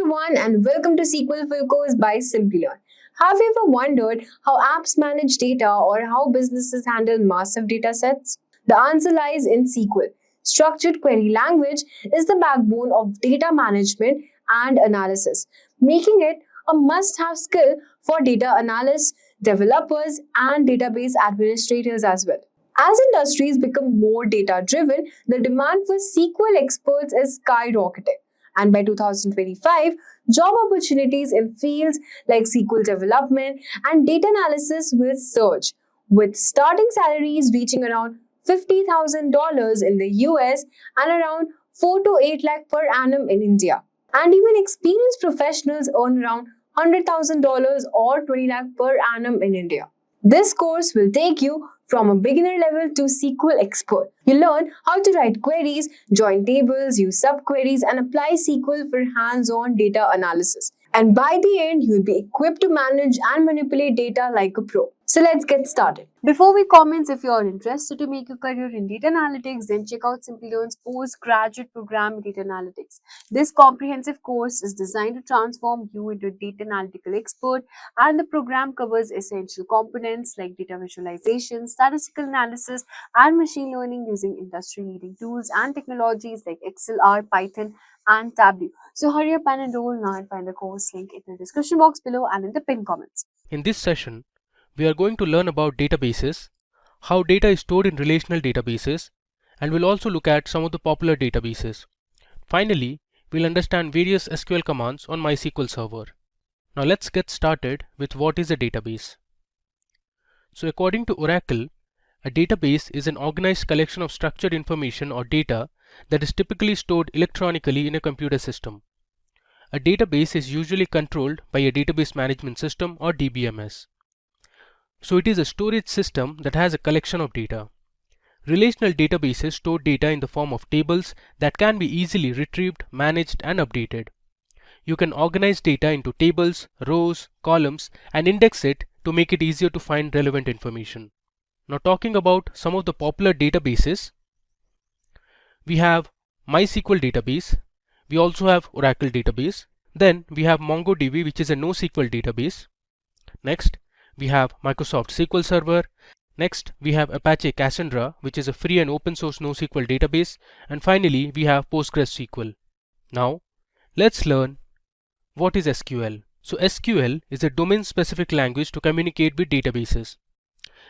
everyone and welcome to SQL Full Course by Simplilearn. Have you ever wondered how apps manage data or how businesses handle massive data sets? The answer lies in SQL. Structured query language is the backbone of data management and analysis, making it a must-have skill for data analysts, developers, and database administrators as well. As industries become more data-driven, the demand for SQL experts is skyrocketing. And by 2025, job opportunities in fields like SQL development and data analysis will surge, with starting salaries reaching around $50,000 in the US and around 4 to 8 lakh per annum in India. And even experienced professionals earn around $100,000 or 20 lakh per annum in India. This course will take you from a beginner level to SQL expert. You learn how to write queries, join tables, use subqueries, and apply SQL for hands-on data analysis. And by the end, you'll be equipped to manage and manipulate data like a pro. So let's get started. Before we commence, if you are interested to make a career in data analytics, then check out Simplilearn's postgraduate program in data analytics. This comprehensive course is designed to transform you into a data analytical expert, and the program covers essential components like data visualization, statistical analysis, and machine learning using industry-leading tools and technologies like Excel, R, Python, and Tableau. So hurry up and enroll now and find the course link in the description box below and in the pinned comments. In this session, we are going to learn about databases, how data is stored in relational databases, and we'll also look at some of the popular databases. Finally, we'll understand various SQL commands on MySQL Server. Now let's get started with what is a database. So according to Oracle, a database is an organized collection of structured information or data that is typically stored electronically in a computer system. A database is usually controlled by a database management system or DBMS. So it is a storage system that has a collection of data. Relational databases store data in the form of tables that can be easily retrieved, managed, and updated. You can organize data into tables, rows, columns, and index it to make it easier to find relevant information. Now talking about some of the popular databases, we have MySQL database, we also have Oracle database, then we have MongoDB, which is a NoSQL database. Next, we have Microsoft SQL Server. Next, we have Apache Cassandra, which is a free and open source NoSQL database. And finally, we have PostgreSQL. Now, let's learn what is SQL. So SQL is a domain-specific language to communicate with databases.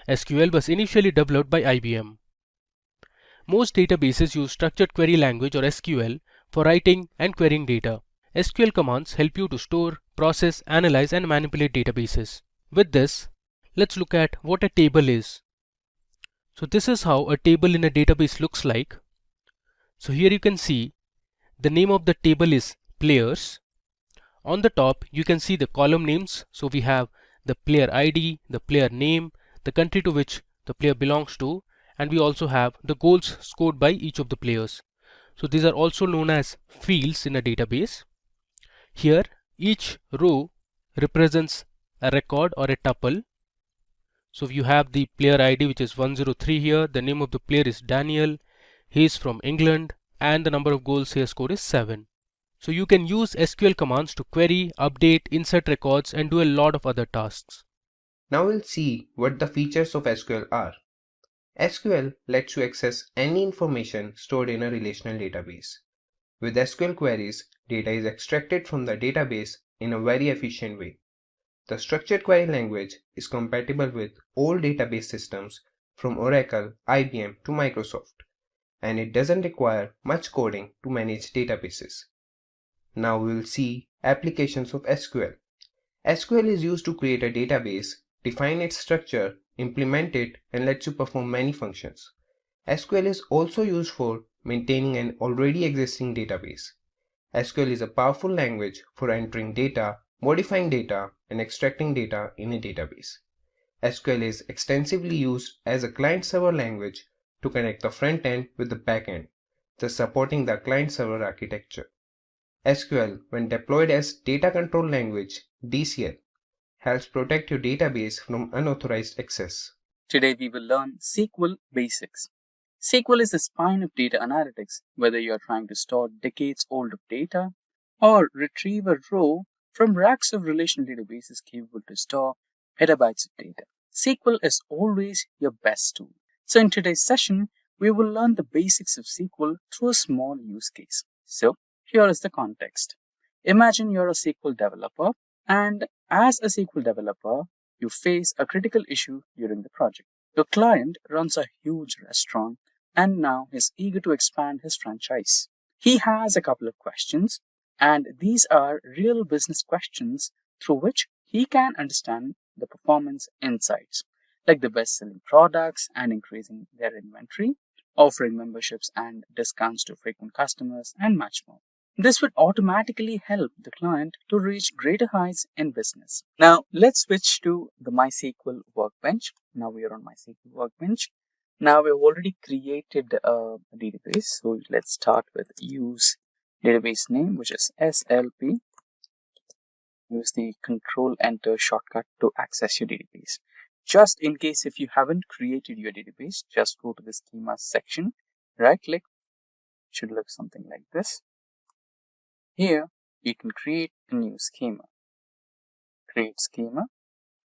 SQL was initially developed by IBM. Most databases use structured query language or SQL for writing and querying data. SQL commands help you to store, process, analyze, and manipulate databases. With this, let's look at what a table is. So this is how a table in a database looks like. So here you can see the name of the table is players. On the top, you can see the column names. So we have the player ID, the player name, the country to which the player belongs to, and we also have the goals scored by each of the players. So these are also known as fields in a database. Here, each row represents a record or a tuple. So you have the player ID, which is 103 here. The name of the player is Daniel. He is from England, and the number of goals he has scored is 7. So you can use SQL commands to query, update, insert records, and do a lot of other tasks. Now we'll see what the features of SQL are. SQL lets you access any information stored in a relational database. With SQL queries, data is extracted from the database in a very efficient way. The structured query language is compatible with all database systems from Oracle, IBM to Microsoft, and it doesn't require much coding to manage databases. Now we will see applications of SQL. SQL is used to create a database, define its structure, implement it, and lets you perform many functions. SQL is also used for maintaining an already existing database. SQL is a powerful language for entering data, modifying data, and extracting data in a database. SQL is extensively used as a client-server language to connect the front end with the back end, thus supporting the client-server architecture. SQL, when deployed as data control language (DCL), helps protect your database from unauthorized access. Today we will learn SQL Basics. SQL is the spine of data analytics, whether you are trying to store decades old of data or retrieve a row from racks of relational databases capable to store petabytes of data. SQL is always your best tool. So in today's session, we will learn the basics of SQL through a small use case. So here is the context. Imagine you're a SQL developer, and as a SQL developer, you face a critical issue during the project. Your client runs a huge restaurant and now is eager to expand his franchise. He has a couple of questions, and these are real business questions through which he can understand the performance insights, like the best-selling products and increasing their inventory, offering memberships and discounts to frequent customers, and much more. This would automatically help the client to reach greater heights in business. Now, let's switch to the MySQL workbench. Now we are on MySQL workbench. Now we've already created a database. So let's start with use database name, which is SLP. Use the Control Enter shortcut to access your database. Just in case if you haven't created your database, just go to the schema section, right click. It should look something like this. Here, you can create a new schema. Create schema,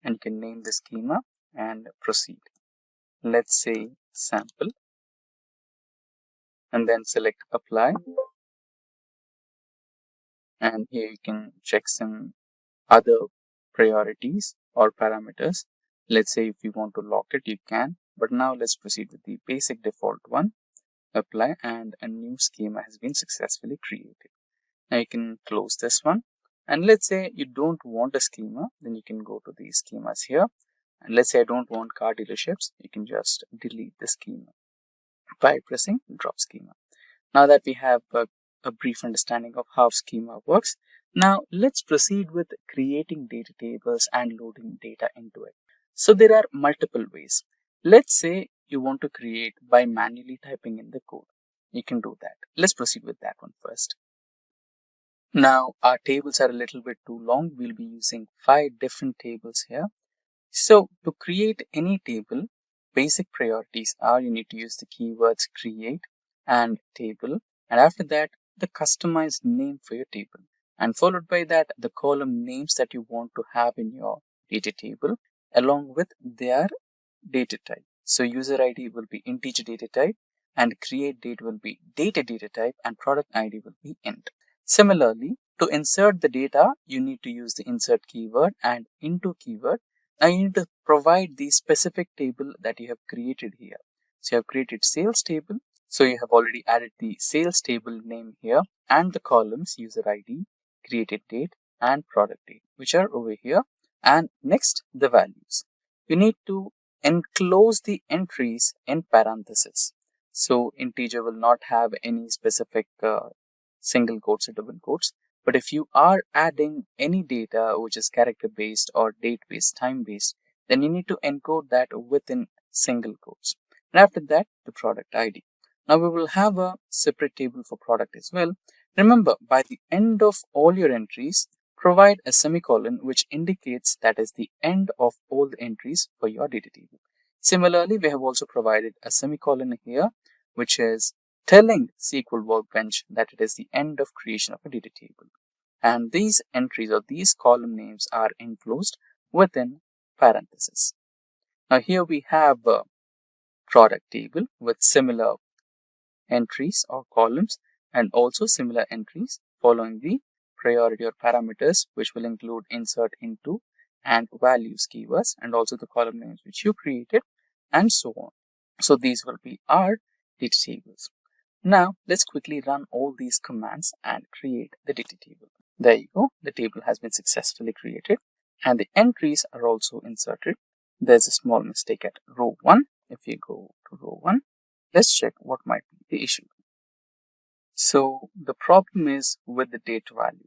and you can name the schema and proceed. Let's say sample, and then select apply. And here you can check some other priorities or parameters. Let's say if you want to lock it, you can. But now let's proceed with the basic default one. Apply, and a new schema has been successfully created. Now you can close this one, and let's say you don't want a schema, then you can go to the schemas here, and let's say I don't want car dealerships, you can just delete the schema by pressing drop schema. Now that we have a brief understanding of how schema works, now let's proceed with creating data tables and loading data into it. So there are multiple ways. Let's say you want to create by manually typing in the code. You can do that. Let's proceed with that one first. Now, our tables are a little bit too long. We'll be using 5 different tables here. So, to create any table, basic priorities are you need to use the keywords create and table, and after that, the customized name for your table. And followed by that, the column names that you want to have in your data table, along with their data type. So, user ID will be integer data type, and create date will be data type, and product ID will be int. Similarly, to insert the data, you need to use the insert keyword and into keyword. Now you need to provide the specific table that you have created here. So you have created sales table. So you have already added the sales table name here and the columns user ID, created date, and product date, which are over here. And next, the values. You need to enclose the entries in parentheses. So integer will not have any specific single quotes or double quotes. But if you are adding any data which is character based or date based, time based, then you need to encode that within single quotes. And after that, the product ID. Now we will have a separate table for product as well. Remember, by the end of all your entries, provide a semicolon which indicates that is the end of all the entries for your data table. Similarly, we have also provided a semicolon here, which is telling SQL Workbench that it is the end of creation of a data table. And these entries or these column names are enclosed within parentheses. Now here we have a product table with similar entries or columns and also similar entries following the priority or parameters, which will include insert into and values keywords, and also the column names which you created, and so on. So these will be our data tables. Now let's quickly run all these commands and create the data table. There you go. The table has been successfully created and the entries are also inserted. There's a small mistake at row 1. If you go to row 1, let's check what might be the issue. So the problem is with the date value.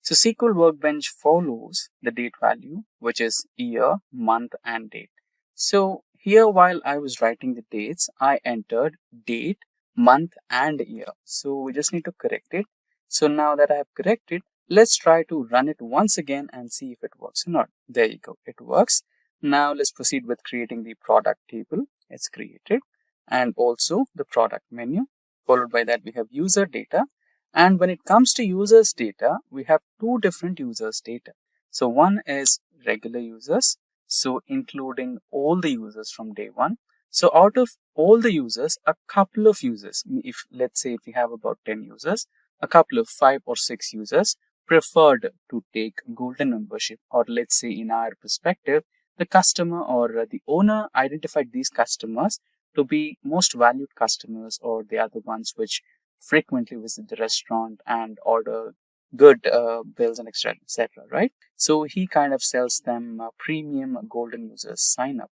So SQL Workbench follows the date value, which is year, month, and date. So here, while I was writing the dates, I entered date, month, and year. So we just need to correct it. So now that I have corrected, let's try to run it once again and see if it works or not. There you go, it works. Now let's proceed with creating the product table. It's created, and also the product menu. Followed by that, we have user data, And when it comes to users data, we have two different users data. So one is regular users, so including all the users from day one. So out of all the users, a couple of users, if let's say if we have about 10 users, a couple of 5 or 6 users preferred to take golden membership, or let's say in our perspective, the customer or the owner identified these customers to be most valued customers, or they are the ones which frequently visit the restaurant and order good bills and etc., right? So he kind of sells them premium golden users sign up.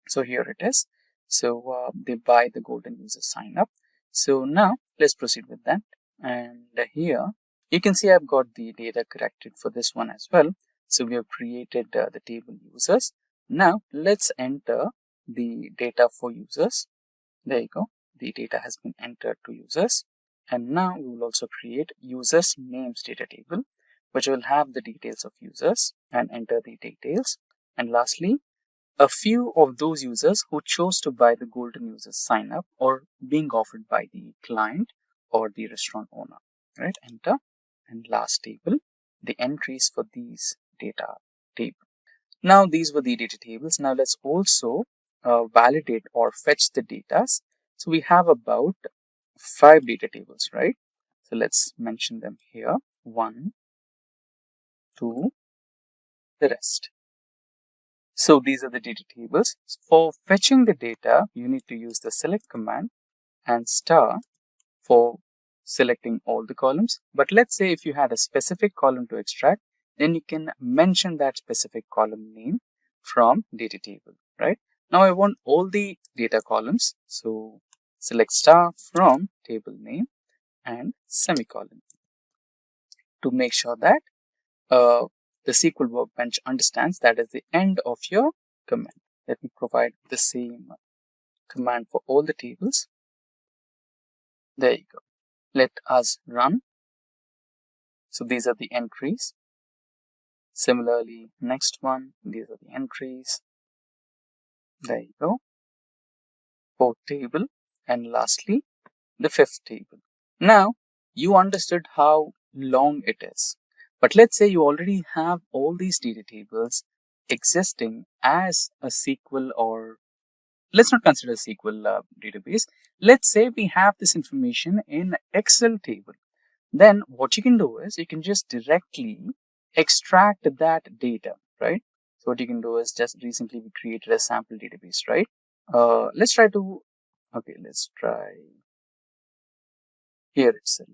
So here it is. So they buy the golden user sign up. So now let's proceed with that. And here you can see I've got the data corrected for this one as well. So we have created the table users. Now let's enter the data for users. There you go. The data has been entered to users. And now we will also create users names data table, which will have the details of users and enter the details. And lastly, a few of those users who chose to buy the golden users sign up or being offered by the client or the restaurant owner, right? Enter. And last table, the entries for these data table. Now these were the data tables. Now let's also validate or fetch the data. So we have about 5 data tables, right? So let's mention them here. 1, 2, the rest. So these are the data tables. For fetching the data, you need to use the select command and star for selecting all the columns. But let's say if you had a specific column to extract, then you can mention that specific column name from data table, right? Now I want all the data columns. So select star from table name and semicolon to make sure that the SQL Workbench understands that is the end of your command. Let me provide the same command for all the tables. There you go. Let us run. So these are the entries. Similarly, next one, these are the entries. There you go. 4th table. And lastly, the 5th table. Now, you understood how long it is. But let's say you already have all these data tables existing as a SQL, or let's not consider SQL database. Let's say we have this information in Excel table. Then what you can do is you can just directly extract that data, right? So what you can do is just recently we created a sample database, right? Let's try here itself.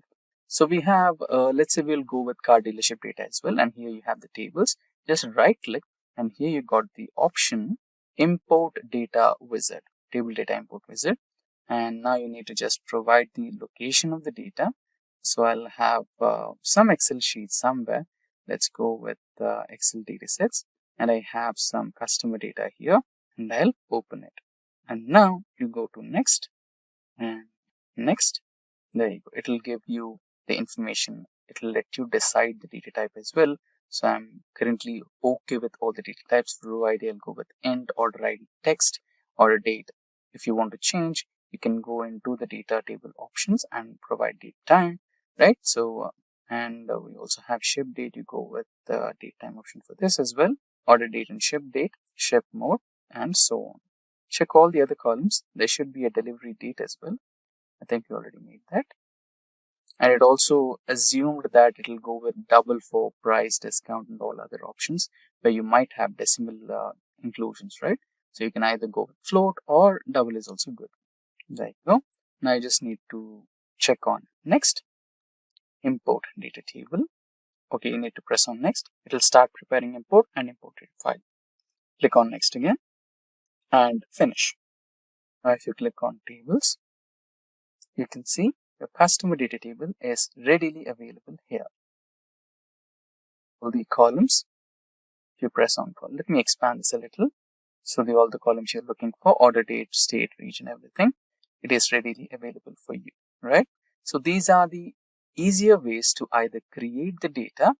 So we have, let's say we'll go with car dealership data as well. And here you have the tables. Just right click and here you got the option import data wizard, table data import wizard. And now you need to just provide the location of the data. So I'll have some Excel sheets somewhere. Let's go with Excel datasets. And I have some customer data here and I'll open it. And now you go to next and next. There you go. It will give you the information. It will let you decide the data type as well. So I'm currently okay with all the data types. For row ID, I'll go with int, order ID, text, order date. If you want to change, you can go into the data table options and provide date time, right? So, we also have ship date. You go with the date time option for this as well. Order date and ship date, ship mode, and so on. Check all the other columns. There should be a delivery date as well. I think we already made that. And it also assumed that it will go with double for price, discount, and all other options where you might have decimal inclusions, right? So you can either go with float or double is also good. There you go. Now you just need to check on next, import data table. Okay, you need to press on next. It will start preparing import and imported file. Click on next again and finish. Now if you click on tables, you can see your customer data table is readily available here. All the columns, if you press on column, let me expand this a little. So all the columns you're looking for, order date, state, region, everything, it is readily available for you, right? So these are the easier ways to either create the data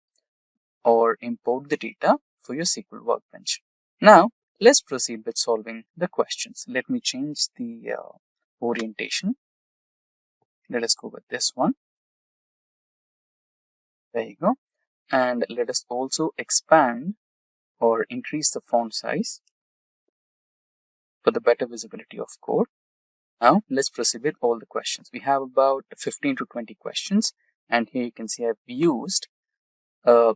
or import the data for your SQL Workbench. Now, let's proceed with solving the questions. Let me change the orientation. Let us go with this one. There you go. And let us also expand or increase the font size for the better visibility of code. Now let's proceed with all the questions. We have about 15 to 20 questions, and here you can see I've used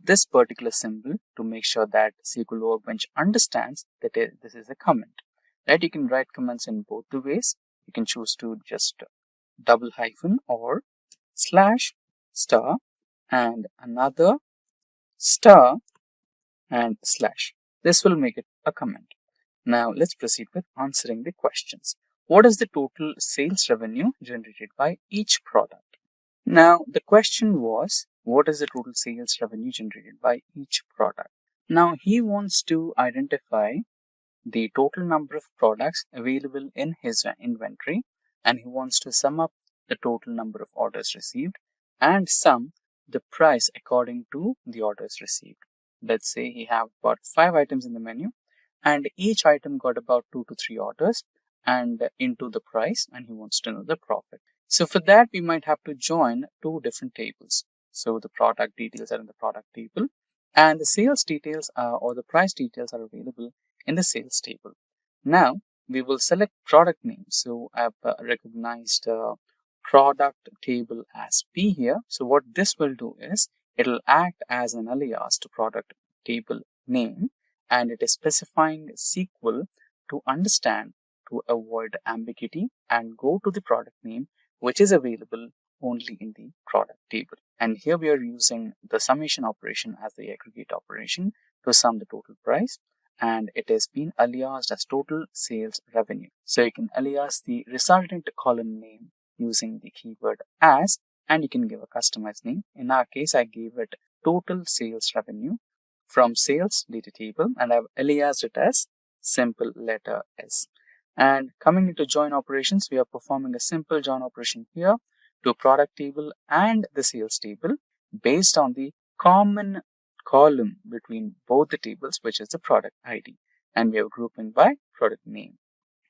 this particular symbol to make sure that SQL Workbench understands that this is a comment. Right? You can write comments in both the ways. You can choose to just double hyphen or slash star and another star and slash. This will make it a comment. Now let's proceed with answering the questions. What is the total sales revenue generated by each product? Now the question was, what is the total sales revenue generated by each product? Now he wants to identify the total number of products available in his inventory, and he wants to sum up the total number of orders received and sum the price according to the orders received. Let's say he have about 5 items in the menu, and each item got about 2 to 3 orders and into the price, and he wants to know the profit. So for that, we might have to join 2 different tables. So the product details are in the product table, and the sales details or the price details are available in the sales table. Now we will select product name. So I've recognized product table as P here. So what this will do is it will act as an alias to product table name, and it is specifying SQL to understand to avoid ambiguity and go to the product name which is available only in the product table. And here we are using the summation operation as the aggregate operation to sum the total price, and it has been aliased as total sales revenue. So you can alias the resultant column name using the keyword as, and you can give a customized name. In our case, I gave it total sales revenue from sales data table, and I've aliased it as simple letter S. And coming into join operations, we are performing a simple join operation here to product table and the sales table based on the common column between both the tables, which is the product ID, and we are grouping by product name.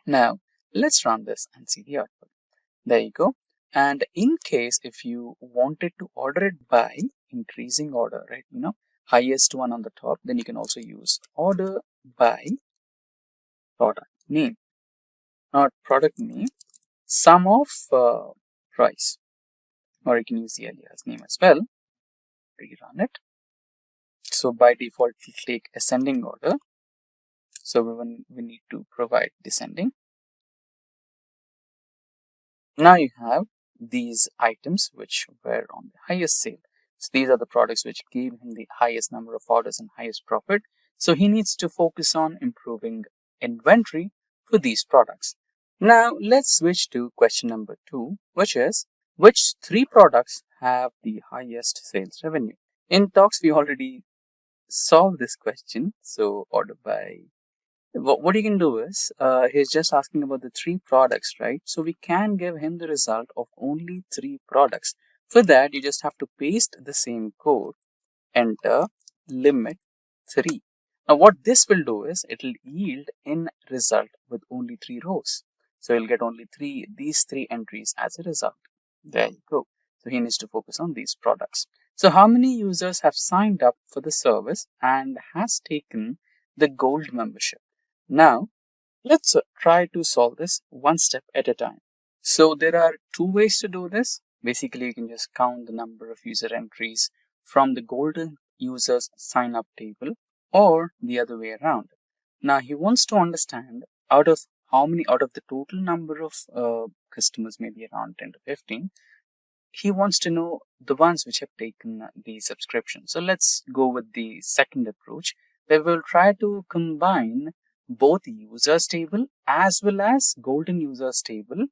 Now let's run this and see the output. There you go. And in case if you wanted to order it by increasing order, right, highest one on the top, then you can also use order by product name, not product name, sum of price, or you can use the alias name as well. Rerun it. So by default, we take ascending order. So we need to provide descending. Now you have these items which were on the highest sale. So these are the products which gave him the highest number of orders and highest profit. So he needs to focus on improving inventory for these products. Now let's switch to question number 2, which is which 3 products have the highest sales revenue? In talks, we already solved this question. So order by, what you can do is he's just asking about the 3 products, right? So we can give him the result of only 3 products. For that, you just have to paste the same code, enter limit 3. Now what this will do is it will yield in result with only 3 rows. So you'll get only these 3 entries as a result. There you go. So he needs to focus on these products. So how many users have signed up for the service and has taken the gold membership? Now let's try to solve this one step at a time. So there are 2 ways to do this. Basically, you can just count the number of user entries from the golden users sign up table, or the other way around. Now he wants to understand out of the total number of customers, maybe around 10 to 15, he wants to know the ones which have taken the subscription. So let's go with the second approach, where we'll try to combine both users table as well as golden users table,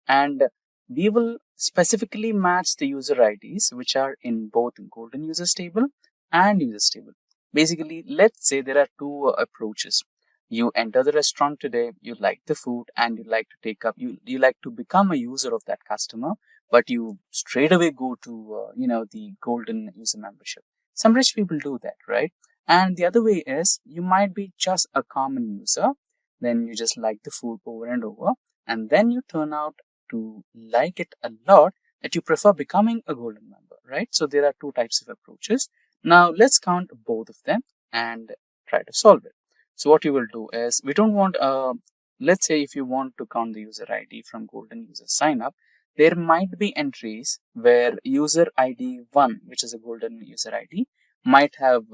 and we will specifically match the user IDs which are in both golden users table and users table. Basically, let's say there are 2 approaches. You enter the restaurant today, you like the food, and you like to take up, you like to become a user of that customer, but you straight away go to, the golden user membership. Some rich people do that, right? And the other way is you might be just a common user, then you just like the food over and over, and then you turn out to like it a lot that you prefer becoming a golden member, right? So there are two types of approaches. Now let's count both of them and try to solve it. So what you will do is, we don't want, let's say if you want to count the user ID from golden user sign up, there might be entries where user ID 1, which is a golden user ID, might have,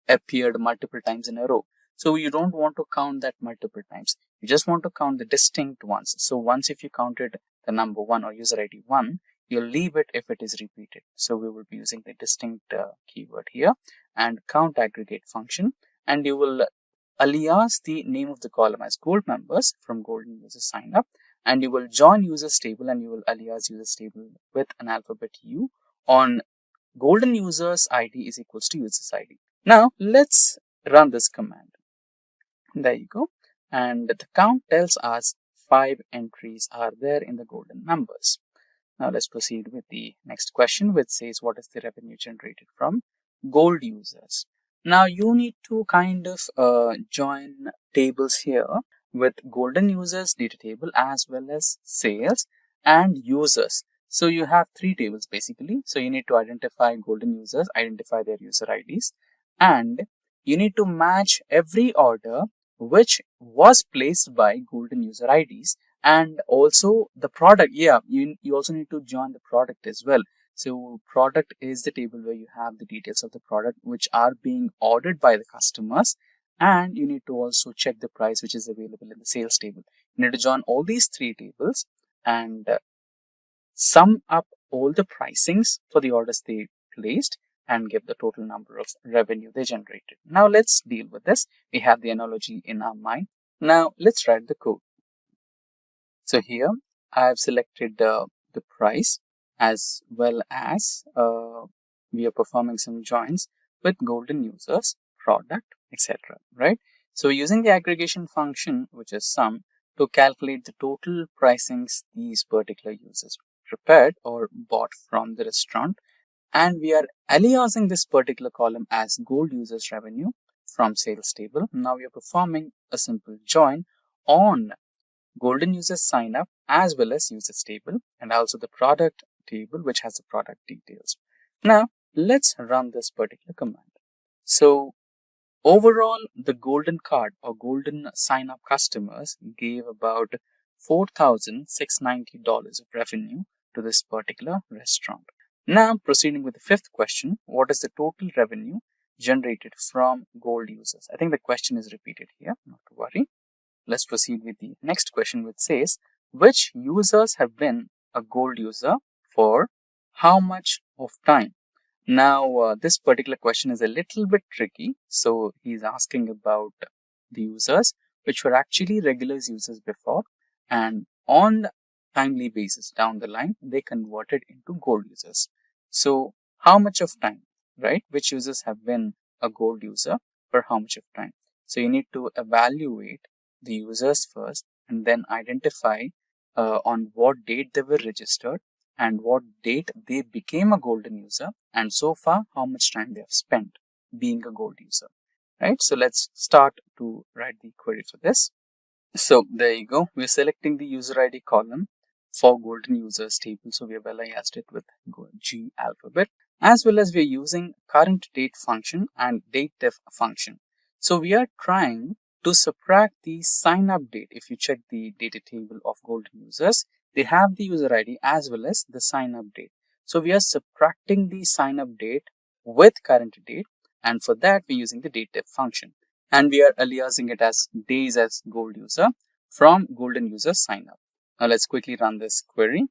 appeared multiple times in a row. So you don't want to count that multiple times. You just want to count the distinct ones. So once if you counted the number 1 or user ID 1, you'll leave it if it is repeated. So we will be using the distinct keyword here and count aggregate function, and you will alias the name of the column as gold members from golden user sign up, and you will join users table and you will alias users table with an alphabet U on golden users ID is equals to users ID. Now let's run this command. There you go. And the count tells us 5 entries are there in the golden numbers. Now let's proceed with the next question, which says what is the revenue generated from gold users. Now you need to kind of join tables here with golden users data table as well as sales and users. So you have 3 tables basically. So you need to identify golden users, identify their user IDs, and you need to match every order which was placed by golden user IDs, and also the product. Yeah, you also need to join the product as well. So product is the table where you have the details of the product which are being ordered by the customers, and you need to also check the price which is available in the sales table. You need to join all these 3 tables and sum up all the pricings for the orders they placed and give the total number of revenue they generated. Now let's deal with this. We have the analogy in our mind. Now let's write the code. So here I have selected the price as well as we are performing some joins with golden users, product, etc. Right? So using the aggregation function, which is sum, to calculate the total pricings these particular users prepared or bought from the restaurant, and we are aliasing this particular column as gold users revenue from sales table. Now we are performing a simple join on golden users sign up as well as users table and also the product table which has the product details. Now let's run this particular command. So overall, the golden card or golden sign up customers gave about $4,690 of revenue to this particular restaurant. Now proceeding with the 5th question, what is the total revenue generated from gold users? I think the question is repeated here, not to worry. Let's proceed with the next question, which says which users have been a gold user for how much of time? Now this particular question is a little bit tricky. So he's asking about the users which were actually regular users before, and on timely basis down the line they converted into gold users. So how much of time, right? Which users have been a gold user for how much of time? So you need to evaluate the users first and then identify on what date they were registered and what date they became a golden user, and so far how much time they have spent being a gold user, right? So let's start to write the query for this. So there you go. We're selecting the user ID column for golden users table. So we have aliased it with G alphabet, as well as we're using current date function and date def function. So we are trying to subtract the sign up date. If you check the data table of golden users, they have the user ID as well as the sign up date. So we are subtracting the sign up date with current date, and for that we're using the date def function, and we are aliasing it as days as gold user from golden user sign up. Now let's quickly run this query.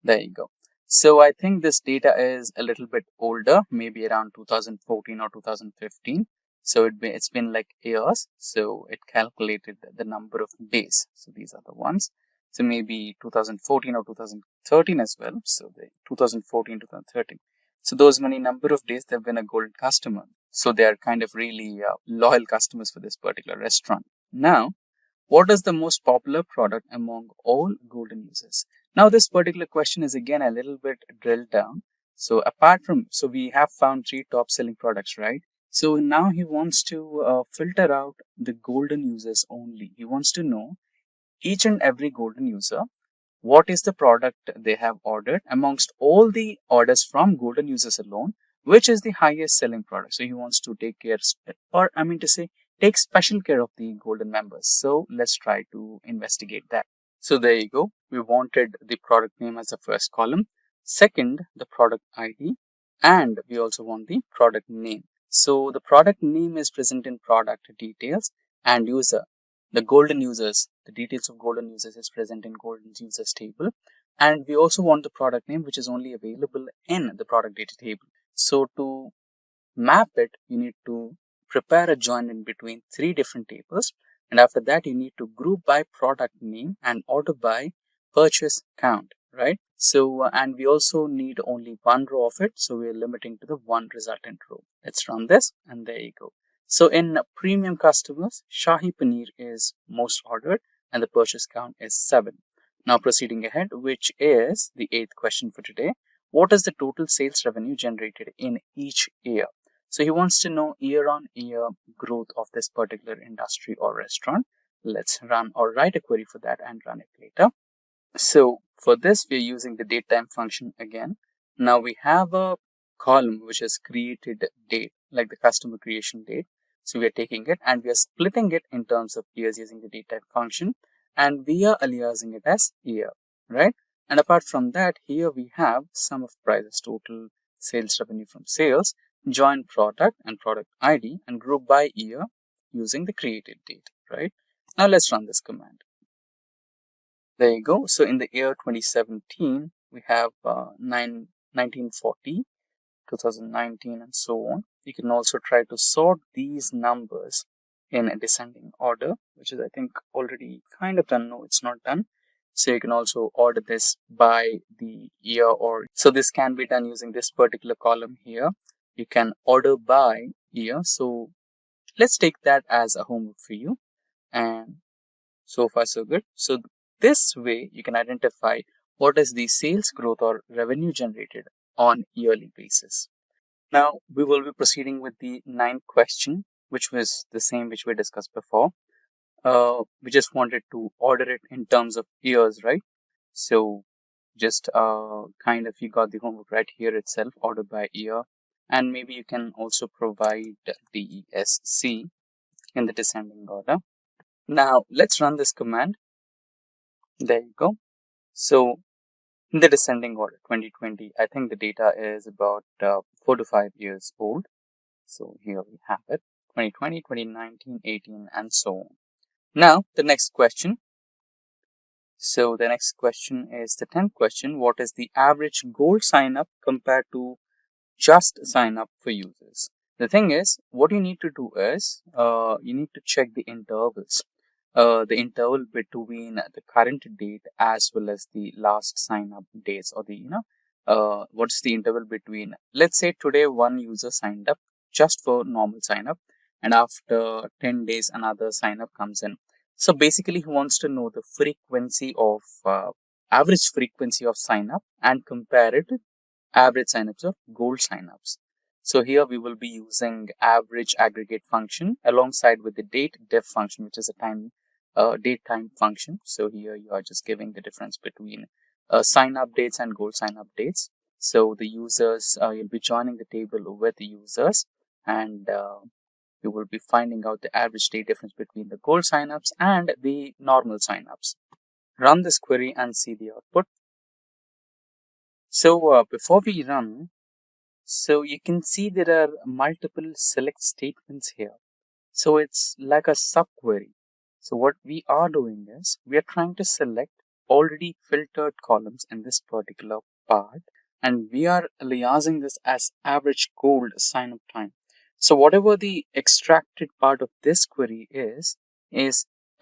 There you go. So I think this data is a little bit older, maybe around 2014 or 2015. So it's been like years. So it calculated the number of days. So these are the ones. So maybe 2014 or 2013 as well. So the 2014, 2013. So those many number of days they've been a golden customer. So they are kind of really loyal customers for this particular restaurant. Now, what is the most popular product among all golden users? Now this particular question is again a little bit drilled down. So so we have found 3 top selling products, right? So now he wants to filter out the golden users only. He wants to know each and every golden user what is the product they have ordered amongst all the orders from golden users alone, which is the highest selling product. So he wants to take care, or I mean to say, take special care of the golden members. So let's try to investigate that. So there you go. We wanted the product name as the first column, second the product ID, and we also want the product name. So the product name is present in product details and user. The golden users, the details of golden users is present in golden users table. And we also want the product name, which is only available in the product data table. So to map it, you need to prepare a join in between three different tables. And after that, you need to group by product name and order by purchase count, right? So, and we also need only one row of it. So we are limiting to the one resultant row. Let's run this, and there you go. So in premium customers, Shahi Paneer is most ordered and the purchase count is 7. Now proceeding ahead, which is the 8th question for today. What is the total sales revenue generated in each year? So he wants to know year on year growth of this particular industry or restaurant. Let's run or write a query for that and run it later. So for this, we're using the datetime function again. Now we have a column which is created date, like the customer creation date. So we are taking it and we are splitting it in terms of years using the datetime function, and we are aliasing it as year, right? And apart from that, here we have sum of prices, total sales revenue from sales, join product and product ID, and group by year using the created date, right? Now let's run this command. There you go. So in the year 2017, we have 1940, 2019, and so on. You can also try to sort these numbers in a descending order, which is, I think, already kind of done. No, it's not done. So you can also order this by the year, or so this can be done using this particular column here. You can order by year. So let's take that as a homework for you. And so far so good. So this way you can identify what is the sales growth or revenue generated on yearly basis. Now we will be proceeding with the 9th question, which was the same which we discussed before. We just wanted to order it in terms of years, right? So just kind of, you got the homework right here itself, order by year, and maybe you can also provide DESC in the descending order. Now let's run this command. There you go. So in the descending order, 2020, I think the data is about 4 to 5 years old. So here we have it, 2020, 2019, 18, and so on. Now the next question. So the next question is the 10th question. What is the average gold sign up compared to just sign up for users? The thing is, what you need to do is you need to check the intervals. The interval between the current date as well as the last sign up dates, or the what's the interval between, let's say today one user signed up just for normal sign up, and after 10 days another sign up comes in. So basically he wants to know the frequency of average frequency of sign up and compare it with average signups of gold signups. So here we will be using average aggregate function alongside with the date def function, which is a time date time function. So here you are just giving the difference between sign up dates and gold sign up dates. So the users, you'll be joining the table with the users, and you will be finding out the average date difference between the gold signups and the normal signups. Run this query and see the output. So before we run, so you can see there are multiple select statements here. So it's like a subquery. So what we are doing is we are trying to select already filtered columns in this particular part, and we are aliasing this as average gold sign up time. So whatever the extracted part of this query is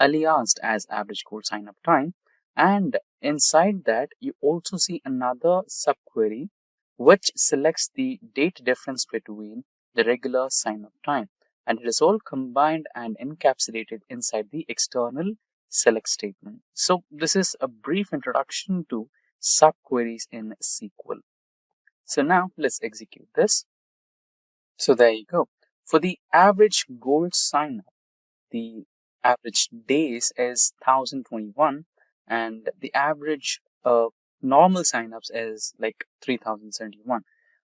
aliased as average gold sign up time, and inside that you also see another subquery which selects the date difference between the regular sign up time, and it is all combined and encapsulated inside the external select statement. So this is a brief introduction to subqueries in SQL. So now let's execute this. So there you go. For the average gold sign up, the average days is 1021, and the average normal signups as like 3071.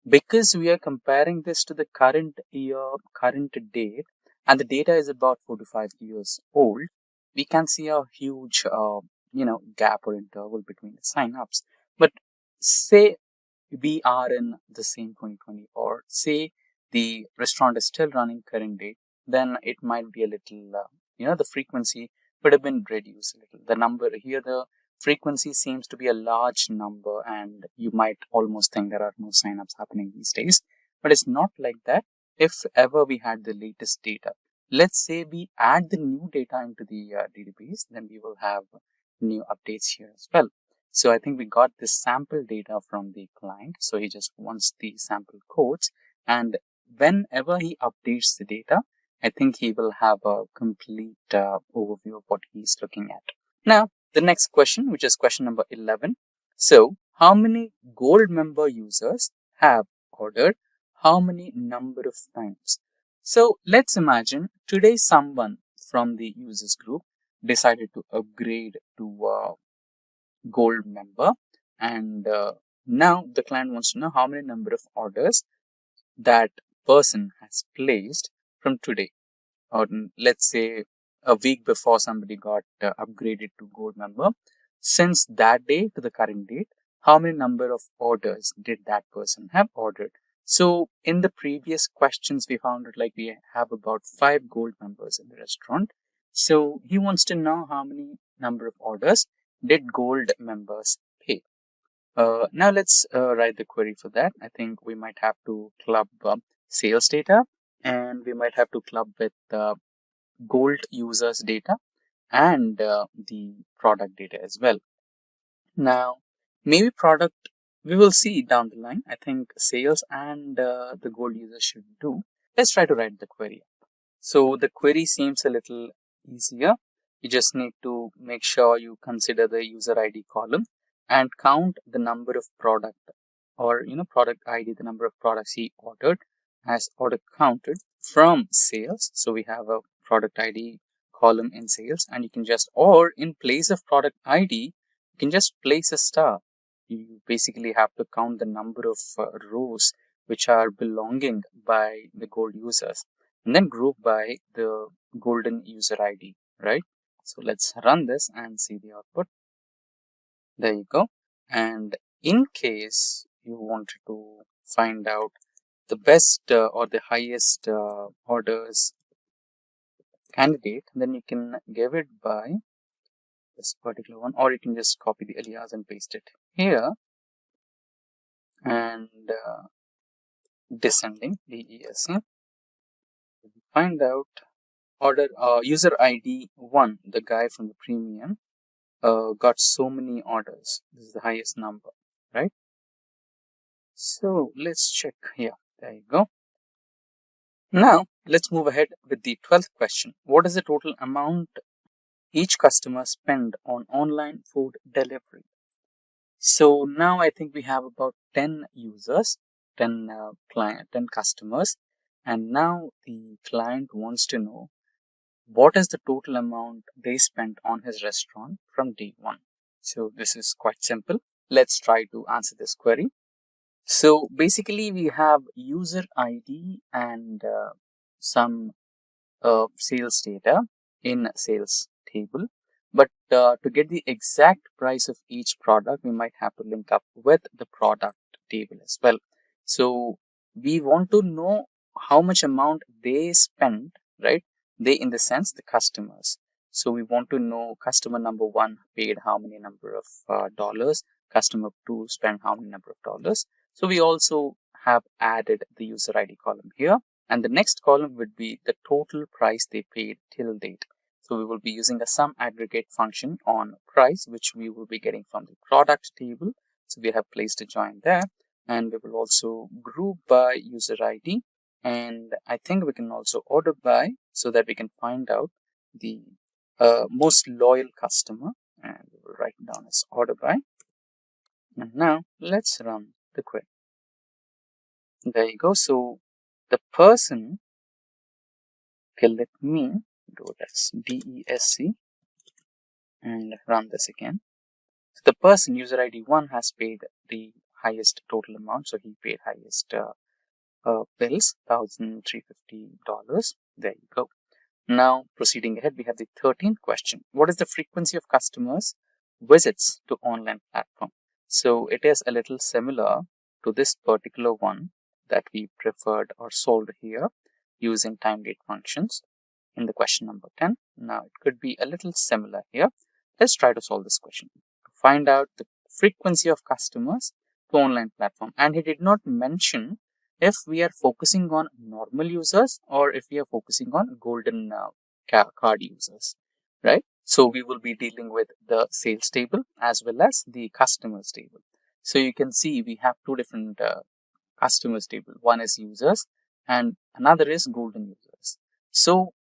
Because we are comparing this to the current year, current date, and the data is about 4 to 5 years old, we can see a huge, gap or interval between the signups. But say we are in the same 2020, or say the restaurant is still running current date, then it might be a little, the frequency would have been reduced a little. The number here, the frequency seems to be a large number, and you might almost think there are no signups happening these days, but it's not like that. If ever we had the latest data, let's say we add the new data into the database, then we will have new updates here as well. So I think we got this sample data from the client. So he just wants the sample codes, and whenever he updates the data, I think he will have a complete overview of what he's looking at. Now, the next question, which is question number 11. So, how many gold member users have ordered how many number of times? So, let's imagine today someone from the users group decided to upgrade to gold member, and now the client wants to know how many number of orders that person has placed from today, or let's say a week before somebody got upgraded to gold member. Since that day to the current date, how many number of orders did that person have ordered? So in the previous questions, we found it like we have about 5 gold members in the restaurant. So he wants to know how many number of orders did gold members pay. Now let's write the query for that. I think we might have to club sales data, and we might have to club with gold users data and the product data as well. Now, maybe product we will see down the line. I think sales and the gold users should do. Let's try to write the query. So the query seems a little easier. You just need to make sure you consider the user ID column and count the number of product, or product ID, the number of products he ordered as order counted from sales. So we have a product ID column in sales, and you can just, or in place of product ID, you can just place a star. You basically have to count the number of rows which are belonging by the gold users, and then group by the golden user ID, right? So let's run this and see the output. There you go. And in case you wanted to find out the best or the highest orders candidate, then you can give it by this particular one, or you can just copy the alias and paste it here, and descending DESC, find out order user ID 1, the guy from the premium got so many orders. This is the highest number, right? So let's check here. There you go. Now let's move ahead with the 12th question. What is the total amount each customer spend on online food delivery? So now I think we have about 10 users, 10 customers, and now the client wants to know what is the total amount they spent on his restaurant from day one. So this is quite simple. Let's try to answer this query. So basically we have user ID and some sales data in sales table. But to get the exact price of each product, we might have to link up with the product table as well. So we want to know how much amount they spent, right? They, in the sense, the customers. So we want to know customer number 1 paid how many number of dollars, customer 2 spent how many number of dollars. So we also have added the user ID column here, and the next column would be the total price they paid till date. So we will be using a sum aggregate function on price, which we will be getting from the product table. So we have placed a join there, and we will also group by user ID, and I think we can also order by, so that we can find out the most loyal customer, and we will write it down as order by. And now let's run the query. There you go. So the person, okay, let me do it as DESC and run this again. the person user ID 1 has paid the highest total amount, so he paid highest bills, $1,350. There you go. Now proceeding ahead, we have the 13th question. What is the frequency of customers visits to online platform? So it is a little similar to this particular one that we preferred or solved here using time date functions in the question number 10. Now it could be a little similar here. Let's try to solve this question. To find out the frequency of customers to online platform, and he did not mention if we are focusing on normal users or if we are focusing on golden card users, right? So we will be dealing with the sales table as well as the customers table. So you can see we have two different customers table. One is users and another is golden users. So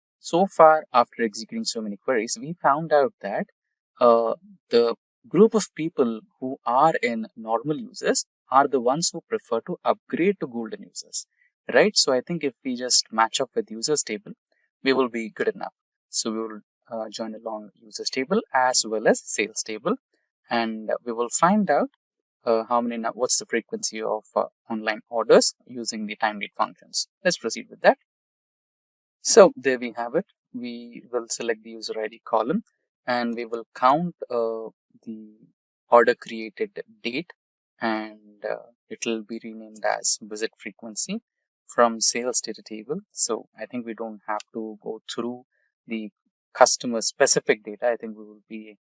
far, after executing so many queries, we found out that the group of people who are in normal users are the ones who prefer to upgrade to golden users, right? So I think if we just match up with users table, we will be good enough. So we will join along users table as well as sales table, and we will find out what's the frequency of online orders using the time date functions. Let's proceed with that. So there we have it. We will select the user ID column and we will count the order created date, and it will be renamed as visit frequency from sales data table. So I think we don't have to go through the customer specific data. I think we will be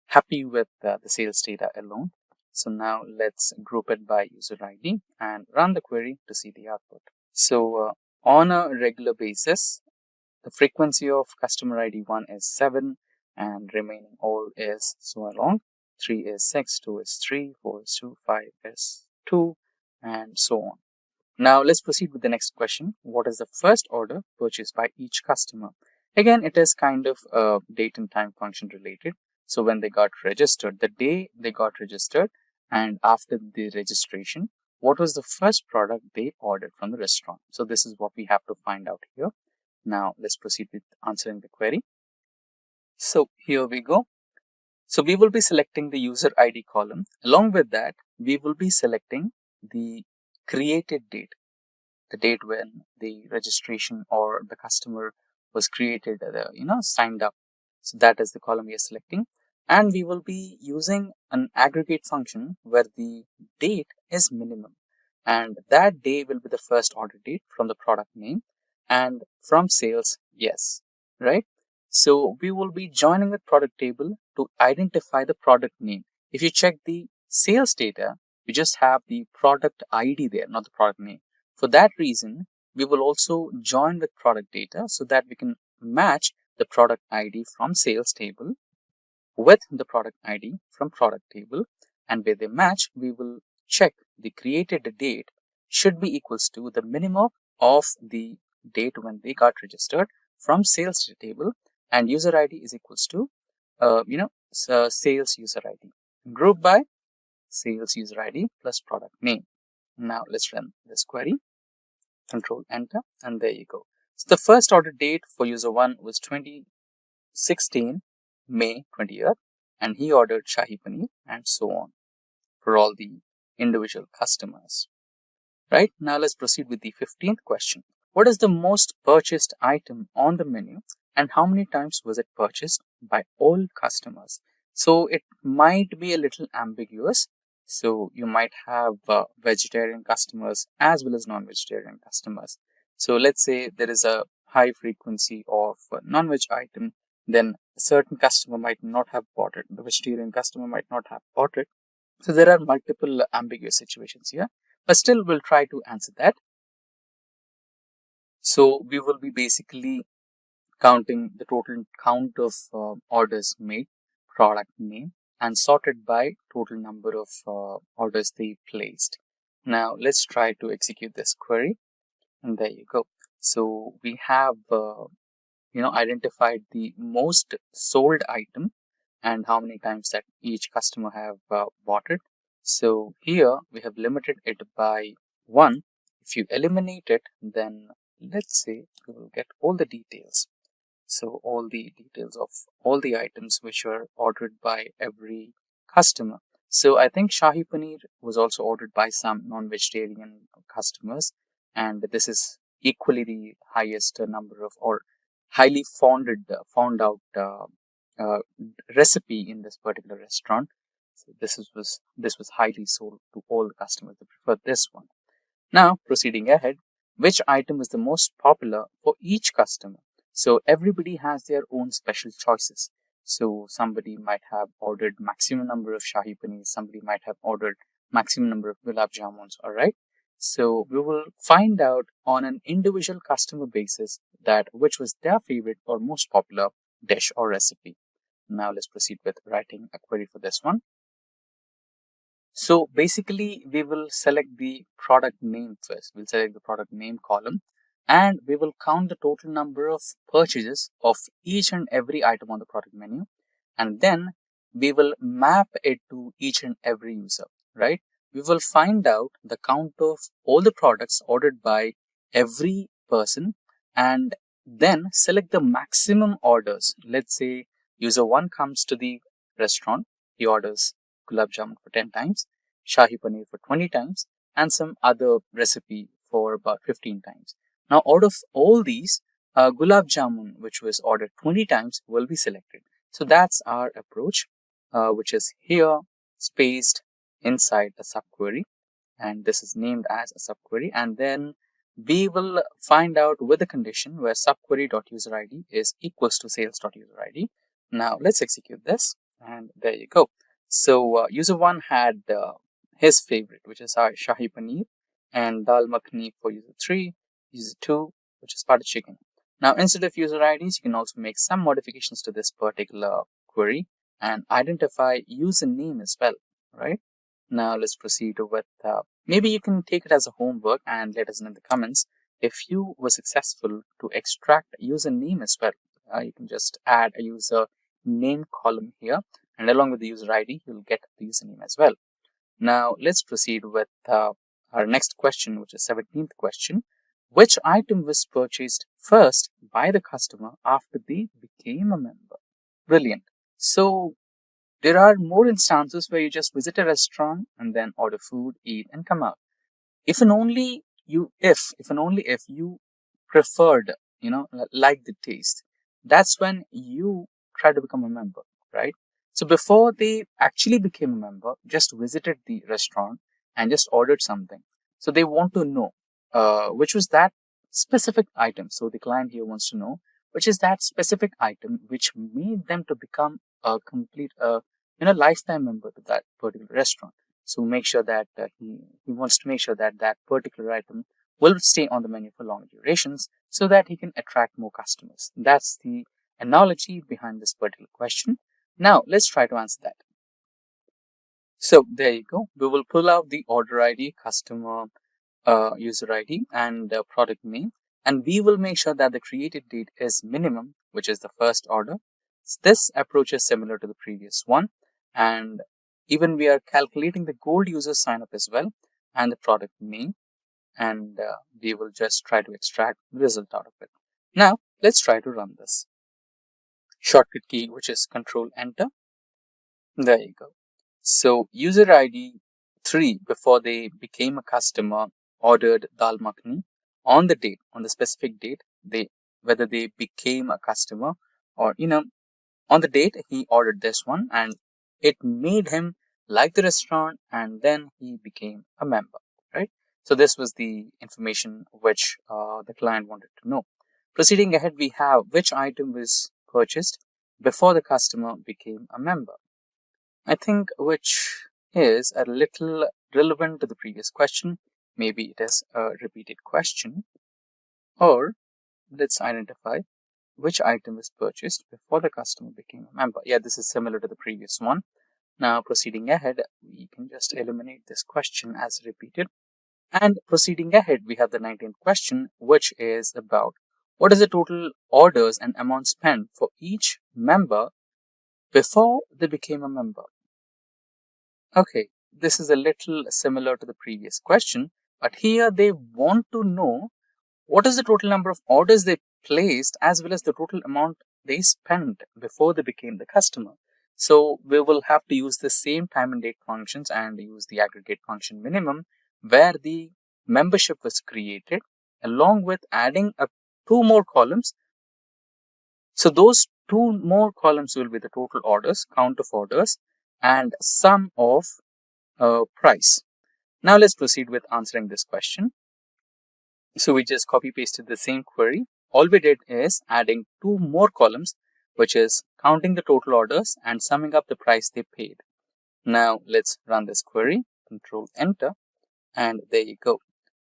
happy with the sales data alone. So now let's group it by user ID and run the query to see the output. So on a regular basis, the frequency of customer ID 1 is 7 and remaining all is so along. 3 is 6, 2 is 3, 4 is 2, 5 is 2, and so on. Now let's proceed with the next question. What is the first order purchased by each customer? Again, it is kind of date and time function related. So when they got registered, the day they got registered and after the registration, what was the first product they ordered from the restaurant? So this is what we have to find out here. Now let's proceed with answering the query. So here we go. So we will be selecting the user ID column. Along with that, we will be selecting the created date, the date when the registration or the customer was created, signed up. So that is the column we are selecting. And we will be using an aggregate function where the date is minimum. And that day will be the first order date from the product name. And from sales, yes, right? So we will be joining the product table to identify the product name. If you check the sales data, we just have the product ID there, not the product name. For that reason, we will also join with product data so that we can match the product ID from sales table with the product ID from product table. And where they match, we will check the created date should be equals to the minimum of the date when they got registered from sales data table, and user ID is equals to sales user ID grouped by sales user ID plus product name. Now let's run this query. Control enter, and there you go. So the first order date for user 1 was 2016 May 20th, and he ordered Shahi Paneer and so on for all the individual customers. Right, now let's proceed with the 15th question. What is the most purchased item on the menu and how many times was it purchased by all customers? So it might be a little ambiguous. So you might have vegetarian customers as well as non-vegetarian customers. So let's say there is a high frequency of non-veg item, then a certain customer might not have bought it. The vegetarian customer might not have bought it. So there are multiple ambiguous situations here, but still we'll try to answer that. So we will be basically counting the total count of orders made, product name, and sorted by total number of orders they placed. Now let's try to execute this query, and there you go. So we have identified the most sold item and how many times that each customer have bought it. So here we have limited it by 1. If you eliminate it, then let's say we will get all the details. So all the details of all the items which were ordered by every customer. So I think Shahi Paneer was also ordered by some non-vegetarian customers, and this is equally the highest number of or highly found out uh, recipe in this particular restaurant. So this was highly sold to all the customers. They preferred this one. Now, proceeding ahead, which item is the most popular for each customer? So everybody has their own special choices. So somebody might have ordered maximum number of Shahi Paneer, somebody might have ordered maximum number of Gulab Jamuns, alright? So we will find out on an individual customer basis that which was their favorite or most popular dish or recipe. Now let's proceed with writing a query for this one. So basically, we will select the product name first. We'll select the product name column, and we will count the total number of purchases of each and every item on the product menu. And then we will map it to each and every user, right? We will find out the count of all the products ordered by every person and then select the maximum orders. Let's say user 1 comes to the restaurant, he orders gulab jamun for 10 times, shahi paneer for 20 times, and some other recipe for about 15 times. Now, out of all these, gulab jamun, which was ordered 20 times, will be selected. So that's our approach, which is here spaced inside a subquery, and this is named as a subquery. And then we will find out with the condition where subquery.userid is equals to sales.userid. Now let's execute this, and there you go. So user 1 had his favorite, which is our shahi paneer, and dal makhani for user 3, user 2, which is butter chicken. Now, instead of user IDs, you can also make some modifications to this particular query and identify username as well, right? Now, let's proceed with, maybe you can take it as a homework and let us know in the comments if you were successful to extract username as well. You can just add a user name column here, and along with the user ID, you'll get the username as well. Now, let's proceed with our next question, which is 17th question. Which item was purchased first by the customer after they became a member? Brilliant. So there are more instances where you just visit a restaurant and then order food, eat, and come out. If and only if you preferred, like the taste, that's when you try to become a member, right? So before they actually became a member, just visited the restaurant and just ordered something. So they want to know which was that specific item. So the client here wants to know which is that specific item which made them to become a complete, lifetime member to that particular restaurant. So make sure that he wants to make sure that that particular item will stay on the menu for long durations so that he can attract more customers. That's the analogy behind this particular question. Now, let's try to answer that. So there you go. We will pull out the order ID, customer user ID, and product name, and we will make sure that the created date is minimum, which is the first order. This approach is similar to the previous one, and even we are calculating the gold user sign up as well and the product name, and we will just try to extract the result out of it. Now let's try to run this. Shortcut key, which is Control Enter. There you go. So user ID 3, before they became a customer, ordered dal makhani on the date, on the specific date, whether they became a customer or on the date he ordered this one, and it made him like the restaurant, and then he became a member, right? So this was the information which the client wanted to know. Proceeding ahead, we have which item was purchased before the customer became a member. I think which is a little relevant to the previous question. Maybe it is a repeated question. Or let's identify which item was purchased before the customer became a member. Yeah, this is similar to the previous one. Now, proceeding ahead, we can just eliminate this question as repeated. And proceeding ahead, we have the 19th question, which is about what is the total orders and amount spent for each member before they became a member. Okay, this is a little similar to the previous question, but here they want to know what is the total number of orders they placed as well as the total amount they spent before they became the customer. So we will have to use the same time and date functions and use the aggregate function minimum where the membership was created along with adding up 2 more columns. So those 2 more columns will be the total orders, count of orders, and sum of price. Now let's proceed with answering this question. So we just copy pasted the same query. All we did is adding 2 more columns, which is counting the total orders and summing up the price they paid. Now let's run this query, control enter, and there you go.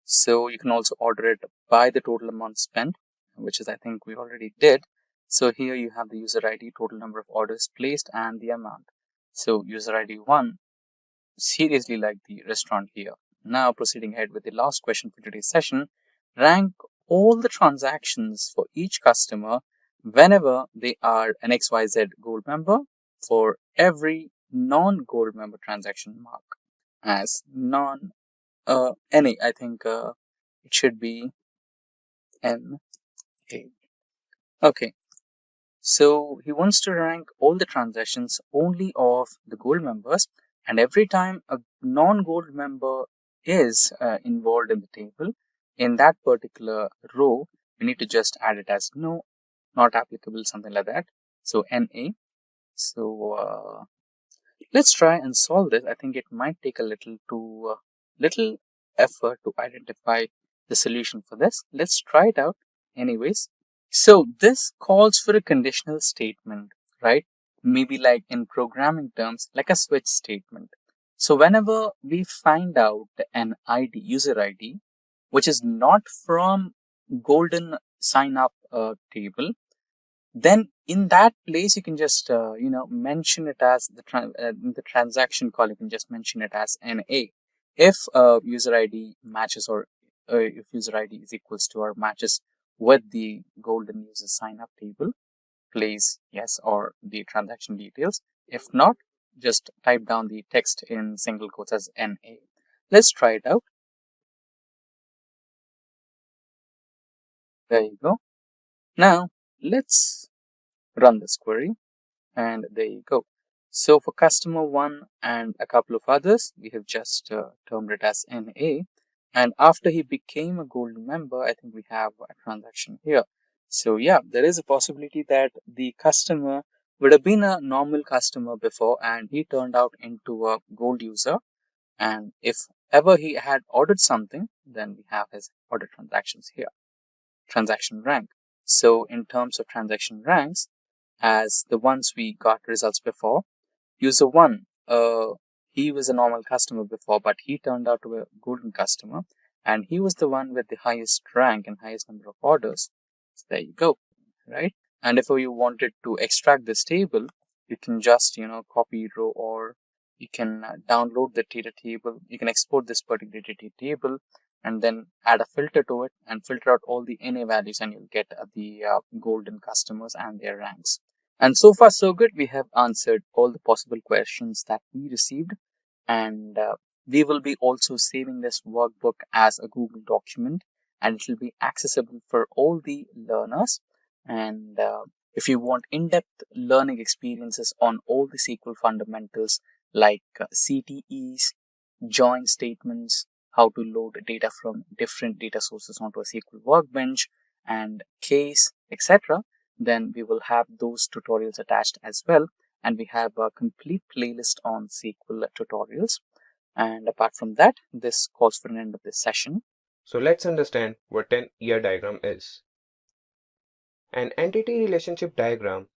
So you can also order it by the total amount spent, which is I think we already did. So here you have the user ID, total number of orders placed, and the amount. So user ID 1, seriously like the restaurant here. Now proceeding ahead with the last question for today's session, rank all the transactions for each customer whenever they are an XYZ gold member for every non-gold member transaction mark as NA. I think it should be NA. Okay. So he wants to rank all the transactions only of the gold members, and every time a non-gold member is involved in the table, in that particular row, we need to just add it as no, not applicable, something like that. So NA. So let's try and solve this. I think it might take a little effort to identify the solution for this. Let's try it out anyways. So this calls for a conditional statement, right? Maybe like in programming terms, like a switch statement. So whenever we find out an ID, user ID, which is not from golden sign up table, then in that place you can just mention it as the transaction call. You can just mention it as NA if user ID matches or if user ID is equals to or matches with the golden user sign up table, place yes or the transaction details. If not, just type down the text in single quotes as NA. Let's try it out. There you go. Now let's run this query, and there you go. So for customer 1 and a couple of others, we have just termed it as NA. And after he became a gold member, I think we have a transaction here. So yeah, there is a possibility that the customer would have been a normal customer before and he turned out into a gold user. And if ever he had ordered something, then we have his order transactions here. Transaction rank. So in terms of transaction ranks, as the ones we got results before, user 1, he was a normal customer before, but he turned out to be a golden customer, and he was the one with the highest rank and highest number of orders. So there you go, right? And if you wanted to extract this table, you can just copy row, or you can download the data table. You can export this particular data table and then add a filter to it and filter out all the NA values, and you'll get the golden customers and their ranks. And so far so good. We have answered all the possible questions that we received, and we will be also saving this workbook as a Google document, and it will be accessible for all the learners. And if you want in-depth learning experiences on all the SQL fundamentals like CTEs, join statements, how to load data from different data sources onto a SQL workbench, and case, etc., then we will have those tutorials attached as well. And we have a complete playlist on SQL tutorials. And apart from that, this calls for an end of this session. So let's understand what an ER diagram is. An entity relationship diagram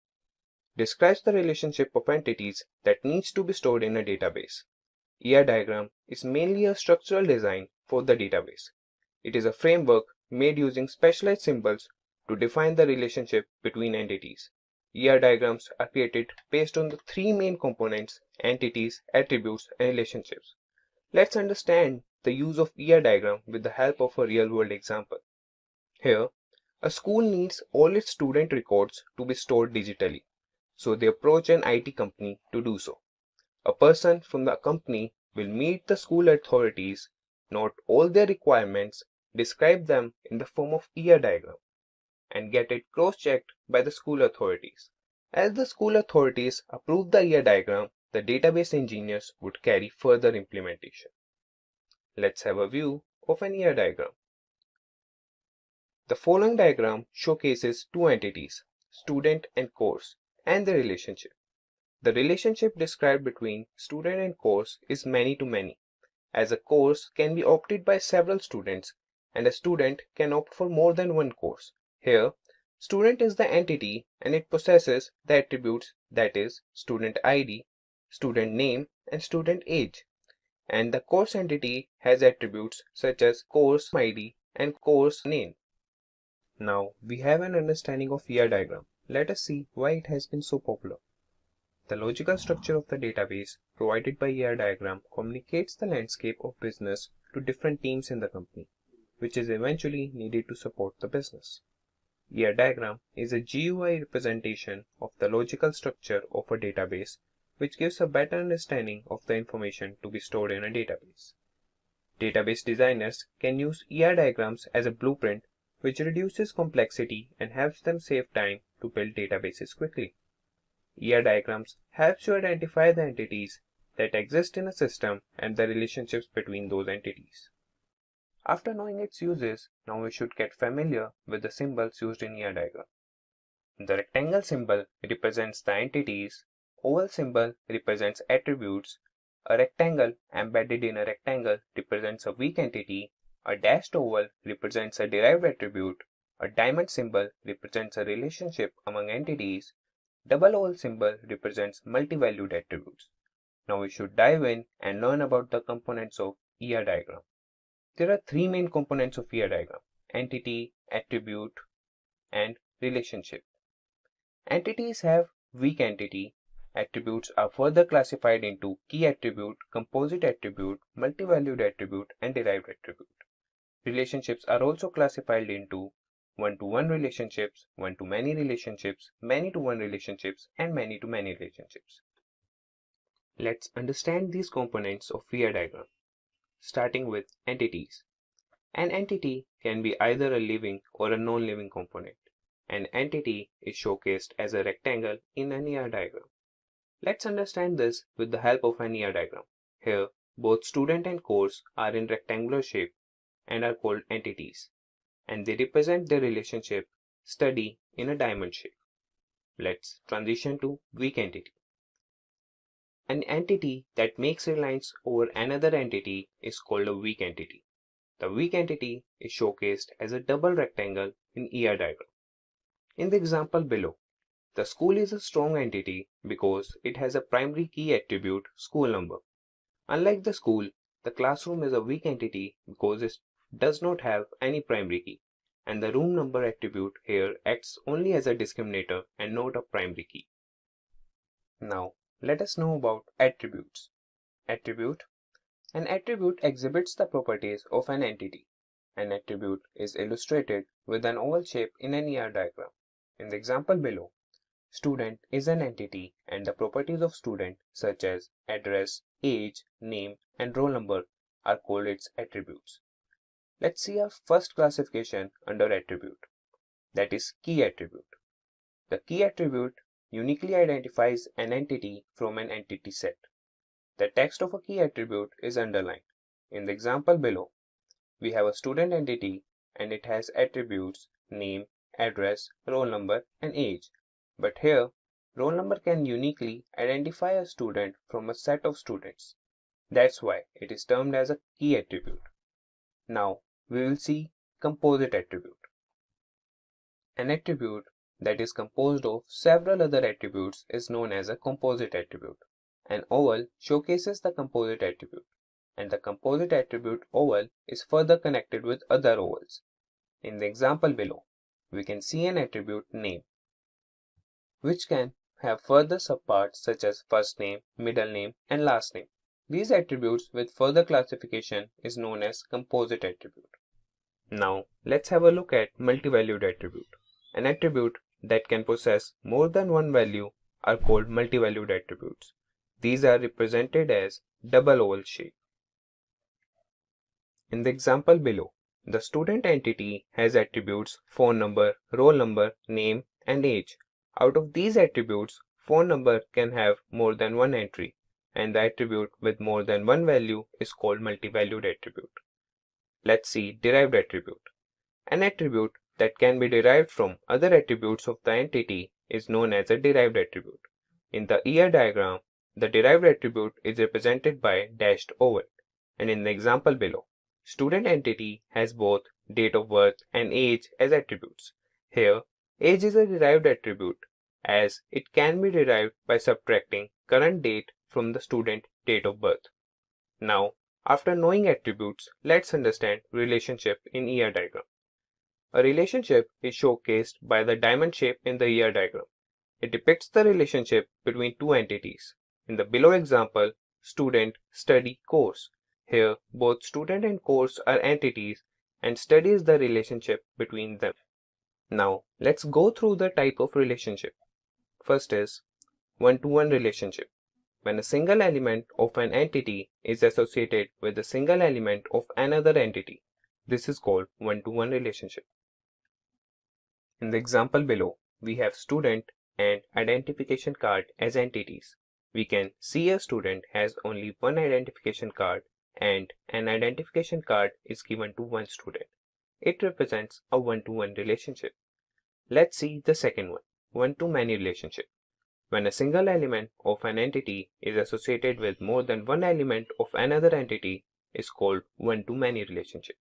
describes the relationship of entities that needs to be stored in a database. ER diagram is mainly a structural design for the database. It is a framework made using specialized symbols to define the relationship between entities. ER diagrams are created based on the 3 main components: entities, attributes, and relationships. Let's understand the use of ER diagram with the help of a real-world example. Here, a school needs all its student records to be stored digitally, so they approach an IT company to do so. A person from the company will meet the school authorities, note all their requirements, describe them in the form of ER diagram, and get it cross-checked by the school authorities. As the school authorities approved the ER diagram, the database engineers would carry further implementation. Let's have a view of an ER diagram. The following diagram showcases two entities, student and course, and their relationship. The relationship described between student and course is many to many, as a course can be opted by several students and a student can opt for more than one course. Here, student is the entity and it possesses the attributes, that is, student ID, student name, and student age. And the course entity has attributes such as course ID and course name. Now we have an understanding of ER diagram. Let us see why it has been so popular. The logical structure of the database provided by ER diagram communicates the landscape of business to different teams in the company, which is eventually needed to support the business. ER diagram is a GUI representation of the logical structure of a database, which gives a better understanding of the information to be stored in a database. Database designers can use ER diagrams as a blueprint, which reduces complexity and helps them save time to build databases quickly. ER diagrams helps you identify the entities that exist in a system and the relationships between those entities. After knowing its uses, now we should get familiar with the symbols used in ER diagram. The rectangle symbol represents the entities, oval symbol represents attributes, a rectangle embedded in a rectangle represents a weak entity, a dashed oval represents a derived attribute, a diamond symbol represents a relationship among entities, double oval symbol represents multi-valued attributes. Now we should dive in and learn about the components of ER diagram. There are three main components of ER diagram: entity, attribute, and relationship. Entities have weak entity. Attributes are further classified into key attribute, composite attribute, multi-valued attribute, and derived attribute. Relationships are also classified into one-to-one relationships, one-to-many relationships, many-to-one relationships, and many-to-many relationships. Let's understand these components of ER diagram, starting with entities. An entity can be either a living or a non-living component. An entity is showcased as a rectangle in an ER diagram. Let's understand this with the help of an ER diagram. Here, both student and course are in rectangular shape and are called entities, and they represent their relationship study in a diamond shape. Let's transition to weak entity. An entity that makes reliance over another entity is called a weak entity. The weak entity is showcased as a double rectangle in ER diagram. In the example below, the school is a strong entity because it has a primary key attribute, school number. Unlike the school, the classroom is a weak entity because it does not have any primary key, and the room number attribute here acts only as a discriminator and not a primary key. Now, let us know about attributes. Attribute. An attribute exhibits the properties of an entity. An attribute is illustrated with an oval shape in an ER diagram. In the example below, student is an entity and the properties of student such as address, age, name, and roll number are called its attributes. Let's see our first classification under attribute, that is key attribute. The key attribute uniquely identifies an entity from an entity set. The text of a key attribute is underlined. In the example below, we have a student entity and it has attributes name, address, roll number, and age. But here, roll number can uniquely identify a student from a set of students. That's why it is termed as a key attribute. Now, we will see composite attribute. An attribute that is composed of several other attributes is known as a composite attribute. An oval showcases the composite attribute, and the composite attribute oval is further connected with other ovals. In the example below, we can see an attribute name, which can have further subparts such as first name, middle name, and last name. These attributes with further classification is known as composite attribute. Now, let's have a look at multi-valued attribute. An attribute that can possess more than one value are called multi-valued attributes. These are represented as double oval shape. In the example below, the student entity has attributes phone number, roll number, name, and age. Out of these attributes, phone number can have more than one entry, and the attribute with more than one value is called multi-valued attribute. Let's see derived attribute. An attribute that can be derived from other attributes of the entity is known as a derived attribute. In the ER diagram, the derived attribute is represented by dashed oval, and in the example below, student entity has both date of birth and age as attributes. Here, age is a derived attribute as it can be derived by subtracting current date from the student date of birth. Now, after knowing attributes, let's understand relationship in ER diagram. A relationship is showcased by the diamond shape in the ER diagram. It depicts the relationship between two entities. In the below example, student, study, course. Here, both student and course are entities and study is the relationship between them. Now, let's go through the type of relationship. First is one-to-one relationship. When a single element of an entity is associated with a single element of another entity, this is called one-to-one relationship. In the example below, we have student and identification card as entities. We can see a student has only one identification card and an identification card is given to one student. It represents a one-to-one relationship. Let's see the second one, one-to-many relationship. When a single element of an entity is associated with more than one element of another entity is called one-to-many relationship.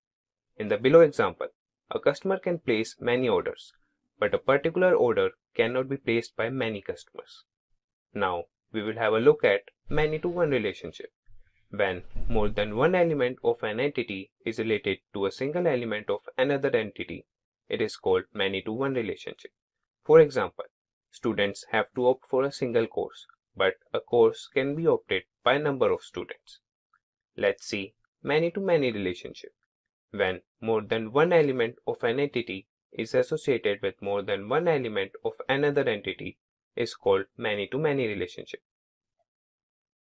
In the below example, a customer can place many orders, but a particular order cannot be placed by many customers. Now, we will have a look at many-to-one relationship. When more than one element of an entity is related to a single element of another entity, it is called many-to-one relationship. For example, students have to opt for a single course, but a course can be opted by a number of students. Let's see many-to-many relationship. When more than one element of an entity is associated with more than one element of another entity is called many-to-many relationship.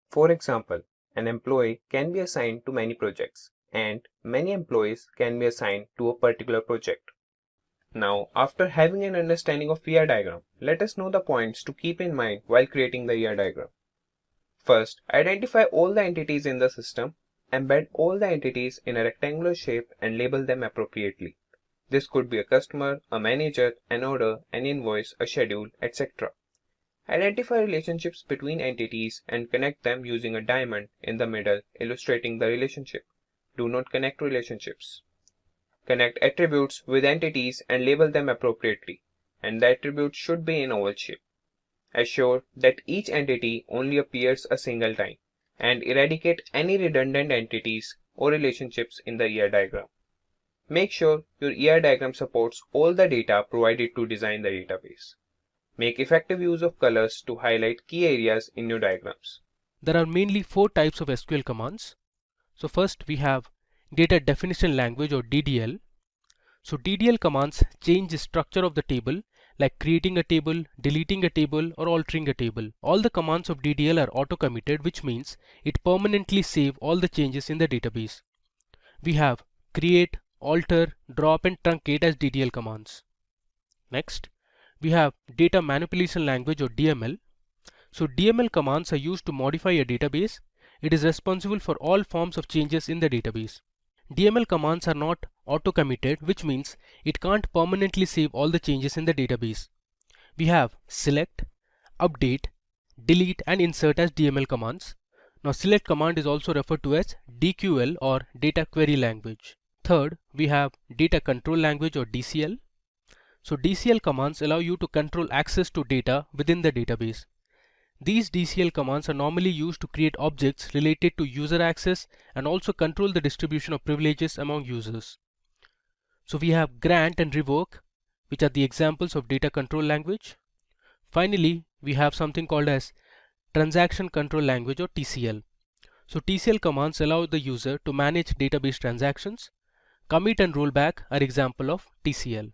For example, an employee can be assigned to many projects, and many employees can be assigned to a particular project. Now, after having an understanding of ER diagram, let us know the points to keep in mind while creating the ER diagram. First, identify all the entities in the system, embed all the entities in a rectangular shape and label them appropriately. This could be a customer, a manager, an order, an invoice, a schedule, etc. Identify relationships between entities and connect them using a diamond in the middle illustrating the relationship. Do not connect relationships. Connect attributes with entities and label them appropriately, and the attributes should be in oval shape. Assure that each entity only appears a single time, and eradicate any redundant entities or relationships in the ER diagram. Make sure your ER diagram supports all the data provided to design the database. Make effective use of colors to highlight key areas in your diagrams. There are mainly 4 types of SQL commands. So first we have data definition language or DDL. So DDL commands change the structure of the table, like creating a table, deleting a table, or altering a table. All the commands of DDL are auto-committed, which means it permanently saves all the changes in the database. We have create, alter, drop, and truncate as DDL commands. Next, we have data manipulation language or DML. So DML commands are used to modify a database. It is responsible for all forms of changes in the database. DML commands are not auto-committed, which means it can't permanently save all the changes in the database. We have select, update, delete, and insert as DML commands. Now select command is also referred to as DQL or data query language. Third, we have data control language or DCL. So DCL commands allow you to control access to data within the database. These DCL commands are normally used to create objects related to user access and also control the distribution of privileges among users. So we have grant and revoke, which are the examples of data control language. Finally, we have something called as transaction control language or TCL. So TCL commands allow the user to manage database transactions. Commit and rollback are example of TCL.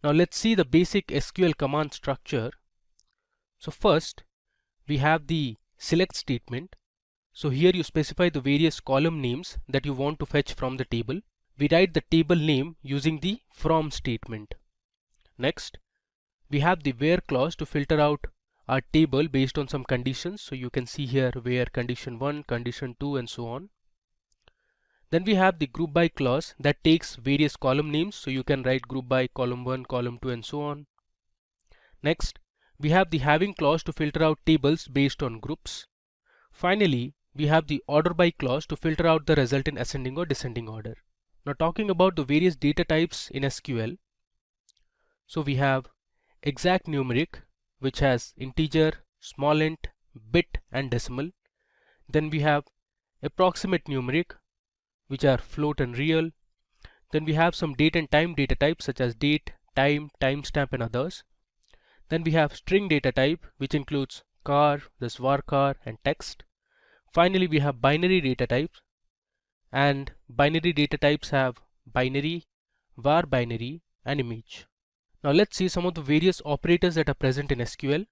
Now let's see the basic SQL command structure. So first, we have the select statement. So here you specify the various column names that you want to fetch from the table. We write the table name using the from statement. Next, we have the where clause to filter out our table based on some conditions. So you can see here where condition 1, condition 2 and so on. Then we have the group by clause that takes various column names. So you can write group by column 1, column 2 and so on. Next, we have the having clause to filter out tables based on groups. Finally, we have the order by clause to filter out the result in ascending or descending order. Now talking about the various data types in SQL. So we have exact numeric, which has integer, small int, bit and decimal. Then we have approximate numeric, which are float and real. Then we have some date and time data types such as date, time, timestamp and others. Then we have string data type, which includes char, this varchar and text. Finally, we have binary data types, and binary data types have binary, var binary and image. Now let's see some of the various operators that are present in SQL.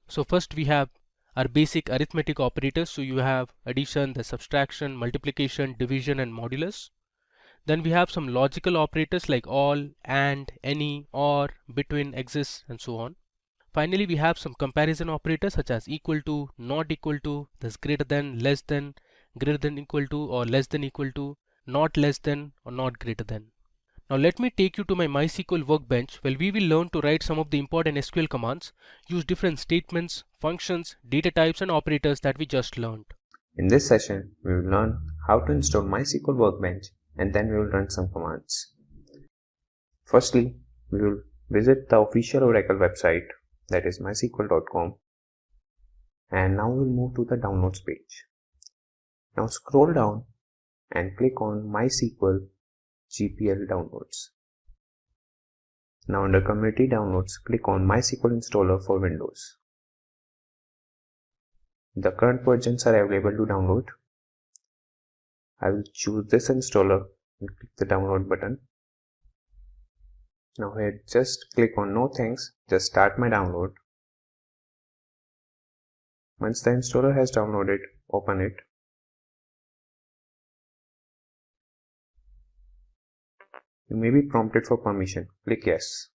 So first we have our basic arithmetic operators. So you have addition, the subtraction, multiplication, division and modulus. Then we have some logical operators like all, and, any, or, between, exists and so on. Finally, we have some comparison operators such as equal to, not equal to, this greater than, less than, greater than equal to or less than equal to, not less than or not greater than. Now let me take you to my MySQL workbench where we will learn to write some of the important SQL commands, use different statements, functions, data types and operators that we just learned. In this session, we will learn how to install MySQL Workbench and then we will run some commands. Firstly, we will visit the official Oracle website, that is mysql.com, and now we'll move to the downloads page. Now scroll down and click on MySQL GPL downloads. Now under community downloads, click on MySQL installer for Windows. The current versions are available to download. I will choose this installer and click the download button. Now here just click on no thanks, just start my download. Once the installer has downloaded, open it. You may be prompted for permission. Click yes.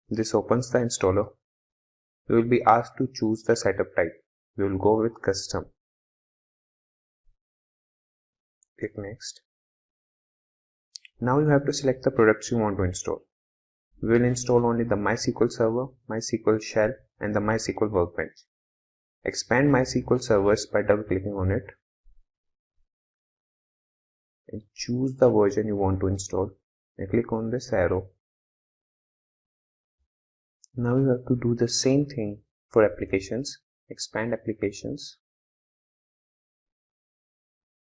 This opens the installer. You will be asked to choose the setup type. We will go with custom. Click next. Now you have to select the products you want to install. We will install only the MySQL Server, MySQL Shell and the MySQL Workbench. Expand MySQL Servers by double clicking on it and choose the version you want to install and click on this arrow. Now you have to do the same thing for applications. Expand applications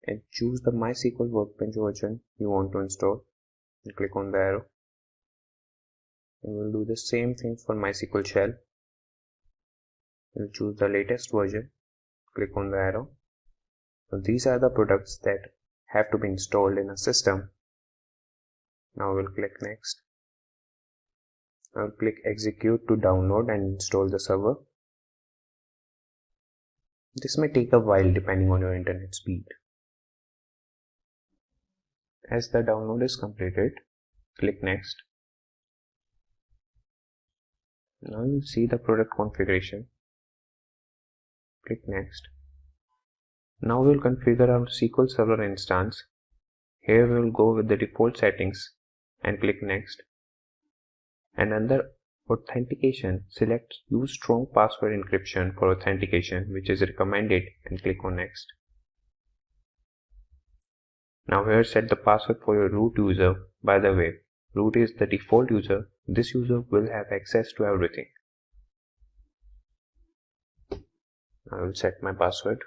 and choose the MySQL Workbench version you want to install and click on the arrow. And we'll do the same thing for MySQL Shell. We'll choose the latest version, click on the arrow. So these are the products that have to be installed in a system. Now we'll click next. I'll click execute to download and install the server. This may take a while depending on your internet speed. As the download is completed, click next. Now you see the product configuration. Click next. Now we will configure our SQL Server instance. Here we will go with the default settings and click next. And under authentication, select use strong password encryption for authentication, which is recommended, and click on next. Now here set the password for your root user. By the way, root is the default user. This user will have access to everything. I will set my password.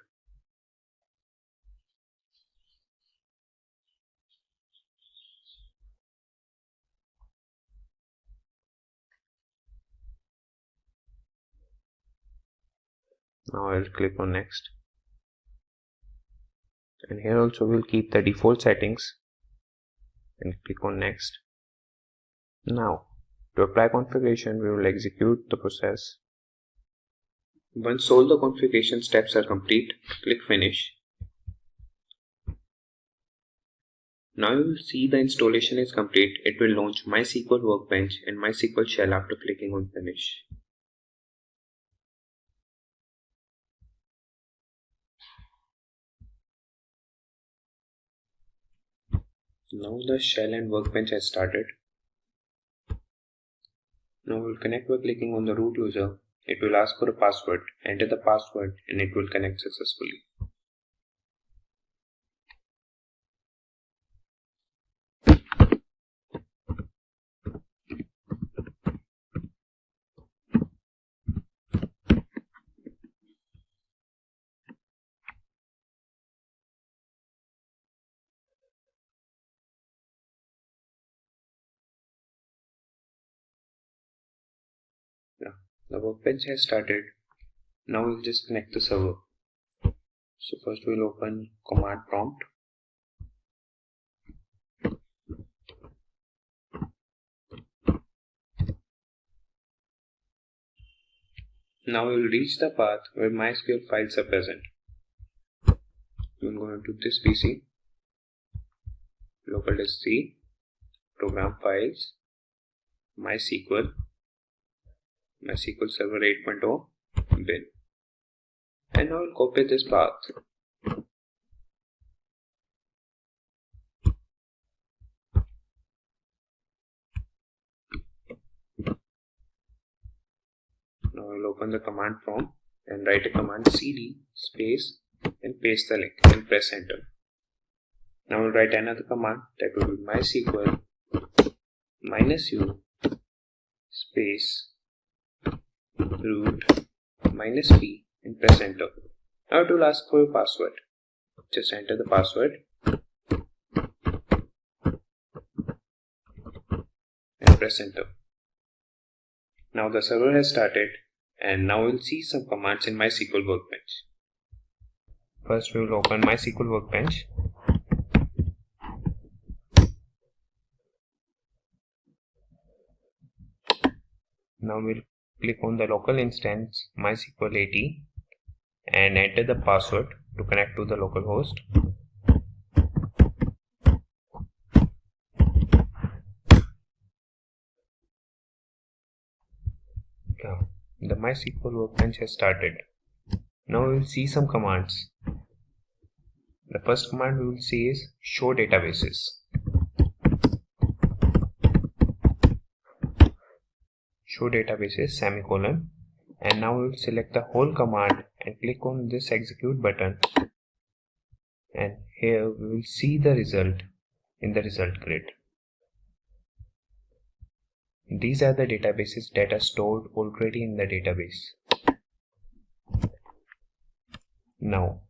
Now I will click on next. And here also we'll keep the default settings and click on next. Now to apply configuration, we will execute the process. Once all the configuration steps are complete, click finish. Now you will see the installation is complete. It will launch MySQL Workbench and MySQL Shell after clicking on Finish. Now the Shell and Workbench has started. Now we will connect by clicking on the root user. It will ask for a password. Enter the password and it will connect successfully. The workbench has started. Now we'll just connect the server. So first we'll open command prompt. Now we'll reach the path where MySQL files are present. We'll go into this PC, local disk C, program files, MySQL, SQL Server 8.0, bin. And now I'll copy this path. Now I'll open the command prompt and write a command cd space and paste the link and press enter. Now I'll write another command that will be MySQL -u space root -p and press enter. Now it will ask for a password. Just enter the password and press enter. Now the server has started and now we'll see some commands in MySQL Workbench. First we will open MySQL Workbench. Now we'll click on the local instance MySQL AT and enter the password to connect to the local host. The MySQL Workbench has started. Now we will see some commands. The first command we will see is show databases. Show databases semicolon, and now we will select the whole command and click on this execute button, and here we will see the result in the result grid. These are the databases that are stored already in the database. Now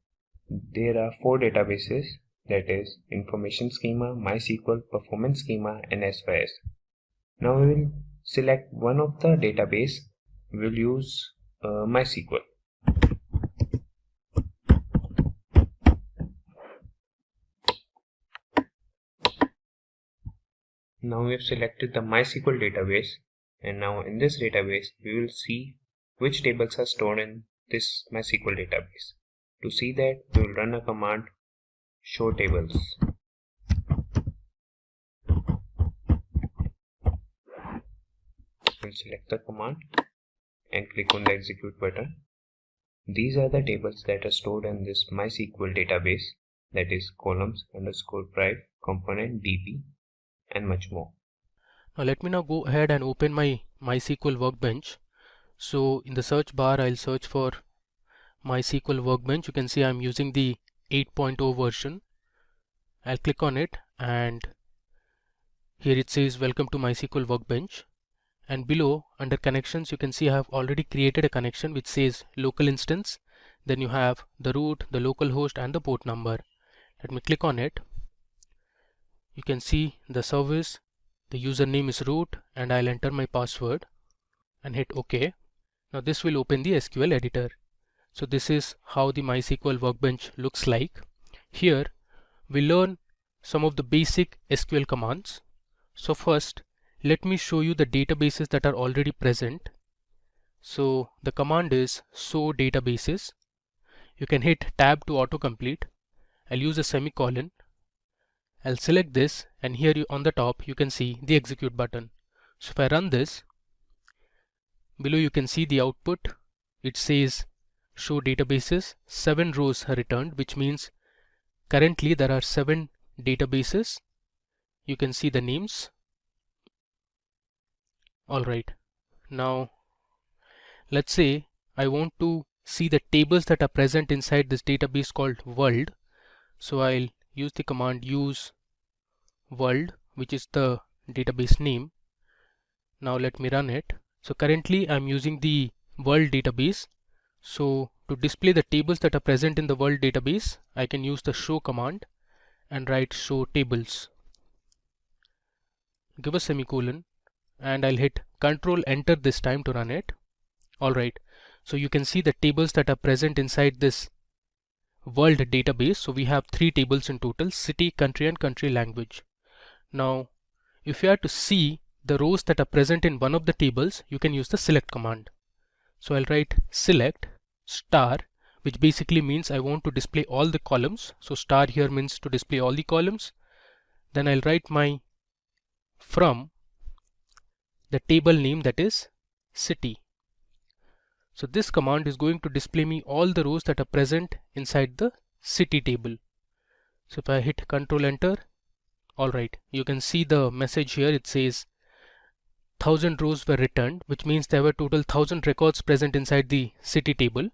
there are 4 databases, that is Information Schema, MySQL, Performance Schema and SYS. Now we will select one of the database. We will use MySQL. Now we have selected the MySQL database, and now in this database we will see which tables are stored in this MySQL database. To see that, we will run a command show tables. We'll select the command and click on the execute button. These are the tables that are stored in this MySQL database, that is columns, underscore prive, component, DB and much more. Now let me now go ahead and open my MySQL Workbench. So in the search bar I'll search for MySQL Workbench. You can see I'm using the 8.0 version. I'll click on it and here it says welcome to MySQL Workbench, and below under connections you can see I have already created a connection which says local instance. Then you have the root, the local host and the port number. Let me click on it. You can see the service, the username is root, and I'll enter my password and hit OK. Now this will open the SQL editor. So this is how the MySQL Workbench looks like. Here we learn some of the basic SQL commands. So first let me show you the databases that are already present. So the command is show databases. You can hit tab to autocomplete. I'll use a semicolon I'll select this, and here on the top you can see the execute button. So if I run this, below you can see the output. It says show databases, 7 rows are returned, which means currently there are 7 databases. You can see the names. Alright, now let's say I want to see the tables that are present inside this database called world. So I'll use the command use world, which is the database name. Now let me run it. So currently I'm using the world database. So to display the tables that are present in the world database, I can use the show command and write show tables. Give a semicolon, and I'll hit Control Enter this time to run it. Alright, so you can see the tables that are present inside this world database. So we have 3 tables in total: city, country, and country language. Now if you are to see the rows that are present in one of the tables, you can use the select command. So I'll write select star, which basically means I want to display all the columns. So star here means to display all the columns. Then I'll write my from the table name, that is city. So this command is going to display me all the rows that are present inside the city table. So if I hit Control Enter, alright, you can see the message here. It says 1000 rows were returned, which means there were total 1000 records present inside the city table.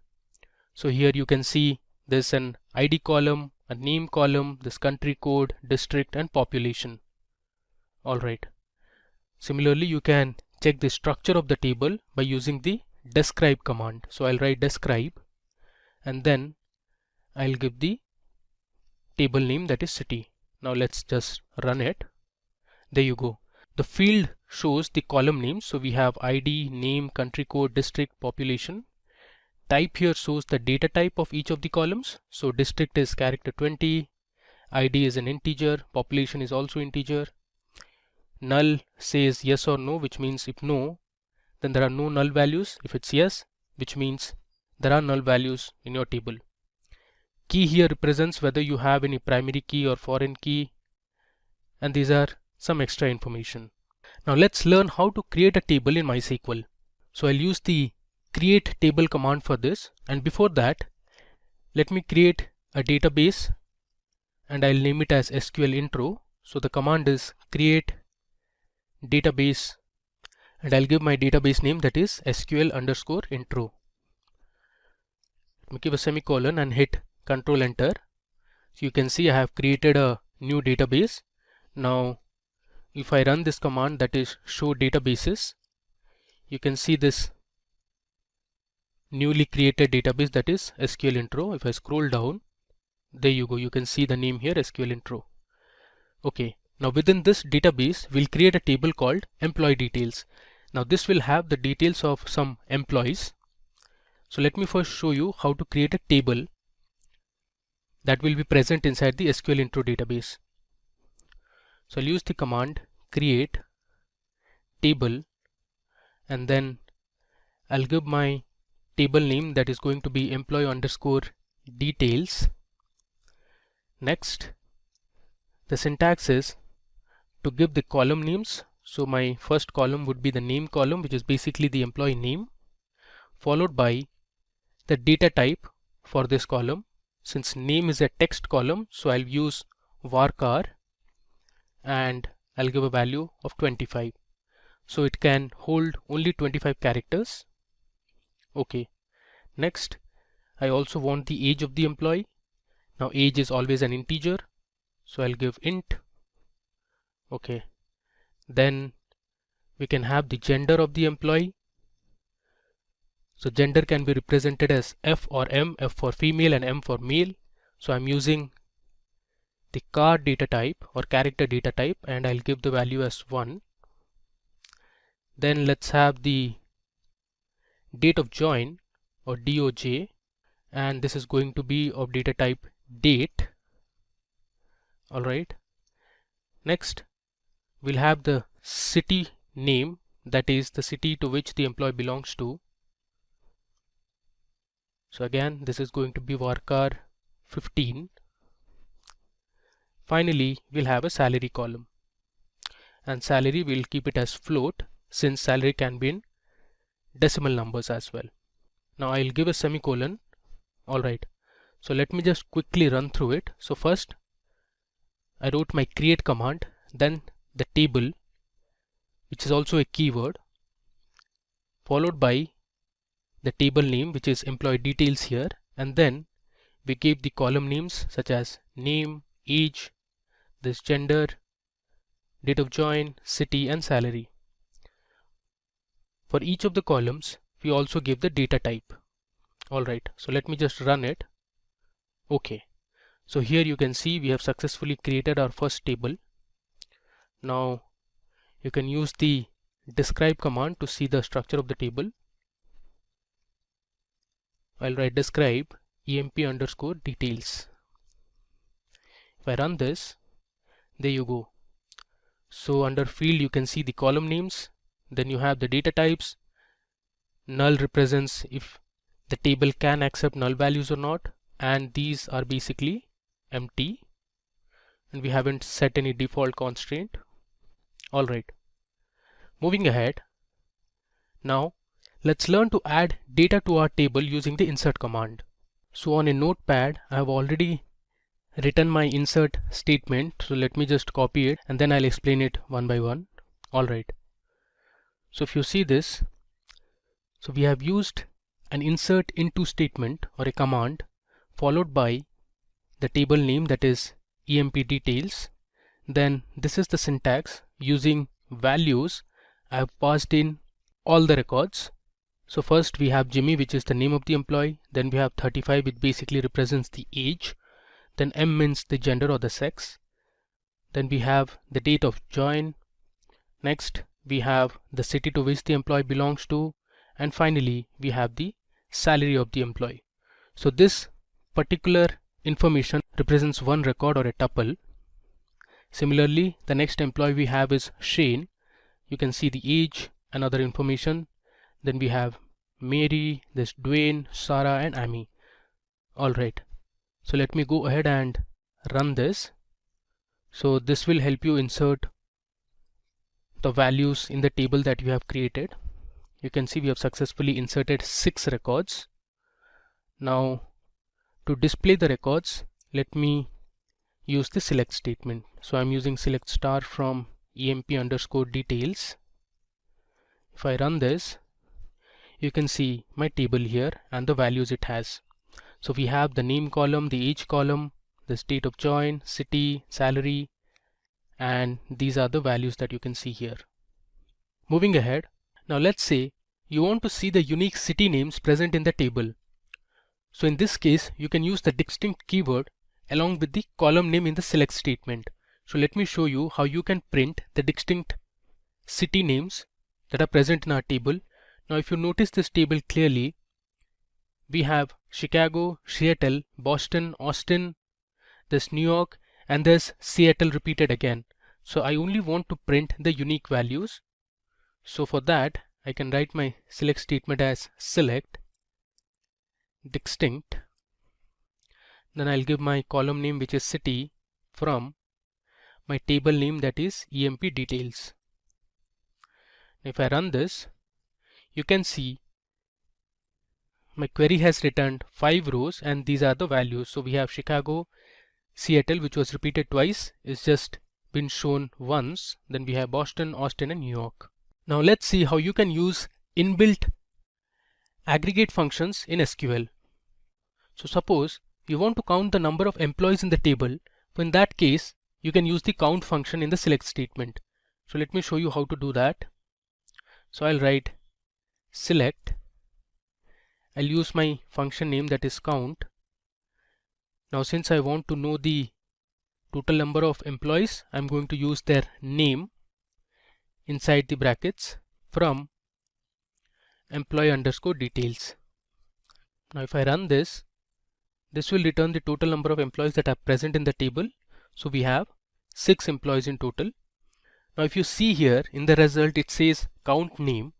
So here you can see there's an ID column, a name column, this country code, district, and population. Alright. Similarly, you can check the structure of the table by using the describe command. So I'll write describe, and then I'll give the table name, that is city. Now let's just run it. There you go. The field shows the column names. So we have ID, name, country code, district, population. Type here shows the data type of each of the columns. So district is character 20, ID is an integer, population is also integer. Null says yes or no, which means if no, then there are no null values. If it's yes, which means there are null values in your table. Key here represents whether you have any primary key or foreign key, and these are some extra information. Now let's learn how to create a table in MySQL. So I'll use the create table command for this, and before that let me create a database and I'll name it as SQL Intro. So the command is create database, and I'll give my database name, that is SQL_intro. Let me give a semicolon and hit Control Enter. So you can see I have created a new database. Now if I run this command, that is show databases, you can see this newly created database, that is SQL Intro. If I scroll down, there you go, you can see the name here, SQL Intro. Okay, now within this database we'll create a table called employee details. Now this will have the details of some employees. So let me first show you how to create a table that will be present inside the SQL Intro database. So I'll use the command create table, and then I'll give my table name, that is going to be employee_details. Next, the syntax is to give the column names. So my first column would be the name column, which is basically the employee name, followed by the data type for this column. Since name is a text column, so I'll use varchar and I'll give a value of 25. So it can hold only 25 characters. Okay. Next, I also want the age of the employee. Now age is always an integer, so I'll give int. Okay. Then we can have the gender of the employee. So gender can be represented as F or M, F for female and M for male. So I'm using the char data type or character data type, and I'll give the value as 1. Then let's have the date of join or DOJ, and this is going to be of data type date. Alright. Next, we'll have the city name, that is the city to which the employee belongs to. So again, this is going to be varchar 15. Finally, we'll have a salary column, and salary we'll keep it as float since salary can be in decimal numbers as well. Now I'll give a semicolon. Alright, so let me just quickly run through it. So first I wrote my create command, then the table, which is also a keyword, followed by the table name, which is employee details here, and then we gave the column names such as name, age, this gender, date of join, city, and salary. For each of the columns we also give the data type. Alright, so let me just run it. Okay, so here you can see we have successfully created our first table. Now you can use the describe command to see the structure of the table. I'll write describe emp_details. If I run this, there you go. So under field you can see the column names, then you have the data types. Null represents if the table can accept null values or not, and these are basically empty, and we haven't set any default constraint. Alright, moving ahead, now let's learn to add data to our table using the insert command. So on a notepad I have already written my insert statement, so let me just copy it and then I'll explain it one by one. Alright, so if you see this, so we have used an insert into statement or a command followed by the table name, that is emp details. Then this is the syntax. Using values I have passed in all the records. So first we have Jimmy, which is the name of the employee, then we have 35, which basically represents the age, then M means the gender or the sex, then we have the date of join, next we have the city to which the employee belongs to, and finally we have the salary of the employee. So this particular information represents one record or a tuple. Similarly, the next employee we have is Shane. You can see the age and other information. Then we have Mary, this Dwayne, Sarah, and Amy. Alright, so let me go ahead and run this. So this will help you insert the values in the table that you have created. You can see we have successfully inserted 6 records. Now to display the records, let me use the select statement. So I'm using select star from emp_details. If I run this, you can see my table here and the values it has. So we have the name column, the age column, the state of join, city, salary, and these are the values that you can see here. Moving ahead, now let's say you want to see the unique city names present in the table. So in this case you can use the distinct keyword along with the column name in the select statement. So let me show you how you can print the distinct city names that are present in our table. Now if you notice this table clearly, we have Chicago, Seattle, Boston, Austin, there's New York, and there's Seattle repeated again. So I only want to print the unique values. So for that I can write my select statement as select distinct, then I'll give my column name, which is city, from my table name, that is emp details. If I run this, you can see my query has returned 5 rows and these are the values. So we have Chicago, Seattle, which was repeated twice, is just been shown once. Then we have Boston, Austin, and New York. Now let's see how you can use inbuilt aggregate functions in SQL. So suppose you want to count the number of employees in the table. In that case you can use the count function in the select statement. So let me show you how to do that. So I'll write select, I'll use my function name, that is count. Now since I want to know the total number of employees, I'm going to use their name inside the brackets from employee_details. Now if I run this, this will return the total number of employees that are present in the table. So we have 6 employees in total. Now if you see here in the result, it says count name.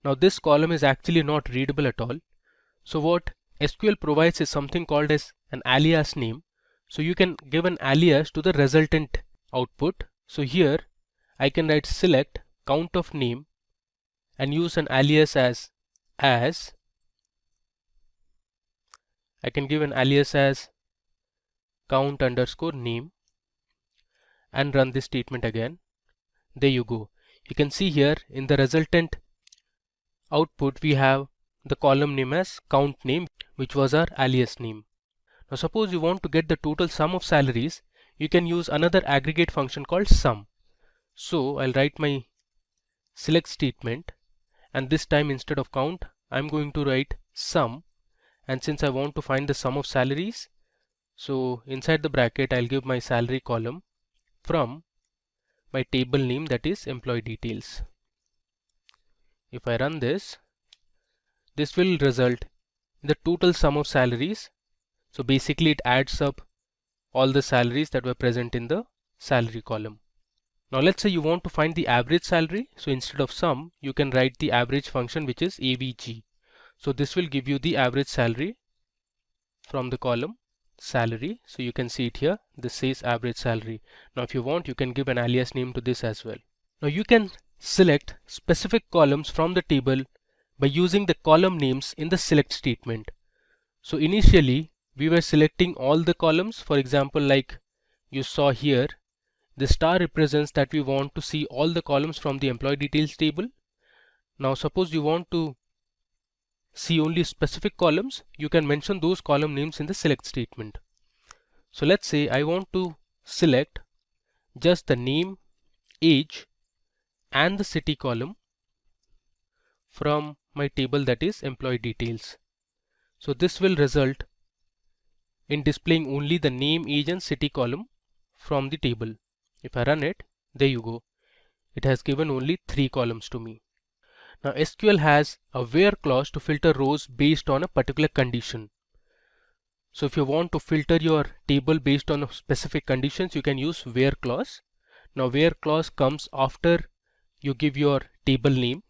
Now this column is actually not readable at all. So what SQL provides is something called as an alias name. So you can give an alias to the resultant output. So here I can write select count of name and use an alias as I can give an alias as count underscore name and run this statement again. There you go. You can see here in the resultant output we have the column name as count name, which was our alias name. Now suppose you want to get the total sum of salaries, you can use another aggregate function called sum. So I'll write my select statement, and this time instead of count I'm going to write sum, and since I want to find the sum of salaries, so inside the bracket I'll give my salary column from my table name, that is employee details. If I run this will result in the total sum of salaries. So basically it adds up all the salaries that were present in the salary column. Now let's say you want to find the average salary. So instead of sum you can write the average function, which is avg. So this will give you the average salary from the column salary. So you can see it here, this says average salary. Now if you want, you can give an alias name to this as well. Now you can select specific columns from the table by using the column names in the select statement. So initially we were selecting all the columns. For example, like you saw here, the star represents that we want to see all the columns from the employee details table. Now suppose you want to see only specific columns, you can mention those column names in the select statement. So let's say I want to select just the name, age and the city column from my table, that is employee details. So this will result in displaying only the name, age and city column from the table. If I run it, there you go. It has given only 3 columns to me. Now SQL has a where clause to filter rows based on a particular condition. So if you want to filter your table based on specific conditions, you can use where clause. Now where clause comes after you give your table name.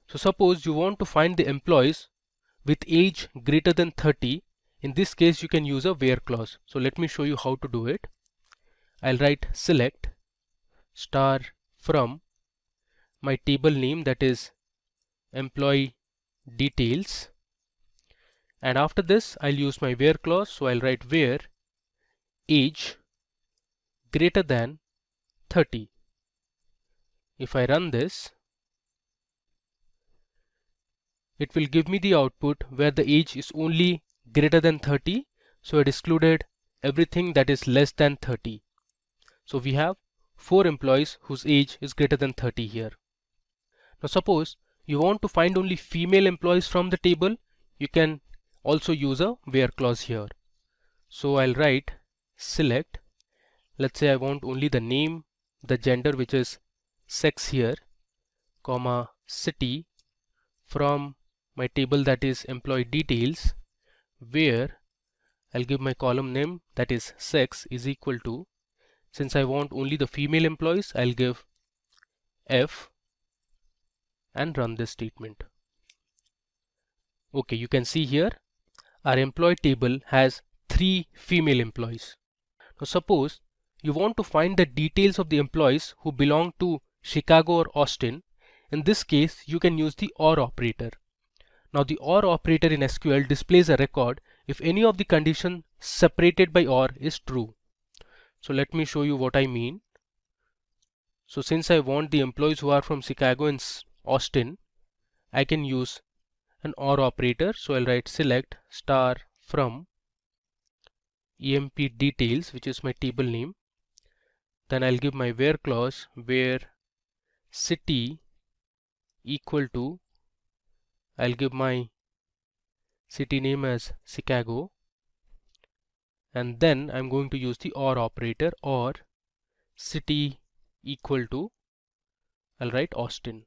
So suppose you want to find the employees with age greater than 30. In this case you can use a where clause. So let me show you how to do it. I'll write select star from my table name, that is employee details, and after this I'll use my where clause. So I'll write where age greater than 30. If I run this, it will give me the output where the age is only greater than 30. So it excluded everything that is less than 30. So we have 4 employees whose age is greater than 30 here. Now suppose you want to find only female employees from the table, you can also use a where clause here. So I'll write select, let's say I want only the name, the gender, which is sex here, comma city from my table, that is employee details, where I'll give my column name, that is sex, is equal to, since I want only the female employees, I'll give F and run this statement. Okay, you can see here our employee table has 3 female employees. Now suppose you want to find the details of the employees who belong to Chicago or Austin. In this case you can use the OR operator. Now the OR operator in SQL displays a record if any of the conditions separated by OR is true. So let me show you what I mean. So since I want the employees who are from Chicago and Austin, I can use an OR operator. So I'll write select star from emp details, which is my table name. Then I'll give my where clause, where city equal to, I'll give my city name as Chicago, and then I'm going to use the OR operator, or city equal to, I'll write Austin.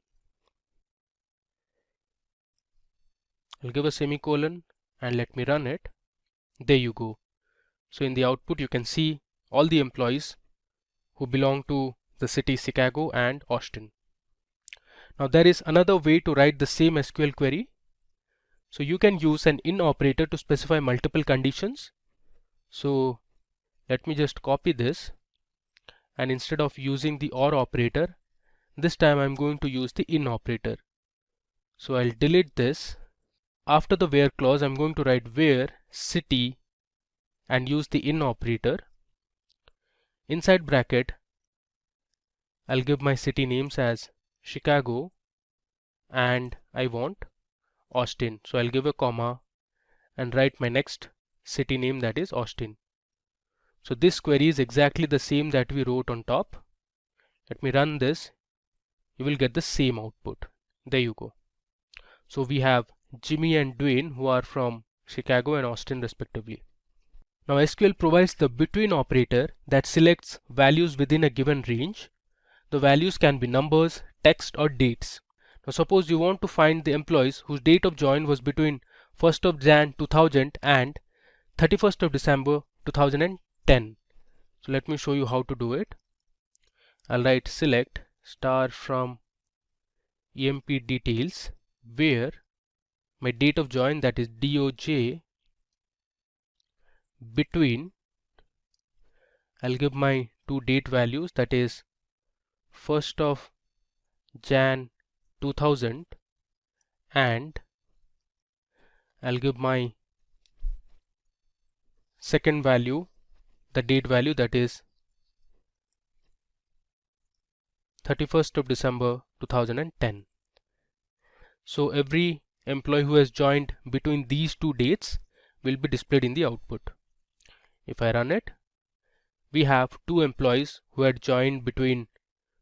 I'll give a semicolon and let me run it. There you go. So in the output you can see all the employees who belong to the city Chicago and Austin. Now there is another way to write the same SQL query. So you can use an in operator to specify multiple conditions. So Let me just copy this, and instead of using the OR operator, this time I'm going to use the IN operator. So I'll delete this. After the where clause, I'm going to write where city and use the IN operator. Inside bracket, I'll give my city names as Chicago and I want Austin. So I'll give a comma and write my next city name, that is Austin. So this query is exactly the same that we wrote on top. Let me run this. You will get the same output. There you go. So we have Jimmy and Dwayne, who are from Chicago and Austin respectively. Now SQL provides the between operator that selects values within a given range. The values can be numbers, text or dates. Now suppose you want to find the employees whose date of join was between 1st of Jan 2000 and 31st of December 2010. So let me show you how to do it. I'll write select star from EMP details where my date of join, that is DOJ, between, I'll give my two date values, that is 1st of Jan 2000 and I'll give my second value, the date value, that is 31st of December 2010. So every employee who has joined between these two dates will be displayed in the output. If I run it, we have two employees who had joined between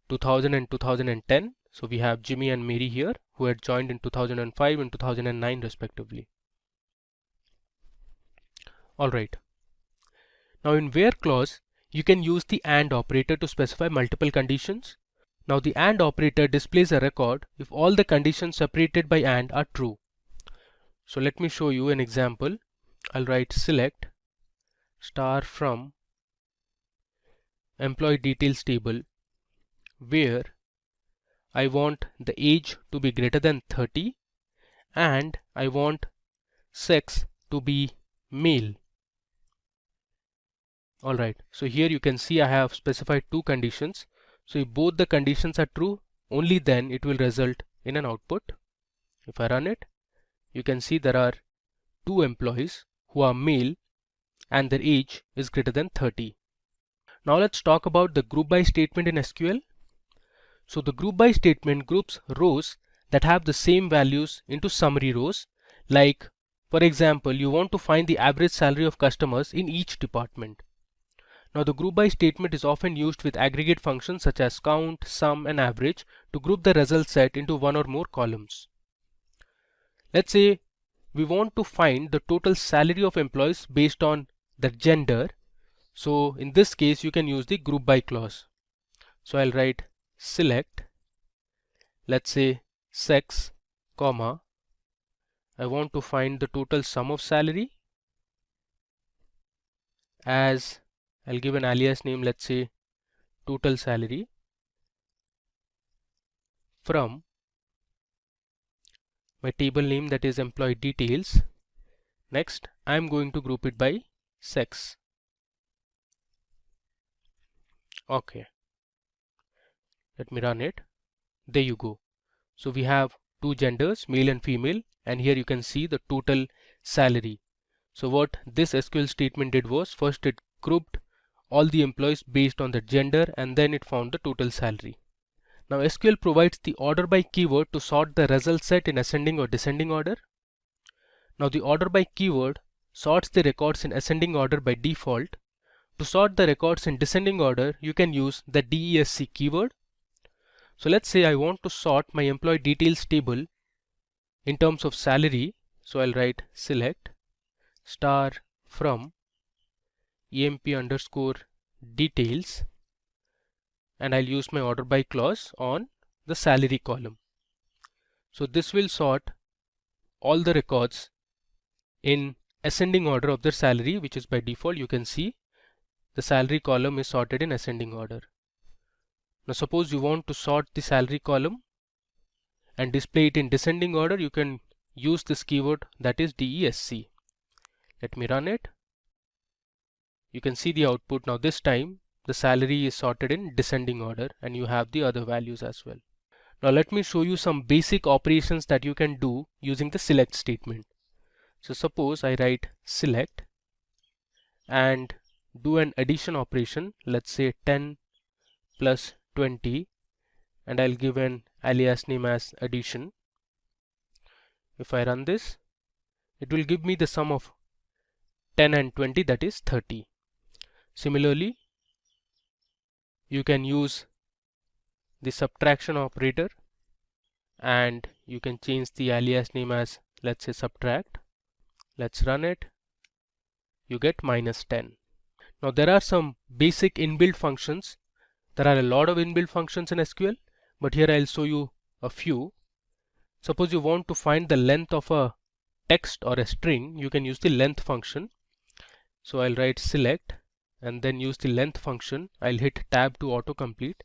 2000 and 2010. So we have Jimmy and Mary here, who had joined in 2005 and 2009 respectively. Alright. Now in where clause, you can use the AND operator to specify multiple conditions. Now the AND operator displays a record if all the conditions separated by AND are true. So let me show you an example. I'll write select star from employee details table where I want the age to be greater than 30 and I want sex to be male. Alright, so here you can see I have specified two conditions. So if both the conditions are true, only then it will result in an output. If I run it, you can see there are two employees who are male and their age is greater than 30. Now let's talk about the group by statement in SQL. So the group by statement groups rows that have the same values into summary rows. Like for example, you want to find the average salary of customers in each department. Now the group by statement is often used with aggregate functions such as count, sum and average to group the result set into one or more columns. Let's say we want to find the total salary of employees based on their gender. So in this case you can use the group by clause. So I'll write select, let's say sex, comma, I want to find the total sum of salary, as I'll give an alias name, let's say total salary, from my table name, that is employee details. Next I'm going to group it by sex. Okay, let me run it. There you go. So we have two genders, male and female, and here you can see the total salary. So what this SQL statement did was, first it grouped all the employees based on the gender and then it found the total salary. Now SQL provides the order by keyword to sort the result set in ascending or descending order. Now the order by keyword sorts the records in ascending order by default. To sort the records in descending order, you can use the DESC keyword. So let's say I want to sort my employee details table in terms of salary. So I'll write select star from EMP underscore details and I'll use my order by clause on the salary column. So this will sort all the records in ascending order of the salary, which is by default. You can see the salary column is sorted in ascending order. Now suppose you want to sort the salary column and display it in descending order, you can use this keyword, that is DESC. Let me run it. You can see the output. Now this time the salary is sorted in descending order and you have the other values as well. Now let me show you some basic operations that you can do using the select statement. So suppose I write select and do an addition operation, let's say 10 plus 20, and I'll give an alias name as addition. If I run this, it will give me the sum of 10 and 20, that is 30. Similarly, you can use the subtraction operator and you can change the alias name as, let's say, subtract. Let's run it. You get minus 10. Now there are some basic inbuilt functions. There are a lot of inbuilt functions in SQL, but here I'll show you a few. Suppose you want to find the length of a text or a string, you can use the length function. So I'll write select and then use the length function. I'll hit tab to autocomplete.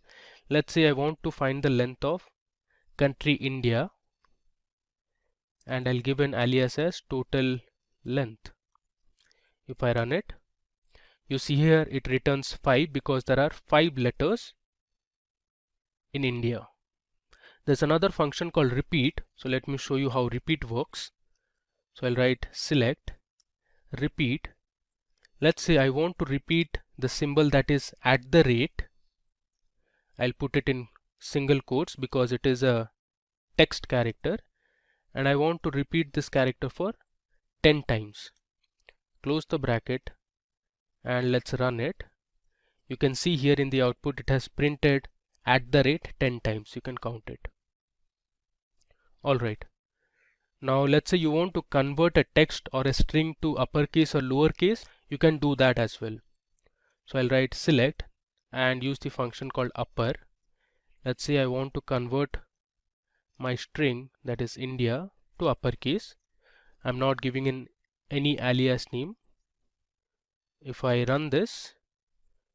Let's say I want to find the length of country India and I'll give an alias as total length. If I run it, you see here it returns 5 because there are 5 letters in India. There's another function called repeat. So let me show you how repeat works. So I'll write select repeat. Let's say I want to repeat the symbol that is at the rate. I'll put it in single quotes because it is a text character, and I want to repeat this character for 10 times. Close the bracket and let's run it. You can see here in the output it has printed at the rate 10 times. You can count it. Alright. Now let's say you want to convert a text or a string to uppercase or lowercase. You can do that as well. So I'll write select and use the function called upper. Let's say I want to convert my string, that is India, to uppercase. I'm not giving in any alias name. If I run this,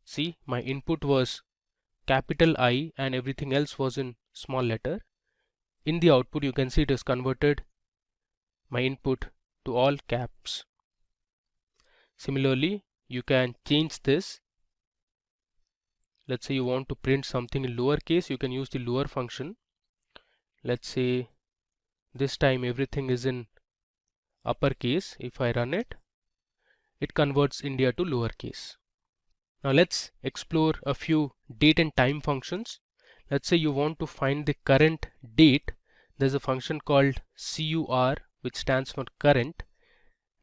see, my input was capital I and everything else was in small letter. In the output you can see it is converted my input to all caps. Similarly, you can change this. Let's say you want to print something in lowercase, you can use the lower function. Let's say this time everything is in uppercase. If I run it, it converts India to lowercase. Now let's explore a few date and time functions. Let's say you want to find the current date. There's a function called CUR, which stands for current,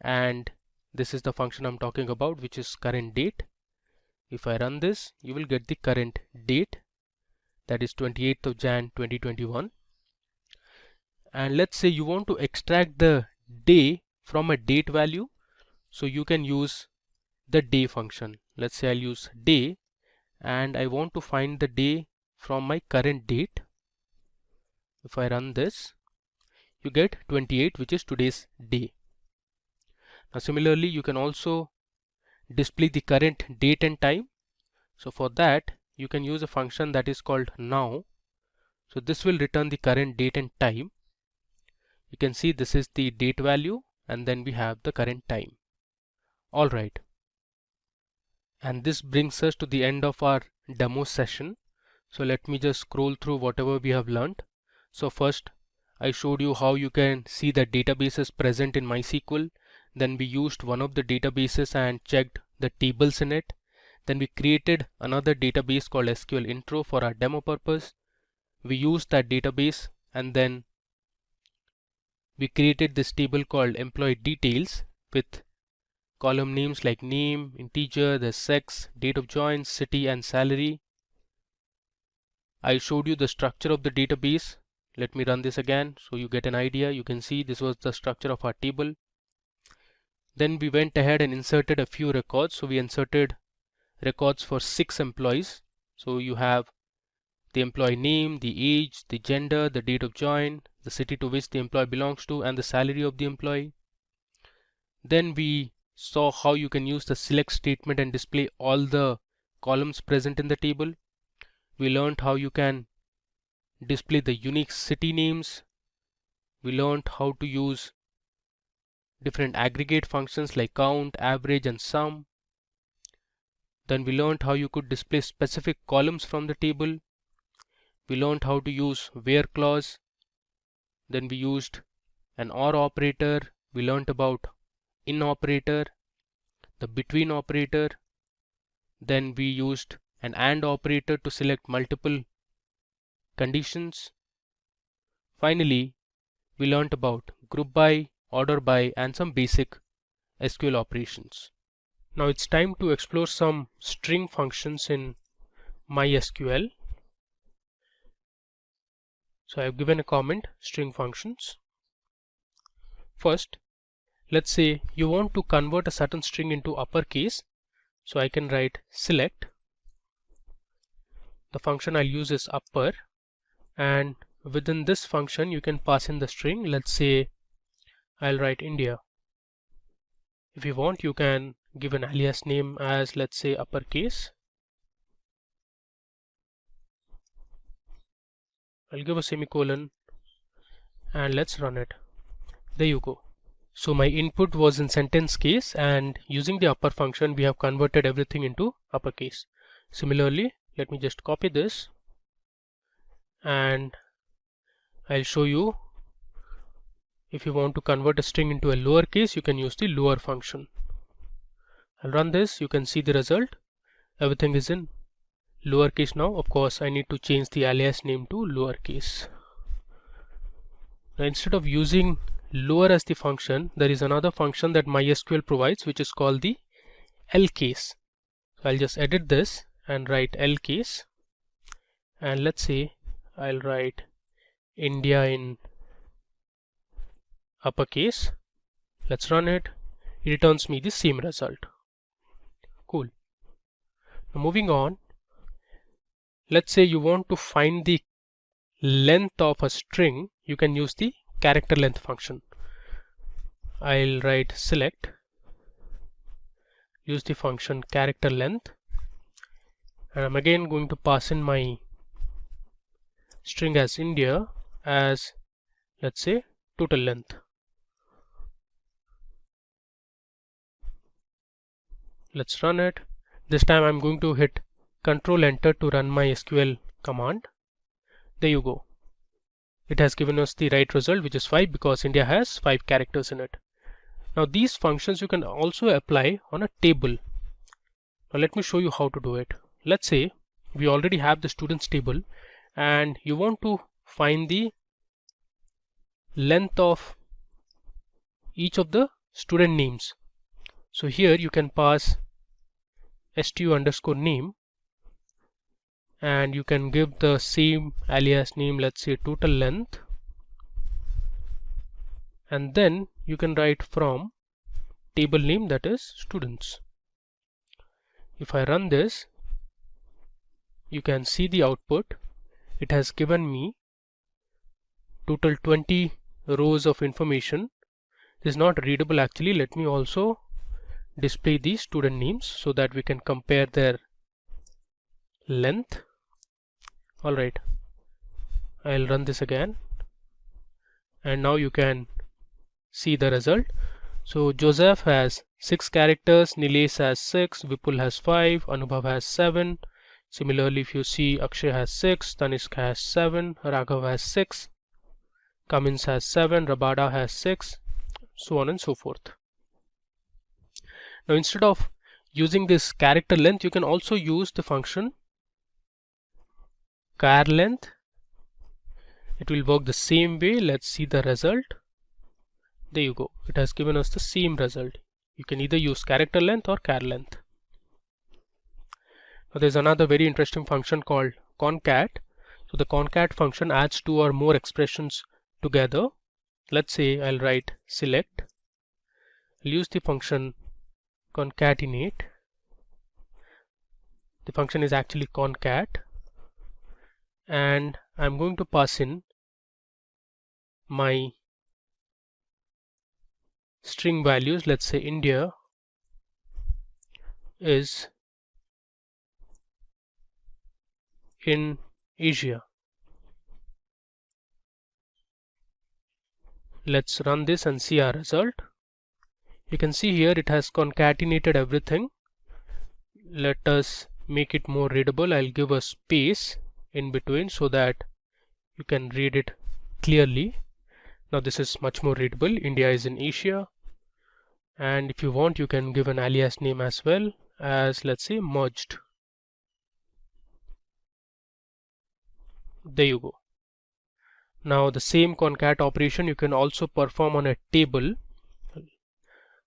and this is the function I'm talking about, which is current date. If I run this, you will get the current date, that is 28th of Jan 2021. And let's say you want to extract the day from a date value, so you can use the day function. Let's say I'll use day and I want to find the day from my current date. If I run this, you get 28, which is today's day. Now similarly, you can also display the current date and time. So for that you can use a function that is called now. So this will return the current date and time. You can see this is the date value and then we have the current time. Alright, and this brings us to the end of our demo session. So let me just scroll through whatever we have learned. So first I showed you how you can see the databases present in MySQL. Then we used one of the databases and checked the tables in it. Then we created another database called SQL Intro for our demo purpose. We used that database and then we created this table called employee details with column names like name, integer, the sex, date of join, city and salary. I showed you the structure of the database. Let me run this again so you get an idea. You can see this was the structure of our table. Then we went ahead and inserted a few records. So we inserted records for 6 employees. So you have the employee name, the age, the gender, the date of join, the city to which the employee belongs to, and the salary of the employee. Then we saw how you can use the select statement and display all the columns present in the table. We learned how you can display the unique city names. We learned how to use different aggregate functions like count, average and sum. Then we learned how you could display specific columns from the table. We learned how to use where clause. Then we used an or operator. We learned about in operator, the between operator. Then we used an and operator to select multiple conditions. Finally, we learned about group by, order by, and some basic SQL operations. Now it's time to explore some string functions in MySQL. So I've given a comment, string functions. First, let's say you want to convert a certain string into uppercase. So I can write select. The function I'll use is upper, and within this function you can pass in the string. Let's say I'll write India. If you want, you can give an alias name as, let's say, uppercase. I'll give a semicolon and let's run it. There you go. So my input was in sentence case, and using the upper function we have converted everything into uppercase. Similarly, let me just copy this and I'll show you. If you want to convert a string into a lowercase, you can use the lower function. I'll run this. You can see the result. Everything is in lowercase now. Of course, I need to change the alias name to lowercase. Now, instead of using lower as the function, there is another function that MySQL provides, which is called the L case. So I'll just edit this and write L case, and let's say I'll write India in uppercase. Let's run it. It returns me the same result. Cool. Now moving on, let's say you want to find the length of a string. You can use the character length function. I'll write select, use the function character length, and I'm again going to pass in my string as India as, let's say, total length. Let's run it. This time I'm going to hit Control Enter to run my SQL command. There you go. It has given us the right result, which is 5, because India has 5 characters in it. Now these functions you can also apply on a table. Now let me show you how to do it. Let's say we already have the students table and you want to find the length of each of the student names. So here you can pass stu underscore name, and you can give the same alias name, let's say total length, and then you can write from table name, that is students. If I run this, you can see the output. It has given me total 20 rows of information. It is not readable actually. Let me also display these student names so that we can compare their length. Alright, I'll run this again, and now you can see the result. So Joseph has 6 characters, Nilesh has 6, Vipul has 5, Anubhav has 7. Similarly, if you see, Akshay has 6, Tanishq has 7, Raghav has 6, Cummins has 7, Rabada has 6, so on and so forth. Now instead of using this character length, you can also use the function char length. It will work the same way. Let's see the result. There you go. It has given us the same result. You can either use character length or char length. Now there's another very interesting function called concat. So the concat function adds 2 or more expressions together. Let's say I'll write select. I'll use the function concatenate. The function is actually concat, and I'm going to pass in my string values. Let's say India is in Asia. Let's run this and see our result. You can see here it has concatenated everything. let us make it more readable. I'll give a space in between so that you can read it clearly. Now this is much more readable. India is in Asia, and if you want you can give an alias name as well, as let's say merged. There you go. Now the same concat operation you can also perform on a table.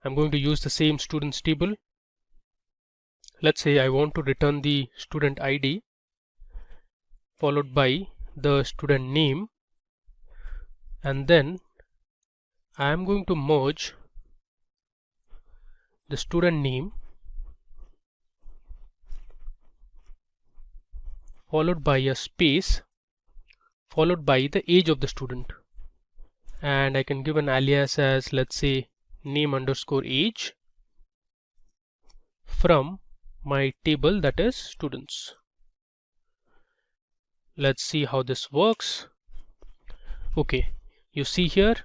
I'm going to use the same students table. Let's say I want to return the student ID followed by the student name, and then I am going to merge the student name followed by a space followed by the age of the student, and I can give an alias as let's say name underscore age from my table that is students. Let's see how this works. Okay, you see here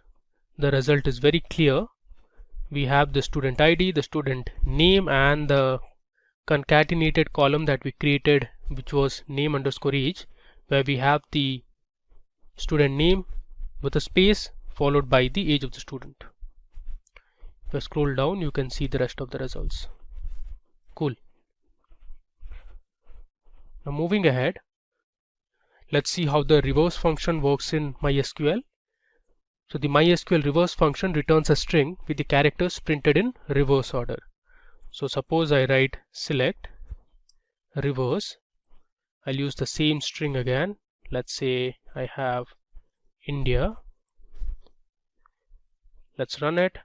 the result is very clear. We have the student ID, the student name, and the concatenated column that we created, which was name underscore age, where we have the student name with a space followed by the age of the student. If I scroll down, you can see the rest of the results. Cool. Now moving ahead, let's see how the reverse function works in MySQL. So the MySQL reverse function returns a string with the characters printed in reverse order. So suppose I write select reverse. I'll use the same string again. Let's say I have India. Let's run it.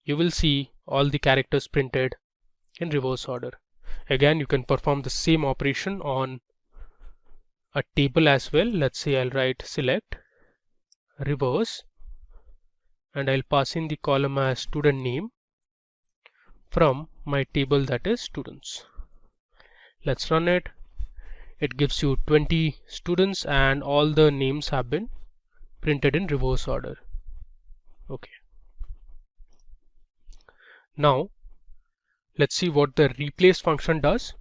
You will see all the characters printed in reverse order. Again, you can perform the same operation on a table as well. Let's say I'll write select reverse, and I'll pass in the column as student name from my table that is students. Let's run it. It gives you 20 students and all the names have been printed in reverse order. Okay. Now let's see what the replace function does.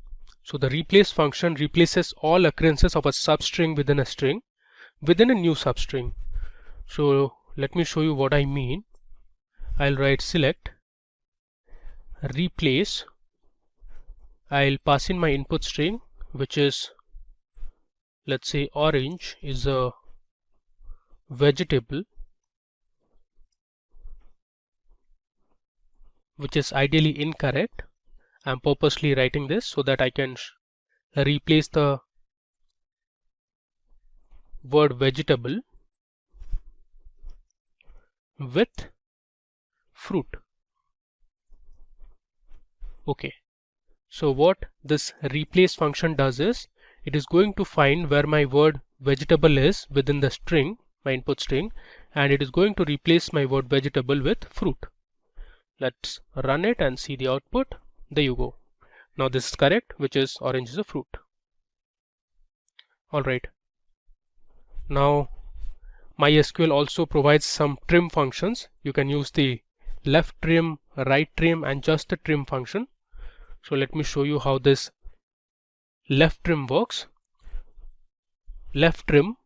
So the replace function replaces all occurrences of a substring within a string within a new substring. So let me show you what I mean. I'll write select replace. I'll pass in my input string, which is let's say orange is a vegetable, which is ideally incorrect. I'm purposely writing this so that I can replace the word vegetable with fruit. Okay, so what this replace function does is it is going to find where my word vegetable is within the string, my input string, and it is going to replace my word vegetable with fruit. Let's run it and see the output. There you go. Now this is correct, which is orange is a fruit. Alright. Now MySQL also provides some trim functions. You can use the left trim, right trim, and just the trim function. So let me show you how this left trim works. Left trim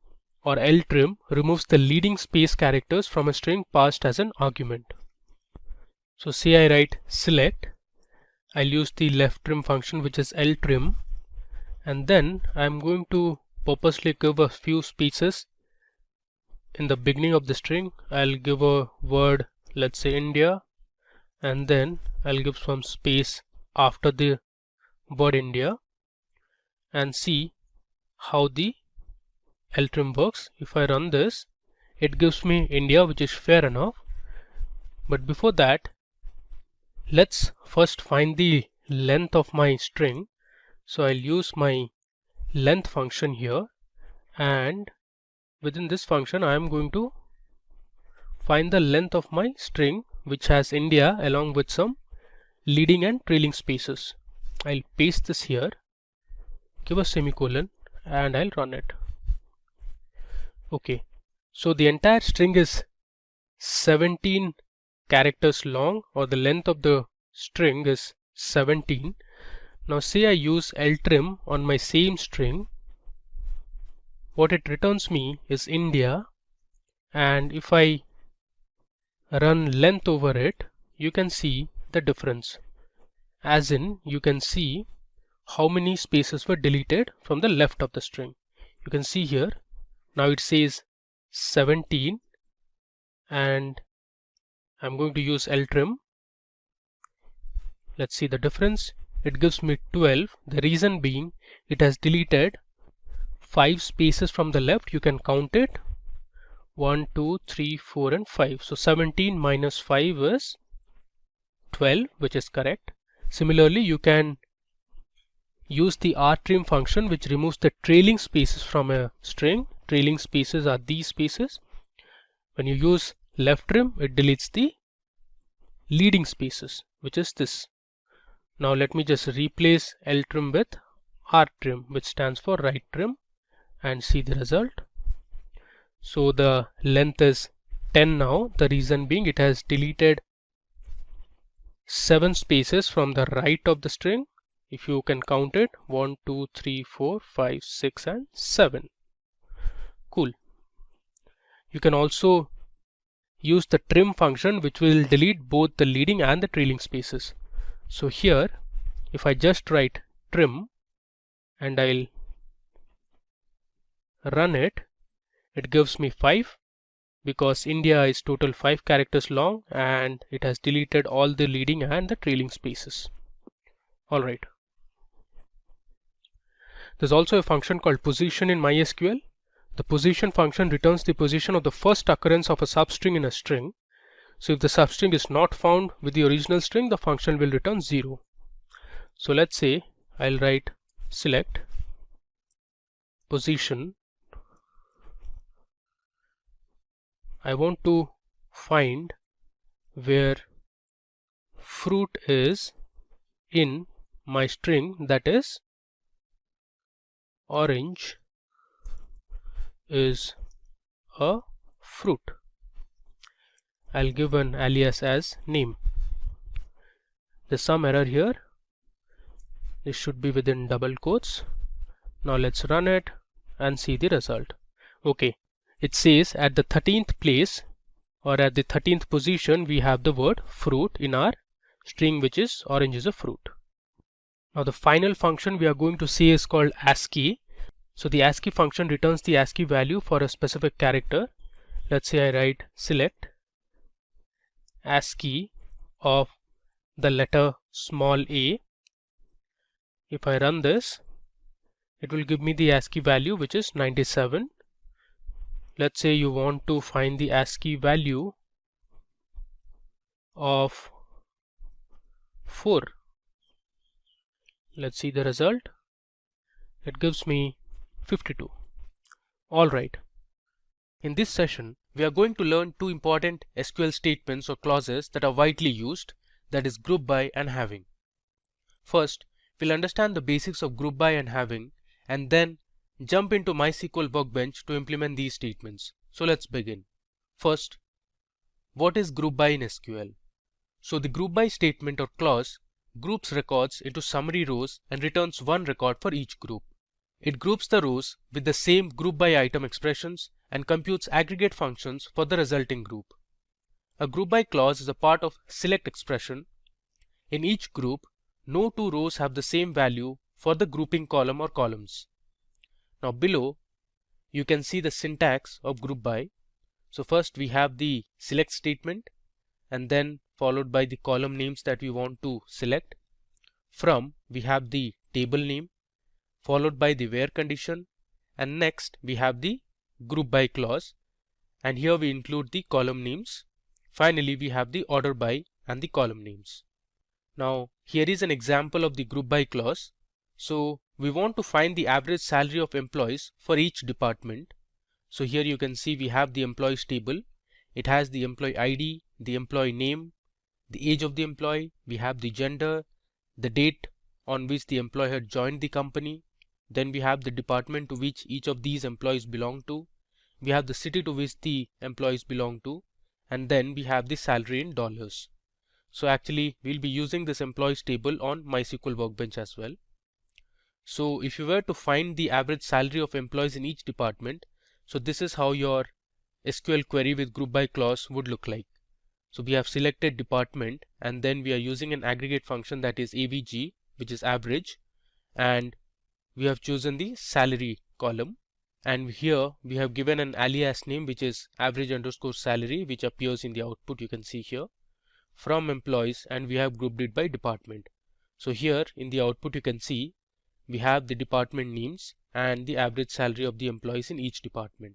or L trim removes the leading space characters from a string passed as an argument. So say I write select, I'll use the left trim function, which is L trim, and then I'm going to purposely give a few spaces in the beginning of the string. I'll give a word, let's say India, and then I'll give some space after the word India, and see how the L trim works. If I run this, it gives me India, which is fair enough. But before that, let's first find the length of my string. So I'll use my length function here, and within this function I am going to find the length of my string, which has India along with some leading and trailing spaces. I'll paste this here, give a semicolon, and I'll run it. Okay, so the entire string is 17 characters long, or the length of the string is 17. Now say I use ltrim on my same string. What it returns me is India, and if I run length over it, you can see the difference. As in, you can see how many spaces were deleted from the left of the string. You can see here, now it says 17, and I'm going to use ltrim. Let's see the difference. It gives me 12. The reason being, it has deleted 5 spaces from the left. You can count it. 1, 2, 3, 4 and 5. So 17 minus 5 is 12, which is correct. Similarly, you can use the rtrim function, which removes the trailing spaces from a string. Trailing spaces are these spaces. When you use left trim, it deletes the leading spaces, which is this. Now let me just replace ltrim with rtrim, which stands for right trim, and see the result. So the length is 10 now. The reason being, it has deleted 7 spaces from the right of the string. If you can count it, 1, 2, 3, 4, 5, 6 and 7. Cool. You can also use the trim function, which will delete both the leading and the trailing spaces. So here, if I just write trim and I'll run it, it gives me 5, because India is total 5 characters long and it has deleted all the leading and the trailing spaces. Alright. There's also a function called position in MySQL. The position function returns the position of the first occurrence of a substring in a string. So if the substring is not found with the original string, the function will return 0. So let's say I'll write select position. I want to find where fruit is in my string, that is orange is a fruit. I'll give an alias as name. There's some error here. This should be within double quotes. Now let's run it and see the result. Okay, it says at the 13th place or at the 13th position we have the word fruit in our string, which is orange is a fruit. Now the final function we are going to see is called ASCII. So the ASCII function returns the ASCII value for a specific character. Let's say I write select ASCII of the letter small a. If I run this, it will give me the ASCII value, which is 97. Let's say you want to find the ASCII value of 4. Let's see the result. It gives me 52. Alright. In this session, we are going to learn two important SQL statements or clauses that are widely used, that is group by and having. First, we'll understand the basics of group by and having, and then jump into MySQL Workbench to implement these statements. So let's begin. First, what is group by in SQL? So the group by statement or clause groups records into summary rows and returns one record for each group. It groups the rows with the same group by item expressions and computes aggregate functions for the resulting group. A group by clause is a part of select expression. In each group, no two rows have the same value for the grouping column or columns. Now below, you can see the syntax of group by. So first we have the select statement, and then followed by the column names that we want to select. From, we have the table name, followed by the where condition, and next we have the group by clause, and here we include the column names. Finally, we have the order by and the column names. Now here is an example of the group by clause. So we want to find the average salary of employees for each department. So here you can see we have the employees table. It has the employee ID, the employee name, the age of the employee, we have the gender, the date on which the employee had joined the company. Then we have the department to which each of these employees belong to. We have the city to which the employees belong to. And then we have the salary in dollars. So actually we'll be using this employees table on MySQL Workbench as well. So if you were to find the average salary of employees in each department, so this is how your SQL query with group by clause would look like. So we have selected department, and then we are using an aggregate function, that is AVG, which is average, and we have chosen the salary column, and here we have given an alias name which is average underscore salary, which appears in the output, you can see here, from employees, and we have grouped it by department. So here in the output you can see we have the department names and the average salary of the employees in each department.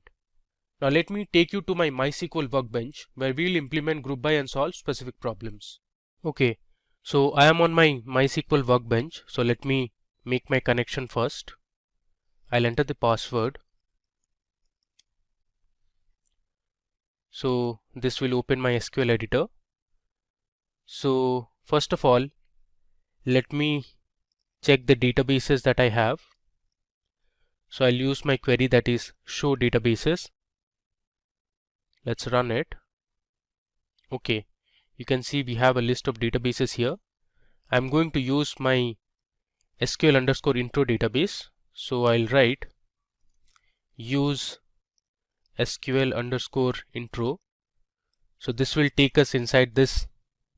Now let me take you to my MySQL Workbench, where we will implement group by and solve specific problems. Okay, so I am on my MySQL Workbench. So let me make my connection first. I'll enter the password. So this will open my SQL editor. So first of all, let me check the databases that I have. So I'll use my query, that is show databases. Let's run it. Okay, you can see we have a list of databases here. I'm going to use my SQL underscore intro database. So I'll write use SQL underscore intro. So this will take us inside this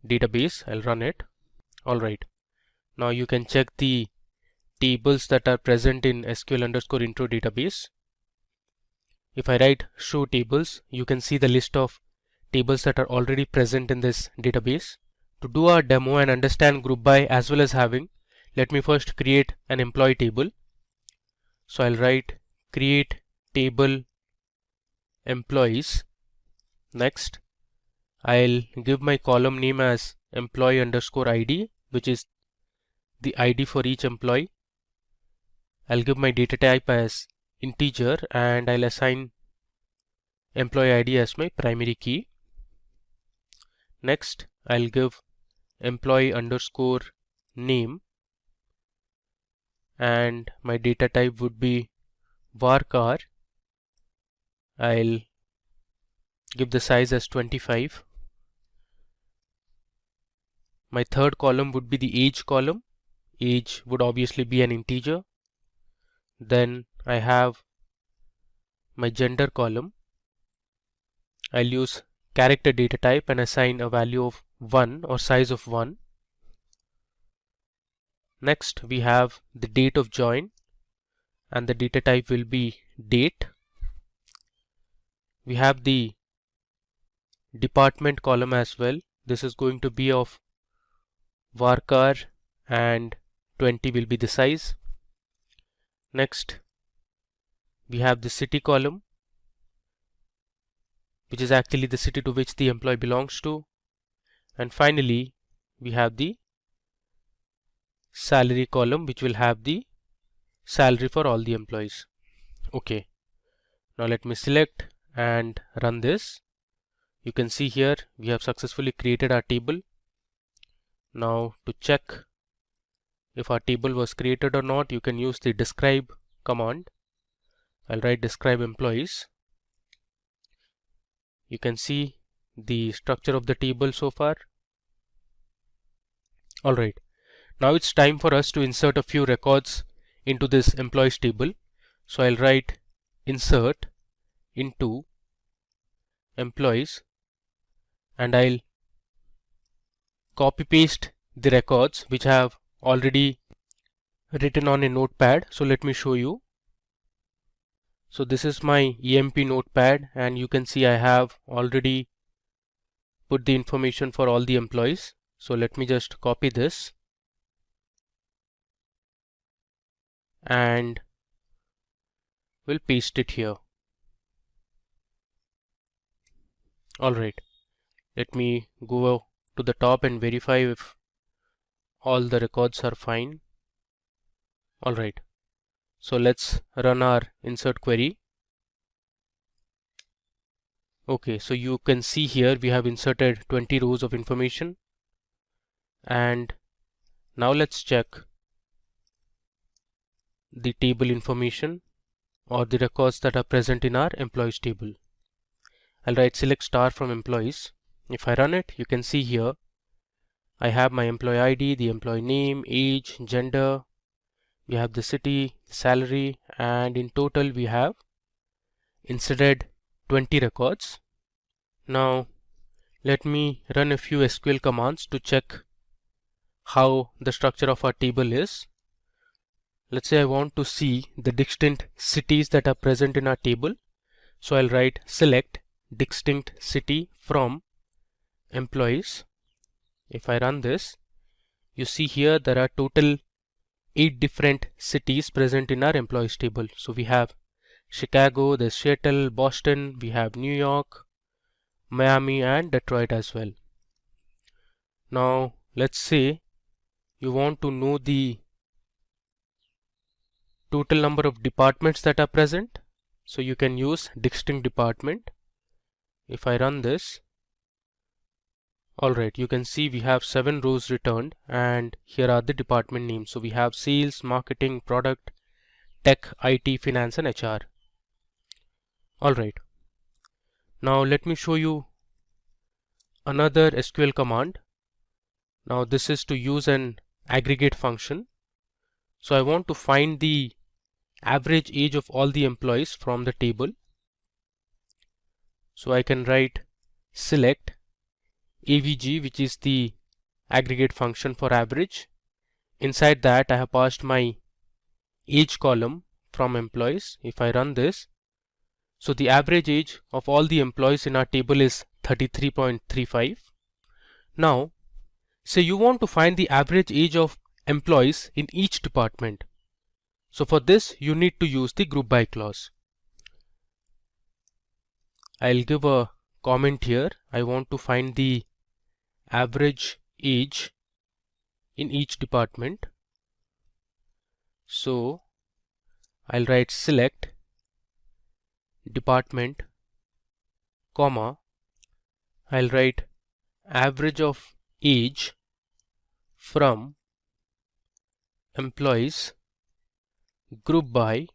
database. I'll run it. Alright, now you can check the tables that are present in SQL underscore intro database. If I write show tables, you can see the list of tables that are already present in this database. To do our demo and understand group by as well as having, let me first create an employee table. So I'll write create table employees. Next, I'll give my column name as employee underscore ID, which is the ID for each employee. I'll give my data type as integer, and I'll assign employee ID as my primary key. Next, I'll give employee underscore name, and my data type would be varchar. I'll give the size as 25. My third column would be the age column. Age would obviously be an integer. Then I have my gender column. I'll use character data type and assign a value of 1 or size of 1. Next, we have the date of join, and the data type will be date. We have the department column as well. This is going to be of varchar, and 20 will be the size. Next, we have the city column, which is actually the city to which the employee belongs to. And finally, we have the salary column, which will have the salary for all the employees. Okay, now let me select and run this. You can see here we have successfully created our table. Now to check if our table was created or not, you can use the describe command. I'll write describe employees. You can see the structure of the table so far. Alright, now it's time for us to insert a few records into this employees table. So I'll write insert into employees, and I'll copy paste the records which I have already written on a notepad. So let me show you. So this is my EMP notepad, and you can see I have already put the information for all the employees. So let me just copy this and we'll paste it here. Alright, let me go to the top and verify if all the records are fine. Alright, so let's run our insert query. Okay, so you can see here we have inserted 20 rows of information, and now let's check the table information or the records that are present in our employees table. I'll write select star from employees. If I run it, you can see here I have my employee ID, the employee name, age, gender, we have the city, salary, and in total we have inserted 20 records. Now let me run a few SQL commands to check how the structure of our table is. Let's say I want to see the distinct cities that are present in our table. So I'll write select distinct city from employees. If I run this, you see here there are total 8 different cities present in our employees table. So we have Chicago, there's Seattle, Boston, we have New York, Miami, and Detroit as well. Now let's say you want to know the total number of departments that are present. So you can use distinct department. If I run this, alright, you can see we have 7 rows returned, and here are the department names. So we have sales, marketing, product, tech, IT, finance, and HR. Alright, now let me show you another SQL command. Now this is to use an aggregate function. So I want to find the average age of all the employees from the table. So I can write select AVG, which is the aggregate function for average. Inside that I have passed my age column from employees. If I run this, so the average age of all the employees in our table is 33.35. Now say you want to find the average age of employees in each department. So for this you need to use the group by clause. I'll give a comment here. I want to find the average age in each department. So I'll write select department, comma, I'll write average of age from employees group by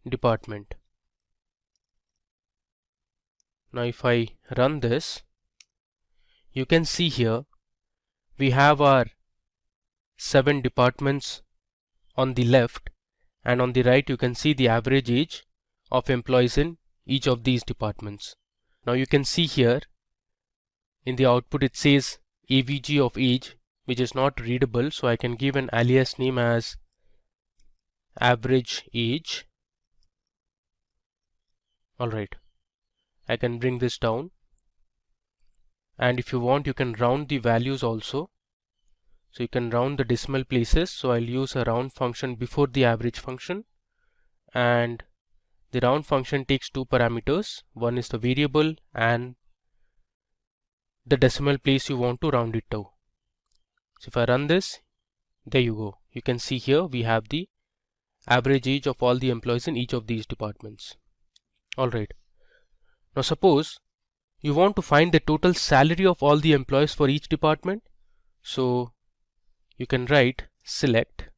department. Now if I run this, you can see here we have our 7 departments on the left, and on the right you can see the average age of employees in each of these departments. Now you can see here in the output it says AVG of age, which is not readable, so I can give an alias name as average age. Alright, I can bring this down, and if you want you can round the values also. So you can round the decimal places, so I'll use a round function before the average function, and the round function takes 2 parameters. One is the variable and the decimal place you want to round it to. So if I run this, there you go. You can see here we have the average age of all the employees in each of these departments. Alright, now suppose you want to find the total salary of all the employees for each department. So you can write select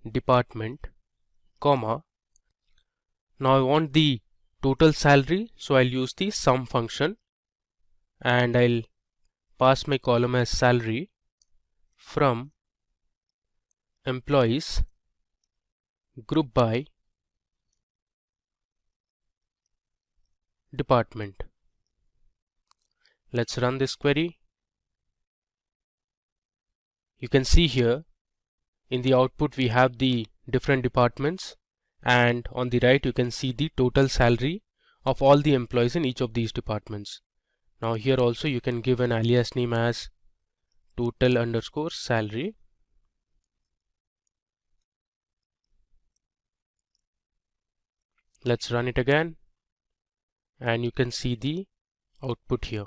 department, comma, now I want the total salary, so I'll use the sum function, and I'll pass my column as salary from employees group by department. Let's run this query. You can see here in the output we have the different departments, and on the right you can see the total salary of all the employees in each of these departments. Now here also you can give an alias name as total underscore salary. Let's run it again, and you can see the output here.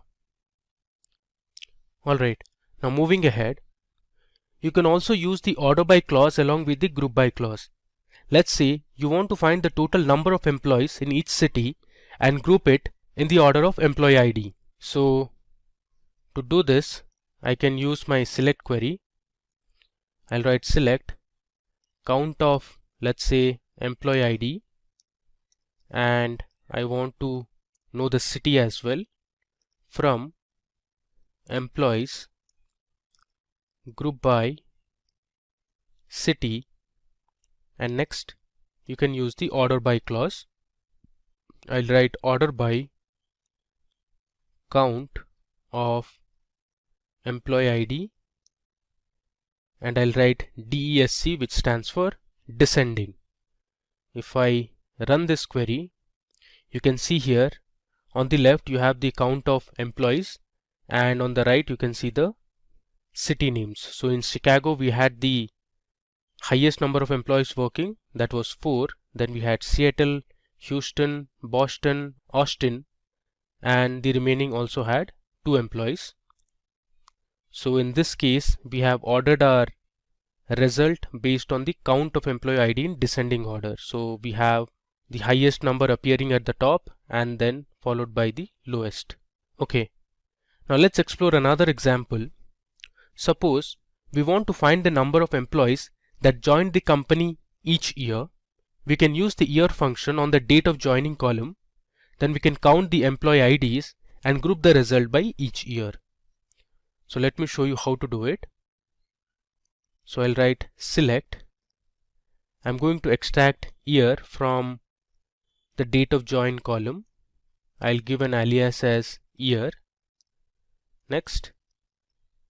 Alright, now moving ahead, you can also use the order by clause along with the group by clause. Let's say you want to find the total number of employees in each city and group it in the order of employee ID. So to do this, I can use my select query. I'll write select count of, let's say, employee ID, and I want to know the city as well, from employees group by city, and next you can use the order by clause. I'll write order by count of employee ID, and I'll write DESC, which stands for descending. If I run this query, you can see here on the left you have the count of employees, and on the right you can see the city names. So in Chicago we had the highest number of employees working, that was 4. Then we had Seattle, Houston, Boston, Austin, and the remaining also had 2 employees. So in this case we have ordered our result based on the count of employee ID in descending order. So we have the highest number appearing at the top and then followed by the lowest. Okay, now let's explore another example. Suppose we want to find the number of employees that joined the company each year. We can use the year function on the date of joining column. Then we can count the employee IDs and group the result by each year. So let me show you how to do it. So I'll write select. I'm going to extract year from the date of join column. I'll give an alias as year. Next,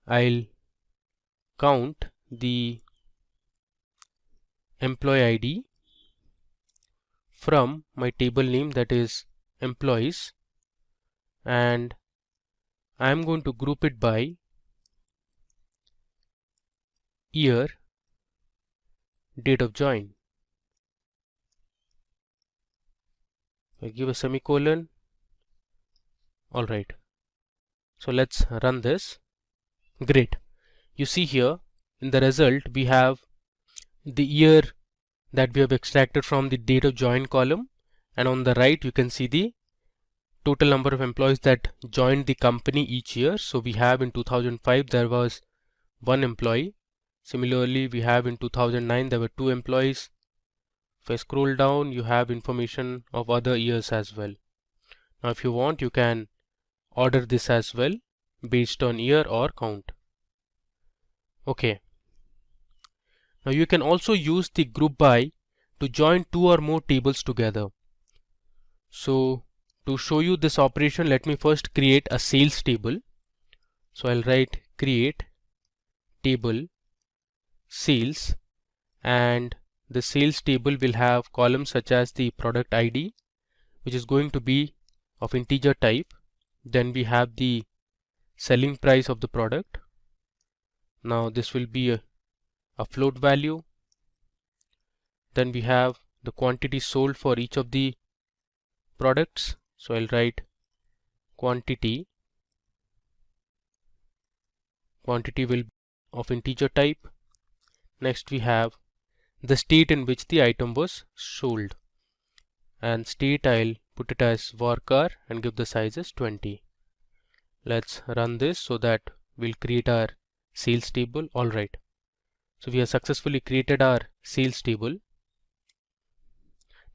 I'll count the employee ID from my table name, that is employees, and I'm going to group it by year, date of join. I give a semicolon. Alright, so let's run this. Great. You see here in the result we have the year that we have extracted from the date of join column, and on the right you can see the total number of employees that joined the company each year. So we have in 2005 there was 1 employee. Similarly, we have in 2009 there were 2 employees. If I scroll down, you have information of other years as well. Now if you want, you can order this as well based on year or count. Okay. Now you can also use the group by to join 2 or more tables together. So to show you this operation, let me first create a sales table. So I'll write create table sales, and the sales table will have columns such as the product ID, which is going to be of integer type. Then we have the selling price of the product. Now this will be a float value. Then we have the quantity sold for each of the products. So I'll write quantity will be of integer type. Next we have the state in which the item was sold, and state I'll put it as varchar and give the size as 20. Let's run this so that we'll create our sales table. Alright, so we have successfully created our sales table.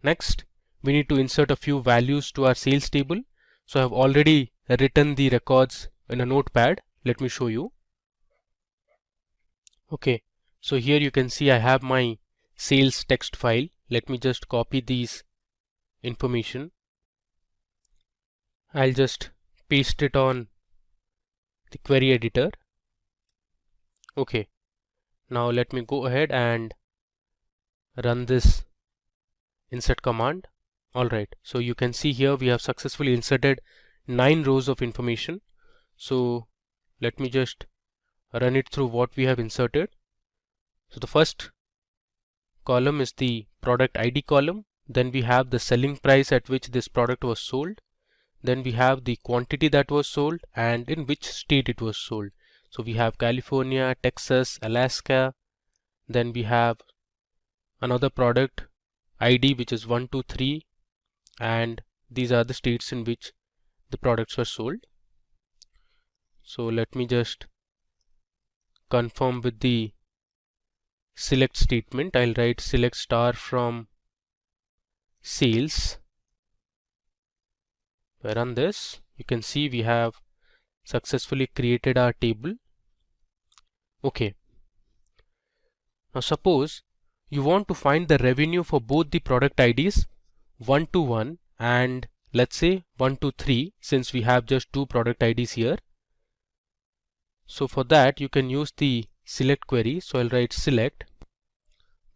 Next, we need to insert a few values to our sales table. So I have already written the records in a notepad. Let me show you. Okay, so here you can see I have my sales text file. Let me just copy these information. I'll just paste it on the query editor. Okay, now let me go ahead and run this insert command. Alright, so you can see here we have successfully inserted 9 rows of information. So let me just run it through what we have inserted. So the first column is the product ID column. Then we have the selling price at which this product was sold. Then we have the quantity that was sold and in which state it was sold. So we have California, Texas, Alaska. Then we have another product ID which is 1, 2, 3, and these are the states in which the products were sold. So let me just confirm with the select statement. I'll write select star from sales. If I run this, you can see we have successfully created our table. Okay. Now suppose you want to find the revenue for both the product IDs 1 to 1 and let's say 1 to 3, since we have just two product IDs here. So for that you can use the select query. So I'll write select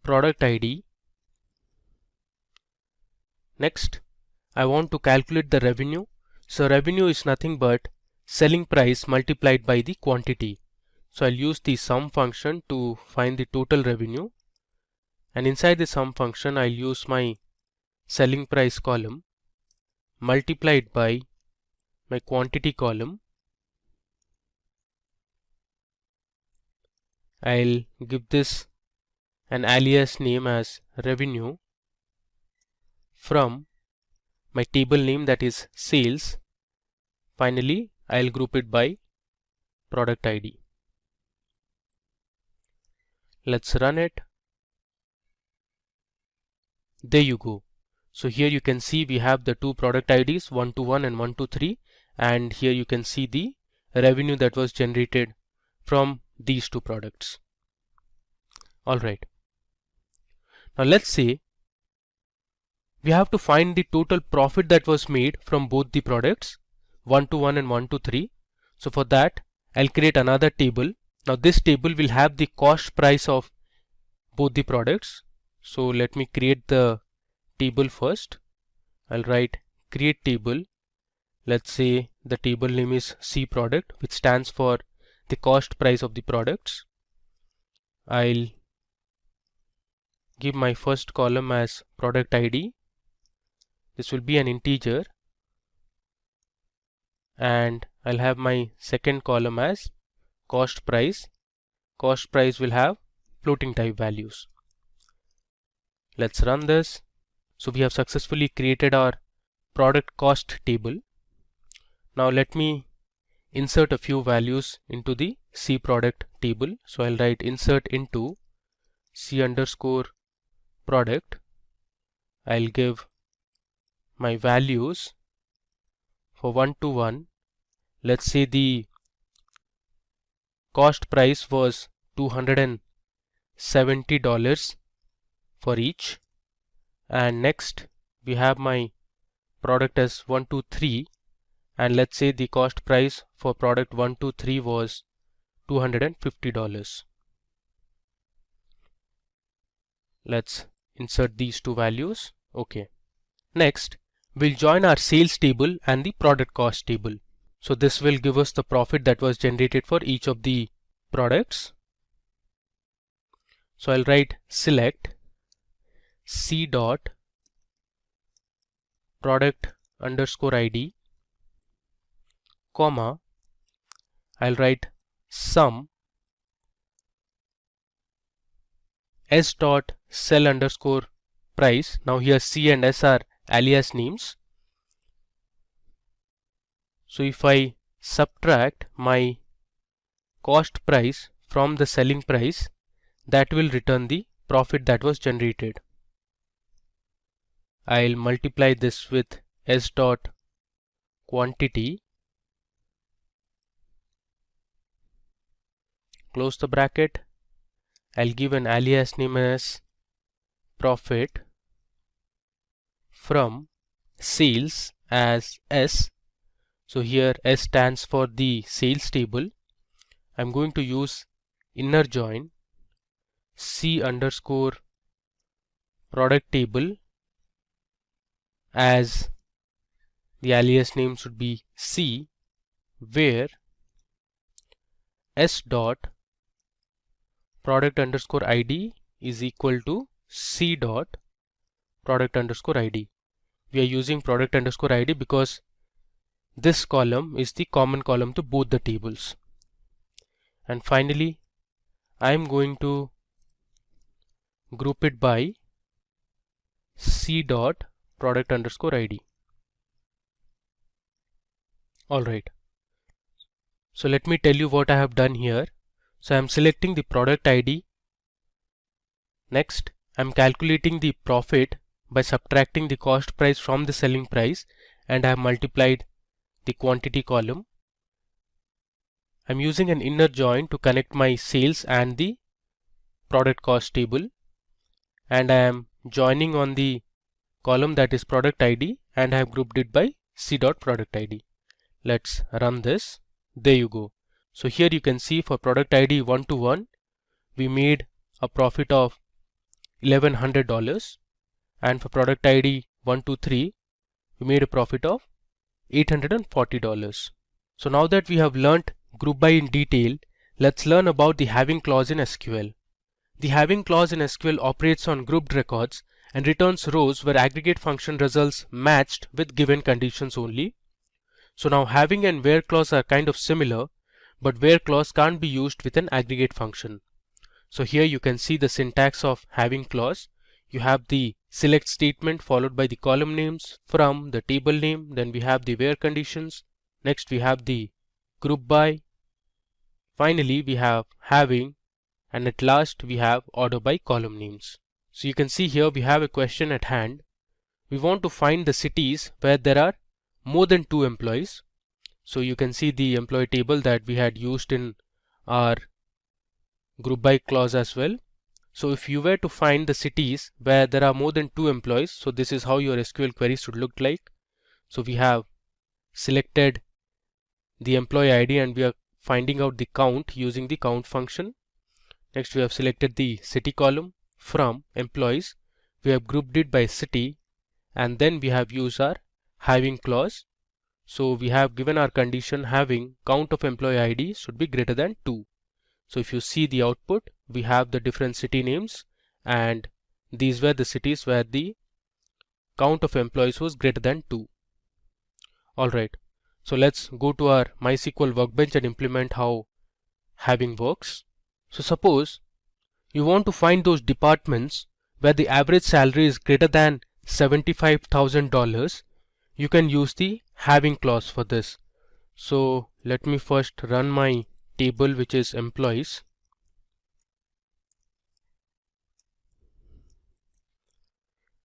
product ID. Next, I want to calculate the revenue. So revenue is nothing but selling price multiplied by the quantity. So I'll use the sum function to find the total revenue, and inside the sum function I'll use my selling price column multiplied by my quantity column. I'll give this an alias name as revenue from my table name, that is sales. Finally, I'll group it by product ID. Let's run it. There you go. So here you can see we have the two product IDs 1 to 1 and 1 to 3, and here you can see the revenue that was generated from these two products. Alright. Now let's say we have to find the total profit that was made from both the products 1 to 1 and 1 to 3. So for that I'll create another table. Now this table will have the cost price of both the products. So let me create the table first. I'll write create table. Let's say the table name is C product, which stands for the cost price of the products. I'll give my first column as product ID. This will be an integer, and I'll have my second column as cost price. Cost price will have floating type values. Let's run this. So we have successfully created our product cost table. Now let me insert a few values into the C product table. So I'll write insert into C underscore product. I'll give my values for 1 to 1. Let's say the cost price was $270 for each, and next we have my product as 1 to 3, and let's say the cost price for product 1 to 3 was $250. Let's insert these two values. Okay. Next, we'll join our sales table and the product cost table. So this will give us the profit that was generated for each of the products. So I'll write select C dot product underscore ID, comma, I'll write sum S dot sell underscore price. Now here C and S are alias names. So if I subtract my cost price from the selling price, that will return the profit that was generated. I'll multiply this with S dot quantity, close the bracket. I'll give an alias name as profit from sales as S. So here S stands for the sales table. I'm going to use inner join C underscore product table, as the alias name should be C, where S dot product underscore ID is equal to C dot product underscore ID. We are using product underscore ID because this column is the common column to both the tables. And finally, I am going to group it by C dot product underscore ID. Alright. So let me tell you what I have done here. So I am selecting the product ID. Next, I am calculating the profit by subtracting the cost price from the selling price, and I have multiplied the quantity column. I'm using an inner join to connect my sales and the product cost table, and I am joining on the column that is product ID, and I have grouped it by c.product ID. Let's run this. There you go. So here you can see for product ID 121 we made a profit of $1,100, and for product ID 123 we made a profit of $840. So now that we have learnt group by in detail, let's learn about the having clause in SQL. The having clause in SQL operates on grouped records and returns rows where aggregate function results matched with given conditions only. So now having and where clause are kind of similar, but where clause can't be used with an aggregate function. So here you can see the syntax of having clause. You have the select statement followed by the column names from the table name, then we have the where conditions, next we have the group by, finally we have having, and at last we have order by column names. So you can see here we have a question at hand. We want to find the cities where there are more than 2 employees. So you can see the employee table that we had used in our group by clause as well. So if you were to find the cities where there are more than 2 employees, so this is how your SQL query should look like. So we have selected the employee ID and we are finding out the count using the count function. Next we have selected the city column. From employees we have grouped it by city, and then we have used our having clause. So we have given our condition having count of employee ID should be greater than 2. So if you see the output, we have the different city names, and these were the cities where the count of employees was greater than 2. Alright, so let's go to our MySQL workbench and implement how having works. So suppose you want to find those departments where the average salary is greater than $75,000. You can use the having clause for this. So let me first run my table, which is employees.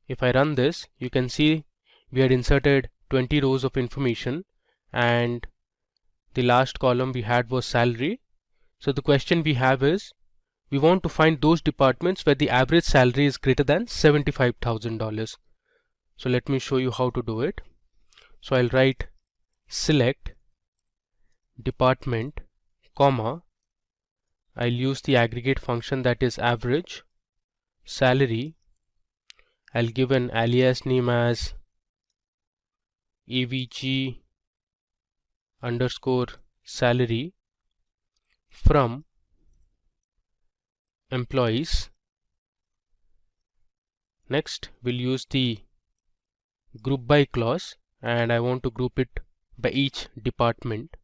If I run this, you can see we had inserted 20 rows of information, and the last column we had was salary. So the question we have is, we want to find those departments where the average salary is greater than $75,000. So let me show you how to do it. So I'll write select department, comma, I'll use the aggregate function that is average salary. I'll give an alias name as avg underscore salary from employees. Next we'll use the group by clause, and I want to group it by each department,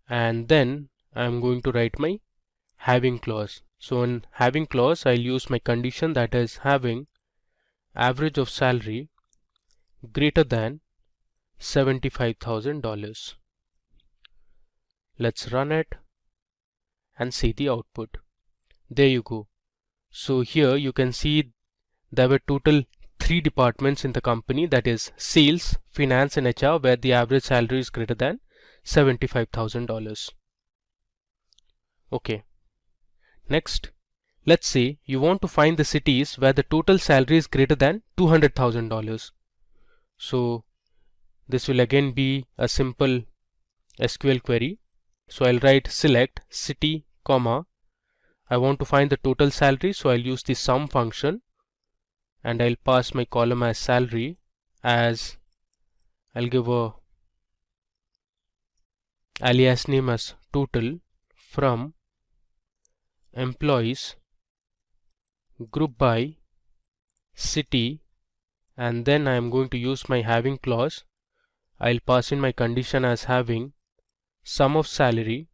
and then I'm going to write my having clause. So in having clause I'll use my condition that is having average of salary greater than $75,000. Let's run it and see the output. There you go. So here you can see there were total 3 departments in the company, that is sales, finance and HR, where the average salary is greater than $75,000. Okay. Next, let's say you want to find the cities where the total salary is greater than $200,000. So this will again be a simple SQL query. So I'll write select city, comma, I want to find the total salary, so I'll use the sum function, and I'll pass my column as salary, as I'll give a alias name as total from employees group by city, and then I am going to use my having clause. I'll pass in my condition as having sum of salary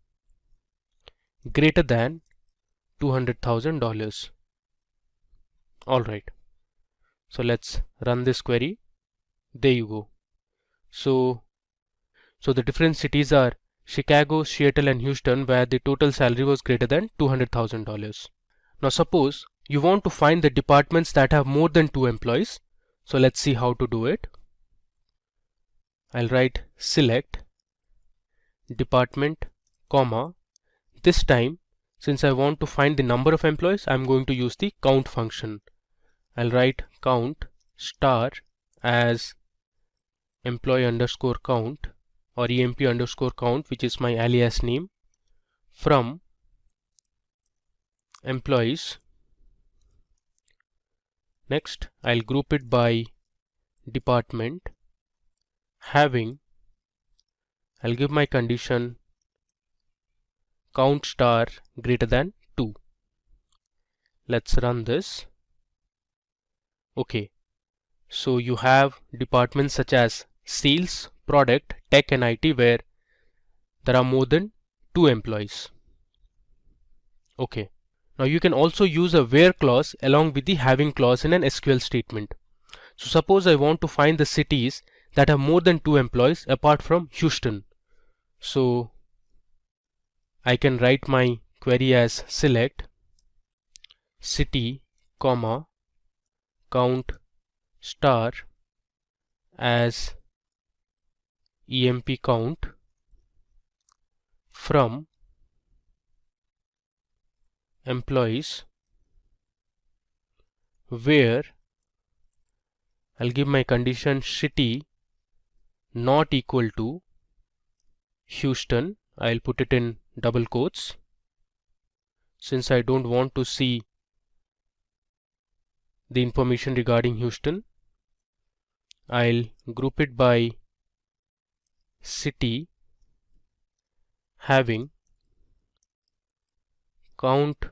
greater than $200,000. Alright, so let's run this query. There you go. So the different cities are Chicago, Seattle and Houston, where the total salary was greater than $200,000. Now suppose you want to find the departments that have more than 2 employees. So let's see how to do it. I'll write select department, comma. This time, since I want to find the number of employees, I'm going to use the count function. I'll write count star as employee underscore count or emp underscore count, which is my alias name, from employees. Next, I'll group it by department, having, I'll give my condition count star greater than 2. Let's run this. Okay, so you have departments such as sales, product, tech and IT where there are more than 2 employees. Okay, now you can also use a where clause along with the having clause in an SQL statement. So suppose I want to find the cities that have more than 2 employees apart from Houston. So I can write my query as select city, comma, count star as emp count from employees, where I'll give my condition city not equal to Houston. I'll put it in double quotes since I don't want to see the information regarding Houston. I'll group it by city, having count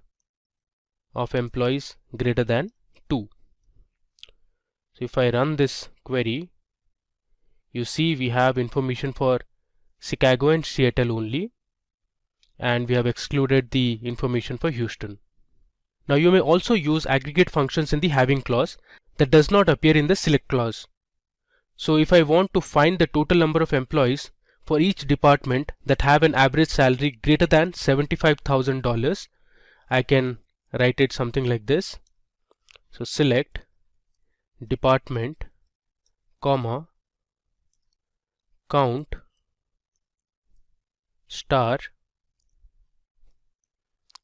of employees greater than 2. So if I run this query, you see we have information for Chicago and Seattle only, and we have excluded the information for Houston. Now you may also use aggregate functions in the having clause that does not appear in the select clause. So if I want to find the total number of employees for each department that have an average salary greater than $75,000, I can write it something like this. So select department, comma, count star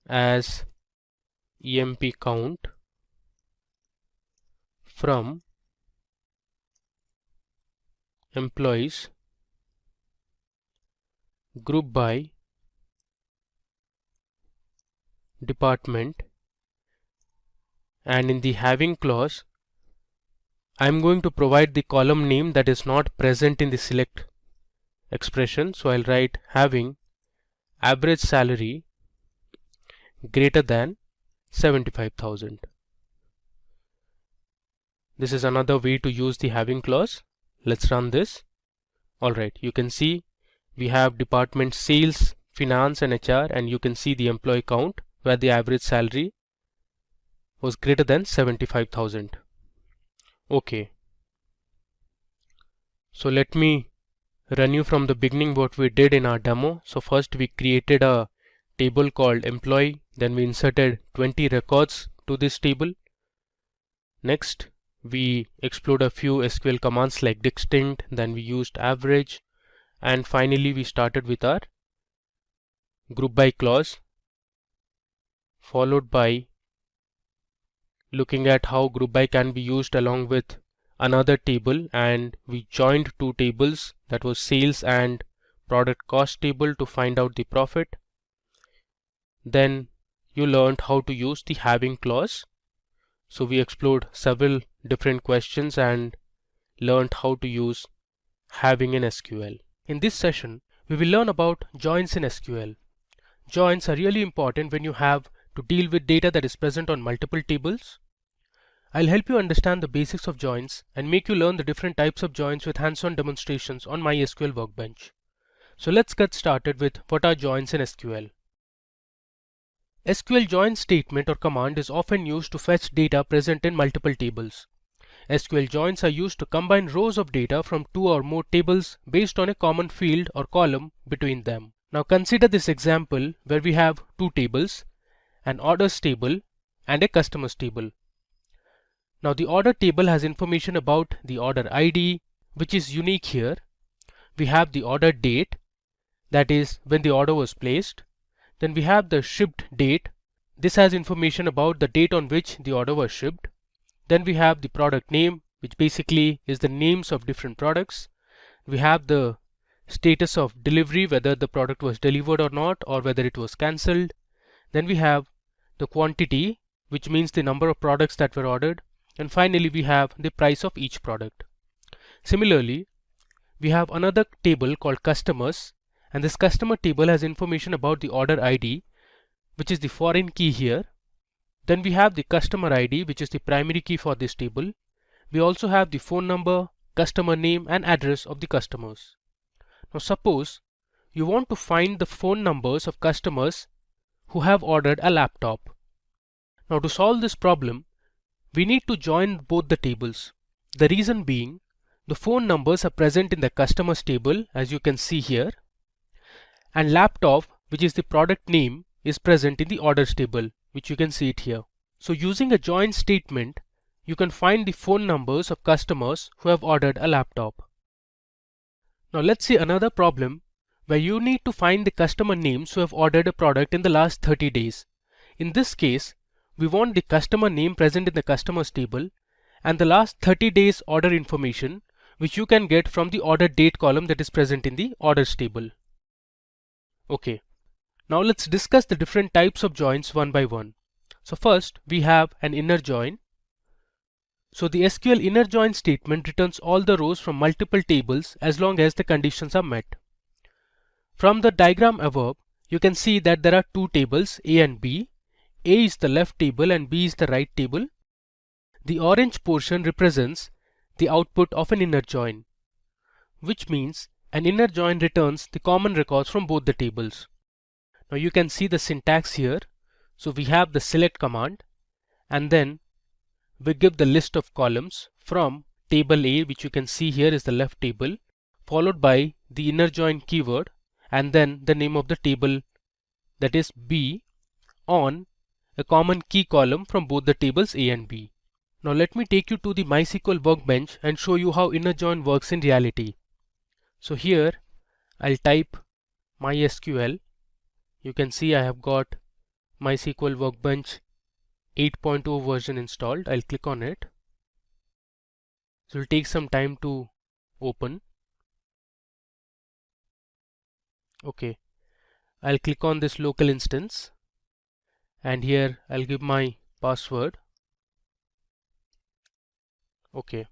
as emp count from employees, group by department, and in the having clause I'm going to provide the column name that is not present in the select expression. So I'll write having average salary greater than 75,000. This is another way to use the having clause. Let's run this. Alright, you can see we have department sales, finance and HR, and you can see the employee count where the average salary was greater than 75,000. Okay, so let me run you from the beginning what we did in our demo. So first we created a table called employee, then we inserted 20 records to this table. Next we explored a few SQL commands like distinct, then we used average, and finally we started with our group by clause, followed by looking at how group by can be used along with another table, and we joined two tables, that was sales and product cost table, to find out the profit. Then you learned how to use the having clause. So we explored several different questions and learned how to use having in SQL. In this session we will learn about joins in SQL. Joins are really important when you have to deal with data that is present on multiple tables. I'll help you understand the basics of joins and make you learn the different types of joins with hands-on demonstrations on my SQL workbench. So let's get started with what are joins in SQL. SQL join statement or command is often used to fetch data present in multiple tables. SQL joins are used to combine rows of data from two or more tables based on a common field or column between them. Now consider this example where we have two tables, an orders table and a customers table. Now the order table has information about the order ID, which is unique here. We have the order date, that is when the order was placed. Then we have the shipped date. This has information about the date on which the order was shipped. Then we have the product name, which basically is the names of different products. We have the status of delivery, whether the product was delivered or not, or whether it was cancelled. Then we have the quantity, which means the number of products that were ordered. And finally, we have the price of each product. Similarly, we have another table called customers, and this customer table has information about the order ID, which is the foreign key here. Then we have the customer ID, which is the primary key for this table. We also have the phone number, customer name and address of the customers. Now suppose you want to find the phone numbers of customers who have ordered a laptop. Now to solve this problem, we need to join both the tables. The reason being, the phone numbers are present in the customers table, as you can see here, and laptop, which is the product name, is present in the orders table, which you can see it here. So using a join statement, you can find the phone numbers of customers who have ordered a laptop. Now let's see another problem where you need to find the customer names who have ordered a product in the last 30 days. In this case, we want the customer name present in the customers table and the last 30 days order information, which you can get from the order date column that is present in the orders table. Okay, now let's discuss the different types of joins one by one. So first we have an inner join. So the SQL inner join statement returns all the rows from multiple tables as long as the conditions are met. From the diagram above, you can see that there are two tables, A and B. A is the left table and B is the right table. The orange portion represents the output of an inner join, which means an inner join returns the common records from both the tables. Now you can see the syntax here. So we have the select command and then we give the list of columns from table A, which you can see here is the left table, followed by the inner join keyword and then the name of the table, that is B, on a common key column from both the tables A and B. Now let me take you to the MySQL workbench and show you how inner join works in reality. So here I'll type MySQL. You can see I have got MySQL Workbench 8.0 version installed. I'll click on it. So it will take some time to open. Okay, I'll click on this local instance and here I'll give my password. Okay,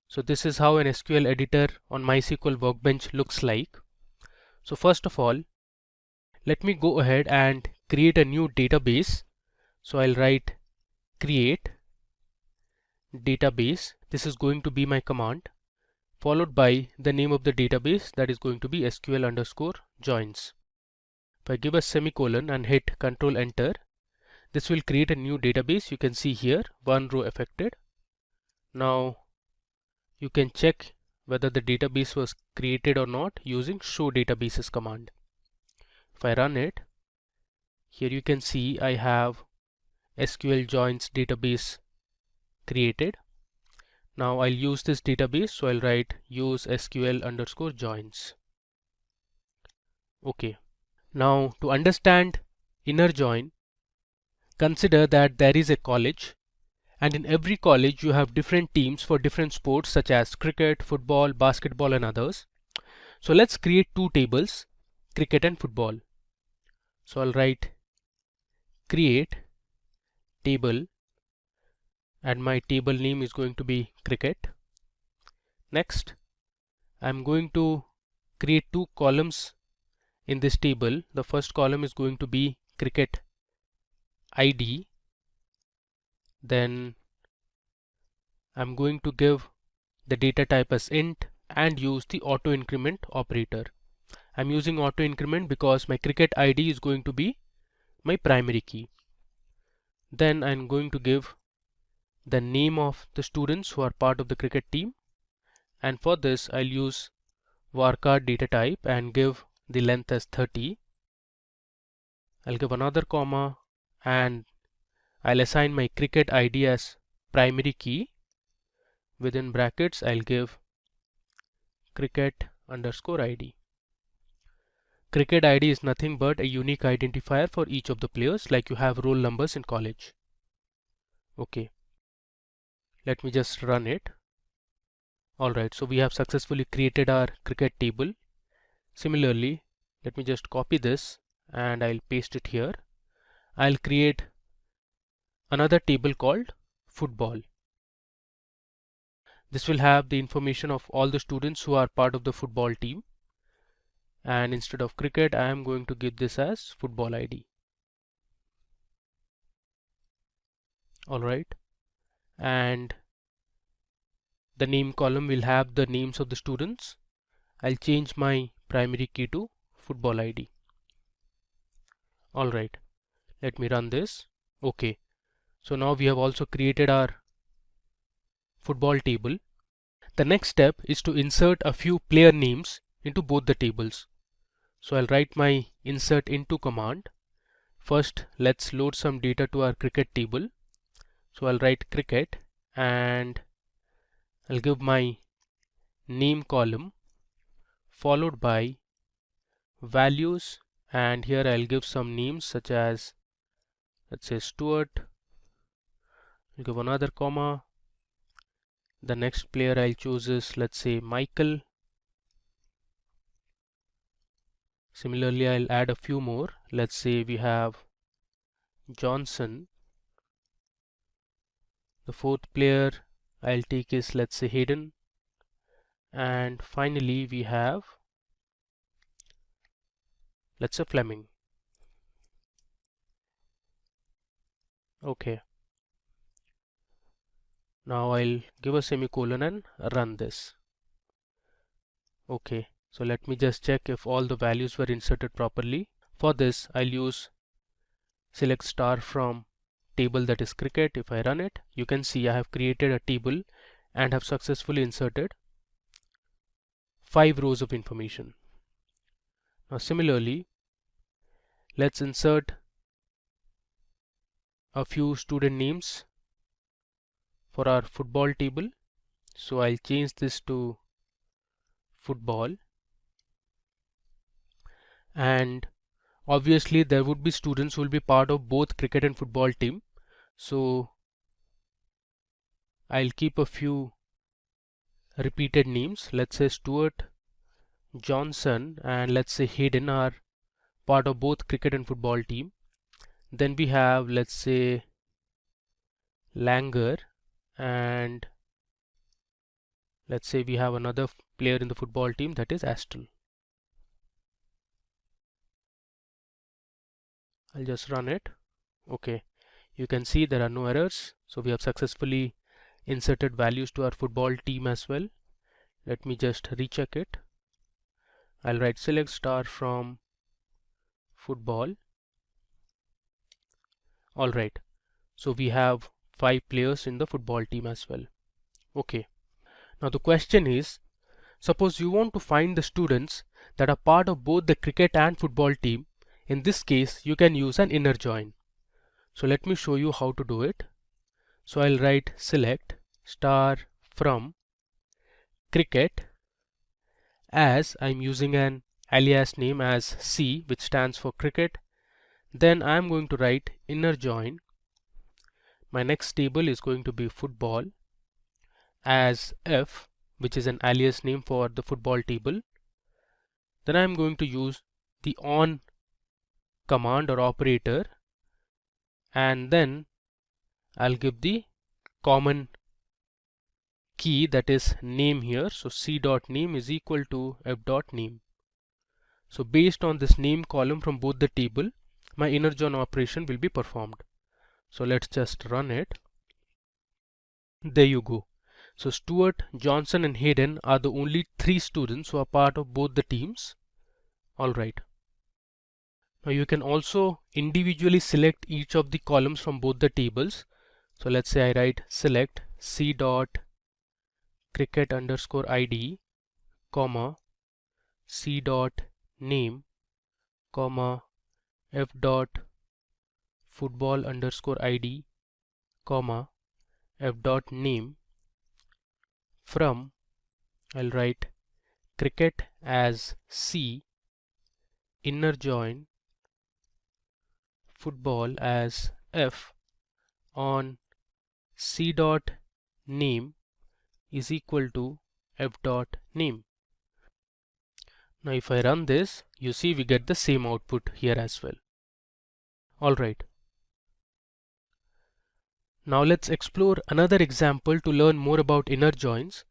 so this is how an SQL editor on MySQL Workbench looks like. So first of all, let me go ahead and create a new database. So I'll write create database. This is going to be my command, followed by the name of the database, that is going to be SQL_joins. If I give a semicolon and hit Control Enter, this will create a new database. You can see here one row affected. Now you can check whether the database was created or not using show databases command. If I run it, here you can see I have SQL joins database created. Now I'll use this database, so I'll write use SQL_joins. Okay, now to understand inner join, consider that there is a college and in every college you have different teams for different sports such as cricket, football, basketball and others. So let's create two tables, cricket and football. So I'll write create table and my table name is going to be cricket. Next, I'm going to create two columns in this table. The first column is going to be cricket ID. Then I'm going to give the data type as int and use the auto increment operator. I'm using auto increment because my cricket ID is going to be my primary key. Then I'm going to give the name of the students who are part of the cricket team, and for this I'll use varchar data type and give the length as 30. I'll give another comma and I'll assign my cricket ID as primary key. Within brackets I'll give cricket underscore ID. Cricket ID is nothing but a unique identifier for each of the players, like you have roll numbers in college. Okay, let me just run it. Alright, so we have successfully created our cricket table. Similarly, let me just copy this and I'll paste it here. I'll create another table called football. This will have the information of all the students who are part of the football team, and instead of cricket I am going to give this as football ID. Alright, and the name column will have the names of the students. I'll change my primary key to football ID. Alright, let me run this. Okay, so now we have also created our football table. The next step is to insert a few player names into both the tables. So I'll write my insert into command. First, let's load some data to our cricket table. So I'll write cricket and I'll give my name column followed by values, and here I'll give some names such as, let's say, Stuart. I'll give another comma. The next player I'll choose is, let's say, Michael. Similarly, I'll add a few more. Let's say we have Johnson. The fourth player I'll take is, let's say, Hayden. And finally we have, let's say, Fleming. Okay. Now I'll give a semicolon and run this. Okay, so let me just check if all the values were inserted properly. For this I'll use select star from table, that is cricket. If I run it, you can see I have created a table and have successfully inserted 5 rows of information. Now similarly, let's insert a few student names for our football table. So I'll change this to football, and obviously there would be students who will be part of both cricket and football team. So I'll keep a few repeated names. Let's say Stuart, Johnson, and let's say Hayden are part of both cricket and football team. Then we have, let's say, Langer, and let's say we have another player in the football team, that is Aston. I'll just run it. Okay, you can see there are no errors. So we have successfully inserted values to our football team as well. Let me just recheck it. I'll write select star from football. Alright, so we have 5 players in the football team as well. Okay, now the question is, suppose you want to find the students that are part of both the cricket and football team. In this case you can use an inner join. So let me show you how to do it. So I'll write select star from cricket, as I'm using an alias name as C, which stands for cricket. Then I'm going to write inner join. My next table is going to be football as F, which is an alias name for the football table. Then I'm going to use the on command or operator, and then I'll give the common key, that is name here. So c dot name is equal to f dot name. So based on this name column from both the table, my inner join operation will be performed. So let's just run it. There you go. So Stuart, Johnson and Hayden are the only 3 students who are part of both the teams. Alright. Now you can also individually select each of the columns from both the tables. So let's say I write select c dot cricket underscore ID, comma, c dot name, comma, f dot football underscore ID, comma, f dot name. From, I'll write cricket as C, inner join football as F on C dot name is equal to F dot name. Now if I run this, you see we get the same output here as well. Alright. Now let's explore another example to learn more about inner joins.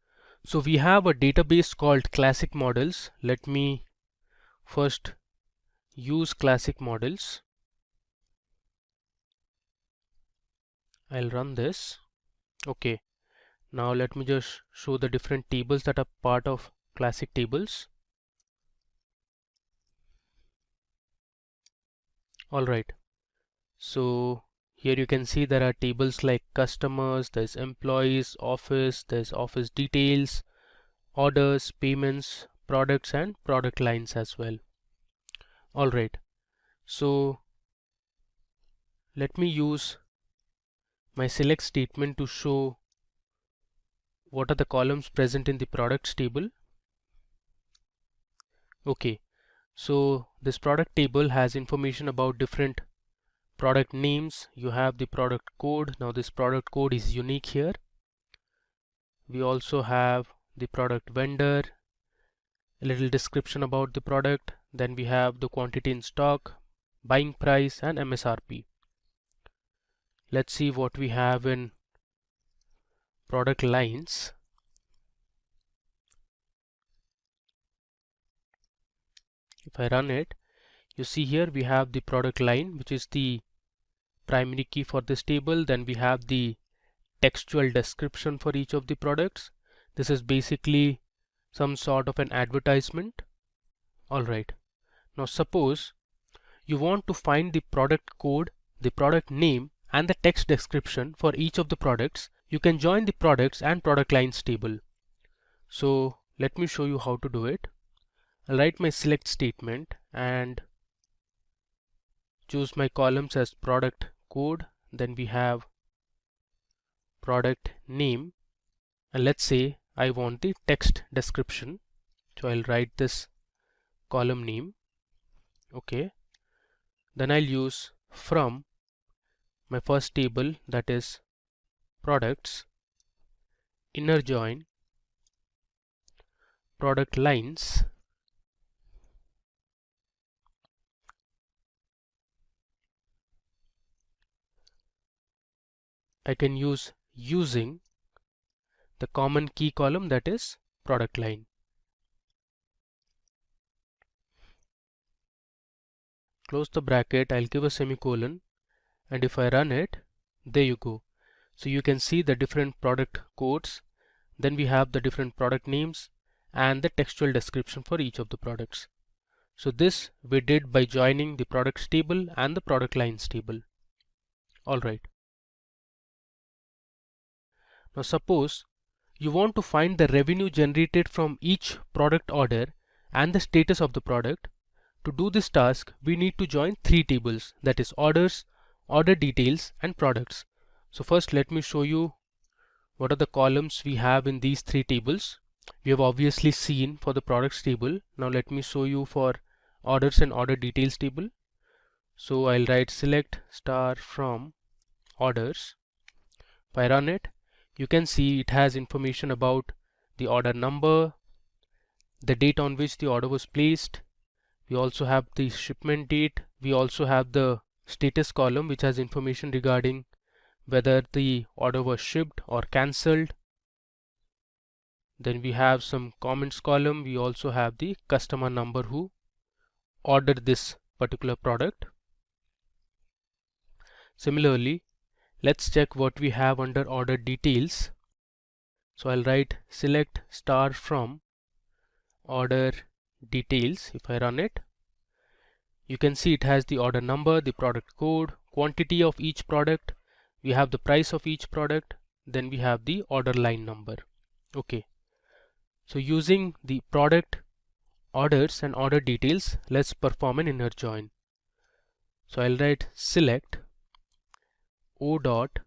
So we have a database called classic models. Let me first use classic models. I'll run this. Okay. Now let me just show the different tables that are part of classic tables. Alright. So here you can see there are tables like customers, there's employees, office, there's office details, orders, payments, products and product lines as well. Alright, so let me use my select statement to show what are the columns present in the products table. Okay, so this product table has information about different product names. You have the product code. Now this product code is unique here. We also have the product vendor, a little description about the product, then we have the quantity in stock, buying price and MSRP. Let's see what we have in product lines. If I run it, you see here we have the product line, which is the primary key for this table. Then we have the textual description for each of the products. This is basically some sort of an advertisement. Alright, now suppose you want to find the product code, the product name and the text description for each of the products. You can join the products and product lines table. So let me show you how to do it. I'll write my select statement and choose my columns as product code. Then we have product name, and let's say I want the text description. So I'll write this column name. Okay. Then I'll use from my first table, that is products, inner join product lines. I can use using the common key column, that is product line. Close the bracket, I'll give a semicolon, and if I run it, there you go. So you can see the different product codes, then we have the different product names and the textual description for each of the products. So this we did by joining the products table and the product lines table. Alright. Now suppose you want to find the revenue generated from each product order and the status of the product. To do this task, we need to join three tables, that is orders, order details and products. So first let me show you what are the columns we have in these three tables. We have obviously seen for the products table. Now let me show you for orders and order details table. So I'll write select star from orders. If I run it, you can see it has information about the order number, the date on which the order was placed. We also have the shipment date. We also have the status column, which has information regarding whether the order was shipped or cancelled. Then we have some comments column. We also have the customer number who ordered this particular product. Similarly, let's check what we have under order details. So I'll write select star from order details. If I run it, you can see it has the order number, the product code, quantity of each product, we have the price of each product, then we have the order line number. Okay, so using the product, orders and order details, let's perform an inner join. So I'll write select O dot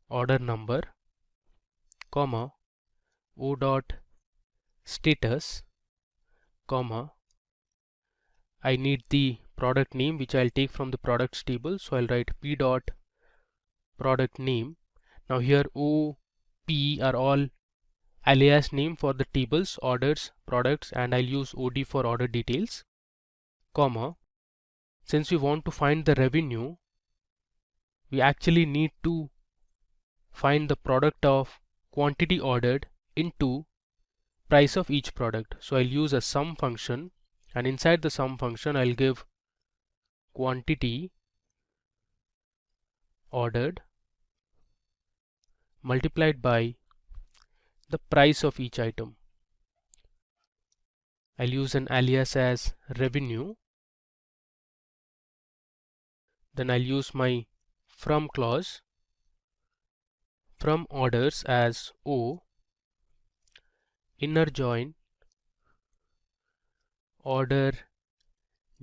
order number comma O dot status, comma, I need the product name which I'll take from the products table, so I'll write p dot product name. Now here O, P are all alias name for the tables, orders, products, and I'll use OD for order details, comma, since we want to find the revenue, we actually need to find the product of quantity ordered into price of each product. So I'll use a sum function, and inside the sum function I'll give quantity ordered multiplied by the price of each item. I'll use an alias as revenue. Then I'll use my from clause, from orders as O, inner join order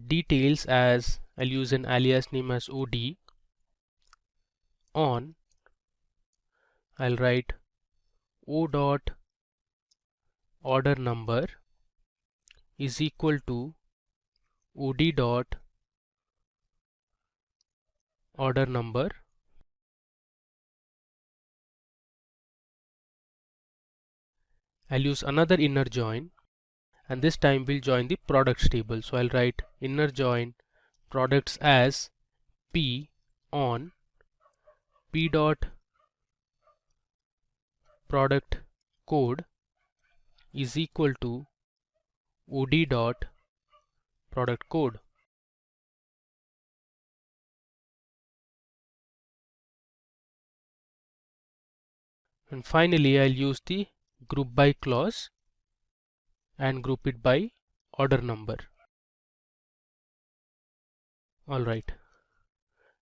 details as I'll use an alias name as OD, on I'll write O dot order number is equal to OD dot order number. I'll use another inner join, and this time we'll join the products table. So I'll write inner join products as P on P dot product code is equal to OD dot product code. And finally I'll use the group by clause and group it by order number. Alright,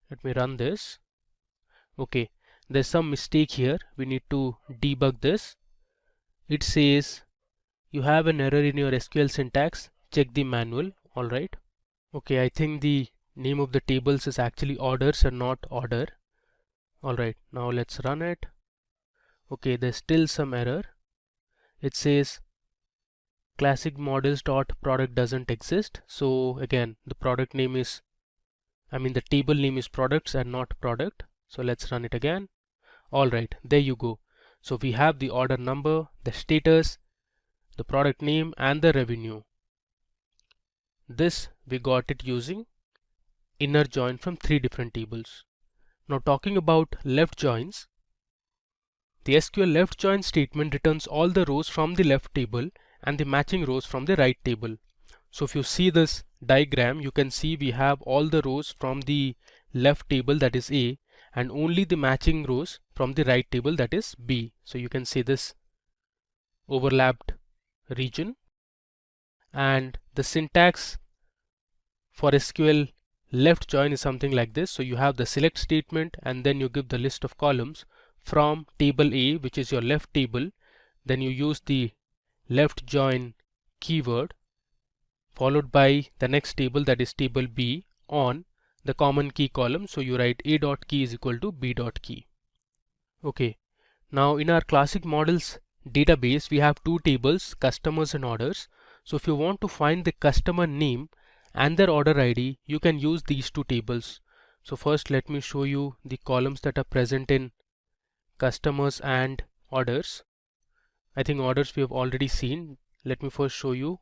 let me run this. Okay, there's some mistake here. We need to debug this. It says you have an error in your SQL syntax. Check the manual. Alright. Okay, I think the name of the tables is actually orders and not order. Alright, now let's run it. Okay, there's still some error. It says classic models dot product doesn't exist. So again, the product name is, the table name is products and not product. So let's run it again. Alright, there you go. So we have the order number, the status, the product name, and the revenue. This we got it using inner join from 3 different tables. Now talking about left joins, the SQL left join statement returns all the rows from the left table and the matching rows from the right table. So if you see this diagram, you can see we have all the rows from the left table, that is A, and only the matching rows from the right table, that is B. So you can see this overlapped region, and the syntax for SQL left join is something like this. So you have the select statement and then you give the list of columns from table A, which is your left table. Then you use the left join keyword followed by the next table, that is table B, on the common key column. So you write A dot key is equal to B dot key. Okay, now in our classic models database we have 2 tables, customers and orders. So if you want to find the customer name and their order ID, you can use these 2 tables. So first let me show you the columns that are present in customers and orders. I think orders we have already seen. Let me first show you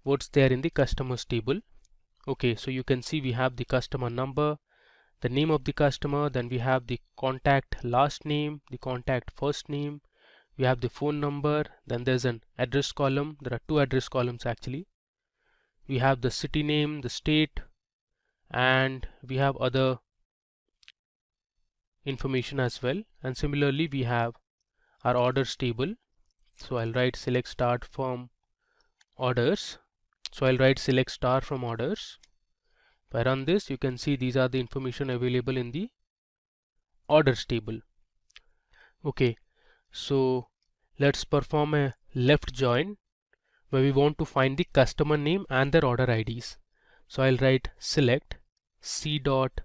what's there in the customers table. Okay, so you can see we have the customer number, the name of the customer, then we have the contact last name, the contact first name, we have the phone number, then there's an address column. There are 2 address columns actually. We have the city name, the state, and we have other information as well. And similarly we have our orders table. So I'll write select start from orders. So I'll write select star from orders. If I run this, you can see these are the information available in the orders table. Okay, so let's perform a left join where we want to find the customer name and their order IDs. So I'll write select c dot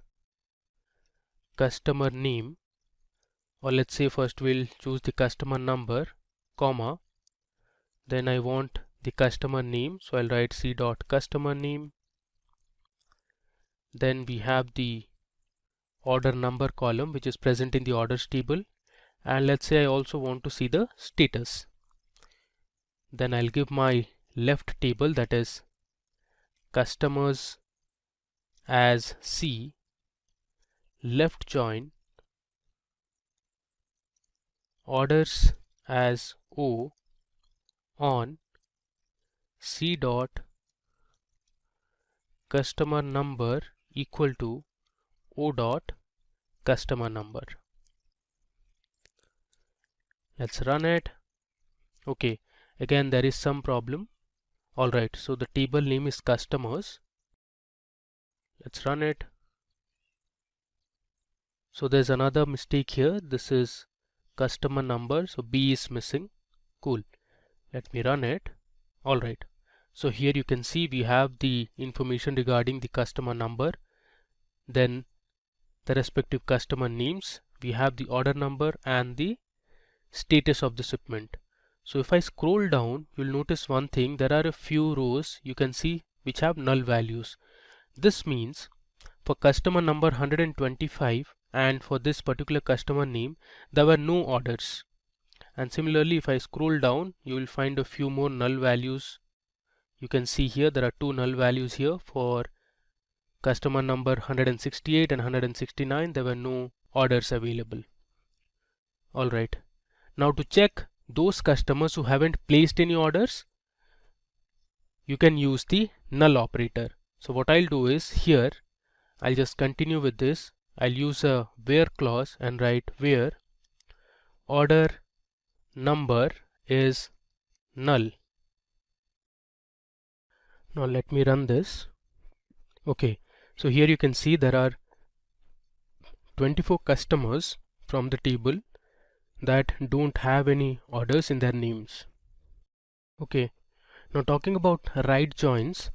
customer name, or let's say first we'll choose the customer number, comma, Then I want the customer name, so I'll write c dot customer name. Then we have the order number column which is present in the orders table, and let's say I also want to see the status. Then I'll give my left table, that is customers as C, left join, orders as O on C dot customer number equal to O dot customer number. Let's run it. Okay, again there is some problem. Alright, so the table name is customers. Let's run it. So there's another mistake here. This is customer number, so B is missing. Cool. Let me run it. Alright, so here you can see we have the information regarding the customer number, then the respective customer names, we have the order number and the status of the shipment. So if I scroll down, you'll notice one thing, there are a few rows you can see which have null values. This means for customer number 125 and for this particular customer name there were no orders. And similarly, if I scroll down, you will find a few more null values. You can see here there are two null values here. For customer number 168 and 169, there were no orders available. Alright, now to check those customers who haven't placed any orders, you can use the null operator. So what I'll do is here, I'll just continue with this. I'll use a where clause and write where order number is null. Now let me run this. Okay, so here you can see there are 24 customers from the table that don't have any orders in their names. Okay, now talking about right joins.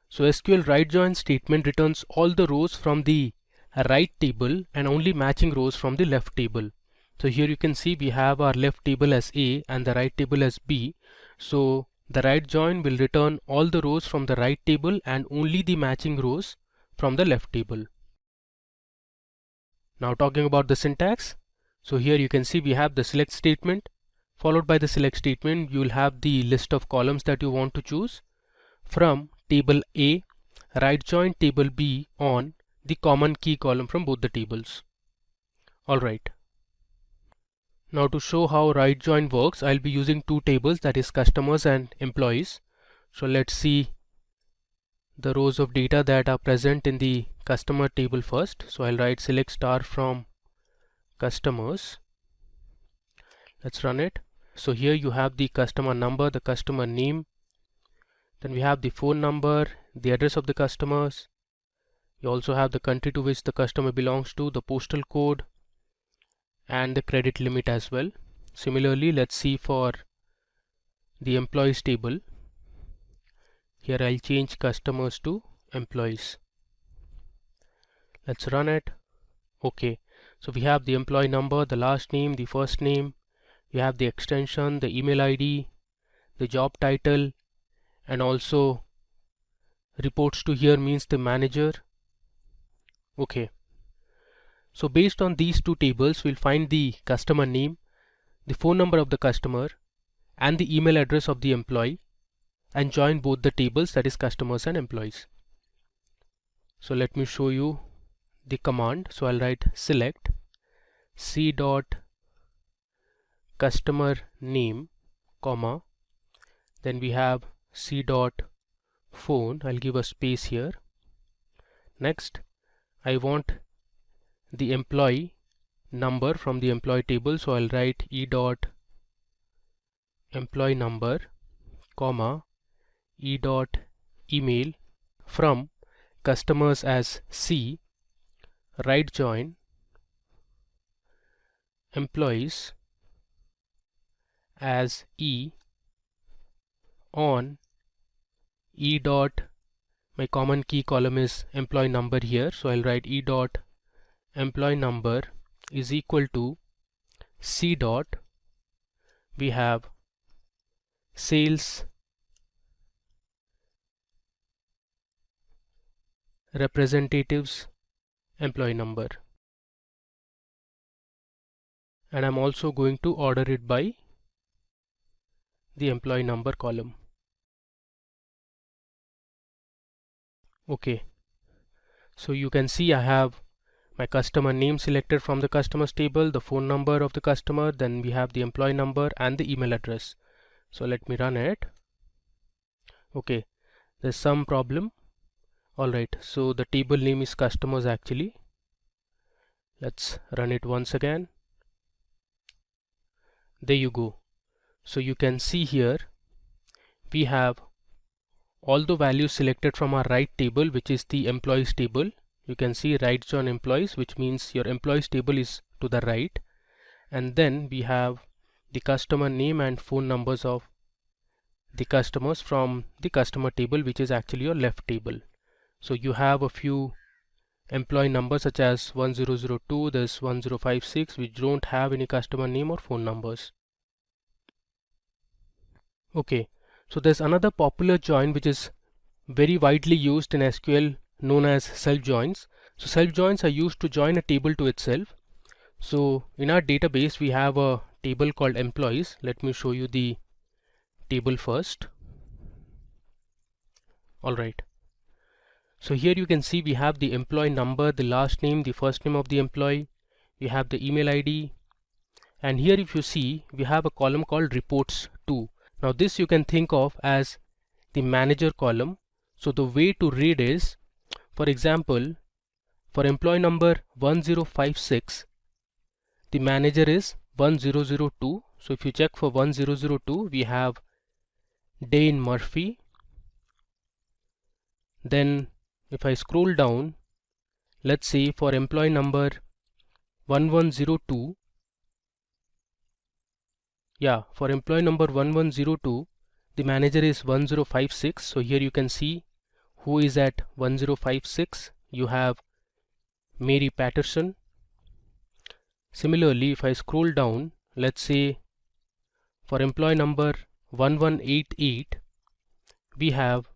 So SQL right join statement returns all the rows from the right table and only matching rows from the left table. So here you can see we have our left table as A and the right table as B. So the right join will return all the rows from the right table and only the matching rows from the left table. Now talking about the syntax. So here you can see we have the select statement. Followed by the select statement, you will have the list of columns that you want to choose. From table A, right join table B on the common key column from both the tables. Alright. Now to show how right join works, I'll be using two tables, that is customers and employees. So let's see the rows of data that are present in the customer table first. So I'll write select star from customers. Let's run it. So here you have the customer number, the customer name, then we have the phone number, the address of the customers. You also have the country to which the customer belongs to, the postal code, and the credit limit as well. Similarly, let's see for the employees table. Here I'll change customers to employees. Let's run it. Okay, so we have the employee number, the last name, the first name, you have the extension, the email ID, the job title, and also reports to here means the manager. Okay, so based on these two tables, we'll find the customer name, the phone number of the customer, and the email address of the employee, and join both the tables, that is customers and employees. So let me show you the command. So I'll write select c dot customer name, comma, then we have c dot phone. I'll give a space here. Next, I want the employee number from the employee table, so I'll write e dot employee number, comma, e dot email from customers as C, right join employees as E on E dot, my common key column is employee number here, so I'll write E dot employee number is equal to C dot, we have sales representatives employee number, and I'm also going to order it by the employee number column. Okay, so you can see I have my customer name selected from the customers table, the phone number of the customer, then we have the employee number and the email address. So let me run it. Okay, there's some problem. Alright, so the table name is customers actually. Let's run it once again. There you go. So you can see here we have all the values selected from our right table, which is the employees table. You can see right join employees, which means your employees table is to the right, and then we have the customer name and phone numbers of the customers from the customer table, which is actually your left table. So you have a few employee numbers such as 1002, there's 1056, which don't have any customer name or phone numbers. Okay, so there's another popular join which is very widely used in SQL, known as self joins. So self joins are used to join a table to itself. So in our database we have a table called employees. Let me show you the table first. Alright, so here you can see we have the employee number, the last name, the first name of the employee, we have the email ID, and here if you see we have a column called reports to. Now this you can think of as the manager column. So the way to read is, for example, for employee number 1056, the manager is 1002. So if you check for 1002, we have Dane Murphy. Then if I scroll down, let's say for employee number 1102, for employee number 1102, the manager is 1056. So here you can see who is at 1056. You have Mary Patterson. Similarly, if I scroll down, let's say for employee number 1188, we have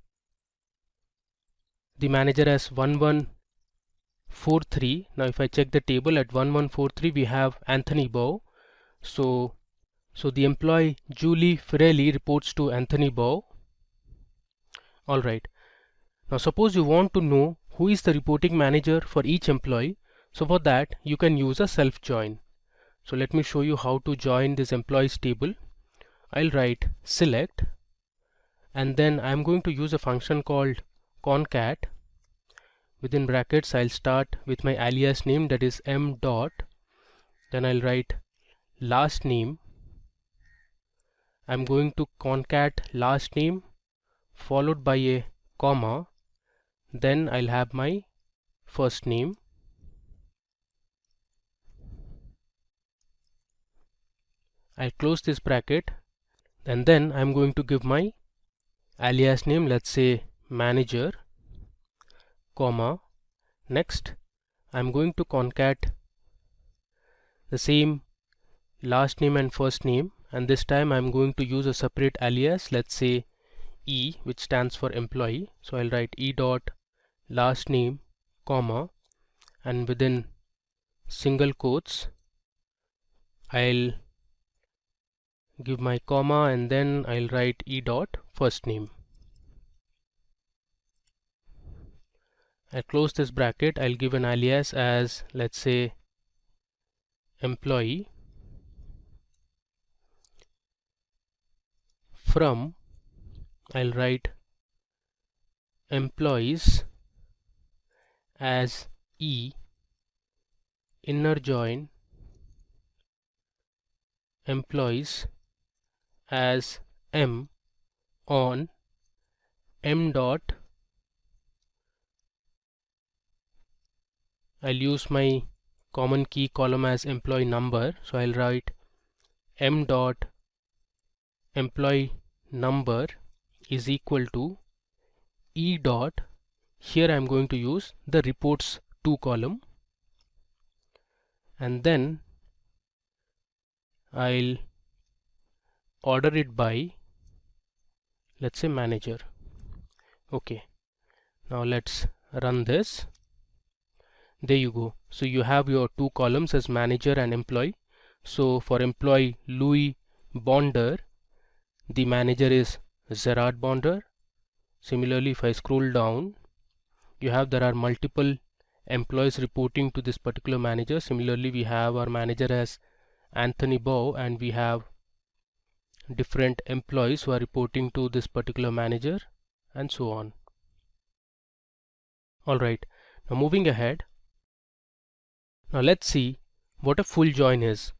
the manager as 1143. Now if I check the table at 1143, we have Anthony Bow. So the employee Julie Firelli reports to Anthony Bow. Alright, now suppose you want to know who is the reporting manager for each employee. So for that you can use a self join. So let me show you how to join this employees table. I'll write select, and then I'm going to use a function called concat. Within brackets I'll start with my alias name, that is m dot, then I'll write last name. I'm going to concat last name followed by a comma, then I'll have my first name. I'll close this bracket, and then I'm going to give my alias name, let's say manager, comma. Next I'm going to concat the same last name and first name, and this time I'm going to use a separate alias, let's say E, which stands for employee. So I'll write E dot last name, comma, and within single quotes I'll give my comma, and then I'll write E dot first name. I'll close this bracket. I'll give an alias as, let's say, employee. From, I'll write employees as E, inner join employees as M on M dot. I'll use my common key column as employee number, so I'll write M dot employee number is equal to E dot, here I'm going to use the reports to column, and then I'll order it by let's say manager. Okay, now let's run this. There you go. So you have your two columns as manager and employee. So for employee Louis Bonder, the manager is Gerard Bonder. Similarly, if I scroll down, you have there are multiple employees reporting to this particular manager. Similarly, we have our manager as Anthony Bow, and we have different employees who are reporting to this particular manager, and so on. Alright, now moving ahead. Now let's see what a full join is.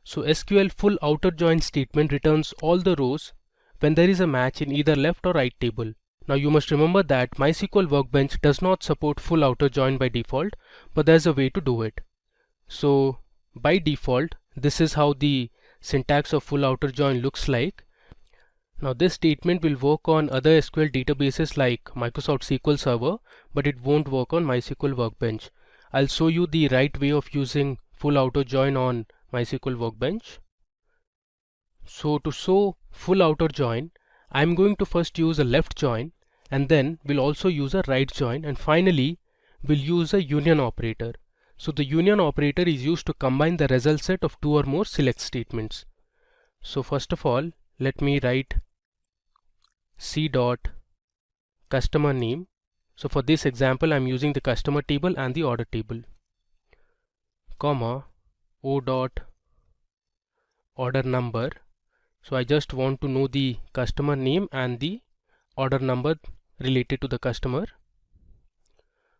So SQL full outer join statement returns all the rows when there is a match in either left or right table. Now you must remember that MySQL Workbench does not support full outer join by default, but there's a way to do it. So by default, this is how the syntax of full outer join looks like. Now this statement will work on other SQL databases like Microsoft SQL Server, but it won't work on MySQL Workbench. I'll show you the right way of using full outer join on MySQL Workbench. So to show full outer join, I'm going to first use a left join, and then we'll also use a right join, and finally we'll use a union operator. So the union operator is used to combine the result set of two or more select statements. So first of all, let me write c dot customer name. So for this example, I'm using the customer table and the order table, comma o dot order number. So I just want to know the customer name and the order number related to the customer.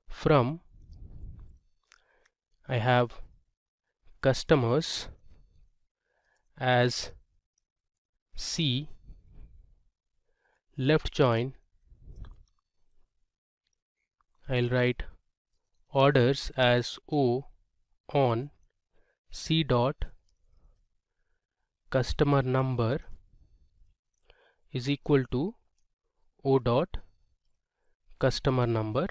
From I have customers as C, left join, I'll write orders as O on C dot customer number is equal to O dot customer number.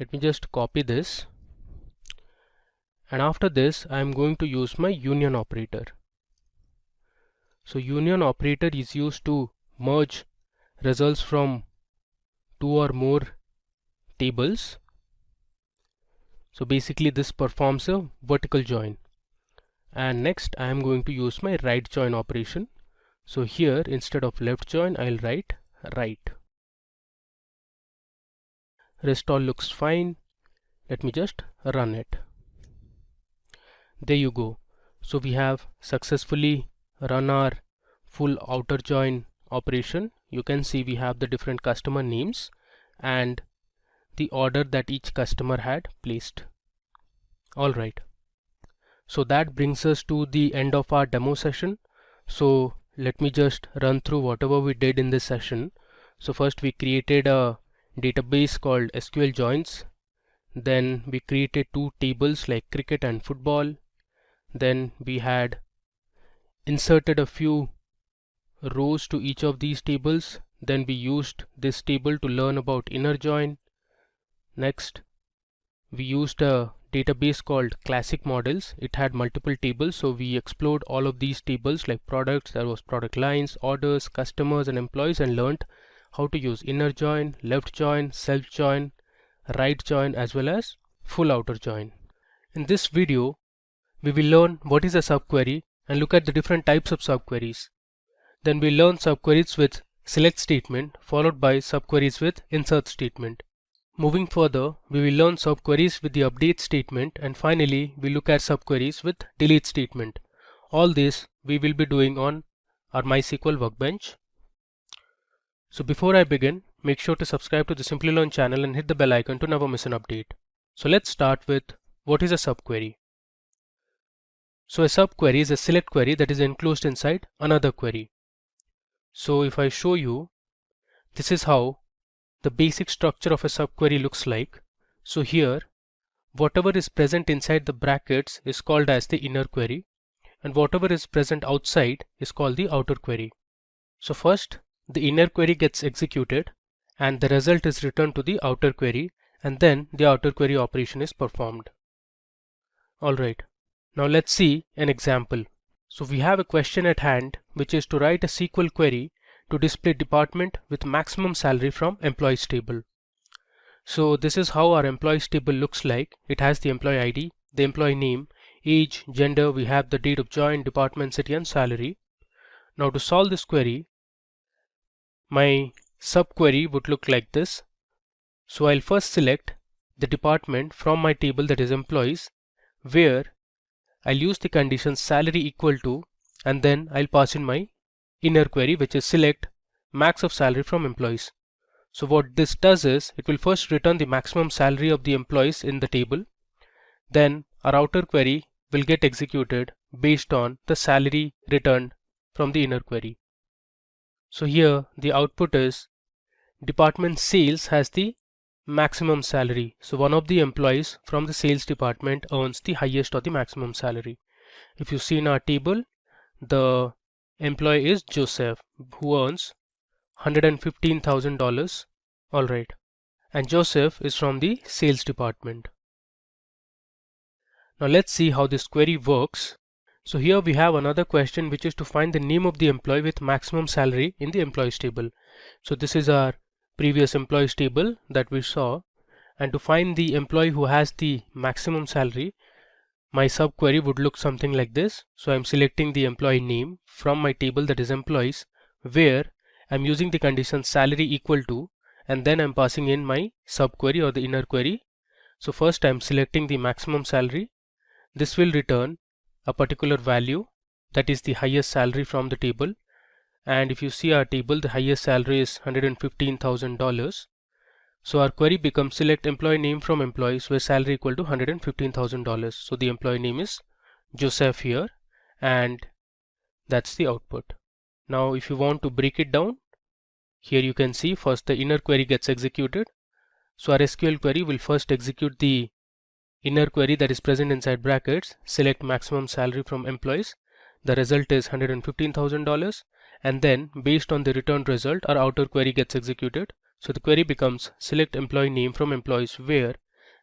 Let me just copy this, and after this I am going to use my union operator. So union operator is used to merge results from two or more tables. So basically this performs a vertical join. And next I am going to use my right join operation. So here instead of left join, I'll write right. Rest all looks fine. Let me just run it. There you go. So we have successfully run our full outer join operation. You can see we have the different customer names and the order that each customer had placed. Alright. So that brings us to the end of our demo session. So let me just run through whatever we did in this session. So first we created a database called SQL Joins. Then we created two tables like cricket and football. Then we had inserted a few rows to each of these tables. Then we used this table to learn about inner join. Next, we used a database called Classic Models. It had multiple tables, so we explored all of these tables like products, there was product lines, orders, customers and employees, and learned how to use inner join, left join, self join, right join, as well as full outer join. In this video, we will learn what is a subquery and look at the different types of subqueries. Then we'll learn subqueries with select statement followed by subqueries with insert statement. Moving further, we will learn subqueries with the update statement, and finally we look at subqueries with delete statement. All this we will be doing on our MySQL Workbench. So before I begin, make sure to subscribe to the Simplilearn channel and hit the bell icon to never miss an update. So let's start with what is a subquery. So a subquery is a select query that is enclosed inside another query. So if I show you, this is how the basic structure of a subquery looks like. So here, whatever is present inside the brackets is called as the inner query, and whatever is present outside is called the outer query. So first, the inner query gets executed and the result is returned to the outer query, and then the outer query operation is performed. Alright, now let's see an example. So we have a question at hand, which is to write a SQL query to display department with maximum salary from employees table. So this is how our employees table looks like. It has the employee ID, the employee name, age, gender, we have the date of join, department, city and salary. Now to solve this query, my subquery would look like this. So I'll first select the department from my table, that is employees, where I'll use the condition salary equal to, and then I'll pass in my inner query, which is select max of salary from employees. So what this does is it will first return the maximum salary of the employees in the table. Then our outer query will get executed based on the salary returned from the inner query. So here the output is department sales has the maximum salary. So one of the employees from the sales department earns the highest or the maximum salary. If you see in our table, the employee is Joseph, who earns $115,000. Alright, and Joseph is from the sales department. Now let's see how this query works. So here we have another question, which is to find the name of the employee with maximum salary in the employees table. So this is our previous employees table that we saw, and to find the employee who has the maximum salary, my subquery would look something like this. So I'm selecting the employee name from my table, that is employees, where I'm using the condition salary equal to, and then I'm passing in my subquery or the inner query. So first I'm selecting the maximum salary. This will return a particular value, that is the highest salary from the table. And if you see our table, the highest salary is $115,000. So our query becomes select employee name from employees where salary equal to $115,000. So the employee name is Joseph here, and that's the output. Now if you want to break it down, here you can see first the inner query gets executed. So our SQL query will first execute the inner query that is present inside brackets, select maximum salary from employees. The result is $115,000, and then based on the returned result, our outer query gets executed. So the query becomes select employee name from employees where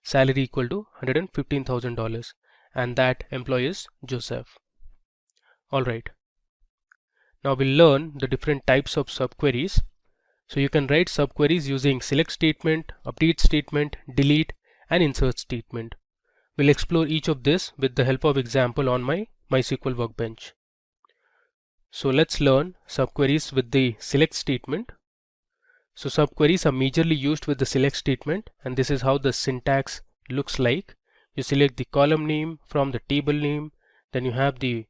salary equal to $115,000, and that employee is Joseph. Alright, now we'll learn the different types of subqueries. So you can write subqueries using select statement, update statement, delete and insert statement. We'll explore each of this with the help of example on my MySQL workbench. So let's learn subqueries with the select statement. So subqueries are majorly used with the select statement, and this is how the syntax looks like. You select the column name from the table name, then you have the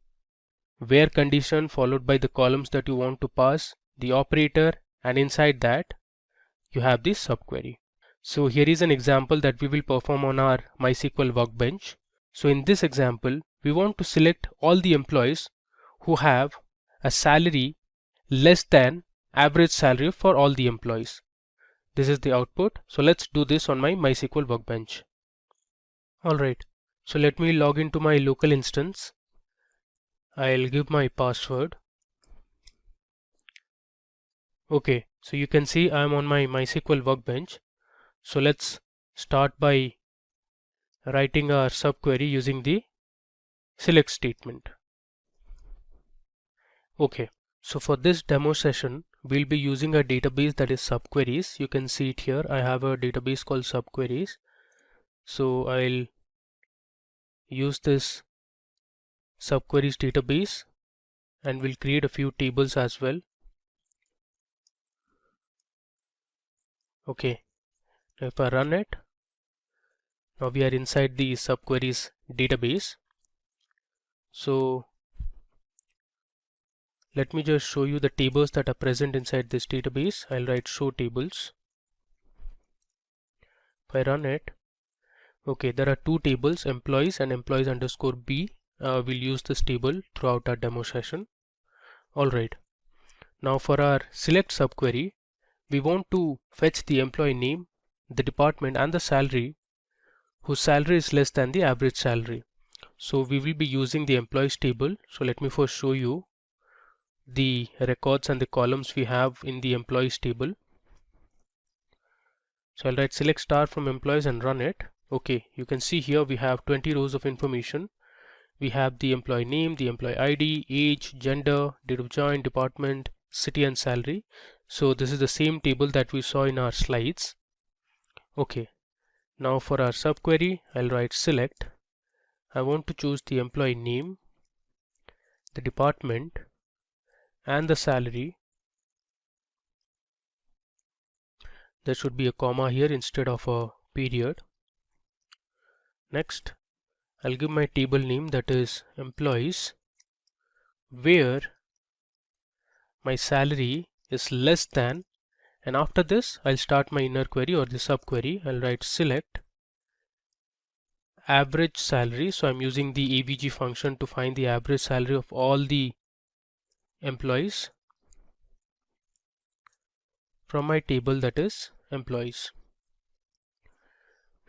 where condition followed by the columns that you want to pass, the operator, and inside that you have the subquery. So here is an example that we will perform on our MySQL workbench. So in this example, we want to select all the employees who have a salary less than average salary for all the employees. This is the output. So let's do this on my MySQL workbench. Alright, so let me log into my local instance. I'll give my password. Okay, so you can see I'm on my MySQL workbench. So let's start by writing our subquery using the select statement. Okay, so for this demo session, we'll be using a database that is subqueries. You can see it here. I have a database called subqueries. So I'll use this subqueries database, and we'll create a few tables as well. Okay, now if I run it, now we are inside the subqueries database. So let me just show you the tables that are present inside this database. I'll write show tables. If I run it, okay, there are two tables, employees and employees underscore B. We'll use this table throughout our demo session. Alright, now for our select subquery, we want to fetch the employee name, the department and the salary whose salary is less than the average salary. So we will be using the employees table. So let me first show you the records and the columns we have in the employees table. So I'll write select star from employees and run it. Okay, you can see here we have 20 rows of information. We have the employee name, the employee ID, age, gender, date of join, department, city and salary. So this is the same table that we saw in our slides. Okay, now for our subquery, I'll write select. I want to choose the employee name, the department, and the salary. There should be a comma here instead of a period. Next, I'll give my table name, that is employees, where my salary is less than, and after this I'll start my inner query or the subquery. I'll write select average salary. So I'm using the AVG function to find the average salary of all the employees from my table, that is employees.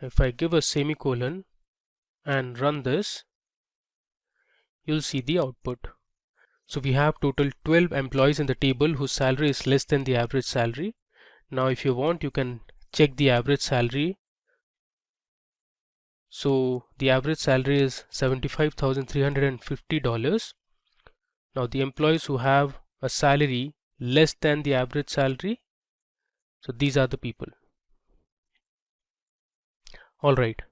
If I give a semicolon and run this, you'll see the output. So we have total 12 employees in the table whose salary is less than the average salary. Now if you want, you can check the average salary. So the average salary is $75,350. Now the employees who have a salary less than the average salary, so these are the people. Alright,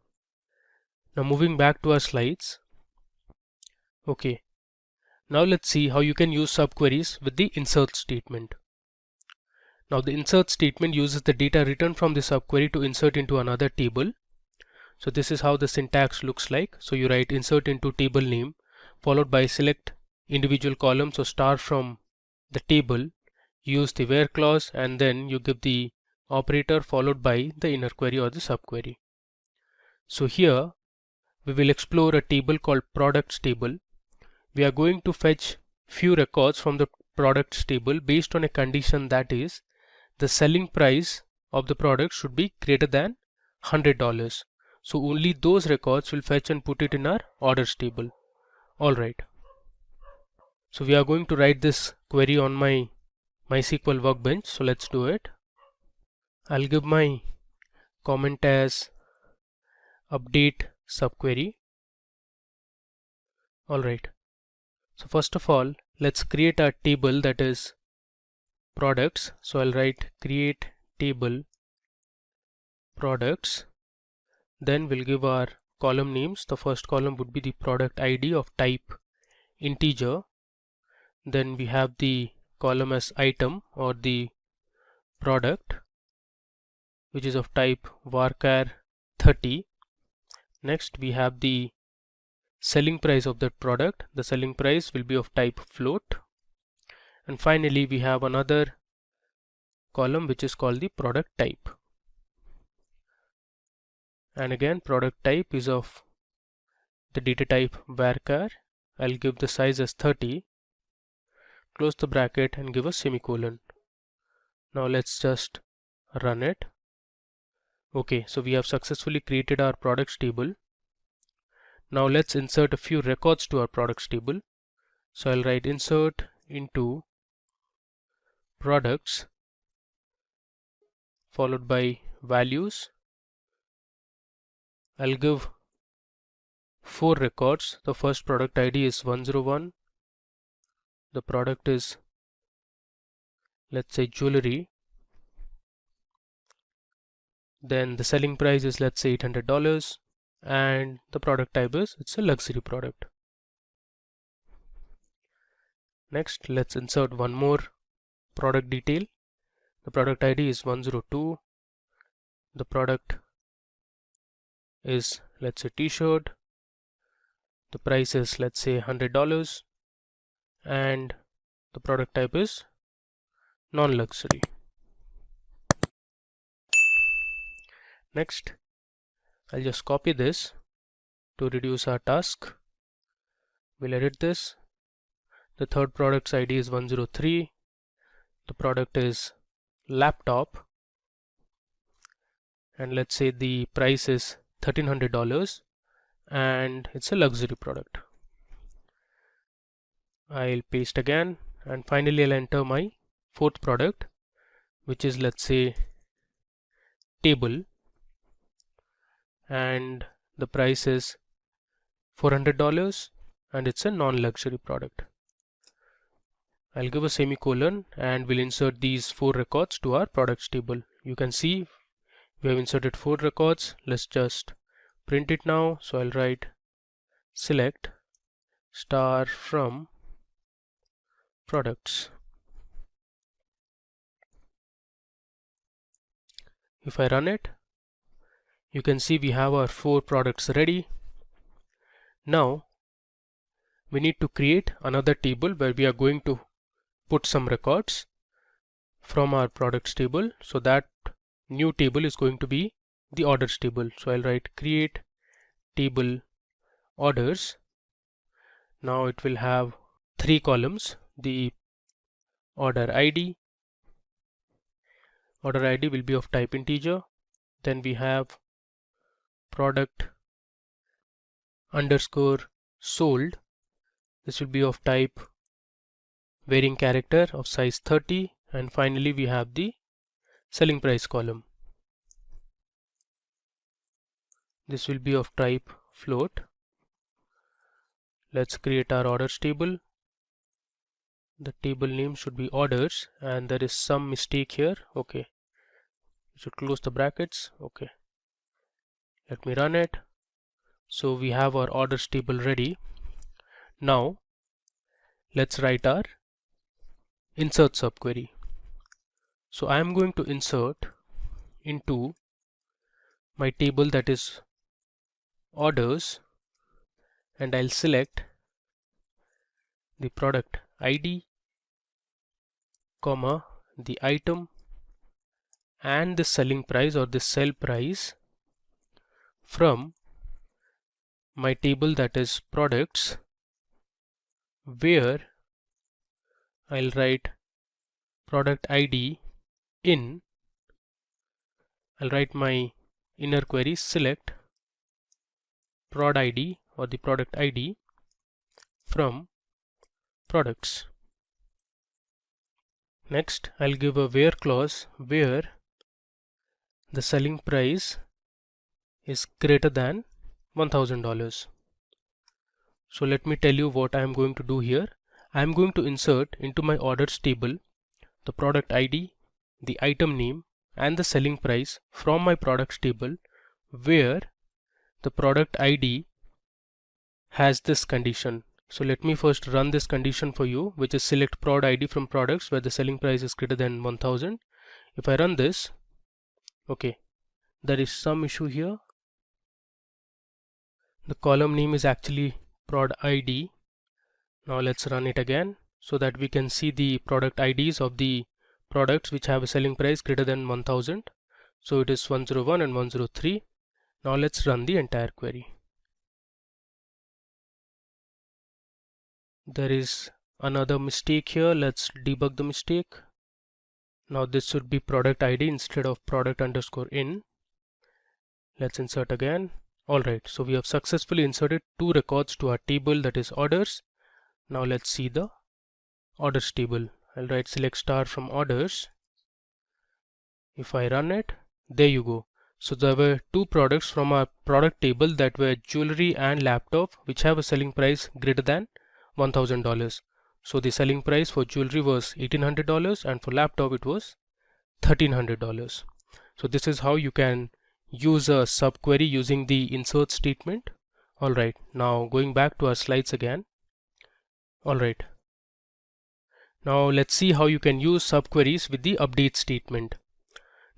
now moving back to our slides. Okay, now let's see how you can use subqueries with the insert statement. Now the insert statement uses the data written from the subquery to insert into another table. So this is how the syntax looks like. So you write insert into table name followed by select individual columns or star from the table, use the where clause, and then you give the operator followed by the inner query or the subquery. So here we will explore a table called products table. We are going to fetch few records from the products table based on a condition, that is the selling price of the product should be greater than $100. So only those records will fetch and put it in our orders table. Alright, so we are going to write this query on my MySQL workbench. So let's do it. I'll give my comment as update subquery. Alright, so first of all, let's create a table, that is products. So I'll write create table products. Then we'll give our column names. The first column would be the product ID of type integer. Then we have the column as item or the product, which is of type varchar 30. Next we have the selling price of that product. The selling price will be of type float. And finally we have another column which is called the product type. And again, product type is of the data type varchar. I'll give the size as 30, close the bracket and give a semicolon. Now let's just run it. Okay, so we have successfully created our products table. Now let's insert a few records to our products table. So I'll write insert into products followed by values. I'll give 4 records. The first product ID is 101. The product is, let's say, jewelry. Then the selling price is, let's say, $800, and the product type is, it's a luxury product. Next, let's insert one more product detail. The product ID is 102. The product is, let's say, t-shirt. The price is, let's say, $100, and the product type is non-luxury. Next, I'll just copy this to reduce our task. We'll edit this. The third product's ID is 103. The product is laptop, and let's say the price is $1,300, and it's a luxury product. I'll paste again, and finally I'll enter my fourth product, which is, let's say, table, and the price is $400, and it's a non-luxury product. I'll give a semicolon and we'll insert these 4 records to our products table. You can see we have inserted 4 records. Let's just print it now. So I'll write select star from products. If I run it, you can see we have our 4 products ready. Now we need to create another table where we are going to put some records from our products table. So that new table is going to be the orders table. So I'll write create table orders. Now it will have 3 columns. The order ID will be of type integer. Then we have product underscore sold. This will be of type varying character of size 30, and finally we have the selling price column. This will be of type float. Let's create our orders table. The table name should be orders, and there is some mistake here. Okay, you should close the brackets. Okay, let me run it. So we have our orders table ready. Now let's write our insert subquery. So I am going to insert into my table, that is orders, and I'll select the product ID, comma, the item and the selling price or the sell price from my table, that is products, where I'll write product ID in, I'll write my inner query select prod ID or the product ID from products. Next I'll give a where clause where the selling price is greater than $1,000. So let me tell you what I am going to do here. I am going to insert into my orders table the product ID, the item name and the selling price from my products table, where the product ID has this condition. So let me first run this condition for you, which is select prod ID from products where the selling price is greater than 1000. If I run this, okay, there is some issue here. The column name is actually prod ID. Now let's run it again so that we can see the product IDs of the products which have a selling price greater than 1000. So it is 101 and 103. Now let's run the entire query. There is another mistake here. Let's debug the mistake. Now this should be product ID instead of product underscore in. Let's insert again. Alright, so we have successfully inserted 2 records to our table, that is orders. Now let's see the orders table. I'll write select star from orders. If I run it, there you go. So there were 2 products from our product table that were jewelry and laptop, which have a selling price greater than $1,000. So the selling price for jewelry was $1,800 and for laptop it was $1,300. So this is how you can use a subquery using the insert statement. Alright, now going back to our slides again. Alright, now let's see how you can use subqueries with the update statement.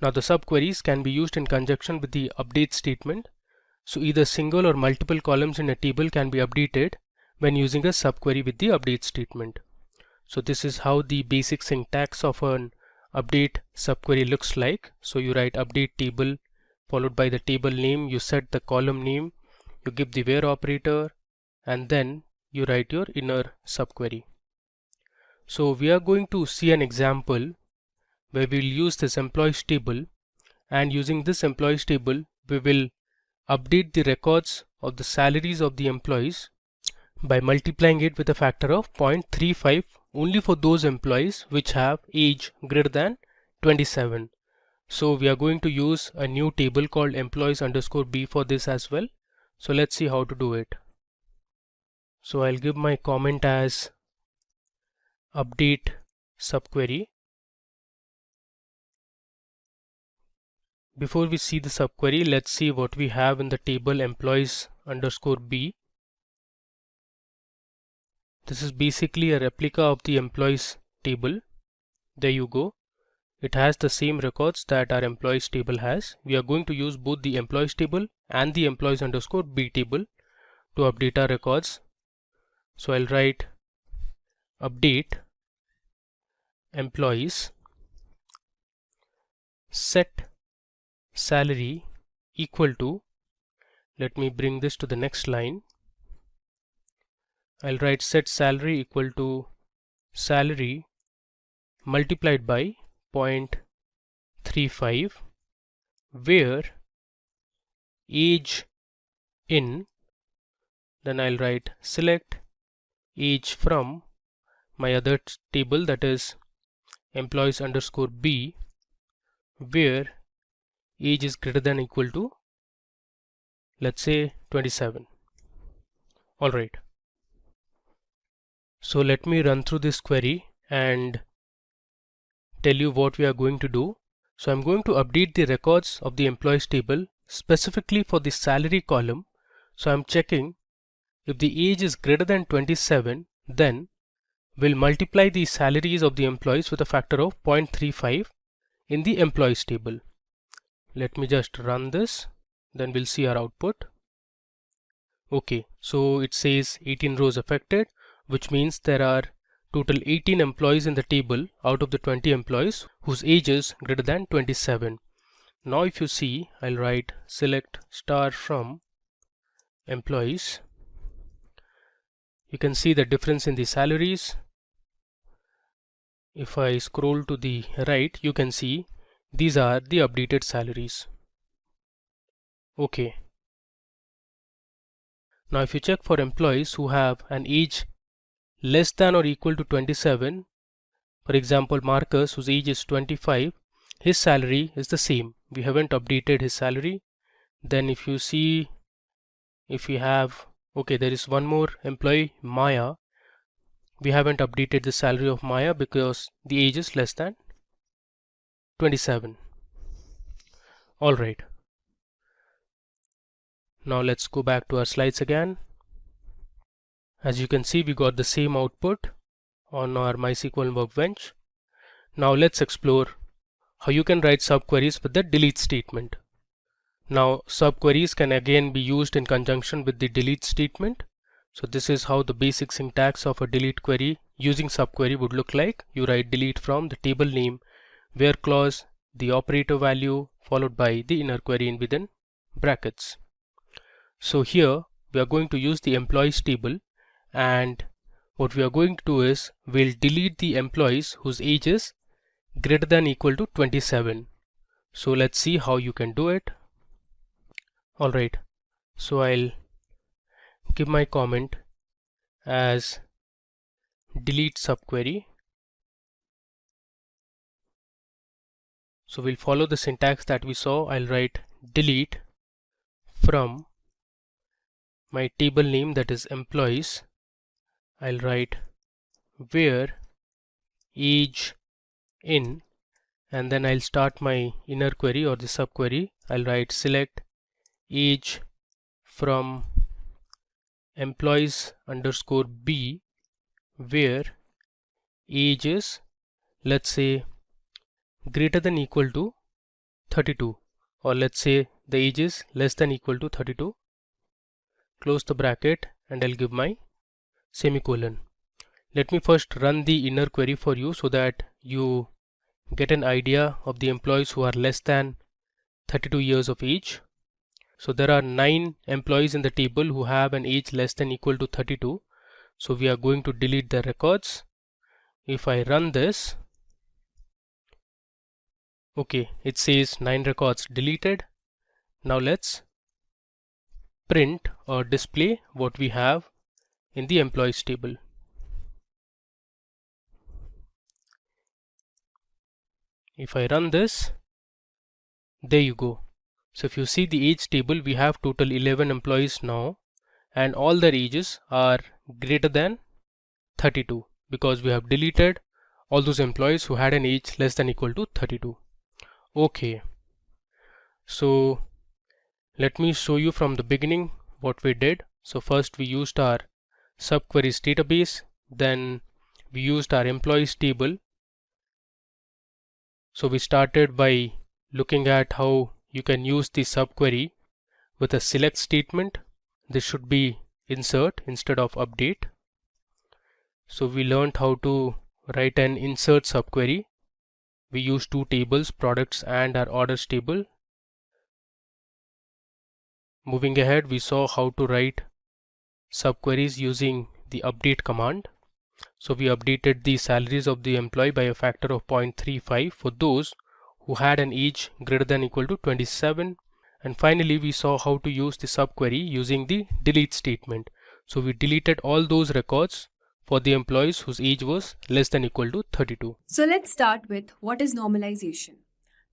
Now the subqueries can be used in conjunction with the update statement. So either single or multiple columns in a table can be updated when using a subquery with the update statement. So this is how the basic syntax of an update subquery looks like. So you write update table followed by the table name, you set the column name, you give the where operator, and then you write your inner subquery. So we are going to see an example where we will use this employees table, and using this employees table we will update the records of the salaries of the employees by multiplying it with a factor of 0.35 only for those employees which have age greater than 27. So we are going to use a new table called employees underscore b for this as well. So let's see how to do it. So I'll give my comment as update subquery. Before we see the subquery, let's see what we have in the table employees underscore B. This is basically a replica of the employees table. There you go. It has the same records that our employees table has. We are going to use both the employees table and the employees underscore B table to update our records. So I'll write update employees set salary equal to, let me bring this to the next line. I'll write set salary equal to salary multiplied by 0.35, where age in, then I'll write select age from my other table, that is employees underscore B, where age is greater than or equal to, let's say 27. Alright. So let me run through this query and tell you what we are going to do. So I'm going to update the records of the employees table specifically for the salary column. So I'm checking if the age is greater than 27, then we'll multiply the salaries of the employees with a factor of 0.35 in the employees table. Let me just run this, then we'll see our output. Okay, so it says 18 rows affected, which means there are total 18 employees in the table out of the 20 employees whose age is greater than 27. Now if you see, I'll write select star from employees. You can see the difference in the salaries. If I scroll to the right, you can see these are the updated salaries. Okay. Now if you check for employees who have an age less than or equal to 27, for example Marcus, whose age is 25, his salary is the same. We haven't updated his salary. Then if you see, if we have, okay, there is one more employee, Maya. We haven't updated the salary of Maya because the age is less than 27. Alright. Now let's go back to our slides again. As you can see, we got the same output on our MySQL workbench. Now let's explore how you can write subqueries with the delete statement. Now subqueries can again be used in conjunction with the delete statement. So this is how the basic syntax of a delete query using subquery would look like. You write delete from the table name, where clause, the operator value, followed by the inner query in within brackets. So here we are going to use the employees table, and what we are going to do is we'll delete the employees whose age is greater than or equal to 27. So let's see how you can do it. Alright, so I'll give my comment as delete subquery. So we'll follow the syntax that we saw. I'll write delete from my table name, that is employees. I'll write where age in, and then I'll start my inner query or the subquery. I'll write select age from employees underscore B, where age is, let's say, greater than or equal to 32, or let's say the age is less than or equal to 32. Close the bracket and I'll give my semicolon. Let me first run the inner query for you so that you get an idea of the employees who are less than 32 years of age. So there are 9 employees in the table who have an age less than or equal to 32. So we are going to delete the records. If I run this, okay, it says 9 records deleted. Now let's print or display what we have in the employees table. If I run this, there you go. So if you see the age table, we have total 11 employees now, and all their ages are greater than 32. because we have deleted all those employees who had an age less than equal to 32. Okay, so let me show you from the beginning what we did. So first we used our subqueries database, then we used our employees table. So we started by looking at how you can use the subquery with a select statement. This should be insert instead of update. So we learned how to write an insert subquery. We used two tables, products and our orders table. Moving ahead, we saw how to write subqueries using the update command. So we updated the salaries of the employee by a factor of 0.35 for those who had an age greater than equal to 27. And finally, we saw how to use the subquery using the delete statement. So we deleted all those records for the employees whose age was less than equal to 32. So let's start with what is normalization.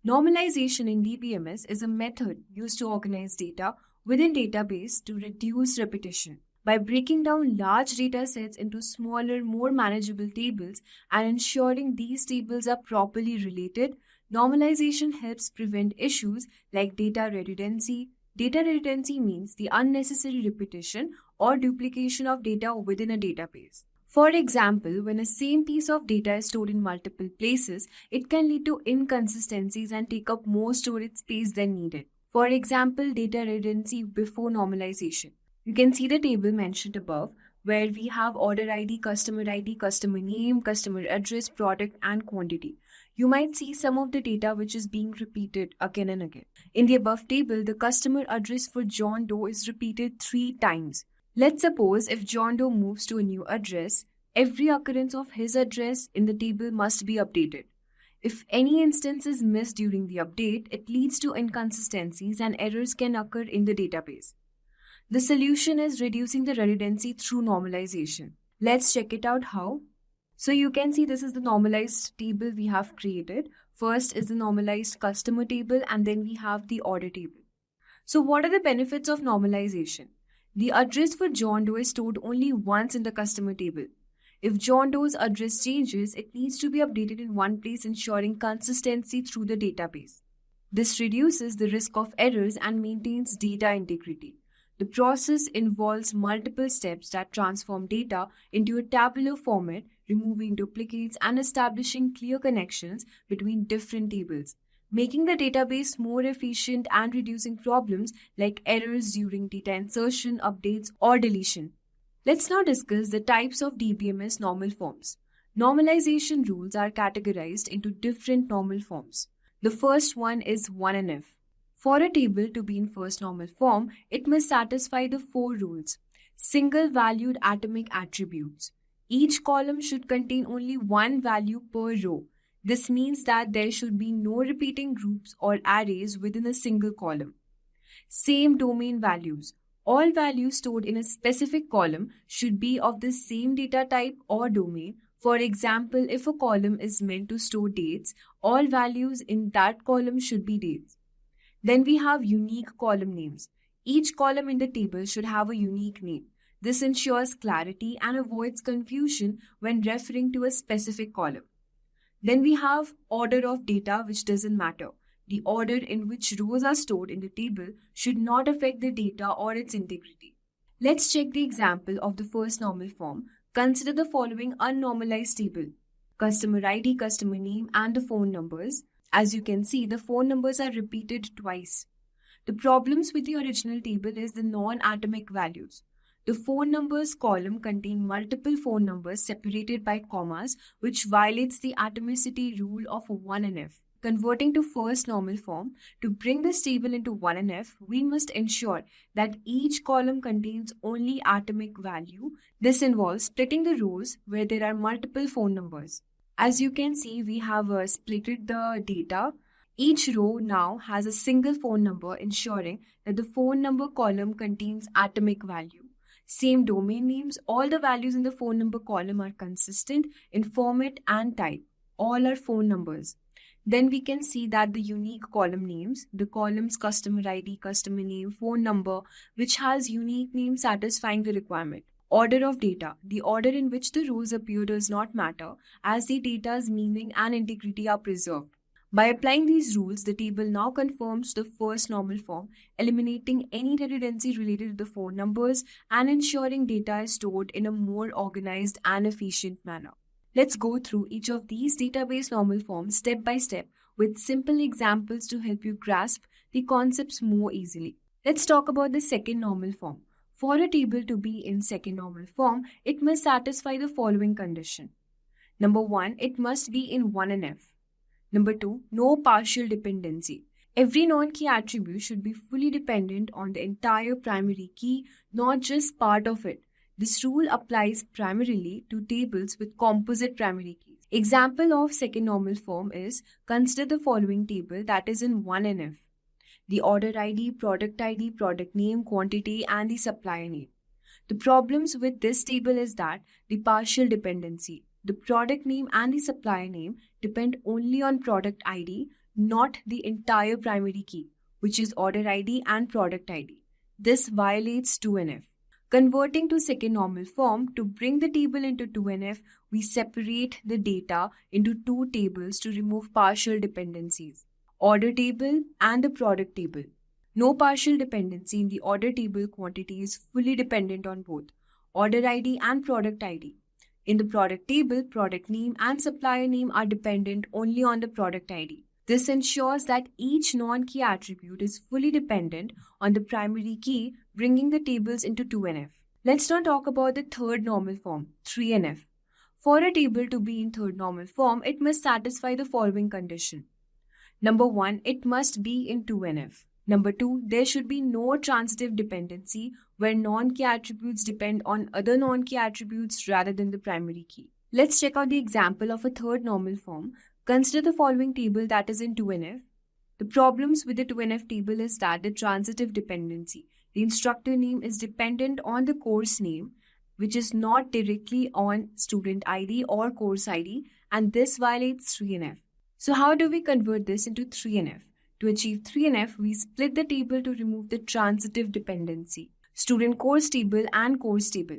Normalization in DBMS is a method used to organize data within database to reduce repetition. By breaking down large data sets into smaller, more manageable tables and ensuring these tables are properly related, normalization helps prevent issues like data redundancy. Data redundancy means the unnecessary repetition or duplication of data within a database. For example, when a same piece of data is stored in multiple places, it can lead to inconsistencies and take up more storage space than needed. For example, data redundancy before normalization. You can see the table mentioned above where we have order ID, customer name, customer address, product and quantity. You might see some of the data which is being repeated again and again. In the above table, the customer address for John Doe is repeated 3 times. Let's suppose if John Doe moves to a new address, every occurrence of his address in the table must be updated. If any instance is missed during the update, it leads to inconsistencies and errors can occur in the database. The solution is reducing the redundancy through normalization. Let's check it out how. So you can see this is the normalized table we have created. First is the normalized customer table and then we have the order table. So what are the benefits of normalization? The address for John Doe is stored only once in the customer table. If John Doe's address changes, it needs to be updated in one place, ensuring consistency through the database. This reduces the risk of errors and maintains data integrity. The process involves multiple steps that transform data into a tabular format, removing duplicates and establishing clear connections between different tables, making the database more efficient and reducing problems like errors during data insertion, updates, or deletion. Let's now discuss the types of DBMS normal forms. Normalization rules are categorized into different normal forms. The first one is 1NF. For a table to be in first normal form, it must satisfy the 4 rules. Single-valued atomic attributes. Each column should contain only one value per row. This means that there should be no repeating groups or arrays within a single column. Same domain values. All values stored in a specific column should be of the same data type or domain. For example, if a column is meant to store dates, all values in that column should be dates. Then we have unique column names. Each column in the table should have a unique name. This ensures clarity and avoids confusion when referring to a specific column. Then we have order of data, which doesn't matter. The order in which rows are stored in the table should not affect the data or its integrity. Let's check the example of the first normal form. Consider the following unnormalized table: customer ID, customer name, and the phone numbers. As you can see, the phone numbers are repeated twice. The problems with the original table is the non-atomic values. The phone numbers column contains multiple phone numbers separated by commas, which violates the atomicity rule of 1NF. Converting to first normal form, to bring this table into 1NF, we must ensure that each column contains only atomic value. This involves splitting the rows where there are multiple phone numbers. As you can see, we have splitted the data. Each row now has a single phone number, ensuring that the phone number column contains atomic value. Same domain names, all the values in the phone number column are consistent in format and type. All are phone numbers. Then we can see that the unique column names, the columns customer ID, customer name, phone number, which has unique name satisfying the requirement. Order of data. The order in which the rows appear does not matter, as the data's meaning and integrity are preserved. By applying these rules, the table now conforms to the first normal form, eliminating any redundancy related to the phone numbers and ensuring data is stored in a more organized and efficient manner. Let's go through each of these database normal forms step by step with simple examples to help you grasp the concepts more easily. Let's talk about the second normal form. For a table to be in second normal form, it must satisfy the following condition. Number 1, it must be in 1NF. Number 2, no partial dependency. Every non-key attribute should be fully dependent on the entire primary key, not just part of it. This rule applies primarily to tables with composite primary keys. Example of second normal form is, consider the following table that is in 1NF. The order ID, product name, quantity, and the supplier name. The problems with this table is that the partial dependency. The product name and the supplier name depend only on product ID, not the entire primary key, which is order ID and product ID. This violates 2NF. Converting to second normal form, to bring the table into 2NF, we separate the data into two tables to remove partial dependencies. Order table and the product table. No partial dependency in the order table. Quantity is fully dependent on both order ID and product ID. In the product table, product name and supplier name are dependent only on the product ID. This ensures that each non-key attribute is fully dependent on the primary key, bringing the tables into 2NF. Let's now talk about the third normal form, 3NF. For a table to be in third normal form, it must satisfy the following condition. Number 1, it must be in 2NF. Number 2, there should be no transitive dependency where non-key attributes depend on other non-key attributes rather than the primary key. Let's check out the example of a third normal form. Consider the following table that is in 2NF. The problems with the 2NF table is that the transitive dependency. The instructor name is dependent on the course name, which is not directly on student ID or course ID, and this violates 3NF. So how do we convert this into 3NF? To achieve 3NF, we split the table to remove the transitive dependency. Student course table and course table.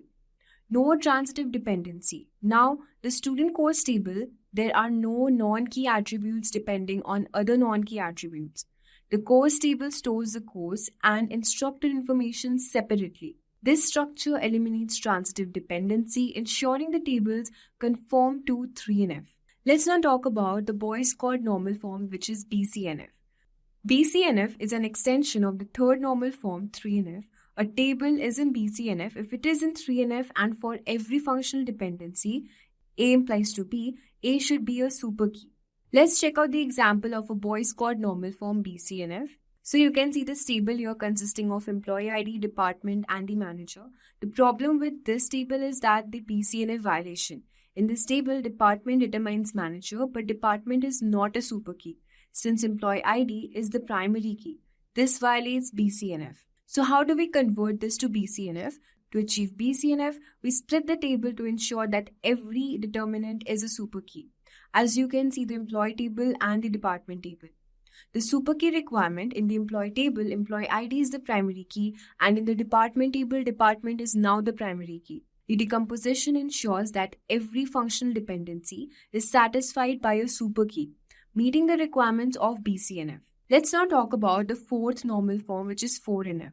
No transitive dependency. Now, the student course table, there are no non-key attributes depending on other non-key attributes. The course table stores the course and instructor information separately. This structure eliminates transitive dependency, ensuring the tables conform to 3NF. Let's now talk about the Boyce Codd normal form, which is BCNF. BCNF is an extension of the third normal form, 3NF. A table is in BCNF if it is in 3NF, and for every functional dependency, A implies to B, A should be a super key. Let's check out the example of a Boyce Codd normal form BCNF. So you can see this table here consisting of employee ID, department, and the manager. The problem with this table is that the BCNF violation. In this table, department determines manager, but department is not a super key, since employee ID is the primary key. This violates BCNF. So how do we convert this to BCNF? To achieve BCNF, we split the table to ensure that every determinant is a super key. As you can see, the employee table and the department table. The super key requirement in the employee table, employee ID is the primary key, and in the department table, department is now the primary key. The decomposition ensures that every functional dependency is satisfied by a super key, meeting the requirements of BCNF. Let's now talk about the fourth normal form, which is 4NF.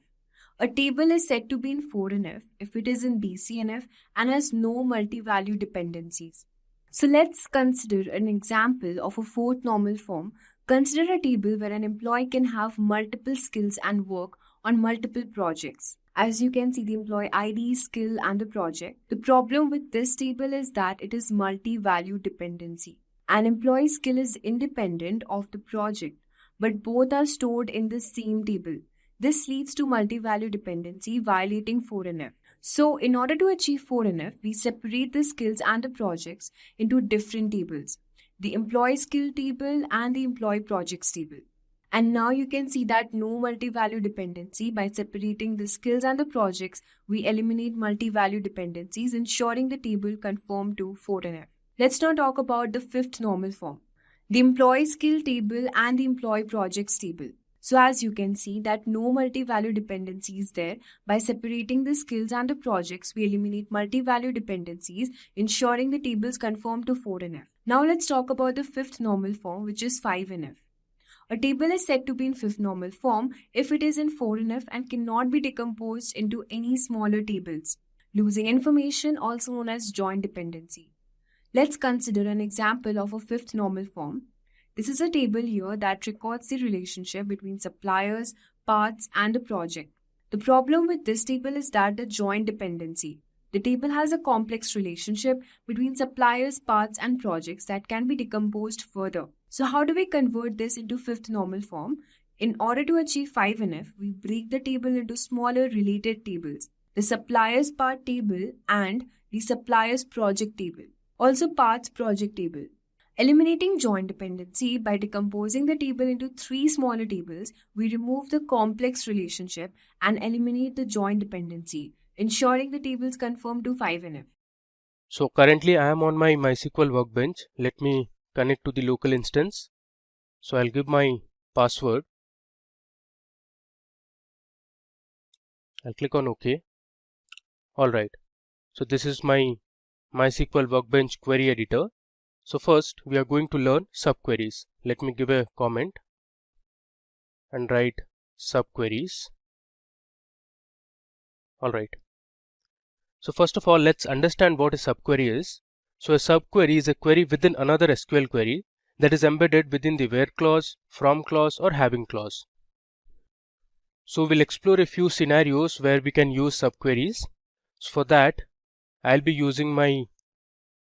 A table is said to be in 4NF if it is in BCNF and has no multi-value dependencies. So let's consider an example of a fourth normal form. Consider a table where an employee can have multiple skills and work on multiple projects. As you can see, the employee ID, skill, and the project. The problem with this table is that it is multi-value dependency. An employee skill is independent of the project, but both are stored in the same table. This leads to multi-value dependency, violating 4NF. So, in order to achieve 4NF, we separate the skills and the projects into different tables. The employee skill table and the employee projects table. And now you can see that no multi-value dependency. By separating the skills and the projects, we eliminate multi-value dependencies, ensuring the table conform to 4NF. Let's now talk about the fifth normal form, the employee skill table and the employee projects table. So as you can see that no multi-value dependency is there. By separating the skills and the projects, we eliminate multi-value dependencies, ensuring the tables conform to 4NF. Now let's talk about the fifth normal form, which is 5NF. A table is said to be in fifth normal form if it is in 4NF and cannot be decomposed into any smaller tables, losing information, also known as joint dependency. Let's consider an example of a fifth normal form. This is a table here that records the relationship between suppliers, parts, and a project. The problem with this table is that the joint dependency. The table has a complex relationship between suppliers, parts, and projects that can be decomposed further. So how do we convert this into fifth normal form? In order to achieve 5NF, we break the table into smaller related tables, the suppliers part table and the suppliers project table, also parts project table. Eliminating joint dependency by decomposing the table into 3 smaller tables, we remove the complex relationship and eliminate the joint dependency, ensuring the tables conform to 5NF. So currently I am on my MySQL workbench. Let me connect to the local instance. So I'll give my password. I'll click on OK. Alright. So this is my MySQL workbench query editor. So first we are going to learn subqueries. Let me give a comment and write subqueries. Alright. So first of all, let's understand what a subquery is. So a subquery is a query within another SQL query that is embedded within the where clause, from clause, or having clause. So we'll explore a few scenarios where we can use subqueries. So for that, I'll be using my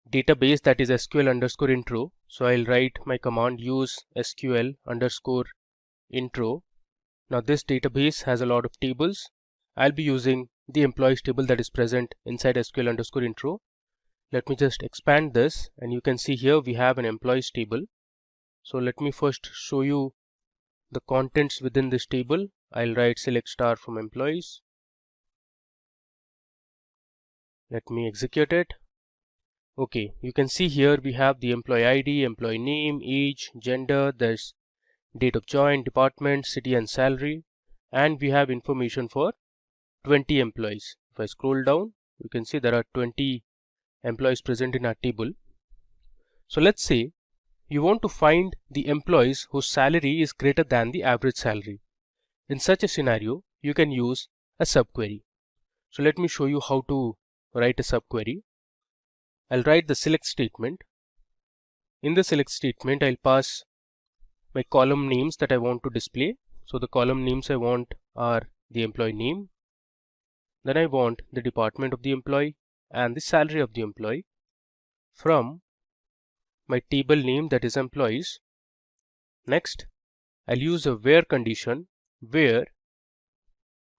database, that is SQL_intro. So I'll write my command use SQL_intro. Now this database has a lot of tables. I'll be using the employees table that is present inside SQL_intro. Let me just expand this, and you can see here we have an employees table. So let me first show you the contents within this table. I'll write select star from employees. Let me execute it. Okay, you can see here we have the employee ID, employee name, age, gender, there's date of join, department, city and salary, and we have information for 20 employees. If I scroll down, you can see there are 20 employees present in our table. So let's say you want to find the employees whose salary is greater than the average salary. In such a scenario, you can use a subquery. So let me show you how to write a subquery. I'll write the select statement. In the select statement, I'll pass my column names that I want to display. So the column names I want are the employee name. Then I want the department of the employee and the salary of the employee. From my table name, that is employees. Next, I'll use a where condition where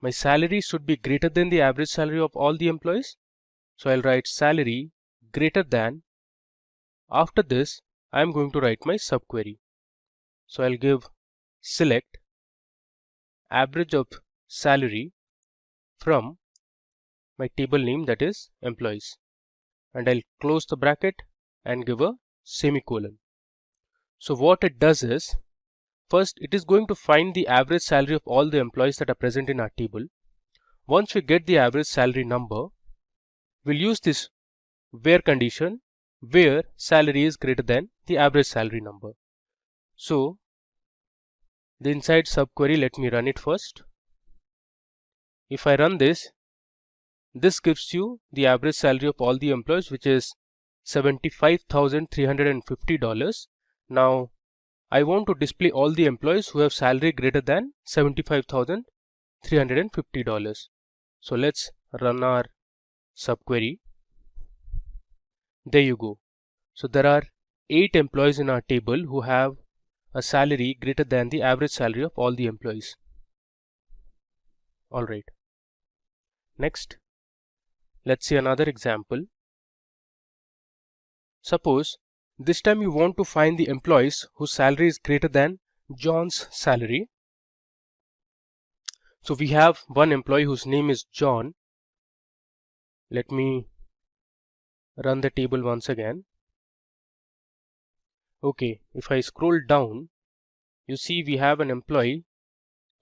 my salary should be greater than the average salary of all the employees. So I'll write salary greater than. After this, I'm going to write my subquery. So I'll give select average of salary from my table name, that is employees, and I'll close the bracket and give a semicolon. So what it does is, first it is going to find the average salary of all the employees that are present in our table. Once we get the average salary number, we'll use this where condition where salary is greater than the average salary number. So the inside subquery, let me run it first. If I run this, this gives you the average salary of all the employees, which is $75,350. Now I want to display all the employees who have salary greater than $75,350. So let's run our subquery. There you go. So there are 8 employees in our table who have a salary greater than the average salary of all the employees. Alright. Next, let's see another example. Suppose this time you want to find the employees whose salary is greater than John's salary. So we have one employee whose name is John. Let me run the table once again. Okay, if I scroll down, you see we have an employee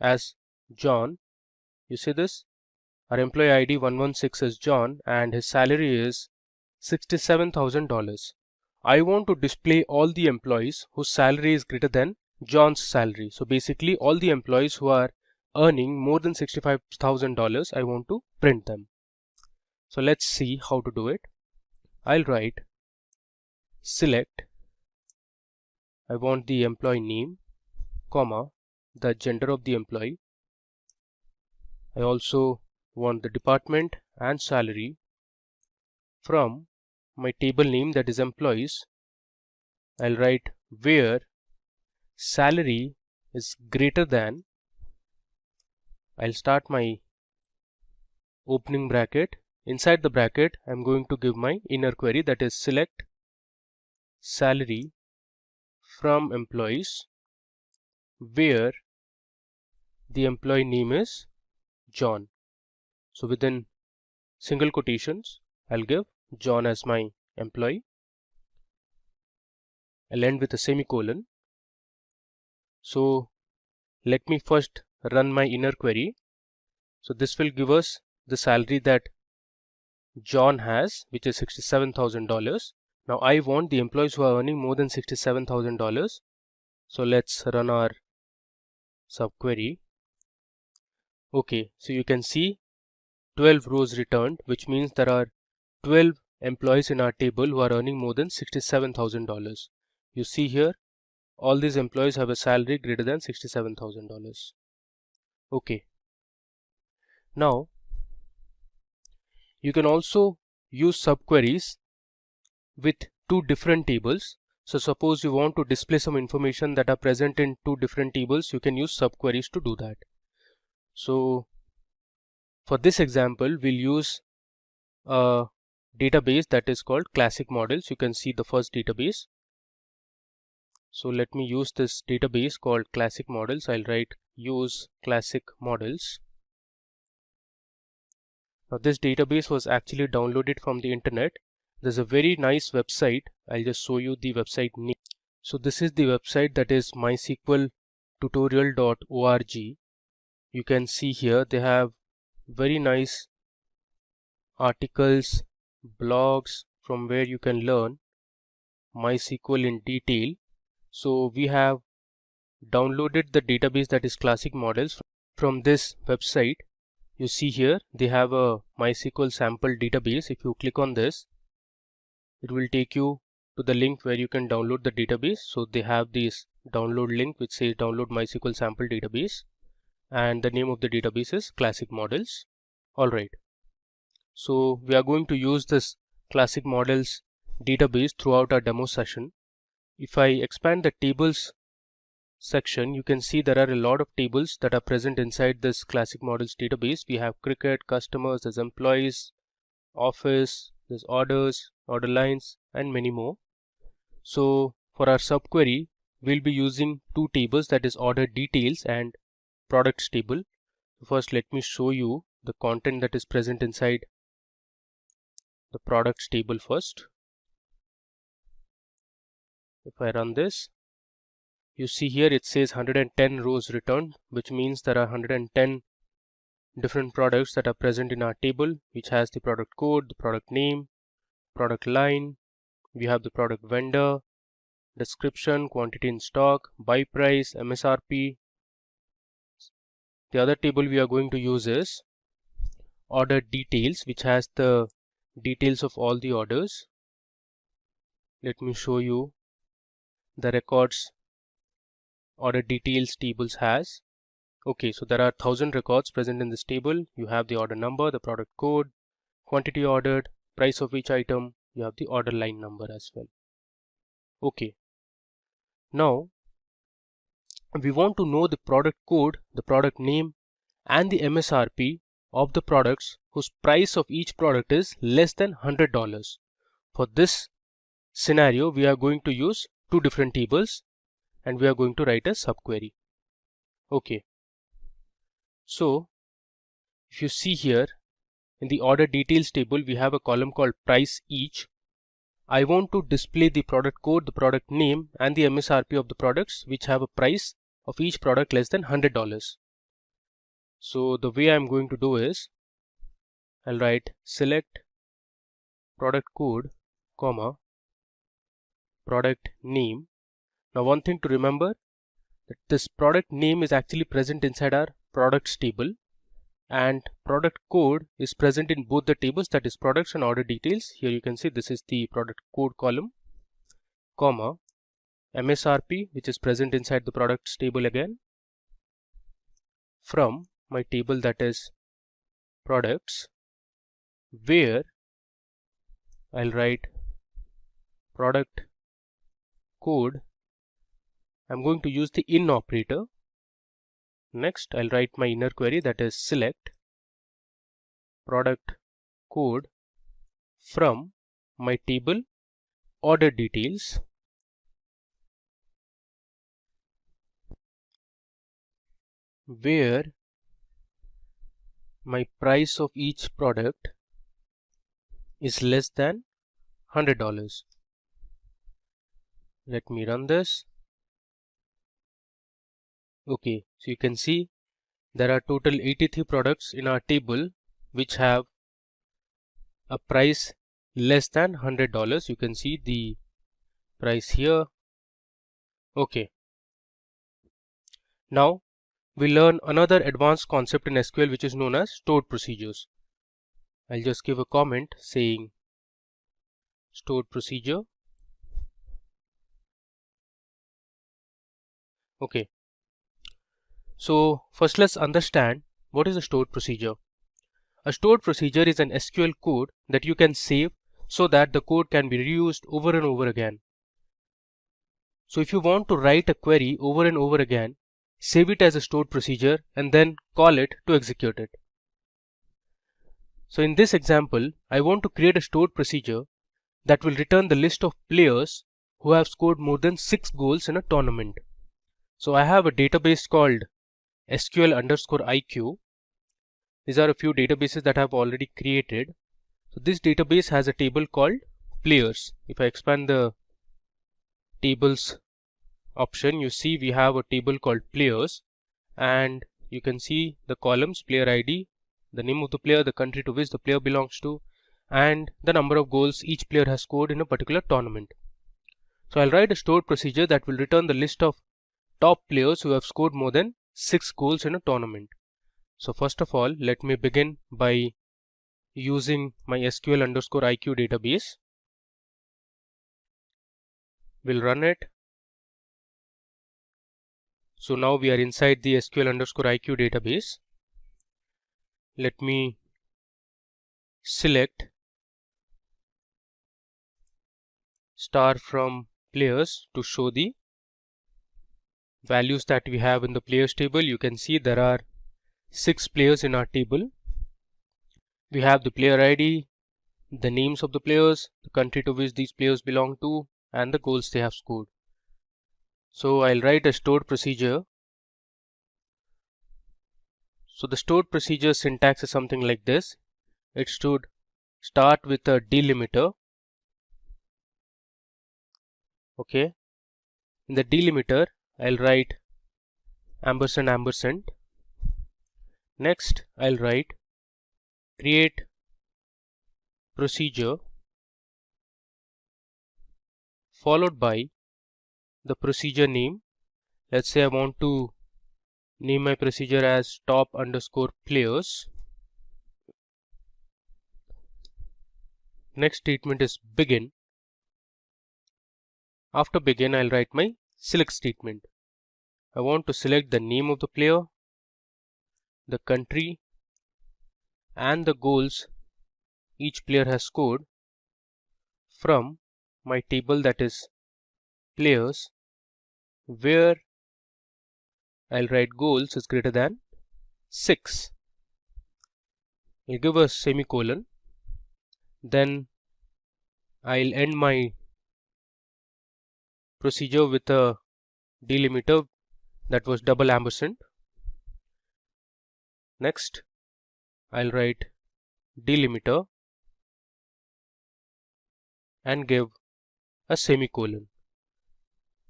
as John. You see this? Our employee ID 116 is John and his salary is $67,000. I want to display all the employees whose salary is greater than John's salary. So basically all the employees who are earning more than $65,000, I want to print them. So let's see how to do it. I'll write select, I want the employee name, comma, the gender of the employee. I also want the department and salary. From my table name, that is employees, I'll write where salary is greater than, I'll start my opening bracket. Inside the bracket, I'm going to give my inner query, that is select salary from employees where the employee name is John. So within single quotations, I'll give John as my employee. I'll end with a semicolon. So let me first run my inner query. So this will give us the salary that John has, which is $67,000. Now I want the employees who are earning more than $67,000. So let's run our subquery. Okay, so you can see 12 rows returned, which means there are 12 employees in our table who are earning more than $67,000. You see here, all these employees have a salary greater than $67,000. Okay. Now, you can also use subqueries with two different tables. So suppose you want to display some information that are present in two different tables, you can use subqueries to do that. So for this example, we'll use a database that is called classic models. You can see the first database. So let me use this database called classic models. I'll write use classic models. Now this database was actually downloaded from the internet. There's a very nice website. I'll just show you the website name. So this is the website, that is mysqltutorial.org. You can see here they have very nice articles, blogs from where you can learn MySQL in detail. So we have downloaded the database, that is classic models, from this website. You see here they have a MySQL sample database. If you click on this, it will take you to the link where you can download the database. So they have this download link which says download MySQL sample database, and the name of the database is classic models. Alright, so we are going to use this classic models database throughout our demo session. If I expand the tables section, you can see there are a lot of tables that are present inside this classic models database. We have cricket, customers, there's employees, office, there's orders, order lines, and many more. So for our subquery, we'll be using two tables, that is order details and products table. First, let me show you the content that is present inside the products table first. If I run this, you see here it says 110 rows returned, which means there are 110 different products that are present in our table, which has the product code, the product name, product line. We have the product vendor, description, quantity in stock, buy price, MSRP. The other table we are going to use is order details, which has the details of all the orders. Let me show you the records order details tables has. Okay, so there are 1000 records present in this table. You have the order number, the product code, quantity ordered, price of each item. You have the order line number as well. Okay, now we want to know the product code, the product name, and the MSRP of the products whose price of each product is less than $100. For this scenario, we are going to use two different tables and we are going to write a subquery. Okay, so if you see here in the order details table, we have a column called price each. I want to display the product code, the product name, and the MSRP of the products which have a price of each product less than $100. So the way I'm going to do is, I'll write select product code, comma, product name. Now one thing to remember, that this product name is actually present inside our products table, and product code is present in both the tables, that is products and order details. Here you can see this is the product code column, comma, MSRP, which is present inside the products table again, from my table, that is products, where I'll write product code. I'm going to use the in operator. Next, I'll write my inner query, that is select product code from my table order details, where my price of each product is less than $100. Let me run this. Okay, so you can see there are total 83 products in our table which have a price less than $100. You can see the price here. Okay, now we learn another advanced concept in SQL which is known as stored procedures. I'll just give a comment saying stored procedure. Okay, so first let's understand what is a stored procedure. A stored procedure is an SQL code that you can save so that the code can be reused over and over again. So if you want to write a query over and over again, save it as a stored procedure and then call it to execute it. So in this example, I want to create a stored procedure that will return the list of players who have scored more than 6 goals in a tournament. So I have a database called SQL_IQ. These are a few databases that I have already created. So this database has a table called players. If I expand the tables option, you see we have a table called players, and you can see the columns player ID, the name of the player, the country to which the player belongs to, and the number of goals each player has scored in a particular tournament. So I'll write a stored procedure that will return the list of top players who have scored more than 6 goals in a tournament. So first of all, let me begin by using my SQL_IQ database. We'll run it. So now we are inside the SQL_IQ database. Let me select star from players to show the values that we have in the players table. You can see there are 6 players in our table. We have the player ID, the names of the players, the country to which these players belong to, and the goals they have scored. So I'll write a stored procedure. So the stored procedure syntax is something like this. It should start with a delimiter. Okay. In the delimiter, I'll write &&. Next, I'll write create procedure followed by the procedure name. Let's say I want to name my procedure as top_players. Next statement is begin. After begin, I'll write my select statement. I want to select the name of the player, the country, and the goals each player has scored from my table, that is players, where I'll write goals is greater than 6. I'll give a semicolon. Then I'll end my procedure with a delimiter that was $. Next, I'll write delimiter and give a semicolon.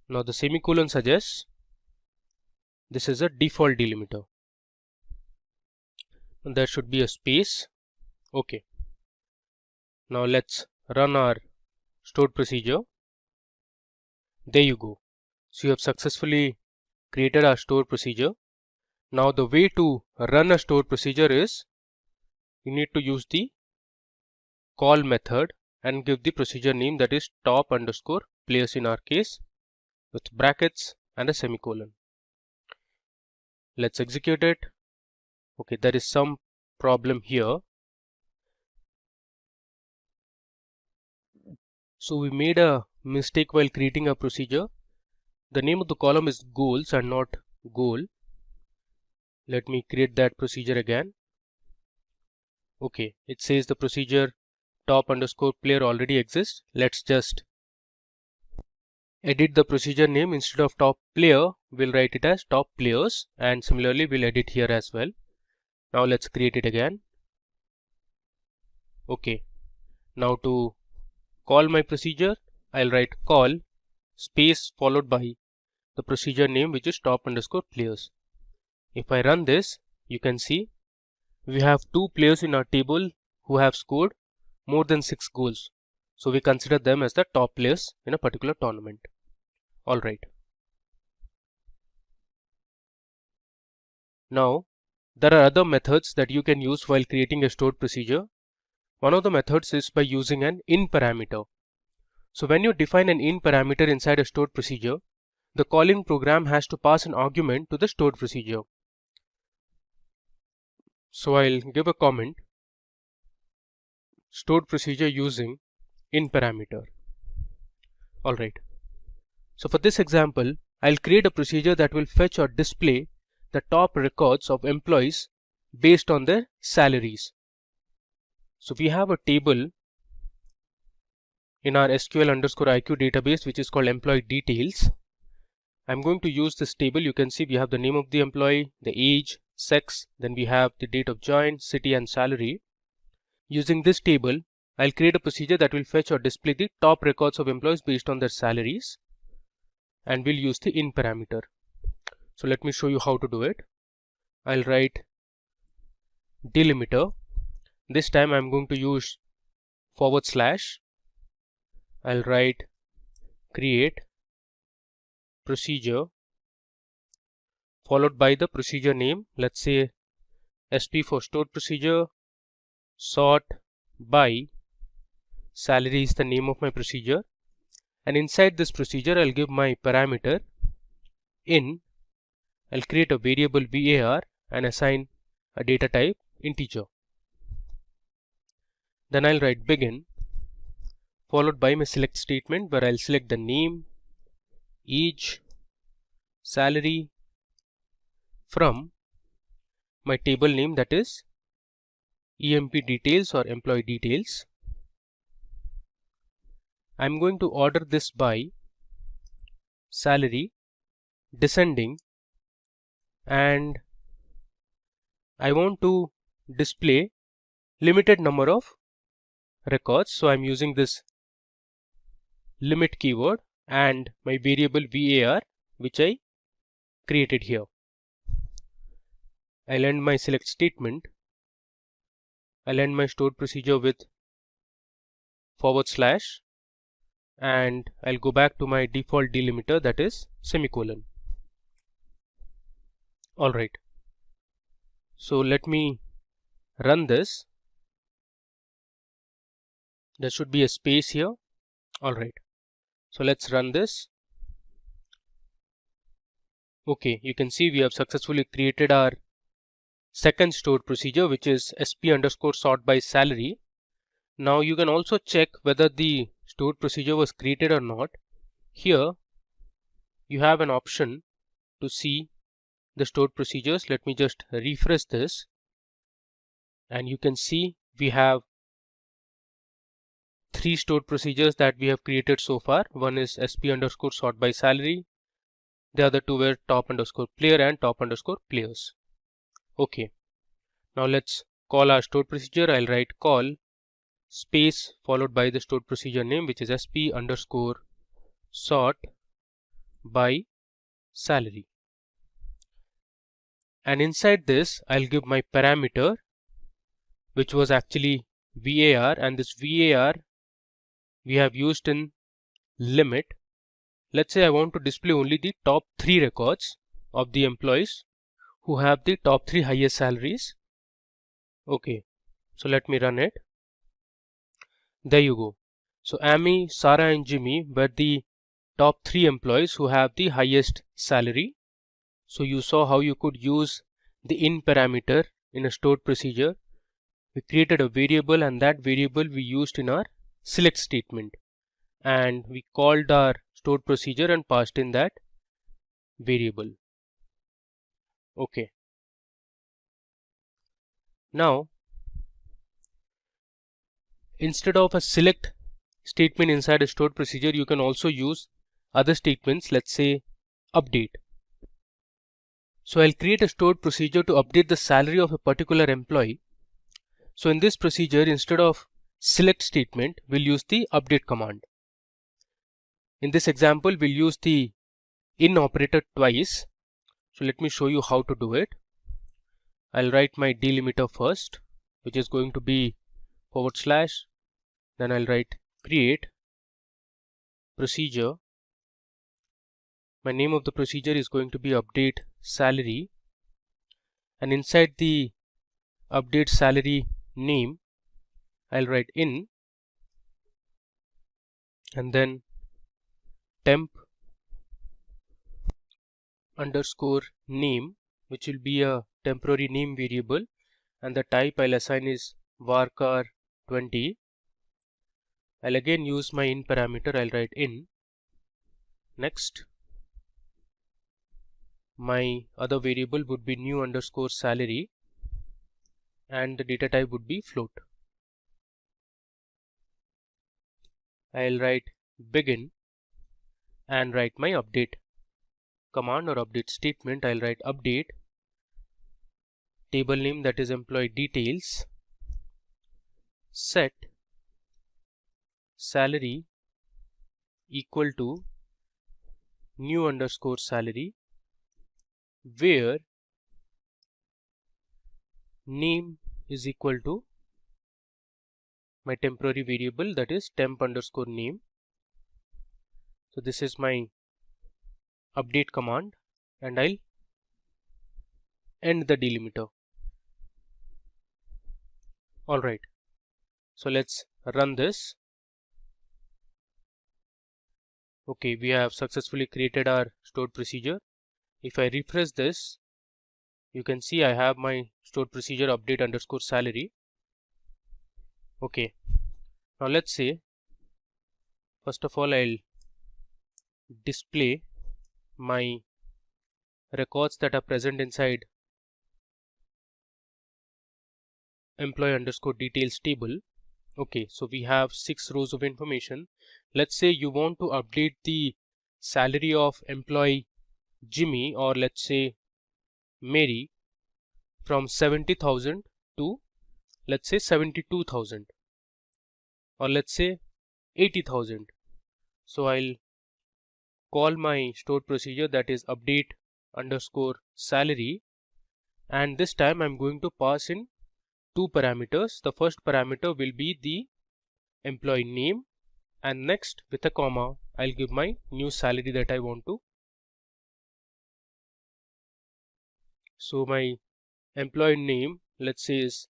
Now the semicolon suggests this is a default delimiter. there should be a space. Okay. Now let's run our stored procedure. There you go. So you have successfully created our stored procedure. Now the way to run a stored procedure is you need to use the call method and give the procedure name, that is top underscore players in our case, with brackets and a semicolon. Let's execute it. Okay, there is some problem here. So we made a mistake while creating a procedure. The name of the column is goals and not goal. Let me create that procedure again. Okay, it says the procedure top underscore player already exists. Let's just edit the procedure name. Instead of top player, we'll write it as top players, and similarly we'll edit here as well. Now let's create it again. Okay, now to call my procedure, I'll write call space followed by the procedure name, which is top underscore players. If I run this, you can see we have 2 players in our table who have scored more than 6 goals. So we consider them as the top players in a particular tournament. Alright. Now, there are other methods that you can use while creating a stored procedure. One of the methods is by using an in parameter. So when you define an in parameter inside a stored procedure, the calling program has to pass an argument to the stored procedure. So I'll give a comment, stored procedure using in parameter. Alright. So for this example, I'll create a procedure that will fetch or display the top records of employees based on their salaries. So we have a table in our SQL underscore IQ database, which is called employee details. I'm going to use this table. You can see we have the name of the employee, the age, sex, then we have the date of join, city and salary. Using this table, I'll create a procedure that will fetch or display the top records of employees based on their salaries, and we'll use the in parameter. So let me show you how to do it. I'll write delimiter. This time I'm going to use /. I'll write create procedure followed by the procedure name. Let's say SP for stored procedure, sort by salary is the name of my procedure, and inside this procedure I'll give my parameter in. I'll create a variable var and assign a data type integer. Then I'll write begin followed by my select statement, where I'll select the name, age, salary from my table name, that is EMP details or employee details. I'm going to order this by salary descending, and I want to display limited number of records, so I'm using this limit keyword and my variable var, which I created here. I'll end my select statement. I'll end my stored procedure with /, and I'll go back to my default delimiter, that is semicolon. Alright, so let me run this. There should be a space here. Alright, so let's run this. Okay, you can see we have successfully created our second stored procedure, which is SP underscore sort by salary. Now you can also check whether the stored procedure was created or not. Here you have an option to see the stored procedures. Let me just refresh this, and you can see we have 3 stored procedures that we have created so far. One is SP underscore sort by salary, the other 2 were top underscore player and top underscore players. Okay, now let's call our stored procedure. I'll write call space followed by the stored procedure name, which is SP underscore sort by salary, and inside this I'll give my parameter which was actually VAR, and this VAR we have used in limit. Let's say I want to display only the top 3 records of the employees who have the top 3 highest salaries. Okay, so let me run it. There you go. So Amy, Sarah and Jimmy were the top 3 employees who have the highest salary. So you saw how you could use the in parameter in a stored procedure. We created a variable, and that variable we used in our select statement, and we called our stored procedure and passed in that variable. Okay. Now, instead of a select statement inside a stored procedure, you can also use other statements. Let's say update. So I'll create a stored procedure to update the salary of a particular employee. So in this procedure, instead of select statement, we'll use the update command. In this example, we'll use the in operator twice. So let me show you how to do it. I'll write my delimiter first, which is going to be /, then I'll write create procedure. My name of the procedure is going to be update salary, and inside the update salary name I'll write in, and then temp underscore name, which will be a temporary name variable, and the type I'll assign is varchar 20. I'll again use my in parameter. I'll write in. Next, my other variable would be new underscore salary, and the data type would be float. I'll write begin and write my update command or update statement. I'll write update table name, that is employee details, set salary equal to new underscore salary, where name is equal to my temporary variable, that is temp underscore name. So this is my update command, and I'll end the delimiter. Alright, so let's run this. Okay, we have successfully created our stored procedure. If I refresh this, you can see I have my stored procedure update underscore salary. Okay, now let's say, first of all, I'll display my records that are present inside employee underscore details table. Okay, so we have 6 rows of information. Let's say you want to update the salary of employee Jimmy, or let's say Mary, from 70,000 to let's say 72,000, or let's say 80,000. So I'll call my stored procedure, that is update underscore salary, and this time I'm going to pass in 2 parameters. The first parameter will be the employee name, and next with a comma I'll give my new salary that I want to. So my employee name, let's say, is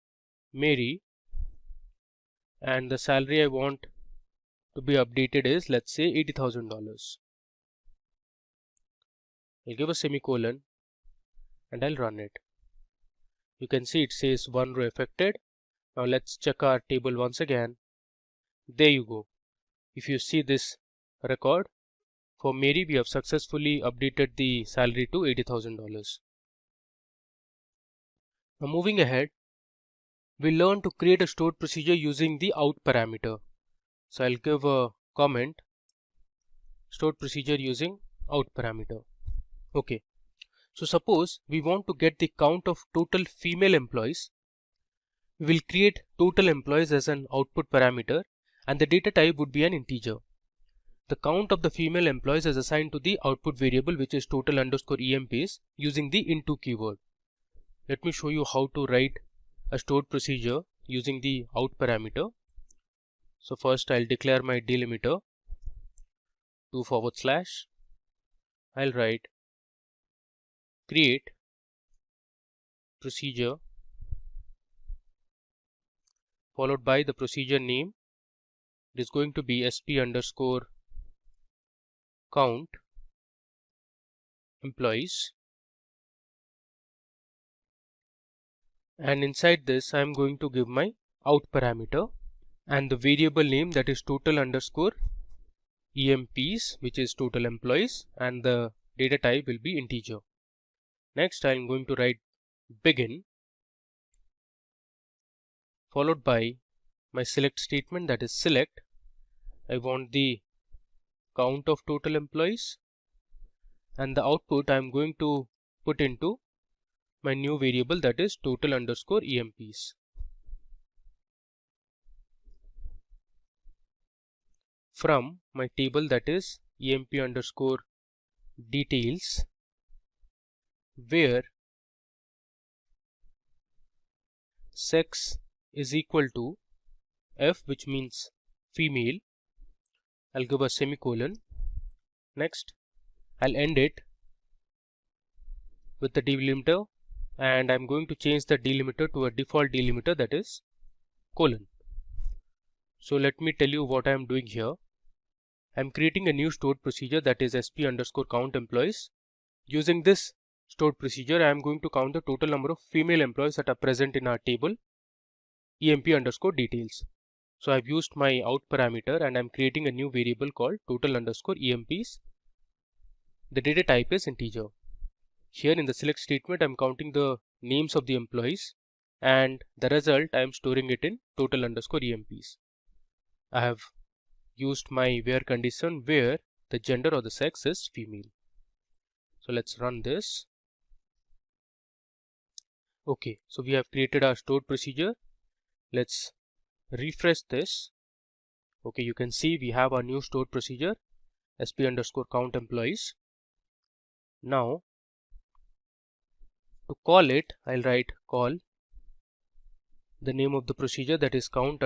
Mary, and the salary I want to be updated is, let's say, $80,000. I'll give a semicolon and I'll run it. You can see it says 1 row affected. Now let's check our table once again. There you go. If you see this record, for Mary we have successfully updated the salary to $80,000. Now moving ahead, we learn to create a stored procedure using the out parameter. So I'll give a comment, stored procedure using out parameter. Okay, so suppose we want to get the count of total female employees. We will create total employees as an output parameter, and the data type would be an integer. The count of the female employees is assigned to the output variable, which is total underscore employees, using the into keyword. Let me show you how to write a stored procedure using the out parameter. So first I'll declare my delimiter 2/. I'll write create procedure followed by the procedure name. It is going to be sp_count employees, and inside this I am going to give my out parameter and the variable name, that is total_EMPs, which is total employees, and the data type will be integer. Next I am going to write begin followed by my select statement, that is select. I want the count of total employees, and the output I am going to put into my new variable, that is total_EMPs. From my table, that is EMP_details, where sex is equal to F, which means female. I'll give a semicolon. Next I'll end it with the delimiter, and I'm going to change the delimiter to a default delimiter, that is colon. So let me tell you what I am doing here. I'm creating a new stored procedure, that is sp_count employees. Using this stored procedure, I am going to count the total number of female employees that are present in our table EMP_details. So I've used my out parameter and I'm creating a new variable called total_EMPs. The data type is integer. Here in the select statement, I'm counting the names of the employees, and the result I am storing it in total_EMPs. I have used my where condition where the gender or the sex is female. So let's run this. Okay, so we have created our stored procedure. Let's refresh this. Okay, you can see we have our new stored procedure sp_count employees. Now to call it, I'll write call the name of the procedure, that is sp_count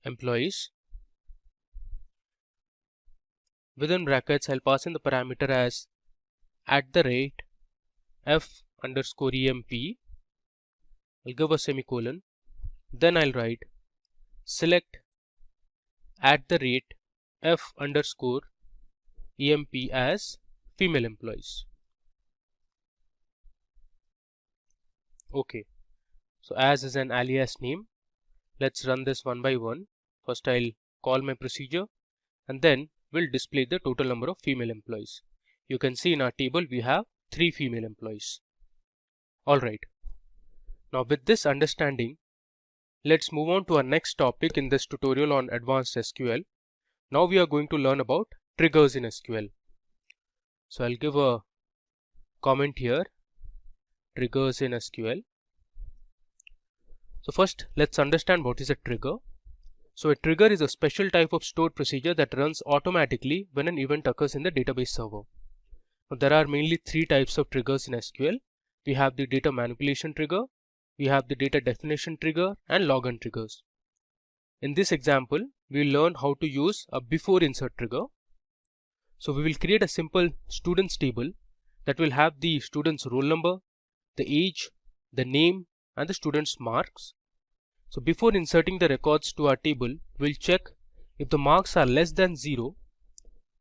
employees. Within brackets I'll pass in the parameter as @f_emp. I'll give a semicolon. Then I'll write select @f_emp as female employees. Okay, so as is an alias name. Let's run this one by one. First I'll call my procedure and then we'll display the total number of female employees. You can see in our table we have 3 female employees. Alright, now with this understanding, let's move on to our next topic in this tutorial on advanced SQL. Now we are going to learn about triggers in SQL. So I'll give a comment here, triggers in SQL. So first let's understand what is a trigger. So a trigger is a special type of stored procedure that runs automatically when an event occurs in the database server. Now there are mainly 3 types of triggers in SQL. We have the data manipulation trigger, we have the data definition trigger, and login triggers. In this example, we'll learn how to use a before insert trigger. So we will create a simple students table that will have the student's roll number, the age, the name, and the student's marks. So before inserting the records to our table, we'll check if the marks are less than 0.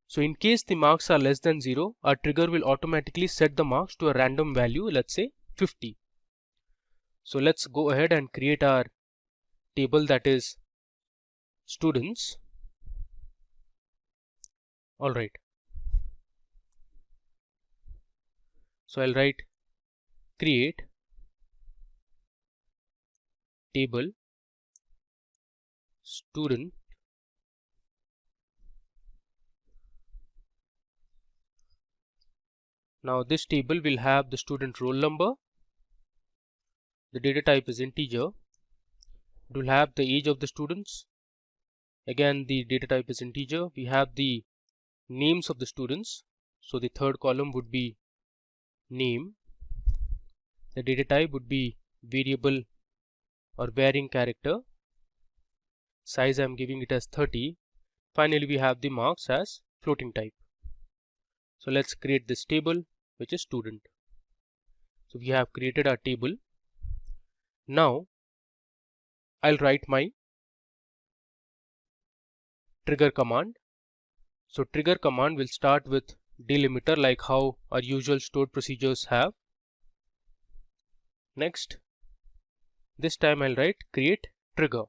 So in case the marks are less than 0, our trigger will automatically set the marks to a random value, let's say 50. So let's go ahead and create our table, that is students. Alright, so I'll write create table student. Now this table will have the student roll number, the data type is integer, it will have the age of the students, again the data type is integer, we have the names of the students, so the third column would be name, the data type would be variable or varying character. Size I'm giving it as 30. Finally, we have the marks as floating type. So let's create this table, which is student. So we have created our table. Now I'll write my trigger command. So trigger command will start with delimiter, like how our usual stored procedures have. Next, this time I'll write create trigger.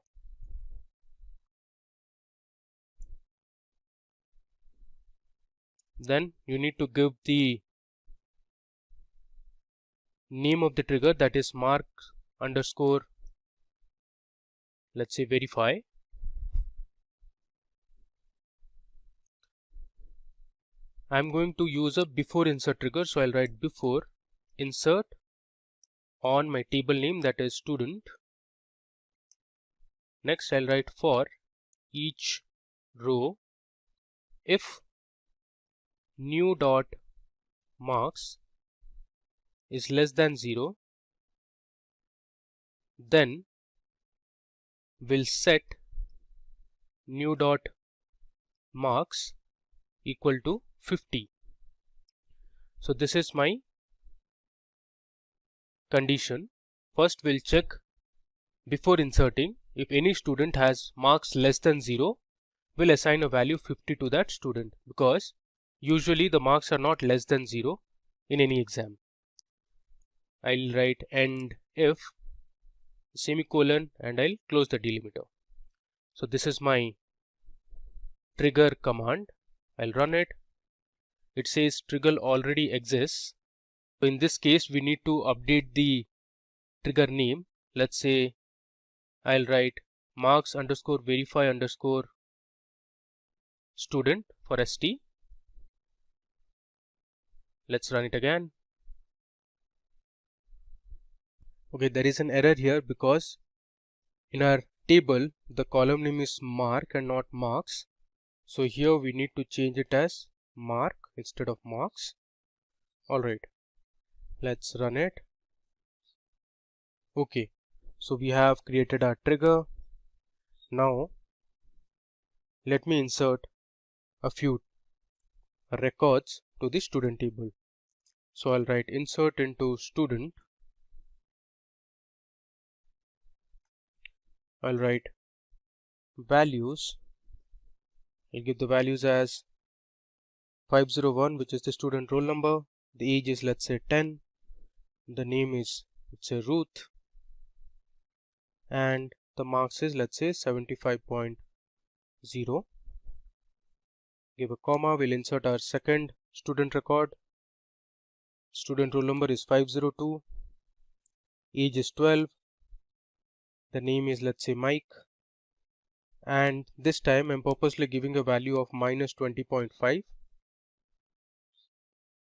Then you need to give the name of the trigger, that is mark underscore, let's say verify. I'm going to use a before insert trigger, so I'll write before insert on my table name, that is student. Next I'll write for each row if new dot marks is less than 0, then we'll set new dot marks equal to 50. So this is my condition. First we'll check before inserting. If any student has marks less than 0, we'll assign a value 50 to that student, because usually the marks are not less than 0 in any exam. I'll write end if semicolon and I'll close the delimiter. So this is my trigger command. I'll run it. It says trigger already exists. So in this case we need to update the trigger name. Let's say I'll write marks underscore verify underscore student for ST. Let's run it again. Okay, there is an error here because in our table the column name is mark and not marks. So here we need to change it as mark instead of marks. Alright, let's run it. Okay, so we have created our trigger. Now let me insert a few records to the student table. So I'll write insert into student. I'll write values. I'll give the values as 501, which is the student roll number. The age is, let's say, 10. The name is, let's say, Ruth. And the marks is, let's say, 75.0. Give a comma. We'll insert our second student record. Student roll number is 502. Age is 12. The name is, let's say, Mike. And this time I'm purposely giving a value of minus 20.5.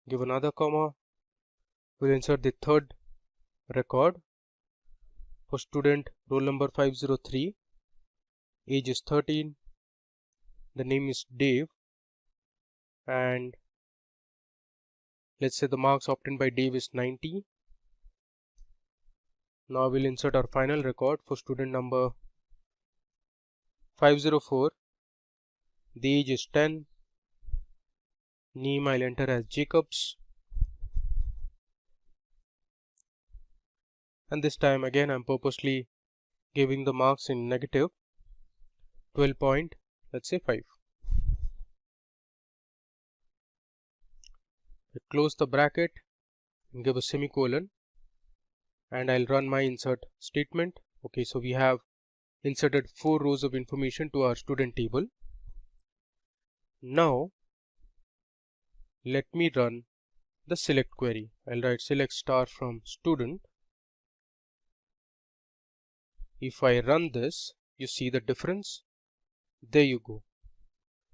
Give another comma. We'll insert the third record for student roll number 503. Age is 13. The name is Dave. And let's say the marks obtained by Dave is 90. Now we'll insert our final record for student number 504. The age is 10. Name I'll enter as Jacobs. And this time again I'm purposely giving the marks in negative 12. Let's say 5. I close the bracket and give a semicolon, and I'll run my insert statement. Okay, so we have inserted 4 rows of information to our student table. Now let me run the select query. I'll write select star from student. If I run this, you see the difference. There you go.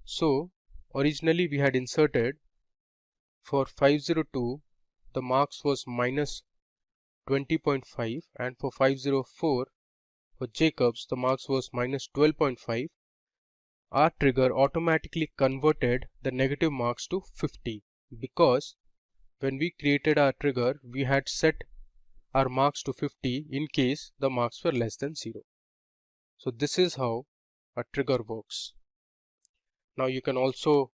So originally we had inserted for 502 the marks was minus 20.5, and for 504 for Jacobs the marks was minus 12.5. Our trigger automatically converted the negative marks to 50, because when we created our trigger we had set our marks to 50 in case the marks were less than 0. So this is how a trigger works. Now you can also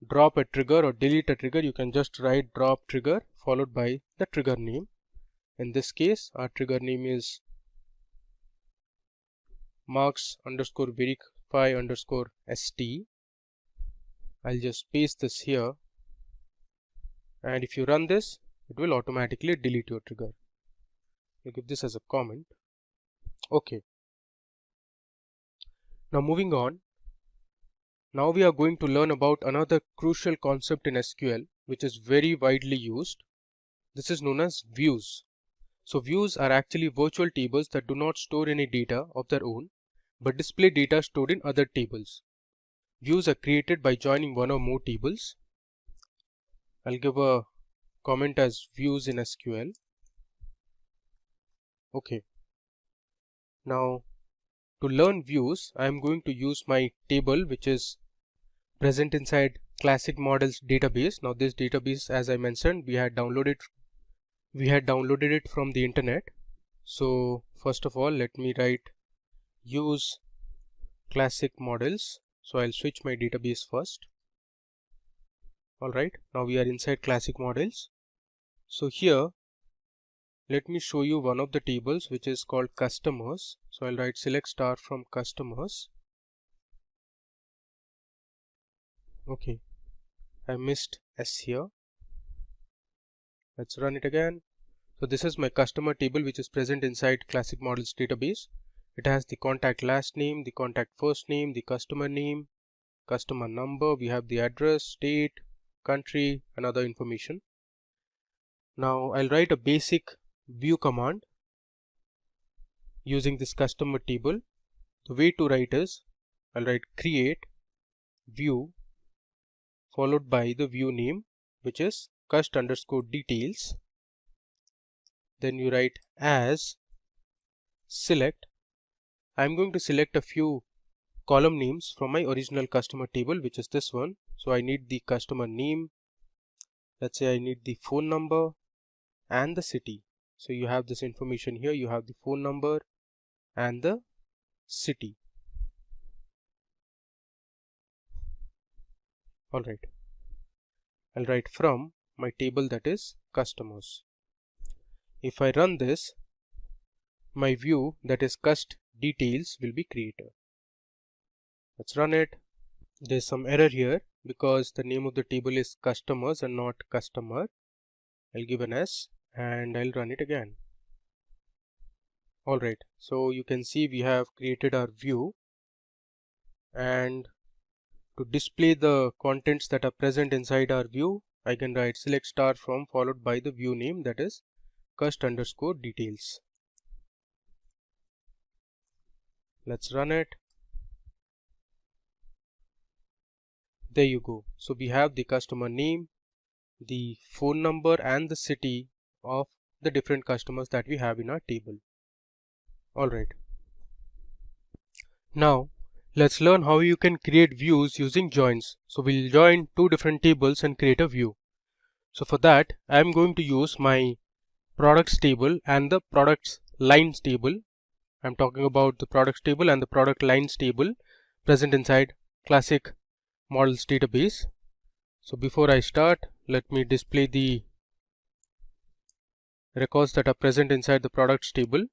drop a trigger or delete a trigger. You can just write drop trigger followed by the trigger name. In this case, our trigger name is marks_verify_st. I'll just paste this here, and if you run this, it will automatically delete your trigger. You give this as a comment. Okay. Now moving on. Now we are going to learn about another crucial concept in SQL which is very widely used. This is known as views. So views are actually virtual tables that do not store any data of their own but display data stored in other tables. Views are created by joining one or more tables. I'll give a comment as views in SQL. Okay. Now to learn views, I am going to use my table which is present inside Classic Models database. Now this database, as I mentioned, we had downloaded it from the internet. So first of all, let me write use Classic Models. So I'll switch my database first. Alright, now we are inside Classic Models. So here, let me show you one of the tables which is called customers. So I'll write select star from customers. Okay, I missed S here. Let's run it again. So this is my customer table which is present inside Classic Models database. It has the contact last name, the contact first name, the customer name, customer number, we have the address, state, country, and other information. Now I'll write a basic view command using this customer table. The way to write is, I'll write create view followed by the view name which is cust_details. Then you write as select. I'm going to select a few column names from my original customer table, which is this one. So I need the customer name. Let's say I need the phone number and the city. So you have this information here. You have the phone number and the city. Alright. I'll write from my table, that is customers. If I run this, my view, that is cust details, will be created. Let's run it. There's some error here because the name of the table is customers and not customer. I'll give an S and I'll run it again. Alright, so you can see we have created our view, and to display the contents that are present inside our view, I can write select star from followed by the view name, that is cust_details. Let's run it. There you go. So we have the customer name, the phone number and the city of the different customers that we have in our table. Alright. Now let's learn how you can create views using joins. So we'll join two different tables and create a view. So for that, I'm going to use my products table and the products lines table. I'm talking about the products table and the product lines table present inside Classic Models database. So before I start, let me display the records that are present inside the products table.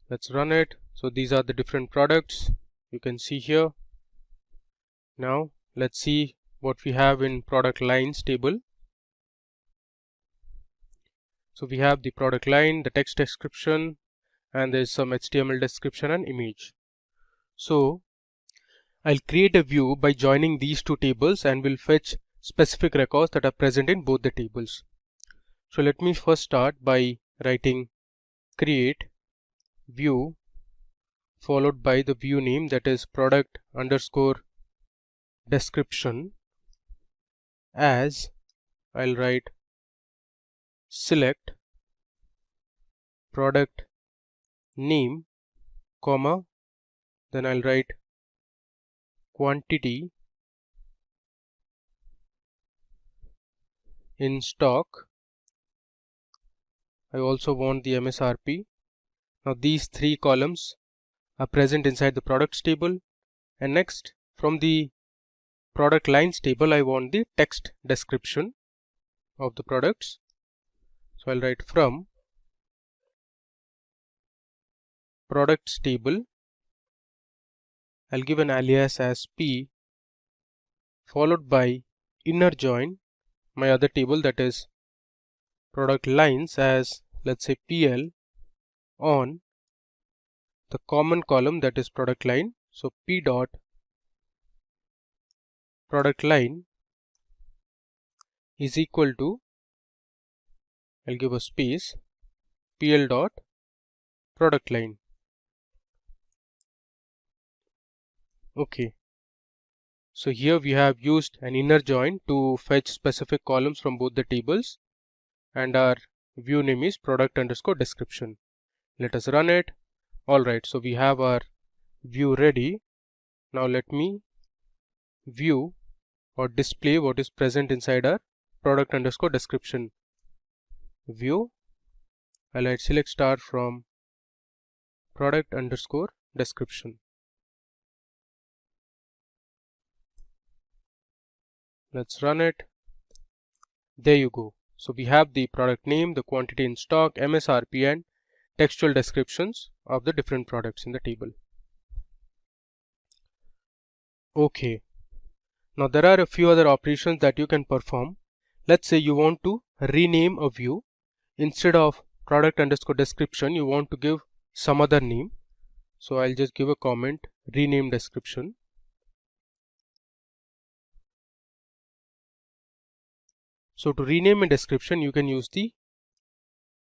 Let's run it. So these are the different products you can see here. Now let's see what we have in product lines table. So we have the product line, the text description, and there's some HTML description and image. So I'll create a view by joining these two tables and will fetch specific records that are present in both the tables. So let me first start by writing create view followed by the view name, that is product_description, as I'll write select product name, comma, then I'll write quantity in stock I also want the MSRP. Now these three columns are present inside the products table, and next from the product lines table I want the text description of the products. So I'll write from products table. I'll give an alias as P followed by inner join my other table, that is product lines, as let's say PL on the common column, that is product line. So P dot product line is equal to, I'll give a space, PL dot product line. Okay, so here we have used an inner join to fetch specific columns from both the tables, and our view name is product underscore description. Let us run it. Alright, so we have our view ready. Now let me view or display what is present inside our product underscore description view. I'll write select star from product underscore description. Let's run it. There you go. So we have the product name, the quantity in stock, MSRP, and textual descriptions of the different products in the table. Okay, now there are a few other operations that you can perform. Let's say you want to rename a view. Instead of product underscore description, you want to give some other name. So I'll just give a comment, rename description. So to rename a description, you can use the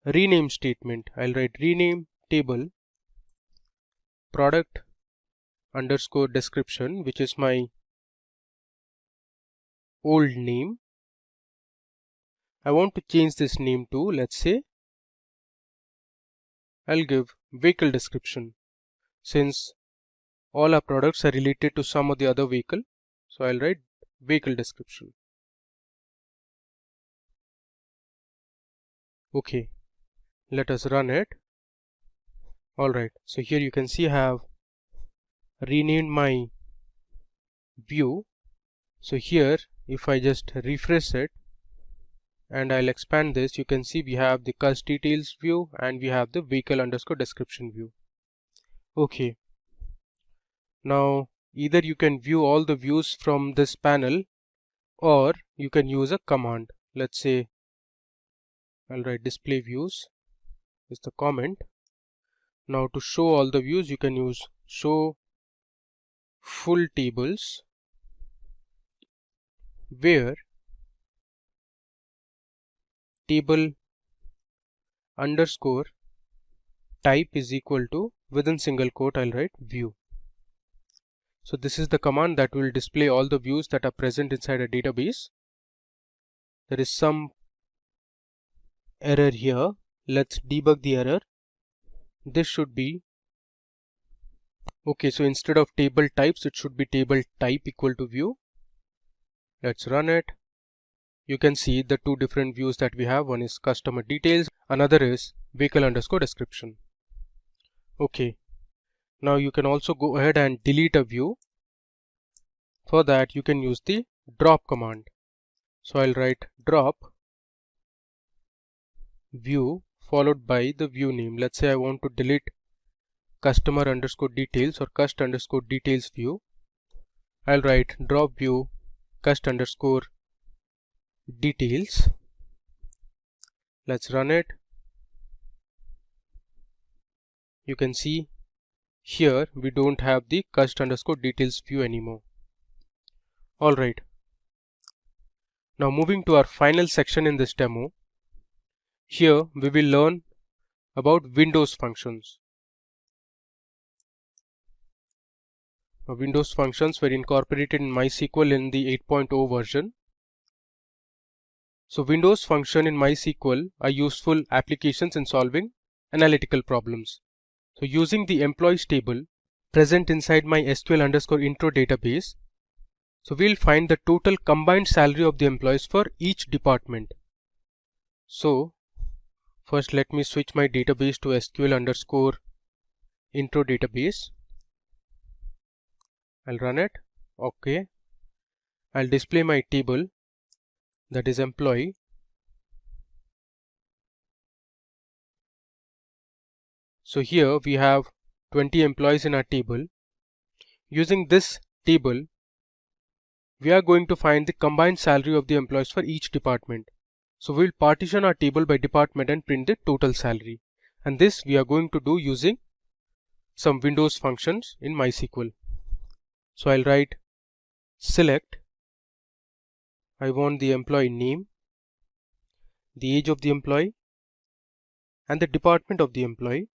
rename statement. I'll write rename table product underscore description, which is my old name. I want to change this name to, let's say, I'll give vehicle description, since all our products are related to some of the other vehicle. So I'll write vehicle description. Okay, let us run it. Alright, so here you can see I have renamed my view. So here if I just refresh it and I'll expand this, you can see we have the cost details view and we have the vehicle underscore description view. Okay, now either you can view all the views from this panel or you can use a command. Let's say I'll write display views is the comment. Now to show all the views, you can use show full tables, where table underscore type is equal to, within single quote I'll write view. So this is the command that will display all the views that are present inside a database. There is some error here. Let's debug the error. This should be okay. So instead of table types, it should be table type equal to view. Let's run it. You can see the two different views that we have. One is customer details, another is vehicle underscore description. Okay, now you can also go ahead and delete a view. For that you can use the drop command. So I'll write drop view followed by the view name. Let's say I want to delete customer underscore details or cust underscore details view. I'll write drop view cust underscore details. Let's run it. You can see here we don't have the cust underscore details view anymore. Alright, now moving to our final section in this demo. Here we will learn about Windows functions. Now, Windows functions were incorporated in MySQL in the 8.0 version. So Windows function in MySQL are useful applications in solving analytical problems. So using the employees table present inside my SQL underscore intro database, so we'll find the total combined salary of the employees for each department. So First, let me switch my database to SQL underscore intro database. I'll run it. Okay. I'll display my table, that is employee. So here we have 20 employees in our table. Using this table, we are going to find the combined salary of the employees for each department. So we'll partition our table by department and print the total salary. And this we are going to do using some Windows functions in MySQL. So I'll write select. I want the employee name, the age of the employee, and the department of the employee,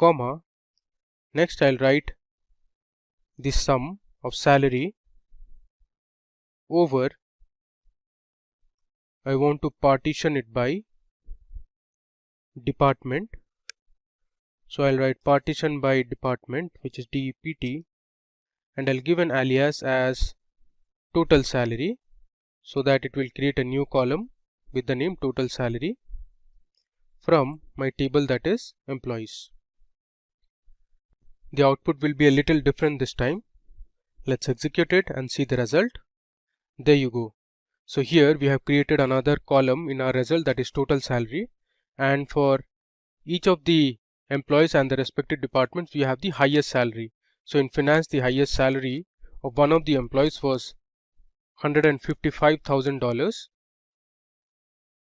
comma. Next I'll write the sum of salary over. I want to partition it by department. So I'll write partition by department, which is DEPT, and I'll give an alias as total salary, so that it will create a new column with the name total salary from my table, that is employees. The output will be a little different this time. Let's execute it and see the result. There you go. So here we have created another column in our result, that is total salary, and for each of the employees and the respective departments we have the highest salary. So in finance, the highest salary of one of the employees was $155,000.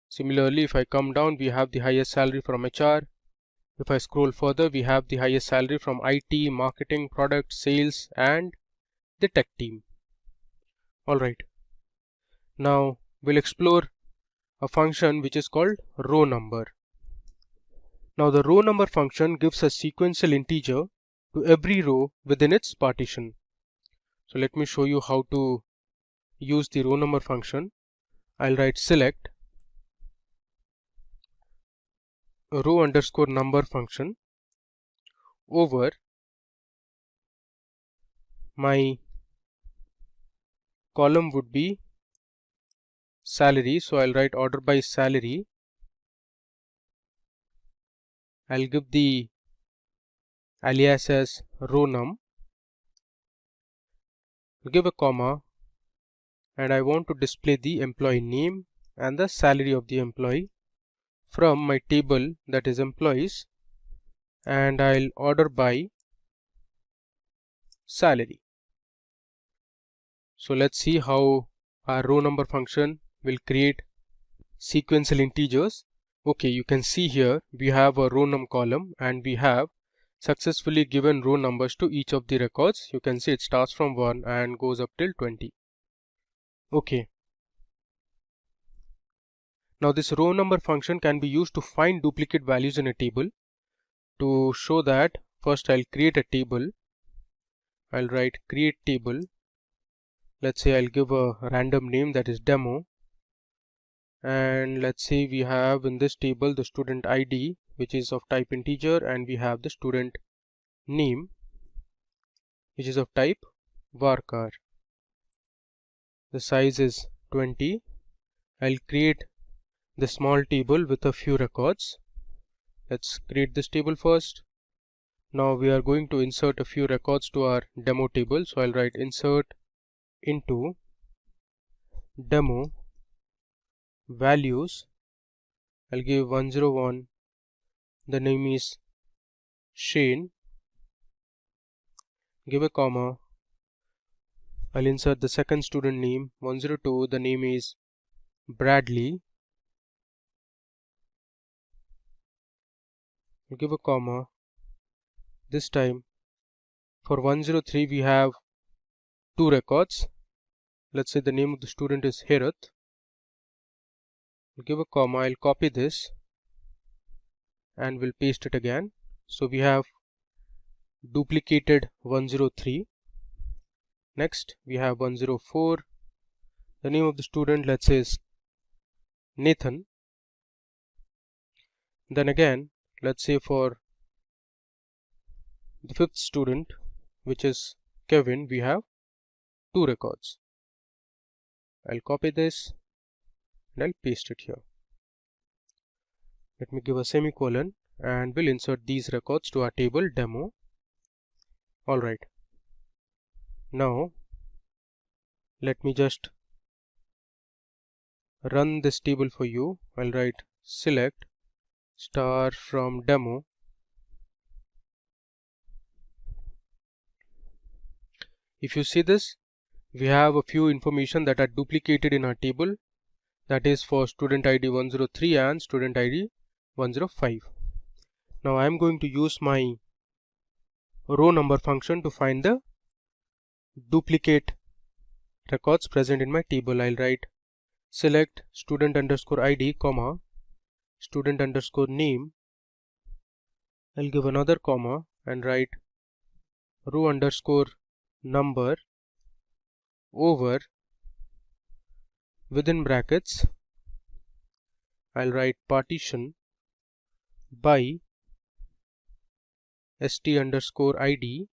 Similarly, if I come down, we have the highest salary from HR. If I scroll further, we have the highest salary from IT, marketing, product, sales, and the tech team. Alright, now we'll explore a function which is called row number. Now the row number function gives a sequential integer to every row within its partition. So let me show you how to use the row number function. I'll write select row underscore number function over my column would be salary. So I'll write order by salary. I'll give the alias as row num. I'll give a comma, and I want to display the employee name and the salary of the employee from my table, that is employees, and I'll order by salary. So let's see how our row number function will create sequential integers. Okay, you can see here we have a row num column and we have successfully given row numbers to each of the records. You can see it starts from 1 and goes up till 20. Okay. Now this row number function can be used to find duplicate values in a table. To show that, first I'll create a table. I'll write create table. Let's say I'll give a random name, that is demo. And let's say we have in this table the student ID, which is of type integer, and we have the student name, which is of type varchar. The size is 20. I'll create the small table with a few records. Let's create this table first. Now we are going to insert a few records to our demo table. So I'll write insert into demo values. I'll give 101. The name is Shane. Give a comma. I'll insert the second student name 102. The name is Bradley. I'll give a comma. This time for 103 we have two records. Let's say the name of the student is Herath. I'll give a comma. I'll copy this and we'll paste it again. So we have duplicated 103. Next we have 104. The name of the student, let's say, is Nathan. Then again, let's say for the fifth student, which is Kevin, we have two records. I'll copy this and I'll paste it here. Let me give a semicolon and we'll insert these records to our table demo. Alright. Now let me just run this table for you. I'll write select star from demo. If you see this, we have a few information that are duplicated in our table, that is for student ID 103 and student ID 105. Now I am going to use my row number function to find the duplicate records present in my table. I'll write select student underscore ID comma student underscore name. I'll give another comma and write row underscore number over, within brackets I'll write partition by st underscore id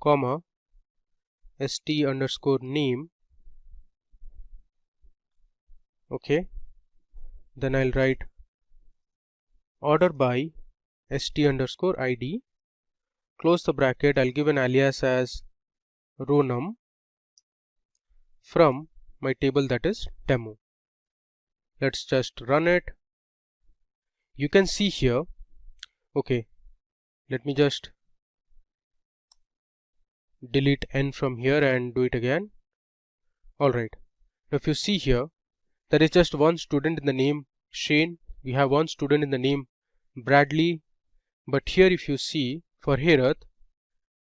comma st underscore name. Okay, then I'll write order by st underscore id, close the bracket. I'll give an alias as row num from my table, that is demo. Let's just run it. You can see here, okay, let me just delete n from here and do it again. Alright, now if you see here, there is just one student in the name Shane, we have one student in the name Bradley, but here if you see for Herath,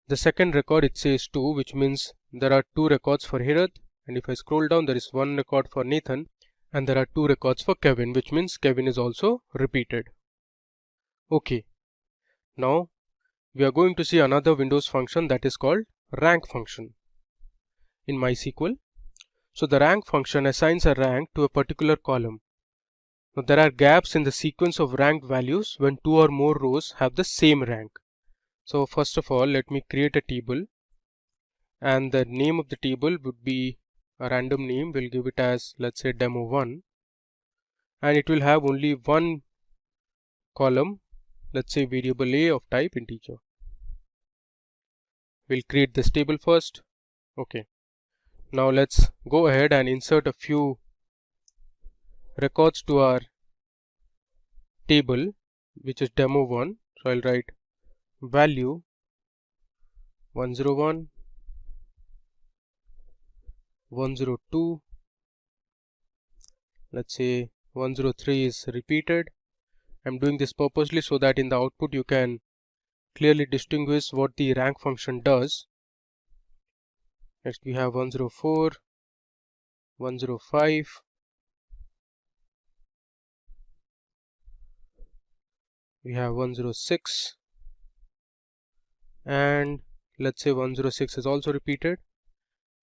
the second record it says 2, which means there are 2 records for Herath, and if I scroll down there is 1 record for Nathan and there are 2 records for Kevin, which means Kevin is also repeated. Okay, now we are going to see another Windows function that is called rank function in MySQL. So the rank function assigns a rank to a particular column. Now there are gaps in the sequence of ranked values when 2 or more rows have the same rank. So first of all, let me create a table, and the name of the table would be a random name. We'll give it as, let's say, demo1, and it will have only one column, let's say variable a of type integer. We'll create this table first. Okay, now let's go ahead and insert a few records to our table, which is demo1. So I'll write value 101, 102, let's say 103 is repeated. I'm doing this purposely so that in the output you can clearly distinguish what the rank function does. Next we have 104, 105, we have 106, and let's say 106 is also repeated.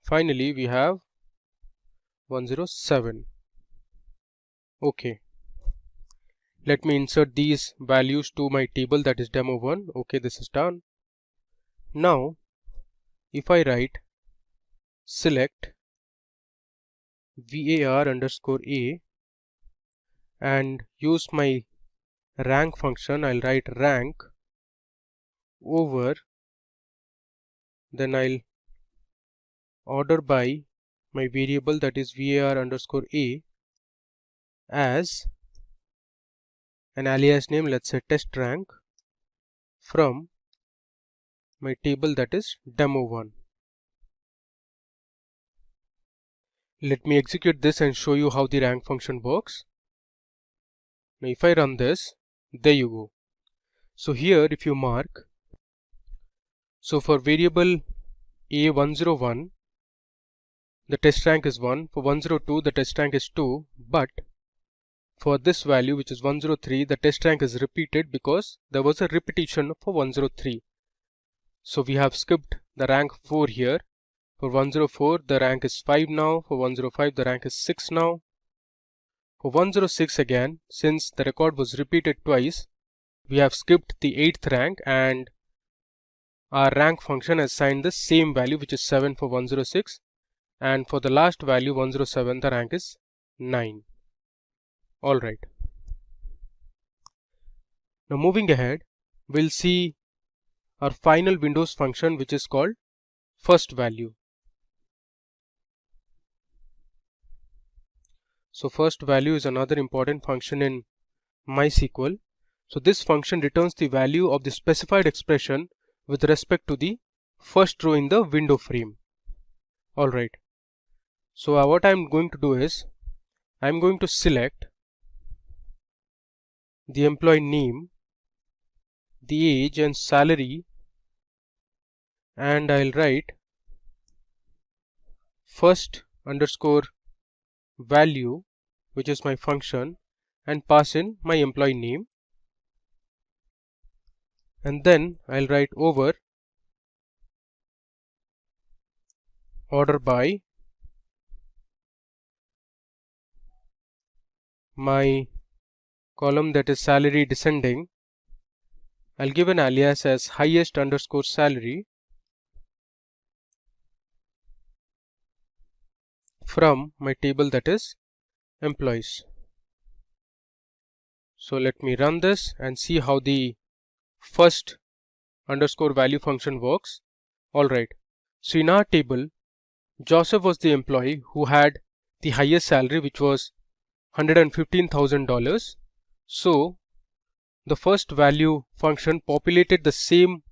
Finally we have 107. Okay, let me insert these values to my table, that is demo1. Okay, this is done. Now if I write select var underscore a and use my rank function, I'll write rank over, then I'll order by my variable, that is var underscore a, as an alias name, let's say test rank, from my table, that is demo1. Let me execute this and show you how the rank function works. Now if I run this, there you go. So here if you mark, so for variable a101 the test rank is 1, for 102 the test rank is 2, but for this value which is 103 the test rank is repeated because there was a repetition for 103. So we have skipped the rank 4 here. For 104 the rank is 5 now, for 105 the rank is 6 now. For 106 again, since the record was repeated twice, we have skipped the 8th rank and our rank function has assigned the same value, which is 7 for 106, and for the last value 107 the rank is 9. Alright. Now moving ahead, we'll see our final Windows function, which is called first value. So first value is another important function in MySQL. So this function returns the value of the specified expression with respect to the first row in the window frame. Alright. So what I'm going to do is, I'm going to select the employee name, the age and salary, and I'll write first underscore value, which is my function, and pass in my employee name, and then I'll write over order by my column, that is salary descending. I'll give an alias as highest underscore salary from my table, that is employees. So let me run this and see how the first underscore value function works. Alright, so in our table, Joseph was the employee who had the highest salary, which was $115,000. So the first value function populated the same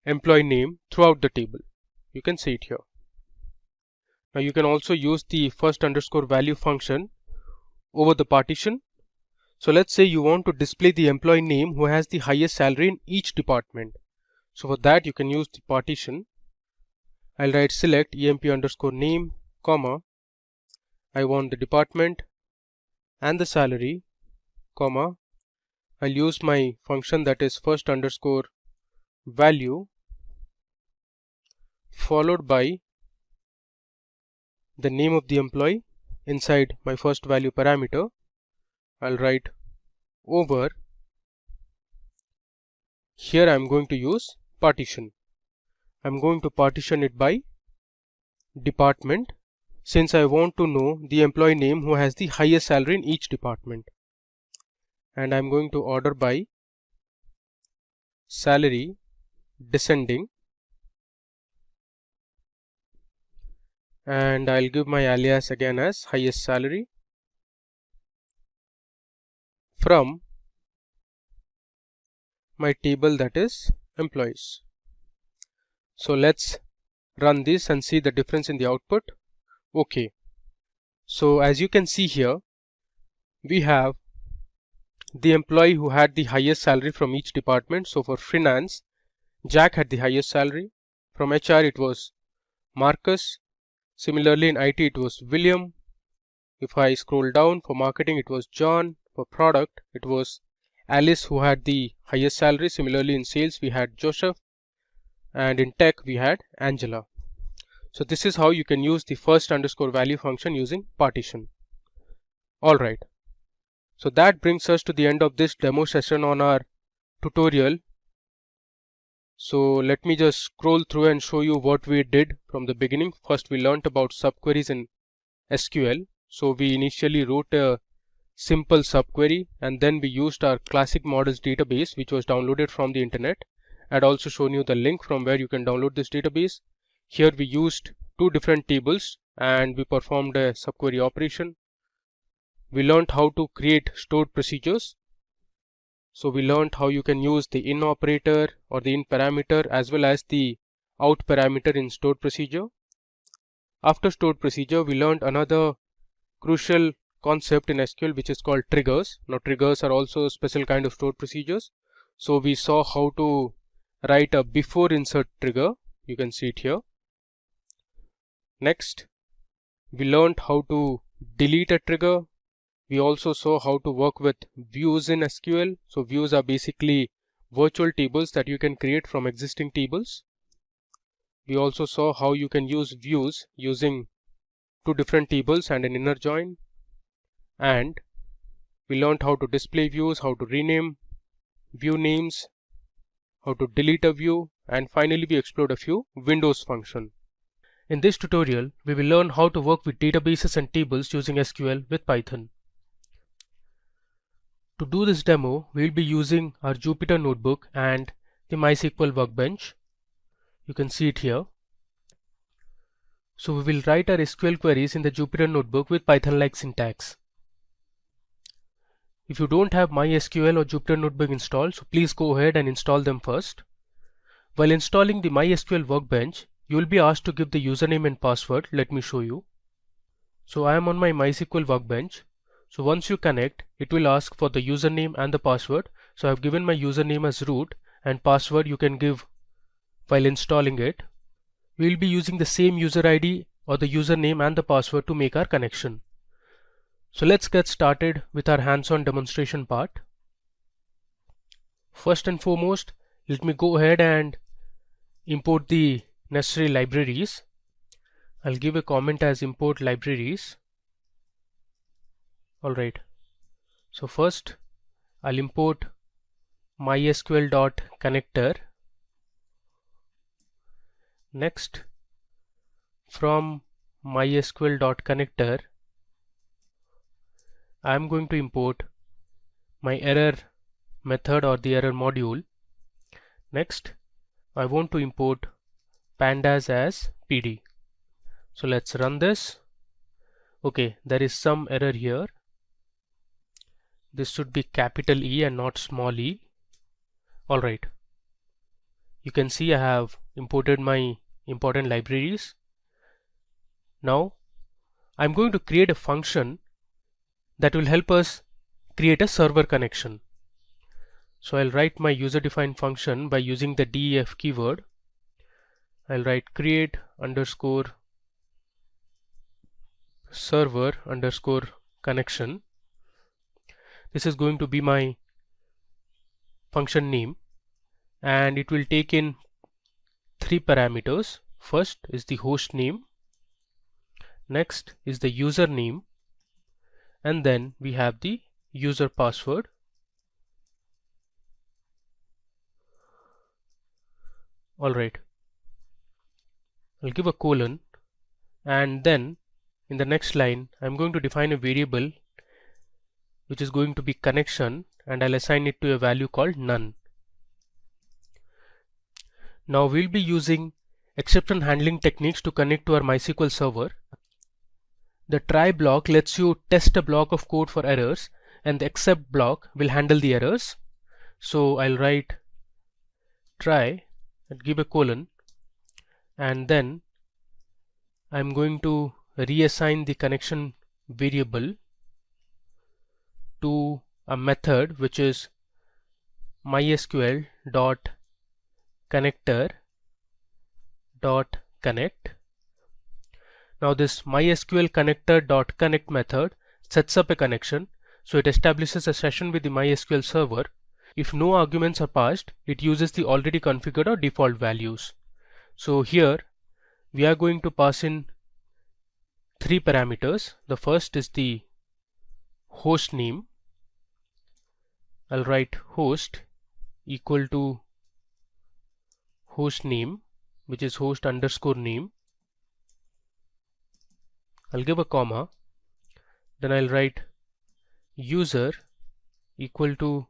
employee name throughout the table. You can see it here. Now you can also use the first underscore value function over the partition. So let's say you want to display the employee name who has the highest salary in each department. So for that you can use the partition. I'll write select emp underscore name, comma, I want the department and the salary, comma, I'll use my function, that is first underscore value, followed by the name of the employee inside my first value parameter. I'll write over, here I'm going to use partition. I'm going to partition it by department, since I want to know the employee name who has the highest salary in each department. And I'm going to order by salary descending, and I'll give my alias again as highest salary from my table, that is employees. So let's run this and see the difference in the output. Okay, so as you can see here, we have the employee who had the highest salary from each department. So for finance, Jack had the highest salary. From HR it was Marcus. Similarly in IT it was William. If I scroll down, for marketing it was John. For product it was Alice who had the highest salary. Similarly in sales we had Joseph, and in tech we had Angela. So this is how you can use the first underscore value function using partition. Alright, so that brings us to the end of this demo session on our tutorial. So let me just scroll through and show you what we did from the beginning. First we learnt about subqueries in SQL. So we initially wrote a simple subquery, and then we used our classic models database, which was downloaded from the internet. I'd also shown you the link from where you can download this database. Here we used two different tables and we performed a subquery operation. We learned how to create stored procedures. So we learned how you can use the in operator or the in parameter as well as the out parameter in stored procedure. After stored procedure, we learned another crucial concept in SQL, which is called triggers. Now triggers are also a special kind of stored procedures. So we saw how to write a before insert trigger. You can see it here. Next, we learned how to delete a trigger. We also saw how to work with views in SQL. So views are basically virtual tables that you can create from existing tables. We also saw how you can use views using two different tables and an inner join. And we learned how to display views, how to rename view names, how to delete a view, and finally we explored a few Windows functions. In this tutorial, we will learn how to work with databases and tables using SQL with Python. To do this demo, we will be using our Jupyter Notebook and the MySQL Workbench. You can see it here. So we will write our SQL queries in the Jupyter Notebook with Python-like syntax. If you don't have MySQL or Jupyter Notebook installed, so please go ahead and install them first. While installing the MySQL Workbench, you will be asked to give the username and password. Let me show you. So I am on my MySQL Workbench. So once you connect, it will ask for the username and the password. So I have given my username as root, and password you can give while installing it. We will be using the same user ID or the username and the password to make our connection. So let's get started with our hands-on demonstration part. First and foremost, let me go ahead and import the necessary libraries. I'll give a comment as import libraries. Alright, so first I'll import mysql.connector. Next, from mysql.connector, I'm going to import my error method or the error module. Next, I want to import pandas as PD. So let's run this. Okay, there is some error here. This should be capital E and not small e. Alright, you can see I have imported my important libraries. Now I'm going to create a function that will help us create a server connection. So I'll write my user-defined function by using the def keyword. I'll write create underscore server underscore connection. This is going to be my function name, and it will take in 3 parameters. First is the host name, next is the username, and then we have the user password. Alright, I'll give a colon, and then in the next line I'm going to define a variable which is going to be connection, and I'll assign it to a value called none. Now we'll be using exception handling techniques to connect to our MySQL server. The try block lets you test a block of code for errors, and the except block will handle the errors. So I'll write try and give a colon, and then I'm going to reassign the connection variable to a method which is mysql.connector.connect. Now this mysql.connector.connect method sets up a connection, so it establishes a session with the MySQL server. If no arguments are passed, it uses the already configured or default values. So here we are going to pass in 3 parameters. The first is the host name. I'll write host equal to host name, which is host underscore name. I'll give a comma, then I'll write user equal to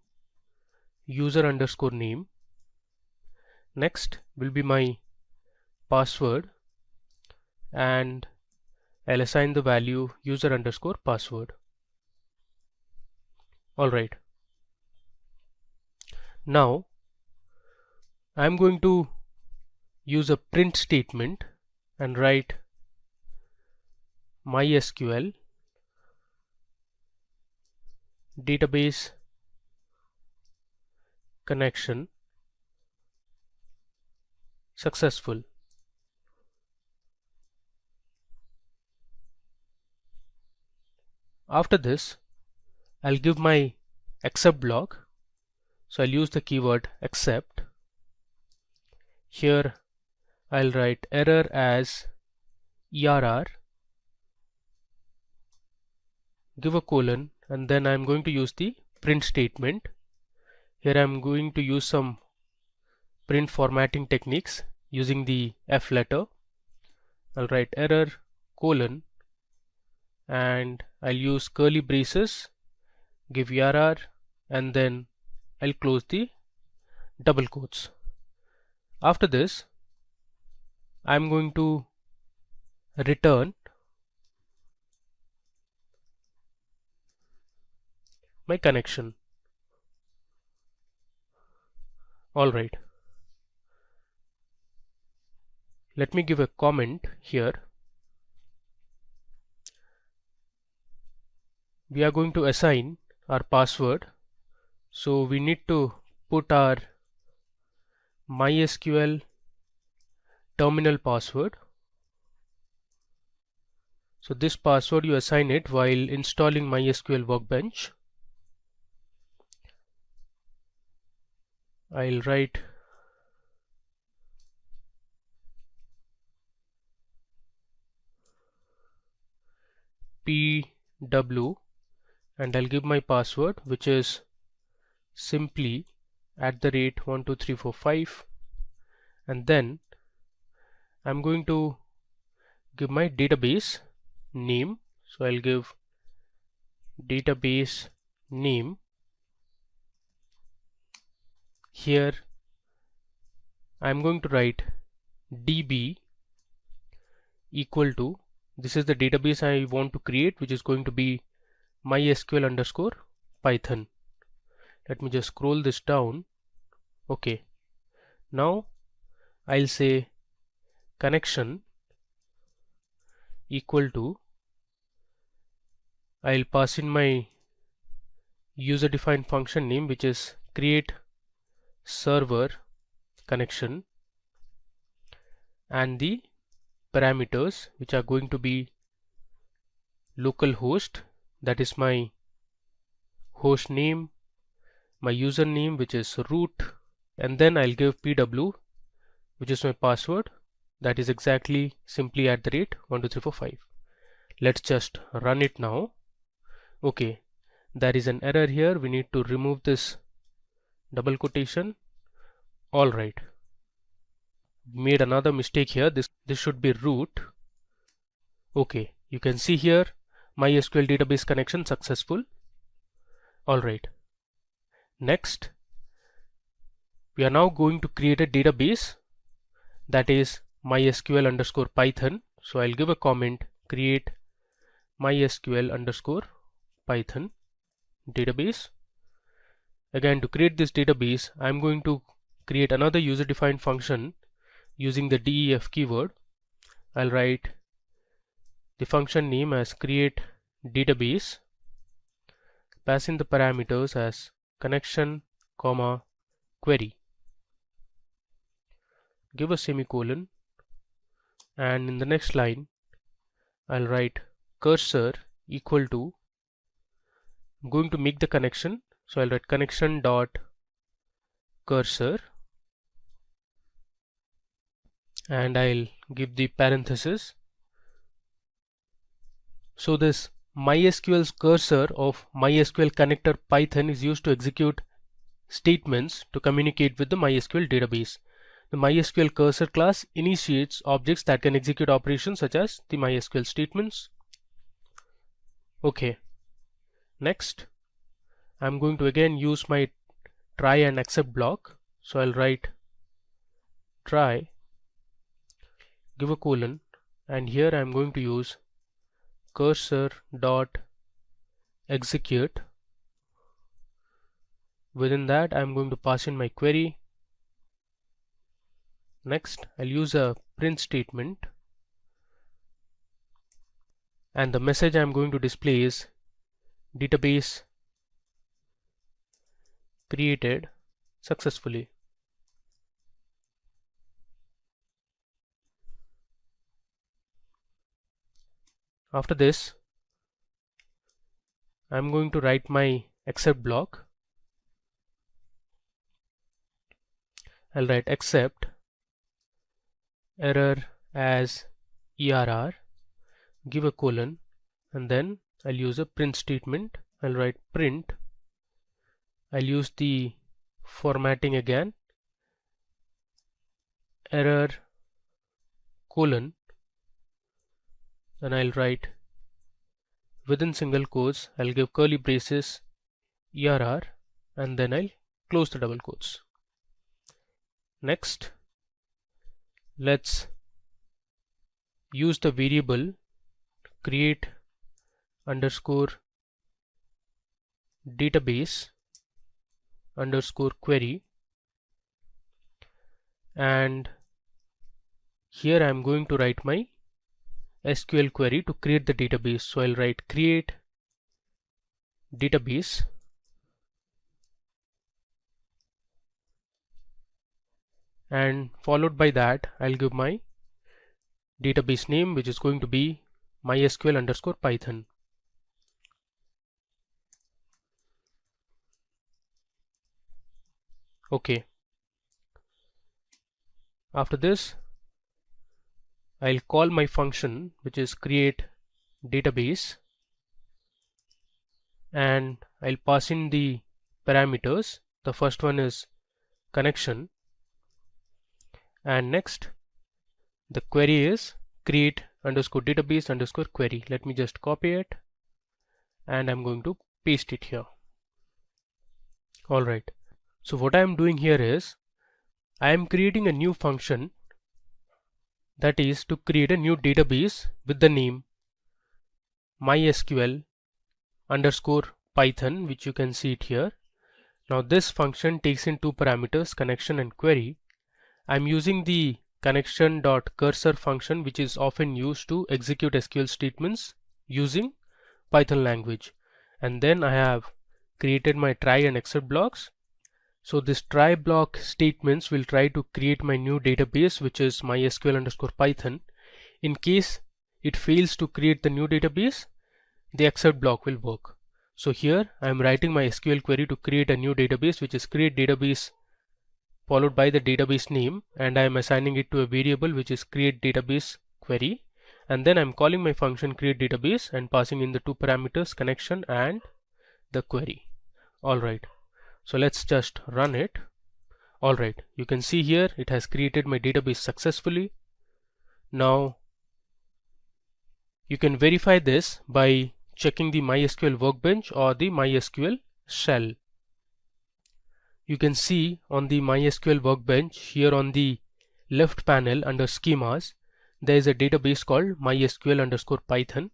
user underscore name. Next will be my password, and I'll assign the value user underscore password. Alright, now I'm going to use a print statement and write MySQL database connection successful. After this, I'll give my except block. So I'll use the keyword except. Here I'll write error as ERR, give a colon, and then I'm going to use the print statement. Here I'm going to use some print formatting techniques using the F letter. I'll write error colon, and I'll use curly braces, give ERR, and then I'll close the double quotes. After this, I'm going to return my connection. Alright, let me give a comment here. We are going to assign our password, so we need to put our MySQL terminal password. So this password you assign it while installing MySQL Workbench. I'll write PW and I'll give my password, which is simply @12345, and then I'm going to give my database name. So I'll give database name. Here I'm going to write DB equal to, this is the database I want to create, which is going to be MySQL_Python. Let me just scroll this down. Okay, now I'll say connection equal to, I'll pass in my user defined function name, which is create server connection, and the parameters, which are going to be localhost, that is my host name, my username, which is root, and then I'll give PW, which is my password, that is exactly simply @12345. Let's just run it now. Okay, there is an error here. We need to remove this double quotation. Alright, made another mistake here. This should be root. Okay, you can see here MySQL database connection successful. Alright, next we are now going to create a database, that is MySQL_Python. So I'll give a comment, create MySQL_Python database. Again, to create this database, I'm going to create another user defined function using the def keyword. I'll write the function name as create database, pass in the parameters as connection, query, give a semicolon, and in the next line I'll write cursor equal to, I'm going to make the connection, so I'll write connection dot cursor, and I'll give the parenthesis. So this MySQL's cursor of MySQL connector Python is used to execute statements to communicate with the MySQL database. The MySQL cursor class initiates objects that can execute operations such as the MySQL statements. Okay, next I'm going to again use my try and except block. So I'll write try, give a colon, and here I'm going to use cursor dot execute. Within that I'm going to pass in my query. Next I'll use a print statement, and the message I'm going to display is database created successfully. After this I'm going to write my except block. I'll write except error as ERR, give a colon, and then I'll use a print statement. I'll write print, I'll use the formatting again, error colon, and I'll write within single quotes, I'll give curly braces ERR, and then I'll close the double quotes. Next, let's use the variable create underscore database underscore query, and here I'm going to write my SQL query to create the database. So I'll write create database and followed by that I'll give my database name, which is going to be mysql underscore python. Okay. After this, I'll call my function, which is create database, and I'll pass in the parameters. The first one is connection, and next the query is create underscore database underscore query. Let me just copy it and I'm going to paste it here. Alright, so what I am doing here is I am creating a new function, that is to create a new database with the name mysql underscore python, which you can see it here. Now this function takes in two parameters, connection and query. I'm using the connection.cursor function, which is often used to execute SQL statements using Python language. And then I have created my try and exit blocks. So this try block statements will try to create my new database, which is mysql underscore python. In case it fails to create the new database, the exit block will work. So here I am writing my SQL query to create a new database, which is create database followed by the database name, and I am assigning it to a variable which is create database query, and then I'm calling my function create database and passing in the two parameters, connection and the query. Alright, so let's just run it. Alright, you can see here it has created my database successfully. Now you can verify this by checking the MySQL workbench or the MySQL shell. You can see on the MySQL workbench here on the left panel under schemas, there is a database called mysql underscore python.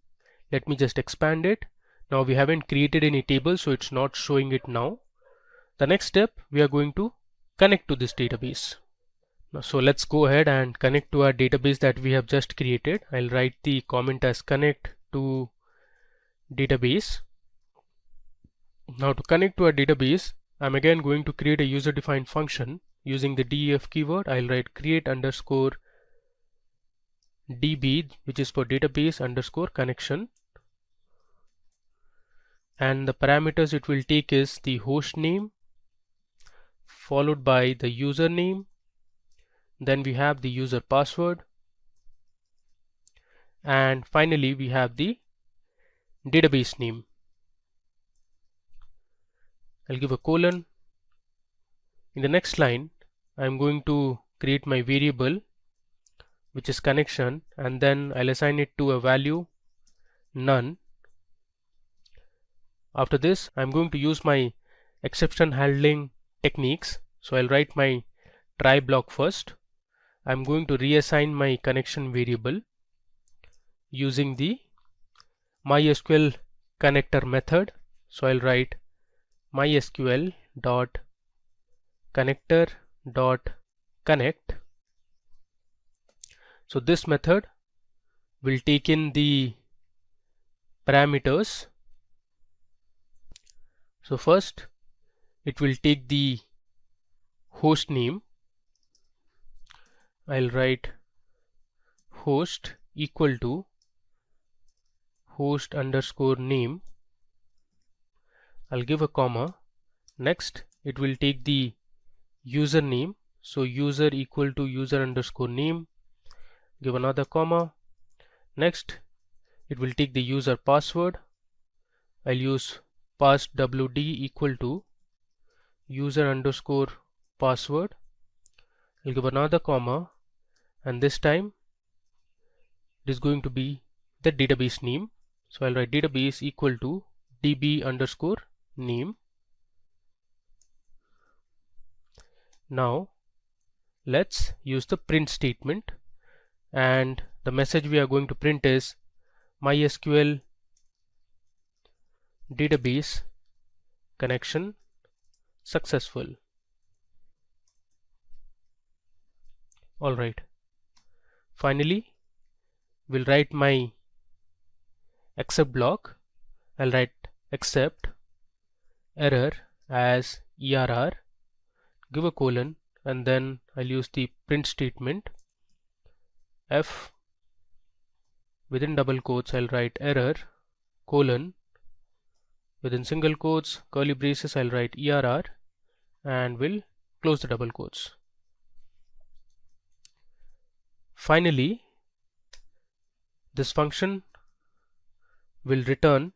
Let me just expand it. Now we haven't created any table, so it's not showing it now. The next step, we are going to connect to this database. So let's go ahead and connect to our database that we have just created. I'll write the comment as connect to database. Now to connect to our database, I'm again going to create a user defined function using the def keyword. I'll write create underscore db, which is for database underscore connection, and the parameters it will take is the host name followed by the username, then we have the user password, and finally we have the database name. I'll give a colon. In the next line, I'm going to create my variable, which is connection, and then I'll assign it to a value none. After this, I'm going to use my exception handling techniques. So I'll write my try block first. I'm going to reassign my connection variable using the MySQL connector method. So I'll write mysql dot connector dot connect. So this method will take in the parameters. So first it will take the host name. I'll write host equal to host underscore name. I'll give a comma. Next it will take the username, so user equal to user underscore name, give another comma. Next it will take the user password. I'll use passwd equal to user underscore password. I'll give another comma, and this time it is going to be the database name. So I'll write database equal to db underscore name. Now let's use the print statement, and the message we are going to print is MySQL database connection successful. Alright, finally we'll write my except block. I'll write except error as ERR, give a colon, and then I'll use the print statement. F within double quotes I'll write error colon, within single quotes curly braces I'll write ERR, and we'll close the double quotes. Finally, this function will return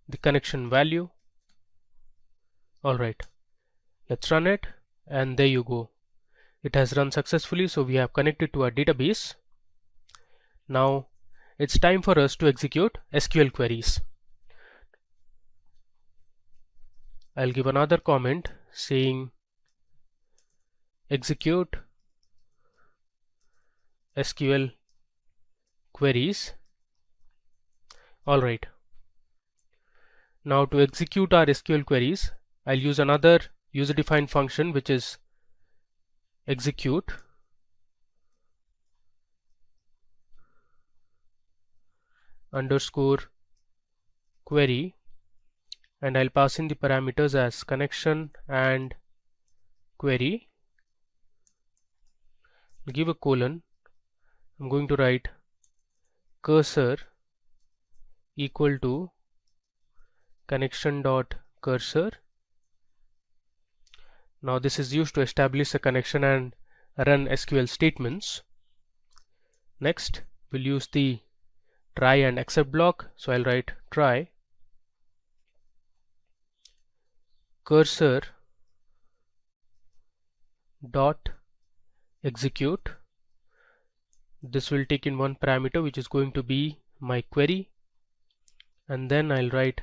the connection value. Alright, let's run it, and there you go. It has run successfully, so we have connected to our database. Now it's time for us to execute SQL queries. I'll give another comment saying execute SQL queries. Alright, now to execute our SQL queries, I'll use another user-defined function, which is execute underscore query, and I'll pass in the parameters as connection and query. I'll give a colon. I'm going to write cursor equal to connection dot cursor. Now this is used to establish a connection and run SQL statements. Next we'll use the try and except block, so I'll write try cursor dot execute. This will take in one parameter, which is going to be my query, and then I'll write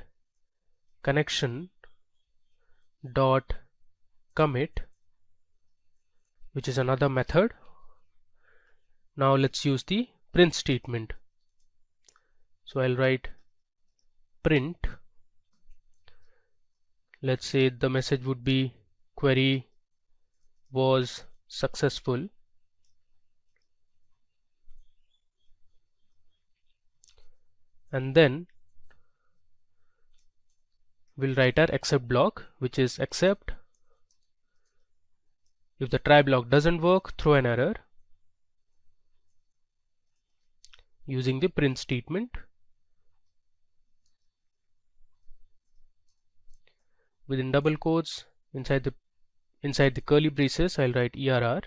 connection dot commit, which is another method. Now let's use the print statement. So I'll write print. Let's say the message would be query was successful. And then we'll write our except block, which is except. If the try block doesn't work, throw an error using the print statement. Within double quotes, inside the curly braces, I'll write ERR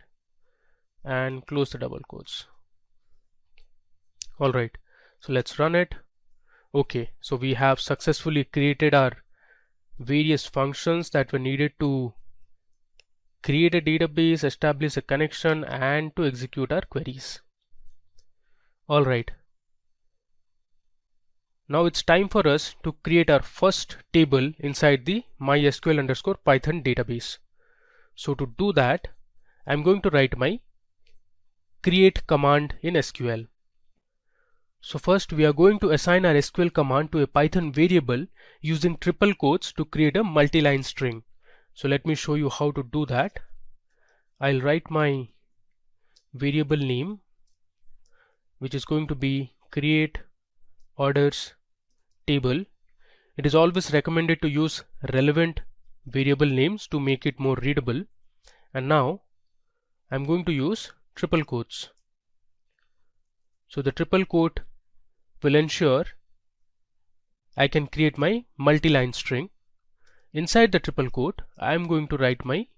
and close the double quotes. Alright, so let's run it. Okay, so we have successfully created our various functions that were needed to create a database, establish a connection, and to execute our queries. Alright, now it's time for us to create our first table inside the MySQL_Python database. So to do that, I'm going to write my create command in SQL. So first we are going to assign our SQL command to a Python variable using triple quotes to create a multi-line string. So let me show you how to do that. I'll write my variable name, which is going to be create orders table. It is always recommended to use relevant variable names to make it more readable. And now I'm going to use triple quotes. So the triple quote will ensure I can create my multi-line string. Inside the triple quote, I am going to write my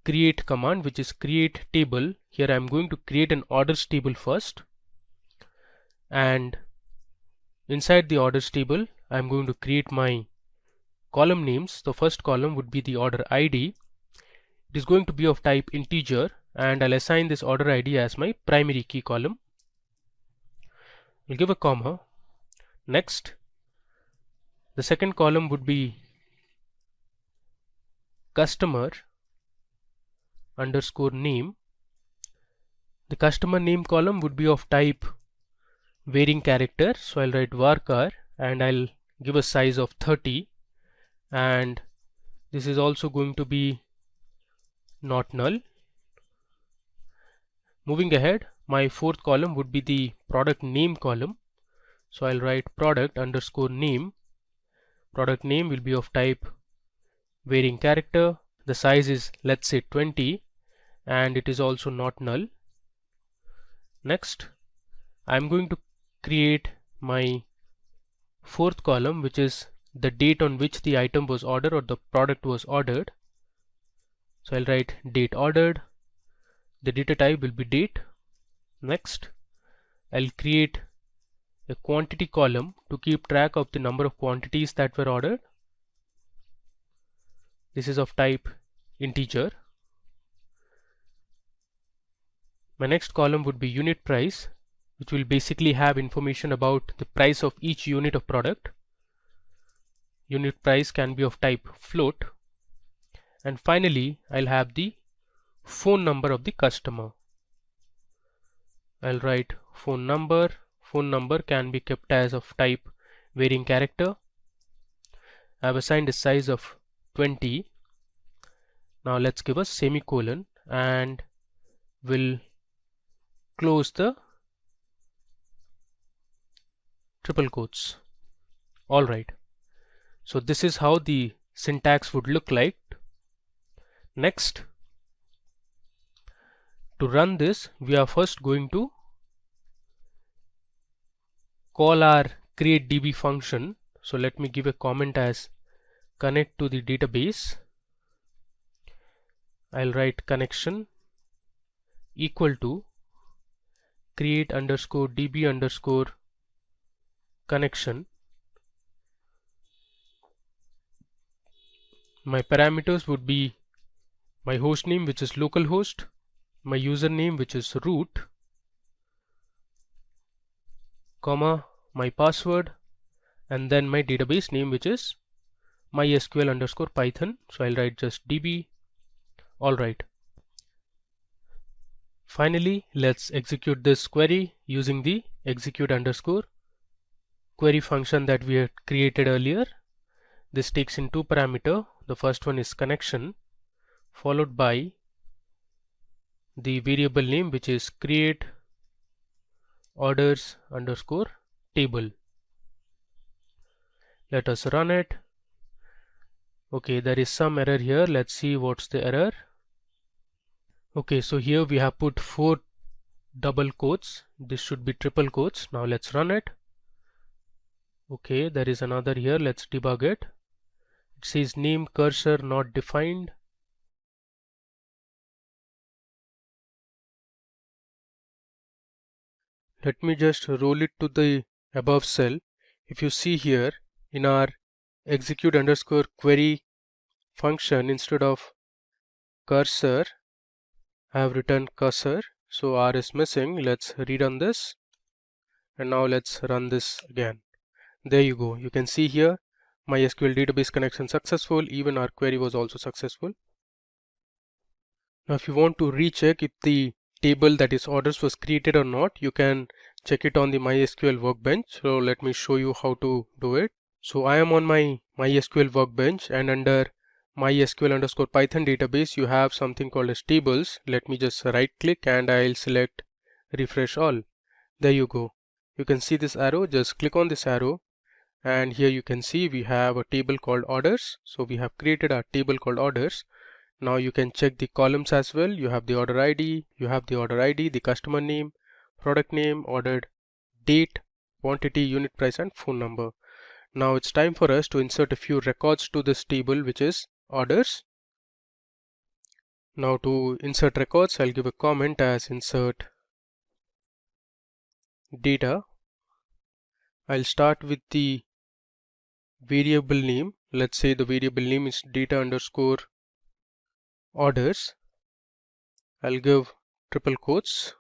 create command, which is create table. Here I am going to create an orders table first, and inside the orders table I am going to create my column names. The first column would be the order ID. It is going to be of type integer, and I'll assign this order ID as my primary key column. We'll give a comma. Next, the second column would be customer underscore name. The customer name column would be of type varying character, so I'll write varchar and I'll give a size of 30, and this is also going to be not null. Moving ahead, my fourth column would be the product name column, so I'll write product underscore name. Product name will be of type varying character. The size is, let's say, 20, and it is also not null. Next, I'm going to create my fourth column, which is the date on which the item was ordered or the product was ordered. So I'll write date ordered. The data type will be date. Next, I'll create a quantity column to keep track of the number of quantities that were ordered. This is of type integer. My next column would be unit price, which will basically have information about the price of each unit of product. Unit price can be of type float. And finally, I'll have the phone number of the customer. I'll write phone number. Phone number can be kept as of type varying character. I've assigned a size of 20. Now let's give a semicolon and we'll close the triple quotes. Alright, so this is how the syntax would look like. Next, to run this, we are first going to call our createDB function. So let me give a comment as connect to the database. I'll write connection equal to create underscore db underscore connection. My parameters would be my host name, which is localhost, my username, which is root, comma, my password, and then my database name, which is mysql underscore python. So I'll write just db. Alright. Finally, let's execute this query using the execute underscore query function that we had created earlier. This takes in two parameters. The first one is connection, followed by the variable name, which is create orders underscore table. Let us run it. Okay, there is some error here. Let's see what's the error. Okay, so here we have put 4 double quotes. This should be triple quotes. Now let's run it. Okay, there is another here. Let's debug it. It says name cursor not defined. Let me just roll it to the above cell. If you see here in our execute underscore query function, instead of cursor, I have written cursor. So R is missing. Let's rerun this. And now let's run this again. There you go. You can see here MySQL database connection successful. Even our query was also successful. Now if you want to recheck if the table, that is orders, was created or not, you can check it on the MySQL workbench. So let me show you how to do it. So I am on my MySQL workbench, and under MySQL underscore Python database you have something called as tables. Let me just right click and I'll select refresh all. There you go. You can see this arrow. Just click on this arrow and here you can see we have a table called orders. So we have created a table called orders. Now you can check the columns as well. You have the order ID, the customer name, product name, ordered date, quantity, unit price, and phone number. Now it's time for us to insert a few records to this table, which is orders. Now to insert records, I'll give a comment as insert data. I'll start with the variable name. Let's say the variable name is data underscore orders. I'll give triple quotes.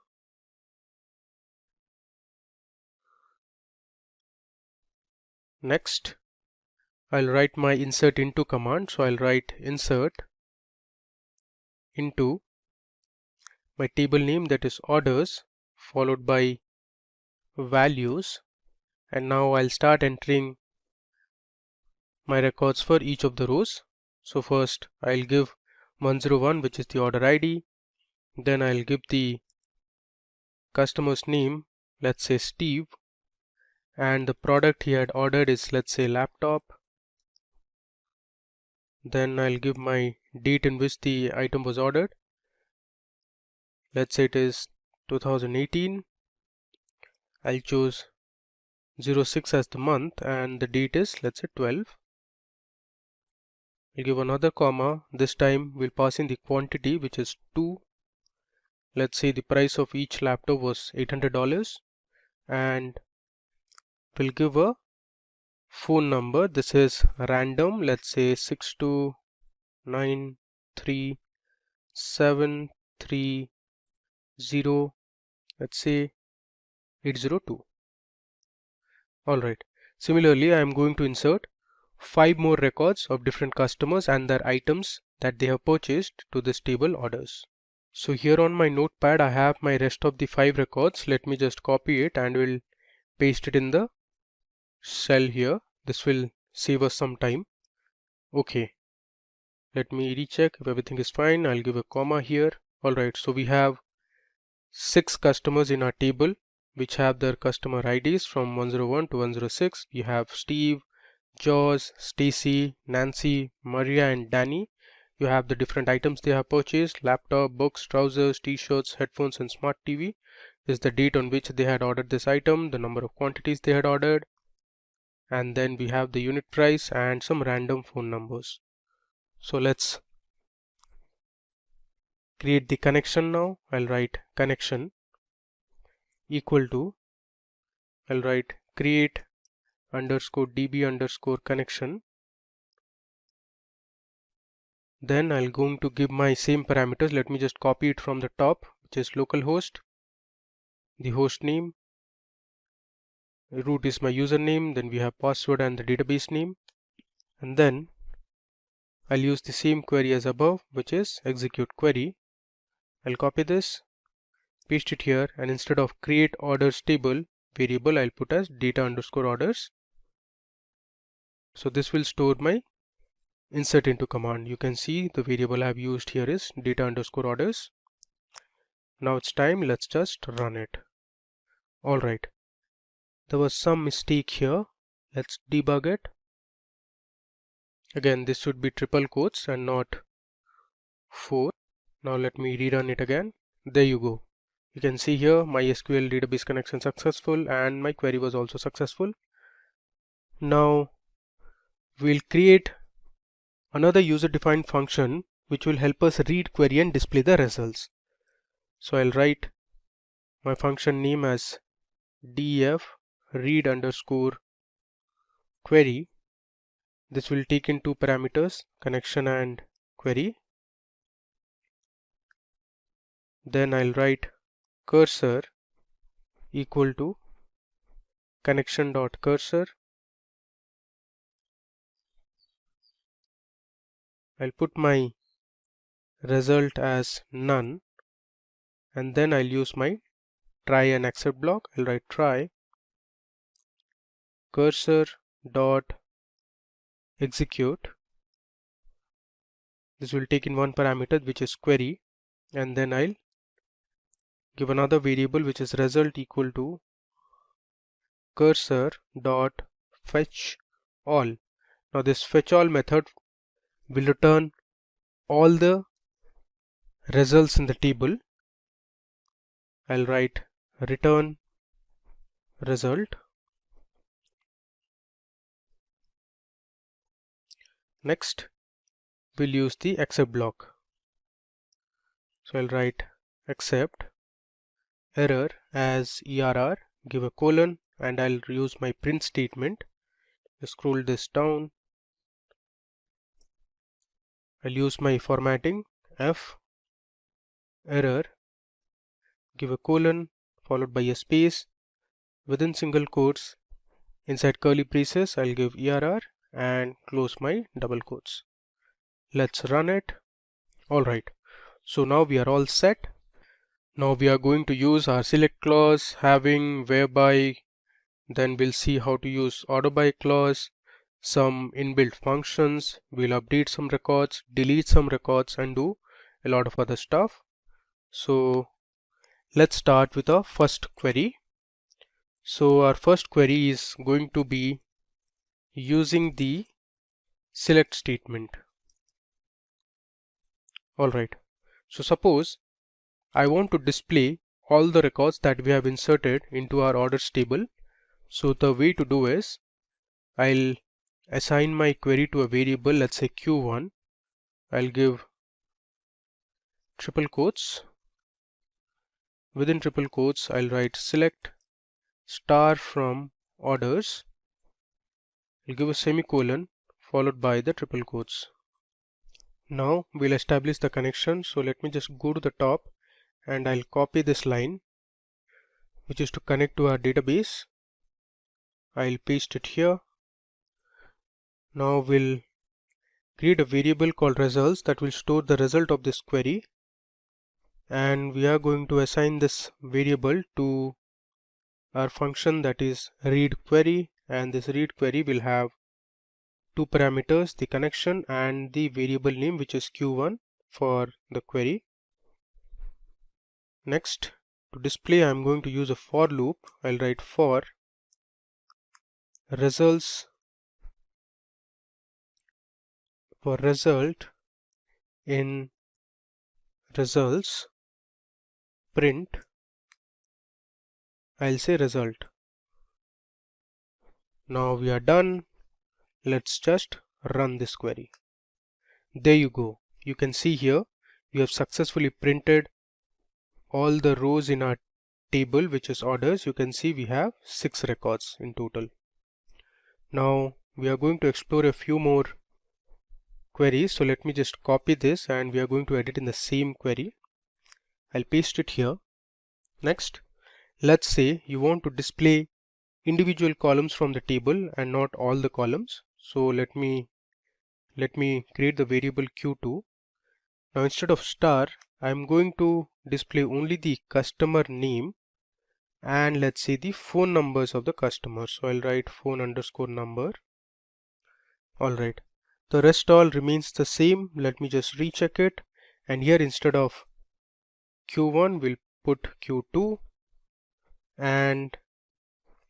Next, I'll write my insert into command. So I'll write insert into my table name, that is orders, followed by values, and now I'll start entering my records for each of the rows. So first I'll give 101, which is the order ID. Then I'll give the customer's name, let's say Steve, and the product he had ordered is, let's say, laptop. Then I'll give my date in which the item was ordered. Let's say it is 2018. I'll choose 06 as the month and the date is, let's say, 12. I'll give another comma. This time we'll pass in the quantity, which is 2. Let's say the price of each laptop was $800, and we'll give a phone number. This is random, let's say 62937330, let's say 802. Alright, similarly I am going to insert 5 more records of different customers and their items that they have purchased to this table orders. So here on my notepad I have my rest of the 5 records. Let me just copy it and we'll paste it in the cell here. This will save us some time. Okay, let me recheck if everything is fine. I'll give a comma here. Alright, so we have 6 customers in our table which have their customer IDs from 101 to 106. You have Steve, George, Stacy, Nancy, Maria and Danny. You have the different items they have purchased: laptop, books, trousers, t-shirts, headphones and smart TV. This is the date on which they had ordered this item, the number of quantities they had ordered, and then we have the unit price and some random phone numbers. So let's create the connection now. I'll write connection equal to, I'll write create underscore db underscore connection. Then I'll going to give my same parameters. Let me just copy it from the top, which is localhost, the host name, root is my username, then we have password and the database name, and then I'll use the same query as above, which is execute query. I'll copy this, paste it here, and instead of create orders table variable, I'll put as data underscore orders. So this will store my insert into command. You can see the variable I've used here is data underscore orders. Now it's time, let's just run it. Alright, there was some mistake here. Let's debug it. Again, this should be triple quotes and not 4. Now let me rerun it again. There you go. You can see here my SQL database connection successful and my query was also successful. Now we'll create another user-defined function which will help us read query and display the results. So I'll write my function name as def read underscore query. This will take in 2 parameters, connection and query. Then I'll write cursor equal to connection.cursor. I'll put my result as none, and then I'll use my try and accept block. I'll write try cursor dot execute. This will take in 1 parameter, which is query, and then I'll give another variable which is result equal to cursor dot fetch all. Now this fetch all method will return all the results in the table. I'll write return result. Next we'll use the accept block. So I'll write accept error as ERR, give a colon, and I'll use my print statement. Scroll this down. I'll use my formatting F error, give a colon followed by a space within single quotes. Inside curly braces I'll give ERR and close my double quotes. Let's run it. Alright, so now we are all set. Now we are going to use our select clause, having, whereby, then we'll see how to use order by clause, some inbuilt functions, we'll update some records, delete some records, and do a lot of other stuff. So let's start with our first query. So our first query is going to be using the select statement. Alright, so suppose I want to display all the records that we have inserted into our orders table. So the way to do is, I'll assign my query to a variable, let's say Q1. I'll give triple quotes. Within triple quotes, I'll write select star from orders. I'll give a semicolon followed by the triple quotes. Now we'll establish the connection. So let me just go to the top and I'll copy this line, which is to connect to our database. I'll paste it here. Now we'll create a variable called results that will store the result of this query, and we are going to assign this variable to our function, that is read query, and this read query will have two parameters, the connection and the variable name, which is Q1 for the query. Next, to display, I'm going to use a for loop. I'll write for results, for result in results print, I'll say result. Now we are done. Let's just run this query. There you go. You can see here we have successfully printed all the rows in our table, which is orders. You can see we have 6 records in total. Now we are going to explore a few more queries. So let me just copy this and we are going to edit in the same query. I'll paste it here. Next, let's say you want to display individual columns from the table and not all the columns. So let me create the variable Q2. Now instead of star, I'm going to display only the customer name and let's say the phone numbers of the customer. So I'll write phone underscore number. Alright, the rest all remains the same. Let me just recheck it, and here instead of Q1 we'll put Q2, and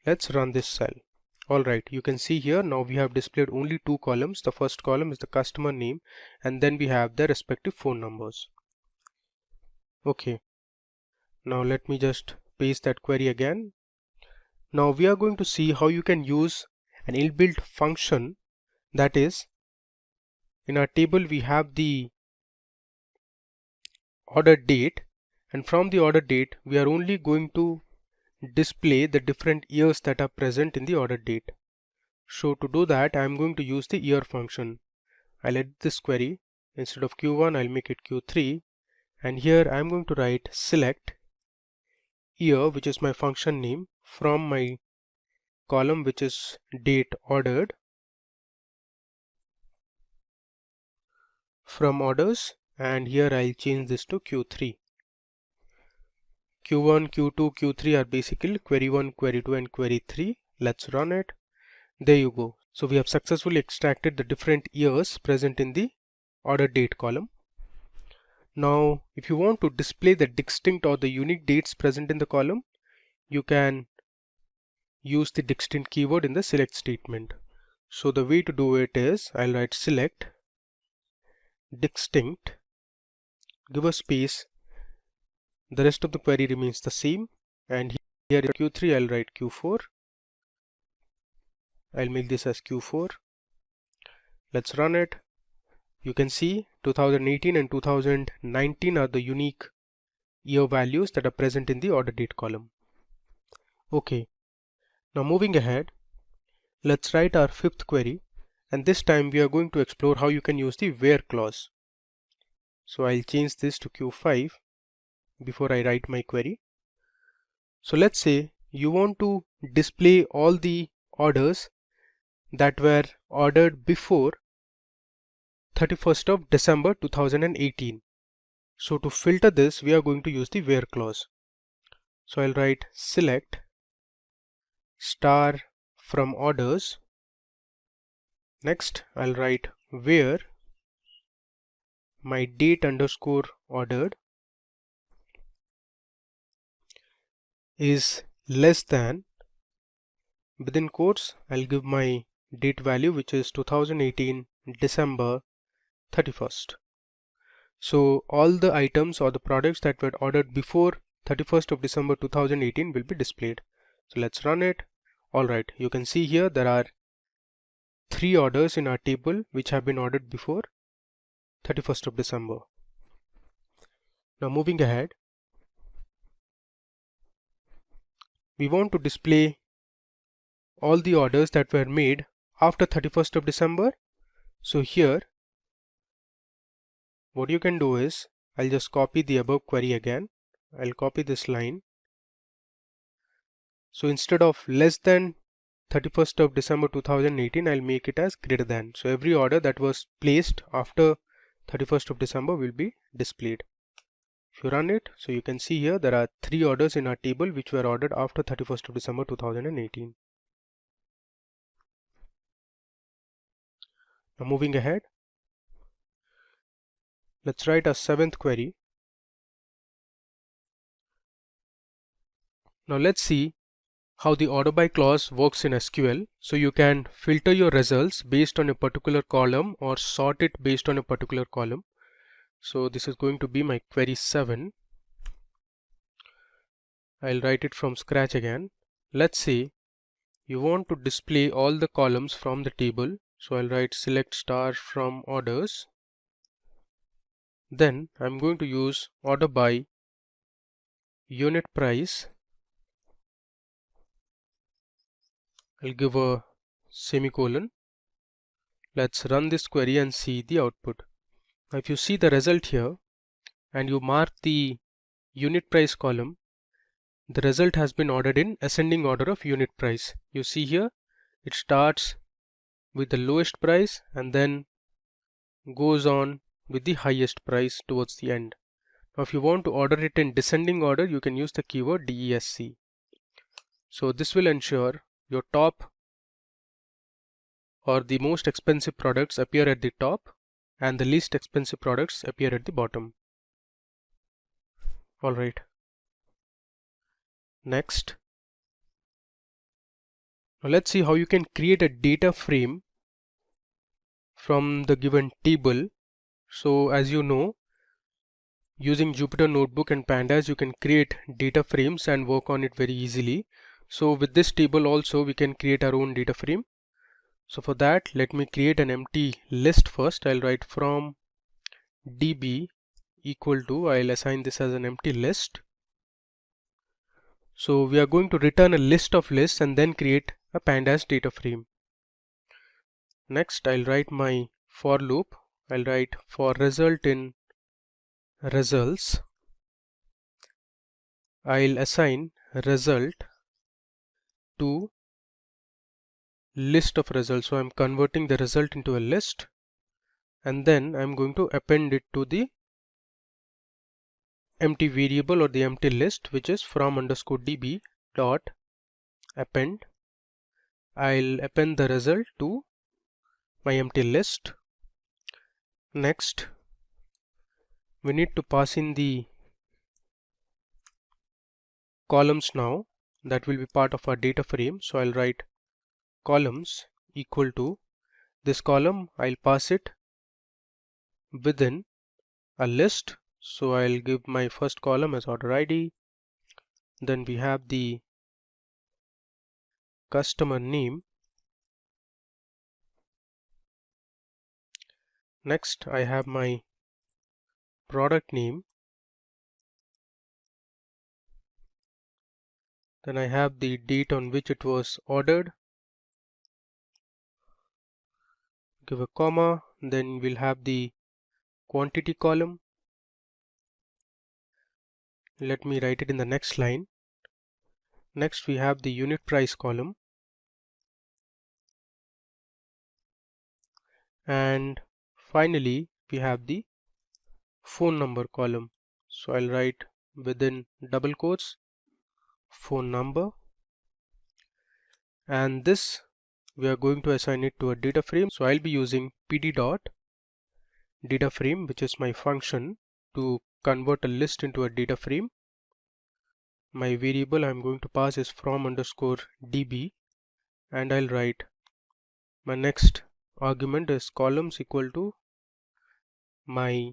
let's run this cell. Alright, you can see here now we have displayed only 2 columns. The first column is the customer name and then we have the respective phone numbers. Okay, now let me just paste that query again. Now we are going to see how you can use an inbuilt function, that is, in our table we have the order date, and from the order date we are only going to display the different years that are present in the order date. So to do that, I am going to use the year function. I'll edit this query. Instead of Q1 I'll make it Q3, and here I'm going to write select year, which is my function name, from my column which is date ordered, from orders, and here I'll change this to Q3. Q1, Q2, Q3 are basically query 1, query 2 and query 3. Let's run it. There you go. So we have successfully extracted the different years present in the order date column. Now if you want to display the distinct or the unique dates present in the column, you can use the distinct keyword in the select statement. So the way to do it is, I'll write select distinct, give a space, the rest of the query remains the same, and here in Q3 I'll write Q4. I'll make this as Q4. Let's run it. You can see 2018 and 2019 are the unique year values that are present in the order date column. Okay, now moving ahead, let's write our fifth query, and this time we are going to explore how you can use the where clause. So I'll change this to Q5 before I write my query. So let's say you want to display all the orders that were ordered before 31st of December 2018. So to filter this, we are going to use the where clause. So I'll write select star from orders. Next I'll write where my date underscore ordered is less than, within quotes I'll give my date value, which is 2018 December 31st. So all the items or the products that were ordered before 31st of December 2018 will be displayed. So let's run it. Alright, you can see here there are 3 orders in our table which have been ordered before 31st of December. Now moving ahead, we want to display all the orders that were made after 31st of December. So here what you can do is, I'll just copy the above query again. I'll copy this line. So instead of less than 31st of December 2018, I'll make it as greater than. So every order that was placed after 31st of December will be displayed. If you run it, so you can see here there are 3 orders in our table which were ordered after 31st of December 2018. Now moving ahead, let's write a 7th query. Now let's see how the order by clause works in SQL. So you can filter your results based on a particular column or sort it based on a particular column. So this is going to be my query 7. I'll write it from scratch again. Let's say you want to display all the columns from the table. So I'll write select star from orders. Then I'm going to use order by unit price. I'll give a semicolon. Let's run this query and see the output. Now if you see the result here and you mark the unit price column, the result has been ordered in ascending order of unit price. You see here it starts with the lowest price and then goes on with the highest price towards the end. Now if you want to order it in descending order, you can use the keyword DESC. So this will ensure your top or the most expensive products appear at the top and the least expensive products appear at the bottom. Alright. Next, now let's see how you can create a data frame from the given table. So as you know, using Jupyter Notebook and Pandas, you can create data frames and work on it very easily. So with this table also we can create our own data frame. So for that, let me create an empty list first. I'll write from db equal to, I'll assign this as an empty list. So we are going to return a list of lists and then create a pandas data frame. Next I'll write my for loop. I'll write for result in results. I'll assign result to list of results. So I'm converting the result into a list and then I'm going to append it to the empty variable or the empty list, which is from underscore db dot append. I'll append the result to my empty list. Next we need to pass in the columns now that will be part of our data frame. So I'll write columns equal to this column, I'll pass it within a list. So I'll give my first column as order ID, then we have the customer name. Next I have my product name, then I have the date on which it was ordered, give a comma, then we'll have the quantity column. Let me write it in the next line. Next we have the unit price column, and finally we have the phone number column. So I'll write within double quotes phone number, and this we are going to assign it to a data frame. So I'll be using pd dot data frame, which is my function to convert a list into a data frame. My variable I'm going to pass is from underscore db, and I'll write my next argument is columns equal to my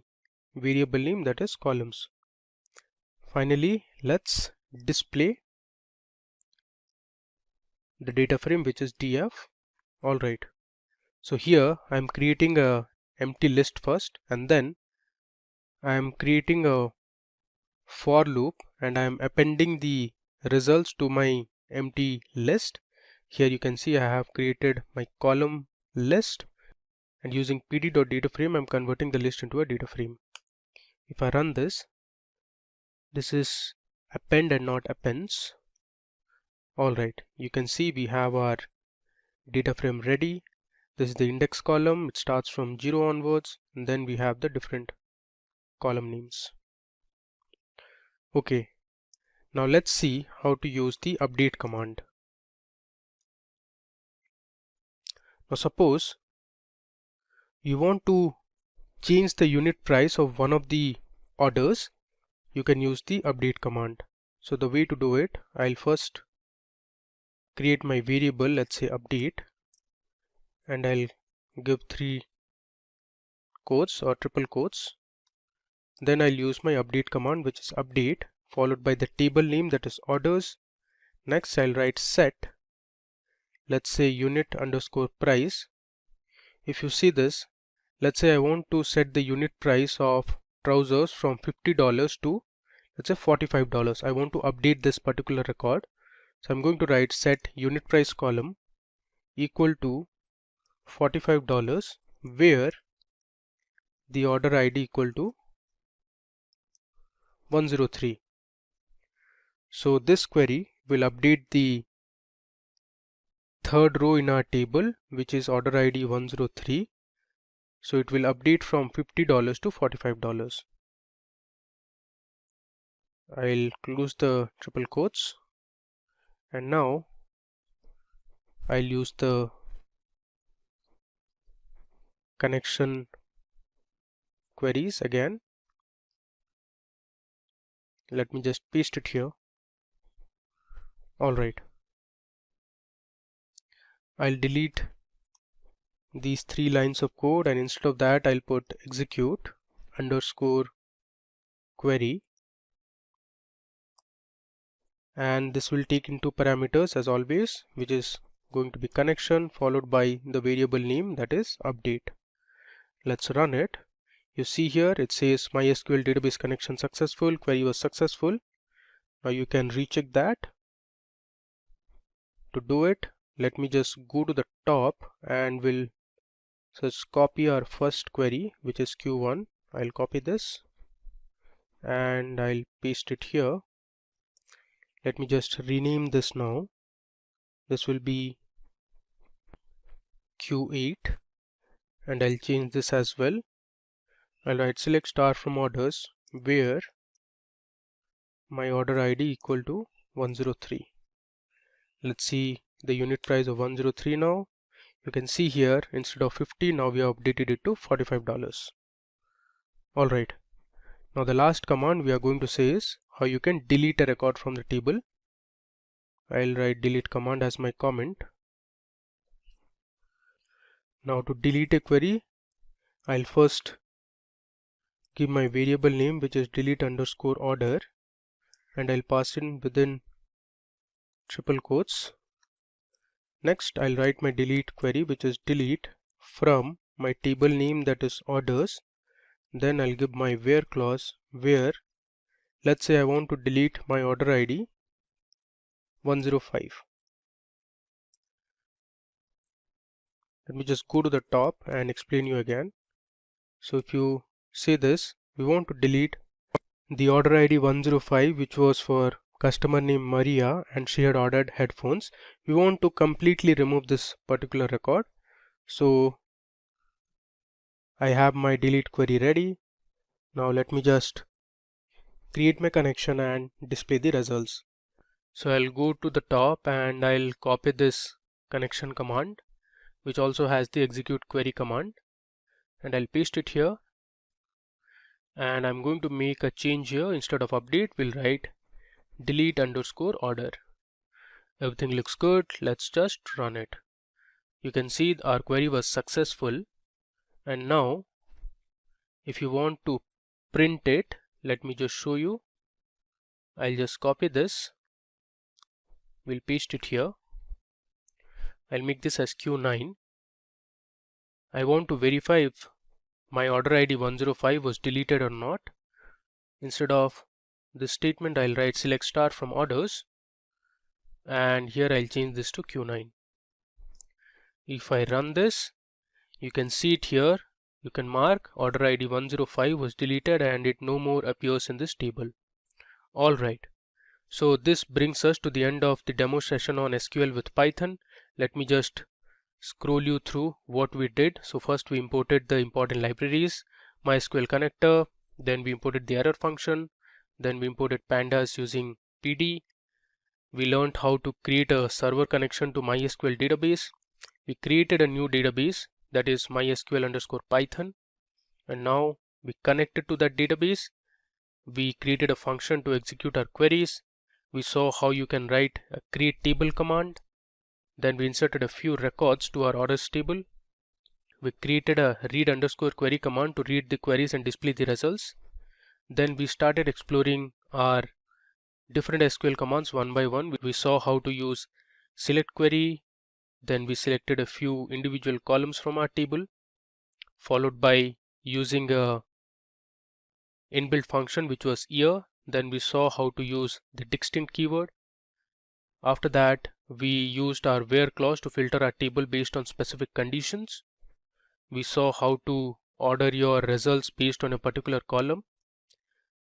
variable name, that is columns. Finally, let's display the data frame, which is df. Alright, so here I'm creating a empty list first, and then I'm creating a for loop, and I'm appending the results to my empty list. Here you can see I have created my column list, and using pd.dataframe I'm converting the list into a data frame. If I run this is append and not appends. Alright, you can see we have our data frame ready. This is the index column, it starts from 0 onwards, and then we have the different column names. Okay, now let's see how to use the update command. Now suppose you want to change the unit price of one of the orders, you can use the update command. So the way to do it, I'll first create my variable, let's say update, and I'll give 3 quotes or triple quotes. Then I'll use my update command, which is update followed by the table name, that is orders. Next I'll write set, let's say unit underscore price. If you see this, let's say I want to set the unit price of trousers from $50 to, let's say $45. I want to update this particular record. So I'm going to write set unit price column equal to $45, where the order ID equal to 103. So this query will update the third row in our table, which is order ID 103. So it will update from $50 to $45. I'll close the triple quotes, and now I'll use the connection queries again. Let me just paste it here. Alright, I'll delete these 3 lines of code, and instead of that I'll put execute underscore query, and this will take into parameters as always, which is going to be connection followed by the variable name, that is update. Let's run it. You see here it says MySQL database connection successful, query was successful. Now you can recheck that. To do it, let me just go to the top and we'll just copy our first query, which is Q1. I'll copy this and I'll paste it here. Let me just rename this now. This will be Q8, and I'll change this as well. I'll write select star from orders, where my order ID equal to 103. Let's see the unit price of 103 now. You can see here instead of 50, now we have updated it to $45. Alright, now the last command we are going to say is how you can delete a record from the table. I'll write delete command as my comment. Now to delete a query, I'll first give my variable name, which is delete underscore order, and I'll pass in within triple quotes. Next I'll write my delete query, which is delete from my table name, that is orders. Then I'll give my where clause, where let's say I want to delete my order ID 105. Let me just go to the top and explain you again. So if you say this, we want to delete the order ID 105, which was for customer name Maria and she had ordered headphones. We want to completely remove this particular record. So I have my delete query ready. Now let me just create my connection and display the results. So I'll go to the top and I'll copy this connection command, which also has the execute query command, and I'll paste it here. And I'm going to make a change here. Instead of update, we'll write delete_order. Everything looks good. Let's just run it. You can see our query was successful. And now if you want to print it, let me just show you. I'll just copy this. We'll paste it here. I'll make this as Q9. I want to verify if my order ID 105 was deleted or not. Instead of this statement, I'll write select star from orders, and here I'll change this to Q9. If I run this, you can see it here. You can mark order ID 105 was deleted and it no more appears in this table. Alright, so this brings us to the end of the demo session on SQL with Python. Let me just scroll you through what we did. So first we imported the important libraries, MySQL connector, then we imported the error function, then we imported pandas using PD. We learned how to create a server connection to MySQL database. We created a new database, that is MySQL_Python, and now we connected to that database. We created a function to execute our queries. We saw how you can write a create table command. Then we inserted a few records to our orders table. We created a read_query command to read the queries and display the results. Then we started exploring our different SQL commands one by one. We saw how to use select query. Then we selected a few individual columns from our table, followed by using a inbuilt function which was ER. Then we saw how to use the distinct keyword. After that, we used our where clause to filter our table based on specific conditions. We saw how to order your results based on a particular column.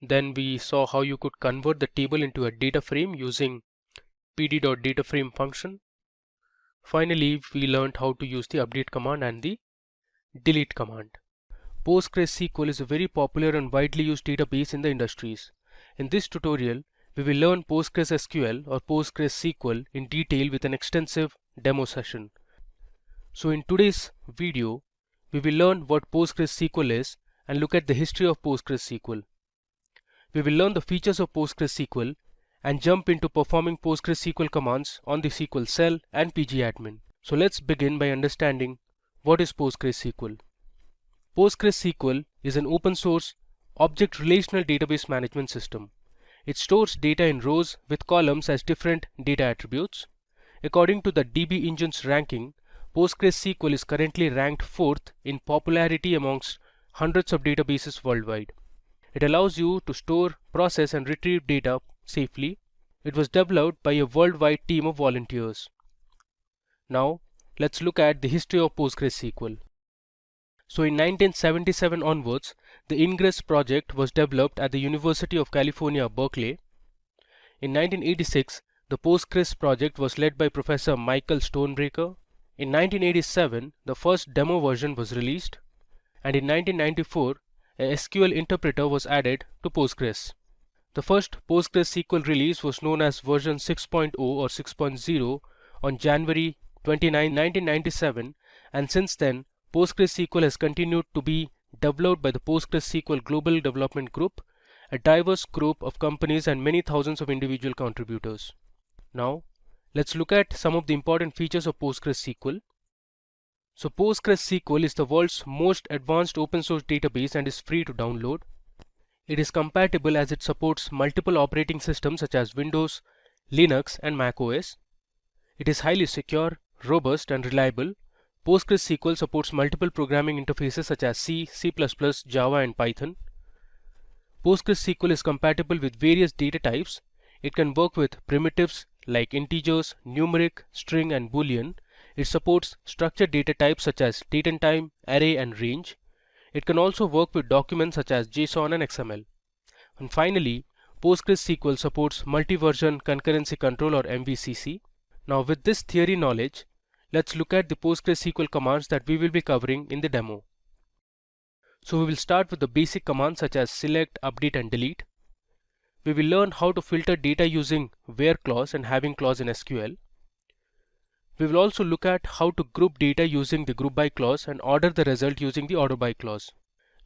Then we saw how you could convert the table into a data frame using pd.dataframe function. Finally, we learned how to use the update command and the delete command. PostgreSQL is a very popular and widely used database in the industries. In this tutorial, we will learn PostgreSQL or PostgreSQL in detail with an extensive demo session. So in today's video, we will learn what PostgreSQL is and look at the history of PostgreSQL. We will learn the features of PostgreSQL and jump into performing PostgreSQL commands on the SQL cell and pgadmin. So let's begin by understanding what is PostgreSQL. PostgreSQL is an open source object relational database management system. It stores data in rows with columns as different data attributes. According to the DB Engine's ranking, PostgreSQL is currently ranked 4th in popularity amongst hundreds of databases worldwide. It allows you to store, process and retrieve data safely. It was developed by a worldwide team of volunteers. Now, let's look at the history of PostgreSQL. So in 1977 onwards, the Ingress project was developed at the University of California, Berkeley. In 1986, the Postgres project was led by Professor Michael Stonebraker. In 1987, the first demo version was released, and in 1994, a SQL interpreter was added to Postgres. The first PostgreSQL release was known as version 6.0 or 6.0 on January 29, 1997, and since then, PostgreSQL has continued to be developed by the PostgreSQL Global Development Group, a diverse group of companies and many thousands of individual contributors. Now, let's look at some of the important features of PostgreSQL. So PostgreSQL is the world's most advanced open source database and is free to download. It is compatible as it supports multiple operating systems such as Windows, Linux and Mac OS. It is highly secure, robust and reliable. PostgreSQL supports multiple programming interfaces such as C, C++, Java and Python. PostgreSQL is compatible with various data types. It can work with primitives like integers, numeric, string and boolean. It supports structured data types such as date and time, array and range. It can also work with documents such as JSON and XML. And finally, PostgreSQL supports multi-version concurrency control or MVCC. Now with this theory knowledge, let's look at the PostgreSQL commands that we will be covering in the demo. So we will start with the basic commands such as select, update and delete. We will learn how to filter data using where clause and having clause in SQL. We will also look at how to group data using the group by clause and order the result using the order by clause.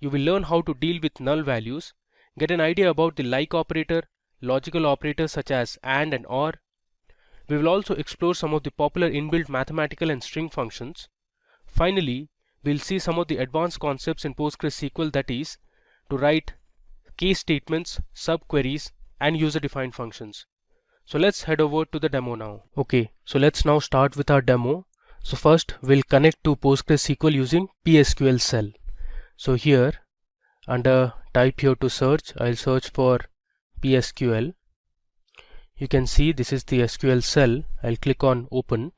You will learn how to deal with null values, get an idea about the like operator, logical operators such as AND and OR. We will also explore some of the popular inbuilt mathematical and string functions. Finally, we'll see some of the advanced concepts in PostgreSQL, that is, to write case statements, subqueries, and user-defined functions. So let's head over to the demo now. Okay, so let's now start with our demo. So first, we'll connect to PostgreSQL using PSQL cell. So here, under type here to search, I'll search for PSQL. You can see this is the SQL cell. I'll click on open.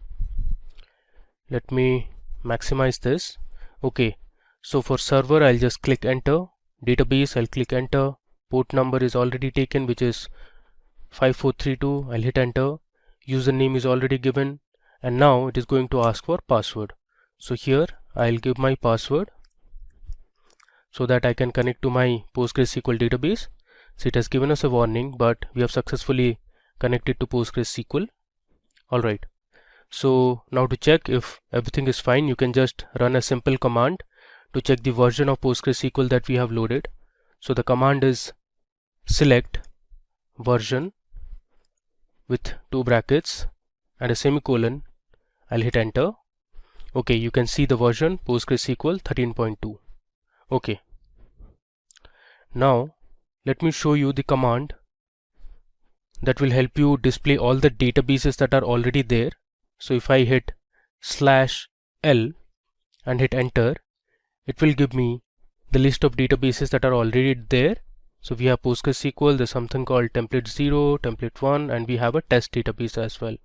Let me maximize this. Okay, so for server I'll just click enter. Database I'll click enter. Port number is already taken, which is 5432. I'll hit enter. Username is already given, and now it is going to ask for password. So here I'll give my password so that I can connect to my PostgreSQL database. So it has given us a warning, but we have successfully connected to PostgreSQL. Alright, so now to check if everything is fine, you can just run a simple command to check the version of PostgreSQL that we have loaded. So the command is select version with 2 brackets and a semicolon. I'll hit enter. Okay, you can see the version PostgreSQL 13.2. Okay, now let me show you the command that will help you display all the databases that are already there. So if I hit /L and hit enter, it will give me the list of databases that are already there. So we have PostgreSQL, there's something called template 0, template 1, and we have a test database as well.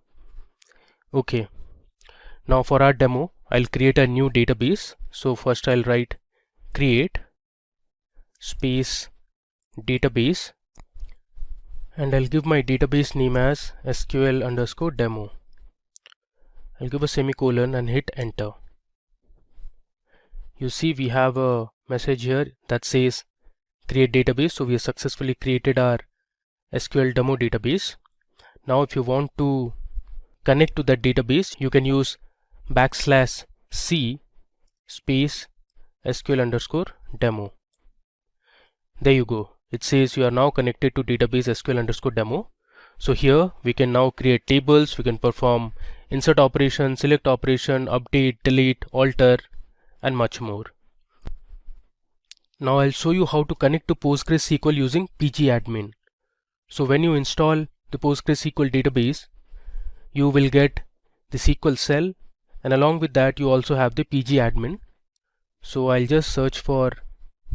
Okay, now for our demo, I'll create a new database. So first I'll write create space database, and I'll give my database name as SQL_demo. I'll give a semicolon and hit enter. You see we have a message here that says create database. So we have successfully created our SQL demo database. Now if you want to connect to that database, you can use \c space SQL_demo. There you go. It says you are now connected to database SQL_demo. So here we can now create tables, we can perform insert operation, select operation, update, delete, alter, and much more. Now I'll show you how to connect to PostgreSQL using pgadmin. So when you install the PostgreSQL database, you will get the SQL cell, and along with that you also have the pgadmin. So I'll just search for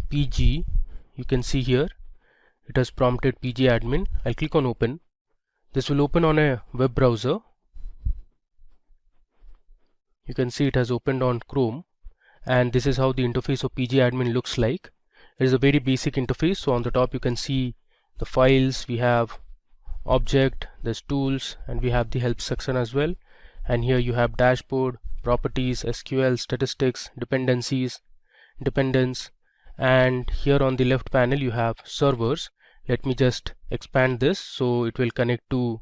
pg. You can see here it has prompted pgadmin. I'll click on open. This will open on a web browser. You can see it has opened on Chrome, and this is how the interface of pgadmin looks like. It is a very basic interface. So on the top you can see the files, we have object, there's tools, and we have the help section as well. And here you have dashboard, properties, SQL, statistics, dependencies, dependence, and here on the left panel you have servers. Let me just expand this so it will connect to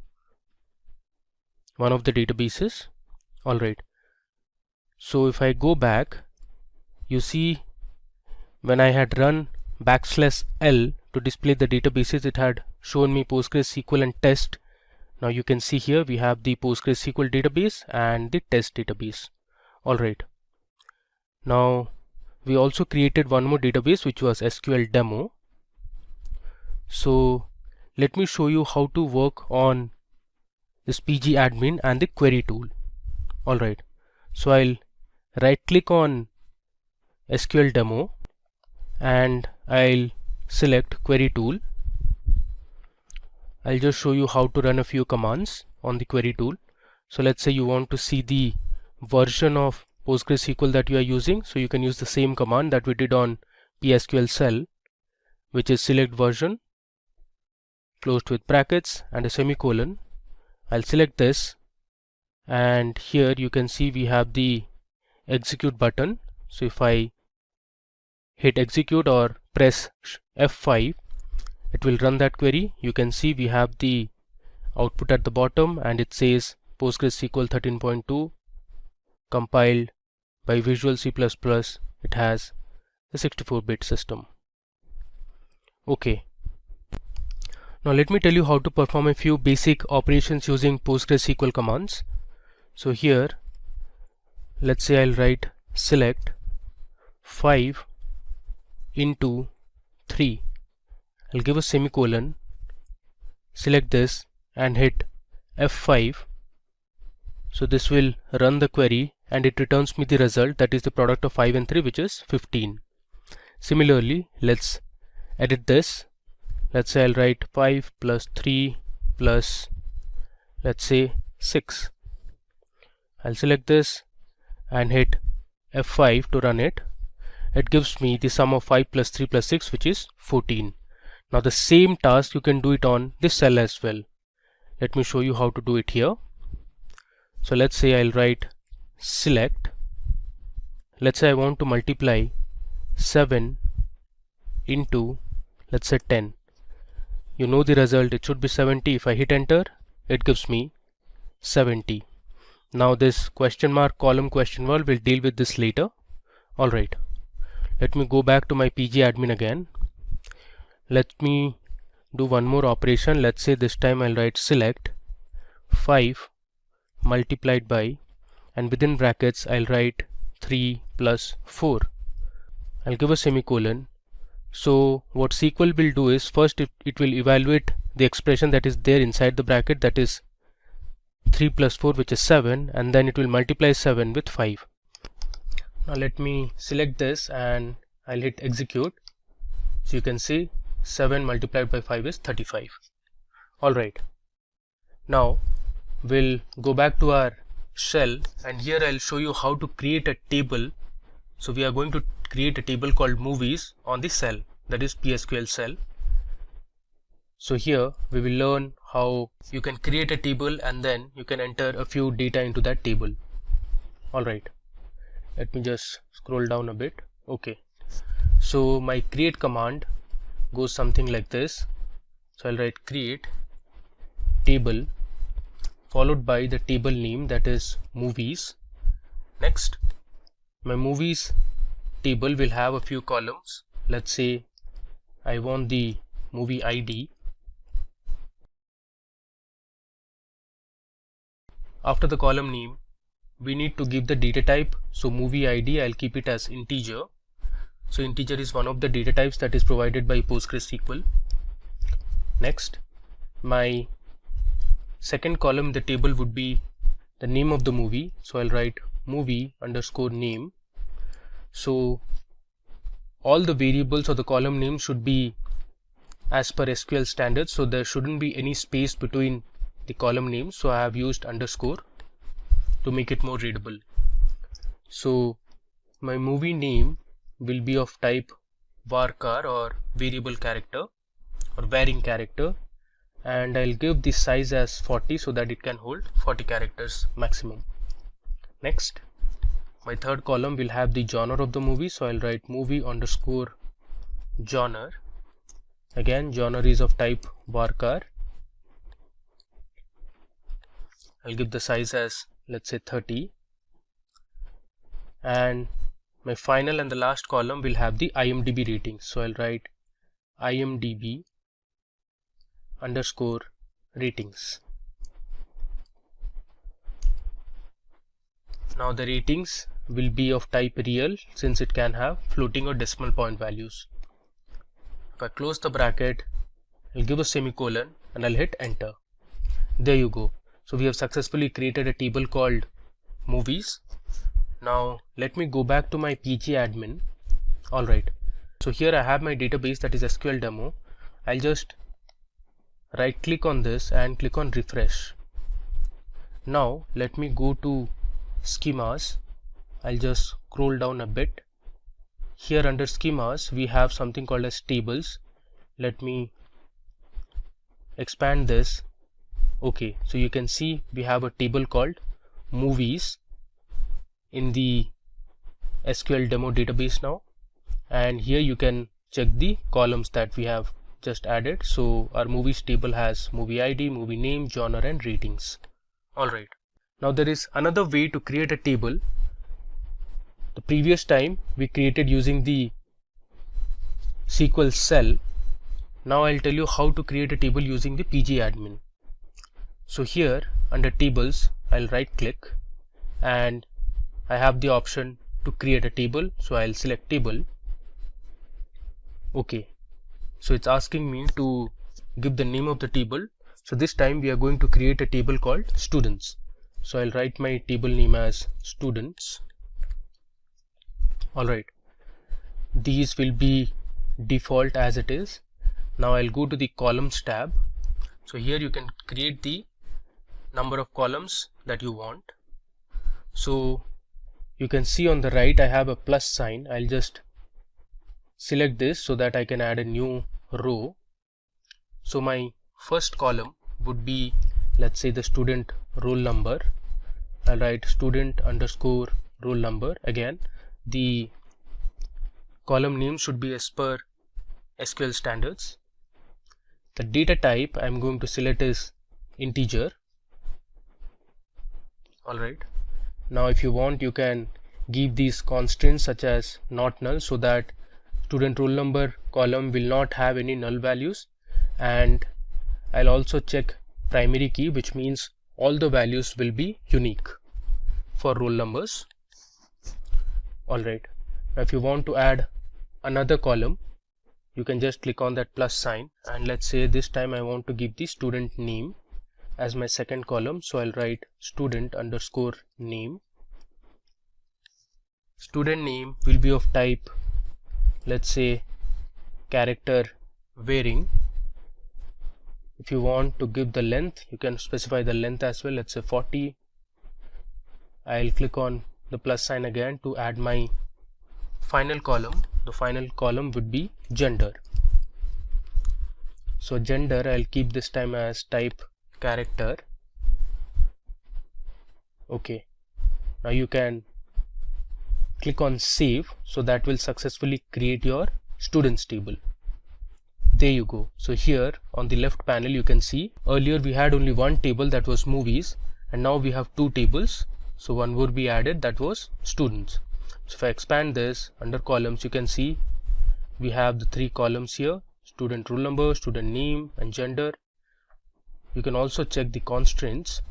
one of the databases. Alright, so if I go back, you see when I had run \L to display the databases, it had shown me PostgreSQL and test. Now you can see here we have the PostgreSQL database and the test database. Alright, now we also created one more database, which was SQL demo. So let me show you how to work on this pgadmin and the query tool. Alright, so I'll right click on SQL demo and I'll select query tool. I'll just show you how to run a few commands on the query tool. So let's say you want to see the version of PostgreSQL that you are using, so you can use the same command that we did on PSQL cell, which is select version closed with brackets and a semicolon. I'll select this, and here you can see we have the execute button. So if I hit execute or press F5, it will run that query. You can see we have the output at the bottom and it says PostgreSQL 13.2 compiled by Visual C++. It has a 64-bit system. Okay. Now let me tell you how to perform a few basic operations using PostgreSQL commands. So here, let's say I'll write select 5 into 3. I'll give a semicolon, select this and hit F5. So this will run the query and it returns me the result, that is the product of 5 and 3, which is 15. Similarly, let's edit this. Let's say I'll write 5 plus 3 plus, let's say, 6. I'll select this and hit F5 to run it. It gives me the sum of 5 plus 3 plus 6, which is 14. Now the same task you can do it on this cell as well. Let me show you how to do it here. So let's say I'll write select. Let's say I want to multiply 7 into, let's say, 10. You know the result, it should be 70. If I hit enter, it gives me 70. Now this question mark column question wall will deal with this later. Alright, let me go back to my PG admin again. Let me do one more operation. Let's say this time I'll write select 5 multiplied by, and within brackets I'll write 3 plus 4. I'll give a semicolon. So what SQL will do is, first it will evaluate the expression that is there inside the bracket, that is 3 plus 4, which is 7, and then it will multiply 7 with 5. Now let me select this and I'll hit execute. So you can see 7 multiplied by 5 is 35. Alright, now we'll go back to our shell and here I'll show you how to create a table. So we are going to create a table called movies on the cell, that is PSQL cell. So here we will learn how you can create a table and then you can enter a few data into that table. Alright, let me just scroll down a bit. Okay, so my create command goes something like this. So I'll write create table followed by the table name, that is movies. Next, my movies table will have a few columns. Let's say I want the movie ID. After the column name, we need to give the data type. So movie ID, I'll keep it as integer. So integer is one of the data types that is provided by PostgreSQL. Next, my second column in the table would be the name of the movie. So I'll write movie underscore name. So all the variables or the column names should be as per SQL standards. So there shouldn't be any space between the column names. So I have used underscore to make it more readable. So my movie name will be of type varchar or variable character or varying character, and I'll give the size as 40 so that it can hold 40 characters maximum. Next, my third column will have the genre of the movie. So I'll write movie underscore genre. Again, genre is of type varchar. I'll give the size as, let's say, 30. And my final and the last column will have the IMDb rating. So I'll write IMDb underscore ratings. Now the ratings will be of type real, since it can have floating or decimal point values. If I close the bracket, I'll give a semicolon and I'll hit enter. There you go. So we have successfully created a table called movies. Now let me go back to my PG admin. Alright, so here I have my database, that is SQL demo. I'll just right click on this and click on refresh. Now let me go to schemas. I'll just scroll down a bit. Here under schemas we have something called as tables. Let me expand this. Okay, so you can see we have a table called movies in the SQL demo database now, and here you can check the columns that we have just added. So our movies table has movie ID, movie name, genre and ratings. Alright, now there is another way to create a table. The previous time we created using the SQL cell. Now I'll tell you how to create a table using the pgadmin. So here under tables, I'll right click and I have the option to create a table. So I'll select table. Okay, so it's asking me to give the name of the table. So this time we are going to create a table called students. So I'll write my table name as students. Alright, these will be default as it is. Now I'll go to the columns tab. So here you can create the number of columns that you want. So you can see on the right I have a plus sign. I'll just select this so that I can add a new row. So my first column would be, let's say, the student roll number. I'll write student underscore roll number. Again, the column name should be as per SQL standards. The data type I'm going to select is integer. Alright, now if you want, you can give these constraints such as not null, so that student roll number column will not have any null values. And I'll also check primary key, which means all the values will be unique for roll numbers. Alright, now if you want to add another column, you can just click on that plus sign, and let's say this time I want to give the student name as my second column. So I'll write student underscore name. Student name will be of type, let's say, character varying. If you want to give the length, you can specify the length as well, let's say 40. I'll click on the plus sign again to add my final column. The final column would be gender. So gender, I'll keep this time as type character. Okay, now you can click on save, so that will successfully create your students table. There you go. So here on the left panel you can see earlier we had only one table, that was movies, and now we have two tables. So one would be added, that was students. So if I expand this under columns, you can see we have the three columns here: student roll number, student name and gender. You can also check the constraints.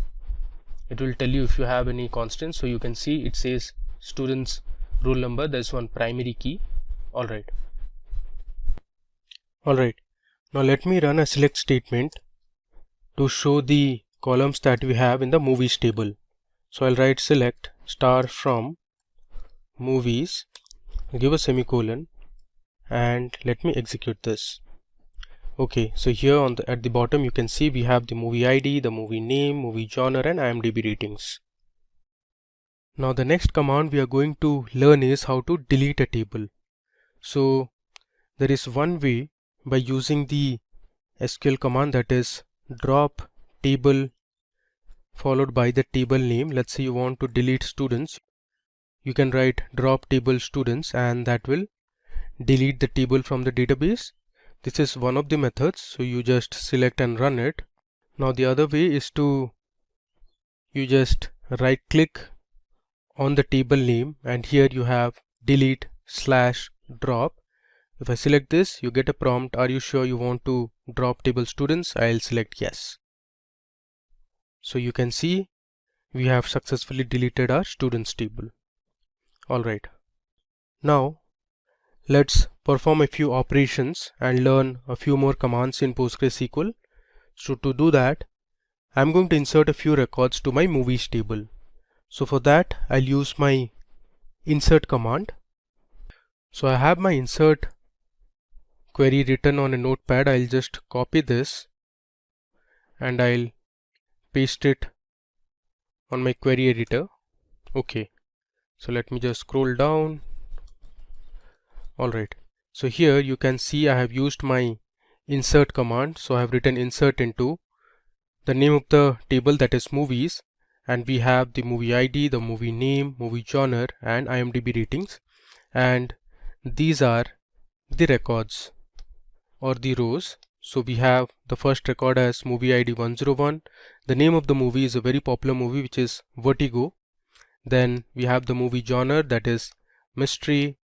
It will tell you if you have any constraints. So you can see it says students roll number, there's one primary key. Alright, now let me run a select statement to show the columns that we have in the movies table. So I'll write select star from movies, give a semicolon, and let me execute this. Okay, so here on at the bottom you can see we have the movie ID, the movie name, movie genre and IMDb ratings. Now the next command we are going to learn is how to delete a table. So there is one way by using the SQL command, that is drop table followed by the table name. Let's say you want to delete students. You can write drop table students and that will delete the table from the database. This is one of the methods, so you just select and run it. Now the other way is to you just right click on the table name and here you have delete / drop. If I select this, you get a prompt, are you sure you want to drop table students? I'll select yes. So you can see we have successfully deleted our students table. Alright, now let's perform a few operations and learn a few more commands in PostgreSQL. So to do that, I'm going to insert a few records to my movies table. So for that, I'll use my insert command. So I have my insert query written on a notepad. I'll just copy this and I'll paste it on my query editor. Okay, so let me just scroll down. Alright, so here you can see I have used my insert command. So I have written insert into the name of the table, that is movies, and we have the movie ID, the movie name, movie genre and IMDb ratings, and these are the records or the rows. So we have the first record as movie ID 101. The name of the movie is a very popular movie which is Vertigo. Then we have the movie genre, that is mystery.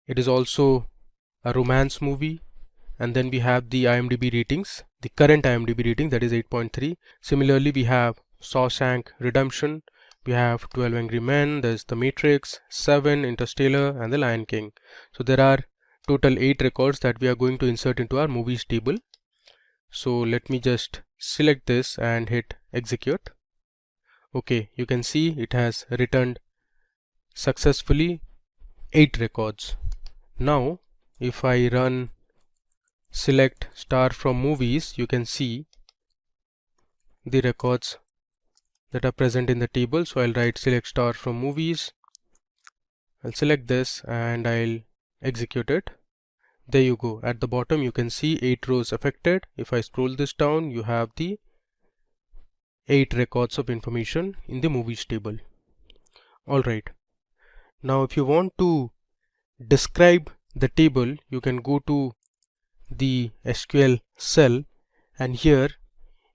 It is also a romance movie. And then we have the IMDb ratings, the current IMDb rating, that is 8.3. Similarly, we have Shawshank Redemption, we have 12 Angry Men, there's The Matrix, 7, Interstellar, and The Lion King. So there are total 8 records that we are going to insert into our movies table. So let me just select this and hit execute. Okay, you can see it has returned successfully 8 records. Now if I run select star from movies, you can see the records that are present in the table. So I'll write select star from movies, I'll select this and I'll execute it. There you go. At the bottom you can see 8 rows affected. If I scroll this down, you have the 8 records of information in the movies table. Alright, now if you want to describe the table, you can go to the SQL cell, and here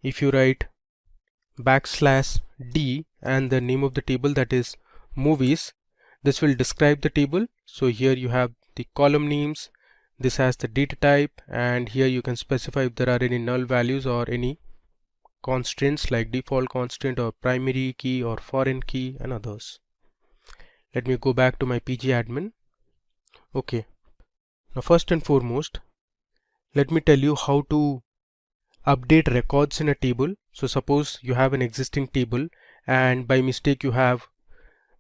if you write \d and the name of the table, that is movies, this will describe the table. So here you have the column names, this has the data type, and here you can specify if there are any null values or any constraints like default constraint or primary key or foreign key and others. Let me go back to my pgadmin. Okay, now first and foremost, let me tell you how to update records in a table. So suppose you have an existing table and by mistake you have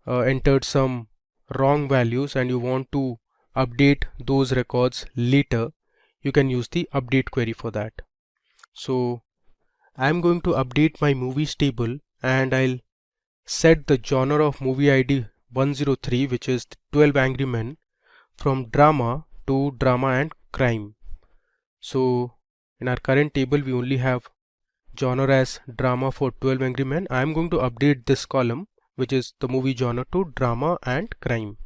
entered some wrong values and you want to update those records later. You can use the update query for that. So I'm going to update my movies table and I'll set the genre of movie ID 103, which is 12 Angry Men, from drama to drama and crime. So in our current table we only have genre as drama for 12 Angry Men. I am going to update this column, which is the movie genre, to drama and crime.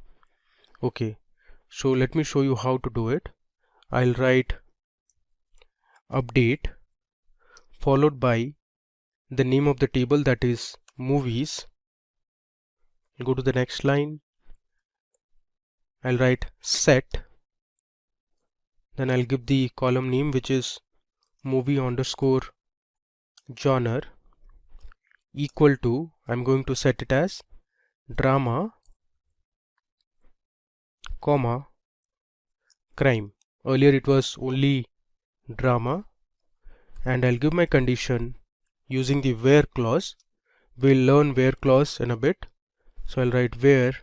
Okay, so let me show you how to do it. I'll write update followed by the name of the table, that is movies. I'll go to the next line. I'll write set, then I'll give the column name, which is movie underscore genre, equal to, I'm going to set it as drama, comma, crime. Earlier it was only drama, and I'll give my condition using the where clause. We'll learn where clause in a bit. So I'll write where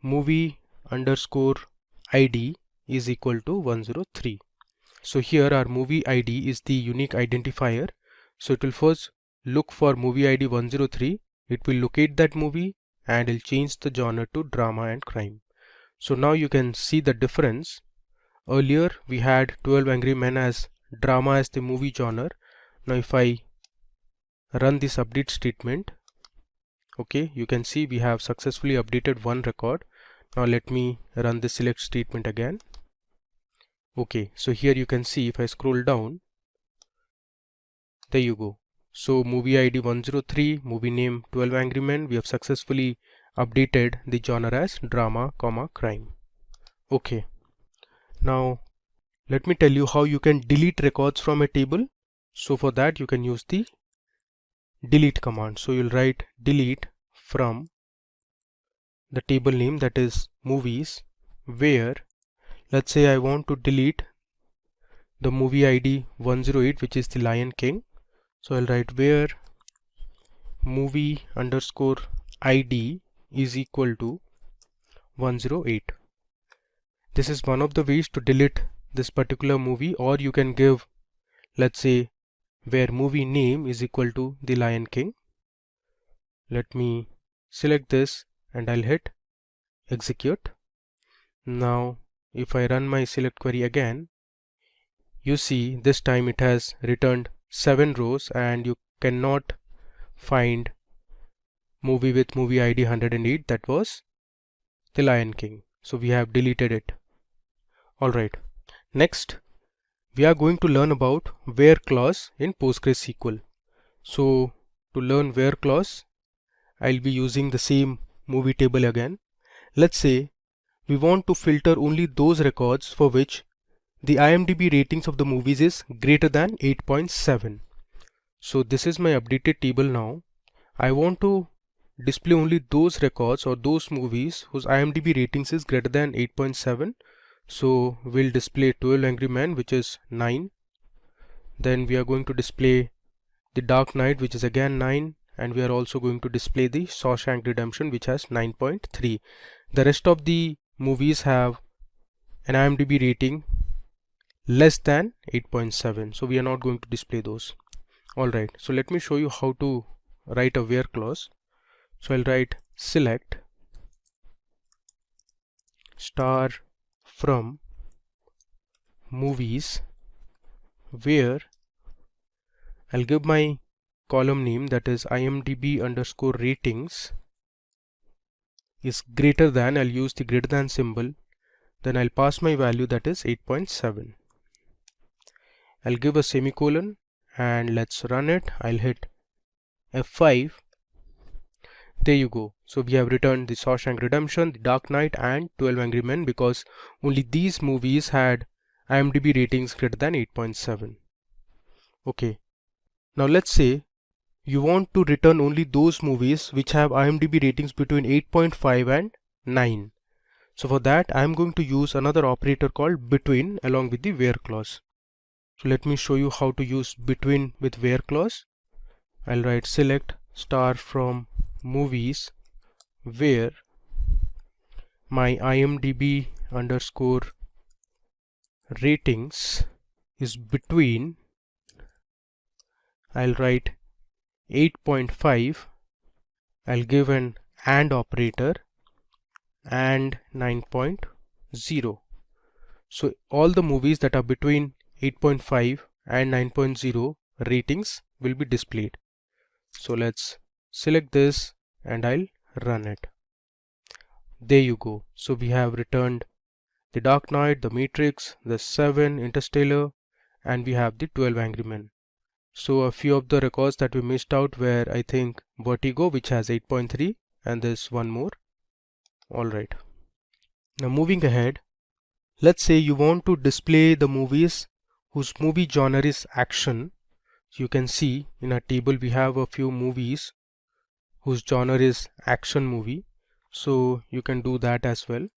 movie underscore ID is equal to 103. So here our movie ID is the unique identifier. So it will first look for movie ID 103. It will locate that movie and it'll change the genre to drama and crime. So now you can see the difference. Earlier we had 12 Angry Men as drama as the movie genre. Now if I run this update statement, okay, you can see we have successfully updated one record. Now let me run the select statement again. Okay, so here you can see if I scroll down, there you go. So movie ID 103, movie name 12 Angry Men, we have successfully updated the genre as drama, comma, crime. Okay, now let me tell you how you can delete records from a table. So for that you can use the delete command. So you'll write delete from the table name, that is movies, where, let's say I want to delete the movie ID 108, which is the Lion King. So I'll write where movie underscore ID is equal to 108. This is one of the ways to delete this particular movie, or you can give, let's say, where movie name is equal to the Lion King. Let me select this and I'll hit execute. Now if I run my select query again, you see this time it has returned 7 rows and you cannot find movie with movie ID 108, that was the Lion King. so we have deleted it. Alright, next we are going to learn about where clause in PostgreSQL. So to learn where clause, I'll be using the same movie table again. Let's say we want to filter only those records for which the IMDb ratings of the movies is greater than 8.7. So this is my updated table now. I want to display only those records or those movies whose IMDb ratings is greater than 8.7. So we'll display 12 Angry Men, which is 9. Then we are going to display The Dark Knight, which is again 9. And we are also going to display the Shawshank Redemption, which has 9.3. The rest of the movies have an IMDb rating less than 8.7. So we are not going to display those. Alright, so let me show you how to write a where clause. So I'll write select star from movies where I'll give my column name, that is IMDb underscore ratings is greater than, I'll use the greater than symbol, then I'll pass my value, that is 8.7. I'll give a semicolon and let's run it. I'll hit F5. There you go. So we have returned the Shawshank Redemption, The Dark Knight and 12 Angry Men because only these movies had IMDb ratings greater than 8.7. Okay. Now let's say you want to return only those movies which have IMDb ratings between 8.5 and 9. So for that I am going to use another operator called between along with the where clause. So let me show you how to use between with where clause. I'll write select star from movies where my IMDb underscore ratings is between, I'll write 8.5, I'll give an AND operator and 9.0. So all the movies that are between 8.5 and 9.0 ratings will be displayed. So let's select this and I'll run it. There you go. So we have returned The Dark Knight, The Matrix, The 7, Interstellar, and we have the 12 Angry Men. So a few of the records that we missed out were, I think, Vertigo, which has 8.3, and there's one more. Alright. Now moving ahead, let's say you want to display the movies whose movie genre is action. You can see in our table we have a few movies whose genre is action movie. So you can do that as well.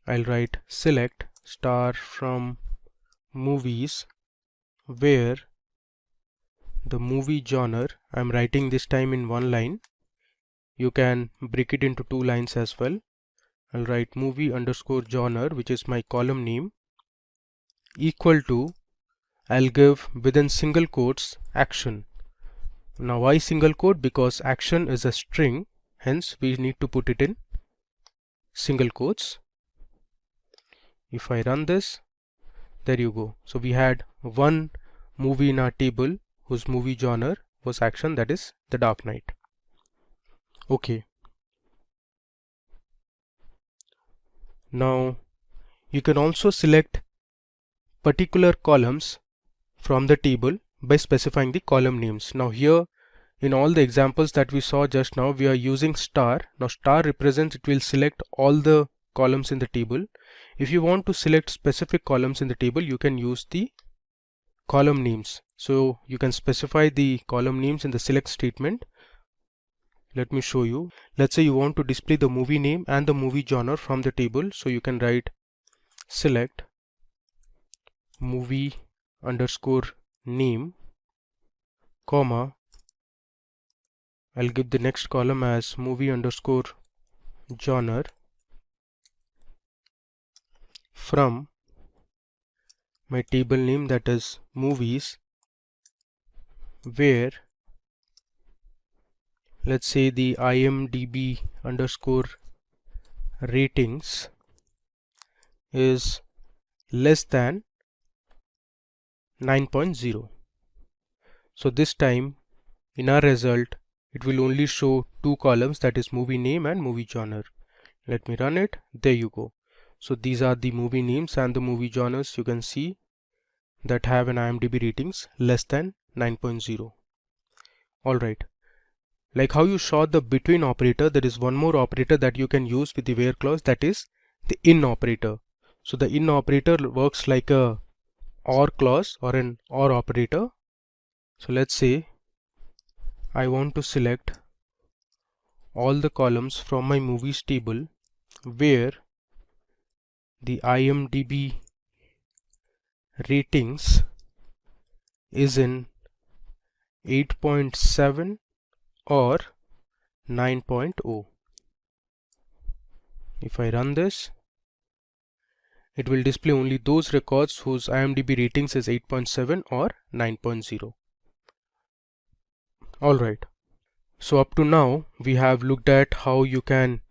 I'll write select star from movies where the movie genre, I'm writing this time in one line. You can break it into two lines as well. I'll write movie underscore genre, which is my column name, equal to, I'll give within single quotes action. Now why single quote? Because action is a string, hence we need to put it in single quotes. If I run this, there you go. So we had one movie in our table whose movie genre was action, that is The Dark Knight. Okay. Now you can also select particular columns from the table by specifying the column names. Now here in all the examples that we saw just now, we are using star. Now star represents, it will select all the columns in the table. If you want to select specific columns in the table, you can use the column names. So you can specify the column names in the select statement. Let me show you. Let's say you want to display the movie name and the movie genre from the table. So you can write select movie underscore name, comma, I'll give the next column as movie underscore genre from my table name, that is movies where, let's say, the IMDb underscore ratings is less than 9.0. So this time in our result it will only show two columns, that is movie name and movie genre. Let me run it. There you go. So these are the movie names and the movie genres you can see that have an IMDb ratings less than 9.0. Alright, like how you saw the between operator, there is one more operator that you can use with the where clause, that is the in operator. So the in operator works like a or clause or an or operator. So let's say I want to select all the columns from my movies table where the IMDb ratings is in 8.7 or 9.0. If I run this, it will display only those records whose IMDb ratings is 8.7 or 9.0. Alright, so up to now we have looked at how you can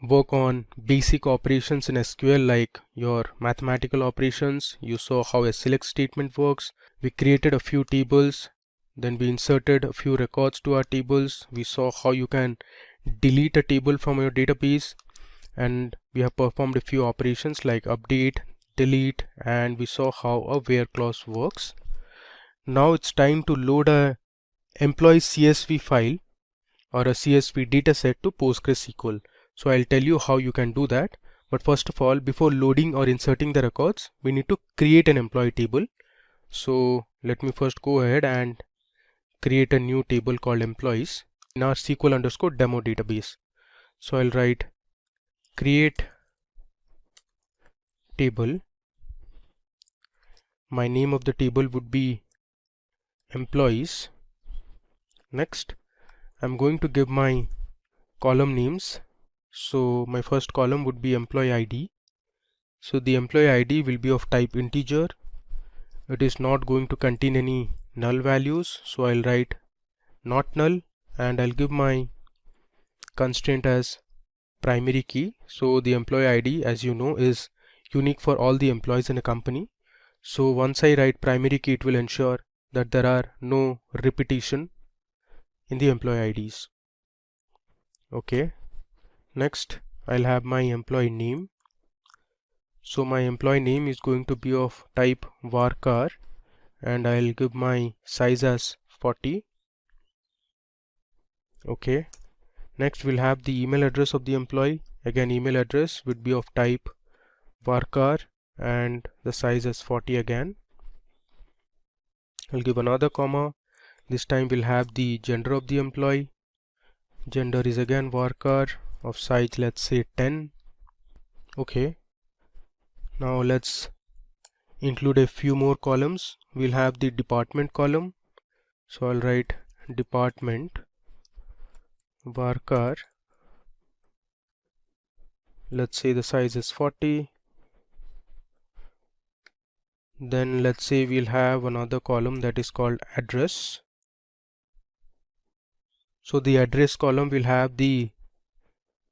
work on basic operations in SQL like your mathematical operations. You saw how a select statement works. We created a few tables, then we inserted a few records to our tables. We saw how you can delete a table from your database, and we have performed a few operations like update, delete, and we saw how a where clause works. Now it's time to load a employee CSV file or a CSV dataset to PostgreSQL. So I'll tell you how you can do that. But first of all, before loading or inserting the records, we need to create an employee table. So let me first go ahead and create a new table called employees in our SQL_demo database. So I'll write create table. My name of the table would be employees. Next, I'm going to give my column names. So my first column would be employee ID. So the employee ID will be of type integer. It is not going to contain any null values, so I'll write not null, and I'll give my constraint as primary key. So the employee ID, as you know, is unique for all the employees in a company. So once I write primary key, it will ensure that there are no repetition in the employee IDs. Okay. Next, I'll have my employee name. So my employee name is going to be of type varchar, and I'll give my size as 40. Okay. Next, we'll have the email address of the employee. Again, email address would be of type varchar and the size is 40 again. I'll give another comma. This time we'll have the gender of the employee. Gender is again varchar of size, let's say 10. Okay. Now let's include a few more columns. We'll have the department column. So I'll write department varchar. Let's say the size is 40. Then let's say we'll have another column that is called address. So the address column will have the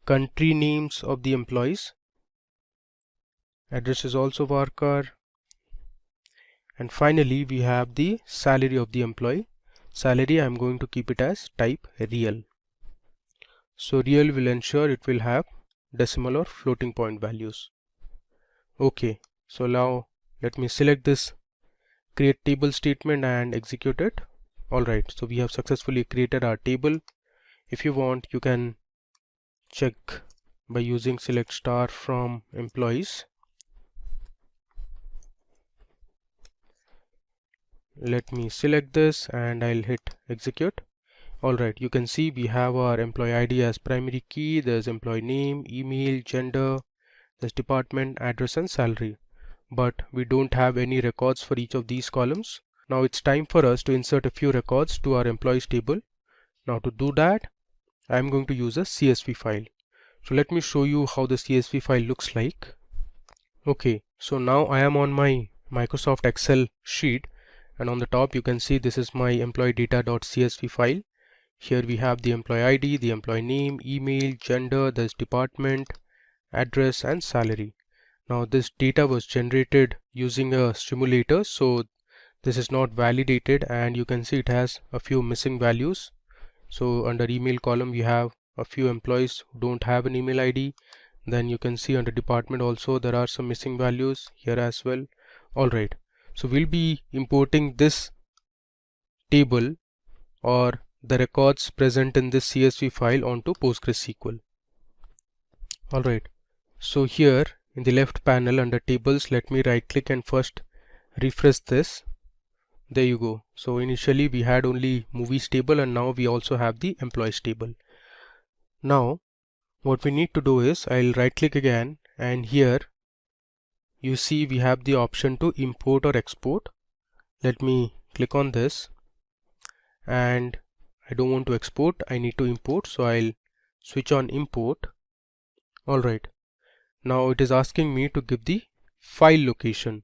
country names of the employees. Address is also varchar. And finally we have the salary of the employee. Salary, I'm going to keep it as type real. So real will ensure it will have decimal or floating point values. Okay, so now let me select this create table statement and execute it. Alright, so we have successfully created our table. If you want, you can check by using select star from employees. Let me select this and I'll hit execute. Alright, you can see we have our employee ID as primary key. There's employee name, email, gender, there's department, address and salary. But we don't have any records for each of these columns. Now it's time for us to insert a few records to our employees table. Now to do that, I'm going to use a CSV file. So let me show you how the CSV file looks like. Okay, so now I am on my Microsoft Excel sheet, and on the top you can see this is my employee data.csv file. Here we have the employee ID, the employee name, email, gender, there's department, address and salary. Now this data was generated using a simulator, so this is not validated, and you can see it has a few missing values. So under email column we have a few employees who don't have an email ID. Then you can see under department also there are some missing values here as well. Alright, so we'll be importing this table or the records present in this CSV file onto PostgreSQL. Alright, so here in the left panel under tables, let me right click and first refresh this. There you go. So initially we had only movies table and now we also have the employees table. Now what we need to do is I'll right click again, and here you see we have the option to import or export. Let me click on this, and I don't want to export, I need to import, so I'll switch on import. Alright, now it is asking me to give the file location.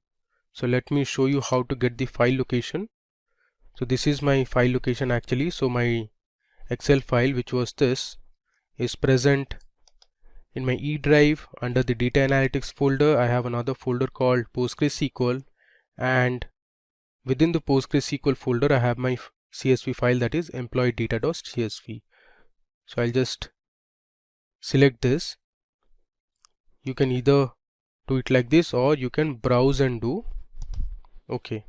So let me show you how to get the file location. So this is my file location actually. So my Excel file, which was this, is present in my E drive under the data analytics folder. I have another folder called PostgreSQL, and within the PostgreSQL folder I have my CSV file, that is employee data.csv. So I'll just select this. You can either do it like this or you can browse and do. Okay,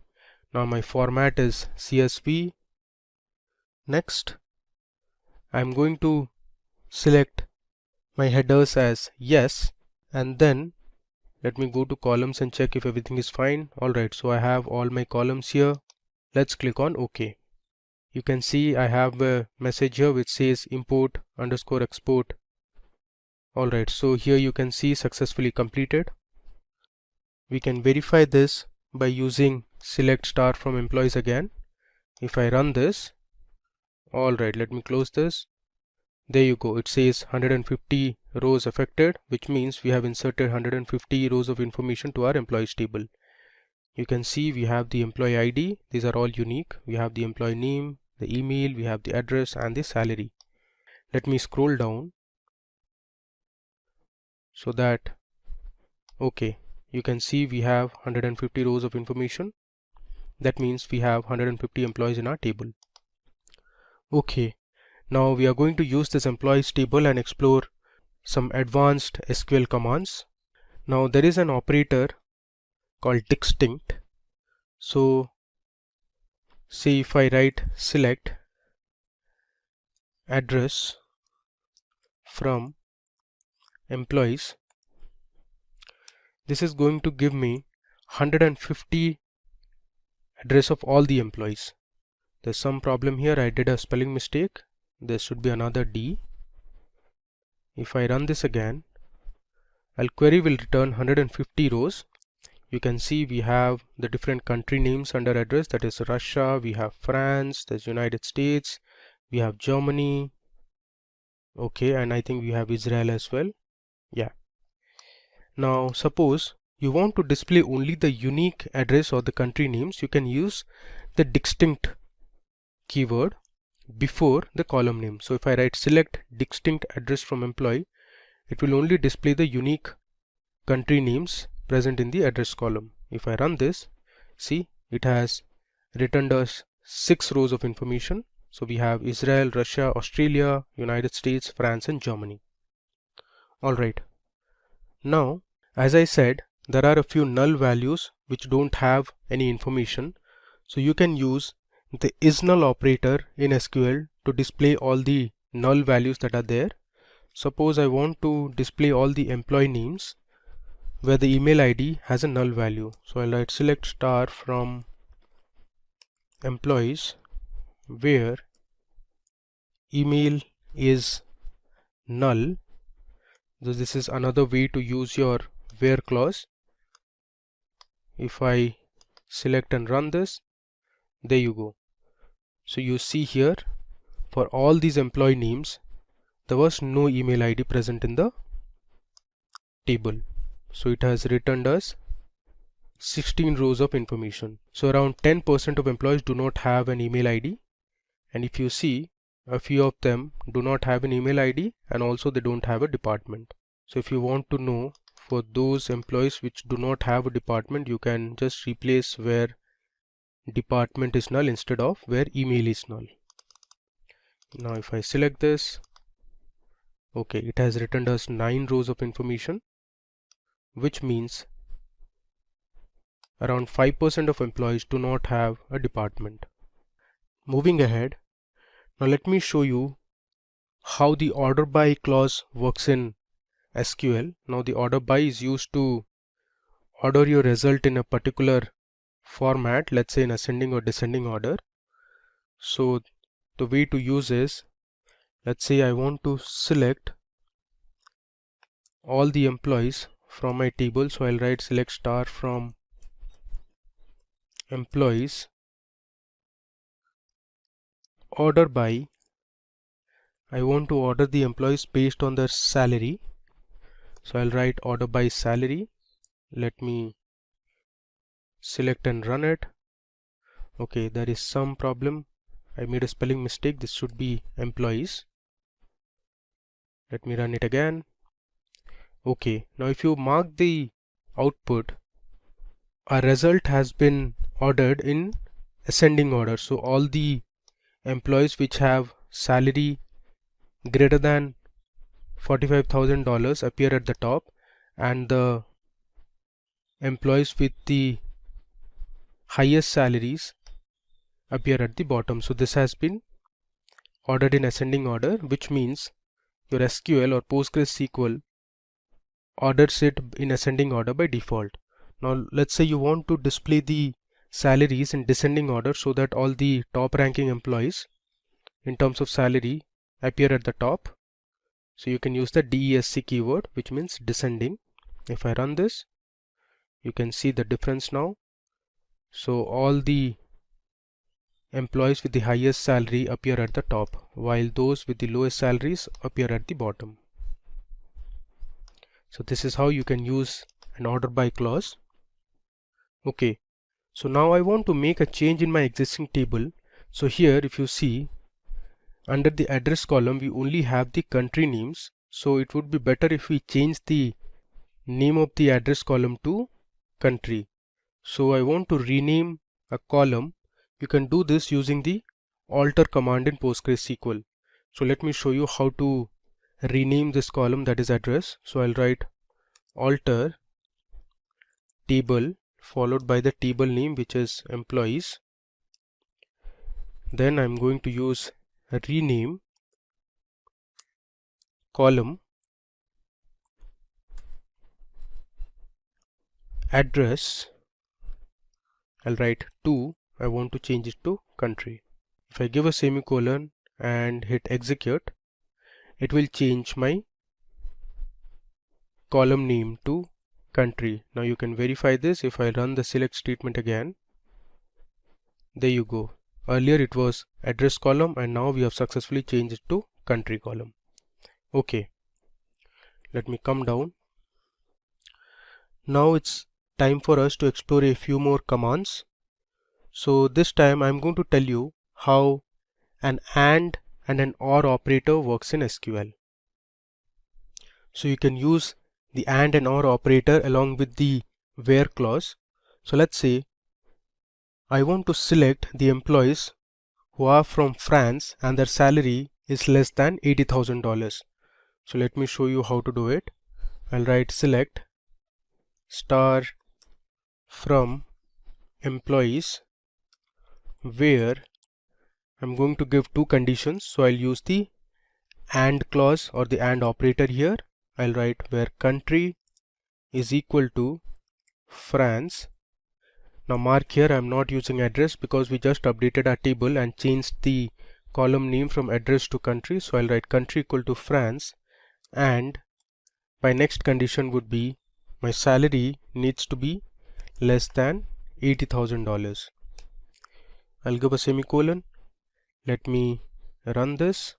now my format is CSV. Next, I'm going to select my headers as yes, and then let me go to columns and check if everything is fine. Alright, so I have all my columns here. Let's click on OK. You can see I have a message here which says import _ export. Alright, so here you can see successfully completed. We can verify this by using select star from employees again. If I run this, alright, let me close this. There you go, it says 150 rows affected, which means we have inserted 150 rows of information to our employees table. You can see we have the employee ID, these are all unique. We have the employee name, the email, we have the address and the salary. Let me scroll down so that, okay, you can see we have 150 rows of information. That means we have 150 employees in our table. Okay, now we are going to use this employees table and explore some advanced SQL commands. Now there is an operator called distinct. So say if I write select address from employees, this is going to give me 150 address of all the employees. There's some problem here, I did a spelling mistake. There should be another D. If I run this again, our query will return 150 rows. You can see we have the different country names under address, that is Russia, we have France, there's United States, we have Germany, okay, and I think we have Israel as well. Yeah. Now suppose you want to display only the unique address or the country names, you can use the distinct keyword before the column name. So if I write select distinct address from employee, it will only display the unique country names present in the address column. If I run this, see, it has returned us 6 rows of information. So we have Israel, Russia, Australia, United States, France and Germany. Alright, now as I said, there are a few null values which don't have any information. So you can use the isNull operator in SQL to display all the null values that are there. Suppose I want to display all the employee names where the email ID has a null value. So I'll write select star from employees where email is null. So this is another way to use your where clause. If I select and run this, there you go. So you see here for all these employee names there was no email ID present in the table. So it has returned us 16 rows of information. So around 10% of employees do not have an email ID, and if you see, a few of them do not have an email ID and also they don't have a department. So if you want to know for those employees which do not have a department, you can just replace where department is null instead of where email is null. Now if I select this, Okay, it has returned us 9 rows of information, which means around 5% of employees do not have a department. Moving ahead, now let me show you how the order by clause works in SQL. Now the order by is used to order your result in a particular format, let's say in ascending or descending order. So the way to use is, let's say I want to select all the employees from my table, so I'll write select star from employees order by. I want to order the employees based on their salary, so I'll write order by salary. Let me select and run it. Okay, there is some problem. I made a spelling mistake. This should be employees. Let me run it again. Okay, now if you mark the output, our result has been ordered in ascending order. So all the employees which have salary greater than $45,000 appear at the top, and the employees with the highest salaries appear at the bottom. So this has been ordered in ascending order, which means your SQL or PostgreSQL orders it in ascending order by default. Now let's say you want to display the salaries in descending order so that all the top ranking employees in terms of salary appear at the top. So you can use the DESC keyword, which means descending. If I run this, you can see the difference now. So all the employees with the highest salary appear at the top, while those with the lowest salaries appear at the bottom. So this is how you can use an order by clause. Okay, so now I want to make a change in my existing table. So here if you see, under the address column we only have the country names, so it would be better if we change the name of the address column to country. So I want to rename a column. You can do this using the alter command in PostgreSQL. So let me show you how to rename this column, that is address. So I'll write alter table followed by the table name, which is employees. Then I'm going to use rename column address. I'll write to, I want to change it to country. If I give a semicolon and hit execute, it will change my column name to country. Now you can verify this. If I run the select statement again, there you go. Earlier it was address column and now we have successfully changed it to country column. Okay, let me come down. Now it's time for us to explore a few more commands. So this time I'm going to tell you how an AND and an OR operator works in SQL. So you can use the AND and OR operator along with the where clause. So let's say I want to select the employees who are from France and their salary is less than $80,000. So let me show you how to do it. I'll write select star from employees where I'm going to give two conditions. So I'll use the AND clause or the AND operator here. I'll write where country is equal to France. Now mark here I'm not using address because we just updated our table and changed the column name from address to country. So I'll write country equal to France, and my next condition would be my salary needs to be less than $80,000. I'll give a semicolon. Let me run this.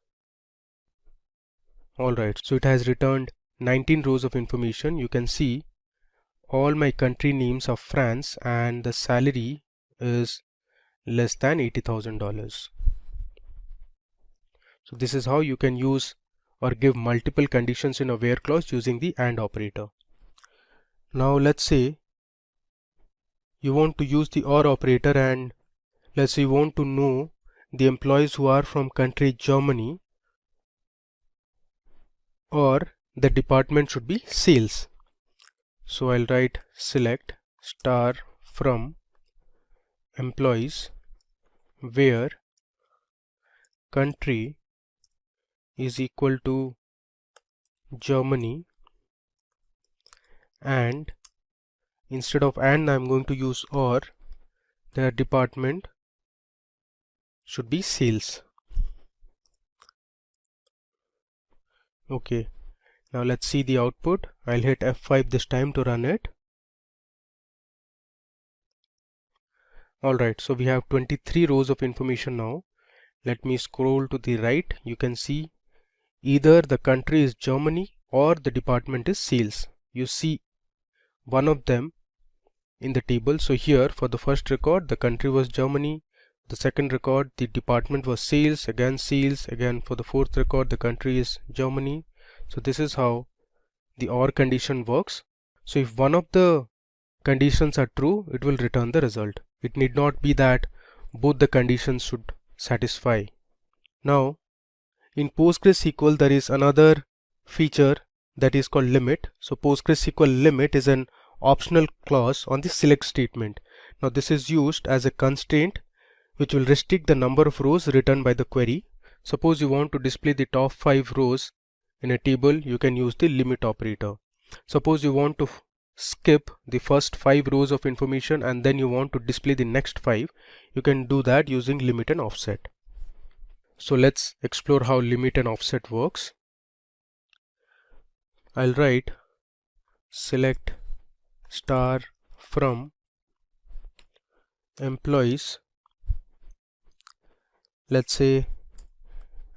Alright, so it has returned 19 rows of information. You can see all my country names are France and the salary is less than $80,000. So this is how you can use or give multiple conditions in a where clause using the AND operator. Now let's say you want to use the OR operator, and let's say you want to know the employees who are from country Germany or the department should be sales. So I'll write select star from employees where country is equal to Germany, and instead of and I'm going to use or, the department should be sales. Okay, now let's see the output. I'll hit F5 this time to run it. Alright, so we have 23 rows of information now. Let me scroll to the right. You can see either the country is Germany or the department is sales. You see one of them in the table. So here for the first record the country was Germany, the second record the department was sales, again for the fourth record the country is Germany. So this is how the OR condition works. So if one of the conditions are true, it will return the result. It need not be that both the conditions should satisfy. Now in PostgreSQL there is another feature that is called limit. So PostgreSQL limit is an optional clause on the select statement. Now this is used as a constraint which will restrict the number of rows returned by the query. Suppose you want to display the top 5 rows in a table, you can use the limit operator. Suppose you want to skip the first 5 rows of information and then you want to display the next 5, you can do that using limit and offset. So let's explore how limit and offset works. I'll write select star from employees. Let's say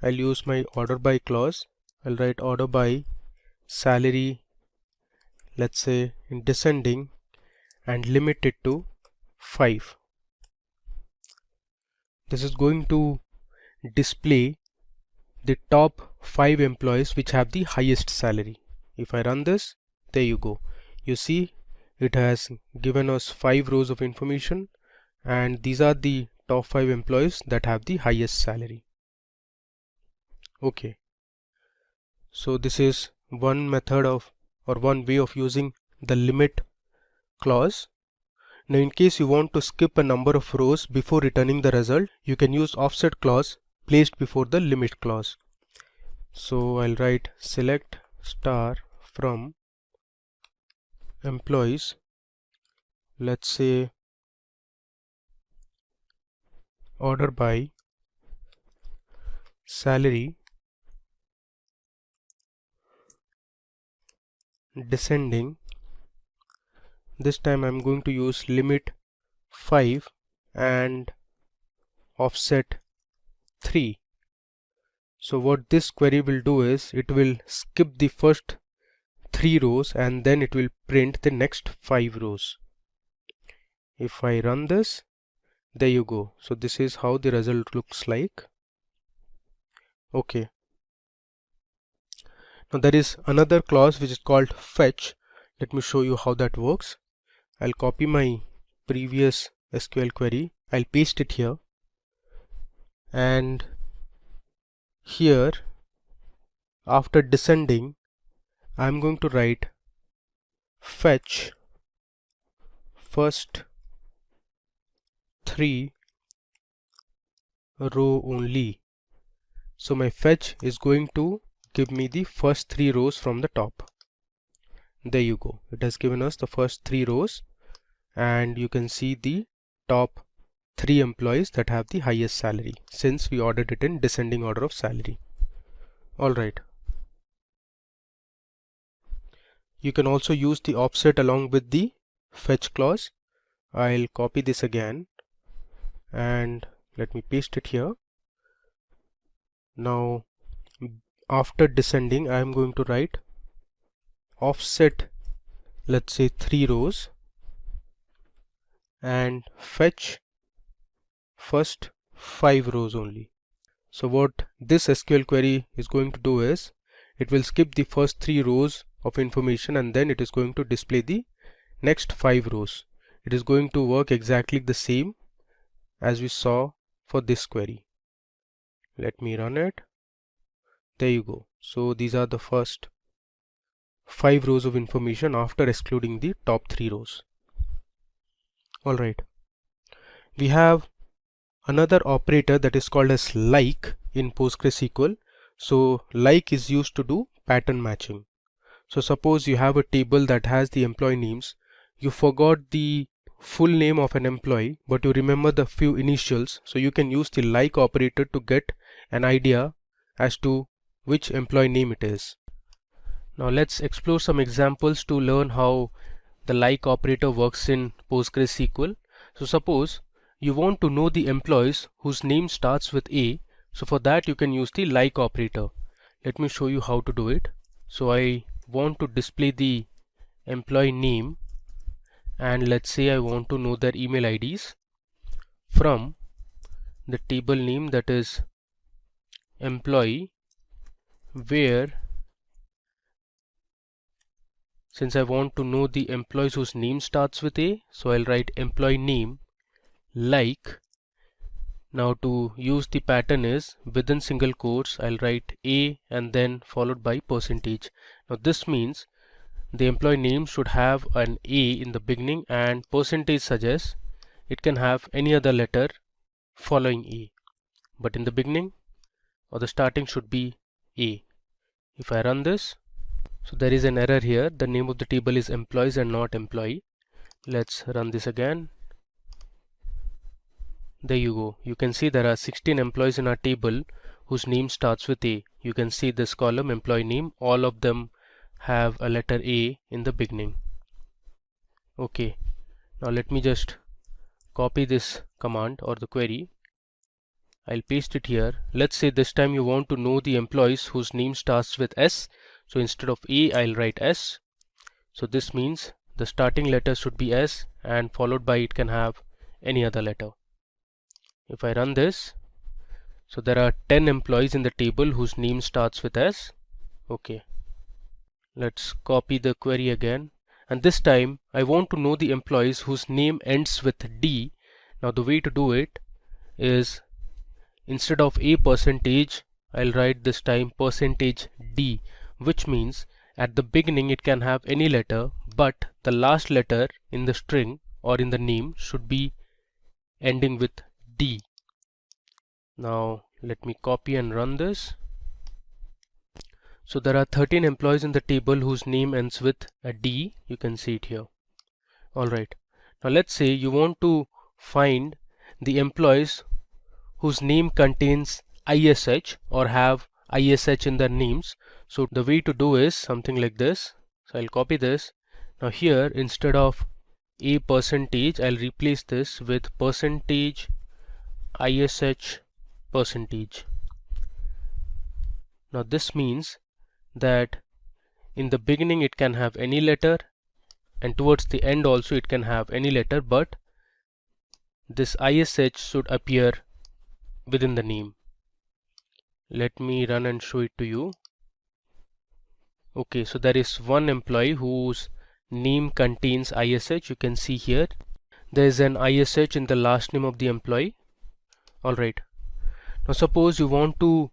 I'll use my order by clause. I'll write order by salary, let's say in descending, and limit it to 5. This is going to display the top 5 employees which have the highest salary. If I run this, there you go. You see it has given us 5 rows of information and these are the top 5 employees that have the highest salary. Okay, so this is one method of or one way of using the limit clause. Now in case you want to skip a number of rows before returning the result, you can use offset clause placed before the limit clause. So I'll write select star from employees, let's say order by salary, descending. This time I'm going to use limit 5 and offset 3. So what this query will do is it will skip the first 3 rows and then it will print the next 5 rows. If I run this, there you go. So this is how the result looks like. Okay. Now there is another clause which is called fetch. Let me show you how that works. I'll copy my previous SQL query. I'll paste it here. And here, after descending, I'm going to write fetch first 3 row only. So my fetch is going to give me the first 3 rows from the top. There you go. It has given us the first 3 rows and you can see the top 3 employees that have the highest salary since we ordered it in descending order of salary. Alright. You can also use the offset along with the fetch clause. I'll copy this again and let me paste it here. Now after descending I am going to write offset, let's say 3 rows, and fetch first 5 rows only. So what this SQL query is going to do is it will skip the first 3 rows of information and then it is going to display the next 5 rows. It is going to work exactly the same as we saw for this query. Let me run it. There you go. So these are the first 5 rows of information after excluding the top 3 rows. Alright, we have another operator that is called as like in PostgreSQL. So like is used to do pattern matching. So suppose you have a table that has the employee names. You forgot the full name of an employee, but you remember the few initials, so you can use the like operator to get an idea as to which employee name it is. Now let's explore some examples to learn how the like operator works in PostgreSQL. So suppose you want to know the employees whose name starts with A. So for that you can use the like operator. Let me show you how to do it. So I want to display the employee name, and let's say I want to know their email IDs from the table name that is employee, where since I want to know the employees whose name starts with A, so I'll write employee name like. Now to use the pattern is within single quotes I'll write A and then followed by percentage. Now this means the employee name should have an A in the beginning, and percentage suggests it can have any other letter following A, but in the beginning or the starting should be A. If I run this, so there is an error here. The name of the table is employees and not employee. Let's run this again. There you go. You can see there are 16 employees in our table whose name starts with A. You can see this column employee name, all of them have a letter A in the beginning. Okay, now let me just copy this command or the query. I'll paste it here. Let's say this time you want to know the employees whose name starts with S. So instead of A, I'll write S. So this means the starting letter should be S and followed by it can have any other letter. If I run this, so there are 10 employees in the table whose name starts with S. Okay, let's copy the query again, and this time I want to know the employees whose name ends with D. Now the way to do it is instead of a percentage, I'll write this time percentage D, which means at the beginning it can have any letter, but the last letter in the string or in the name should be ending with D. Now let me copy and run this. So there are 13 employees in the table whose name ends with a D. You can see it here. Alright, now let's say you want to find the employees whose name contains ISH or have ISH in their names. So the way to do is something like this. So I'll copy this. Now here instead of a percentage, I'll replace this with percentage ISH percentage. Now this means that in the beginning it can have any letter and towards the end also it can have any letter, but this ISH should appear within the name. Let me run and show it to you. Okay, so there is one employee whose name contains ISH. You can see here there is an ISH in the last name of the employee. Alright, now suppose you want to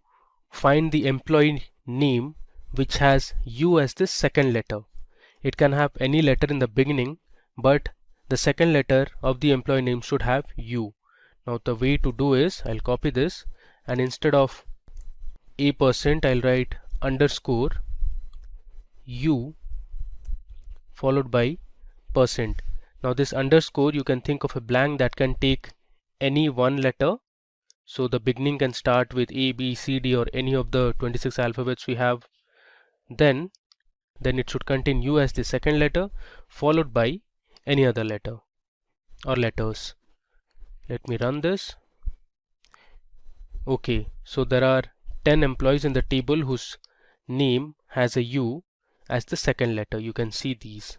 find the employee name which has U as the second letter. It can have any letter in the beginning, but the second letter of the employee name should have U. Now the way to do is I'll copy this, and instead of a%, I'll write underscore U followed by %. Now this underscore, you can think of a blank that can take any one letter. So the beginning can start with A, B, C, D or any of the 26 alphabets we have. Then it should contain U as the second letter followed by any other letter or letters. Let me run this. Okay, so there are 10 employees in the table whose name has a U as the second letter. You can see these.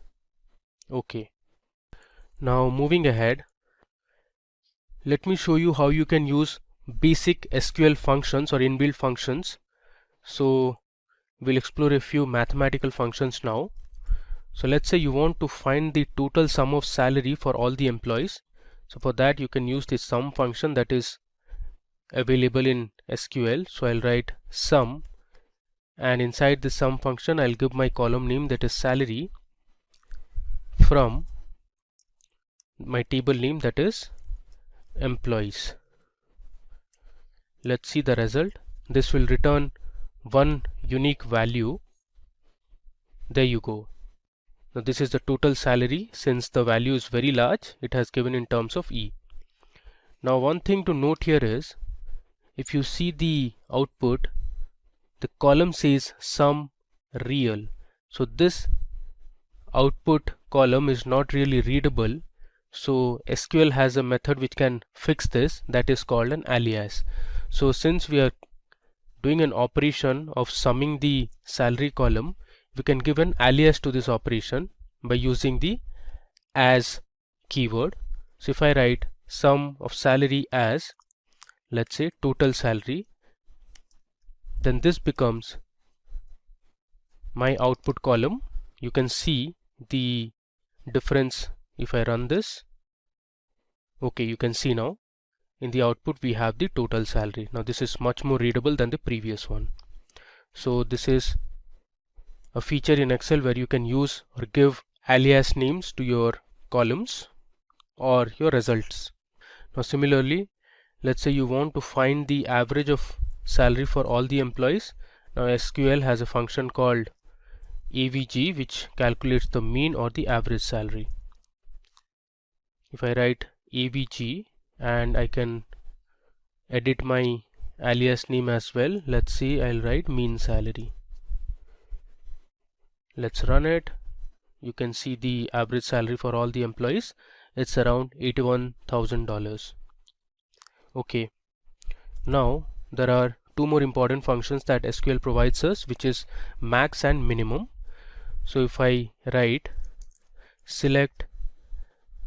Okay, now moving ahead, let me show you how you can use basic SQL functions or inbuilt functions. So we'll explore a few mathematical functions now. So let's say you want to find the total sum of salary for all the employees. So for that you can use the sum function that is available in SQL. So I'll write sum and inside this sum function I'll give my column name, that is salary, from my table name, that is employees. Let's see the result. This will return one unique value. There you go. Now this is the total salary. Since the value is very large, it has given in terms of E. Now one thing to note here is, if you see the output, the column says sum real. So this output column is not really readable. So SQL has a method which can fix this, that is called an alias. So since we are doing an operation of summing the salary column, we can give an alias to this operation by using the as keyword. So if I write sum of salary as, let's say, total salary, then this becomes my output column. You can see the difference if I run this. Okay, you can see now in the output we have the total salary. Now this is much more readable than the previous one. So this is a feature in Excel where you can use or give alias names to your columns or your results. Now similarly, let's say you want to find the average of salary for all the employees. Now SQL has a function called AVG which calculates the mean or the average salary. If I write AVG, and I can edit my alias name as well. Let's see, I'll write mean salary. Let's run it. You can see the average salary for all the employees. It's around $81,000. Okay, now there are two more important functions that SQL provides us, which is max and minimum. So if I write select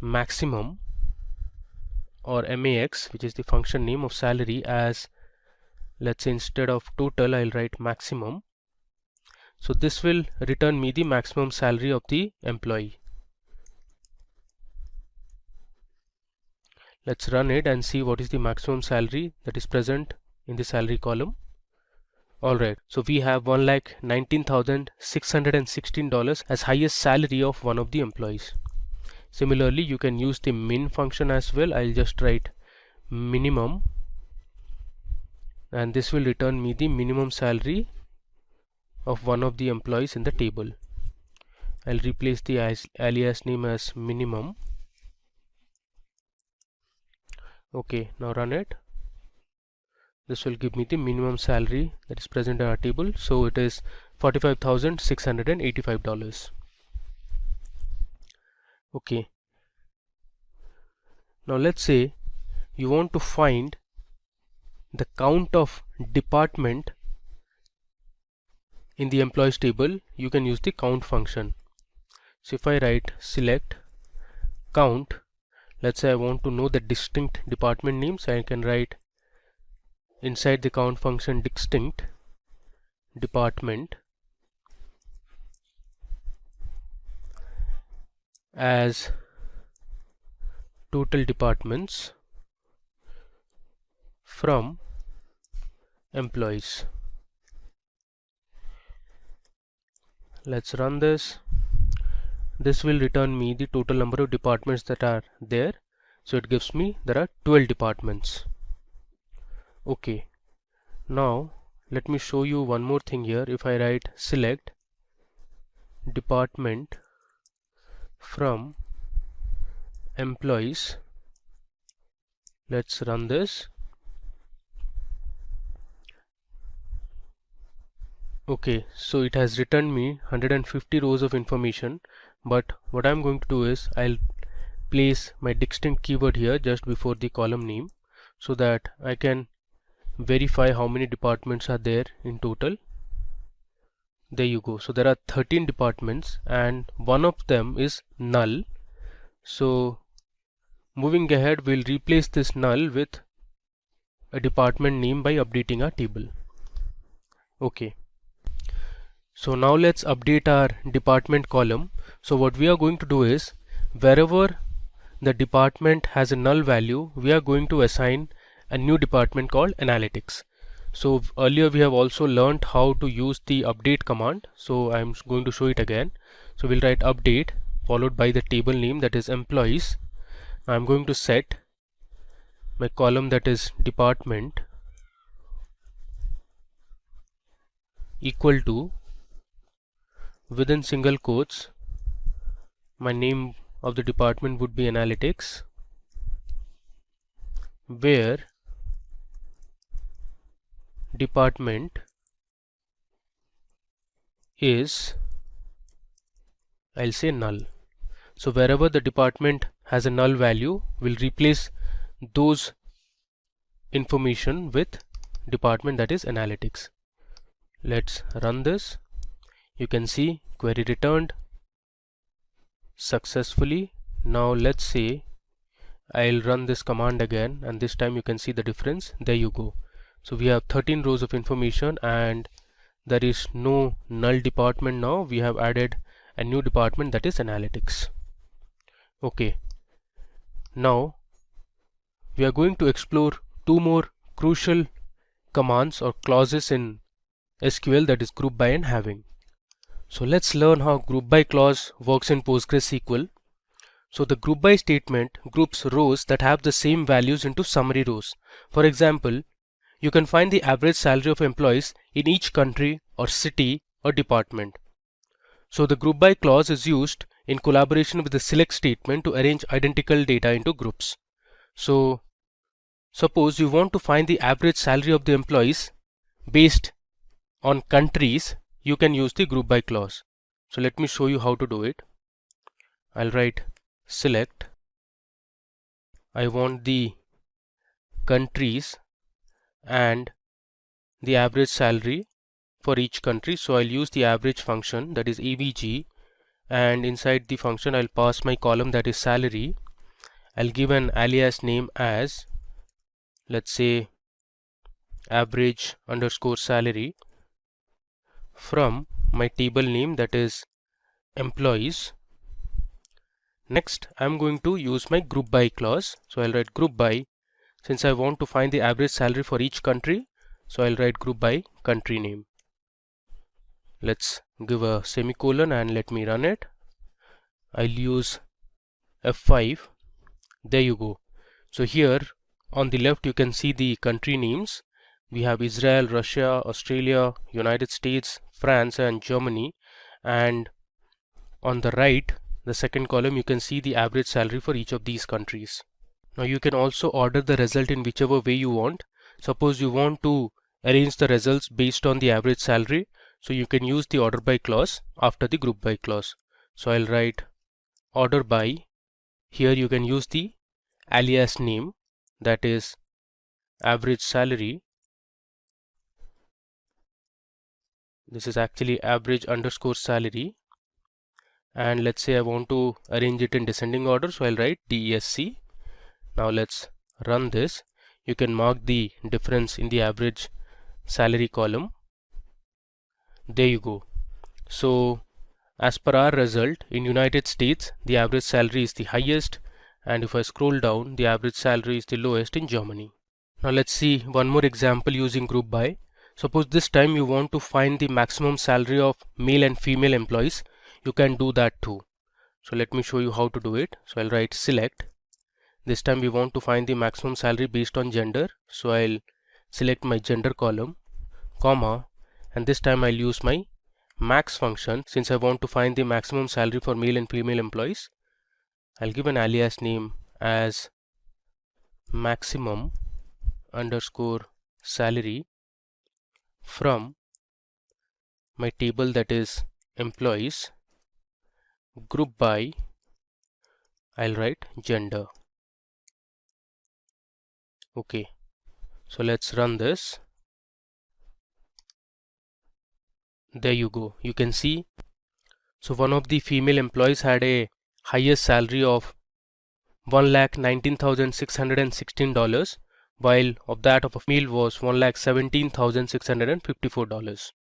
maximum or max, which is the function name of salary, as, let's say, instead of total I'll write maximum. So this will return me the maximum salary of the employee. Let's run it and see what is the maximum salary that is present in the salary column. Alright, so we have $1,19,616 as highest salary of one of the employees. Similarly, you can use the min function as well. I'll just write minimum, and this will return me the minimum salary of one of the employees in the table. I'll replace the alias name as minimum. Okay, now run it. This will give me the minimum salary that is present in our table. So it is $45,685. Okay, now let's say you want to find the count of department in the employees table. You can use the count function. So if I write select count, let's say I want to know the distinct department names, I can write inside the count function distinct department as total departments from employees. Let's run this. This will return me the total number of departments that are there. So it gives me there are 12 departments. Okay, now let me show you one more thing here. If I write select department from employees, let's run this. Okay, so it has returned me 150 rows of information, but what I'm going to do is I'll place my distinct keyword here just before the column name so that I can verify how many departments are there in total. There you go. So there are 13 departments and one of them is null. So moving ahead, we'll replace this null with a department name by updating our table. Okay, so now let's update our department column. So what we are going to do is, wherever the department has a null value, we are going to assign a new department called analytics. So earlier we have also learned how to use the update command. So I'm going to show it again. So we'll write update followed by the table name, that is employees. I'm going to set my column, that is department, equal to, within single quotes, my name of the department would be analytics, where department is, I'll say null. So wherever the department has a null value, we'll replace those information with department, that is analytics. Let's run this. You can see query returned successfully. Now let's say I'll run this command again, and this time you can see the difference. There you go. So we have 13 rows of information and there is no null department now. We have added a new department, that is analytics. Okay, now we are going to explore two more crucial commands or clauses in SQL, that is group by and having. So let's learn how group by clause works in PostgreSQL. So the group by statement groups rows that have the same values into summary rows. For example, you can find the average salary of employees in each country or city or department. So the group by clause is used in collaboration with the select statement to arrange identical data into groups. So suppose you want to find the average salary of the employees based on countries, you can use the group by clause. So let me show you how to do it. I'll write select. I want the countries and the average salary for each country. So I'll use the average function, that is avg, and inside the function I'll pass my column, that is salary. I'll give an alias name as, let's say, average underscore salary, from my table name, that is employees. Next I'm going to use my group by clause. So I'll write group by. Since I want to find the average salary for each country, so I'll write group by country name. Let's give a semicolon and let me run it. I'll use F5. There you go. So here on the left you can see the country names. We have Israel, Russia, Australia, United States, France and Germany, and on the right, the second column, you can see the average salary for each of these countries. Now you can also order the result in whichever way you want. Suppose you want to arrange the results based on the average salary, so you can use the order by clause after the group by clause. So I'll write order by. Here you can use the alias name, that is average salary. This is actually average underscore salary, and let's say I want to arrange it in descending order, so I'll write DESC. Now let's run this. You can mark the difference in the average salary column. There you go. So as per our result, in United States the average salary is the highest, and if I scroll down, the average salary is the lowest in Germany. Now let's see one more example using group by. Suppose this time you want to find the maximum salary of male and female employees. You can do that too. So let me show you how to do it. So I'll write select. This time we want to find the maximum salary based on gender. So I'll select my gender column, comma, and this time I'll use my max function. Since I want to find the maximum salary for male and female employees, I'll give an alias name as maximum underscore salary from my table, that is employees, group by, I'll write gender. Okay, so let's run this. There you go. You can see, so one of the female employees had a highest salary of $1,19,616, while of that of a male was $1,17,654.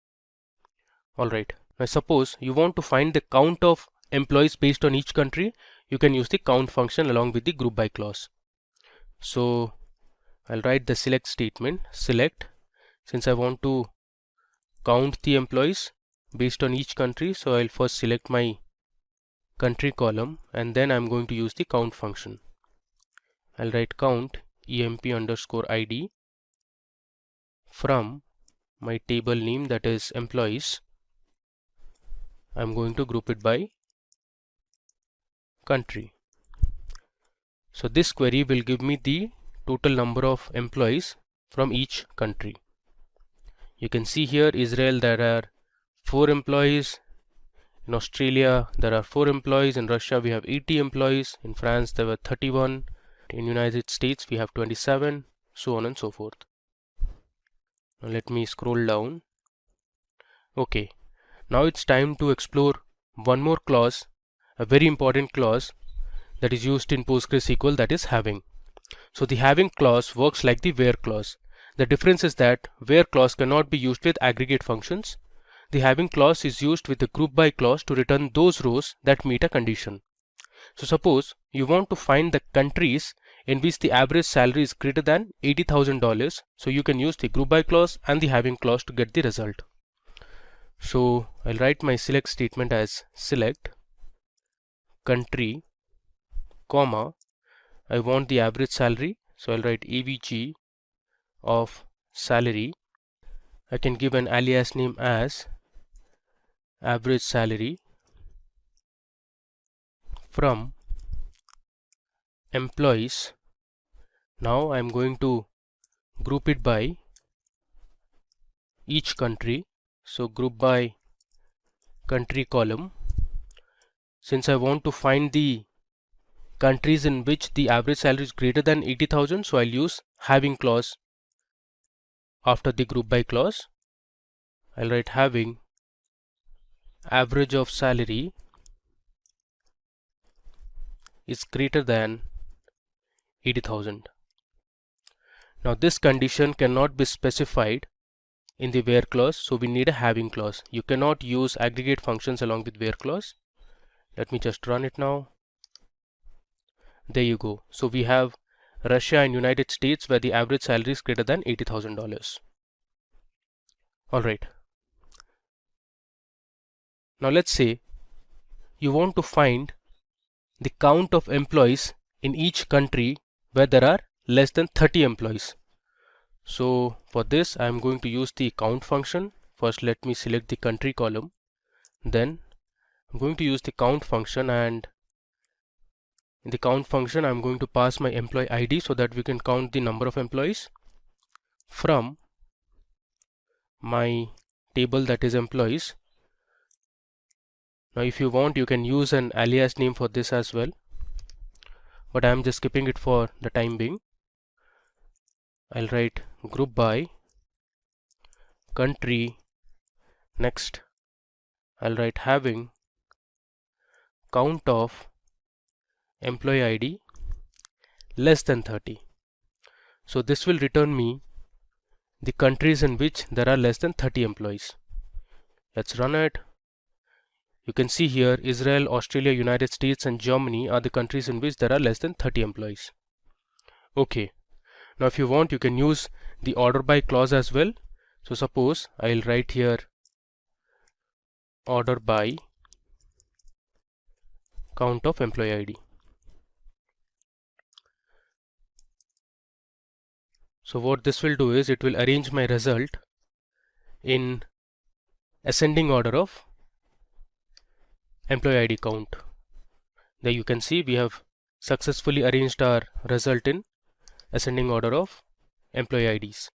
Alright, now suppose you want to find the count of employees based on each country. You can use the count function along with the group by clause. So I'll write the select statement, select. since I want to count the employees based on each country, so I'll first select my country column and then I'm going to use the count function. I'll write count emp_id from my table name, that is employees. I'm going to group it by country. So this query will give me the total number of employees from each country. You can see here Israel there are 4 employees, in Australia there are 4 employees, in Russia we have 80 employees, in France there were 31, in United States we have 27, so on and so forth. Now let me scroll down. Okay, now it's time to explore one more clause, a very important clause that is used in PostgreSQL, that is having. So the having clause works like the where clause. The difference is that where clause cannot be used with aggregate functions. The having clause is used with the group by clause to return those rows that meet a condition. So suppose you want to find the countries in which the average salary is greater than $80,000, so you can use the group by clause and the having clause to get the result. So I'll write my select statement as select country, comma, I want the average salary, so I'll write avg of salary. I can give an alias name as average salary from employees. Now I'm going to group it by each country, so group by country column. Since I want to find the countries in which the average salary is greater than 80,000, so I'll use having clause after the group by clause. I'll write having average of salary is greater than 80,000. Now this condition cannot be specified in the where clause, so we need a having clause. You cannot use aggregate functions along with where clause. Let me just run it now. There you go. So we have Russia and United States where the average salary is greater than $80,000. Alright. Now let's say you want to find the count of employees in each country where there are less than 30 employees. So for this I am going to use the count function. First let me select the country column. Then I'm going to use the count function, and in the count function I'm going to pass my employee ID so that we can count the number of employees from my table, that is employees. Now if you want you can use an alias name for this as well, but I am just skipping it for the time being. I'll write group by country. Next I'll write having count of employee ID less than 30. So this will return me the countries in which there are less than 30 employees. Let's run it. You can see here Israel, Australia, United States and Germany are the countries in which there are less than 30 employees. Okay, now if you want you can use the order by clause as well. So suppose I'll write here order by count of employee ID. So what this will do is it will arrange my result in ascending order of employee ID count. There you can see we have successfully arranged our result in ascending order of employee IDs.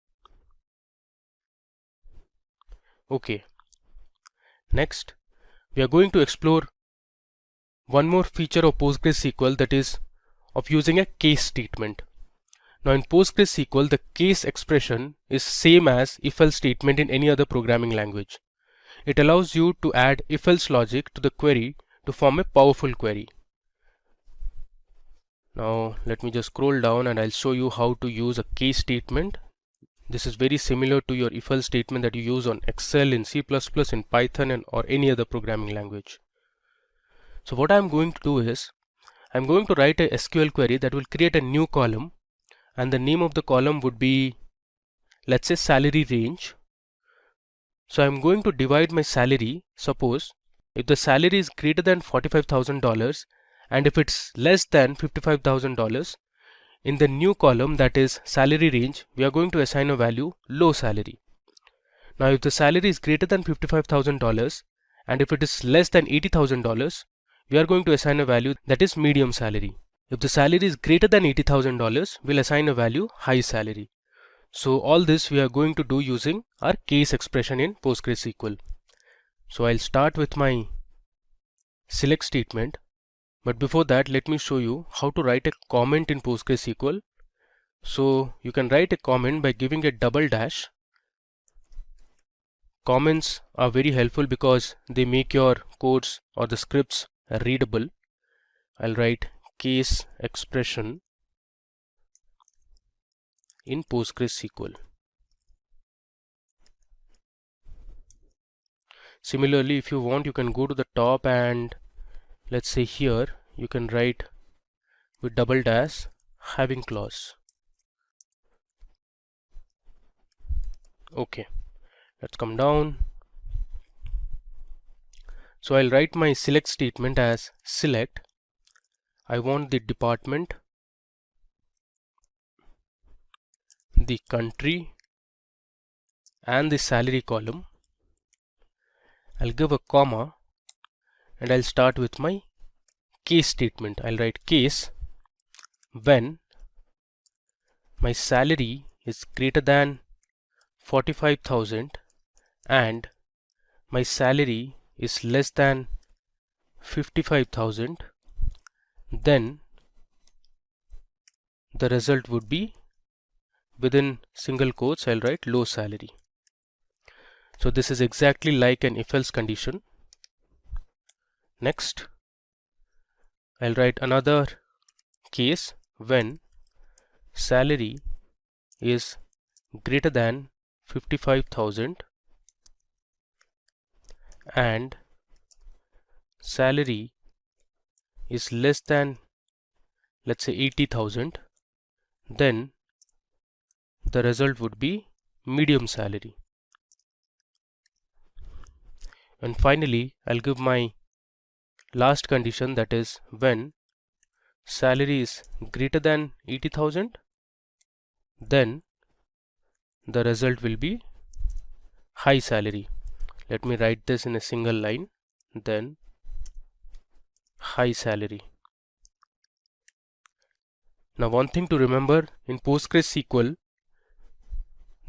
Okay, next we are going to explore one more feature of PostgreSQL, that is of using a case statement. Now in PostgreSQL the case expression is same as if-else statement in any other programming language. It allows you to add if-else logic to the query to form a powerful query. Now let me just scroll down and I'll show you how to use a case statement. This is very similar to your if-else statement that you use on Excel, in C++, in Python or any other programming language. So what I'm going to do is I'm going to write a SQL query that will create a new column, and the name of the column would be let's say salary range. So I'm going to divide my salary. Suppose if the salary is greater than $45,000 and if it's less than $55,000, in the new column, that is salary range, we are going to assign a value low salary. Now if the salary is greater than $55,000 and if it is less than $80,000, we are going to assign a value that is medium salary. If the salary is greater than $80,000, we'll assign a value high salary. So all this we are going to do using our case expression in PostgreSQL. So I'll start with my select statement. But before that, let me show you how to write a comment in PostgreSQL. So you can write a comment by giving a double dash. Comments are very helpful because they make your codes or the scripts readable. I'll write case expression in PostgreSQL. Similarly, if you want, you can go to the top and let's say here you can write with double dash having clause. Okay, let's come down. So I'll write my select statement as select. I want the department, the country and the salary column. I'll give a comma and I'll start with my case statement. I'll write case when my salary is greater than 45,000 and my salary is less than 55,000, then the result would be, within single quotes, I'll write low salary. So this is exactly like an if-else condition. Next, I'll write another case when salary is greater than 55,000 and salary is less than, let's say, 80,000, then the result would be medium salary. And finally, I'll give my last condition, that is when salary is greater than 80,000, then the result will be high salary. Let me write this in a single line, then high salary. Now one thing to remember, in PostgreSQL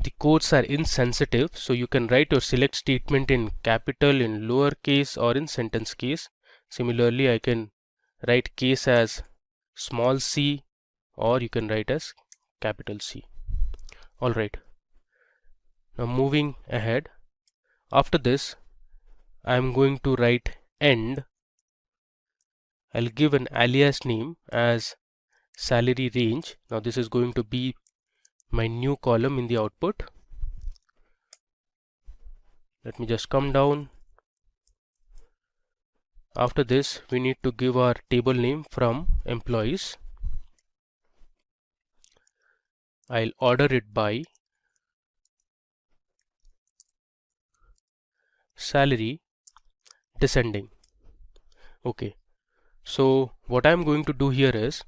the quotes are insensitive, so you can write your select statement in capital, in lowercase or in sentence case. Similarly, I can write case as small c or you can write as capital C. Alright, now moving ahead, after this I am going to write end. I'll give an alias name as salary range. Now this is going to be my new column in the output. Let me just come down. After this we need to give our table name from employees. I'll order it by salary descending. Okay, so what I'm going to do here is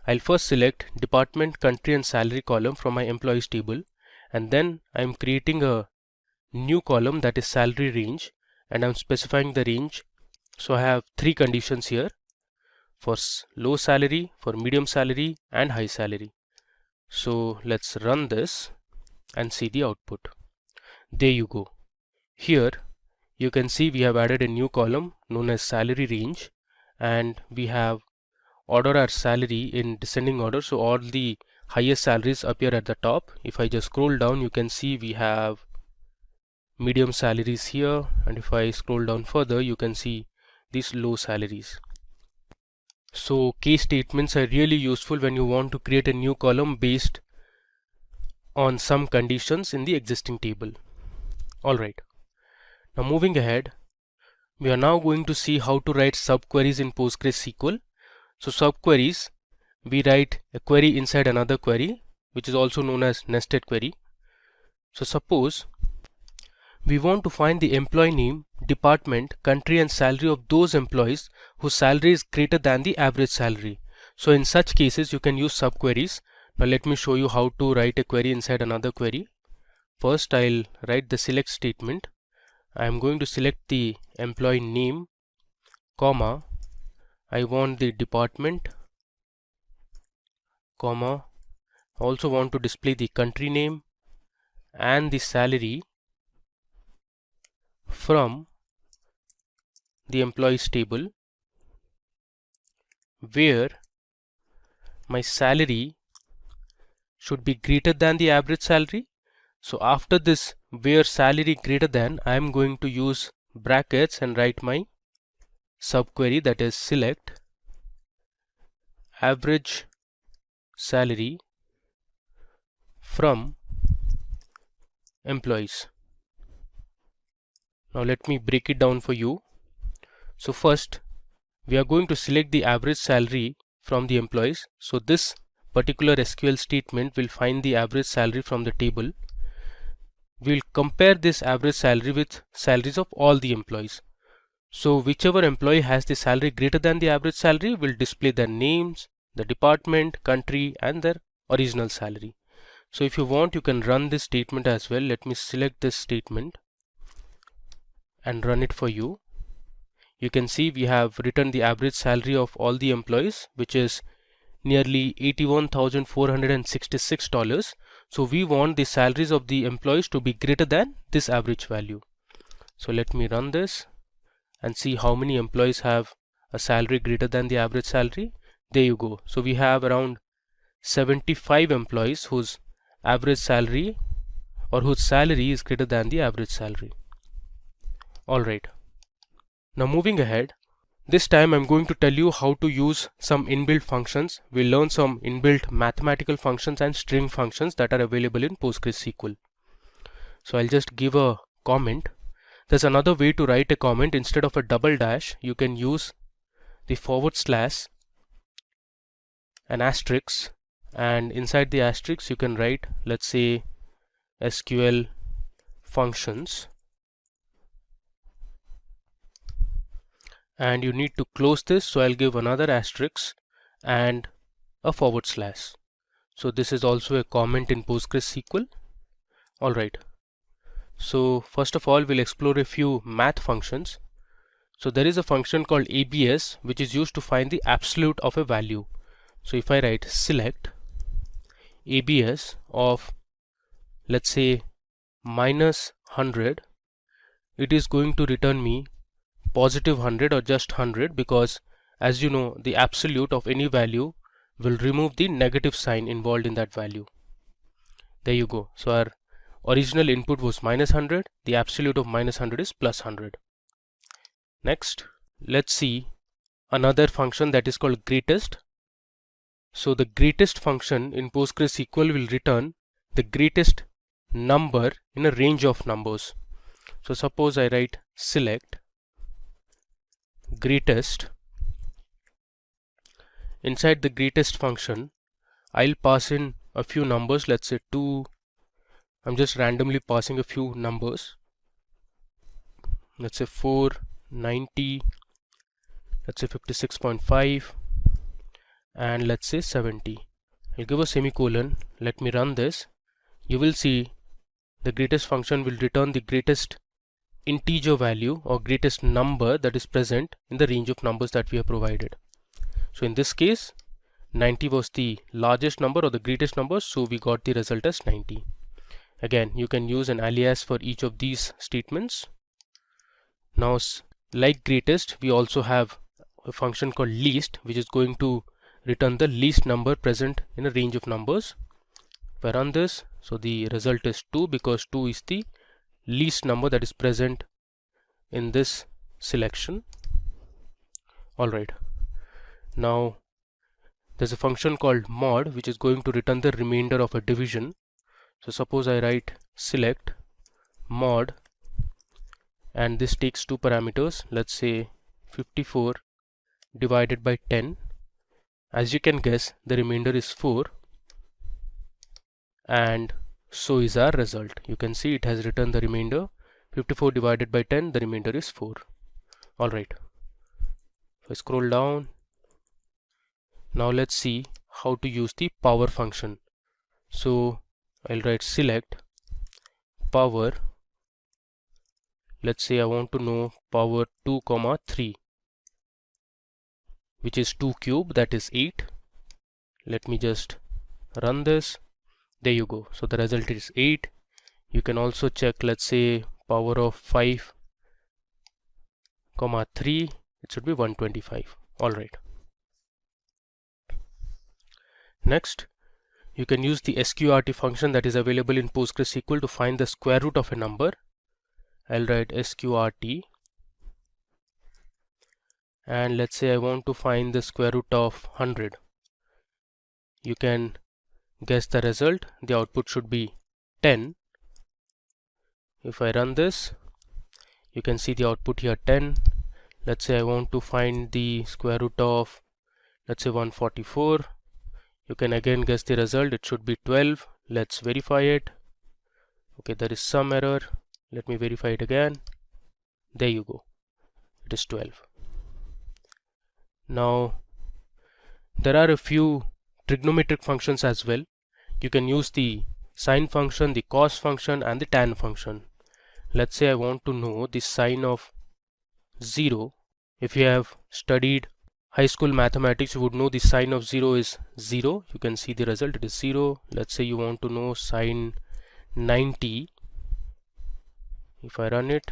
I'll first select department, country and salary column from my employees table, and then I'm creating a new column that is salary range, and I'm specifying the range. So I have three conditions here, for low salary, for medium salary and high salary. So let's run this and see the output. There you go. Here you can see we have added a new column known as salary range, and we have order our salary in descending order, so all the highest salaries appear at the top. If I just scroll down, you can see we have medium salaries here, and if I scroll down further, you can see these low salaries. So case statements are really useful when you want to create a new column based on some conditions in the existing table. Alright, now moving ahead, we are now going to see how to write subqueries in PostgreSQL. So subqueries, we write a query inside another query, which is also known as nested query. So suppose we want to find the employee name, department, country and salary of those employees whose salary is greater than the average salary. So in such cases you can use subqueries. Now let me show you how to write a query inside another query. First I'll write the select statement. I am going to select the employee name, comma, I want the department, comma, I also want to display the country name and the salary from the employees table, where my salary should be greater than the average salary. So after this where salary greater than, I am going to use brackets and write my subquery, that is select average salary from employees. Now let me break it down for you. So first we are going to select the average salary from the employees. So this particular SQL statement will find the average salary from the table. We'll compare this average salary with salaries of all the employees. So whichever employee has the salary greater than the average salary will display their names, the department, country and their original salary. So if you want, you can run this statement as well. Let me select this statement and run it for you. You can see we have written the average salary of all the employees, which is nearly $81,466. So we want the salaries of the employees to be greater than this average value. So let me run this and see how many employees have a salary greater than the average salary. There you go. So we have around 75 employees whose average salary or whose salary is greater than the average salary. Alright. Now moving ahead, this time I'm going to tell you how to use some inbuilt functions. We'll learn some inbuilt mathematical functions and string functions that are available in PostgreSQL. So I'll just give a comment. There's another way to write a comment. Instead of a double dash, you can use the forward slash, an asterisk, and inside the asterisk you can write, let's say, SQL functions, and you need to close this. So I'll give another asterisk and a forward slash. So this is also a comment in PostgreSQL. Alright. So first of all, we'll explore a few math functions. So there is a function called ABS which is used to find the absolute of a value. So if I write select ABS of, let's say, -100, it is going to return me positive 100 or just 100, because as you know, the absolute of any value will remove the negative sign involved in that value. There you go. So our original input was -100, the absolute of -100 is +100. Next, let's see another function that is called greatest. So the greatest function in PostgreSQL will return the greatest number in a range of numbers. So suppose I write select greatest. Inside the greatest function, I'll pass in a few numbers, let's say 2. I'm just randomly passing a few numbers, let's say 490, let's say 56.5, and let's say 70. I'll give a semicolon. Let me run this. You will see the greatest function will return the greatest integer value or greatest number that is present in the range of numbers that we have provided. So in this case, 90 was the largest number or the greatest number, so we got the result as 90. Again, you can use an alias for each of these statements. Now, like greatest, we also have a function called least, which is going to return the least number present in a range of numbers. If I run this, so the result is 2, because 2 is the least number that is present in this selection. Alright. Now there's a function called mod which is going to return the remainder of a division. So suppose I write select mod, and this takes two parameters, let's say 54 divided by 10. As you can guess, the remainder is 4, and so is our result. You can see it has returned the remainder. 54 divided by 10, the remainder is 4. Alright, if I scroll down, now let's see how to use the power function. So I'll write select power. Let's say I want to know power 2 comma 3, which is 2 cube, that is 8. Let me just run this. There you go. So the result is 8. You can also check, let's say, power of 5 comma 3, it should be 125. Alright. Next, you can use the sqrt function that is available in PostgreSQL to find the square root of a number. I'll write sqrt, and let's say I want to find the square root of 100. You can guess the result. The output should be 10. If I run this, you can see the output here 10. Let's say I want to find the square root of, let's say, 144. You can again guess the result. It should be 12. Let's verify it. Okay, there is some error. Let me verify it again. There you go. It is 12. Now, there are a few trigonometric functions as well. You can use the sine function, the cos function, and the tan function. Let's say I want to know the sine of 0. If you have studied high school mathematics, you would know the sine of 0 is 0. You can see the result, it is 0. Let's say you want to know sine 90. If I run it,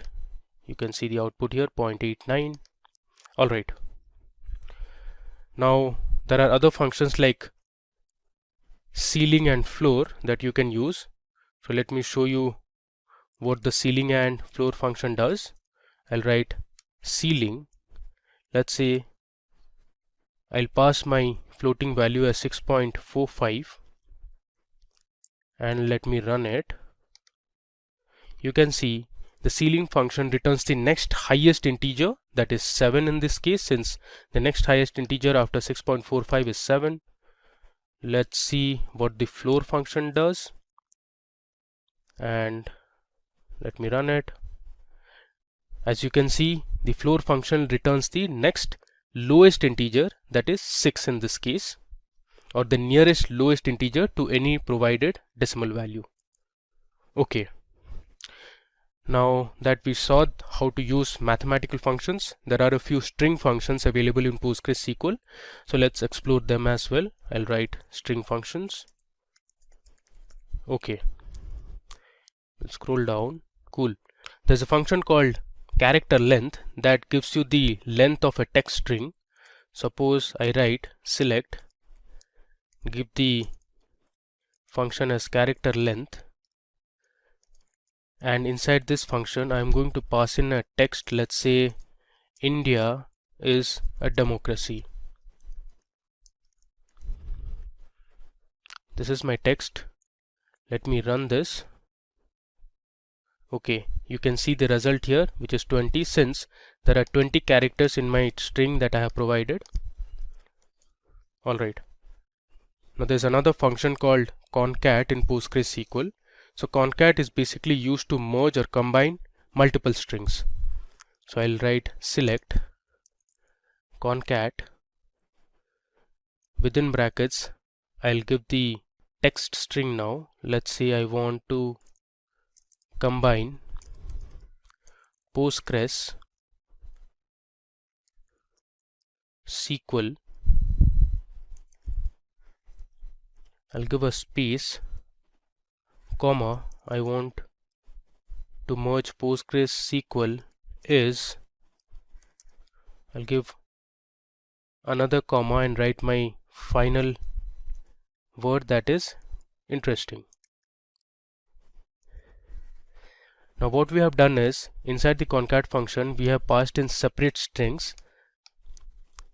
you can see the output here 0.89. Alright. Now there are other functions like ceiling and floor that you can use. So let me show you what the ceiling and floor function does. I'll write ceiling. Let's say I'll pass my floating value as 6.45 and let me run it. You can see the ceiling function returns the next highest integer, that is 7 in this case, since the next highest integer after 6.45 is 7. Let's see what the floor function does, and let me run it. As you can see, the floor function returns the next lowest integer, that is 6 in this case, or the nearest lowest integer to any provided decimal value. Okay. Now that we saw how to use mathematical functions, there are a few string functions available in PostgreSQL. So let's explore them as well. I'll write string functions. Okay. We'll scroll down. Cool. There's a function called character length that gives you the length of a text string. Suppose I write select, give the function as character length, and inside this function I am going to pass in a text. Let's say India is a democracy. This is my text. Let me run this. Okay, you can see the result here, which is 20, since there are 20 characters in my string that I have provided. Alright. Now there's another function called concat in PostgreSQL. So concat is basically used to merge or combine multiple strings. So I'll write select concat, within brackets I'll give the text string now. Let's say I want to combine PostgreSQL I'll give a space, comma, I want to merge PostgreSQL is, I'll give another comma and write my final word, that is interesting. Now what we have done is, inside the concat function we have passed in separate strings,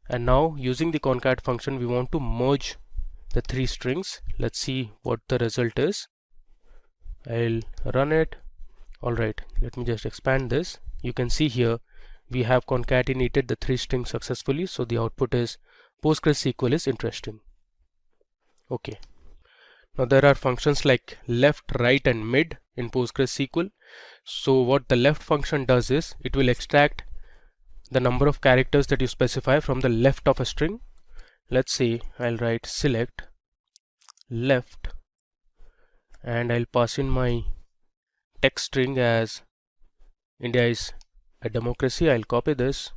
and now using the concat function we want to merge the three strings. Let's see what the result is. I'll run it. Alright, let me just expand this. You can see here we have concatenated the three strings successfully, so the output is PostgreSQL is interesting. Okay. Now there are functions like left, right and mid in PostgreSQL. So what the left function does is it will extract the number of characters that you specify from the left of a string. Let's say I'll write select left and I'll pass in my text string as India is a democracy. I'll copy this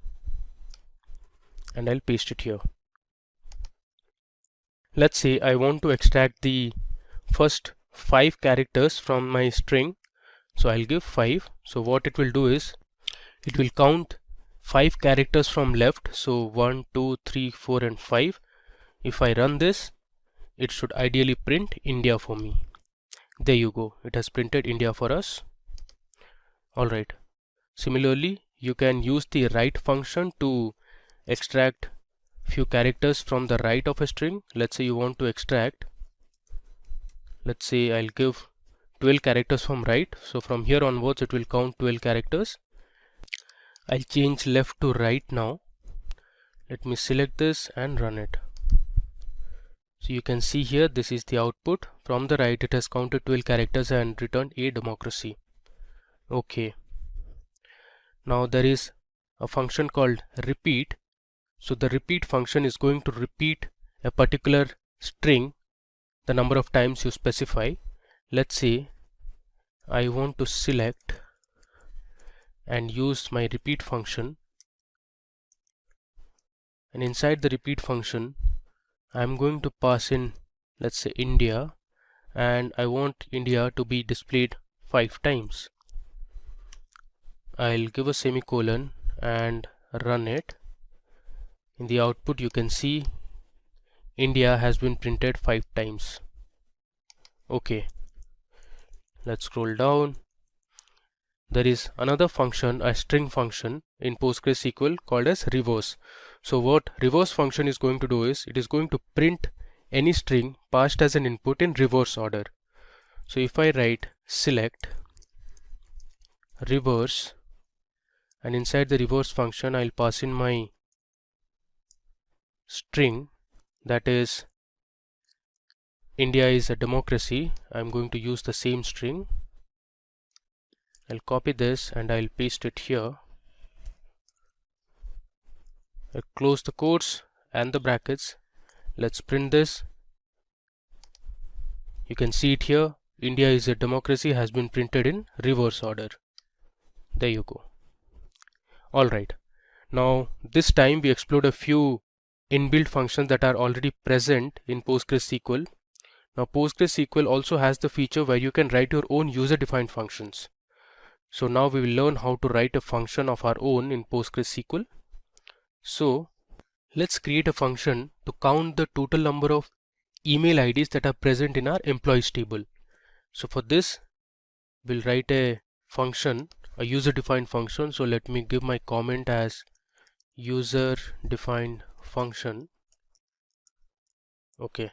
and I'll paste it here. Let's say I want to extract the first 5 characters from my string, so I'll give 5. So what it will do is it will count 5 characters from left, so 1 2 3 4 and 5. If I run this, it should ideally print India for me. There you go, it has printed India for us. Alright, similarly you can use the right function to extract few characters from the right of a string. Let's say you want to extract, let's say I'll give 12 characters from right, so from here onwards it will count 12 characters. I'll change left to right now. Let me select this and run it. So you can see here, this is the output. From the right it has counted 12 characters and returned a democracy. Okay, now there is a function called repeat. So the repeat function is going to repeat a particular string the number of times you specify. Let's say I want to select and use my repeat function, and inside the repeat function I'm going to pass in, let's say, India, and I want India to be displayed 5 times. I'll give a semicolon and run it. In the output you can see India has been printed 5 times. Okay, let's scroll down. There is another function, a string function in PostgreSQL called as reverse. So what reverse function is going to do is it is going to print any string passed as an input in reverse order. So if I write select reverse, and inside the reverse function I'll pass in my string, that is India is a democracy. I'm going to use the same string. I'll copy this and I'll paste it here. I'll close the quotes and the brackets. Let's print this. You can see it here, India is a democracy has been printed in reverse order. There you go. Alright, now this time we explored a few inbuilt functions that are already present in PostgreSQL. Now PostgreSQL also has the feature where you can write your own user-defined functions. So now we will learn how to write a function of our own in PostgreSQL. So let's create a function to count the total number of email IDs that are present in our employees table. So for this we'll write a function, a user-defined function. So let me give my comment as user-defined function. Okay,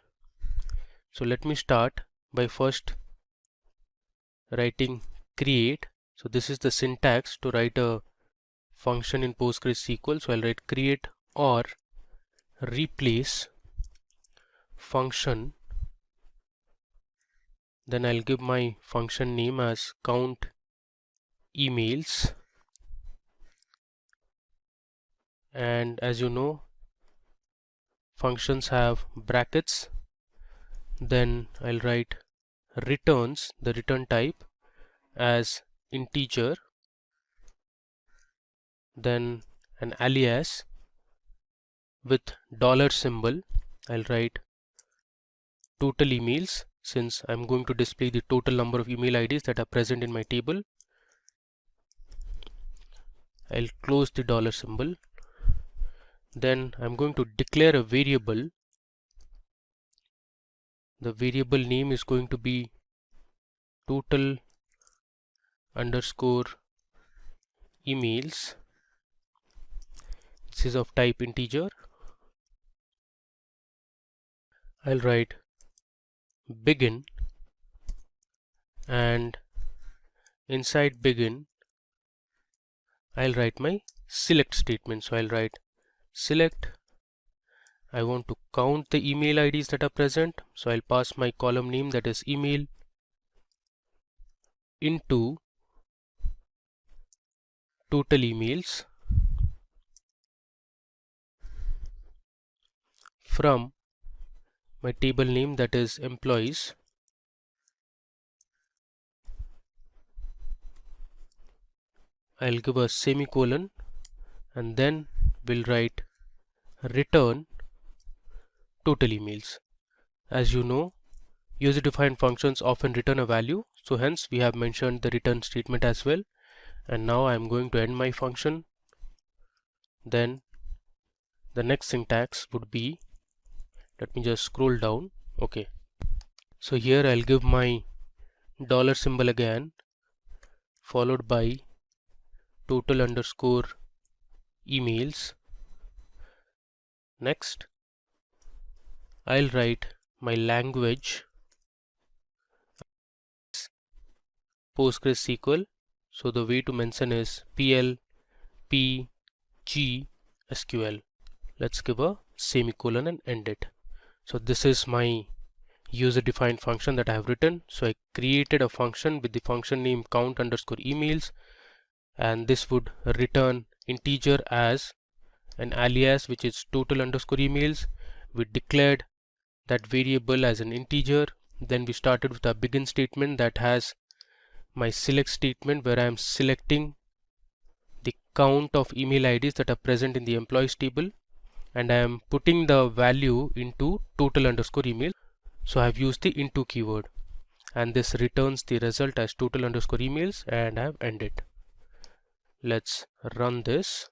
so let me start by first writing create. So this is the syntax to write a function in PostgreSQL. So I'll write create or replace function, then I'll give my function name as count emails, and as you know functions have brackets. Then I'll write returns, the return type as integer, then an alias with dollar symbol. I'll write total emails, since I'm going to display the total number of email IDs that are present in my table. I'll close the dollar symbol. Then I'm going to declare a variable. The variable name is going to be total underscore emails. This is of type integer. I'll write begin, and inside begin I'll write my select statement. So I'll write select I want to count the email IDs that are present, so I'll pass my column name, that is email, into total emails from my table name, that is employees. I'll give a semicolon and then we'll write return total emails. As you know, user defined functions often return a value, so hence we have mentioned the return statement as well. And now I'm going to end my function. Then the next syntax would be, let me just scroll down. Okay, so here I'll give my dollar symbol again, followed by total underscore emails. Next I'll write my language PostgreSQL. So the way to mention is PL P G SQL. Let's give a semicolon and end it. So this is my user defined function that I have written. So I created a function with the function name count underscore emails, and this would return integer as an alias, which is total underscore emails. We declared that variable as an integer. Then we started with a begin statement that has my select statement, where I am selecting the count of email IDs that are present in the employees table, and I am putting the value into total underscore email. So I have used the into keyword, and this returns the result as total underscore emails, and I have ended. Let's run this.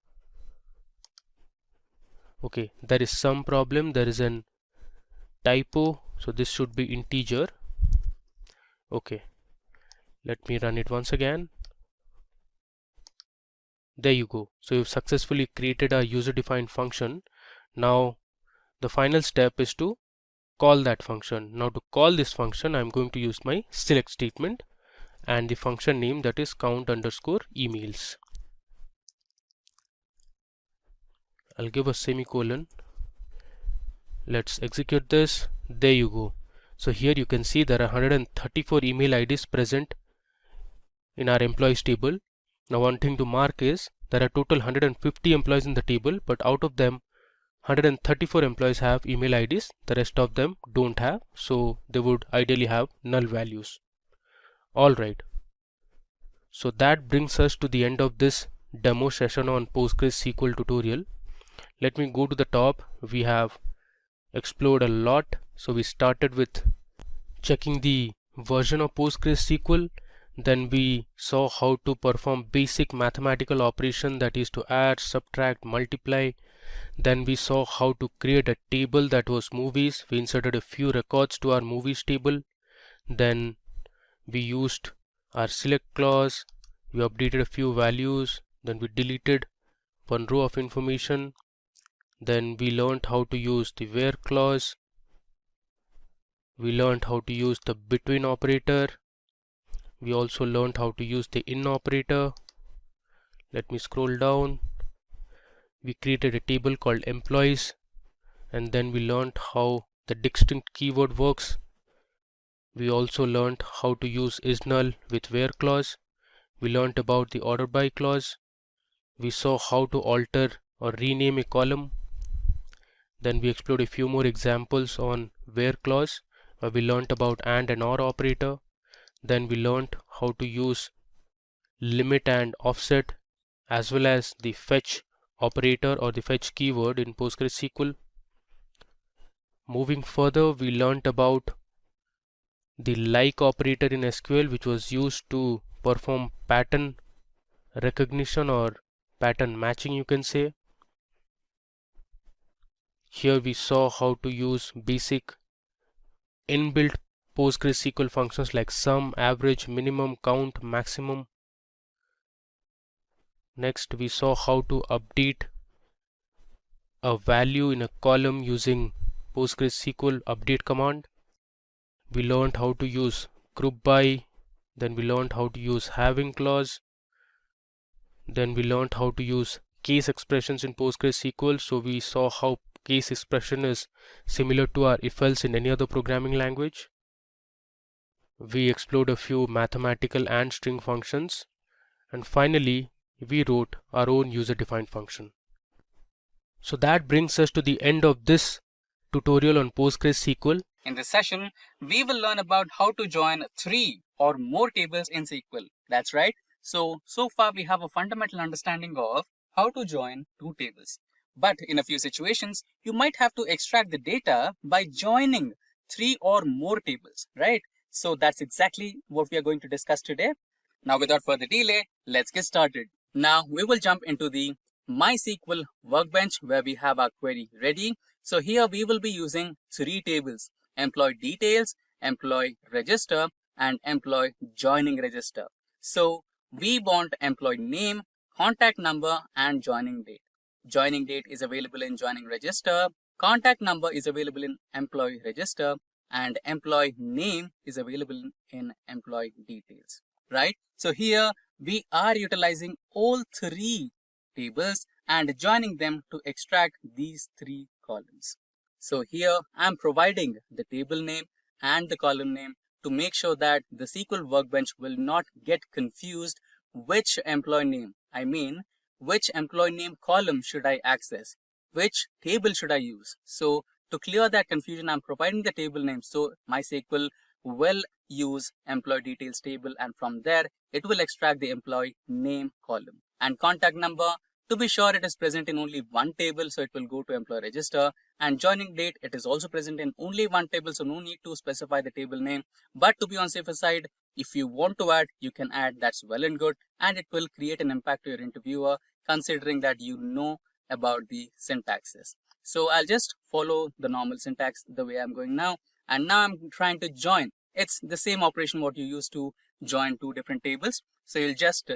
Okay, there is some problem. There is an typo, so this should be integer. Okay, let me run it once again. There you go. So you've successfully created a user defined function. Now the final step is to call that function. Now to call this function, I'm going to use my select statement and the function name, that is count underscore emails. I'll give a semicolon. Let's execute this. There you go. So here you can see there are 134 email IDs present in our employees table. Now one thing to mark is there are total 150 employees in the table, but out of them 134 employees have email IDs, the rest of them don't have, so they would ideally have null values. Alright, so that brings us to the end of this demo session on PostgreSQL tutorial. Let me go to the top. We have explored a lot. So we started with checking the version of PostgreSQL. Then we saw how to perform basic mathematical operation, that is to add, subtract, multiply. Then we saw how to create a table that was movies. We inserted a few records to our movies table. Then we used our select clause. We updated a few values. Then we deleted one row of information. Then we learned how to use the where clause. We learned how to use the between operator. We also learned how to use the in operator. Let me scroll down. We created a table called employees, and then we learned how the distinct keyword works. We also learned how to use isNull with where clause. We learned about the order by clause. We saw how to alter or rename a column. Then we explored a few more examples on where clause, where we learned about and OR operator. Then we learned how to use limit and offset, as well as the fetch operator or the fetch keyword in PostgreSQL. Moving further, we learned about the like operator in SQL, which was used to perform pattern recognition or pattern matching, you can say. Here we saw how to use basic inbuilt PostgreSQL functions like sum, average, minimum, count, maximum. Next, we saw how to update a value in a column using PostgreSQL update command. We learned how to use group by. Then we learned how to use having clause. Then we learned how to use case expressions in PostgreSQL. So we saw how case expression is similar to our if-else in any other programming language. We explored a few mathematical and string functions, and finally we wrote our own user-defined function. So that brings us to the end of this tutorial on PostgreSQL. In this session, we will learn about how to join 3 or more tables in SQL. That's right. So far we have a fundamental understanding of how to join 2 tables. But in a few situations, you might have to extract the data by joining 3 or more tables, right? So that's exactly what we are going to discuss today. Now, without further delay, let's get started. Now, we will jump into the MySQL workbench where we have our query ready. So here we will be using 3 tables: employee details, employee register, and employee joining register. So we want employee name, contact number, and joining date. Joining date is available in joining register, contact number is available in employee register, and employee name is available in employee details, right? So here we are utilizing all 3 tables and joining them to extract these 3 columns. So here I'm providing the table name and the column name to make sure that the SQL workbench will not get confused which employee name, which employee name column should I access, which table should I use. So to clear that confusion, I'm providing the table name. So MySQL will use employee details table, and from there it will extract the employee name column. And contact number, to be sure, it is present in only one table, so it will go to employee register. And joining date, it is also present in only one table, so no need to specify the table name. But to be on safer side, if you want to add, you can add, that's well and good, and it will create an impact to your interviewer considering that you know about the syntaxes. So I'll just follow the normal syntax the way I'm going now, and now I'm trying to join. It's the same operation what you use to join 2 different tables. So you'll just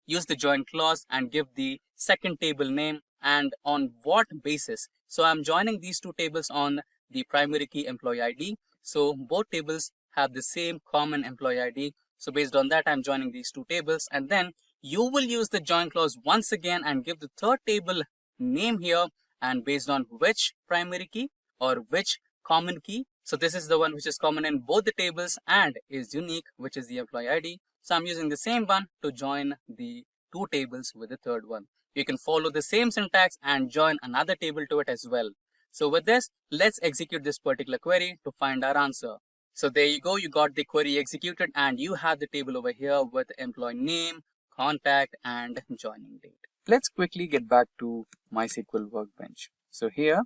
use the join clause and give the second table name and on what basis. So I'm joining these 2 tables on the primary key employee ID. So both tables have the same common employee ID. So based on that, I'm joining these 2 tables, and then you will use the join clause once again and give the third table name here, and based on which primary key or which common key. So this is the one which is common in both the tables and is unique, which is the employee ID. So I'm using the same one to join the 2 tables with the third one. You can follow the same syntax and join another table to it as well. So with this, let's execute this particular query to find our answer. So there you go, you got the query executed and you have the table over here with employee name, contact, and joining date. Let's quickly get back to MySQL workbench. So here,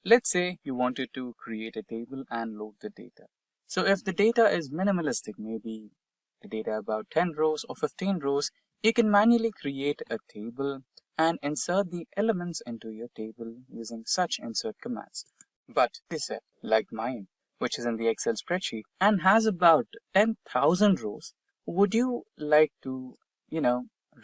let's say you wanted to create a table and load the data. So if the data is minimalistic, maybe the data about 10 rows or 15 rows, you can manually create a table and insert the elements into your table using such insert commands. But this set, like mine, which is in the Excel spreadsheet and has about 10,000 rows, would you like to,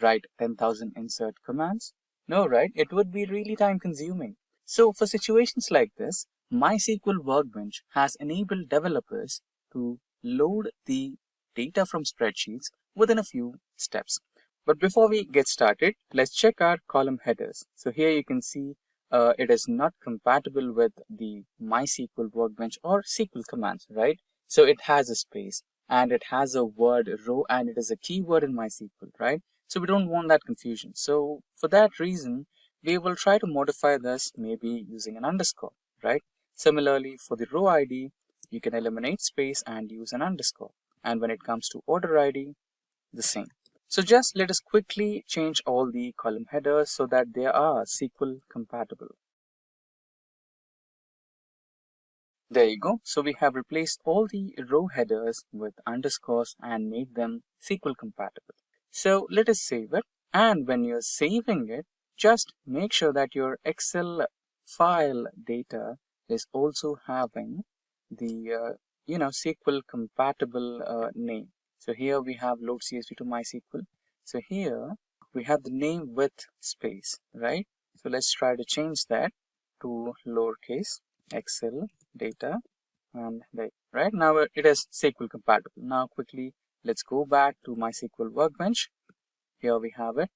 write 10,000 insert commands? No, right? It would be really time consuming. So for situations like this, MySQL Workbench has enabled developers to load the data from spreadsheets within a few steps. But before we get started, let's check our column headers. So here you can see it is not compatible with the MySQL Workbench or SQL commands, right? So it has a space and it has a word row and it is a keyword in MySQL, right? So we don't want that confusion. So for that reason, we will try to modify this maybe using an underscore, right? Similarly, for the row ID, you can eliminate space and use an underscore. And when it comes to order ID, the same. So just let us quickly change all the column headers so that they are SQL compatible. There you go. So we have replaced all the row headers with underscores and made them SQL compatible. So let us save it. And when you're saving it, just make sure that your Excel file data is also having the SQL compatible name. So here we have load CSV to MySQL. So here we have the name with space, right? So let's try to change that to lowercase Excel data, and right now it is SQL compatible. Now quickly let's go back to MySQL Workbench. Here we have it.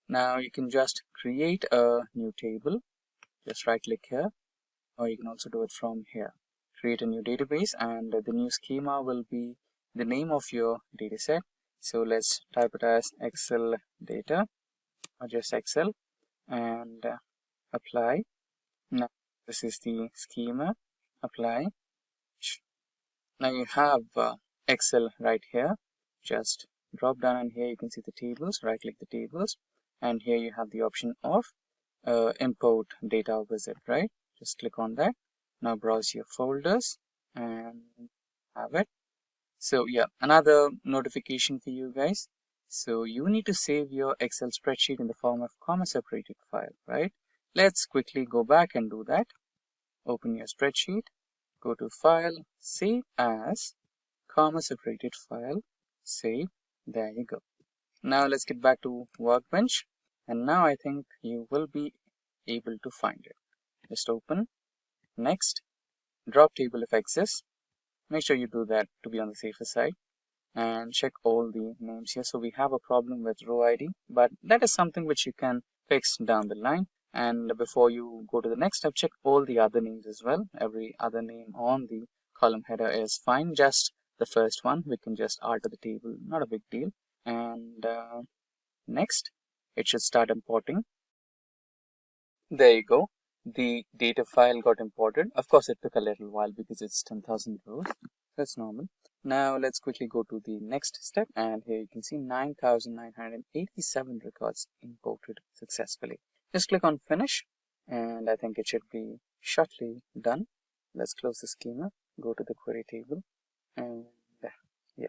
Now you can just create a new table. Just right click here or you can also do it from here. Create a new database, and the new schema will be the name of your dataset. So let's type it as Excel data or just Excel, and apply. Now this is the schema. Apply. Now you have Excel right here. Just drop down, and here you can see the tables. Right click the tables, and here you have the option of import data wizard, right? Just click on that. Now browse your folders and have it. So yeah, another notification for you guys. So you need to save your Excel spreadsheet in the form of comma separated file, right? Let's quickly go back and do that. Open your spreadsheet, go to file, save as, comma separated file, save. There you go. Now let's get back to Workbench, and now I think you will be able to find it. Just open, next, drop table if exists. Make sure you do that to be on the safer side, and check all the names here. So we have a problem with row ID, but that is something which you can fix down the line. And before you go to the next step, check all the other names as well. Every other name on the column header is fine. Just the first one we can just alter the table, not a big deal. And next, it should start importing. There you go. The data file got imported. Of course, it took a little while because it's 10,000 rows. That's normal. Now let's quickly go to the next step, and here you can see 9,987 records imported successfully. Just click on finish, and I think it should be shortly done. Let's close the schema, go to the query table, and yeah,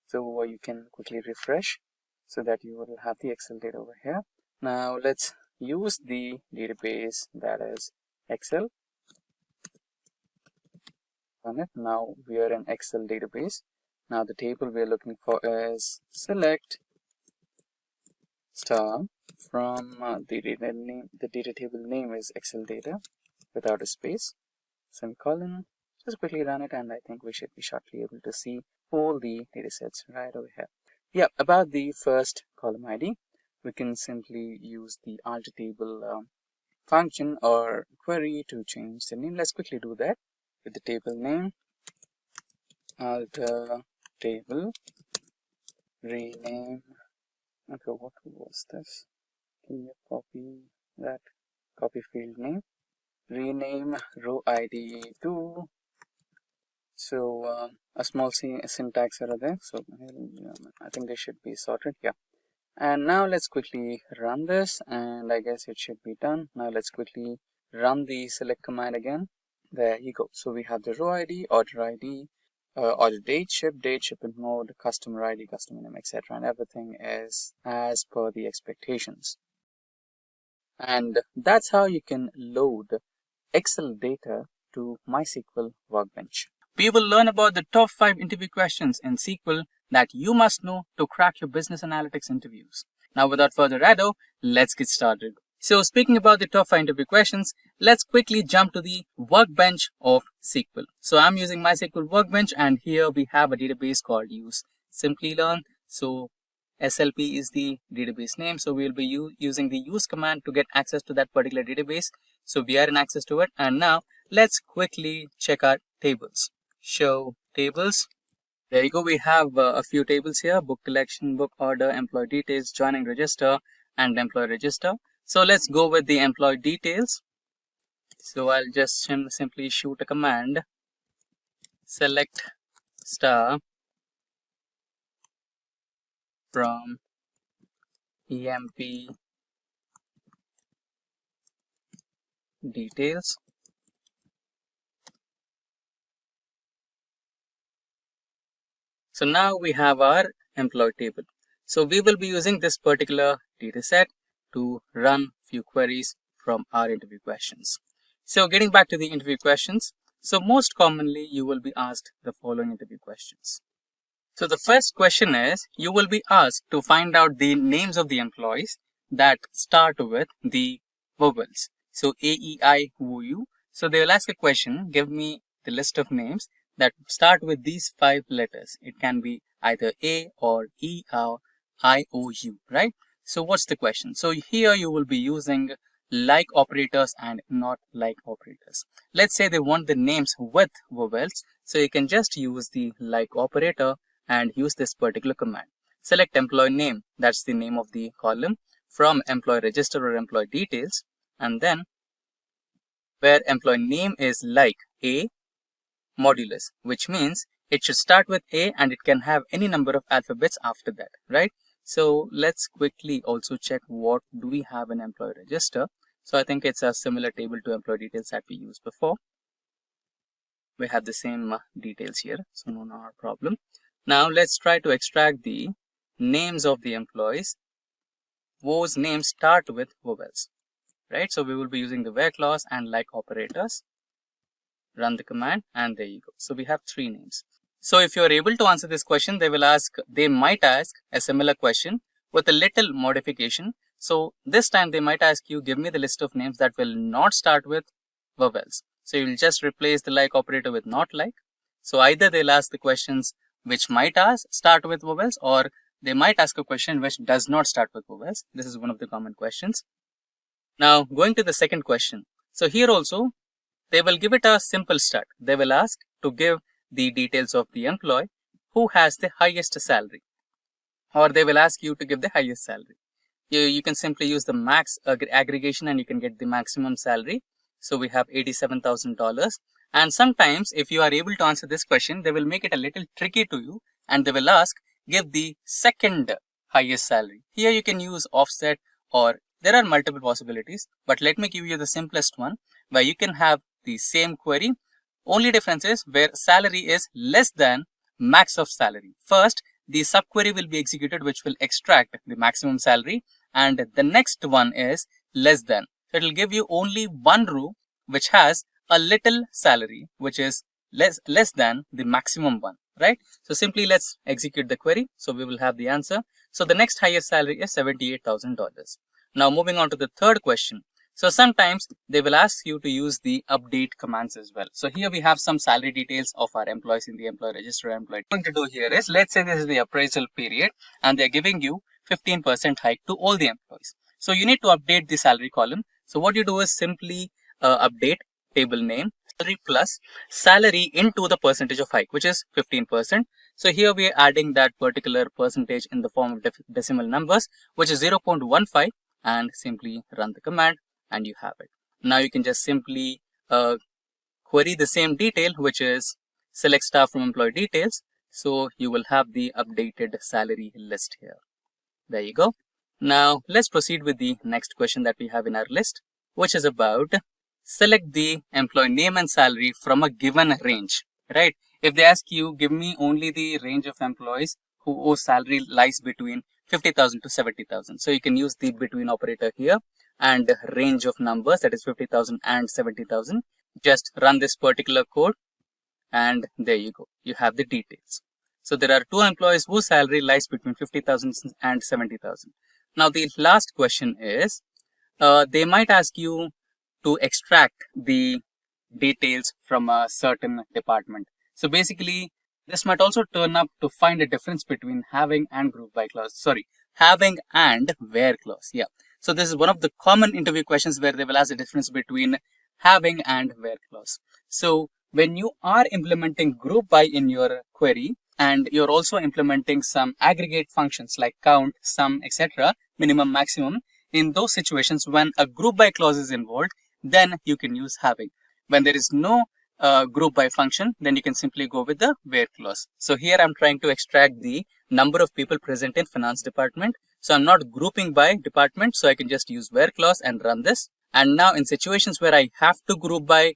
so you can quickly refresh so that you will have the Excel data over here. Now let's use the database, that is Excel. On it. Now we are in Excel database. Now the table we are looking for is select star from the data name. The data table name is Excel data without a space, semicolon. Just quickly run it, and I think we should be shortly able to see all the data sets right over here. Yeah, about the first column ID, we can simply use the alter table function or query to change the name. Let's quickly do that with the table name, alter table, rename. Okay, what was this? Can you copy that? Copy field name, rename row ID to. So a small syntax error there. So I think they should be sorted. Yeah. And now let's quickly run this, and I guess it should be done. Now let's quickly run the select command again. There you go. So we have the row ID, order date, shipment mode, customer ID, customer name, etc. And everything is as per the expectations. And that's how you can load Excel data to MySQL Workbench. We will learn about the top 5 interview questions in SQL that you must know to crack your business analytics interviews. Now, without further ado, let's get started. So, speaking about the top 5 interview questions, let's quickly jump to the workbench of SQL. So, I'm using MySQL Workbench, and here we have a database called Use Simplilearn. So, SLP is the database name. So, we'll be using the use command to get access to that particular database. So, we are in access to it, and now let's quickly check our tables. Show tables. There you go. We have a few tables here: book collection, book order, employee details, joining register, and employee register. So let's go with the employee details. So I'll just simply shoot a command, select star from EMP details. So now we have our employee table. So we will be using this particular data set to run few queries from our interview questions. So getting back to the interview questions. So most commonly you will be asked the following interview questions. So the first question is, you will be asked to find out the names of the employees that start with the vowels. So A, E, I, O, U. So they will ask a question, give me the list of names that start with these 5 letters. It can be either A or E or I, O, U, right? So what's the question? So here you will be using like operators and not like operators. Let's say they want the names with vowels, so you can just use the like operator and use this particular command. Select employee name, that's the name of the column, from employee register or employee details, and then where employee name is like A modulus, which means it should start with A and it can have any number of alphabets after that, right? So let's quickly also check what do we have in employee register. So I think it's a similar table to employee details that we used before. We have the same details here, so not a problem. Now let's try to extract the names of the employees. Those names start with vowels, right? So we will be using the where clause and like operators. Run the command and there you go. So we have 3 names. So if you are able to answer this question, they might ask a similar question with a little modification. So this time they might ask you, give me the list of names that will not start with vowels. So you will just replace the like operator with not like. So either they'll ask the questions which might start with vowels, or they might ask a question which does not start with vowels. This is one of the common questions. Now going to the second question. So here also they will give it a simple start. They will ask to give the details of the employee who has the highest salary, or they will ask you to give the highest salary. You can simply use the max aggregation and you can get the maximum salary. So we have $87,000. And sometimes if you are able to answer this question, they will make it a little tricky to you and they will ask, give the second highest salary. Here you can use offset, or there are multiple possibilities, but let me give you the simplest one where you can have the same query. Only difference is where salary is less than max of salary. First, the subquery will be executed, which will extract the maximum salary, and the next one is less than. So it will give you only one row which has a little salary, which is less than the maximum one, right? So simply let's execute the query. So we will have the answer. So the next highest salary is $78,000. Now moving on to the third question. So sometimes they will ask you to use the update commands as well. So here we have some salary details of our employees in the employee register. What I'm going to do here is, let's say this is the appraisal period and they're giving you 15% hike to all the employees. So you need to update the salary column. So what you do is simply update table name salary plus salary into the percentage of hike, which is 15%. So here we are adding that particular percentage in the form of decimal numbers, which is 0.15, and simply run the command. And you have it. Now you can just simply query the same detail, which is select star from employee details. So you will have the updated salary list here. There you go. Now let's proceed with the next question that we have in our list, which is about select the employee name and salary from a given range, right? If they ask you, give me only the range of employees whose salary lies between 50,000 to 70,000. So you can use the between operator here and range of numbers, that is 50,000 and 70,000. Just run this particular code and there you go. You have the details. So there are 2 employees whose salary lies between 50,000 and 70,000. Now the last question is, they might ask you to extract the details from a certain department. So basically this might also turn up to find a difference between having and group by clause. Having and where clause. Yeah. So this is one of the common interview questions where they will ask the difference between having and where clause. So when you are implementing group by in your query and you're also implementing some aggregate functions like count, sum, etc., minimum, maximum, in those situations when a group by clause is involved, then you can use having. When there is no group by function, then you can simply go with the where clause. So here I'm trying to extract the number of people present in finance department. So I'm not grouping by department, so I can just use where clause and run this. And now in situations where I have to group by,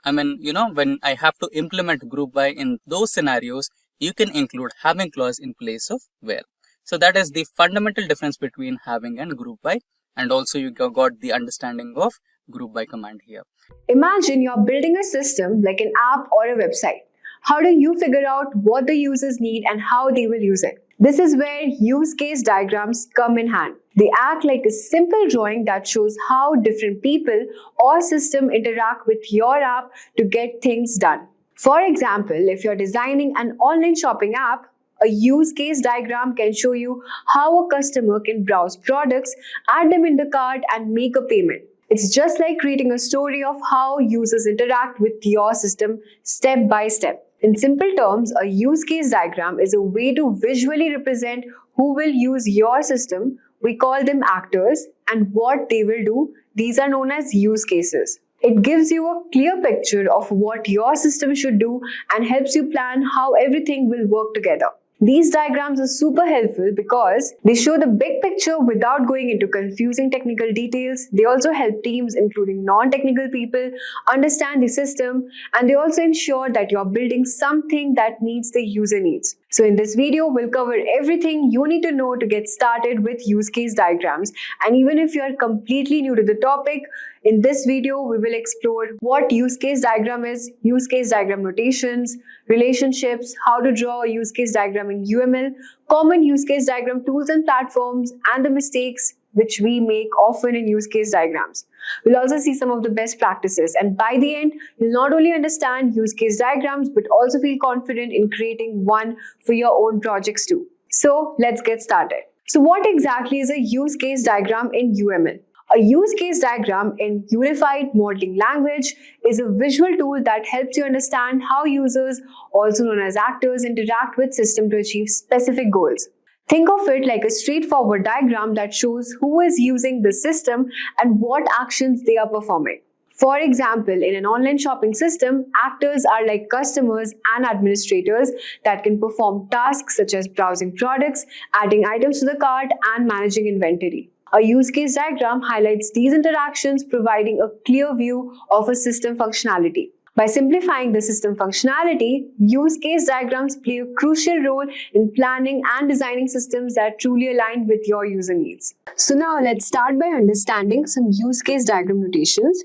when I have to implement group by, in those scenarios, you can include having clause in place of where. So that is the fundamental difference between having and group by. And also you got the understanding of group by command here. Imagine you're building a system like an app or a website. How do you figure out what the users need and how they will use it? This is where use case diagrams come in hand. They act like a simple drawing that shows how different people or system interact with your app to get things done. For example, if you're designing an online shopping app, a use case diagram can show you how a customer can browse products, add them in the cart, and make a payment. It's just like creating a story of how users interact with your system step by step. In simple terms, a use case diagram is a way to visually represent who will use your system. We call them actors, and what they will do. These are known as use cases. It gives you a clear picture of what your system should do and helps you plan how everything will work together. These diagrams are super helpful because they show the big picture without going into confusing technical details. They also help teams, including non-technical people, understand the system, and they also ensure that you're building something that meets the user needs. So in this video, we'll cover everything you need to know to get started with use case diagrams. And even if you're completely new to the topic, in this video, we will explore what use case diagram is, use case diagram notations, relationships, how to draw a use case diagram in UML, common use case diagram tools and platforms, and the mistakes which we make often in use case diagrams. We'll also see some of the best practices, and by the end, you'll not only understand use case diagrams but also feel confident in creating one for your own projects too. So let's get started. So what exactly is a use case diagram in UML? A use case diagram in Unified Modeling Language is a visual tool that helps you understand how users, also known as actors, interact with system to achieve specific goals. Think of it like a straightforward diagram that shows who is using the system and what actions they are performing. For example, in an online shopping system, actors are like customers and administrators that can perform tasks such as browsing products, adding items to the cart, and managing inventory. A use case diagram highlights these interactions, providing a clear view of a system functionality. By simplifying the system functionality, use case diagrams play a crucial role in planning and designing systems that truly align with your user needs. So now let's start by understanding some use case diagram notations.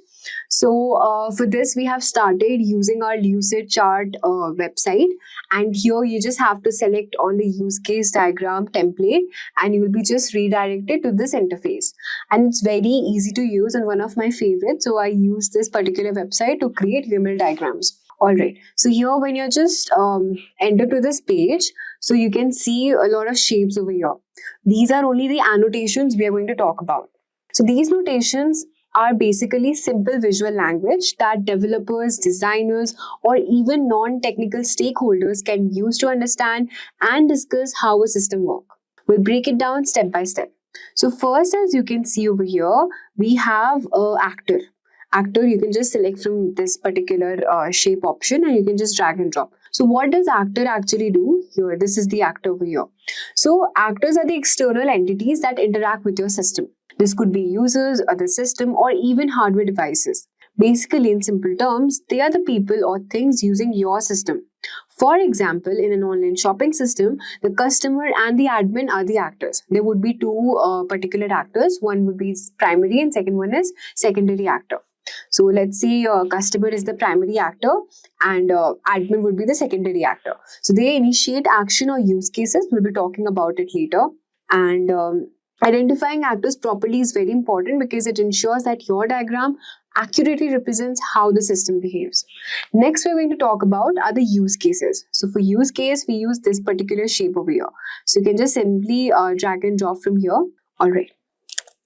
So for this, we have started using our Lucid chart website, and here you just have to select on the use case diagram template and you will be just redirected to this interface. And it's very easy to use and one of my favorites. So I use this particular website to create UML diagrams. Alright, so here when you just enter to this page, so you can see a lot of shapes over here. These are only the annotations we are going to talk about. So these notations are basically simple visual language that developers, designers, or even non-technical stakeholders can use to understand and discuss how a system works. We'll break it down step by step. So first, as you can see over here, we have an actor. Actor, you can just select from this particular shape option and you can just drag and drop. So what does actor actually do? Here, this is the actor over here. So actors are the external entities that interact with your system. This could be users, other system, or even hardware devices. Basically, in simple terms, they are the people or things using your system. For example, in an online shopping system, the customer and the admin are the actors. There would be two particular actors. One would be primary and second one is secondary actor. So let's say customer is the primary actor and admin would be the secondary actor. So they initiate action or use cases. We'll be talking about it later. And identifying actors properly is very important because it ensures that your diagram accurately represents how the system behaves. Next, we're going to talk about are the use cases. So for use case, we use this particular shape over here. So you can just simply drag and drop from here. All right.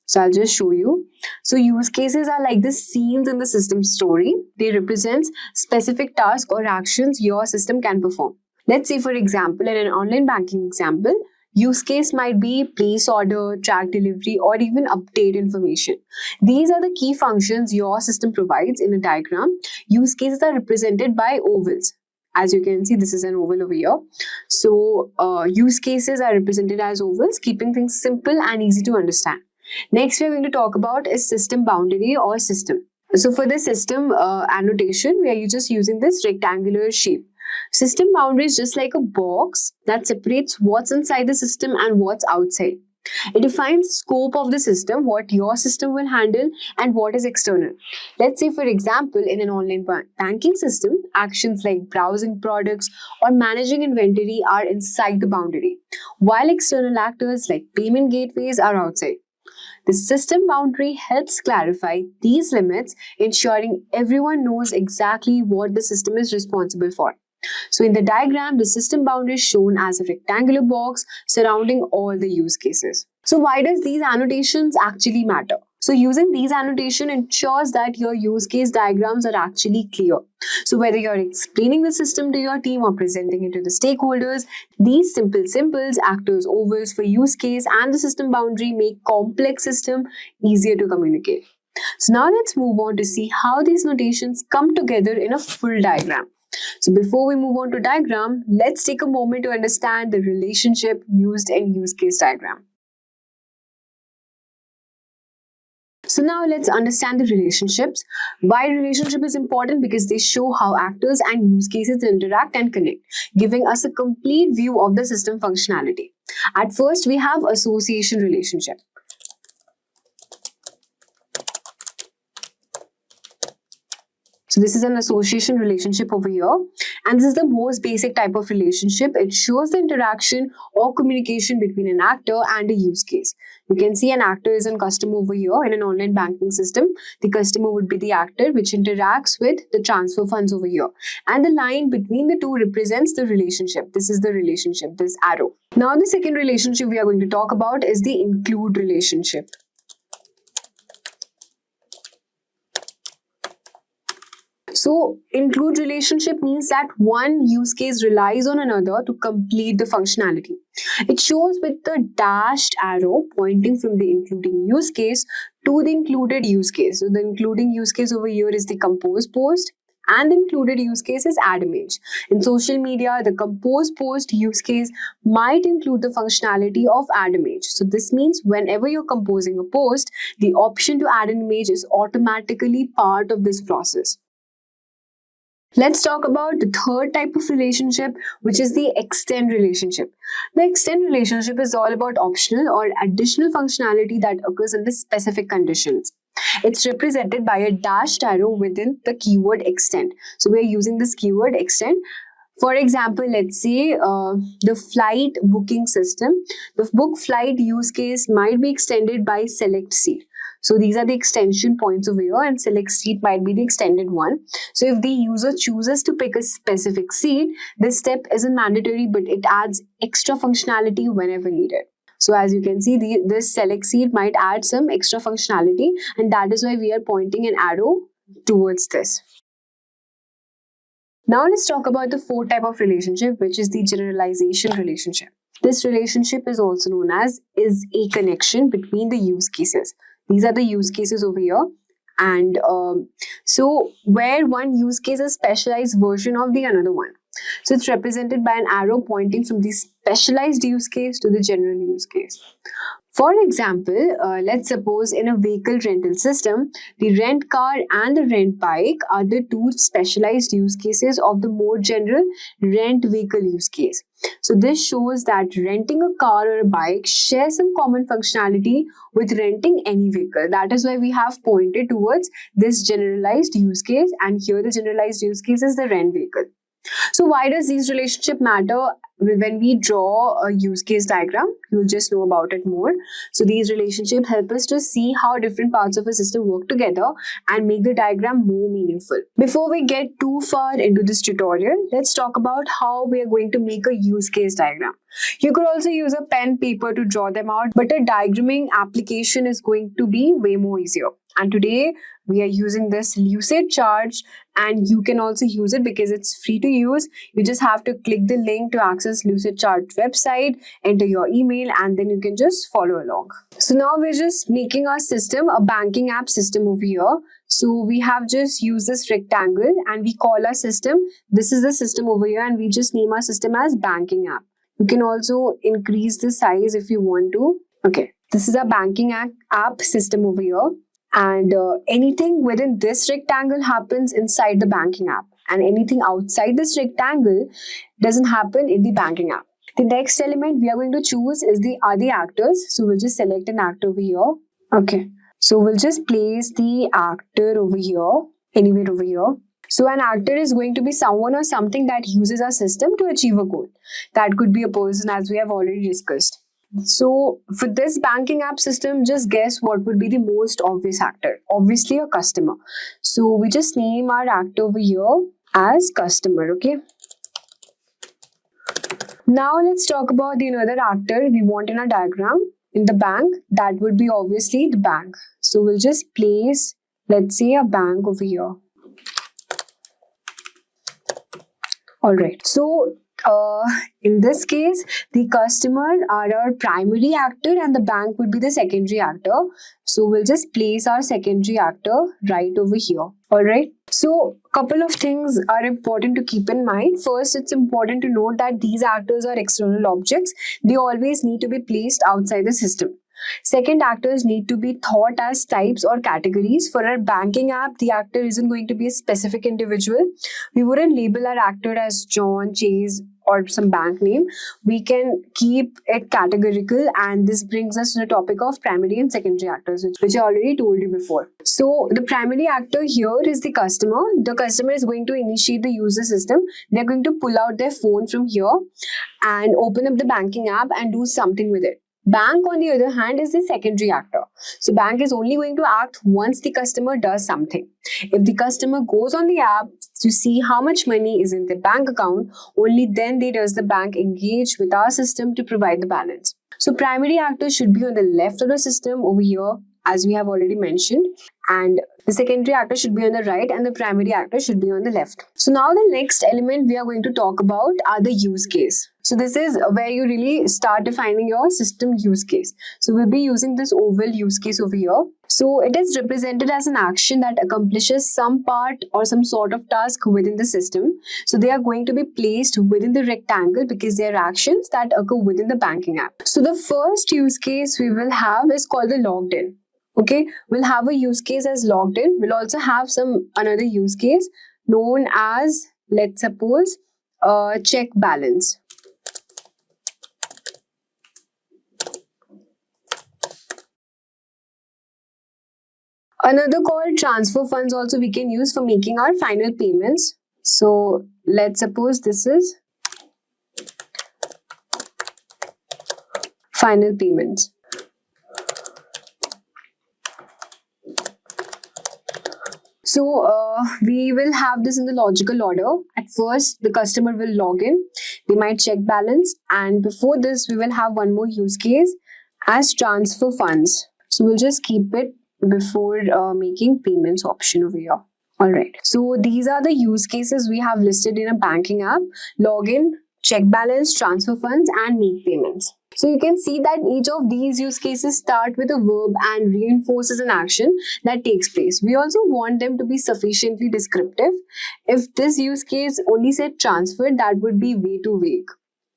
So I'll just show you. So use cases are like the scenes in the system story. They represent specific tasks or actions your system can perform. Let's say, for example, in an online banking example, use case might be place order, track delivery, or even update information. These are the key functions your system provides in a diagram. Use cases are represented by ovals. As you can see, this is an oval over here. So use cases are represented as ovals, keeping things simple and easy to understand. Next, we're going to talk about is system boundary or system. So for the system annotation, we are just using this rectangular shape. System boundary is just like a box that separates what's inside the system and what's outside. It defines the scope of the system, what your system will handle, and what is external. Let's say, for example, in an online banking system, actions like browsing products or managing inventory are inside the boundary, while external actors like payment gateways are outside. The system boundary helps clarify these limits, ensuring everyone knows exactly what the system is responsible for. So in the diagram, the system boundary is shown as a rectangular box surrounding all the use cases. So why does these annotations actually matter? So using these annotation ensures that your use case diagrams are actually clear. So whether you're explaining the system to your team or presenting it to the stakeholders, these simple symbols act as ovals for use case and the system boundary make complex system easier to communicate. So now let's move on to see how these notations come together in a full diagram. So before we move on to diagram, let's take a moment to understand the relationship used in use case diagram. So now let's understand the relationships. Why relationship is important? Because they show how actors and use cases interact and connect, giving us a complete view of the system functionality. At first, we have association relationship. So this is an association relationship over here, and this is the most basic type of relationship. It shows the interaction or communication between an actor and a use case. You can see an actor is a customer over here in an online banking system. The customer would be the actor which interacts with the transfer funds over here. And the line between the two represents the relationship. This is the relationship, this arrow. Now the second relationship we are going to talk about is the include relationship. So, include relationship means that one use case relies on another to complete the functionality. It shows with the dashed arrow pointing from the including use case to the included use case. So, the including use case over here is the compose post and the included use case is add image. In social media, the compose post use case might include the functionality of add image. So, this means whenever you're composing a post, the option to add an image is automatically part of this process. Let's talk about the third type of relationship, which is the extend relationship. The extend relationship is all about optional or additional functionality that occurs under specific conditions. It's represented by a dashed arrow within the keyword extend. So we're using this keyword extend. For example, let's say the flight booking system, the book flight use case might be extended by select seat. So these are the extension points over here and select seat might be the extended one. So if the user chooses to pick a specific seat, this step isn't mandatory but it adds extra functionality whenever needed. So as you can see, this select seat might add some extra functionality and that is why we are pointing an arrow towards this. Now let's talk about the fourth type of relationship, which is the generalization relationship. This relationship is also known as is a connection between the use cases. These are the use cases over here. And so where one use case is a specialized version of the another one. So it's represented by an arrow pointing from the specialized use case to the general use case. For example, let's suppose in a vehicle rental system, the rent car and the rent bike are the two specialized use cases of the more general rent vehicle use case. So this shows that renting a car or a bike shares some common functionality with renting any vehicle. That is why we have pointed towards this generalized use case, and here the generalized use case is the rent vehicle. So why does these relationship matter? When we draw a use case diagram, you'll just know about it more. So these relationships help us to see how different parts of a system work together and make the diagram more meaningful. Before we get too far into this tutorial, let's talk about how we are going to make a use case diagram. You could also use a pen paper to draw them out, but a diagramming application is going to be way more easier. And today we are using this Lucid chart, and you can also use it because it's free to use. You just have to click the link to access Lucid chart website, enter your email, and then you can just follow along. So now we're just making our system a banking app system over here. So we have just used this rectangle and we call our system. This is the system over here, and we just name our system as banking app. You can also increase the size if you want to. Okay, this is a banking app system over here. And anything within this rectangle happens inside the banking app, and anything outside this rectangle doesn't happen in the banking app. The next element we are going to choose is the actors. So we'll just select an actor over here. Okay, so we'll just place the actor over here, anywhere over here. So an actor is going to be someone or something that uses our system to achieve a goal. That could be a person, as we have already discussed. So for this banking app system, just guess what would be the most obvious actor. Obviously a customer. So we just name our actor over here as customer, okay? Now let's talk about the another actor we want in our diagram. in the bank, that would be obviously the bank. So we'll just place, let's say, a bank over here. All right. So in this case, the customer are our primary actor and the bank would be the secondary actor. So we'll just place our secondary actor right over here. All right. So couple of things are important to keep in mind. First, it's important to note that these actors are external objects. They always need to be placed outside the system. Second, actors need to be thought as types or categories. For our banking app, the actor isn't going to be a specific individual. We wouldn't label our actor as John, Chase, or some bank name. We can keep it categorical, and this brings us to the topic of primary and secondary actors, which I already told you before. So the primary actor here is the customer. The customer is going to initiate the user system. They're going to pull out their phone from here and open up the banking app and do something with it. Bank, on the other hand, is the secondary actor. So bank is only going to act once the customer does something. If the customer goes on the app to see how much money is in the bank account, only then does the bank engage with our system to provide the balance. So primary actor should be on the left of the system over here, as we have already mentioned, and the secondary actor should be on the right and the primary actor should be on the left. So now the next element we are going to talk about are the use case. So this is where you really start defining your system use case. So we'll be using this oval use case over here. So it is represented as an action that accomplishes some part or some sort of task within the system. So they are going to be placed within the rectangle because they are actions that occur within the banking app. So the first use case we will have is called the logged in. Okay, we'll have a use case as logged in. We'll also have another use case known as, let's suppose, check balance. Another called transfer funds also we can use for making our final payments. So let's suppose this is final payments. So we will have this in the logical order. At first, the customer will log in. They might check balance. And before this, we will have one more use case as transfer funds. So we'll just keep it before making payments option over here. All right. So these are the use cases we have listed in a banking app: login, check balance, transfer funds, and make payments. So you can see that each of these use cases start with a verb and reinforces an action that takes place. We also want them to be sufficiently descriptive. If this use case only said transfer, that would be way too vague.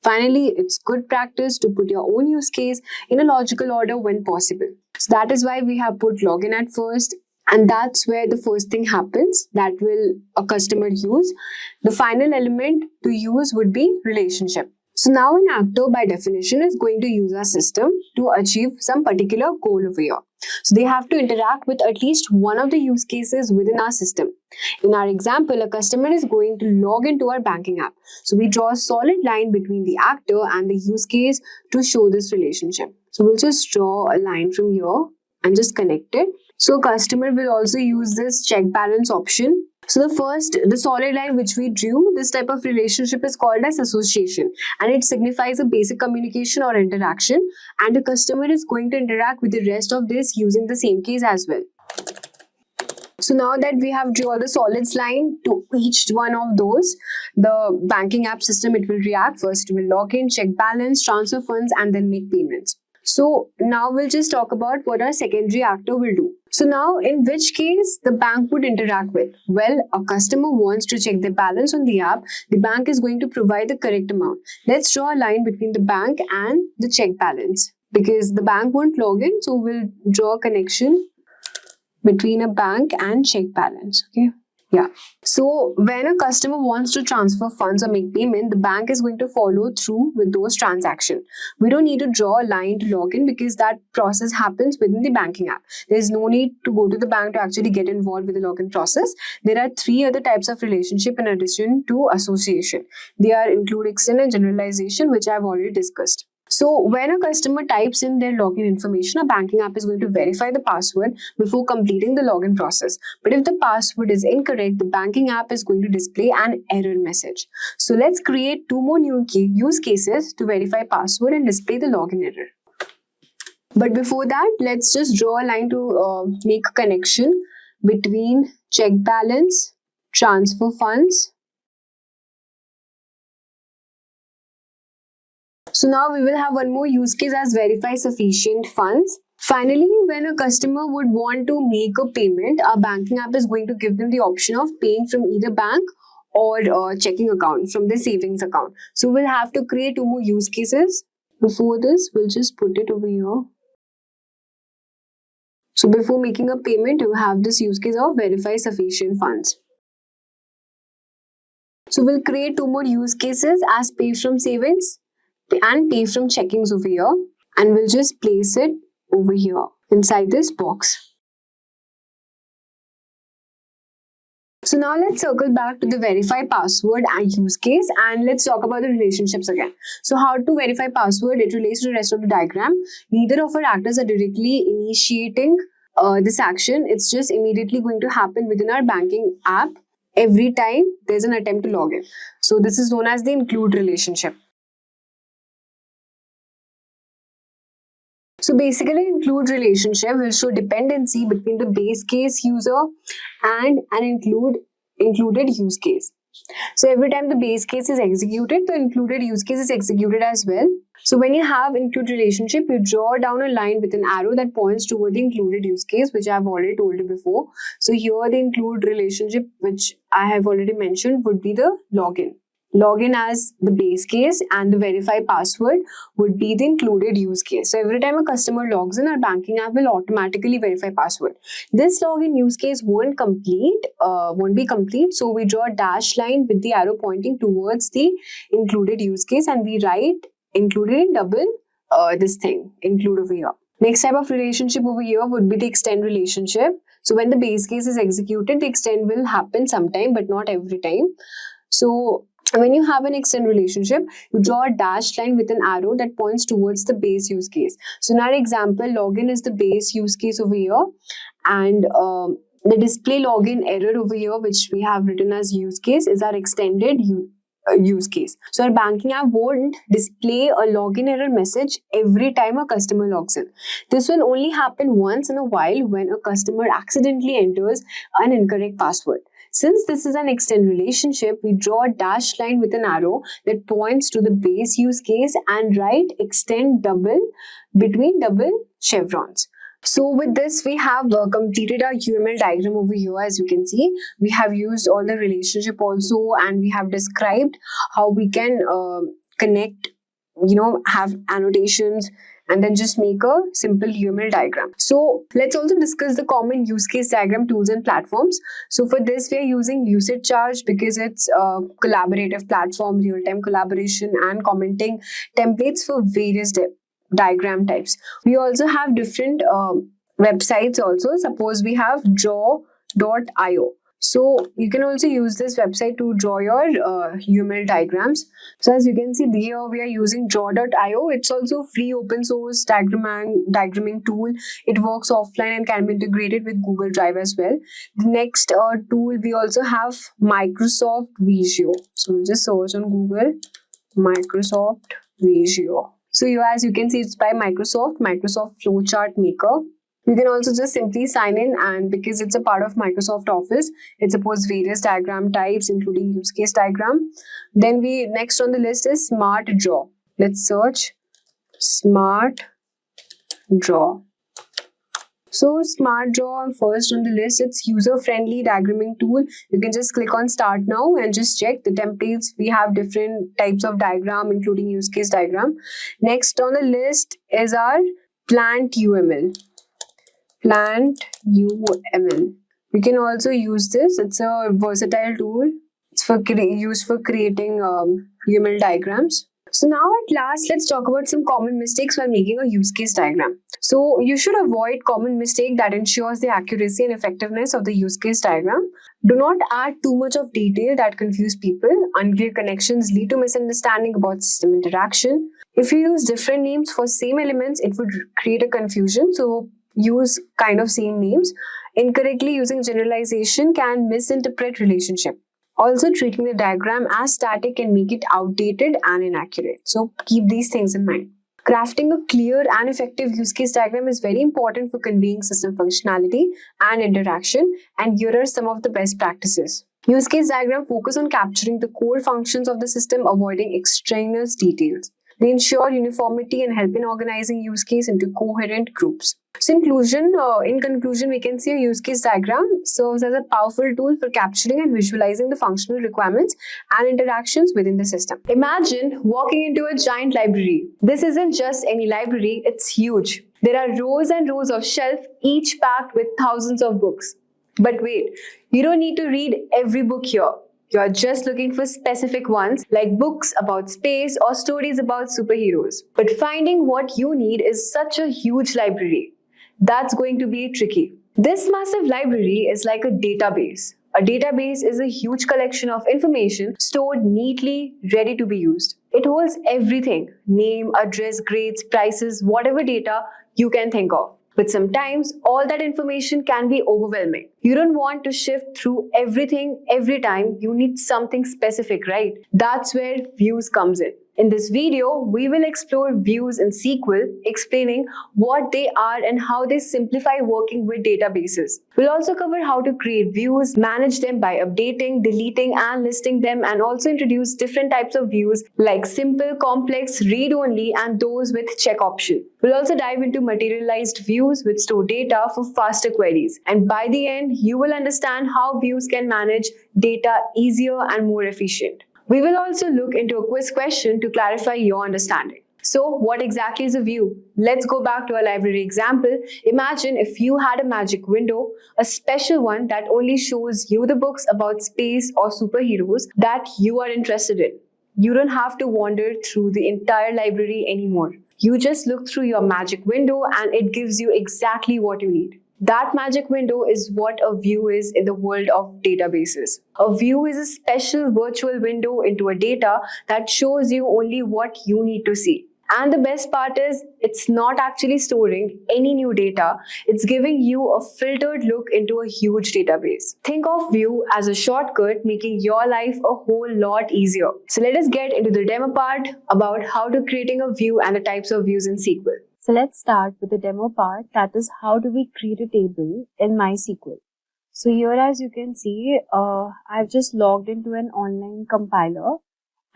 Finally, it's good practice to put your own use case in a logical order when possible. So that is why we have put login at first, and that's where the first thing happens that will a customer use. The final element to use would be relationship. So now an actor by definition is going to use our system to achieve some particular goal over here. So they have to interact with at least one of the use cases within our system. In our example, a customer is going to log into our banking app. So we draw a solid line between the actor and the use case to show this relationship. So we'll just draw a line from here and just connect it. So customer will also use this check balance option. So the solid line which we drew, this type of relationship is called as association, and it signifies a basic communication or interaction, and the customer is going to interact with the rest of this using the same case as well. So now that we have drawn the solids line to each one of those, the banking app system, it will react. First, it will log in, check balance, transfer funds, and then make payments. So now we'll just talk about what our secondary actor will do. So now in which case the bank would interact with? Well, a customer wants to check their balance on the app. The bank is going to provide the correct amount. Let's draw a line between the bank and the check balance because the bank won't log in. So we'll draw a connection between a bank and check balance. Okay. Yeah. So when a customer wants to transfer funds or make payment, the bank is going to follow through with those transactions. We don't need to draw a line to log in because that process happens within the banking app. There's no need to go to the bank to actually get involved with the login process. There are three other types of relationship in addition to association. They are include, extend, and generalization, which I've already discussed. So when a customer types in their login information, a banking app is going to verify the password before completing the login process. But if the password is incorrect, the banking app is going to display an error message. So let's create two more new use cases to verify password and display the login error. But before that, let's just draw a line to make a connection between check balance, transfer funds. So now we will have one more use case as verify sufficient funds. Finally, when a customer would want to make a payment, our banking app is going to give them the option of paying from either bank or checking account, from the savings account. So we'll have to create 2 more use cases. Before this, we'll just put it over here. So before making a payment, you have this use case of verify sufficient funds. So we'll create 2 more use cases as pay from savings and pay from checkings over here, and we'll just place it over here inside this box. So now let's circle back to the verify password and use case, and let's talk about the relationships again. So how to verify password, it relates to the rest of the diagram. Neither of our actors are directly initiating this action. It's just immediately going to happen within our banking app every time there's an attempt to log in. So this is known as the include relationship. So basically, include relationship will show dependency between the base case user and an included use case. So every time the base case is executed, the included use case is executed as well. So when you have include relationship, you draw down a line with an arrow that points toward the included use case, which I have already told you before. So here the include relationship, which I have already mentioned, would be the login. Login as the base case and the verify password would be the included use case. So every time a customer logs in, our banking app will automatically verify password. This login use case won't be complete. So we draw a dash line with the arrow pointing towards the included use case, and we write included in double this thing, include over here. Next type of relationship over here would be the extend relationship. So when the base case is executed, the extend will happen sometime, but not every time. So when you have an extend relationship, you draw a dashed line with an arrow that points towards the base use case. So in our example, login is the base use case over here, and the display login error over here, which we have written as use case, is our extended use case. So our banking app won't display a login error message every time a customer logs in. This will only happen once in a while when a customer accidentally enters an incorrect password. Since this is an extend relationship, we draw a dashed line with an arrow that points to the base use case and write extend double between double chevrons. So with this, we have completed our UML diagram over here. As you can see, we have used all the relationship also, and we have described how we can connect, have annotations, and then just make a simple UML diagram. So let's also discuss the common use case diagram tools and platforms. So for this, we are using Lucidcharge because it's a collaborative platform, real-time collaboration and commenting templates for various diagram types. We also have different websites also. Suppose we have draw.io. So you can also use this website to draw your UML diagrams. So as you can see here, we are using draw.io. It's also free open source diagramming tool. It works offline and can be integrated with Google Drive as well. The next tool, we also have Microsoft Visio. So we'll just search on Google, Microsoft Visio. So here, as you can see, it's by Microsoft Flowchart Maker. You can also just simply sign in, and because it's a part of Microsoft Office, it supports various diagram types, including use case diagram. Then next on the list is Smart Draw. Let's search Smart Draw. So Smart Draw, first on the list, it's user-friendly diagramming tool. You can just click on Start Now and just check the templates. We have different types of diagram, including use case diagram. Next on the list is our Plant UML. Plant UML. We can also use this. It's a versatile tool. It's used for creating UML diagrams. So now at last, let's talk about some common mistakes while making a use case diagram. So you should avoid common mistake that ensures the accuracy and effectiveness of the use case diagram. Do not add too much of detail that confuse people. Unclear connections lead to misunderstanding about system interaction. If you use different names for same elements, it would create a confusion. So use kind of same names. Incorrectly using generalization can misinterpret relationship. Also, treating the diagram as static can make it outdated and inaccurate. So keep these things in mind. Crafting a clear and effective use case diagram is very important for conveying system functionality and interaction, and here are some of the best practices. Use case diagram focus on capturing the core functions of the system, avoiding extraneous details. They ensure uniformity and help in organizing use case into coherent groups. So in conclusion, we can see a use case diagram serves as a powerful tool for capturing and visualizing the functional requirements and interactions within the system. Imagine walking into a giant library. This isn't just any library, it's huge. There are rows and rows of shelves, each packed with thousands of books. But wait, you don't need to read every book here. You're just looking for specific ones like books about space or stories about superheroes. But finding what you need is such a huge library. That's going to be tricky. This massive library is like a database. A database is a huge collection of information stored neatly, ready to be used. It holds everything: name, address, grades, prices, whatever data you can think of. But sometimes all that information can be overwhelming. You don't want to shift through everything every time. You need something specific, right? That's where views comes in. In this video, we will explore views in SQL, explaining what they are and how they simplify working with databases. We'll also cover how to create views, manage them by updating, deleting, and listing them, and also introduce different types of views like simple, complex, read-only, and those with check option. We'll also dive into materialized views which store data for faster queries. And by the end, you will understand how views can manage data easier and more efficient. We will also look into a quiz question to clarify your understanding. So, what exactly is a view? Let's go back to our library example. Imagine if you had a magic window, a special one that only shows you the books about space or superheroes that you are interested in. You don't have to wander through the entire library anymore. You just look through your magic window and it gives you exactly what you need. That magic window is what a view is in the world of databases. A view is a special virtual window into a data that shows you only what you need to see. And the best part is, it's not actually storing any new data. It's giving you a filtered look into a huge database. Think of view as a shortcut, making your life a whole lot easier. So let us get into the demo part about how to creating a view and the types of views in SQL. So let's start with the demo part, that is how do we create a table in MySQL. So here, as you can see, I've just logged into an online compiler,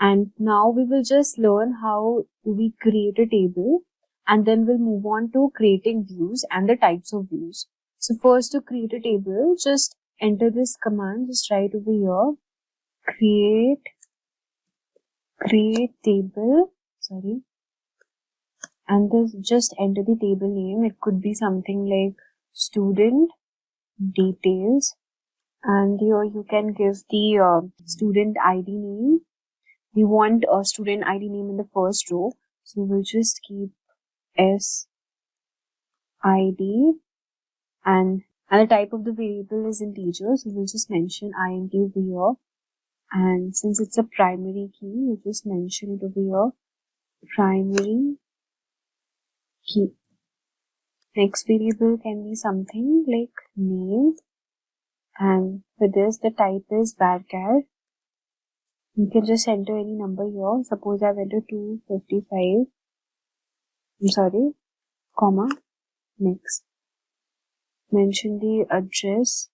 and now we will just learn how we create a table, and then we'll move on to creating views and the types of views. So first, to create a table, just enter this command, just write over here, create table, and this, just enter the table name. It could be something like student details, and here you can give the student ID name. We want a student ID name in the first row, so we'll just keep SID, and the type of the variable is integer, so we'll just mention int over here. And since it's a primary key, we'll just mention it over here, primary key. Next variable can be something like name, and for this the type is varchar. You can just enter any number here. Suppose I've entered 255. Comma. Next, mention the address.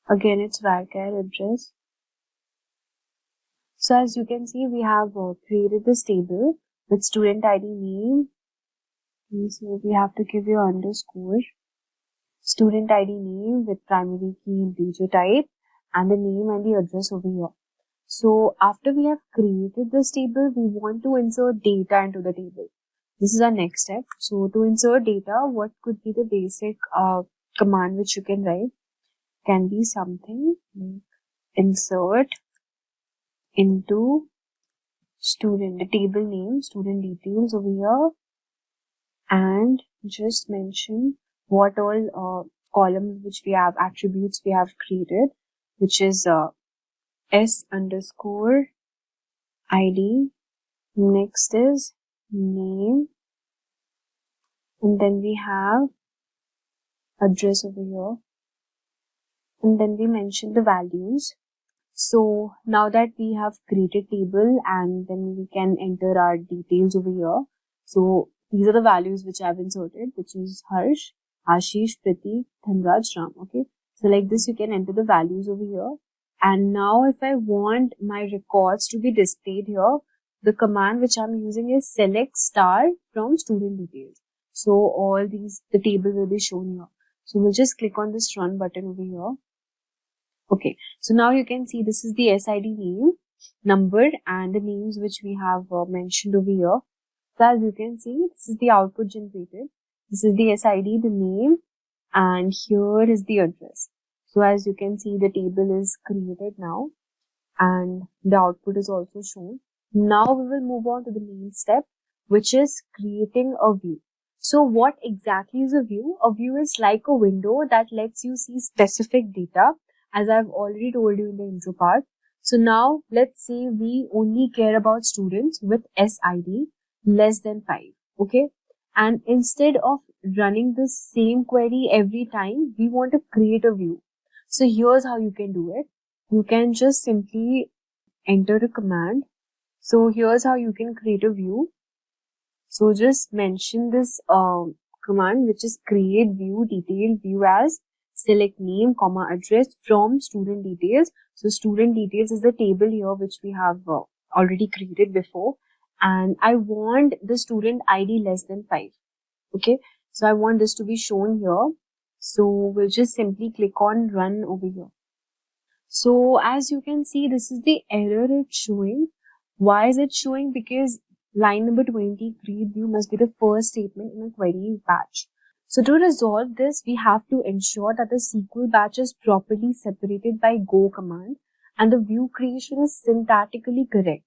Again, it's varchar address. So as you can see, we have created this table with student ID name. So we have to give your underscore. Student ID name with primary key integer type, and the name and the address over here. So after we have created this table, we want to insert data into the table. This is our next step. So to insert data, what could be the basic command which you can write? Can be something like insert into student, the table name, student details over here, and just mention what all columns which we have, attributes we have created, which is S underscore ID. Next is name, and then we have address over here, and then we mention the values. So now that we have created table and then we can enter our details over here. So these are the values which I've inserted, which is Harsh, Ashish, Pratik, Dhanraj, Ram. Okay. So like this, you can enter the values over here. And now if I want my records to be displayed here, the command which I'm using is select star from student details. So all these, the table will be shown here. So we'll just click on this run button over here. Okay, so now you can see this is the SID name, number, and the names which we have mentioned over here. So as you can see, this is the output generated. This is the SID, the name, and here is the address. So as you can see, the table is created now and the output is also shown. Now we will move on to the main step, which is creating a view. So what exactly is a view? A view is like a window that lets you see specific data, as I've already told you in the intro part. So now let's say we only care about students with SID less than 5. Okay. And instead of running the same query every time, we want to create a view. So here's how you can do it. You can just simply enter a command. So here's how you can create a view. So just mention this command, which is create view detail view as select name, comma, address from student details. So student details is the table here which we have already created before. And I want the student ID less than 5. Okay. So I want this to be shown here. So we'll just simply click on run over here. So as you can see, this is the error it's showing. Why is it showing? Because line number 20, create view, must be the first statement in a query batch. So to resolve this, we have to ensure that the SQL batch is properly separated by go command and the view creation is syntactically correct.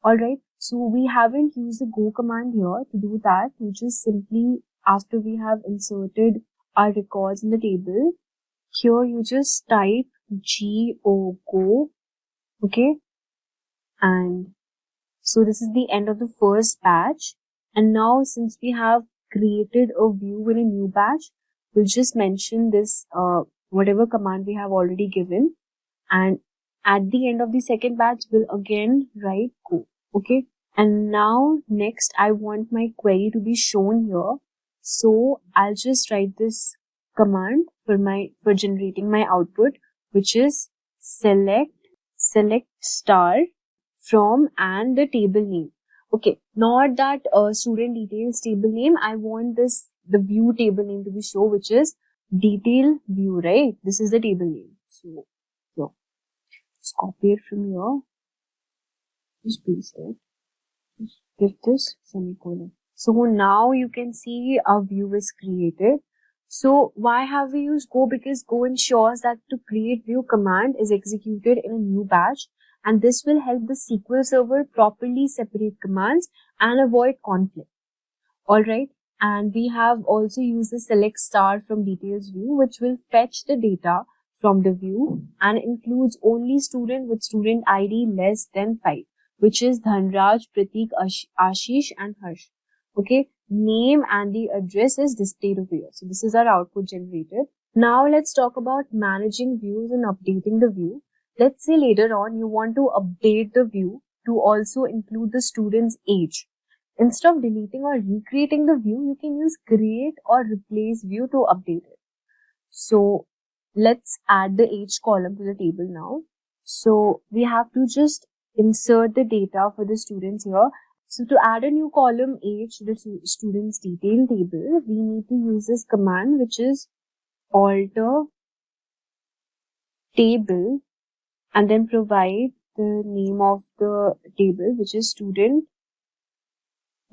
Alright, so we haven't used the go command here to do that. We just simply, after we have inserted our records in the table, here you just type go, okay, and so this is the end of the first batch. And now since we have created a view in a new batch, we'll just mention this whatever command we have already given, and at the end of the second batch we'll again write go. Okay, and now next I want my query to be shown here, so I'll just write this command for generating my output, which is select star from and the table name. Okay, not that student details table name. I want the view table name to be shown, which is detail view, right? This is the table name. So here, just copy it from here. Just paste it. Just give this semicolon. So now you can see our view is created. So why have we used go? Because go ensures that the create view command is executed in a new batch, and this will help the SQL Server properly separate commands and avoid conflict. Alright, and we have also used the select star from details view, which will fetch the data from the view and includes only student with student ID less than 5, which is Dhanraj, Pratik, Ashish and Harsh. Okay, name and the address is displayed over here. So this is our output generated. Now let's talk about managing views and updating the view. Let's say later on you want to update the view to also include the student's age. Instead of deleting or recreating the view, you can use create or replace view to update it. So let's add the age column to the table now. So we have to just insert the data for the students here. So to add a new column age to the student's detail table, we need to use this command, which is alter table, and then provide the name of the table, which is student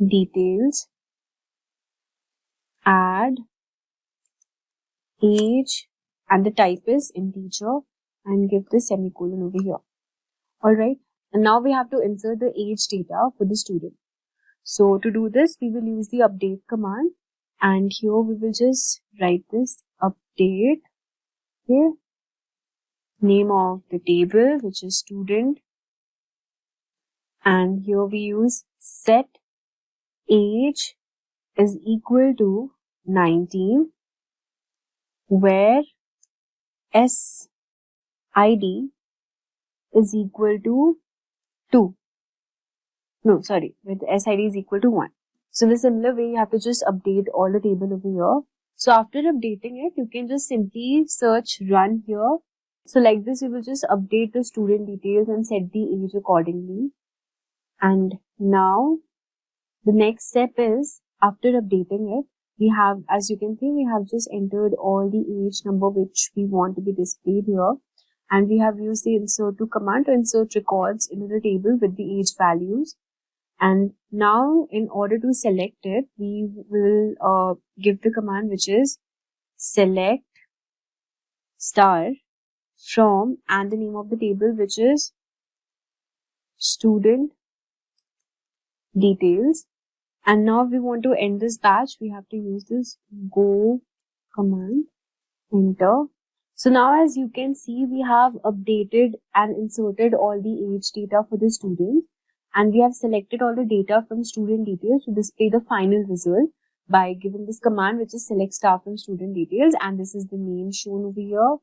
details, add age, and the type is integer, and give the semicolon over here. Alright, and now we have to insert the age data for the student. So to do this, we will use the update command, and here we will just write this update, okay, name of the table, which is student, and here we use set age is equal to 19, where SID is equal to 2. No, sorry, with SID is equal to 1. So in a similar way, you have to just update all the table over here. So after updating it, you can just simply search run here. So like this, you will just update the student details and set the age accordingly. And now the next step is, after updating it, we have, as you can see, we have just entered all the age number which we want to be displayed here. And we have used the insert to command to insert records into the table with the age values. And now in order to select it, we will give the command which is select star from and the name of the table which is student details. And now if we want to end this batch, we have to use this go command, enter. So now as you can see, we have updated and inserted all the age data for the students. And we have selected all the data from student details to display the final result by giving this command which is select star from student details. And this is the name shown over here.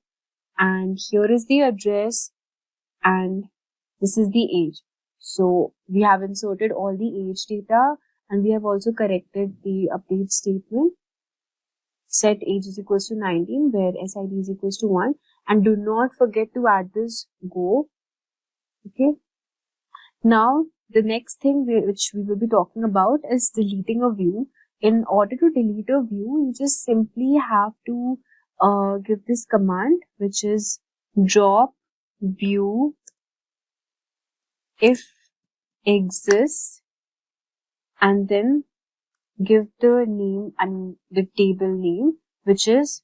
And here is the address. And this is the age. So we have inserted all the age data. And we have also corrected the update statement. Set age is equals to 19, where SID is equals to 1. And do not forget to add this go. Okay. Now, the next thing which we will be talking about is deleting a view. In order to delete a view, you just simply have to give this command, which is drop view if exists, and then give the name and the table name, which is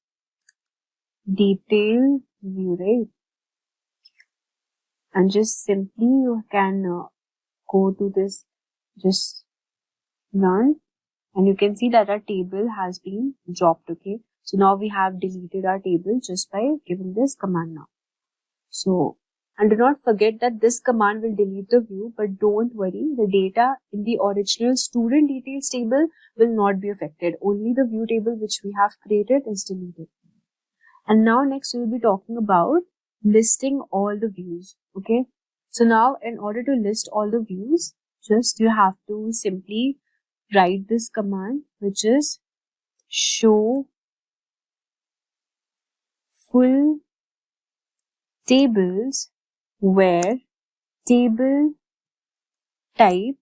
detail view, right? And just simply you can go to this, just run, and you can see that our table has been dropped. Okay, so now we have deleted our table just by giving this command now. So, and do not forget that this command will delete the view, but don't worry, the data in the original student details table will not be affected. Only the view table which we have created is deleted. And now next we will be talking about listing all the views. Okay, so now in order to list all the views, just you have to simply write this command, which is show full tables where table type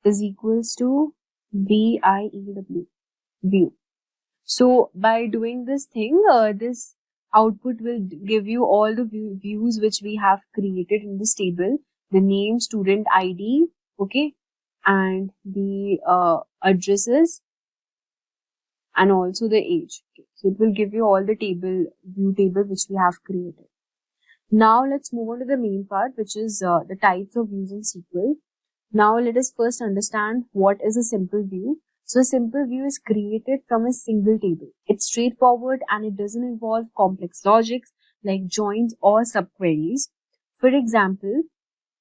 is equals to VIEW, view. So by doing this thing, this output will give you all the views which we have created in this table, the name, student ID, okay, and the addresses, and also the age. Okay. So it will give you all the view table which we have created. Now let's move on to the main part, which is the types of views in SQL. Now let us first understand what is a simple view. So a simple view is created from a single table. It's straightforward and it doesn't involve complex logics like joins or subqueries. For example,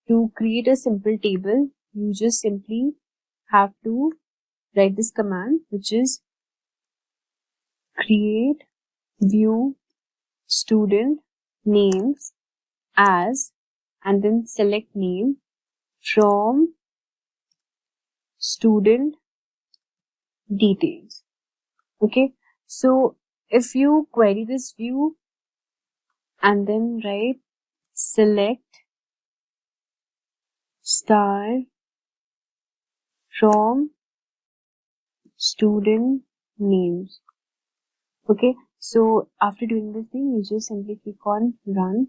to create a simple table, you just simply have to write this command, which is create view student names as, and then select name from student details. Okay, so if you query this view and then write select star from student names. Okay, so after doing this thing, you just simply click on run.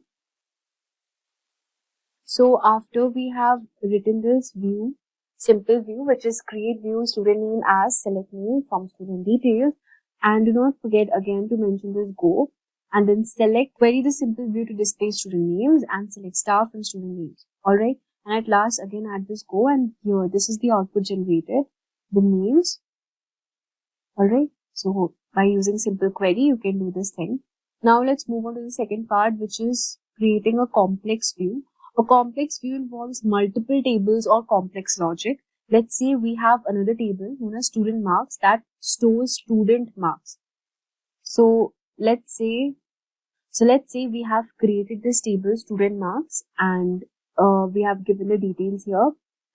So after we have written this view, simple view, which is create view student name as, select name from student details, and do not forget again to mention this go, and then select query the simple view to display student names and select star from student names. Alright, and at last again add this go, and here this is the output generated, the names. Alright, so by using simple query you can do this thing. Now let's move on to the second part, which is creating a complex view. A complex view involves multiple tables or complex logic. Let's say we have another table known as student marks that stores student marks. So let's say we have created this table student marks, and we have given the details here.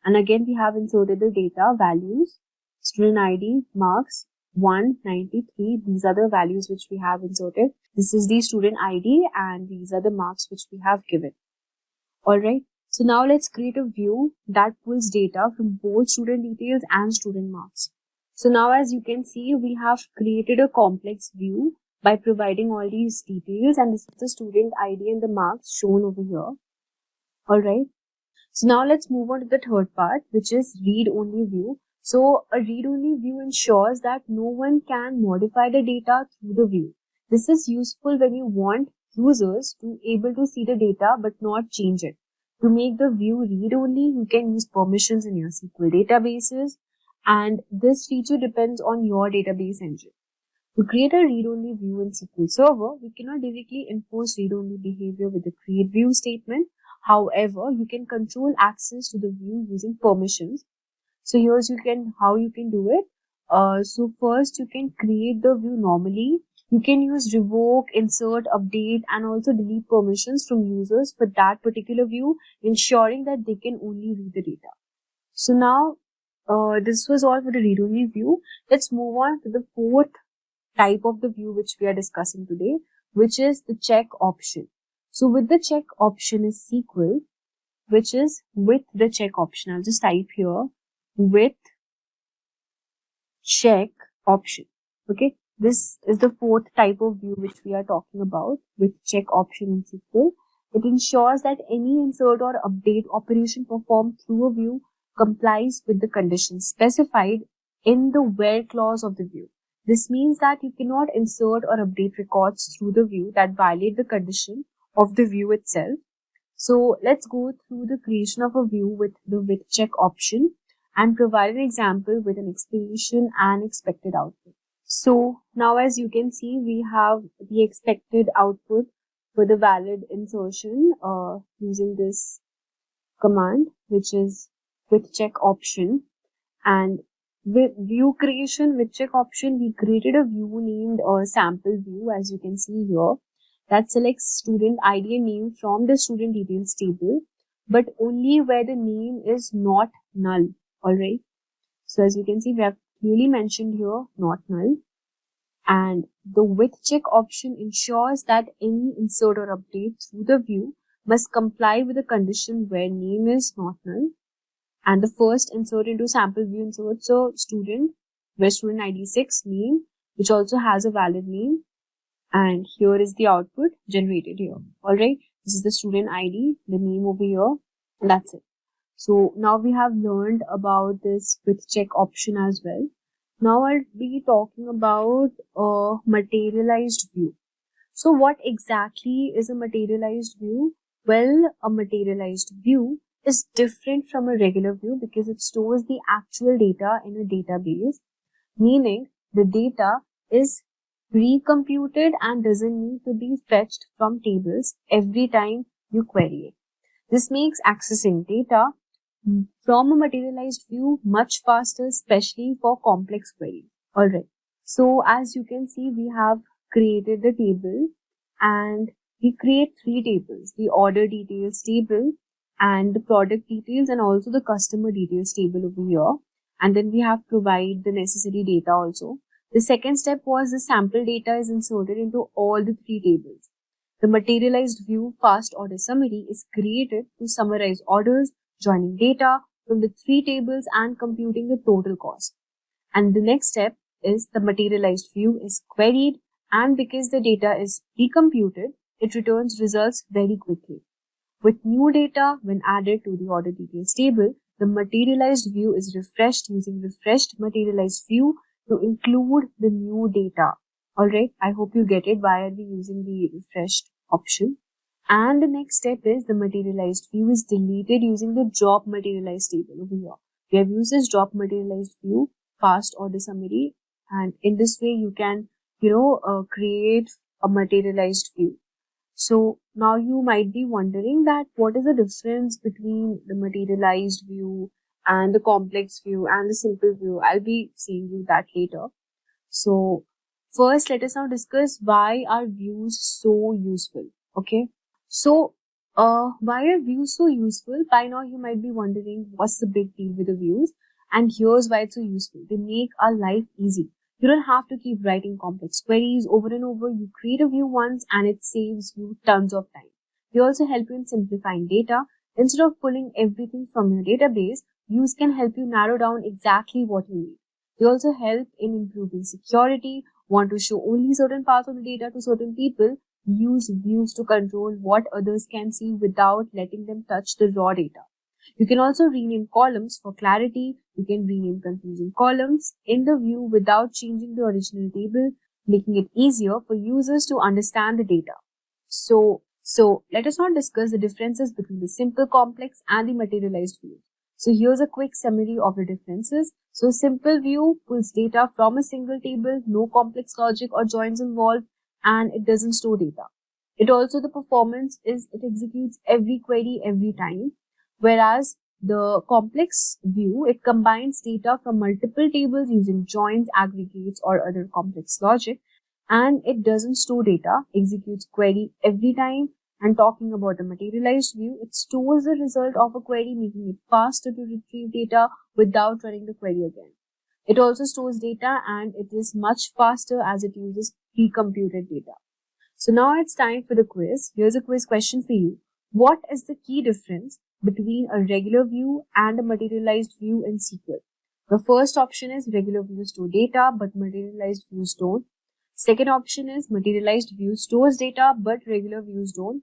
And again, we have inserted the data, values, student ID, marks, 193. These are the values which we have inserted. This is the student ID and these are the marks which we have given. Alright. So now let's create a view that pulls data from both student details and student marks. So now as you can see, we have created a complex view by providing all these details, and this is the student ID and the marks shown over here. Alright. So now let's move on to the third part, which is read-only view. So a read-only view ensures that no one can modify the data through the view. This is useful when you want users to able to see the data but not change it. To make the view read-only, you can use permissions in your SQL databases, and this feature depends on your database engine. To create a read-only view in SQL Server, we cannot directly enforce read-only behavior with the create view statement. However, you can control access to the view using permissions. So here's how you can do it. So first you can create the view normally. You can use revoke, insert, update, and also delete permissions from users for that particular view, ensuring that they can only read the data. So now, this was all for the read-only view. Let's move on to the fourth type of the view which we are discussing today, which is the check option. So with the check option is SQL, which is with the check option. I'll just type here with check option. Okay. This is the fourth type of view which we are talking about with check option in SQL. It ensures that any insert or update operation performed through a view complies with the conditions specified in the where clause of the view. This means that you cannot insert or update records through the view that violate the condition of the view itself. So let's go through the creation of a view with the with check option and provide an example with an explanation and expected output. So now as you can see, we have the expected output for the valid insertion using this command, which is with check option. And with view creation with check option, we created a view named sample view, as you can see here, that selects student ID and name from the student details table, but only where the name is not null. Alright. So as you can see, we have clearly mentioned here not null. And the with check option ensures that any insert or update through the view must comply with the condition where name is not null. And the first insert into sample view inserts a student where student ID 6 name, which also has a valid name. And here is the output generated here. Alright, this is the student ID, the name over here, and that's it. So now we have learned about this with check option as well. Now I'll be talking about a materialized view. So what exactly is a materialized view? Well, a materialized view is different from a regular view because it stores the actual data in a database, meaning the data is pre-computed and doesn't need to be fetched from tables every time you query it. This makes accessing data from a materialized view much faster, especially for complex queries. Alright, so as you can see, we have created the table and we create three tables: the order details table and the product details and also the customer details table over here. And then we have provided the necessary data also. The second step was the sample data is inserted into all the three tables. The materialized view fast order summary is created to summarize orders, joining data from the three tables and computing the total cost. And the next step is the materialized view is queried, and because the data is pre-computed, it returns results very quickly. With new data, when added to the order details table, the materialized view is refreshed using refreshed materialized view to include the new data. Alright, I hope you get it. Why are we using the refreshed option? And the next step is the materialized view is deleted using the drop materialized table over here. We have used this drop materialized view, fast order summary, and in this way you can, create a materialized view. So now you might be wondering that what is the difference between the materialized view and the complex view and the simple view. I'll be saying you that later. So first, let us now discuss why are views so useful. Okay. So Why are views so useful? By now you might be wondering what's the big deal with the views, and here's why it's so useful. They make our life easy. You don't have to keep writing complex queries over and over. You create a view once and it saves you tons of time. They also help you in simplifying data. Instead of pulling everything from your database, views can help you narrow down exactly what you need. They also help in improving security. Want to show only certain parts of the data to certain people? Use views to control what others can see without letting them touch the raw data. You can also rename columns for clarity. You can rename confusing columns in the view without changing the original table, making it easier for users to understand the data. So let us now discuss the differences between the simple, complex, and the materialized view. So here's a quick summary of the differences. So simple view pulls data from a single table, no complex logic or joins involved, and it doesn't store data. It also, the performance is it executes every query every time, whereas the complex view, it combines data from multiple tables using joins, aggregates, or other complex logic, and it doesn't store data, executes query every time. And talking about the materialized view, it stores the result of a query, making it faster to retrieve data without running the query again. It also stores data and it is much faster as it uses pre-computed data. So now it's time for the quiz. Here's a quiz question for you. What is the key difference between a regular view and a materialized view in SQL? The first option is regular views store data, but materialized views don't. Second option is materialized view stores data, but regular views don't.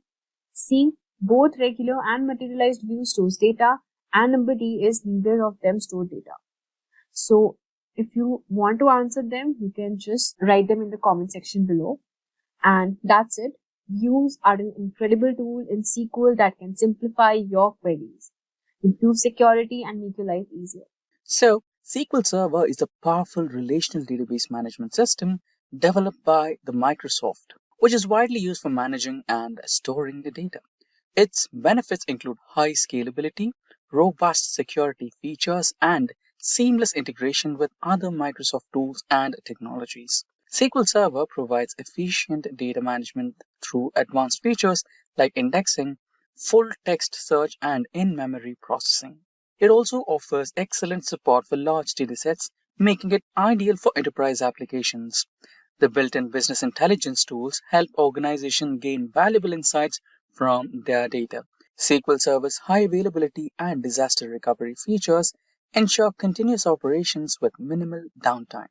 C, both regular and materialized view stores data. And number D is neither of them store data. So if you want to answer them, you can just write them in the comment section below. And that's it. Views are an incredible tool in SQL that can simplify your queries, improve security, and make your life easier. So, SQL Server is a powerful relational database management system developed by the Microsoft, which is widely used for managing and storing the data. Its benefits include high scalability, robust security features, and seamless integration with other Microsoft tools and technologies. SQL Server provides efficient data management through advanced features like indexing, full text search, and in-memory processing. It also offers excellent support for large datasets, making it ideal for enterprise applications. The built-in business intelligence tools help organizations gain valuable insights from their data. SQL Server's high availability and disaster recovery features ensure continuous operations with minimal downtime.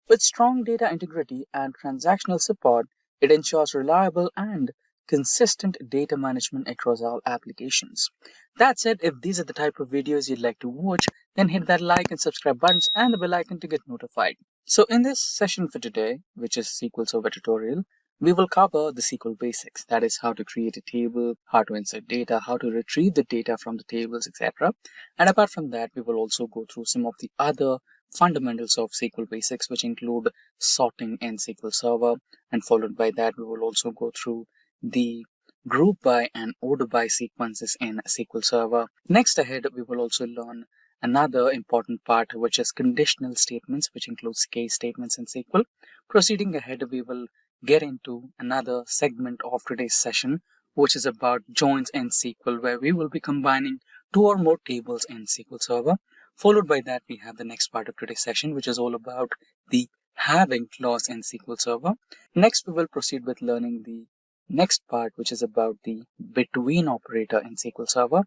With strong data integrity and transactional support, it ensures reliable and consistent data management across all applications. That said, if these are the type of videos you'd like to watch, then hit that like and subscribe buttons and the bell icon to get notified. So in this session for today, which is SQL Server tutorial, we will cover the SQL basics. That is how to create a table, how to insert data, how to retrieve the data from the tables, etc. And apart from that, we will also go through some of the other fundamentals of SQL basics, which include sorting in SQL Server. And followed by that, we will also go through the group by and order by sequences in SQL Server. Next ahead, we will also learn another important part, which is conditional statements, which includes case statements in SQL. Proceeding ahead, we will get into another segment of today's session, which is about joins in SQL, where we will be combining two or more tables in SQL Server. Followed by that, we have the next part of today's session, which is all about the having clause in SQL Server. Next, we will proceed with learning the next part, which is about the between operator in SQL Server.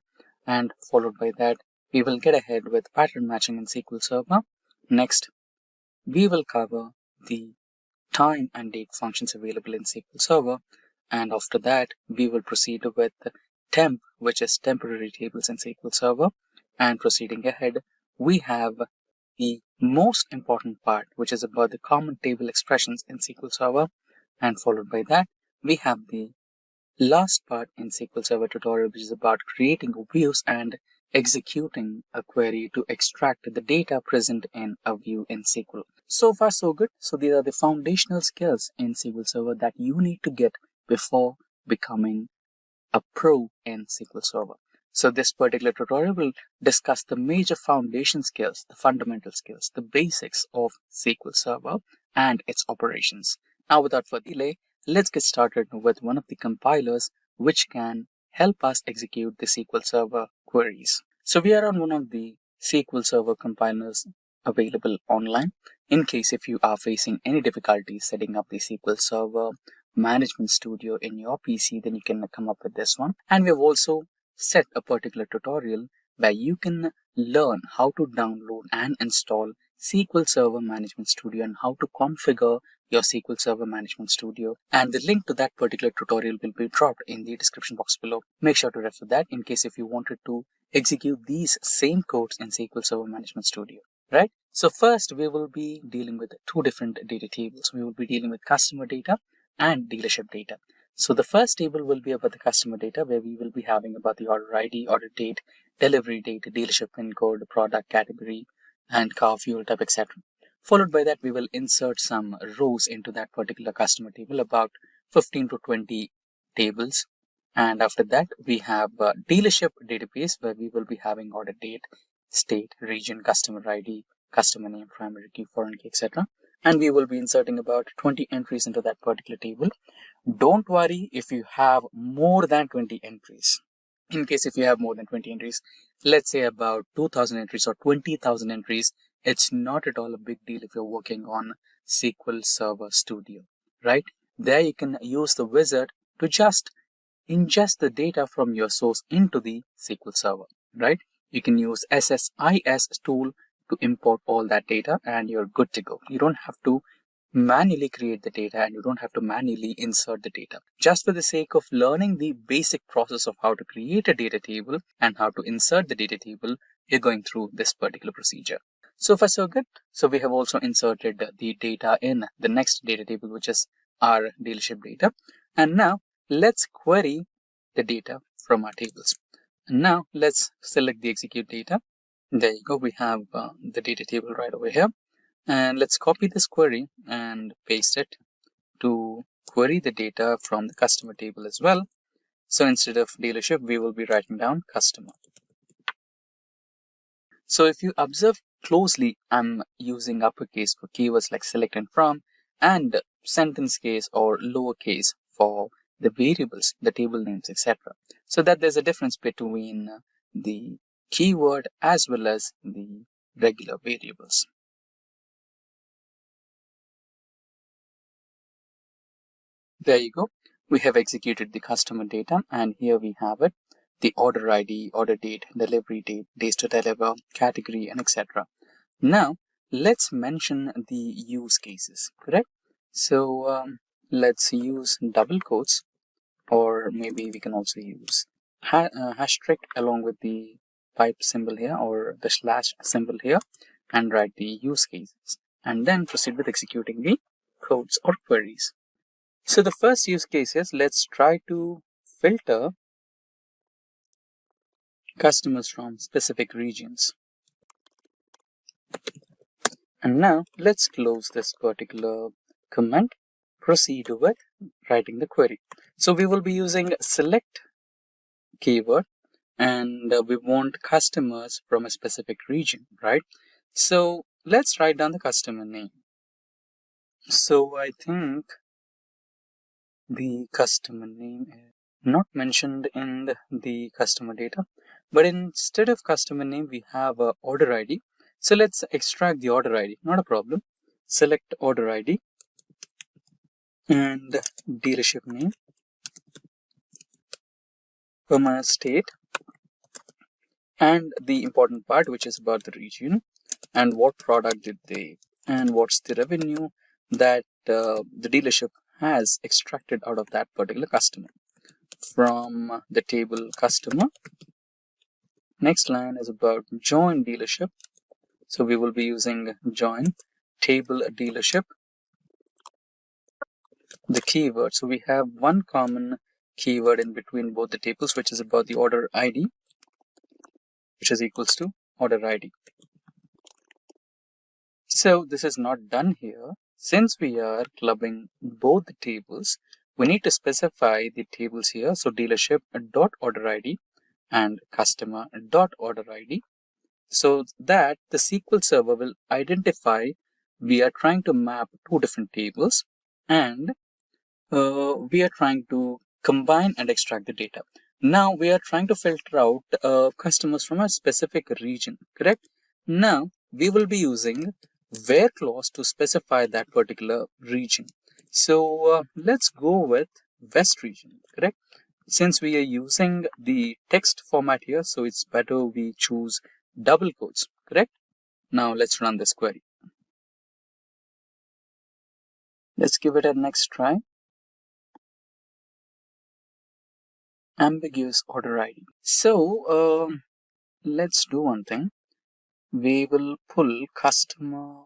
And followed by that, we will get ahead with pattern matching in SQL Server. Next, we will cover the time and date functions available in SQL Server. And after that, we will proceed with temp, which is temporary tables in SQL Server. And proceeding ahead, we have the most important part, which is about the common table expressions in SQL Server. And followed by that, we have the last part in SQL Server tutorial, which is about creating views and executing a query to extract the data present in a view in SQL. So far, so good. So these are the foundational skills in SQL Server that you need to get before becoming a pro in SQL Server. So this particular tutorial will discuss the major foundation skills, the fundamental skills, the basics of SQL Server and its operations. Now, without further delay, let's get started with one of the compilers which can help us execute the SQL Server queries. So we are on one of the SQL Server compilers available online. In case if you are facing any difficulties setting up the SQL Server Management Studio in your PC, then you can come up with this one. And we've also set a particular tutorial where you can learn how to download and install SQL Server Management Studio and how to configure your SQL Server Management Studio. And the link to that particular tutorial will be dropped in the description box below. Make sure to refer that in case if you wanted to execute these same codes in SQL Server Management Studio, right? So first we will be dealing with two different data tables. We will be dealing with customer data and dealership data. So the first table will be about the customer data, where we will be having about the order ID, order date, delivery date, dealership pin code, product category, and car fuel type, etc. Followed by that, we will insert some rows into that particular customer table, about 15 to 20 tables. And after that, we have a dealership database where we will be having order date, state, region, customer ID, customer name, primary key, foreign key, etc. And we will be inserting about 20 entries into that particular table. Don't worry if you have more than 20 entries. In case if you have more than 20 entries, let's say about 2000 entries or 20,000 entries, it's not at all a big deal if you're working on SQL Server Studio, right? There you can use the wizard to just ingest the data from your source into the SQL Server, right? You can use SSIS tool to import all that data and you're good to go. You don't have to manually create the data and you don't have to manually insert the data. Just for the sake of learning the basic process of how to create a data table and how to insert the data table, you're going through this particular procedure. So far so good. So we have also inserted the data in the next data table, which is our dealership data. And now let's query the data from our tables. And now let's select the execute data. There you go. We have the data table right over here. And let's copy this query and paste it to query the data from the customer table as well. So instead of dealership, we will be writing down customer. So if you observe closely, I'm using uppercase for keywords like select and from, and sentence case or lowercase for the variables, the table names, etc. So that there's a difference between the keyword as well as the regular variables. There you go. We have executed the customer data and here we have it. The order ID, order date, delivery date, days to deliver, category, and etc. Now, let's mention the use cases, correct? So, let's use double quotes, or maybe we can also use hashtag along with the pipe symbol here or the slash symbol here and write the use cases and then proceed with executing the codes or queries. So the first use case is let's try to filter customers from specific regions. And now let's close this particular comment, proceed with writing the query. So we will be using select keyword and we want customers from a specific region, right? So let's write down the customer name. So I think the customer name is not mentioned in the customer data, but instead of customer name, we have a order ID. So let's extract the order ID, not a problem. Select order ID and dealership name, comma state, and the important part, which is about the region and what product did they, and what's the revenue that the dealership has extracted out of that particular customer from the table customer. Next line is about join dealership. So we will be using join table dealership, the keyword. So we have one common keyword in between both the tables, which is about the order ID, which is equals to order ID. So this is not done here. Since we are clubbing both the tables, we need to specify the tables here. So dealership dot order ID and customer dot order ID, so that the SQL Server will identify we are trying to map two different tables and we are trying to combine and extract the data. Now we are trying to filter out customers from a specific region, correct? Now we will be using where clause to specify that particular region. So let's go with West region, correct? Since we are using the text format here, so it's better we choose double quotes, correct? Now let's run this query. Let's give it a next try. Ambiguous order ID. So let's do one thing. We will pull customer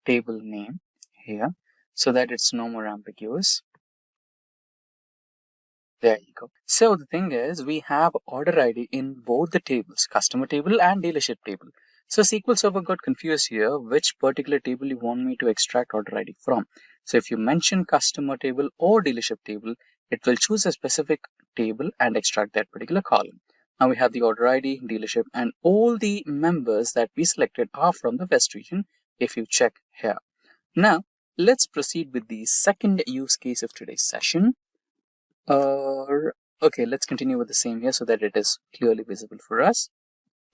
table name here so that it's no more ambiguous. There you go. So the thing is, we have order ID in both the tables, customer table and dealership table. So SQL Server got confused here which particular table you want me to extract order ID from. So if you mention customer table or dealership table, it will choose a specific table and extract that particular column. Now we have the order ID, dealership, and all the members that we selected are from the West region if you check here. Now let's proceed with the second use case of today's session. Okay, let's continue with the same here so that it is clearly visible for us.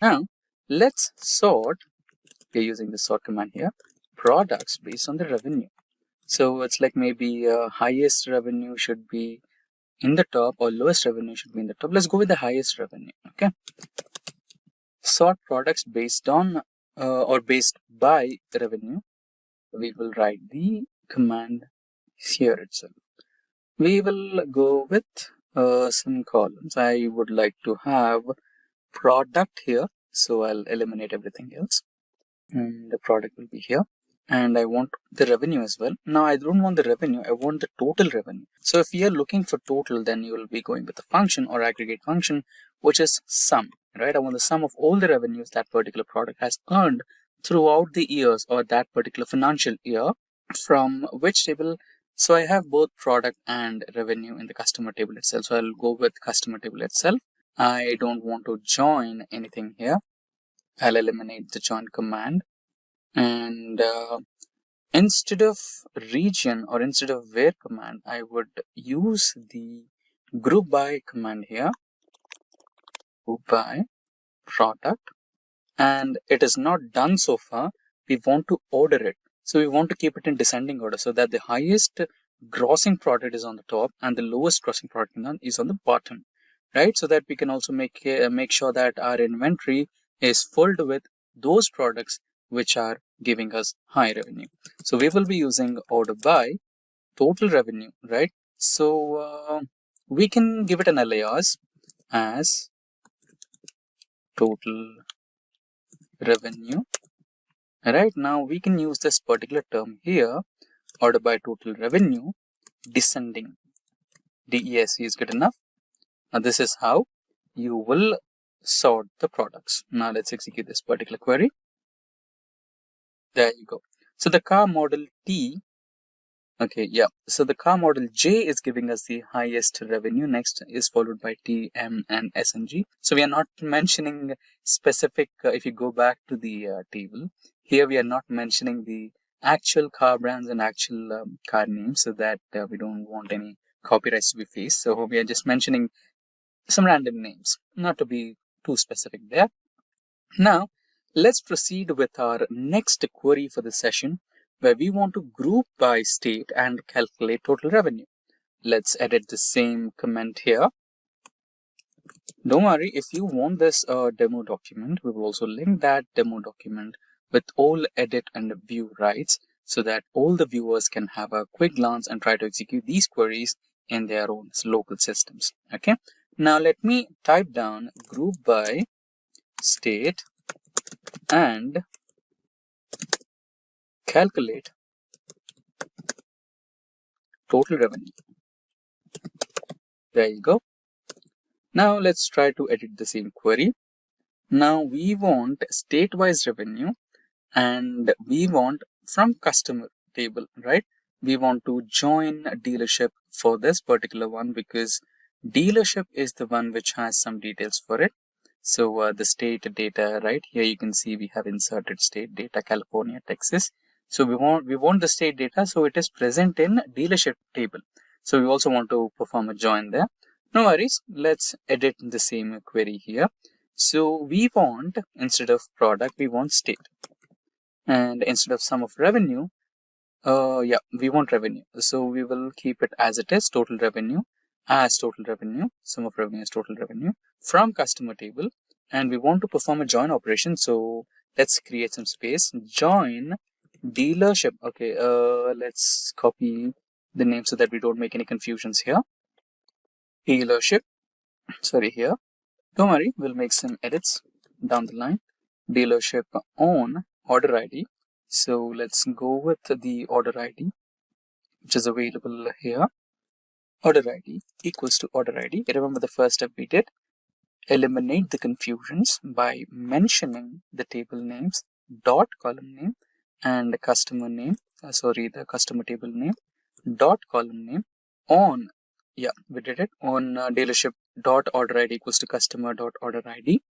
Now, let's sort, we're using the sort command here, products based on the revenue. So it's like maybe highest revenue should be in the top or lowest revenue should be in the top. Let's go with the highest revenue, okay? Sort products based on or based by revenue. We will write the command here itself. We will go with some columns. I would like to have product here, so I'll eliminate everything else, and the product will be here, and I want the revenue as well. Now I don't want the revenue, I want the total revenue. So if you're looking for total, then you will be going with the function or aggregate function, which is sum, right? I want the sum of all the revenues that particular product has earned throughout the years or that particular financial year. From which table? So I have both product and revenue in the customer table itself. So I'll go with customer table itself. I don't want to join anything here. I'll eliminate the join command. And instead of region or instead of where command, I would use the group by command here. Group by product. And it is not done so far. We want to order it. So we want to keep it in descending order so that the highest grossing product is on the top and the lowest grossing product is on the bottom, right? So that we can also make sure that our inventory is filled with those products which are giving us high revenue. So we will be using order by total revenue, right? So we can give it an alias as total revenue. Right now we can use this particular term here, order by total revenue, descending. DESC is good enough. Now this is how you will sort the products. Now let's execute this particular query. There you go. So the car model T, okay, yeah. So the car model J is giving us the highest revenue. Next is followed by T, M, and S and G. So we are not mentioning specific, if you go back to the table, here we are not mentioning the actual car brands and actual car names so that we don't want any copyrights to be faced. So we are just mentioning some random names, not to be too specific there. Now, let's proceed with our next query for the session where we want to group by state and calculate total revenue. Let's edit the same comment here. Don't worry, if you want this demo document, we will also link that demo document with all edit and view rights so that all the viewers can have a quick glance and try to execute these queries in their own local systems. Okay. Now let me type down group by state and calculate total revenue. There you go. Now let's try to edit the same query. Now we want state-wise revenue and we want from customer table, right? We want to join dealership for this particular one because dealership is the one which has some details for it. So the state data, right here you can see we have inserted state data California, Texas. So we want the state data, so it is present in dealership table. So we also want to perform a join there. No worries, let's edit the same query here. So we want, instead of product, we want state. And instead of sum of revenue, we want revenue. So we will keep it as it is, total revenue as total revenue, sum of revenue as total revenue from customer table. And we want to perform a join operation. So let's create some space. Join dealership. Okay, let's copy the name so that we don't make any confusions here. Dealership, sorry, here. Don't worry, we'll make some edits down the line. Dealership on order ID. So let's go with the order ID, which is available here. Order ID equals to order ID. Remember the first step we did. Eliminate the confusions by mentioning the table names, dot column name, and customer name. The customer table name, dot column name on. Yeah, we did it on dealership dot order ID equals to customer dot order ID.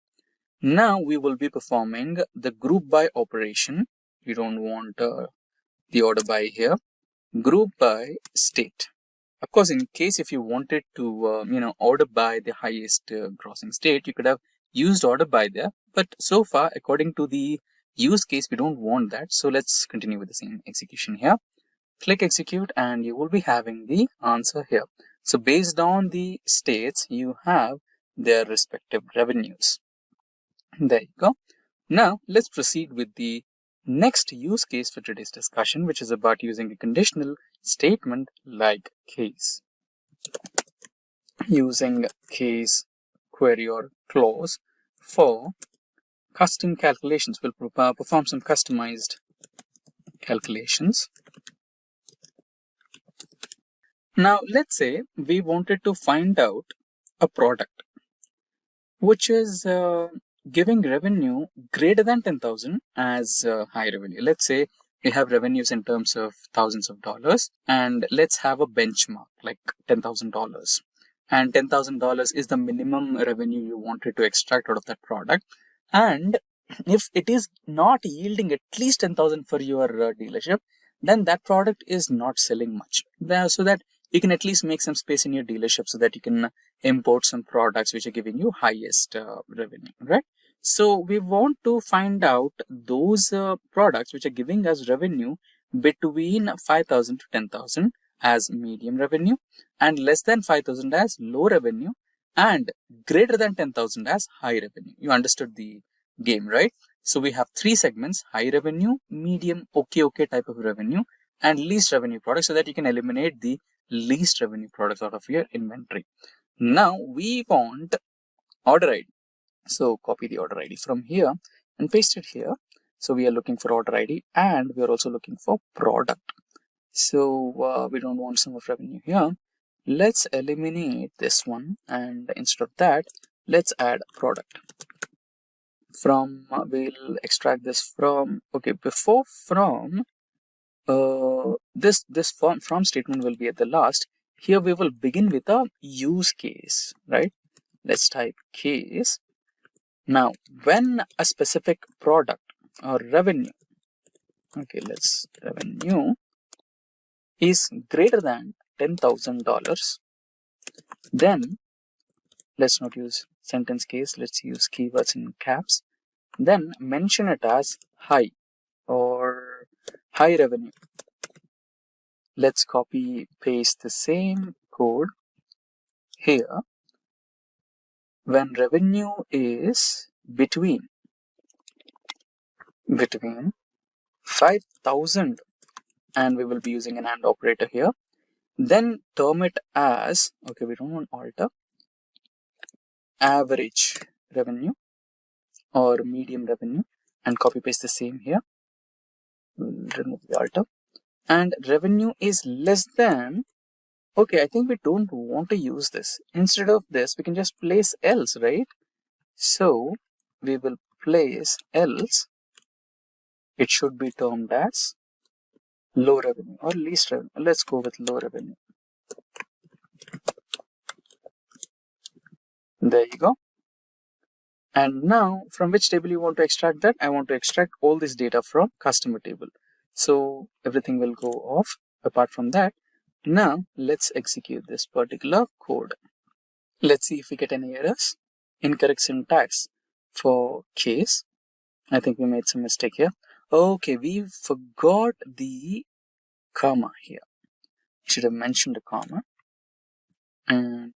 Now we will be performing the group by operation. We don't want the order by here. Group by state. Of course, in case if you wanted to, order by the highest grossing state, you could have used order by there. But so far, according to the use case, we don't want that. So let's continue with the same execution here. Click execute and you will be having the answer here. So based on the states, you have their respective revenues. There you go. Now let's proceed with the next use case for today's discussion, which is about using a conditional statement like case. Using case, query, or clause for custom calculations. We'll perform some customized calculations. Now let's say we wanted to find out a product which is giving revenue greater than 10,000 as high revenue. Let's say we have revenues in terms of thousands of dollars, and let's have a benchmark like $10,000. And $10,000 is the minimum revenue you wanted to extract out of that product. And if it is not yielding at least 10,000 for your dealership, then that product is not selling much. So that you can at least make some space in your dealership so that you can import some products which are giving you highest revenue, right? So we want to find out those products which are giving us revenue between 5,000 to 10,000 as medium revenue, and less than 5,000 as low revenue, and greater than 10,000 as high revenue. You understood the game, right? So we have three segments: high revenue, medium, okay type of revenue, and least revenue products, so that you can eliminate the least revenue products out of your inventory. Now we want order ID. So copy the order ID from here and paste it here. So we are looking for order ID and we are also looking for product. So we don't want sum of revenue here. Let's eliminate this one, and instead of that, let's add product. We'll extract this from, before from, this from statement will be at the last. Here we will begin with a use case, right? Let's type case. Now, when a specific product or revenue, revenue is greater than $10,000, then let's not use sentence case, let's use keywords in caps. Then mention it as high or high revenue. Let's copy paste the same code here. When revenue is between 5,000, and we will be using an AND operator here, then term it as, we don't want alter, average revenue or medium revenue, and copy paste the same here. Remove the alter. And revenue is less than, I think we don't want to use this. Instead of this, we can just place else, right? So we will place else. It should be termed as low revenue or least revenue. Let's go with low revenue. There you go. And now from which table you want to extract that? I want to extract all this data from customer table. So everything will go off apart from that. Now let's execute this particular code. Let's see if we get any errors. Incorrect syntax for case. I think we made some mistake here. Okay, we forgot the comma here. Should have mentioned the comma. And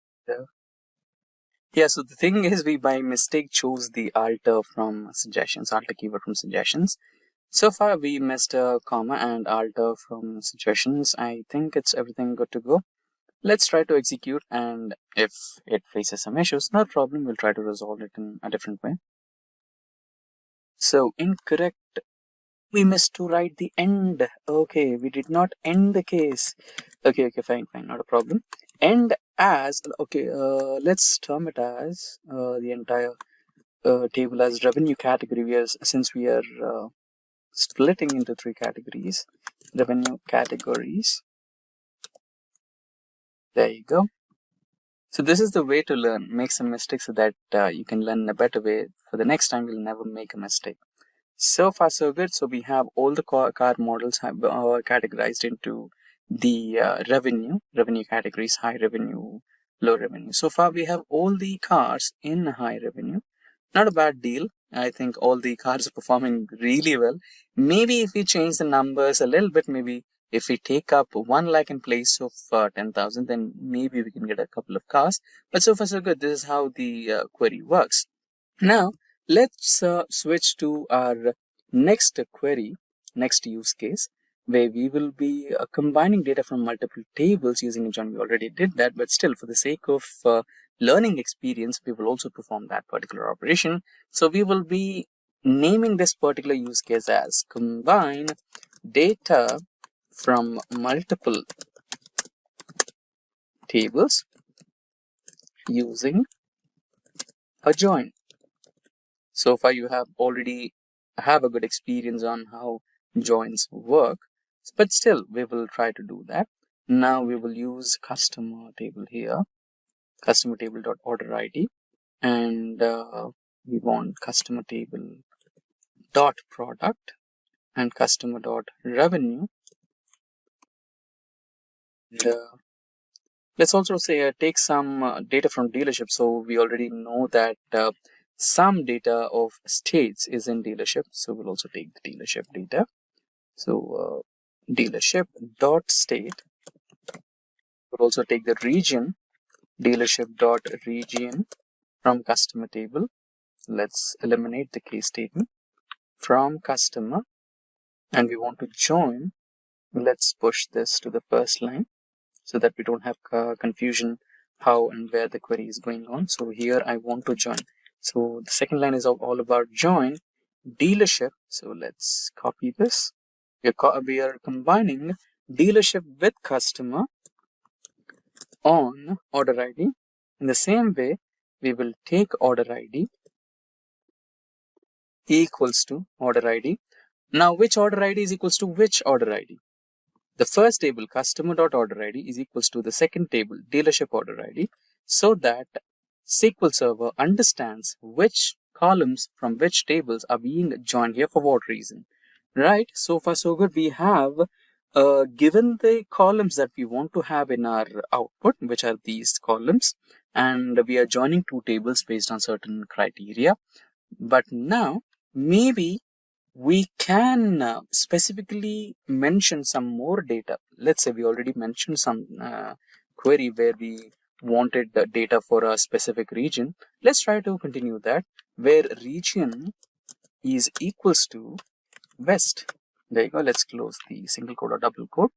yeah, so the thing is, we by mistake chose the alter from suggestions, alter keyword from suggestions. So far we missed a comma and alter from suggestions. I think it's everything good to go. Let's try to execute, and if it faces some issues, no problem, we'll try to resolve it in a different way. So incorrect, we missed to write the end. Okay, we did not end the case. Okay, fine, not a problem. End as, okay, let's term it as the entire table as revenue category. Since we are splitting into 3 categories, revenue categories. There you go. So this is the way to learn. Make some mistakes so that you can learn in a better way. For the next time, you'll never make a mistake. So far, so good. So we have all the car models have categorized into the revenue categories: high revenue, low revenue. So far, we have all the cars in high revenue. Not a bad deal. I think all the cars are performing really well. Maybe if we change the numbers a little bit, maybe if we take up 1 lakh in place of 10,000, then maybe we can get a couple of cars. But so far, so good. This is how the query works. Now, let's switch to our next query, next use case, where we will be combining data from multiple tables using a join. We already did that, but still, for the sake of learning experience, we will also perform that particular operation. So we will be naming this particular use case as combine data from multiple tables using a join. So far, you have already have a good experience on how joins work, but still, we will try to do that. Now we will use customer table here, customer table dot order ID, and we want customer table dot product and customer dot revenue. And, let's also say take some data from dealership. So we already know that some data of states is in dealership. So we'll also take the dealership data. So dealership dot state. We'll also take the region, dealership dot region from customer table. Let's eliminate the case statement from customer, and we want to join. Let's push this to the first line so that we don't have confusion how and where the query is going on. So here I want to join. So the second line is all about join dealership. So let's copy this. We are combining dealership with customer on order ID. In the same way, we will take order ID equals to order ID. Now, which order ID is equals to which order ID? The first table, customer.order ID, is equals to the second table, dealership order ID, so that SQL Server understands which columns from which tables are being joined here for what reason. Right? So far, so good. We have given the columns that we want to have in our output, which are these columns, and we are joining 2 tables based on certain criteria. But now, maybe we can specifically mention some more data. Let's say we already mentioned some query where we wanted the data for a specific region. Let's try to continue that, where region is equals to West. There you go. Let's close the single quote or double quote.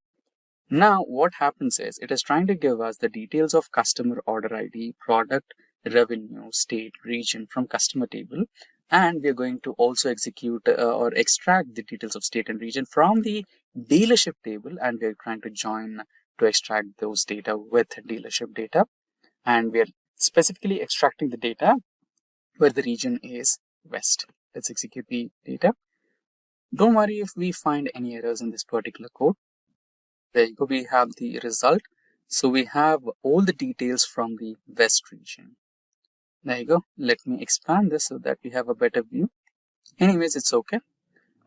Now what happens is it is trying to give us the details of customer order ID, product, revenue, state, region from customer table, and we're going to also execute or extract the details of state and region from the dealership table, and we're trying to join to extract those data with dealership data, and we're specifically extracting the data where the region is West. Let's execute the data. Don't worry if we find any errors in this particular code. There you go, we have the result. So we have all the details from the West region. There you go. Let me expand this so that we have a better view. Anyways, it's okay.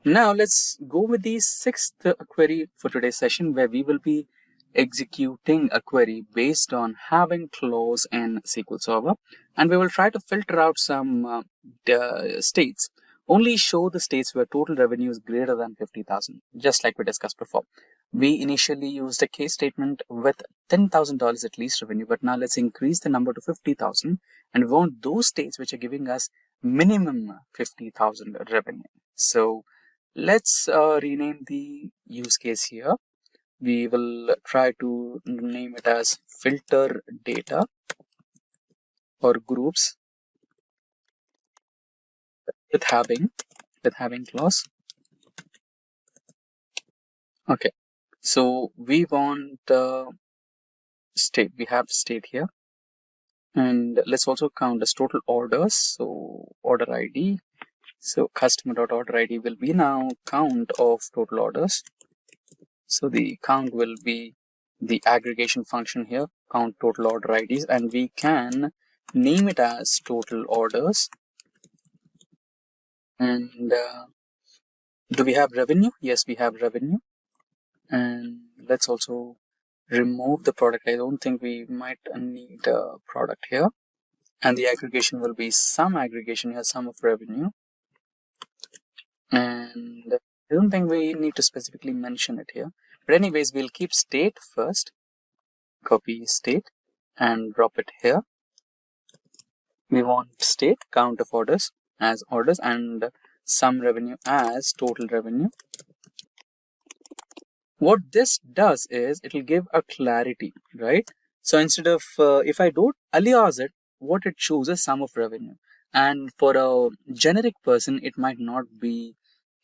Now let's go with the 6th query for today's session, where we will be executing a query based on having clause in SQL Server, and we will try to filter out some states. Only show the states where total revenue is greater than 50,000, just like we discussed before. We initially used a case statement with $10,000 at least revenue, but now let's increase the number to 50,000, and we want those states which are giving us minimum 50,000 revenue. So let's rename the use case here. We will try to name it as filter data or groups with having clause. Okay, so we want state. We have state here, and let's also count as total orders. So order ID. So customer.order ID will be now count of total orders. So the count will be the aggregation function here, count total order IDs, and we can name it as total orders. And do we have revenue? Yes, we have revenue. And let's also remove the product. I don't think we might need a product here. And the aggregation will be sum aggregation here, sum of revenue. And I don't think we need to specifically mention it here. But anyways, we'll keep state first. Copy state and drop it here. We want state count of orders as orders and sum revenue as total revenue. What this does is it will give a clarity, right? So instead of if I don't alias it, what it shows is sum of revenue. And for a generic person, it might not be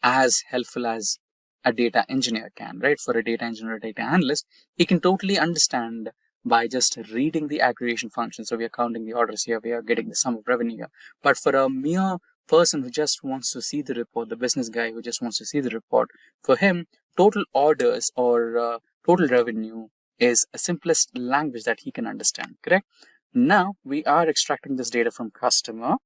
as helpful as a data engineer can, right? For a data engineer or data analyst, he can totally understand by just reading the aggregation function. So we are counting the orders here, we are getting the sum of revenue here. But for a mere person who just wants to see the report, the business guy who just wants to see the report, for him, total orders or total revenue is a simplest language that he can understand, correct? Now we are extracting this data from customer,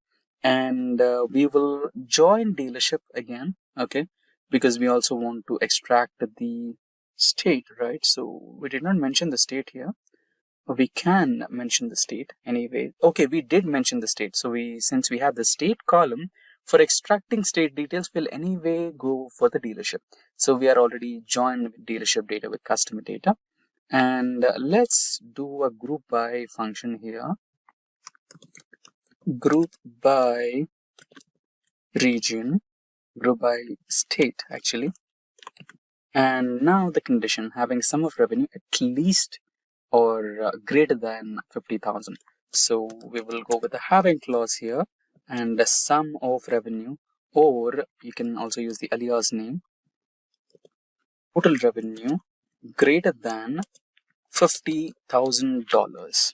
and we will join dealership again, okay? Because we also want to extract the state, right? So we did not mention the state here. We can mention the state anyway. Okay, we did mention the state. So since we have the state column, for extracting state details, we'll anyway go for the dealership. So we are already joined dealership data with customer data. And let's do a group by function here. Group by region, group by state actually. And now the condition having sum of revenue at least or greater than 50,000. So we will go with the having clause here and the sum of revenue, or you can also use the alias name, total revenue greater than $50,000.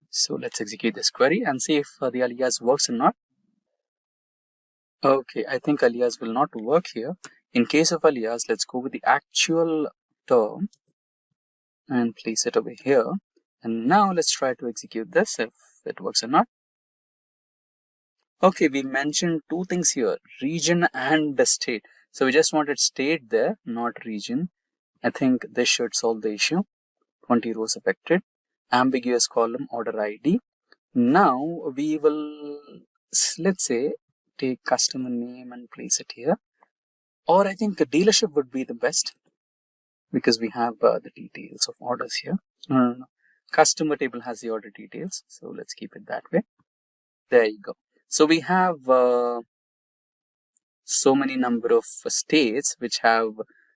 So let's execute this query and see if the alias works or not. Okay, I think alias will not work here. In case of alias, let's go with the actual term and place it over here. And now let's try to execute this if it works or not. Okay, we mentioned two things here, region and the state. So we just wanted state there, not region. I think this should solve the issue. 20 rows affected, ambiguous column order ID. Now we will, let's say, take customer name and place it here. Or I think a dealership would be the best because we have the details of orders here. No. Customer table has the order details. So let's keep it that way. There you go. So we have so many number of states which have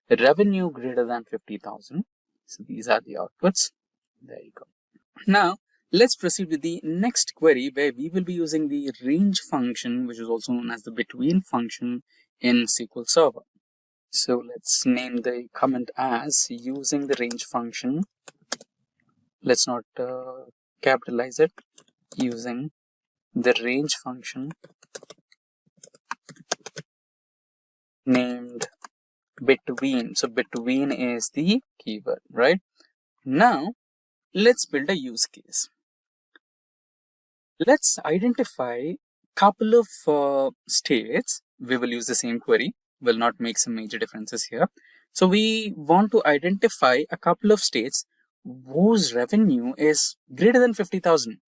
revenue greater than 50,000. So these are the outputs. There you go. Now let's proceed with the next query where we will be using the range function, which is also known as the between function in SQL Server. So let's name the comment as using the range function. Let's not capitalize it. Using the range function named between. So between is the keyword, right? Now let's build a use case. Let's identify couple of states. We will use the same query, will not make some major differences here. So we want to identify a couple of states whose revenue is greater than 50,000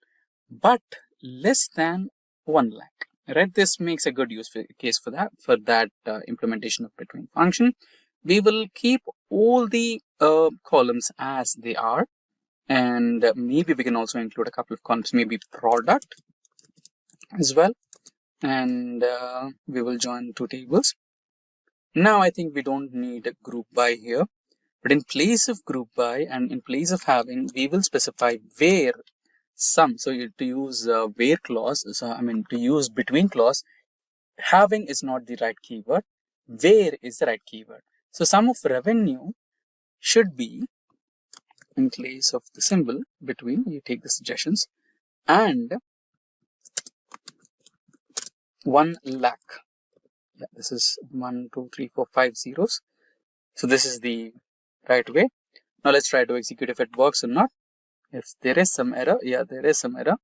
but less than 1 lakh. Right? This makes a good use case for that implementation of between function. We will keep all the columns as they are, and maybe we can also include a couple of columns, maybe product as well, and we will join two tables. Now I think we don't need a group by here, but in place of group by and in place of having, we will specify where sum. So to use where clause, to use between clause, having is not the right keyword, where is the right keyword. So sum of revenue should be, in place of the symbol between, you take the suggestions, and 1 lakh. Yeah, this is 1, 2, 3, 4, 5 zeros. So this is the right way. Now let's try to execute if it works or not. If there is some error, yeah, there is some error.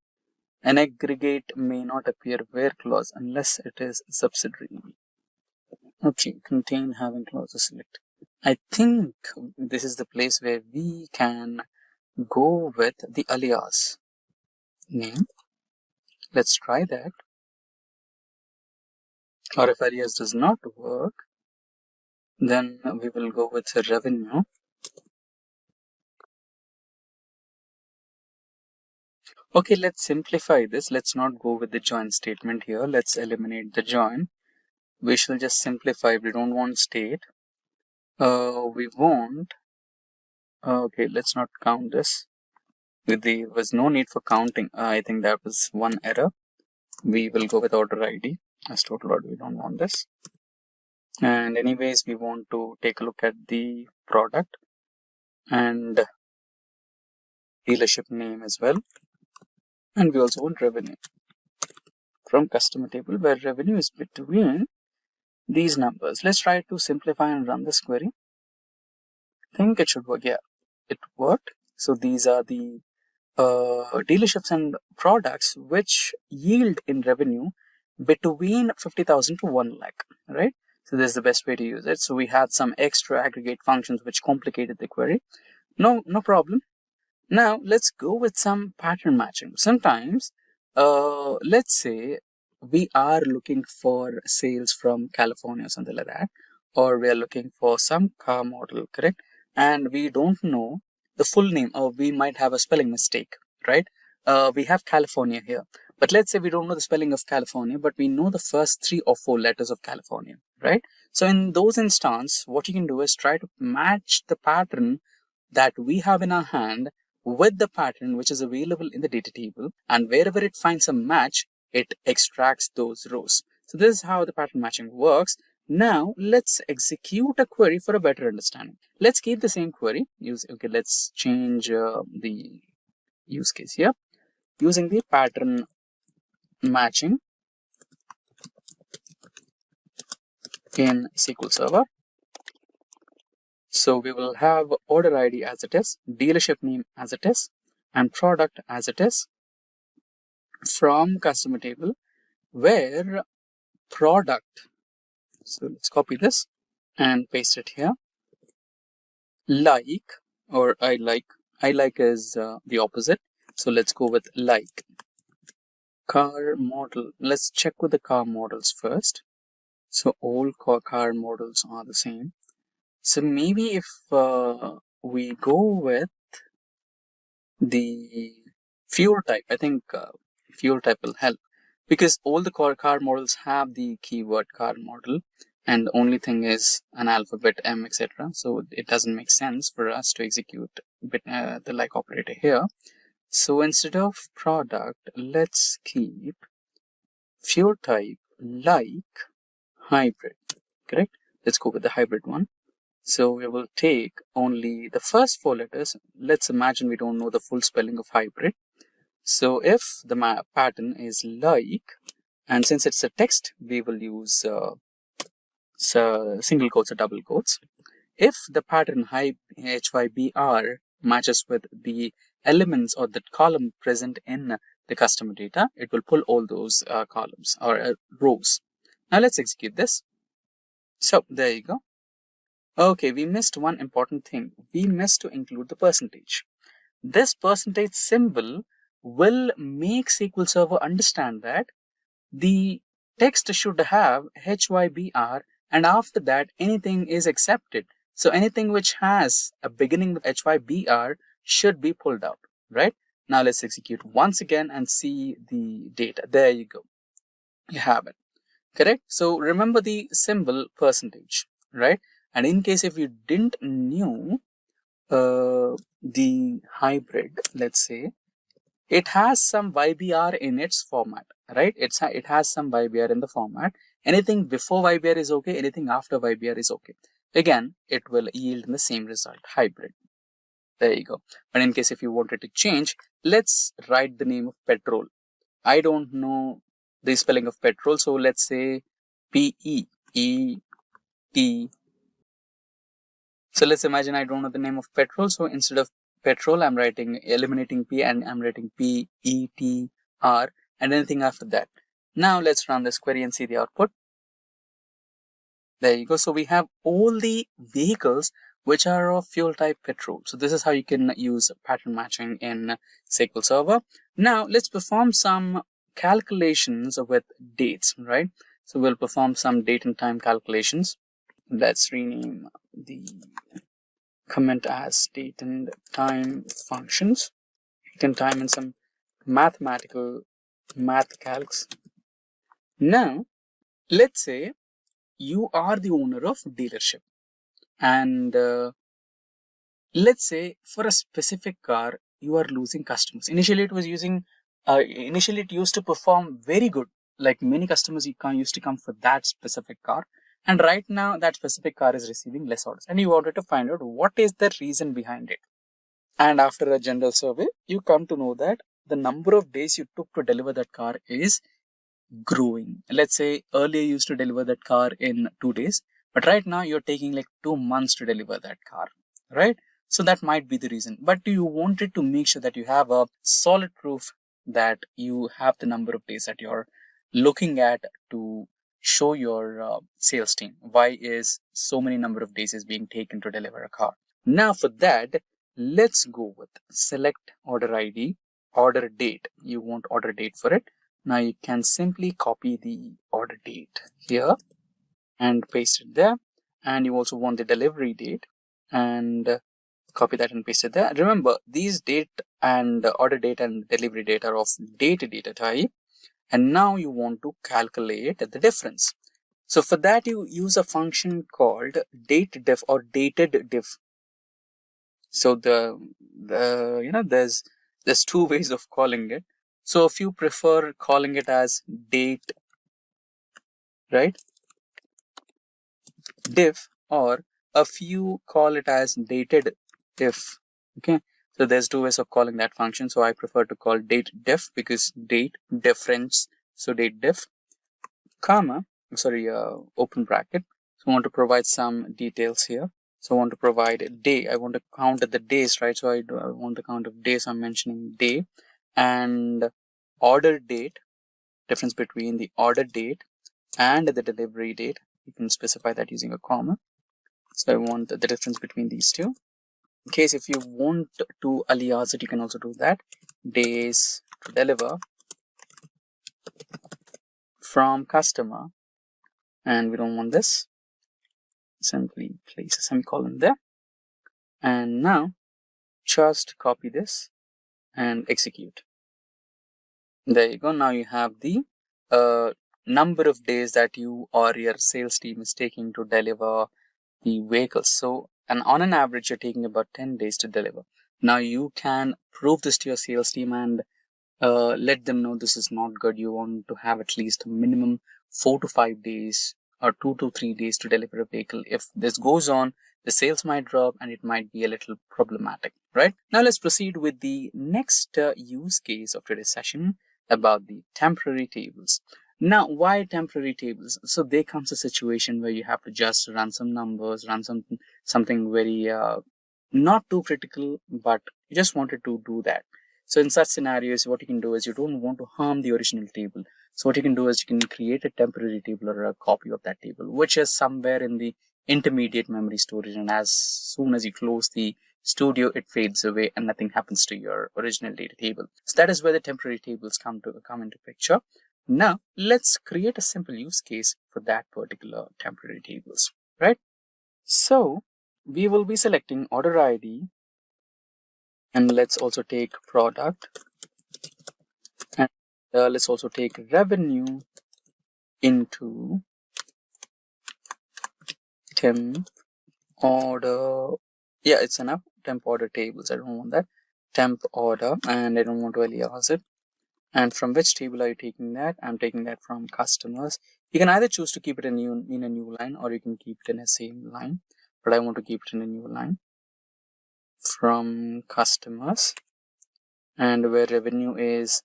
An aggregate may not appear where clause unless it is subsidiary. Okay, contain having clauses select. I think this is the place where we can go with the alias name. Let's try that. Or if alias does not work, then we will go with revenue. Okay, let's simplify this. Let's not go with the join statement here. Let's eliminate the join. We shall just simplify. We don't want state. We want. Okay, let's not count this. There was no need for counting. I think that was one error. We will go with order ID as total order. We don't want this. And anyways, we want to take a look at the product and dealership name as well. And we also want revenue from customer table, where revenue is between these numbers. Let's try to simplify and run this query. I think it should work. Yeah, it worked. So these are the dealerships and products which yield in revenue between 50,000 to 1 lakh, right? So this is the best way to use it. So we had some extra aggregate functions which complicated the query. No problem. Now let's go with some pattern matching. Sometimes, let's say we are looking for sales from California or something like that, or we are looking for some car model, correct? And we don't know the full name, or we might have a spelling mistake, right? We have California here, but let's say we don't know the spelling of California, but we know the first 3 or 4 letters of California, right? So in those instances, what you can do is try to match the pattern that we have in our hand with the pattern which is available in the data table, and wherever it finds a match, it extracts those rows. So this is how the pattern matching works. Now let's execute a query for a better understanding. Let's keep the same query. Let's change the use case here using the pattern matching in SQL Server. So we will have order ID as it is, dealership name as it is, and product as it is from customer table, where product. So let's copy this and paste it here. Like, or I like is the opposite. So let's go with like. Car model. Let's check with the car models first. So all car models are the same. So maybe if we go with the fuel type, I think fuel type will help, because all the car models have the keyword car model, and the only thing is an alphabet M, etc. So it doesn't make sense for us to execute the like operator here. So instead of product, let's keep fuel type like hybrid, correct? Let's go with the hybrid one. So we will take only the first 4 letters. Let's imagine we don't know the full spelling of hybrid. So if the pattern is like, and since it's a text, we will use single quotes or double quotes. If the pattern HYBR matches with the elements or the column present in the customer data, it will pull all those columns or rows. Now let's execute this. So there you go. Okay, we missed one important thing. We missed to include the percentage. This percentage symbol will make SQL Server understand that the text should have HYBR, and after that anything is accepted. So anything which has a beginning with HYBR should be pulled out, right? Now let's execute once again and see the data. There you go. You have it. Correct? So remember the symbol percentage, right? And in case if you didn't knew the hybrid, let's say, it has some YBR in its format, right? It has some YBR in the format. Anything before YBR is okay. Anything after YBR is okay. Again, it will yield the same result, hybrid. There you go. But in case if you wanted to change, let's write the name of petrol. I don't know the spelling of petrol, so let's say PEET. So let's imagine I don't know the name of petrol. So instead of petrol, I'm eliminating P and I'm writing PETR and anything after that. Now let's run this query and see the output. There you go. So we have all the vehicles which are of fuel type petrol. So this is how you can use pattern matching in SQL Server. Now let's perform some calculations with dates, right? So we'll perform some date and time calculations. Let's rename the comment as date and time functions. Date and time and some math calcs. Now, let's say you are the owner of dealership, and let's say for a specific car you are losing customers. Initially it used to perform very good, like many customers used to come for that specific car, and right now that specific car is receiving less orders, and you wanted to find out what is the reason behind it. And after a general survey, you come to know that the number of days you took to deliver that car is growing. Let's say earlier you used to deliver that car in 2 days, but right now you're taking like 2 months to deliver that car, right? So that might be the reason. But you wanted to make sure that you have a solid proof that you have the number of days that you're looking at to show your sales team why is so many number of days is being taken to deliver a car. Now for that, let's go with select order ID, order date. You want order date for it. Now you can simply copy the order date here and paste it there. And you also want the delivery date and copy that and paste it there. Remember, these date and order date and delivery date are of date data type. And now you want to calculate the difference. So for that, you use a function called dateDiff or datedDiff. So there's 2 ways of calling it. So if you prefer calling it as date, right, diff, or a few call it as dated diff. Okay, so there's 2 ways of calling that function. So I prefer to call date diff because date difference. So date diff, comma, open bracket. So I want to provide some details here. So I want to provide a day. I want to count the days, right? So I want the count of days. I'm mentioning day and order date, difference between the order date and the delivery date. You can specify that using a comma. So I want the difference between these two. In case if you want to alias it, you can also do that. Days to deliver from customer, and we don't want this. Simply place a semicolon there. And now just copy this and execute. There you go. Now you have the number of days that you or your sales team is taking to deliver the vehicles. So, and on an average, you're taking about 10 days to deliver. Now you can prove this to your sales team and let them know this is not good. You want to have at least a minimum 4 to 5 days or 2 to 3 days to deliver a vehicle. If this goes on, the sales might drop and it might be a little problematic, right? Now let's proceed with the next use case of today's session about the temporary tables. Now, why temporary tables? So there comes a situation where you have to just run some numbers, run something very not too critical, but you just wanted to do that. So in such scenarios, what you can do is you don't want to harm the original table. So what you can do is you can create a temporary table or a copy of that table, which is somewhere in the intermediate memory storage, and as soon as you close the studio, it fades away and nothing happens to your original data table. So that is where the temporary tables come into picture. Now let's create a simple use case for that particular temporary tables, right? So we will be selecting order ID, and let's also take product, and let's also take revenue into temp order. Yeah, it's enough. Temp order tables. I don't want that. Temp order, and I don't want to alias it. And from which table are you taking that? I'm taking that from customers. You can either choose to keep it in a new line, or you can keep it in a same line. But I want to keep it in a new line. From customers, and where revenue is.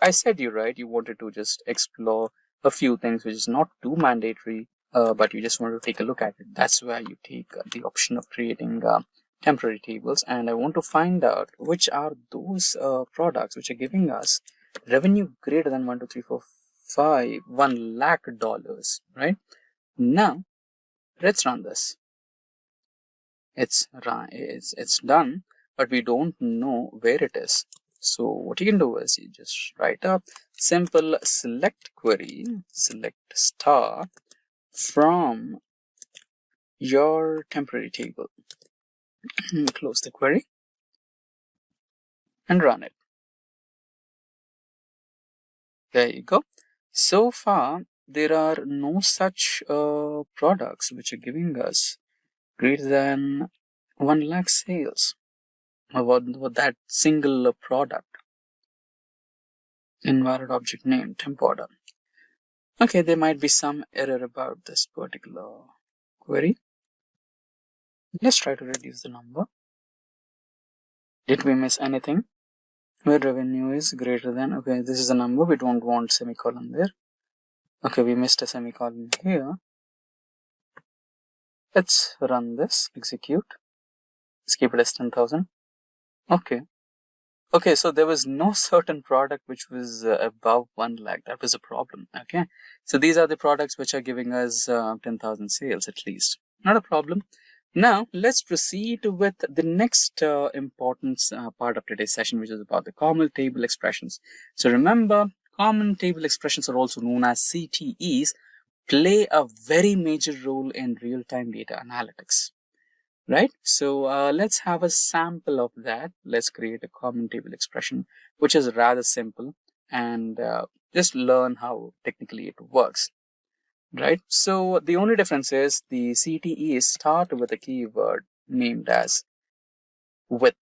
I said you right. You wanted to just explore a few things, which is not too mandatory. But you just want to take a look at it. That's where you take the option of creating temporary tables, and I want to find out which are those products which are giving us revenue greater than 1, 2, 3, 4, 5, $1 lakh, right? Now let's run this. It's done, but we don't know where it is. So what you can do is you just write up simple select query, select star from your temporary table. Close the query and run it. There you go. So far there are no such products which are giving us greater than 1 lakh sales about that single product. Invalid object name, temp order. Okay, there might be some error about this particular query. Let's try to reduce the number. Did we miss anything? Where revenue is greater than, okay, this is a number, we don't want semicolon there. Okay, we missed a semicolon here. Let's run this, execute. Let's keep it as 10,000. Okay, so there was no certain product which was above 1 lakh. That was a problem. Okay, so these are the products which are giving us 10,000 sales at least. Not a problem. Now let's proceed with the next important part of today's session, which is about the common table expressions. So remember, common table expressions are also known as CTEs, play a very major role in real-time data analytics. Right, so let's have a sample of that. Let's create a common table expression, which is rather simple, and just learn how technically it works. Right, so the only difference is the CTEs start with a keyword named as with,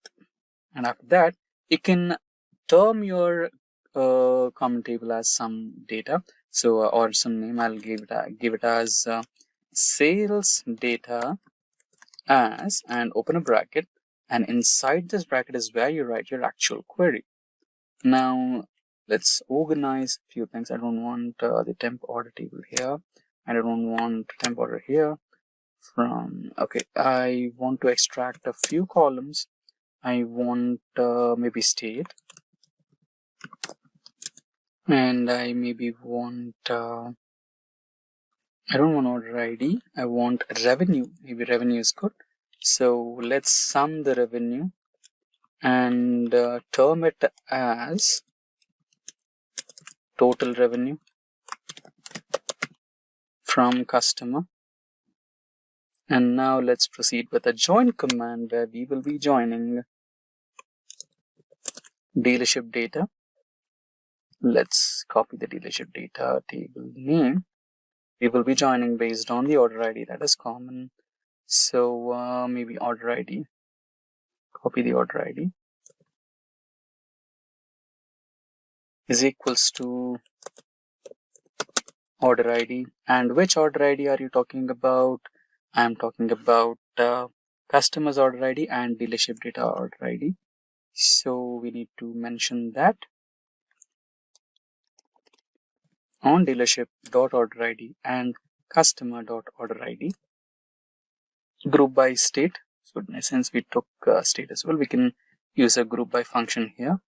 and after that you can term your common table as some data. So or some name. I'll give it as sales data as, and open a bracket, and inside this bracket is where you write your actual query. Now let's organize a few things. I don't want the temp order table here. I don't want temp order here. Okay, I want to extract a few columns. I want maybe state, and I maybe want I don't want order ID. I want revenue. Maybe revenue is good. So let's sum the revenue and term it as total revenue from customer. And now let's proceed with a join command where we will be joining dealership data. Let's copy the dealership data table name. We will be joining based on the order ID that is common. So maybe order ID. Copy the order ID is equals to order ID. And which order ID are you talking about? I'm talking about customer's order ID and dealership data order ID. So we need to mention that on dealership.order ID and customer.order ID. Group by state. So since we took state as well, we can use a group by function here.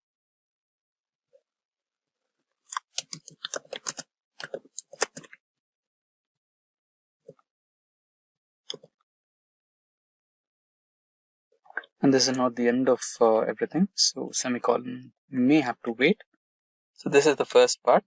And this is not the end of everything, so semicolon may have to wait. So this is the first part.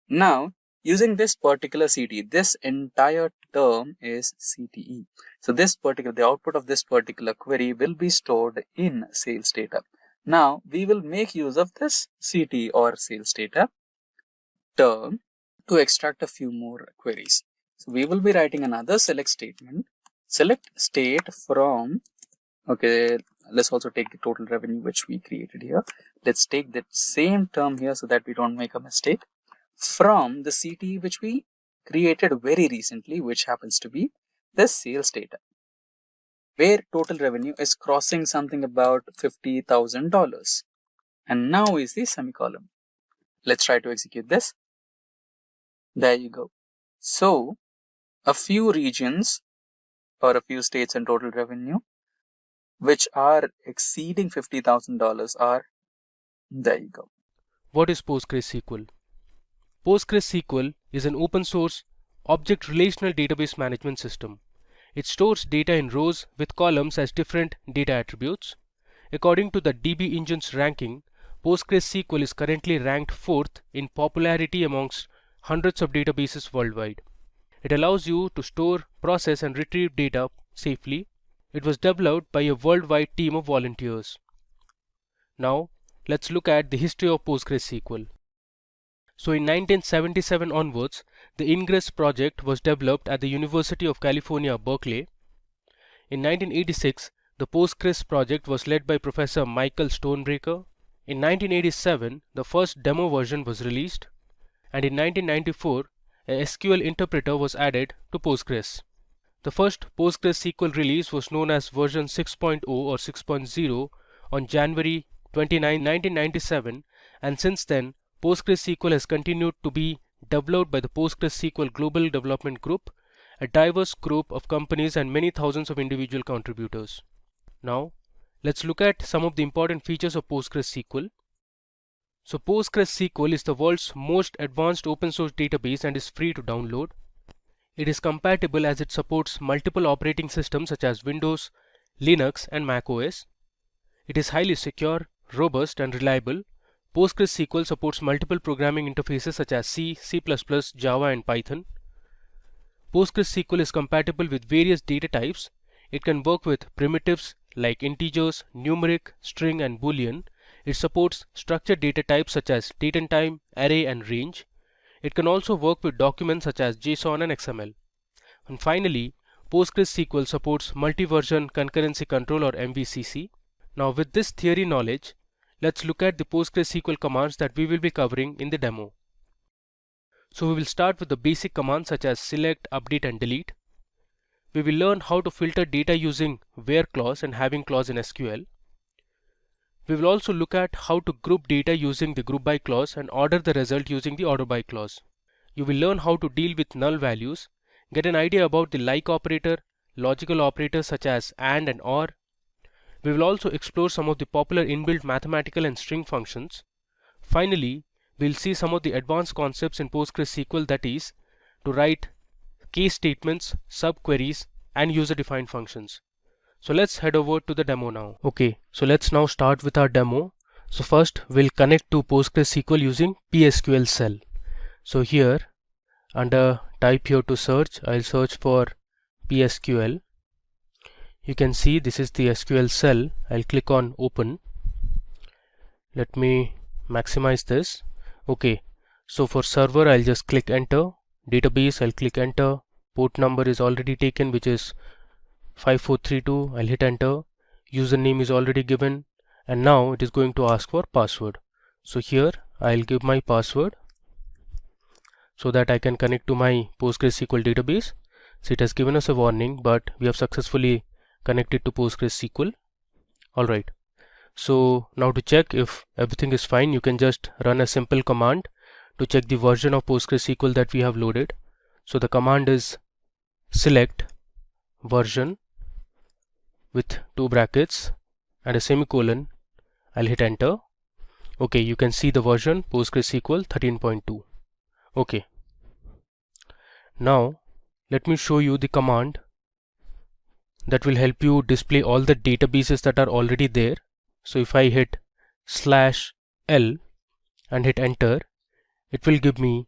Now, using this particular CTE, this entire term is CTE. So the output of this particular query will be stored in sales data. Now, we will make use of this CTE or sales data term to extract a few more queries. So we will be writing another select statement. Select state from, okay, let's also take the total revenue which we created here. Let's take that same term here so that we don't make a mistake. From the CTE which we created very recently, which happens to be the sales data, where total revenue is crossing something about $50,000. And now is the semicolon. Let's try to execute this. There you go. So a few regions or a few states and total revenue which are exceeding $50,000 are, there you go. What is PostgreSQL? PostgreSQL is an open source object relational database management system. It stores data in rows with columns as different data attributes. According to the DB Engine's ranking, PostgreSQL is currently ranked 4th in popularity amongst hundreds of databases worldwide. It allows you to store, process and retrieve data safely. It was developed by a worldwide team of volunteers. Now, let's look at the history of PostgreSQL. So in 1977 onwards, the Ingress project was developed at the University of California, Berkeley. In 1986, the Postgres project was led by Professor Michael Stonebraker. In 1987, the first demo version was released, and in 1994, a SQL interpreter was added to Postgres. The first PostgreSQL release was known as version 6.0 or 6.0 on January 29, 1997, and since then, PostgreSQL has continued to be developed by the PostgreSQL Global Development Group, a diverse group of companies and many thousands of individual contributors. Now, let's look at some of the important features of PostgreSQL. So PostgreSQL is the world's most advanced open source database and is free to download. It is compatible as it supports multiple operating systems such as Windows, Linux and Mac OS. It is highly secure, robust and reliable. PostgreSQL supports multiple programming interfaces such as C, C++, Java and Python. PostgreSQL is compatible with various data types. It can work with primitives like integers, numeric, string and boolean. It supports structured data types such as date and time, array and range. It can also work with documents such as JSON and XML. And finally, PostgreSQL supports multi-version concurrency control or MVCC. Now with this theory knowledge, let's look at the PostgreSQL commands that we will be covering in the demo. So we will start with the basic commands such as select, update and delete. We will learn how to filter data using where clause and having clause in SQL. We will also look at how to group data using the group by clause and order the result using the order by clause. You will learn how to deal with null values, get an idea about the like operator, logical operators such as AND and OR. We will also explore some of the popular inbuilt mathematical and string functions. Finally, we will see some of the advanced concepts in PostgreSQL, that is, to write case statements, subqueries and user-defined functions. So let's head over to the demo now. Okay, so let's now start with our demo. So first we'll connect to PostgreSQL using PSQL cell. So here under type here to search, I'll search for PSQL. You can see this is the SQL cell. I'll click on open. Let me maximize this. Okay, so for server I'll just click enter. Database I'll click enter. Port number is already taken, which is 5432. I'll hit enter. Username is already given, and now it is going to ask for password. So here I'll give my password so that I can connect to my PostgreSQL database. So it has given us a warning, but we have successfully connected to PostgreSQL. Alright, so now to check if everything is fine, you can just run a simple command to check the version of PostgreSQL that we have loaded. So the command is select version with 2 brackets and a semicolon. I'll hit enter. Okay, you can see the version PostgreSQL 13.2. Okay, now let me show you the command that will help you display all the databases that are already there. So if I hit /L and hit enter, it will give me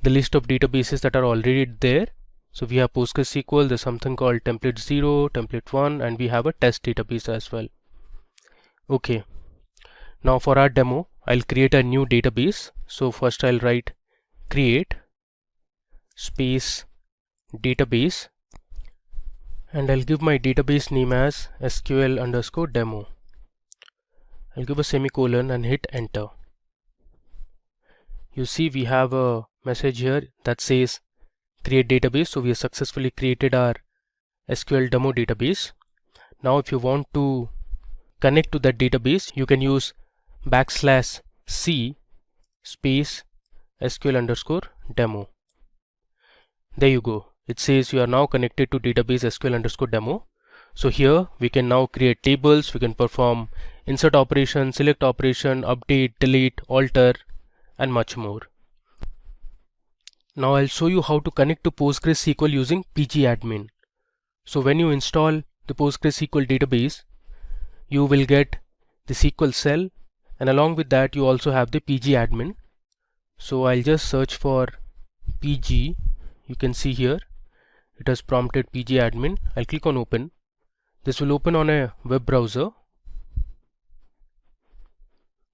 the list of databases that are already there. So we have PostgreSQL, there's something called template 0, template 1, and we have a test database as well. Okay, now for our demo, I'll create a new database. So first I'll write create space database, and I'll give my database name as SQL_demo. I'll give a semicolon and hit enter. You see we have a message here that says create database. So we have successfully created our SQL demo database. Now if you want to connect to that database, you can use \c space SQL_demo. There you go. It says you are now connected to database SQL_demo. So here we can now create tables, we can perform insert operation, select operation, update, delete, alter, and much more. Now I'll show you how to connect to PostgreSQL using pgadmin. So when you install the PostgreSQL database, you will get the SQL cell, and along with that you also have the pgadmin. So I'll just search for pg. You can see here it has prompted pgadmin. I'll click on open. This will open on a web browser.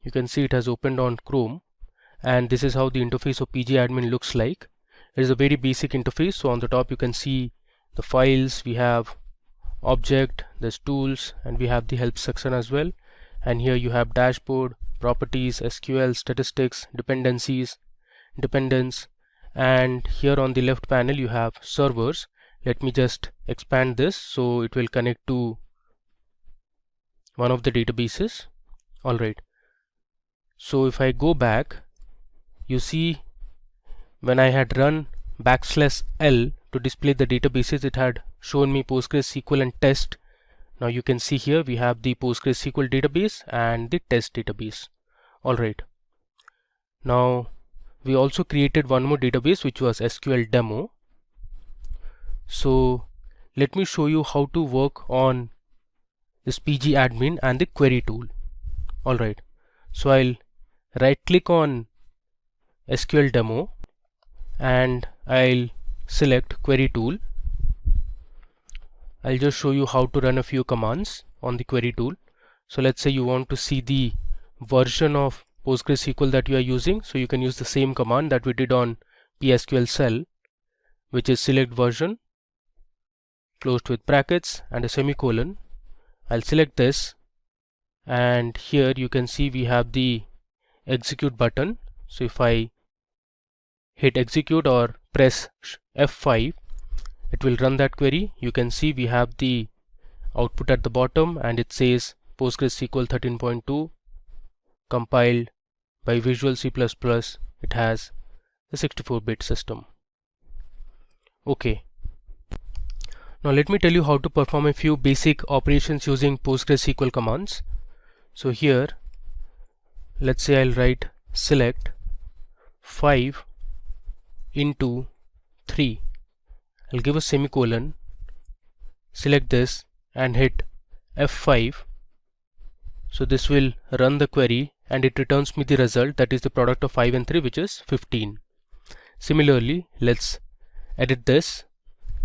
You can see it has opened on Chrome, and this is how the interface of pgadmin looks like. It is a very basic interface. So on the top you can see the files, we have object, there's tools, and we have the help section as well. And here you have dashboard, properties, SQL, statistics, dependencies, dependence, and here on the left panel you have servers. Let me just expand this so it will connect to one of the databases. Alright, so if I go back, you see when I had run \L to display the databases, it had shown me PostgreSQL and test. Now you can see here we have the PostgreSQL database and the test database. Alright, now we also created one more database which was SQL demo. So let me show you how to work on this pgadmin and the query tool. Alright, so I'll right click on SQL demo and I'll select query tool. I'll just show you how to run a few commands on the query tool. So let's say you want to see the version of PostgreSQL that you are using, so you can use the same command that we did on PSQL cell, which is select version closed with brackets and a semicolon. I'll select this, and here you can see we have the execute button. So if I hit execute or press F5, it will run that query. You can see we have the output at the bottom, and it says PostgreSQL 13.2 compiled by Visual C++. It has the 64-bit system. Okay, now let me tell you how to perform a few basic operations using PostgreSQL commands. So here let's say I'll write select 5 into 3. I'll give a semicolon, select this and hit F5. So this will run the query and it returns me the result, that is the product of 5 and 3, which is 15. Similarly, let's edit this.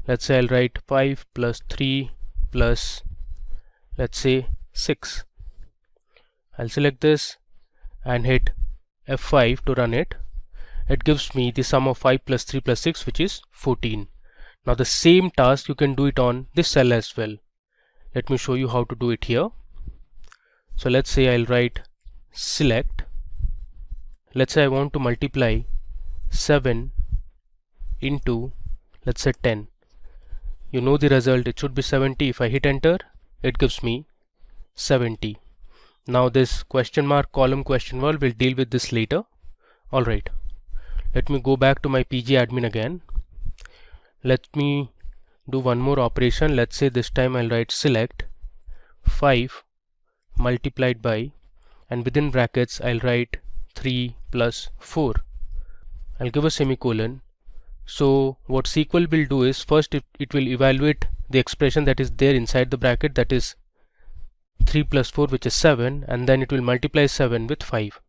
Let's say I'll write 5 plus 3 plus, let's say, 6. I'll select this and hit F5 to run it. It gives me the sum of 5 plus 3 plus 6, which is 14. Now the same task you can do it on this cell as well. Let me show you how to do it here. So let's say I'll write select. Let's say I want to multiply 7 into, let's say, 10. You know the result, it should be 70. If I hit enter, it gives me 70. Now this question mark column question wall will deal with this later. Alright, let me go back to my pgadmin again. Let me do one more operation. Let's say this time I'll write select 5 multiplied by, and within brackets I'll write 3 plus 4. I'll give a semicolon. So what SQL will do is, first it will evaluate the expression that is there inside the bracket, that is 3 plus 4, which is 7, and then it will multiply 7 with 5.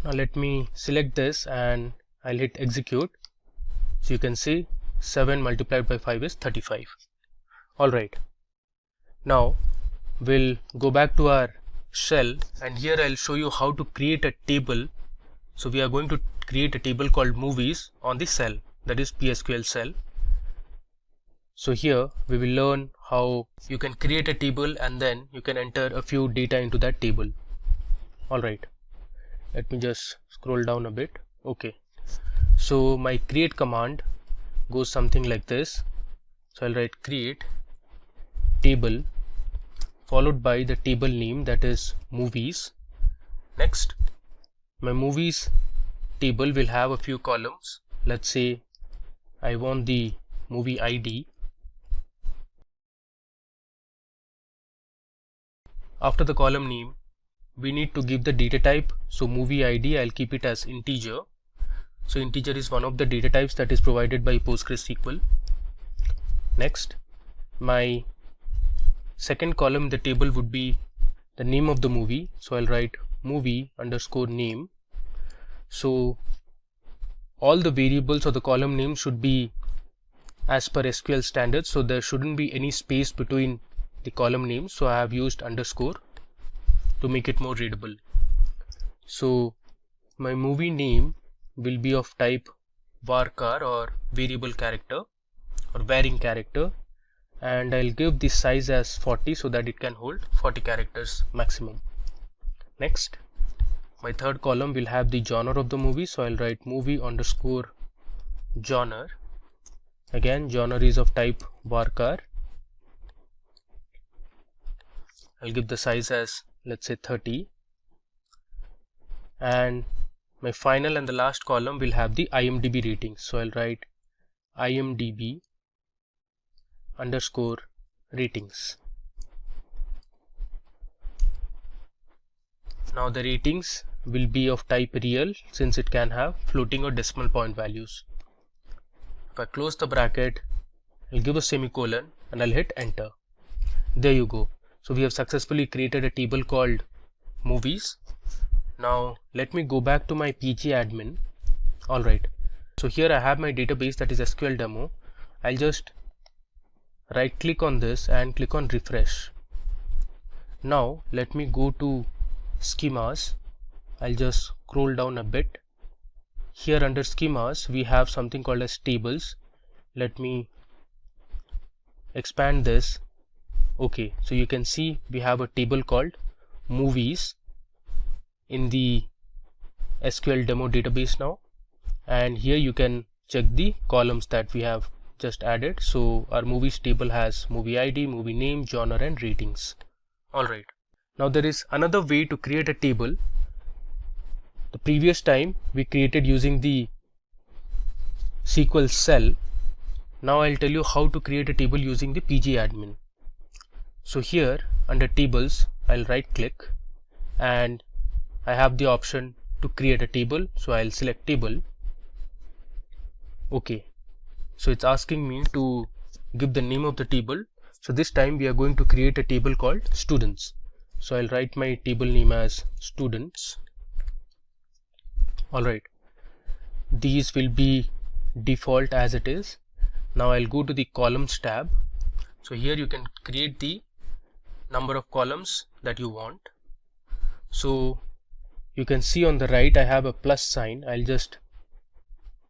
Now let me select this and I'll hit execute. So you can see 7 multiplied by 5 is 35. Alright, now we'll go back to our shell, and here I'll show you how to create a table. So we are going to create a table called movies on the cell, that is PSQL cell. So here we will learn how you can create a table and then you can enter a few data into that table. Alright, let me just scroll down a bit. Okay, so my create command goes something like this. So I'll write create table followed by the table name, that is movies. Next, my movies table will have a few columns. Let's say I want the movie ID. After the column name, we need to give the data type. So movie ID, I'll keep it as integer. So integer is one of the data types that is provided by PostgreSQL. Next, my second column in the table would be the name of the movie. So I'll write movie underscore name. So all the variables or the column name should be as per SQL standards. So there shouldn't be any space between the column names. So I have used underscore to make it more readable. So my movie name will be of type varchar or variable character or varying character, and I'll give the size as 40 so that it can hold 40 characters maximum. Next, my third column will have the genre of the movie. So I'll write movie underscore genre. Again, genre is of type varchar. I'll give the size as, let's say, 30. And my final and the last column will have the IMDb ratings. So I'll write IMDb underscore ratings. Now the ratings will be of type real, since it can have floating or decimal point values. If I close the bracket, I'll give a semicolon and I'll hit enter. There you go. So we have successfully created a table called movies. Now let me go back to my PG admin. Alright, so here I have my database, that is SQL demo. I'll just right click on this and click on refresh. Now let me go to schemas. I'll just scroll down a bit. Here under schemas we have something called as tables. Let me expand this. Okay, so you can see we have a table called movies in the SQL demo database now, and here you can check the columns that we have just added. So our movies table has movie ID, movie name, genre and ratings. Alright, now there is another way to create a table. The previous time we created using the SQL cell. Now I'll tell you how to create a table using the PG admin. So here under tables, I'll right click and I have the option to create a table. So I'll select table. Okay, so it's asking me to give the name of the table. So this time we are going to create a table called students. So I'll write my table name as students. Alright, these will be default as it is. Now I'll go to the columns tab. So here you can create the number of columns that you want. So you can see on the right I have a plus sign. I'll just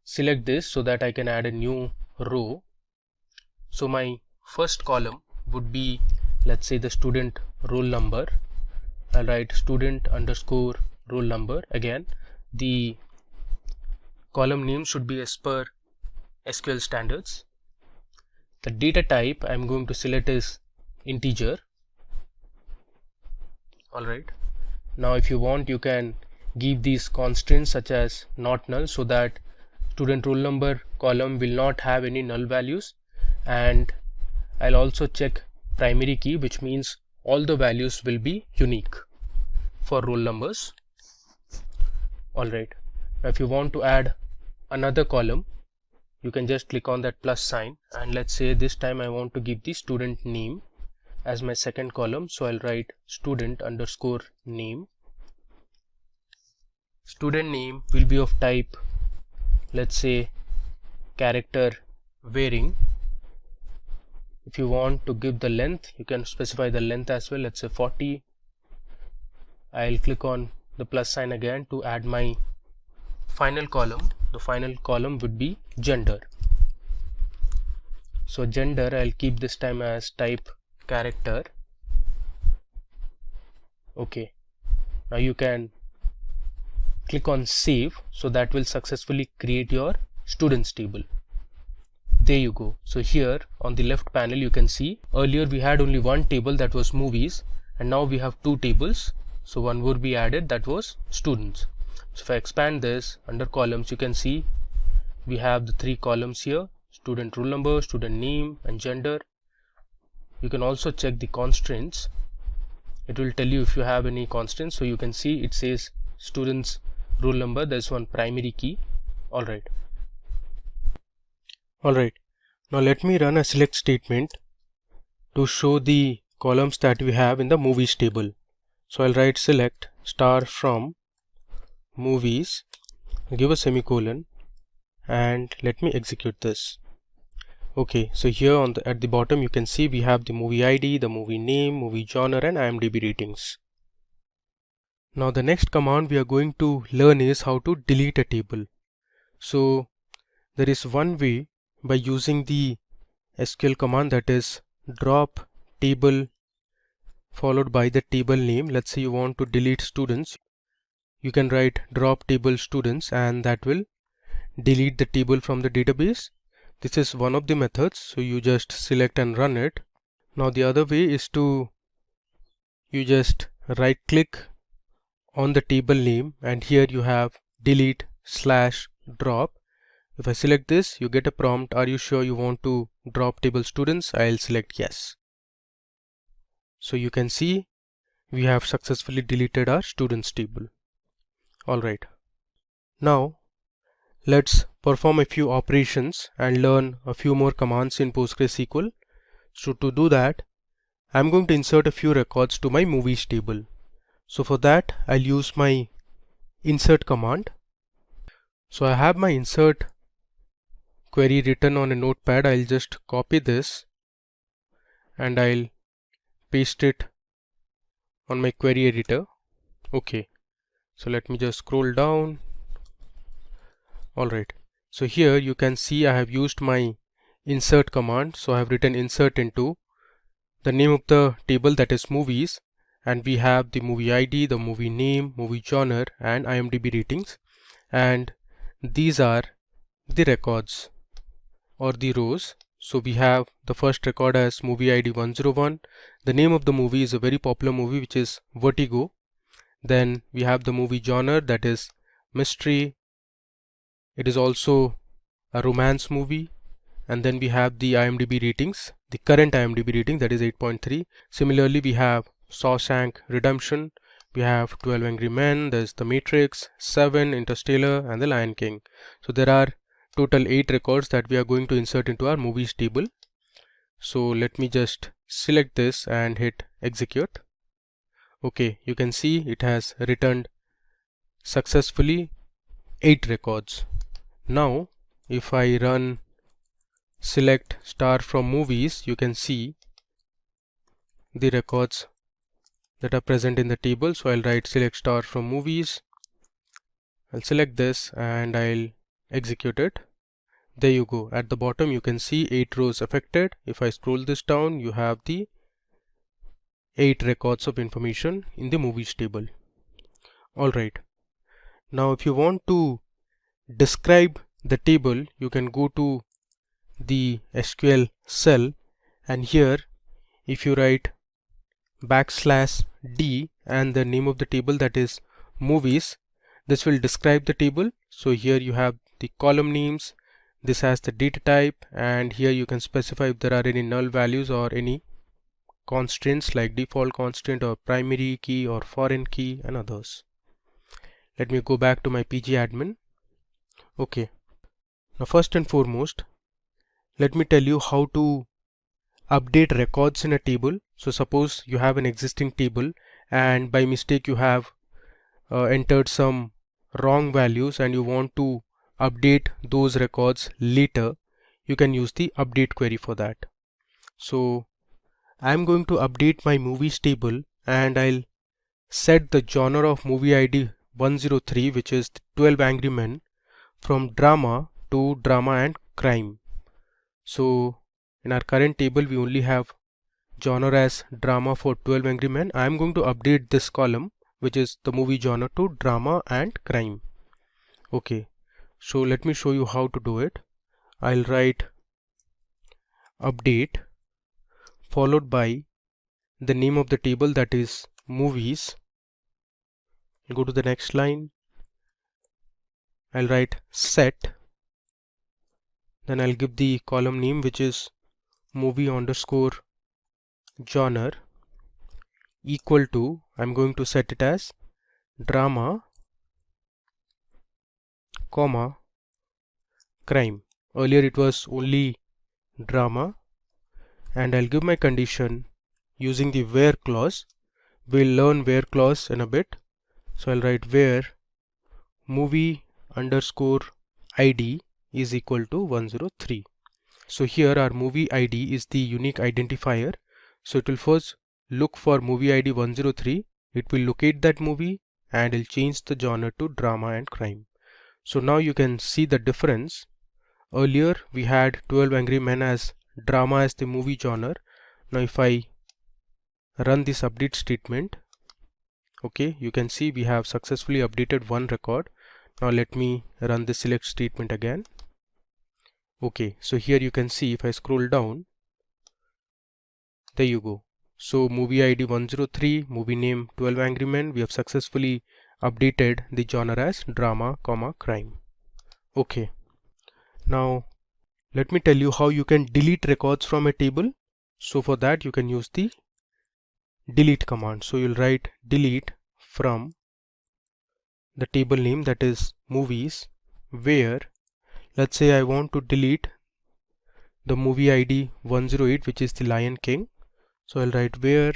select this so that I can add a new row. So my first column would be, let's say, the student roll number. I'll write student underscore roll number. Again, the column name should be as per SQL standards. The data type I'm going to select is integer. Alright, now if you want, you can give these constraints such as not null, so that student roll number column will not have any null values. And I'll also check primary key, which means all the values will be unique for roll numbers. Alright, now if you want to add another column, you can just click on that plus sign, and let's say this time I want to give the student name as my second column, so I'll write student underscore name. Student name will be of type, let's say, character varying. If you want to give the length, you can specify the length as well, let's say 40. I'll click on the plus sign again to add my final column. The final column would be gender. So gender, I'll keep this time as type character. Okay, now you can click on save, so that will successfully create your students table. There you go. So here on the left panel you can see earlier we had only one table, that was movies, and now we have two tables. So one would be added, that was students. So if I expand this under columns, you can see we have the three columns here: student roll number, student name, and gender. You can also check the constraints. It will tell you if you have any constraints. So you can see it says students roll number, there's one primary key. Alright, now let me run a select statement to show the columns that we have in the movies table. So I'll write select star from movies, give a semicolon, and let me execute this. Okay, so here at the bottom you can see we have the movie ID, the movie name, movie genre, and IMDb ratings. Now the next command we are going to learn is how to delete a table. So there is one way by using the SQL command, that is drop table followed by the table name. Let's say you want to delete students, you can write drop table students, and that will delete the table from the database. This is one of the methods, so you just select and run it. Now the other way is to you just right click on the table name, and here you have delete / drop. If I select this, you get a prompt, are you sure you want to drop table students? I'll select yes. So you can see we have successfully deleted our students table. Alright, now let's perform a few operations and learn a few more commands in PostgreSQL. So to do that, I'm going to insert a few records to my movies table. So for that, I'll use my insert command. So I have my insert query written on a notepad. I'll just copy this and I'll paste it on my query editor. Okay, so let me just scroll down. Alright, so here you can see I have used my insert command. So I have written insert into the name of the table, that is movies, and we have the movie ID, the movie name, movie genre, and IMDb ratings, and these are the records or the rows. So we have the first record as movie ID 101. The name of the movie is a very popular movie, which is Vertigo. Then we have the movie genre, that is mystery. It is also a romance movie. And then we have the IMDb ratings, the current IMDb rating, that is 8.3. Similarly, we have Shawshank Redemption, we have 12 Angry Men, there's The Matrix, 7, Interstellar, and The Lion King. So there are total 8 records that we are going to insert into our movies table. So let me just select this and hit execute. Okay, you can see it has returned successfully 8 records. Now if I run select star from movies, you can see the records that are present in the table. So I'll write select star from movies, I'll select this and I'll execute it. There you go. At the bottom you can see 8 rows affected. If I scroll this down, you have the 8 records of information in the movies table. Alright, now if you want to describe the table, you can go to the SQL cell, and here if you write \d and the name of the table, that is movies, this will describe the table. So here you have the column names, this has the data type, and here you can specify if there are any null values or any constraints like default constraint or primary key or foreign key and others. Let me go back to my pgadmin. Okay, Now first and foremost, let me tell you how to update records in a table. So suppose you have an existing table and by mistake you have entered some wrong values and you want to update those records later. You can use the update query for that. So I'm going to update my movies table and I'll set the genre of movie ID 103, which is 12 Angry Men, from drama to drama and crime. So in our current table we only have genre as drama for 12 Angry Men. I'm going to update this column, which is the movie genre, to drama and crime. Okay, so let me show you how to do it. I'll write update followed by the name of the table, that is movies. I'll go to the next line. I'll write set, then I'll give the column name, which is movie underscore genre, equal to, I'm going to set it as drama, comma, crime. Earlier it was only drama, and I'll give my condition using the where clause. We'll learn where clause in a bit. So I'll write where movie underscore ID is equal to 103. So here our movie ID is the unique identifier. So it will first look for movie ID 103. It will locate that movie and it'll change the genre to drama and crime. So now you can see the difference. Earlier we had 12 Angry Men as drama as the movie genre. Now if I run this update statement, okay, you can see we have successfully updated one record. Now let me run the select statement again. Okay, so here you can see if I scroll down, there you go. So movie ID 103, movie name 12 Angry Men, we have successfully updated the genre as drama, comma, crime. Okay, now let me tell you how you can delete records from a table. So for that you can use the delete command. So you'll write delete from the table name, that is movies, where, let's say I want to delete the movie ID 108, which is the Lion King. So I'll write where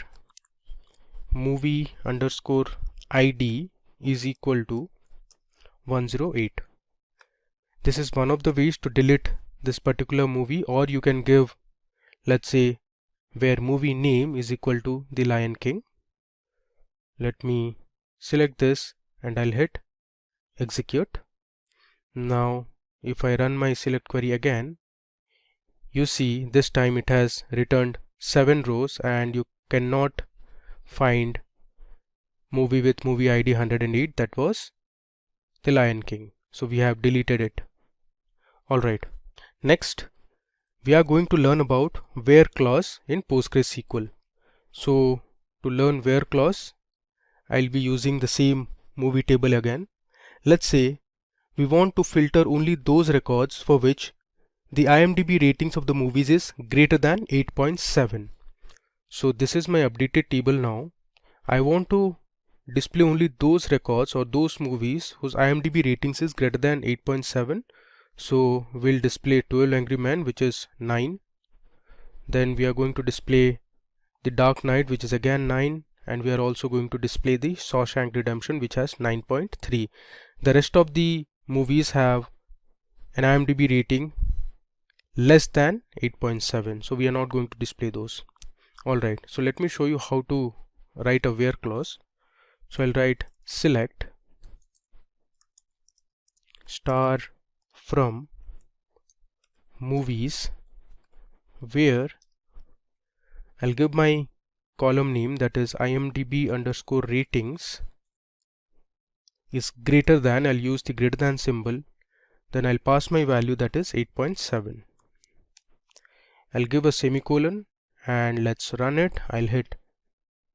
movie underscore ID is equal to 108. This is one of the ways to delete this particular movie, or you can give, let's say, where movie name is equal to the Lion King. Let me select this and I'll hit execute. Now if I run my select query again, you see this time it has returned 7 rows and you cannot find movie with movie ID 108, that was the Lion King. So we have deleted it. Alright, next we are going to learn about where clause in PostgreSQL. So to learn where clause, I'll be using the same movie table again. Let's say we want to filter only those records for which the IMDb ratings of the movies is greater than 8.7. So this is my updated table now. I want to display only those records or those movies whose IMDb ratings is greater than 8.7. So we'll display 12 Angry Men, which is 9. Then we are going to display The Dark Knight, which is again 9. And we are also going to display the Shawshank Redemption, which has 9.3. The rest of the movies have an IMDb rating less than 8.7. So we are not going to display those. Alright, so let me show you how to write a where clause. So I'll write select star from movies where I'll give my column name, that is IMDb underscore ratings is greater than, I'll use the greater than symbol, then I'll pass my value, that is 8.7. I'll give a semicolon and let's run it. I'll hit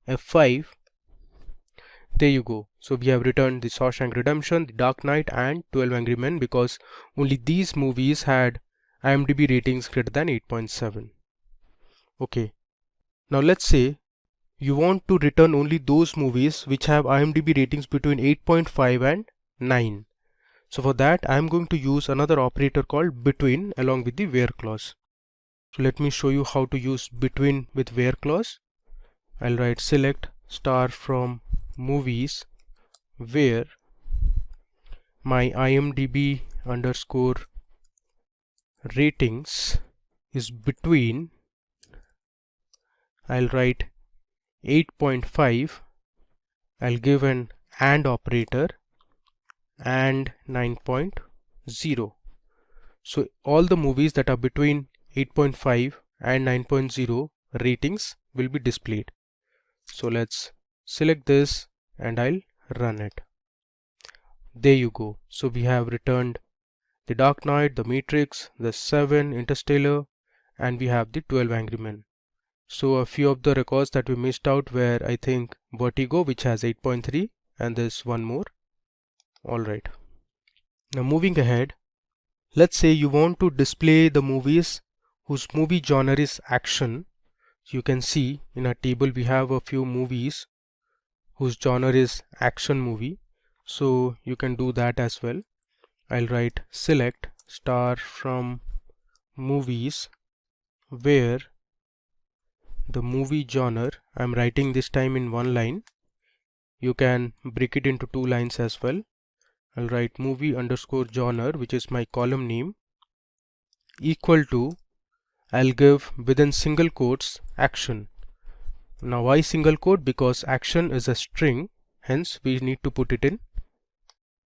F5. There you go. So we have returned the Shawshank Redemption, The Dark Knight and 12 Angry Men because only these movies had IMDb ratings greater than 8.7. Okay. Now let's say you want to return only those movies which have IMDb ratings between 8.5 and 9. So for that I am going to use another operator called between along with the where clause. So let me show you how to use between with where clause. I'll write select star from movies where my IMDb underscore ratings is between, I'll write 8.5, I'll give an AND operator and 9.0. So all the movies that are between 8.5 and 9.0 ratings will be displayed. So let's select this and I'll run it. There you go. So we have returned the Dark Knight, the Matrix, the 7, Interstellar, and we have the 12 Angry Men. So a few of the records that we missed out were, I think, Vertigo, which has 8.3, and there's one more. Alright. Now moving ahead, let's say you want to display the movies whose movie genre is action. You can see in our table we have a few movies whose genre is action movie. So you can do that as well. I'll write select star from movies where the movie genre, I'm writing this time in one line. You can break it into two lines as well. I'll write movie underscore genre, which is my column name, equal to, I'll give within single quotes action. Now why single quote? Because action is a string, hence we need to put it in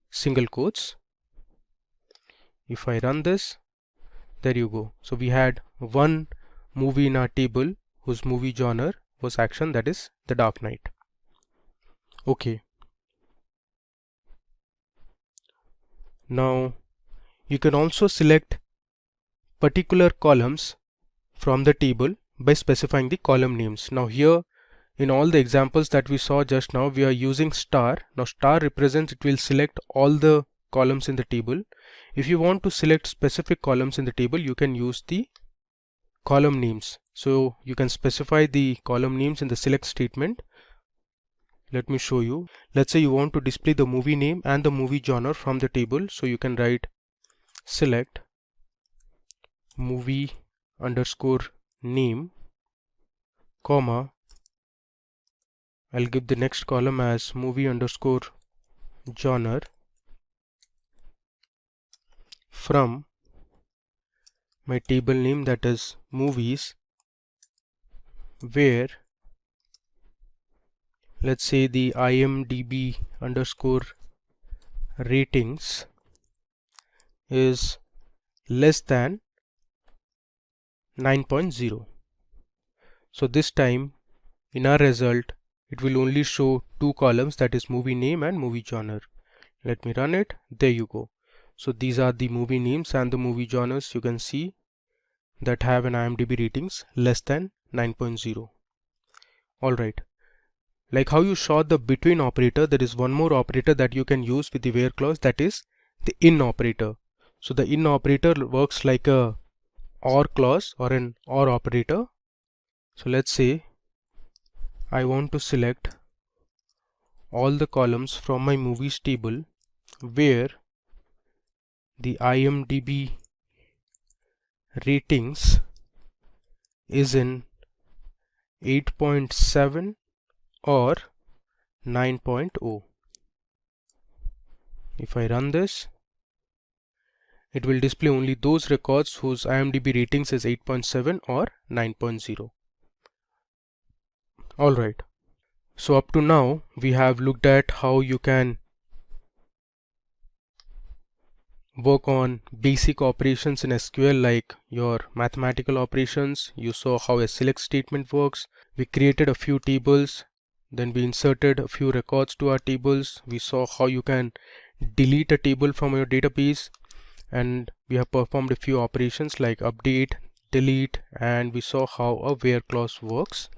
single quotes. If I run this, there you go. So we had one movie in our table whose movie genre was action, that is The Dark Knight. Okay. Now you can also select particular columns from the table by specifying the column names. Now here in all the examples that we saw just now, we are using star. Now star represents, it will select all the columns in the table. If you want to select specific columns in the table, you can use the column names. So you can specify the column names in the select statement. Let me show you. Let's say you want to display the movie name and the movie genre from the table. So you can write select movie underscore name, comma, I'll give the next column as movie underscore genre from my table name, that is movies, where let's say the IMDb underscore ratings is less than 9.0. So this time in our result it will only show two columns, that is movie name and movie genre. Let me run it. There you go. So these are the movie names and the movie genres you can see that have an IMDb ratings less than 9.0. Alright. Like how you saw the between operator, there is one more operator that you can use with the where clause, that is the in operator. So the in operator works like a or clause or an or operator. So let's say I want to select all the columns from my movies table where the IMDb ratings is in 8.7 or 9.0. If I run this, it will display only those records whose IMDb ratings is 8.7 or 9.0. Alright, so up to now we have looked at how you can work on basic operations in SQL like your mathematical operations. You saw how a select statement works. We created a few tables, then we inserted a few records to our tables. We saw how you can delete a table from your database, and we have performed a few operations like update, delete, and we saw how a where clause works.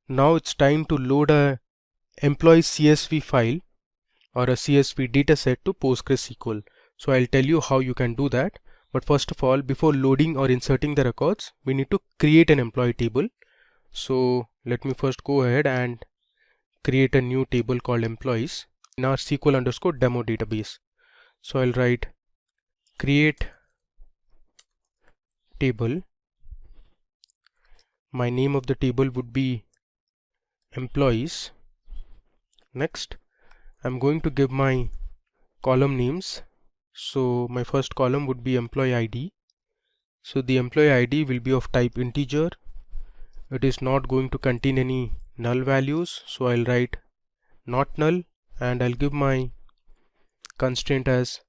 Now it's time to load a employee CSV file or a CSV dataset to PostgreSQL. So I'll tell you how you can do that. But first of all, before loading or inserting the records, we need to create an employee table. So let me first go ahead and create a new table called employees in our SQL underscore demo database. So I'll write create table. My name of the table would be employees. Next, I'm going to give my column names. So my first column would be employee ID. So the employee ID will be of type integer. It is not going to contain any null values, so I'll write not null, and I'll give my constraint as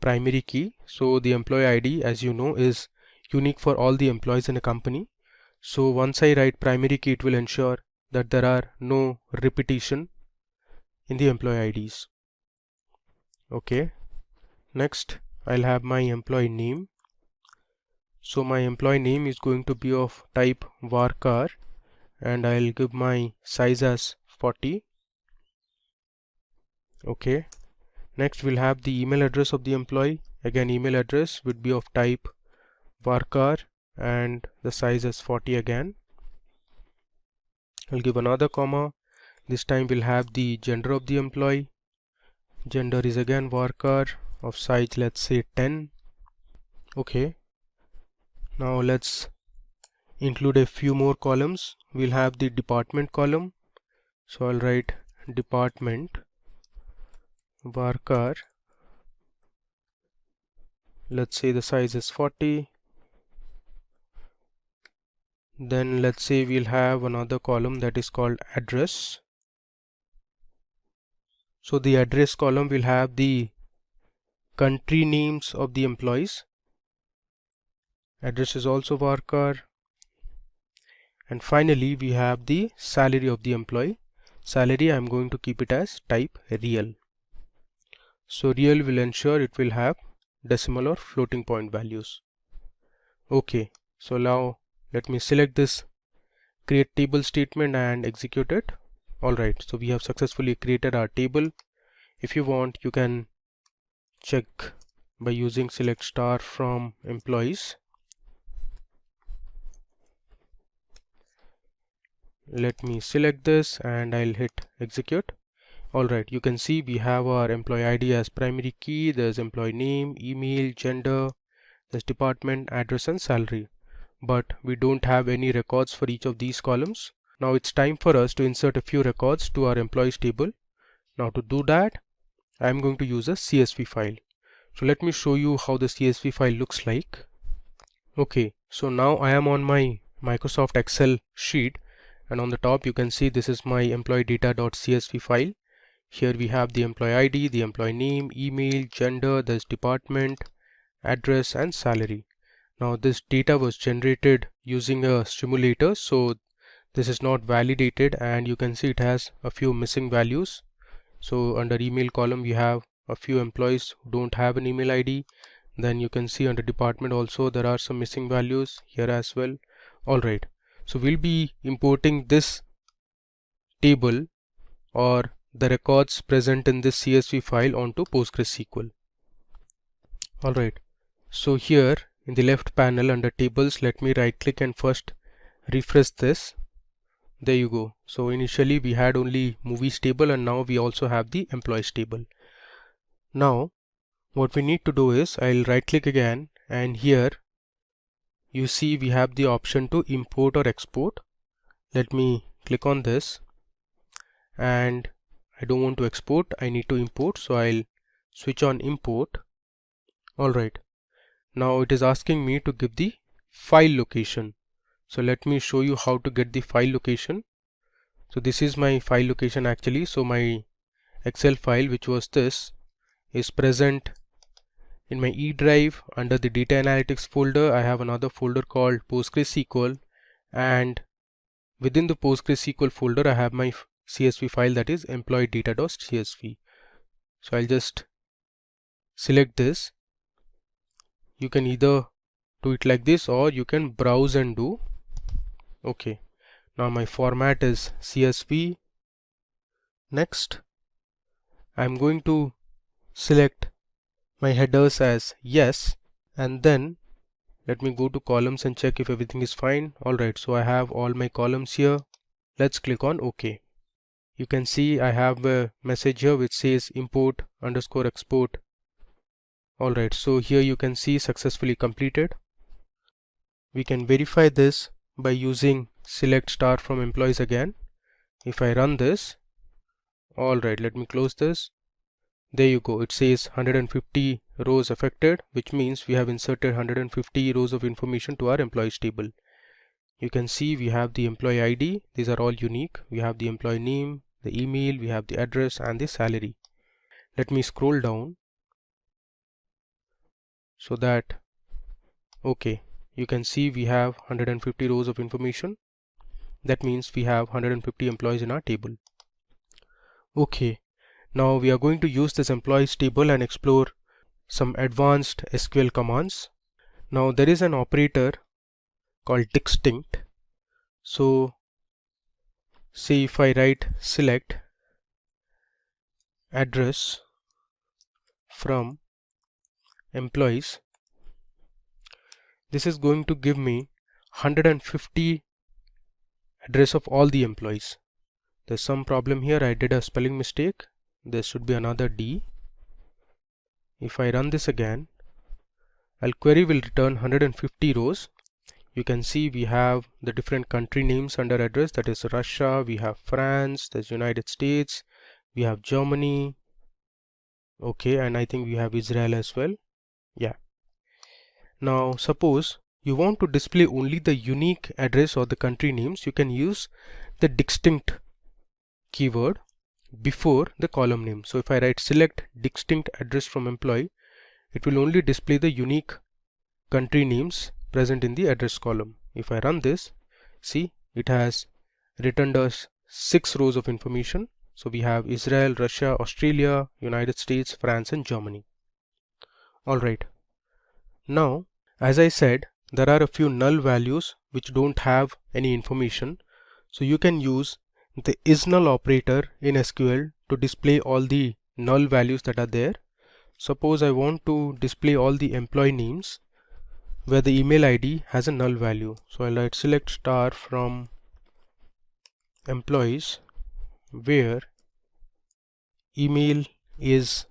primary key. So the employee ID, as you know, is unique for all the employees in a company. So once I write primary key, it will ensure that there are no repetition in the employee IDs. Okay, next I'll have my employee name. So my employee name is going to be of type varchar, and I'll give my size as 40. Okay, next we'll have the email address of the employee. Again, email address would be of type varchar and the size is 40 again. I'll give another comma. This time we'll have the gender of the employee. Gender is again varchar of size, let's say 10. Okay, now let's include a few more columns. We'll have the department column. So I'll write department varchar. Let's say the size is 40. Then let's say we'll have another column that is called address. So the address column will have the country names of the employees. Address is also varchar. And finally we have the salary of the employee. Salary, I'm going to keep it as type real. So real will ensure it will have decimal or floating point values. Okay, so now let me select this create table statement and execute it. Alright, so we have successfully created our table. If you want, you can check by using select star from employees. Let me select this and I'll hit execute. Alright, you can see we have our employee ID as primary key. There's employee name, email, gender, there's department, address and salary. But we don't have any records for each of these columns. Now it's time for us to insert a few records to our employees table. Now to do that, I'm going to use a CSV file. So let me show you how the CSV file looks like. Okay, so now I am on my Microsoft Excel sheet, and on the top you can see this is my employee data.csv file. Here we have the employee ID, the employee name, email, gender, there's department, address and salary. Now this data was generated using a simulator, so this is not validated, and you can see it has a few missing values. So under email column we have a few employees who don't have an email ID. Then you can see under department also there are some missing values here as well. Alright, so we'll be importing this table or the records present in this CSV file onto PostgreSQL. Alright, so here in the left panel under tables, let me right click and first refresh this. There you go. So initially we had only movies table and now we also have the employees table. Now what we need to do is I'll right click again, and here you see we have the option to import or export. Let me click on this, and I don't want to export, I need to import, so I'll switch on import. Alright, now it is asking me to give the file location. So let me show you how to get the file location. So this is my file location actually. So my Excel file, which was this, is present in my E drive under the data analytics folder. I have another folder called PostgreSQL, and within the PostgreSQL folder I have my CSV file, that is employee data.csv. So I'll just select this. You can either do it like this or you can browse and do. Okay, now my format is CSV. Next, I'm going to select my headers as yes, and then let me go to columns and check if everything is fine. Alright, so I have all my columns here. Let's click on OK. You can see I have a message here which says import _export Alright, so here you can see successfully completed. We can verify this by using select star from employees again. If I run this, alright, let me close this. There you go, it says 150 rows affected, which means we have inserted 150 rows of information to our employees table. You can see we have the employee ID, these are all unique. We have the employee name, the email, we have the address and the salary. Let me scroll down so that, okay, you can see we have 150 rows of information. That means we have 150 employees in our table. Okay, now we are going to use this employees table and explore some advanced SQL commands. Now there is an operator called distinct. So say if I write select address from employees, this is going to give me 150 address of all the employees. There's some problem here, I did a spelling mistake. There should be another D. If I run this again, our query will return 150 rows. You can see we have the different country names under address, that is Russia, we have France, there's United States, we have Germany, okay, and I think we have Israel as well. Yeah. Now suppose you want to display only the unique address or the country names, you can use the distinct keyword before the column name. So if I write select distinct address from employee, it will only display the unique country names present in the address column. If I run this, see, it has returned us 6 rows of information. So we have Israel, Russia, Australia, United States, France and Germany. Alright. Now, as I said, there are a few null values which don't have any information. So you can use the isNull operator in SQL to display all the null values that are there. Suppose I want to display all the employee names where the email ID has a null value. So I'll write select star from employees where email is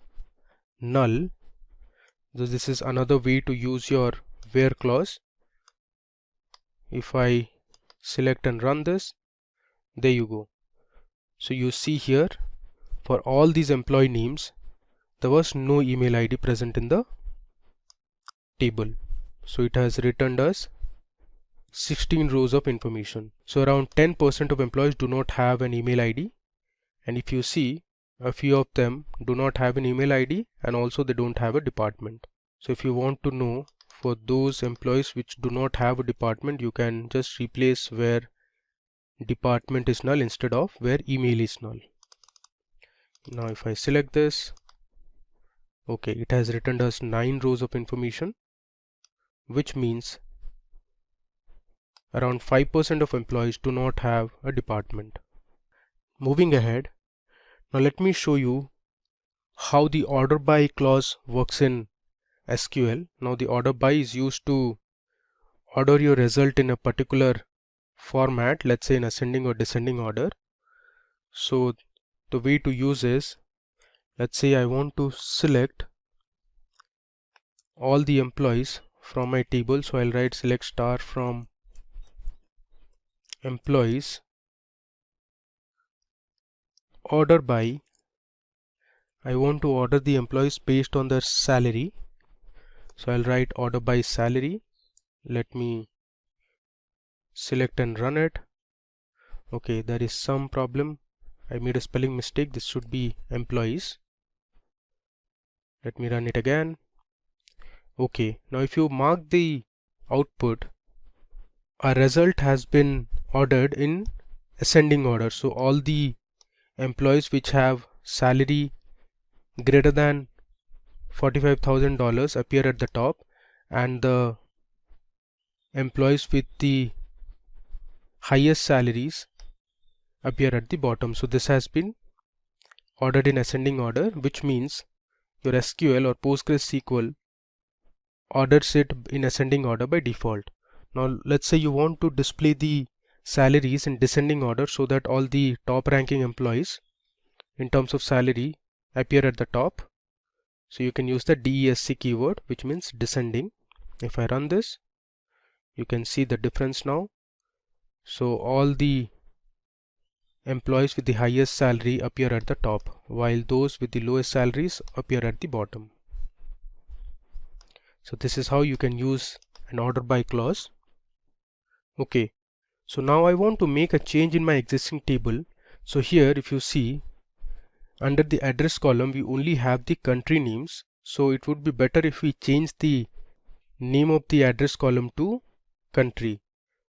null. So this is another way to use your where clause. If I select and run this, there you go. So you see here, for all these employee names, there was no email ID present in the table. So it has returned us 16 rows of information. So around 10% of employees do not have an email ID, and if you see, a few of them do not have an email ID and also they don't have a department. So if you want to know for those employees which do not have a department, you can just replace where department is null instead of where email is null. Now if I select this, okay, it has returned us 9 rows of information, which means around 5% of employees do not have a department. Moving ahead, now let me show you how the order by clause works in SQL. Now the order by is used to order your result in a particular format, let's say in ascending or descending order. So the way to use is, let's say I want to select all the employees from my table, so I'll write select star from employees order by. I want to order the employees based on their salary, so I'll write order by salary. Let me select and run it. Okay, there is some problem, I made a spelling mistake, this should be employees. Let me run it again. Okay, now if you mark the output, our result has been ordered in ascending order. So all the employees which have salary greater than $45,000 appear at the top, and the employees with the highest salaries appear at the bottom. So this has been ordered in ascending order, which means your SQL or PostgreSQL orders it in ascending order by default. Now let's say you want to display the salaries in descending order so that all the top ranking employees in terms of salary appear at the top. So you can use the DESC keyword, which means descending. If I run this, you can see the difference now. So all the employees with the highest salary appear at the top, while those with the lowest salaries appear at the bottom. So this is how you can use an order by clause. Okay, so now I want to make a change in my existing table. So here, if you see, under the address column we only have the country names, so it would be better if we change the name of the address column to country.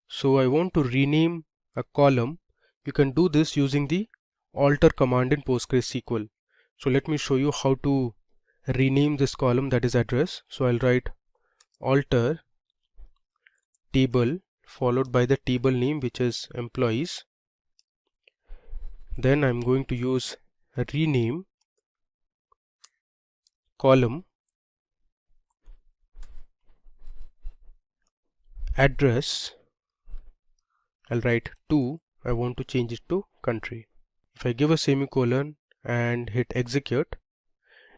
So I want to rename a column. You can do this using the alter command in PostgreSQL. So let me show you how to rename this column, that is address. So I'll write alter table followed by the table name, which is employees. Then I'm going to use rename column address. I'll write to, I want to change it to country. If I give a semicolon and hit execute,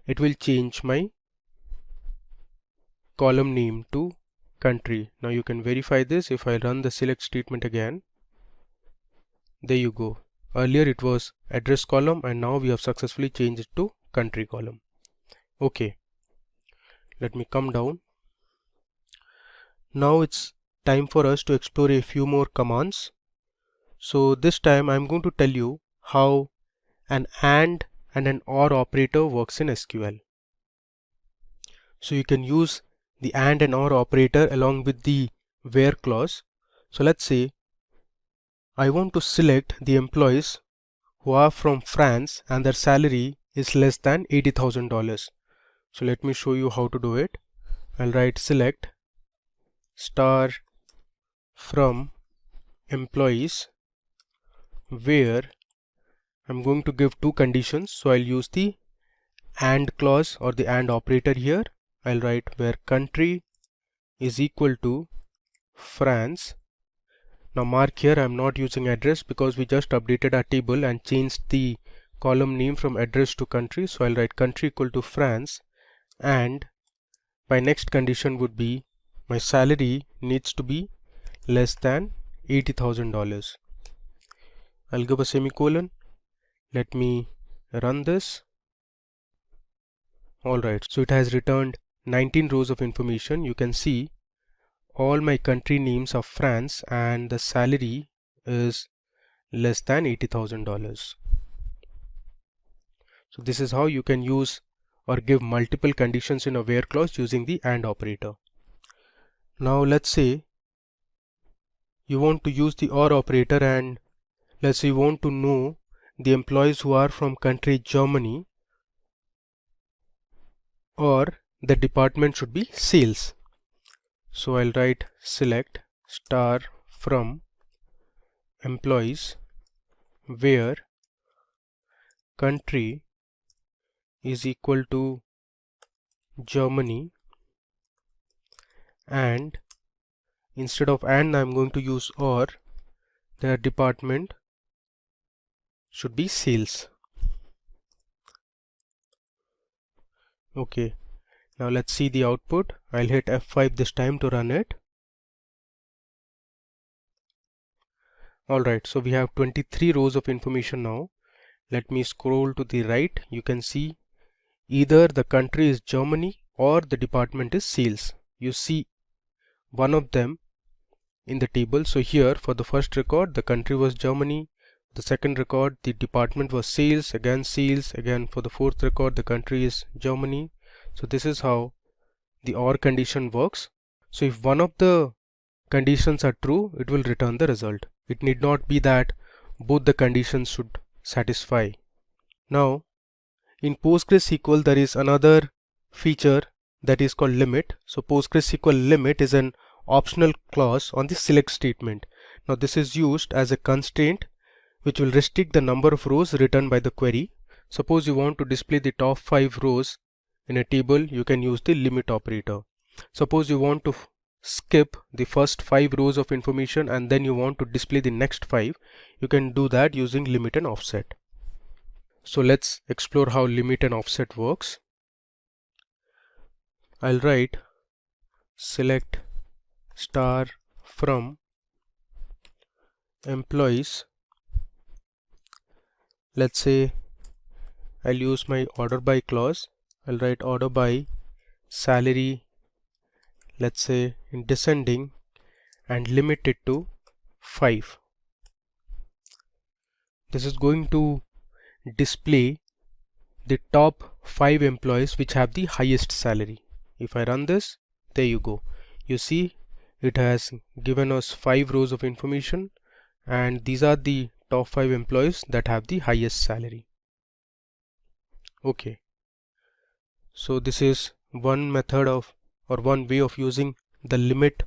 it will change my column name to country. Now you can verify this. If I run the select statement again, there you go. Earlier it was address column and now we have successfully changed it to country column. Okay, let me come down. Now it's time for us to explore a few more commands. So this time I'm going to tell you how an AND and an OR operator works in SQL. So you can use the AND and OR operator along with the where clause. So let's say I want to select the employees who are from France and their salary is less than $80,000. So let me show you how to do it. I'll write select star from employees where I'm going to give two conditions. So I'll use the AND clause or the AND operator here. I'll write where country is equal to France. Now mark here, I'm not using address because we just updated our table and changed the column name from address to country. So I'll write country equal to France, and my next condition would be my salary needs to be less than $80,000. I'll give a semicolon. Let me run this. Alright, so it has returned 19 rows of information. You can see all my country names are France and the salary is less than $80,000. So this is how you can use or give multiple conditions in a where clause using the AND operator. Now let's say you want to use the OR operator, and let's say you want to know the employees who are from country Germany, or the department should be sales. So I'll write select star from employees where country is equal to Germany, and instead of and I'm going to use or, their department should be sales. Okay, now let's see the output. I'll hit F5 this time to run it. Alright, so we have 23 rows of information now. Let me scroll to the right. You can see either the country is Germany or the department is sales. You see one of them in the table. So here for the first record the country was Germany, the second record the department was sales, again for the fourth record the country is Germany. So this is how the OR condition works. So if one of the conditions are true, it will return the result. It need not be that both the conditions should satisfy. Now in PostgreSQL there is another feature that is called limit. So PostgreSQL limit is an optional clause on the select statement. Now this is used as a constraint which will restrict the number of rows returned by the query. Suppose you want to display the top 5 rows in a table, you can use the limit operator. Suppose you want to skip the first 5 rows of information and then you want to display the next 5, you can do that using limit and offset. So let's explore how limit and offset works. I'll write select star from employees. Let's say I'll use my order by clause. I'll write order by salary, let's say in descending, and limit it to 5. This is going to display the top 5 employees which have the highest salary. If I run this, there you go. You see it has given us 5 rows of information, and these are the top 5 employees that have the highest salary. Okay, so this is one method of, or one way of using the limit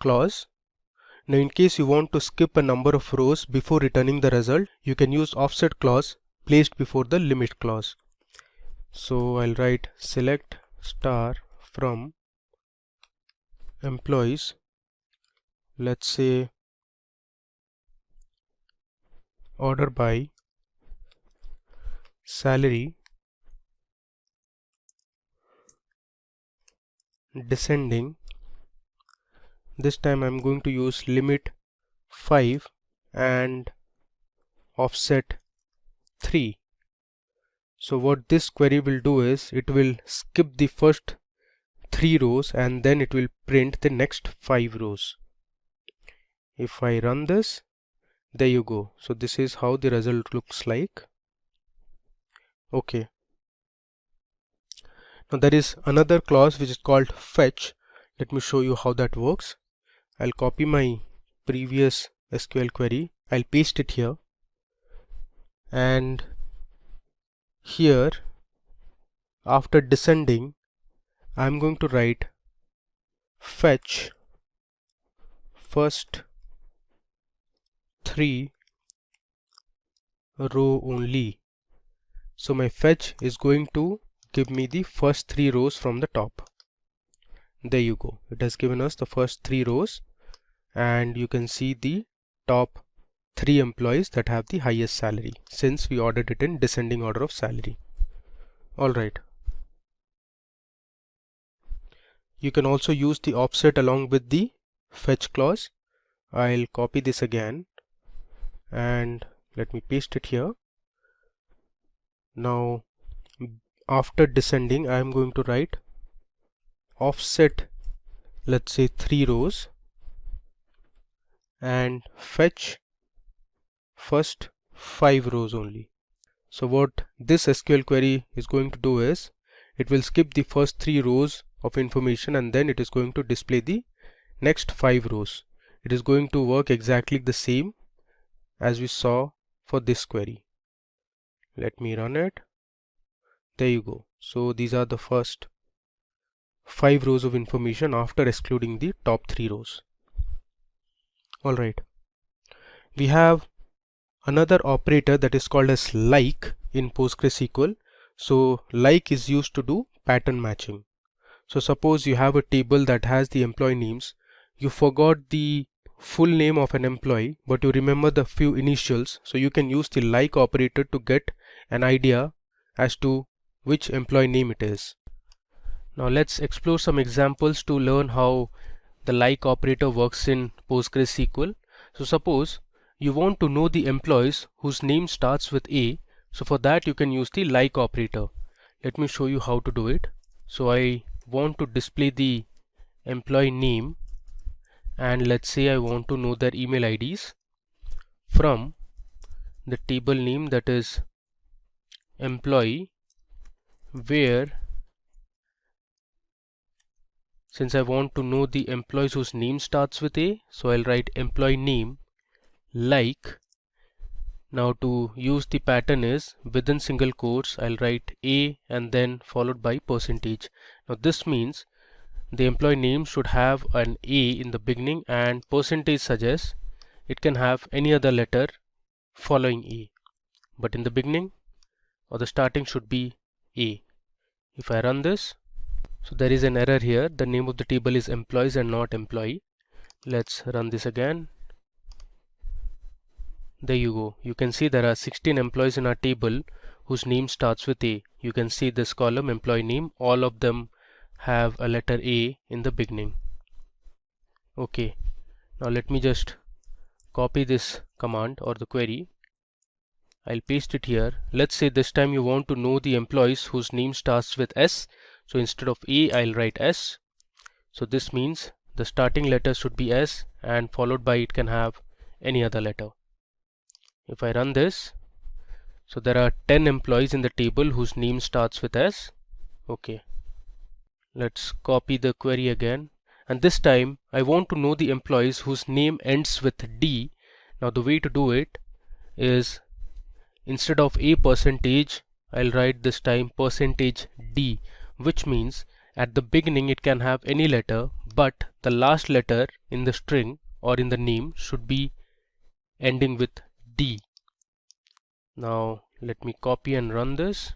clause. Now in case you want to skip a number of rows before returning the result, you can use offset clause placed before the limit clause. So I'll write select star from employees, let's say order by salary, descending. This time I'm going to use limit 5 and offset 3. So what this query will do is it will skip the first 3 rows and then it will print the next 5 rows. If I run this, there you go. So this is how the result looks like. Okay. Now there is another clause which is called fetch. Let me show you how that works. I'll copy my previous SQL query. I'll paste it here, and here after descending I'm going to write fetch first 3 row only. So my fetch is going to give me the first 3 rows from the top. There you go. It has given us the first 3 rows, and you can see the top 3 employees that have the highest salary, since we ordered it in descending order of salary. Alright. You can also use the offset along with the fetch clause. I'll copy this again and let me paste it here. Now after descending I am going to write offset, let's say 3 rows, and fetch first 5 rows only. So what this SQL query is going to do is it will skip the first 3 rows of information and then it is going to display the next 5 rows. It is going to work exactly the same as we saw for this query. Let me run it. There you go. So these are the first 5 rows of information after excluding the top 3 rows. Alright. We have another operator that is called as like in PostgreSQL. So like is used to do pattern matching. So suppose you have a table that has the employee names. You forgot the full name of an employee, but you remember the few initials. So you can use the like operator to get an idea as to which employee name it is. Now let's explore some examples to learn how the like operator works in PostgreSQL. So suppose you want to know the employees whose name starts with A. So for that you can use the like operator. Let me show you how to do it. So I want to display the employee name, and let's say I want to know their email IDs from the table name, that is employee, where since I want to know the employees whose name starts with A, so I'll write employee name like. Now to use the pattern is within single quotes I'll write A and then followed by percentage. Now this means the employee name should have an A in the beginning, and percentage suggests it can have any other letter following A, but in the beginning or the starting should be A. If I run this, so there is an error here. The name of the table is employees and not employee. Let's run this again. There you go. You can see there are 16 employees in our table whose name starts with A. You can see this column employee name, all of them have a letter A in the beginning. Okay, now let me just copy this command or the query. I'll paste it here. Let's say this time you want to know the employees whose name starts with S. So instead of A, I'll write S. So this means the starting letter should be S and followed by it can have any other letter. If I run this, so there are 10 employees in the table whose name starts with S. Okay. Let's copy the query again. And this time I want to know the employees whose name ends with D. Now the way to do it is instead of a percentage, I'll write this time percentage D, which means at the beginning it can have any letter, but the last letter in the string or in the name should be ending with D. Now let me copy and run this.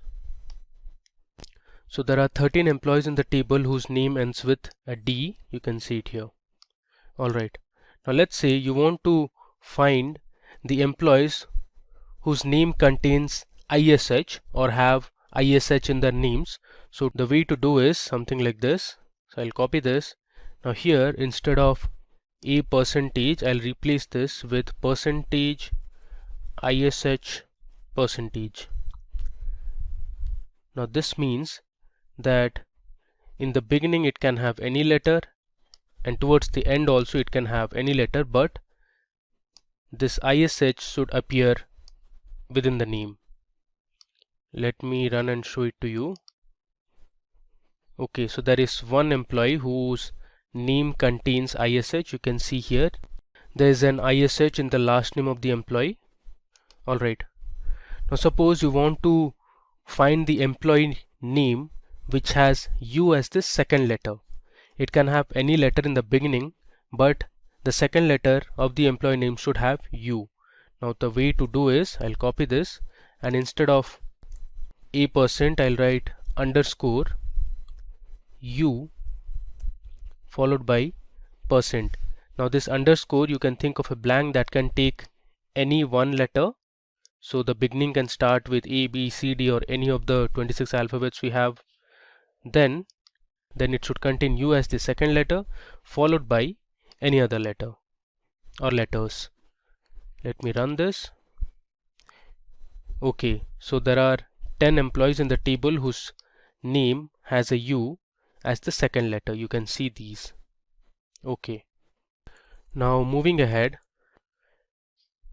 So there are 13 employees in the table whose name ends with a D. You can see it here. Alright. Now let's say you want to find the employees whose name contains ISH or have ISH in their names. So the way to do is something like this. So I'll copy this. Now here instead of a percentage, I'll replace this with percentage ISH percentage. Now this means that in the beginning it can have any letter and towards the end also it can have any letter, but this ISH should appear within the name. Let me run and show it to you. Okay, so there is one employee whose name contains ISH. You can see here there is an ISH in the last name of the employee. Alright, now suppose you want to find the employee name which has U as the second letter. It can have any letter in the beginning, but the second letter of the employee name should have U. Now the way to do is I'll copy this and instead of a%, I'll write underscore U followed by %. Now this underscore, you can think of a blank that can take any one letter. So the beginning can start with A, B, C, D or any of the 26 alphabets we have. Then it should contain U as the second letter followed by any other letter or letters. Let me run this. Okay, so there are 10 employees in the table whose name has a U as the second letter. You can see these. Okay, now moving ahead,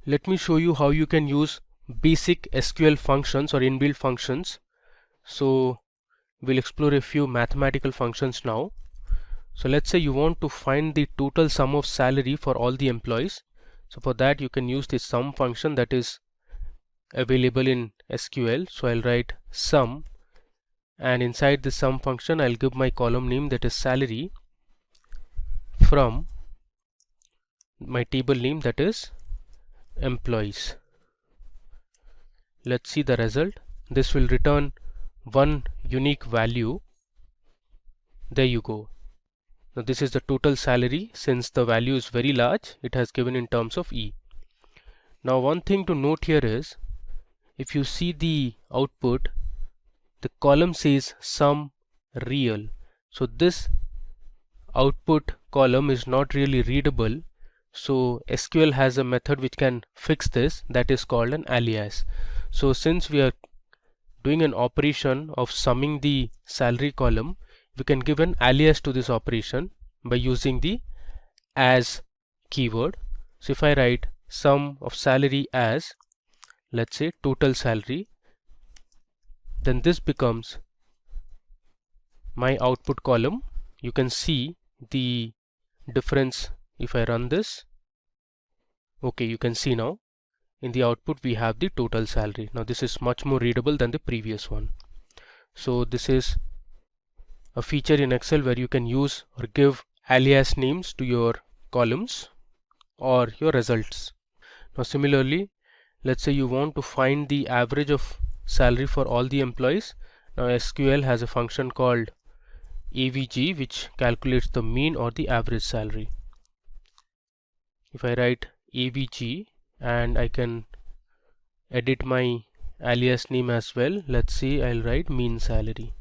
let me show you how you can use basic SQL functions or inbuilt functions. So we'll explore a few mathematical functions now. So let's say you want to find the total sum of salary for all the employees. So for that you can use the sum function that is available in SQL. So I'll write sum, and inside the sum function I'll give my column name that is salary from my table name that is employees. Let's see the result. This will return one unique value. There you go. Now this is the total salary. Since the value is very large, it has given in terms of E. Now one thing to note here is, if you see the output, the column says sum real. So this output column is not really readable. So SQL has a method which can fix this, that is called an alias. So since we are doing an operation of summing the salary column, we can give an alias to this operation by using the as keyword. So if I write sum of salary as, let's say total salary, then this becomes my output column. You can see the difference if I run this. Okay, you can see now in the output we have the total salary. Now this is much more readable than the previous one. So this is a feature in Excel where you can use or give alias names to your columns or your results. Now similarly, let's say you want to find the average of salary for all the employees. Now SQL has a function called AVG which calculates the mean or the average salary. If I write AVG, and I can edit my alias name as well. Let's see, I'll write mean salary.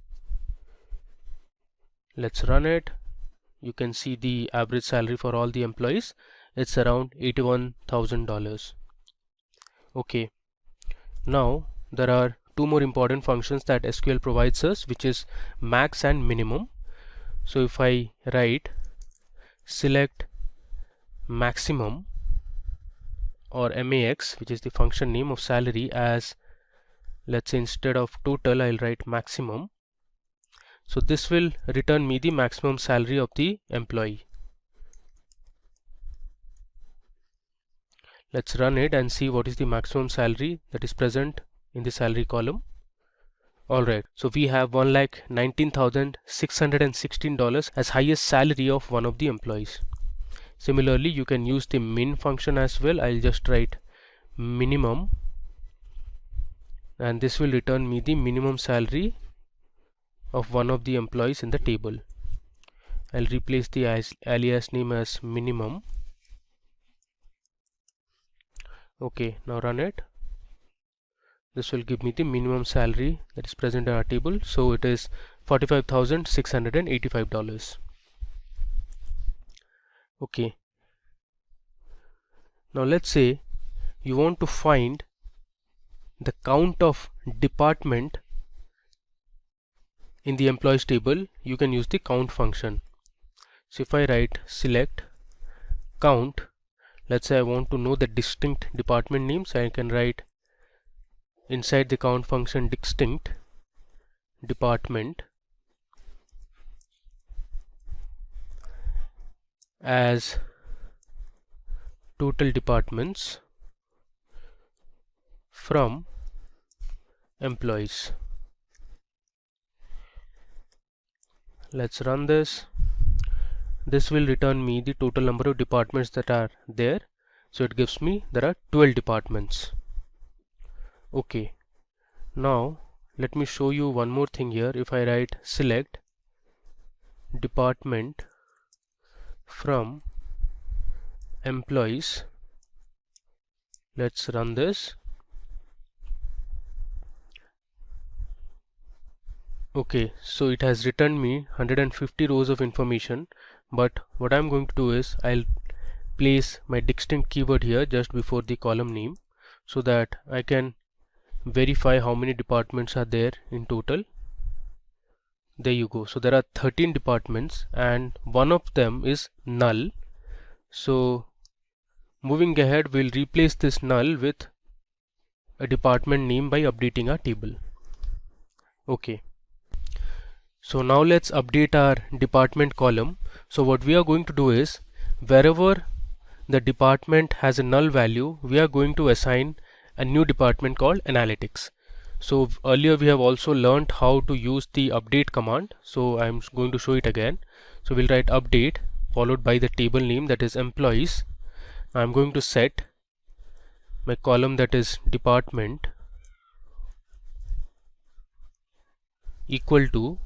Let's run it. You can see the average salary for all the employees. It's around $81,000. Okay, now there are two more important functions that SQL provides us, which is max and minimum. So if I write select maximum or max, which is the function name of salary, as let's say instead of total I'll write maximum. So this will return me the maximum salary of the employee. Let's run it and see what is the maximum salary that is present in the salary column. Alright, so we have $1,19,616 as highest salary of one of the employees. Similarly, you can use the min function as well. I'll just write minimum and this will return me the minimum salary of one of the employees in the table. I'll replace the alias name as minimum. Okay, now run it. This will give me the minimum salary that is present in our table. So it is $45,685. Okay. Now let's say you want to find the count of department in the employees table. You can use the count function. So if I write select count, let's say I want to know the distinct department names, I can write inside the count function distinct department as total departments from employees. Let's run this. This will return me the total number of departments that are there. So it gives me there are 12 departments. Okay, now let me show you one more thing here. If I write select department from employees, let's run this. Okay, so it has returned me 150 rows of information, but what I'm going to do is I'll place my distinct keyword here just before the column name so that I can verify how many departments are there in total. There you go. So there are 13 departments and one of them is null. So moving ahead, we'll replace this null with a department name by updating our table. Okay, so now let's update our department column. So what we are going to do is wherever the department has a null value, we are going to assign a new department called analytics. So earlier we have also learned how to use the update command, so I'm going to show it again. So we'll write update followed by the table name, that is employees. I'm going to set my column, that is department, equal to,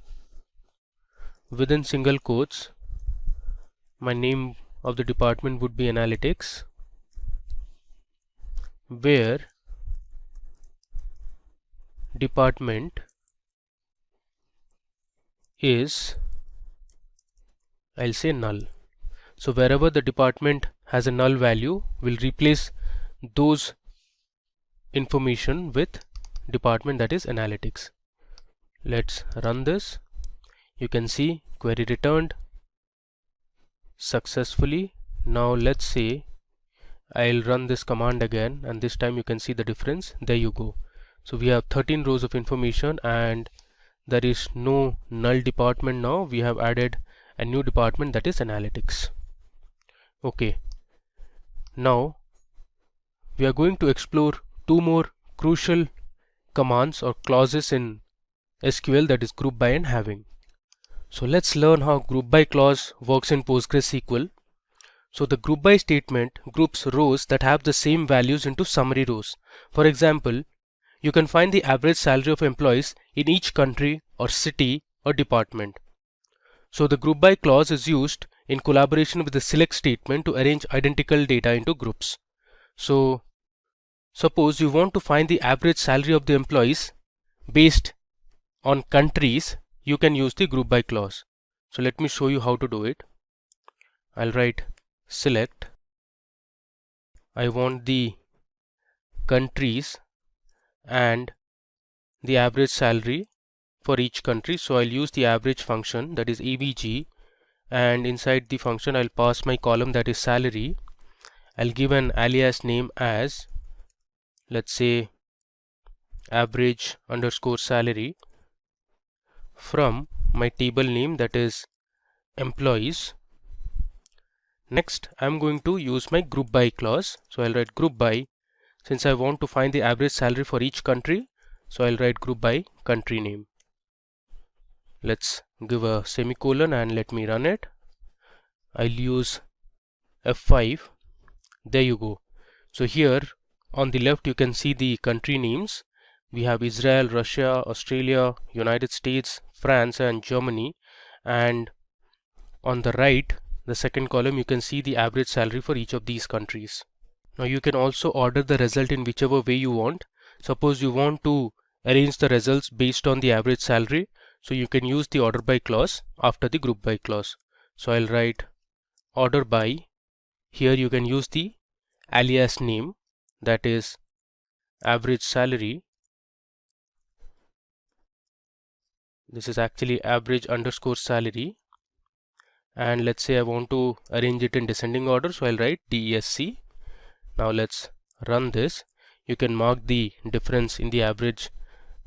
within single quotes, my name of the department would be analytics, where department is, I'll say null. So wherever the department has a null value, we'll replace those information with department, that is analytics. Let's run this. You can see query returned successfully. Now let's say I'll run this command again, and this time you can see the difference. There you go. So we have 13 rows of information and there is no null department now. We have added a new department, that is analytics. Okay, now we are going to explore two more crucial commands or clauses in SQL, that is group by and having. So let's learn how group by clause works in PostgreSQL. So the group by statement groups rows that have the same values into summary rows. For example, you can find the average salary of employees in each country or city or department. So the group by clause is used in collaboration with the select statement to arrange identical data into groups. So suppose you want to find the average salary of the employees based on countries, you can use the group by clause. So let me show you how to do it. I'll write select. I want the countries and the average salary for each country. So I'll use the average function, that is avg, and inside the function I'll pass my column, that is salary. I'll give an alias name as, let's say, average underscore salary, from my table name, that is employees. Next, I'm going to use my group by clause. So I'll write group by. Since I want to find the average salary for each country, so I'll write group by country name. Let's give a semicolon and let me run it. I'll use F5. There you go. So here on the left you can see the country names. We have Israel, Russia, Australia, United States, France and Germany. And on the right, the second column, you can see the average salary for each of these countries. Now you can also order the result in whichever way you want. Suppose you want to arrange the results based on the average salary, so you can use the order by clause after the group by clause. So I'll write order by. Here you can use the alias name, that is average salary. This is actually average underscore salary, and let's say I want to arrange it in descending order, so I'll write DESC. Now let's run this. You can mark the difference in the average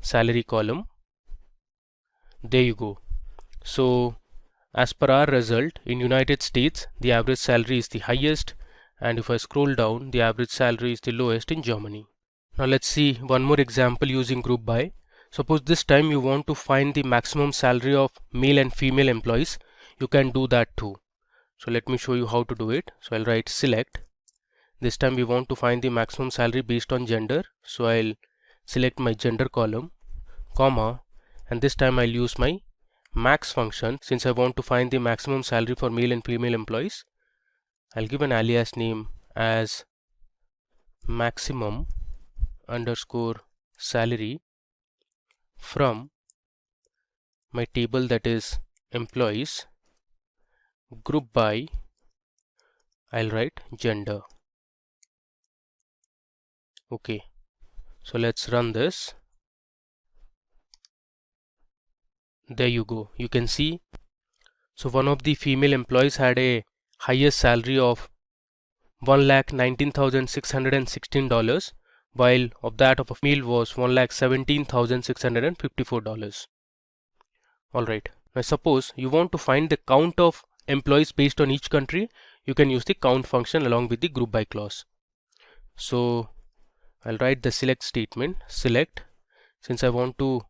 salary column. There you go. So as per our result, in United States the average salary is the highest, and if I scroll down, the average salary is the lowest in Germany. Now let's see one more example using group by. Suppose this time you want to find the maximum salary of male and female employees. You can do that too. So let me show you how to do it. So I'll write select. This time we want to find the maximum salary based on gender. So I'll select my gender column, comma, and this time I'll use my max function. Since I want to find the maximum salary for male and female employees, I'll give an alias name as maximum underscore salary from my table, that is employees, group by. I'll write gender. Okay, so let's run this. There you go. You can see, so one of the female employees had a highest salary of $1,19,616, while of that of a male was $1,17,654. Alright, now suppose you want to find the count of employees based on each country. You can use the count function along with the group by clause. So I'll write the select statement, select. Since I want to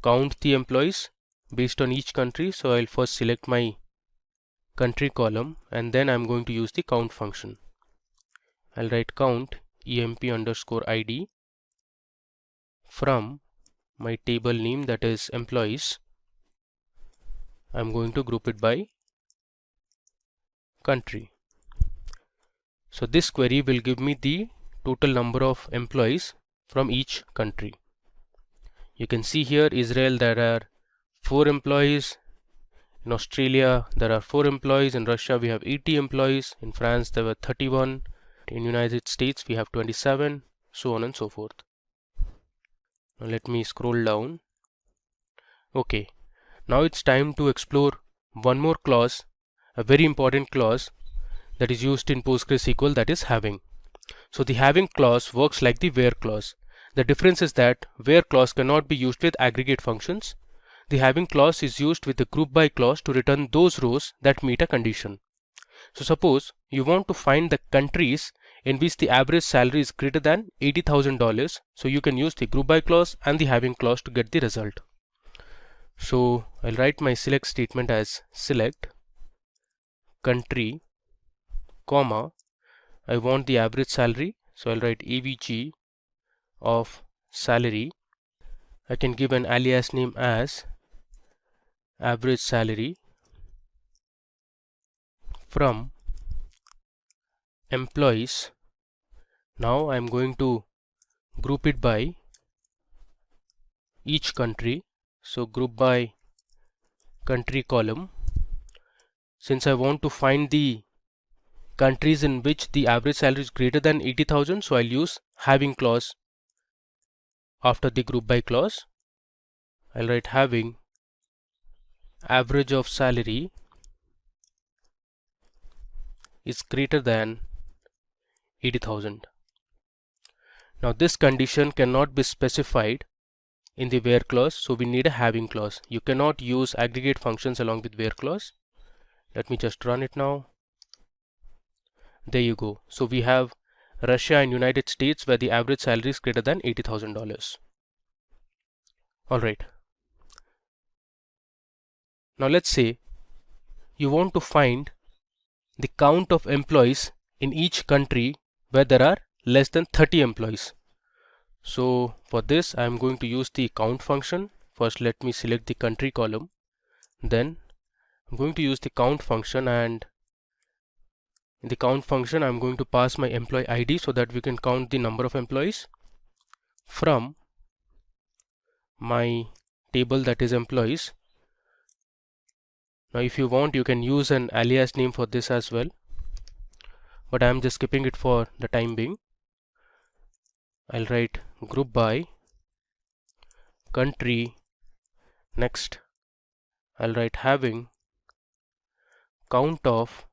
count the employees based on each country, so I'll first select my country column, and then I'm going to use the count function. I'll write count emp underscore id from my table name, that is employees. I'm going to group it by country. So this query will give me the total number of employees from each country. You can see here Israel there are 4 employees, in Australia there are 4 employees, in Russia we have 80 employees, in France there were 31, in United States we have 27, so on and so forth. Now let me scroll down. Okay, now it's time to explore one more clause, a very important clause that is used in PostgreSQL, that is having. So the having clause works like the where clause. The difference is that where clause cannot be used with aggregate functions. The having clause is used with the group by clause to return those rows that meet a condition. So suppose you want to find the countries in which the average salary is greater than $80,000. So you can use the group by clause and the having clause to get the result. So I'll write my select statement as select country, comma, I want the average salary, so I'll write avg of salary. I can give an alias name as average salary from employees. Now I'm going to group it by each country. So group by country column, since I want to find the countries in which the average salary is greater than 80,000, so I'll use having clause after the group by clause. I'll write having average of salary is greater than 80,000. Now this condition cannot be specified in the where clause, so we need a having clause. You cannot use aggregate functions along with where clause. Let me just run it now. There you go. So we have Russia and United States where the average salary is greater than $80,000. Alright. Now let's say you want to find the count of employees in each country where there are less than 30 employees. So for this I am going to use the count function. First let me select the country column. Then I'm going to use the count function, and in the count function I'm going to pass my employee ID so that we can count the number of employees from my table, that is employees. Now if you want you can use an alias name for this as well, but I am just skipping it for the time being. I'll write group by country. Next I'll write having count of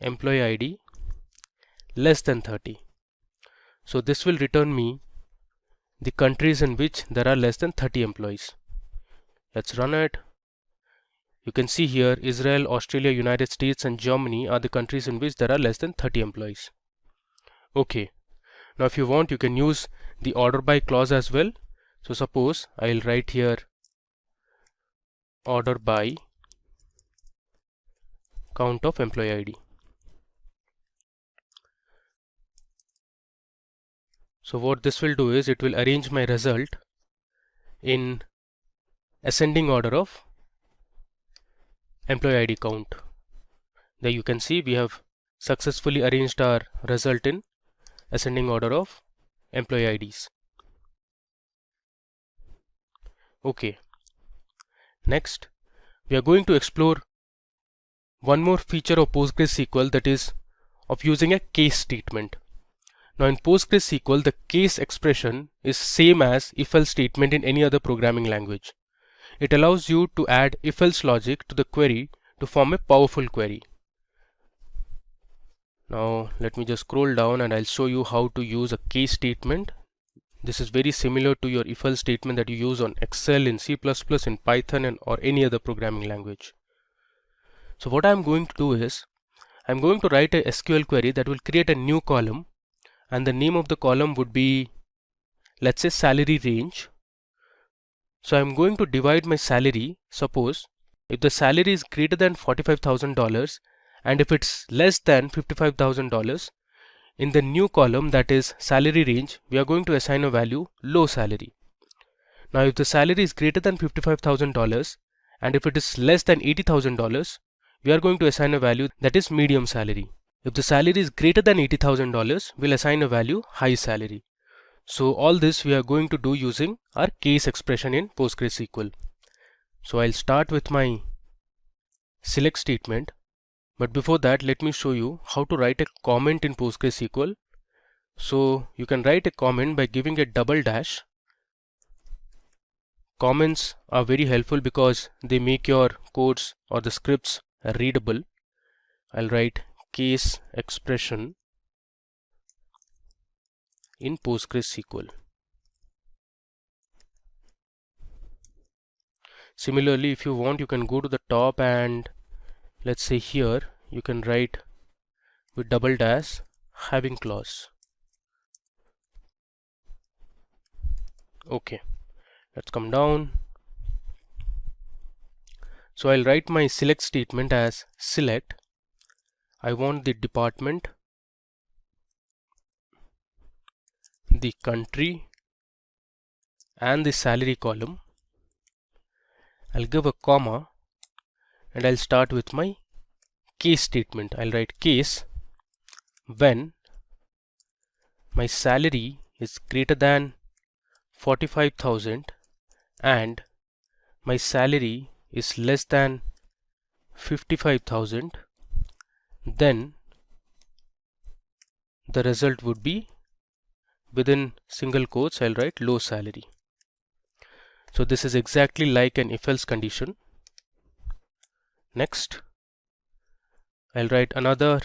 employee ID less than 30. So this will return me the countries in which there are less than 30 employees. Let's run it. You can see here Israel, Australia, United States and Germany are the countries in which there are less than 30 employees. Okay, now if you want you can use the order by clause as well. So suppose I'll write here order by count of employee ID. So what this will do is it will arrange my result in ascending order of employee ID count. There you can see we have successfully arranged our result in ascending order of employee IDs. Okay, next we are going to explore one more feature of PostgreSQL, that is of using a case statement. Now in PostgreSQL the case expression is same as if-else statement in any other programming language. It allows you to add if-else logic to the query to form a powerful query. Now let me just scroll down and I'll show you how to use a case statement. This is very similar to your if-else statement that you use on Excel, in C++, in Python or any other programming language. So what I'm going to do is I'm going to write a SQL query that will create a new column, and the name of the column would be, let's say, salary range. So I'm going to divide my salary. Suppose if the salary is greater than $45,000 and if it's less than $55,000, in the new column, that is salary range, we are going to assign a value low salary. Now if the salary is greater than $55,000 and if it is less than $80,000, we are going to assign a value that is medium salary. If the salary is greater than $80,000, we'll assign a value high salary. So all this we are going to do using our case expression in PostgreSQL. So I'll start with my select statement, but before that let me show you how to write a comment in PostgreSQL. So you can write a comment by giving a double dash. Comments are very helpful because they make your codes or the scripts readable. I'll write case expression in PostgreSQL. Similarly, if you want, you can go to the top and let's say here you can write with double dash having clause. Okay, let's come down. So I'll write my select statement as select. I want the department, the country and the salary column. I'll give a comma and I'll start with my case statement. I'll write case when my salary is greater than 45,000 and my salary is less than 55,000, then the result would be, within single quotes I'll write low salary. So this is exactly like an if-else condition. Next, I'll write another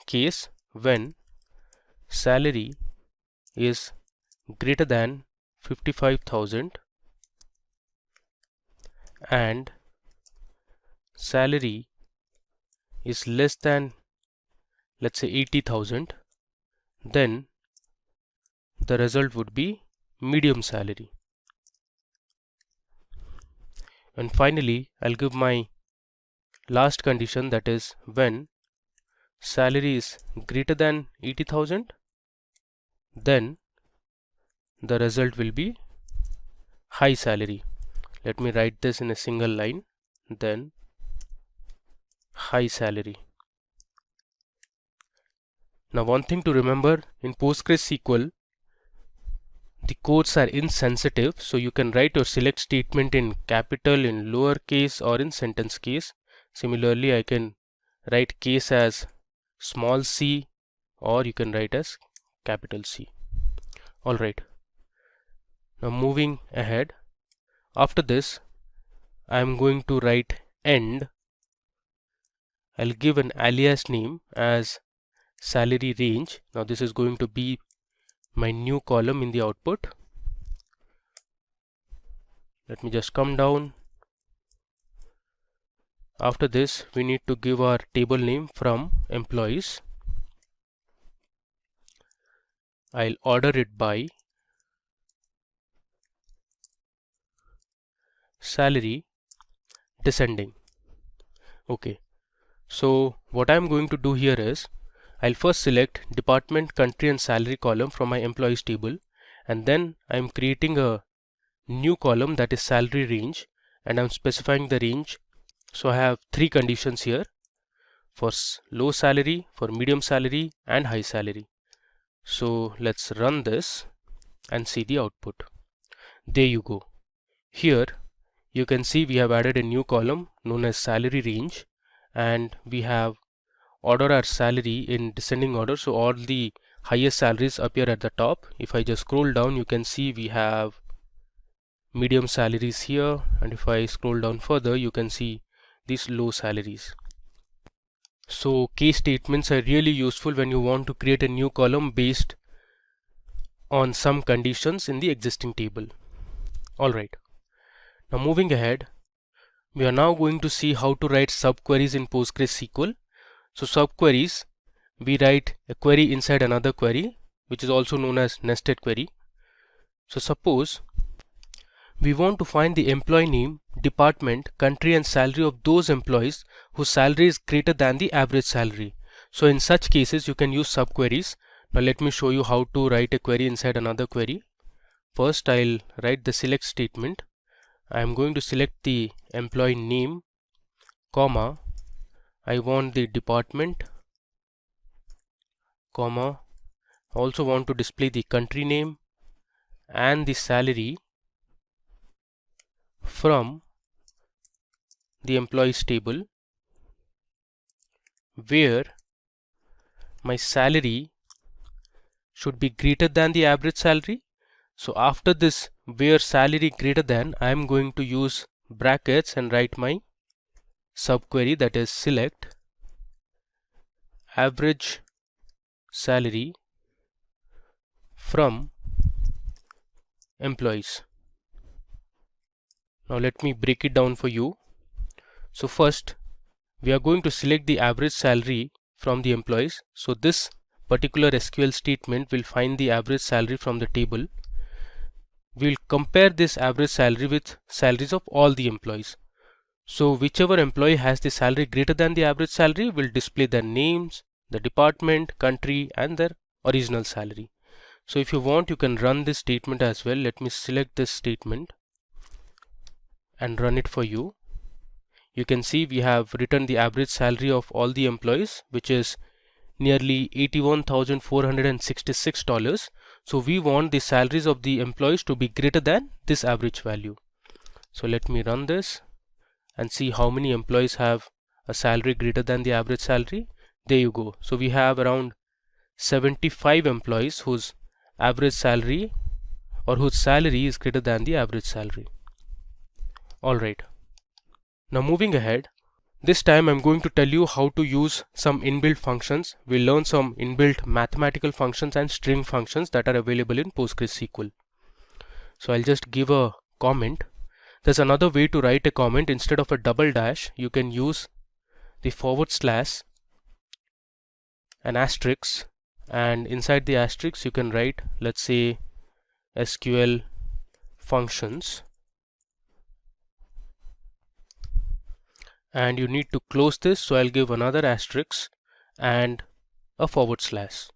case when salary is greater than 55,000 and salary is less than, let's say, 80,000, then the result would be medium salary. And finally, I'll give my last condition, that is when salary is greater than 80,000, then the result will be high salary. Let me write this in a single line, then high salary. Now one thing to remember, in PostgreSQL the quotes are insensitive, so you can write your select statement in capital, in lowercase, or in sentence case. Similarly, I can write case as small c, or you can write as capital C. Alright, now moving ahead, after this I am going to write end. I'll give an alias name as salary range. Now this is going to be my new column in the output. Let me just come down. After this we need to give our table name from employees. I'll order it by salary descending. Okay, so what I'm going to do here is I'll first select department, country and salary column from my employees table, and then I'm creating a new column that is salary range, and I'm specifying the range. So I have three conditions here, for low salary, for medium salary and high salary. So let's run this and see the output. There you go. Here you can see we have added a new column known as salary range, and we have order our salary in descending order, so all the highest salaries appear at the top. If I just scroll down, you can see we have medium salaries here, and if I scroll down further, you can see these low salaries. So case statements are really useful when you want to create a new column based on some conditions in the existing table. Alright, now moving ahead, we are now going to see how to write subqueries in PostgreSQL. So subqueries, we write a query inside another query, which is also known as nested query. So suppose we want to find the employee name, department, country and salary of those employees whose salary is greater than the average salary. So in such cases you can use subqueries. Now let me show you how to write a query inside another query. First I'll write the select statement. I am going to select the employee name, comma, I want the department, comma, I also want to display the country name and the salary from the employees table, where my salary should be greater than the average salary. So after this where salary greater than, I am going to use brackets and write my subquery, that is select average salary from employees. Now let me break it down for you. So first we are going to select the average salary from the employees. So this particular SQL statement will find the average salary from the table. We will compare this average salary with salaries of all the employees. So whichever employee has the salary greater than the average salary will display their names, the department, country and their original salary. So if you want, you can run this statement as well. Let me select this statement and run it for you. You can see we have written the average salary of all the employees, which is nearly $81,466. So we want the salaries of the employees to be greater than this average value. So let me run this and see how many employees have a salary greater than the average salary. There you go. So we have around 75 employees whose average salary or whose salary is greater than the average salary. Alright. Now moving ahead, this time I'm going to tell you how to use some inbuilt functions. We'll learn some inbuilt mathematical functions and string functions that are available in PostgreSQL. So I'll just give a comment. There's another way to write a comment. Instead of a double dash, you can use the forward slash, an asterisk, and inside the asterisk you can write, let's say, SQL functions, and you need to close this, so I'll give another asterisk and a forward slash.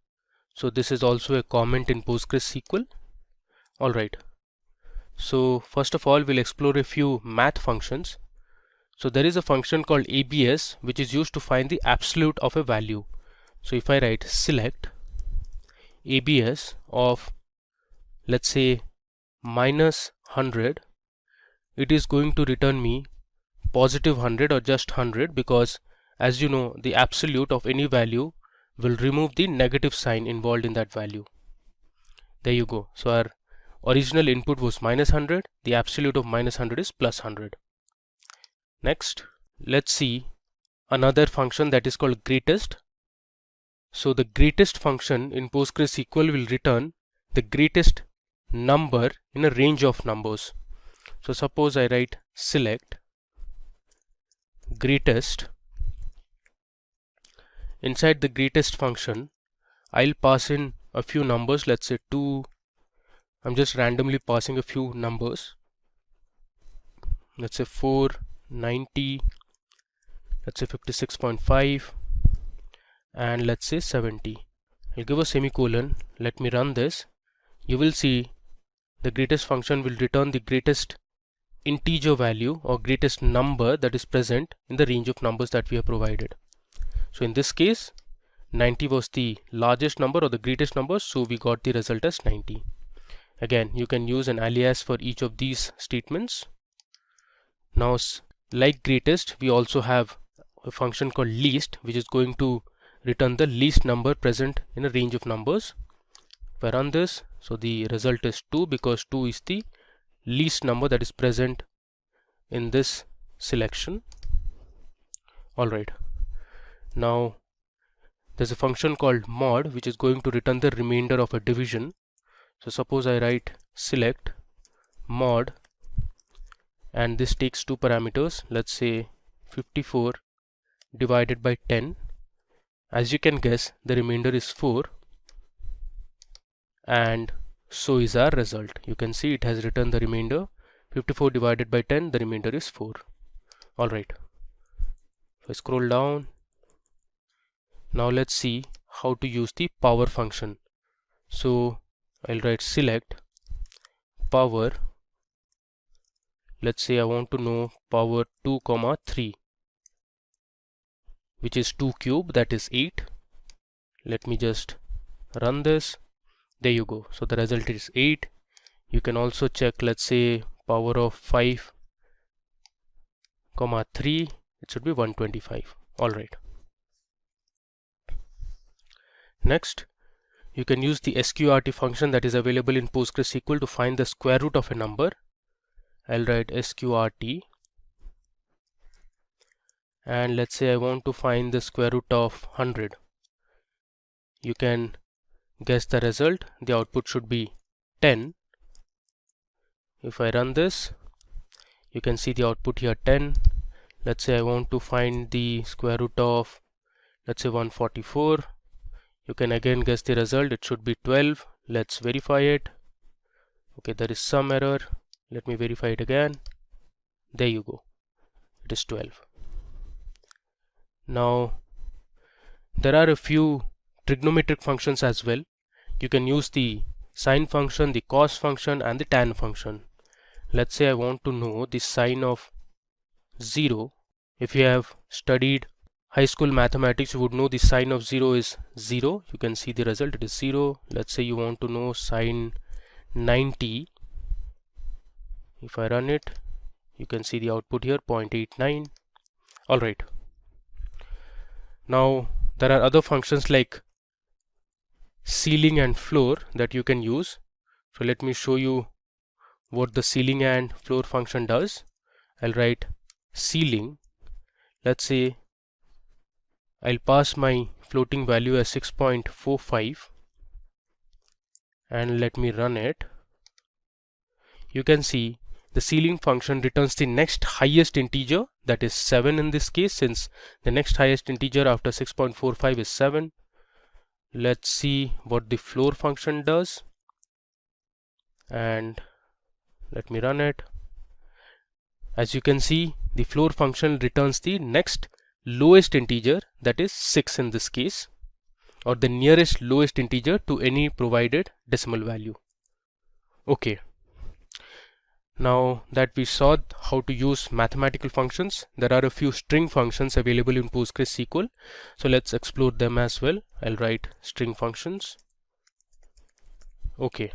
So this is also a comment in PostgreSQL. Alright, so first of all we'll explore a few math functions. So there is a function called ABS which is used to find the absolute of a value. So if I write select ABS of, let's say, -100, it is going to return me positive 100 or just 100, because as you know, the absolute of any value will remove the negative sign involved in that value. There you go. So our original input was -100, the absolute of -100 is +100. Next, let's see another function that is called greatest. So the greatest function in PostgreSQL will return the greatest number in a range of numbers. So suppose I write select greatest. Inside the greatest function, I'll pass in a few numbers, let's say 2. I'm just randomly passing a few numbers, let's say 4, 90, let's say 56.5, and let's say 70. I'll give a semicolon. Let me run this. You will see the greatest function will return the greatest integer value or greatest number that is present in the range of numbers that we have provided. So in this case, 90 was the largest number or the greatest number, so we got the result as 90. Again, you can use an alias for each of these statements. Now, like greatest, we also have a function called least, which is going to return the least number present in a range of numbers. If I run this, so the result is 2, because 2 is the least number that is present in this selection. Alright, now there's a function called mod which is going to return the remainder of a division. So suppose I write select mod, and this takes two parameters, let's say 54 divided by 10. As you can guess, the remainder is 4, and so is our result. You can see it has returned the remainder 54 divided by 10, the remainder is 4. Alright, if I scroll down, now let's see how to use the power function. So I'll write select power, let's say I want to know power 2, 3, which is 2 cube, that is 8. Let me just run this. There you go. So the result is 8. You can also check, let's say, power of 5, 3, it should be 125. Alright. Next, you can use the sqrt function that is available in PostgreSQL to find the square root of a number. I'll write sqrt, and let's say I want to find the square root of 100. You can guess the result. The output should be 10. If I run this, you can see the output here 10. Let's say I want to find the square root of, let's say, 144. You can again guess the result. It should be 12. Let's verify it. Okay, there is some error. Let me verify it again. There you go. It is 12. Now, there are a few trigonometric functions as well. You can use the sine function, the cos function, and the tan function. Let's say I want to know the sine of 0. If you have studied high school mathematics, you would know the sine of 0 is 0. You can see the result, it is 0. Let's say you want to know sine 90. If I run it, you can see the output here 0.89. Alright, Now there are other functions like ceiling and floor that you can use. So let me show you what the ceiling and floor function does. I'll write ceiling. Let's say I'll pass my floating value as 6.45 and let me run it. You can see the ceiling function returns the next highest integer, that is 7 in this case, since the next highest integer after 6.45 is 7. Let's see what the floor function does, and let me run it. As you can see, the floor function returns the next lowest integer, that is 6 in this case, or the nearest lowest integer to any provided decimal value. Okay. Now that we saw how to use mathematical functions, there are a few string functions available in PostgreSQL. So let's explore them as well. I'll write string functions. Okay.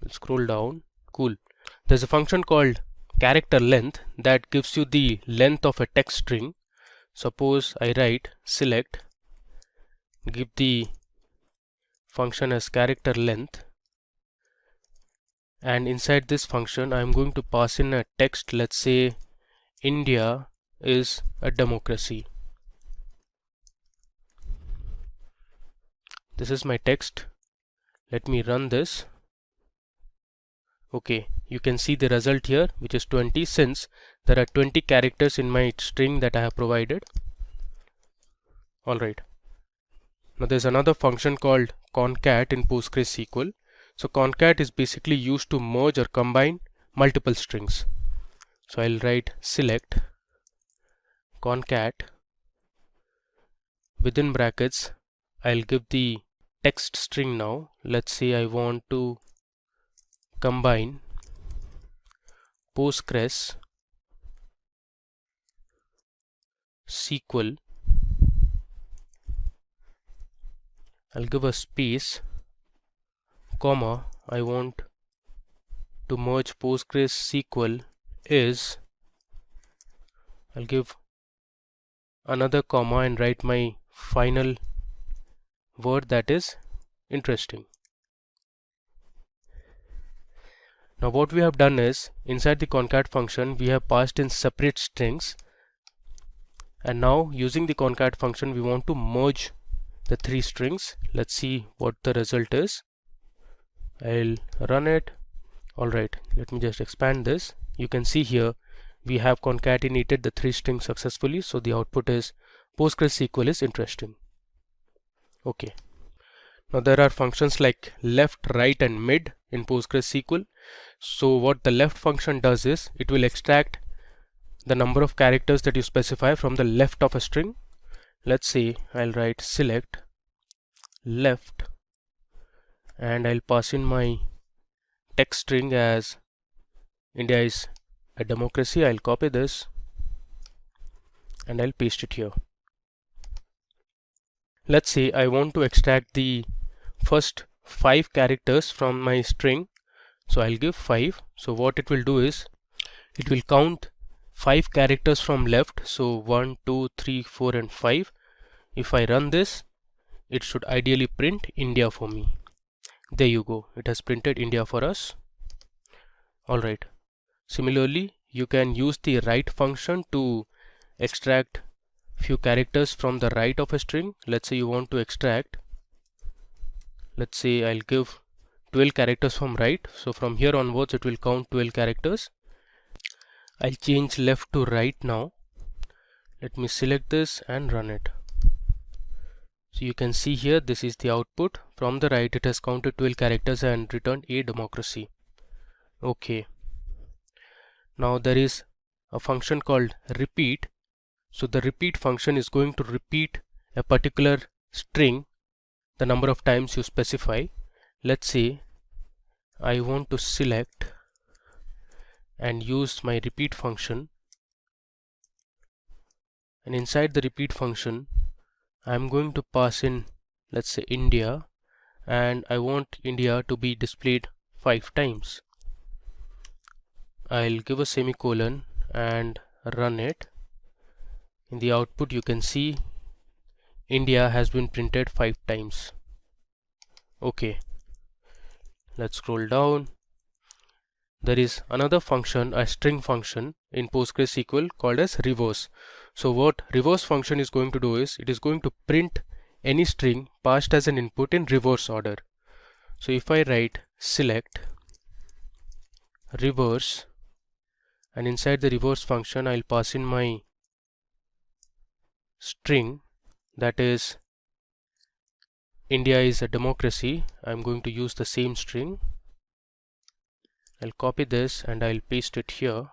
We'll scroll down. Cool. There's a function called character length that gives you the length of a text string. Suppose I write select, give the function as character length, and inside this function I'm going to pass in a text. Let's say India is a democracy. This is my text. Let me run this. Okay, you can see the result here, which is 20, since there are 20 characters in my string that I have provided. Alright, now there's another function called concat in PostgreSQL. So concat is basically used to merge or combine multiple strings. So I'll write select concat, within brackets I'll give the text string. Now let's say I want to combine PostgreSQL I'll give a space, comma, I want to merge PostgreSQL is, I'll give another comma and write my final word, that is interesting. Now what we have done is, inside the concat function we have passed in separate strings, and now using the concat function we want to merge the three strings. Let's see what the result is. I'll run it. Alright, let me just expand this. You can see here we have concatenated the three strings successfully, so the output is PostgreSQL is interesting. Okay. Now there are functions like left, right and mid in PostgreSQL. So what the left function does is, it will extract the number of characters that you specify from the left of a string. Let's say I'll write select left and I'll pass in my text string as India is a democracy. I'll copy this and I'll paste it here. Let's say I want to extract the first 5 characters from my string, so I'll give 5. So what it will do is, it will count 5 characters from left, so 1, 2, 3, 4 and 5. If I run this, it should ideally print India for me. There you go, it has printed India for us. Alright, similarly you can use the right function to extract few characters from the right of a string. Let's say you want to extract, let's say I'll give 12 characters from right, so from here onwards it will count 12 characters. I'll change left to right now. Let me select this and run it. So you can see here, this is the output. From the right it has counted 12 characters and returned a democracy. Okay. Now there is a function called repeat. So the repeat function is going to repeat a particular string the number of times you specify. Let's say I want to select and use my repeat function, and inside the repeat function I'm going to pass in, let's say India, and I want India to be displayed 5 times. I'll give a semicolon and run it. In the output you can see India has been printed 5 times. Okay, let's scroll down. There is another function, a string function in PostgreSQL called as reverse. So what reverse function is going to do is it is going to print any string passed as an input in reverse order. So if I write select reverse, and inside the reverse function I'll pass in my string, that is India is a democracy. I'm going to use the same string. I'll copy this and I'll paste it here.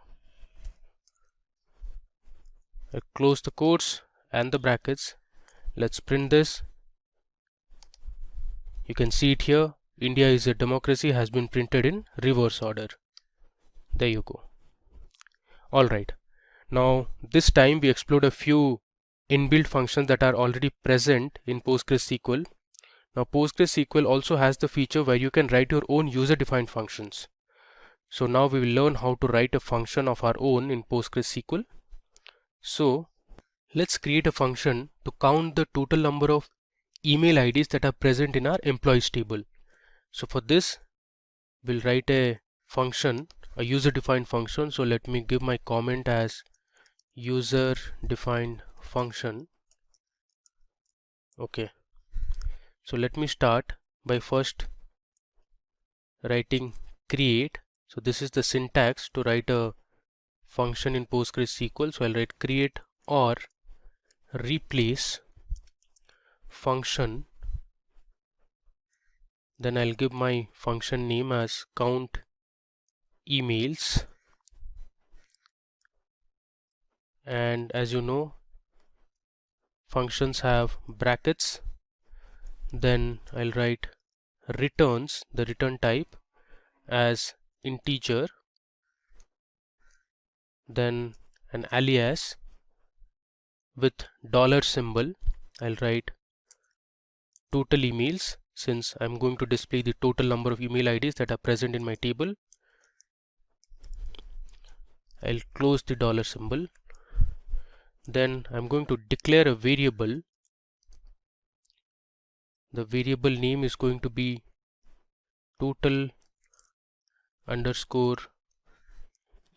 I'll close the quotes and the brackets. Let's print this. You can see it here. India is a democracy has been printed in reverse order. There you go. Alright, now this time we explored a few inbuilt functions that are already present in PostgreSQL. Now PostgreSQL also has the feature where you can write your own user-defined functions. So now we will learn how to write a function of our own in PostgreSQL. So let's create a function to count the total number of email IDs that are present in our employees table. So for this we'll write a function, a user-defined function. So let me give my comment as user-defined function. Okay, so let me start by first writing create. So this is the syntax to write a function in PostgreSQL. So I'll write create or replace function, then I'll give my function name as count emails, and as you know functions have brackets. Then I'll write returns, the return type as integer, then an alias with dollar symbol. I'll write total emails, since I'm going to display the total number of email IDs that are present in my table. I'll close the dollar symbol. Then I'm going to declare a variable. The variable name is going to be total underscore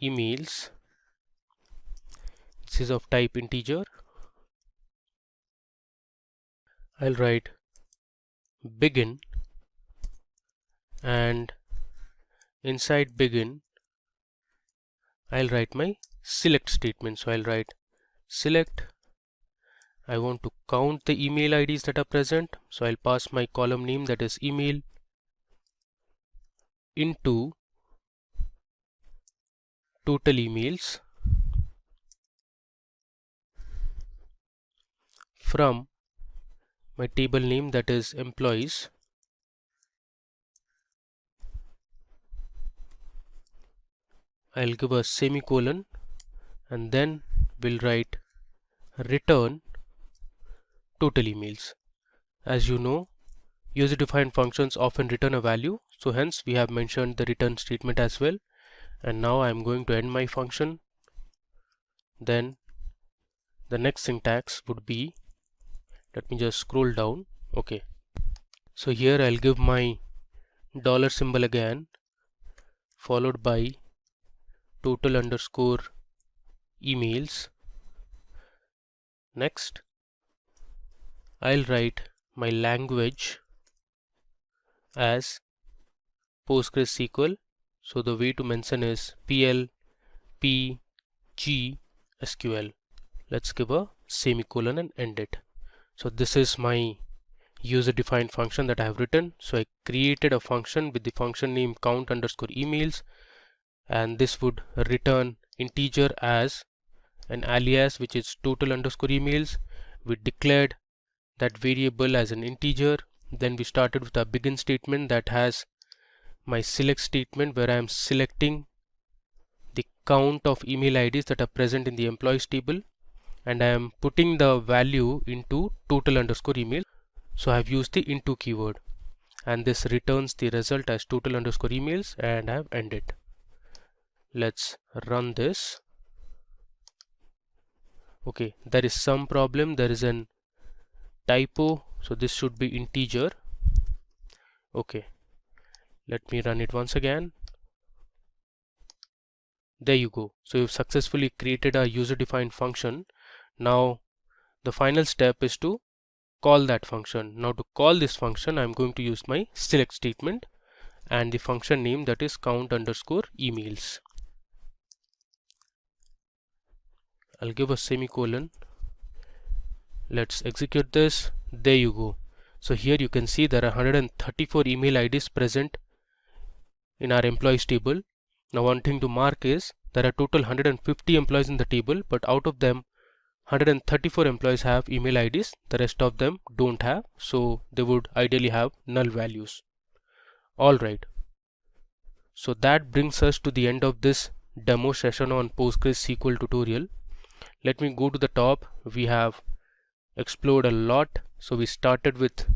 emails. This is of type integer. I'll write begin, and inside begin I'll write my select statement. So I'll write select. I want to count the email IDs that are present, so I'll pass my column name, that is email, into total emails from my table name, that is employees. I'll give a semicolon, and then we'll write return total emails. As you know, user-defined functions often return a value, so hence we have mentioned the return statement as well. And now I'm going to end my function. Then the next syntax would be, let me just scroll down. Okay, so here I'll give my dollar symbol again, followed by total underscore emails. Next I'll write my language as PostgreSQL. So the way to mention is PL PG SQL. Let's give a semicolon and end it. So this is my user-defined function that I have written. So I created a function with the function name count underscore emails, and this would return integer as an alias, which is total underscore emails. We declared that variable as an integer. Then we started with a begin statement that has my select statement, where I am selecting the count of email IDs that are present in the employees table, and I am putting the value into total underscore email. So I have used the into keyword, and this returns the result as total underscore emails, and I have ended. Let's run this. Okay, there is some problem. There is an typo, so this should be integer. Okay, let me run it once again. There you go. So you've successfully created a user-defined function. Now the final step is to call that function. Now to call this function, I'm going to use my select statement and the function name, that is count underscore emails. I'll give a semicolon. Let's execute this. There you go. So here you can see there are 134 email IDs present in our employees table. Now one thing to mark is there are total 150 employees in the table, but out of them 134 employees have email IDs, the rest of them don't have, so they would ideally have null values. Alright, so that brings us to the end of this demo session on PostgreSQL tutorial. Let me go to the top. We have explored a lot. So we started with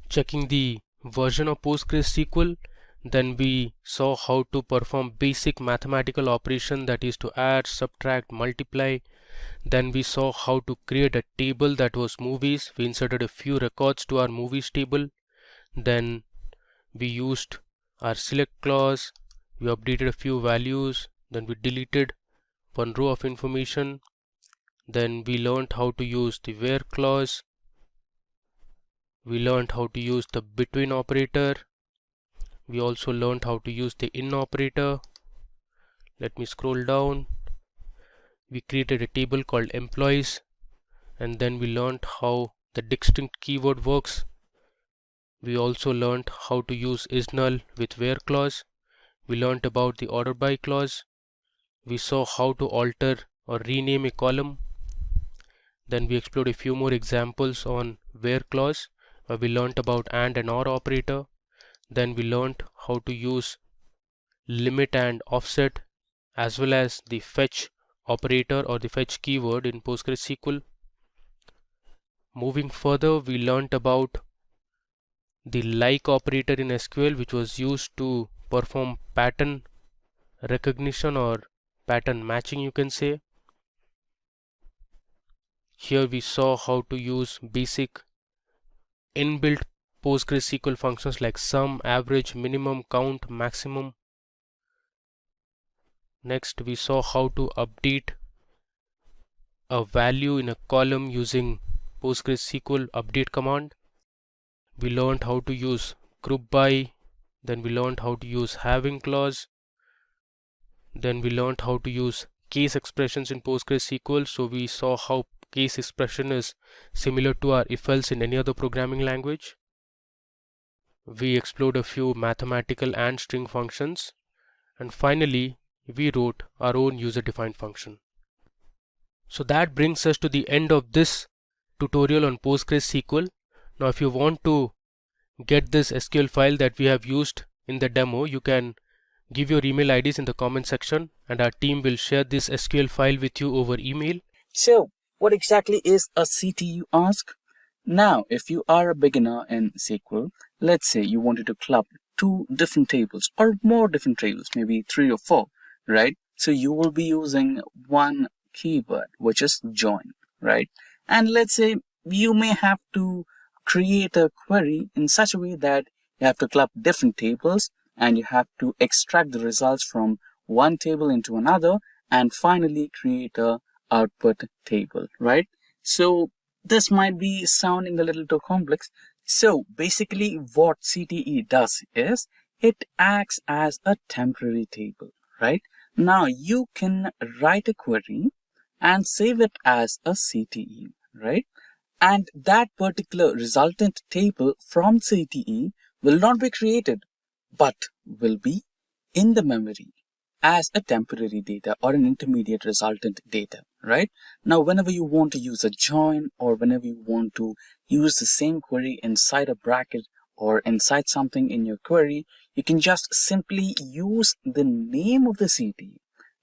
checking the version of PostgreSQL. Then we saw how to perform basic mathematical operation, that is to add, subtract, multiply. Then we saw how to create a table that was movies. We inserted a few records to our movies table. Then we used our select clause. We updated a few values. Then we deleted one row of information. Then we learned how to use the where clause. We learned how to use the between operator. We also learned how to use the in operator. Let me scroll down. We created a table called employees, and then we learned how the distinct keyword works. We also learned how to use isNull with where clause. We learned about the order by clause. We saw how to alter or rename a column. Then we explored a few more examples on where clause, where we learned about and or operator. Then we learned how to use limit and offset, as well as the fetch operator or the fetch keyword in PostgreSQL. Moving further, we learned about the like operator in SQL, which was used to perform pattern recognition or pattern matching, you can say. Here we saw how to use basic inbuilt PostgreSQL functions like sum, average, minimum, count, maximum. Next, we saw how to update a value in a column using PostgreSQL update command. We learned how to use group by. Then we learned how to use having clause. Then we learned how to use case expressions in PostgreSQL. So we saw how case expression is similar to our if-else in any other programming language. We explored a few mathematical and string functions, and finally we wrote our own user-defined function. So that brings us to the end of this tutorial on PostgreSQL. Now if you want to get this SQL file that we have used in the demo, you can give your email IDs in the comment section and our team will share this SQL file with you over email. So, what exactly is a CTE, you ask? Now, if you are a beginner in SQL, let's say you wanted to club two different tables or more different tables, maybe 3 or 4, right? So you will be using one keyword, which is join, right? And let's say you may have to create a query in such a way that you have to club different tables and you have to extract the results from one table into another and finally create a output table, right? So this might be sounding a little too complex. So basically what CTE does is it acts as a temporary table, right? Now you can write a query and save it as a CTE, right? And that particular resultant table from CTE will not be created, but will be in the memory as a temporary data or an intermediate resultant data, right? Now, whenever you want to use a join or whenever you want to use the same query inside a bracket or inside something in your query, you can just simply use the name of the CTE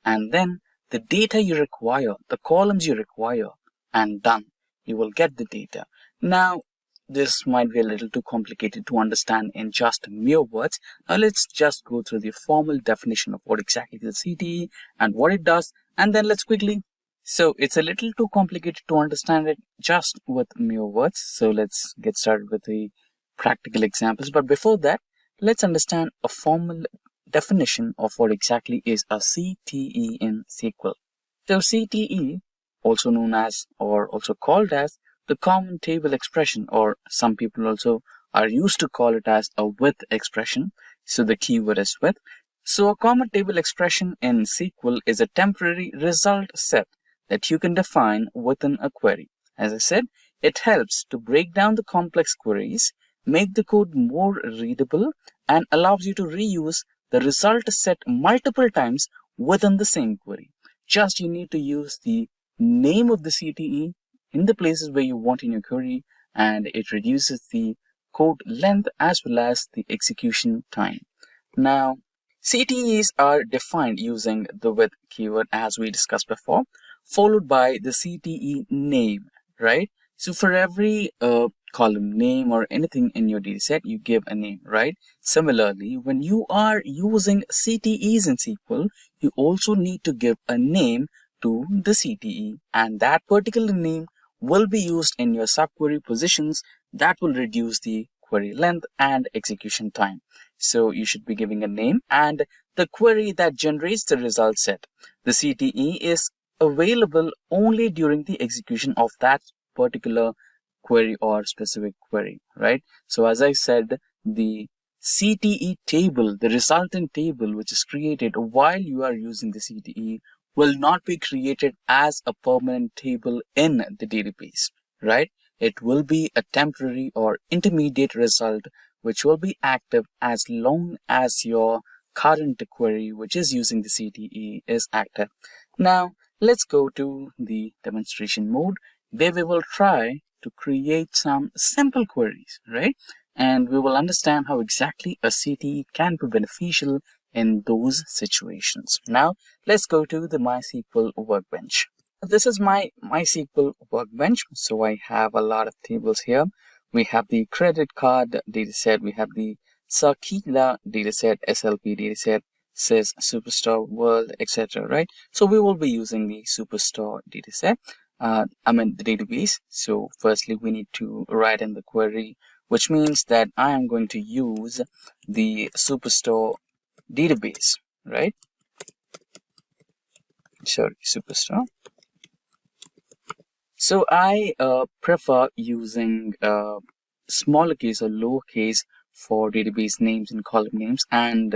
and then the data you require, the columns you require, and done. You will get the data. Now, this might be a little too complicated to understand in just mere words. Now let's just go through the formal definition of what exactly is CTE and what it does, and then let's quickly So it's a little too complicated to understand it just with mere words. So let's get started with the practical examples. But before that, let's understand a formal definition of what exactly is a CTE in SQL. So CTE, also known as or also called as the common table expression, or some people also are used to call it as a with expression. So the keyword is with. So a common table expression in SQL is a temporary result set that you can define within a query. As I said, it helps to break down the complex queries, make the code more readable, and allows you to reuse the result set multiple times within the same query. Just you need to use the name of the CTE in the places where you want in your query, and it reduces the code length as well as the execution time. Now, CTEs are defined using the with keyword as we discussed before, followed by the CTE name, right? So for every column name or anything in your dataset, you give a name, right? Similarly, when you are using CTEs in SQL, you also need to give a name to the CTE, and that particular name will be used in your subquery positions that will reduce the query length and execution time. So you should be giving a name and the query that generates the result set. The CTE is available only during the execution of that particular query or specific query, right? So as I said, the CTE table, the resultant table which is created while you are using the CTE, will not be created as a permanent table in the database, right? It will be a temporary or intermediate result which will be active as long as your current query, which is using the CTE, is active. Now, let's go to the demonstration mode where we will try to create some simple queries, right? And we will understand how exactly a CTE can be beneficial in those situations. Now, let's go to the MySQL workbench. This is my MySQL workbench. So I have a lot of tables here. We have the credit card dataset, we have the Sakila dataset, SLP dataset, SIS, Superstore, World, etc. Right? So we will be using the Superstore dataset. The database. So firstly, we need to write in the query, which means that I am going to use the Superstore database, right? Sorry, Superstore. So I prefer using smaller case or lowercase for database names and column names, and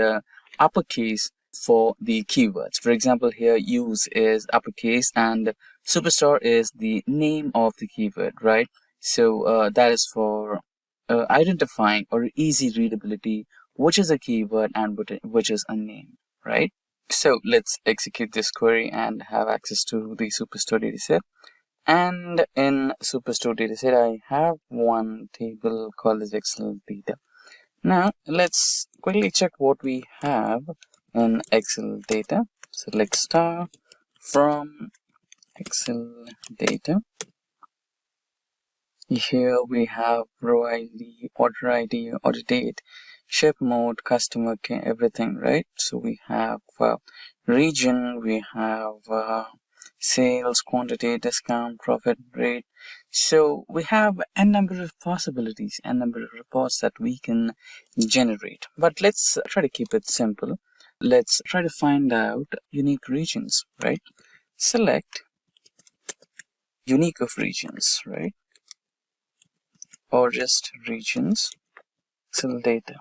uppercase for the keywords. For example, here use is uppercase and Superstore is the name of the keyword, right? So that is for identifying or easy readability, which is a keyword and which is a name, right? So let's execute this query and have access to the Superstore dataset. And in Superstore dataset, I have one table called as Excel data. Now let's quickly check what we have in Excel data. Select star from Excel data. Here we have row ID, order date, ship mode, customer care, everything, right? So we have region, we have sales, quantity, discount, profit rate. So we have a number of possibilities, a number of reports that we can generate. But let's try to keep it simple. Let's try to find out unique regions, right? Select unique of regions, right? Or just regions, Excel data.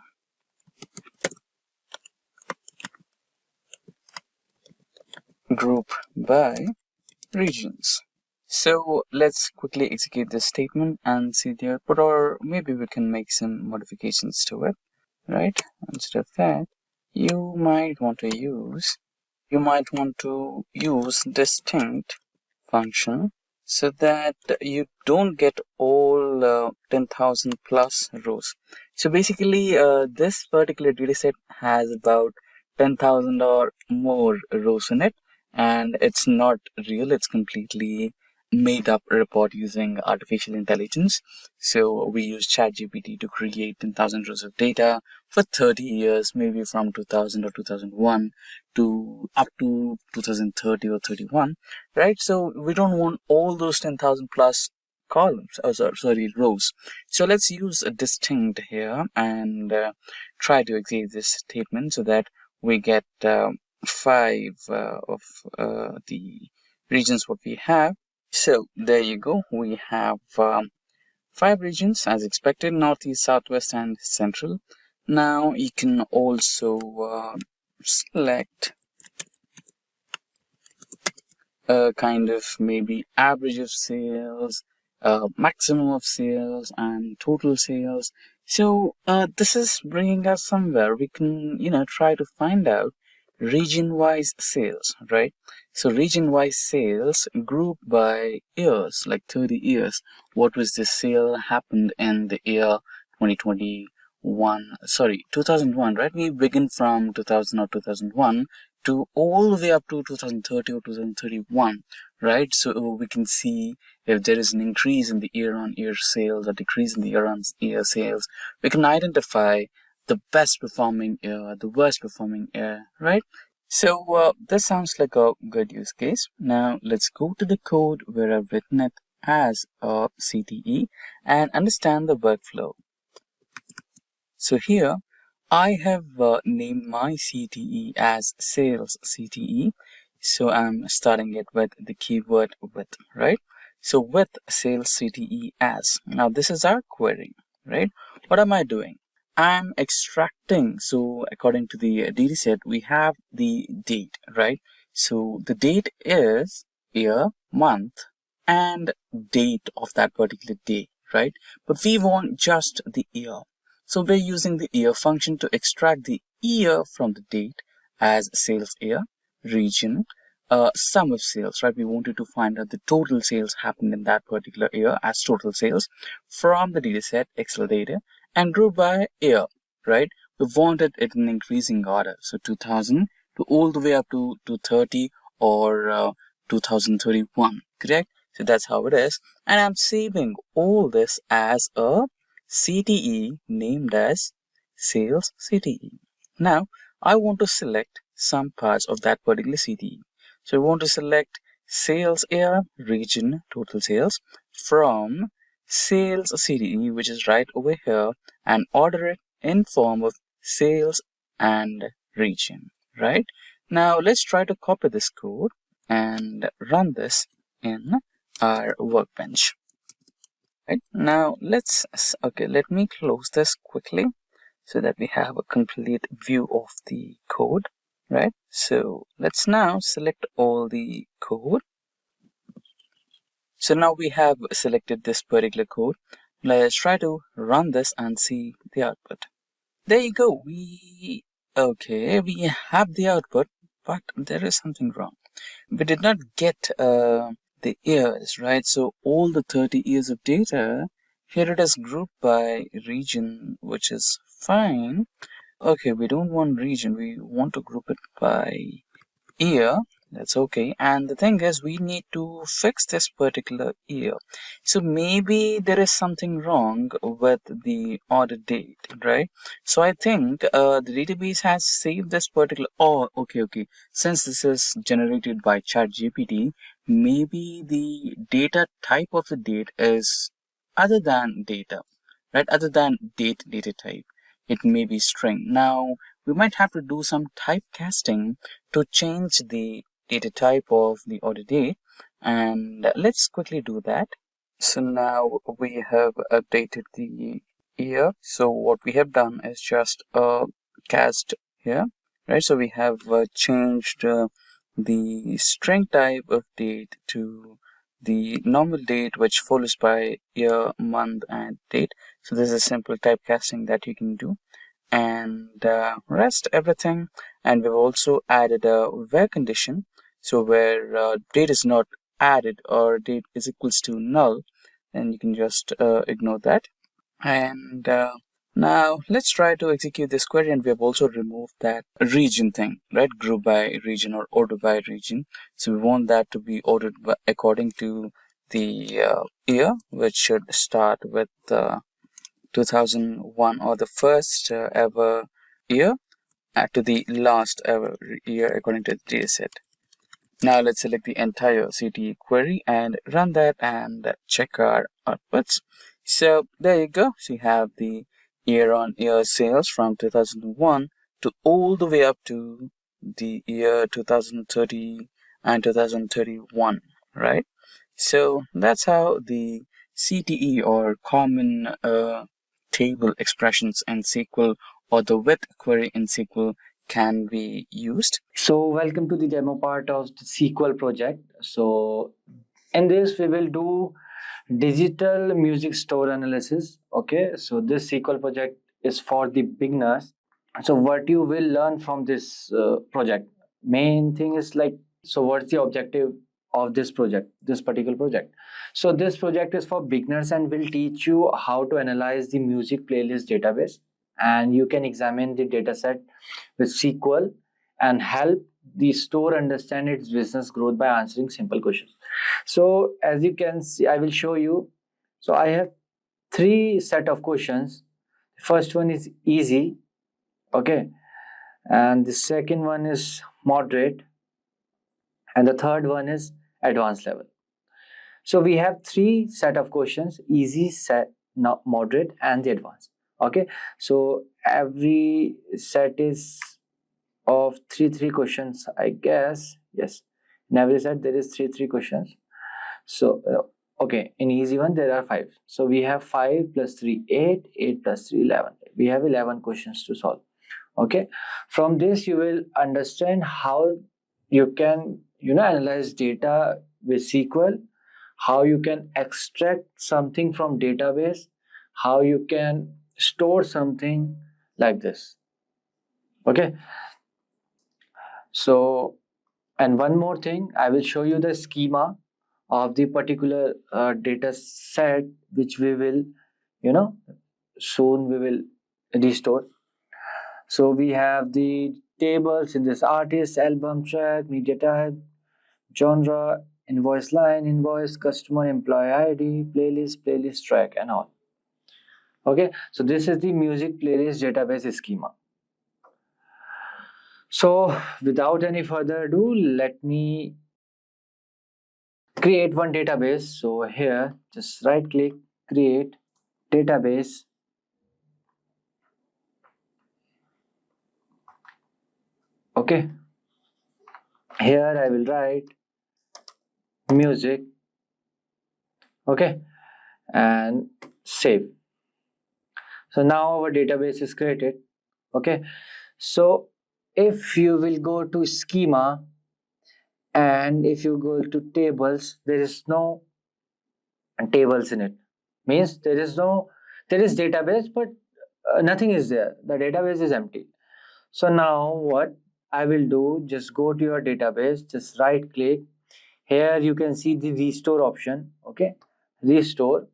Group by regions. So let's quickly execute this statement and see the output, or maybe we can make some modifications to it, right? Instead of that, you might want to use distinct function so that you don't get all 10,000 plus rows. So basically, this particular dataset has about 10,000 or more rows in it, and it's not real, it's completely made up report using artificial intelligence. So we use ChatGPT to create 10,000 rows of data for 30 years, maybe from 2000 or 2001 to up to 2030 or 31, right? So we don't want all those 10,000 plus columns, rows. So let's use a distinct here and try to execute this statement so that we get 5 of the regions what we have. So there you go. We have 5 regions as expected: Northeast, Southwest, and Central. Now you can also select a kind of maybe average of sales, maximum of sales, and total sales. So this is bringing us somewhere. We can, try to find out region-wise sales, right? So region-wise sales grouped by years, like 30 years. What was the sale happened in the year 2001, right? We begin from 2000 or 2001 to all the way up to 2030 or 2031, right? So we can see if there is an increase in the year-on-year sales or decrease in the year-on-year sales. We can identify the best performing year, the worst performing year, right? So this sounds like a good use case. Now let's go to the code where I've written it as a CTE and understand the workflow. So here I have named my CTE as sales CTE. So I'm starting it with the keyword with, right? So with sales CTE as. Now this is our query, right? What am I doing? I'm extracting. So according to the data set, we have the date, right? So the date is year, month, and date of that particular day, right? But we want just the year. So we're using the year function to extract the year from the date as sales year, region, sum of sales, right? We wanted to find out the total sales happened in that particular year as total sales from the dataset, Excel data, and group by year, right? We wanted it in increasing order. So 2000 to all the way up to 230 or 2031, correct? So that's how it is. And I'm saving all this as a CTE named as sales CTE. Now I want to select some parts of that particular CTE. So I want to select sales year, region, total sales from sales CTE, which is right over here, and order it in form of sales and region, right? Now let's try to copy this code and run this in our workbench. Right, now let me close this quickly so that we have a complete view of the code, right? So let's now select all the code. So now we have selected this particular code. Let's try to run this and see the output. There you go. We have the output, but there is something wrong. We did not get the years, right? So all the 30 years of data, here it is grouped by region, which is fine. Okay, we don't want region, we want to group it by year. That's okay. And the thing is, we need to fix this particular year. So maybe there is something wrong with the order date, right? So I think the database has saved this particular. Oh, okay. Since this is generated by ChatGPT, maybe the data type of the date is other than data, right? Other than data type. It may be string. Now we might have to do some typecasting to change the data type of the order date, and let's quickly do that. So now we have updated the year. So what we have done is just cast here, right? So we have changed the string type of date to the normal date, which follows by year, month, and date. So this is a simple typecasting that you can do, and rest everything. And we've also added a where condition. So where date is not added or date is equals to null, then you can just ignore that. And now let's try to execute this query, and we have also removed that region thing, right? Group by region or order by region. So we want that to be ordered according to the year, which should start with 2001 or the first ever year to the last ever year according to the dataset. Now let's select the entire CTE query and run that and check our outputs. So there you go. So you have the year-on-year sales from 2001 to all the way up to the year 2030 and 2031, right? So that's how the CTE or common table expressions in SQL or the with query in SQL can be used. So welcome to the demo part of the SQL project. So in this we will do digital music store analysis. Okay, so this SQL project is for the beginners. So what you will learn from this project, main thing is like, so what's the objective of this project, this particular project? So this project is for beginners and will teach you how to analyze the music playlist database, and you can examine the dataset with SQL and help the store understand its business growth by answering simple questions. So as you can see, I will show you. So I have three set of questions. First one is easy, okay, and the second one is moderate, and the third one is advanced level. So we have three set of questions: easy, set, moderate, and the advanced. Okay, so every set is of three questions, I guess. Yes, in every set there is three questions. So okay, in easy one there are 5. So we have 5 plus 3 8, 8 plus 3 11. We have 11 questions to solve. Okay, from this you will understand how you can analyze data with SQL, how you can extract something from database, how you can store something like this. Okay, so, and one more thing, I will show you the schema of the particular data set which we will soon we will restore. So we have the tables in this: artist, album, track, media type, genre, invoice line, invoice, customer, employee ID, playlist track, and all. Okay, so this is the music playlist database schema. So without any further ado, let me create one database. So here, just right click, create database. Okay, here I will write music. Okay, and save. So now our database is created. Okay, so if you will go to schema and if you go to tables, there is no tables in it. Means there is database, but nothing is there. The database is empty. So now what I will do, just go to your database, just right click. Here you can see the restore option. Okay, restore.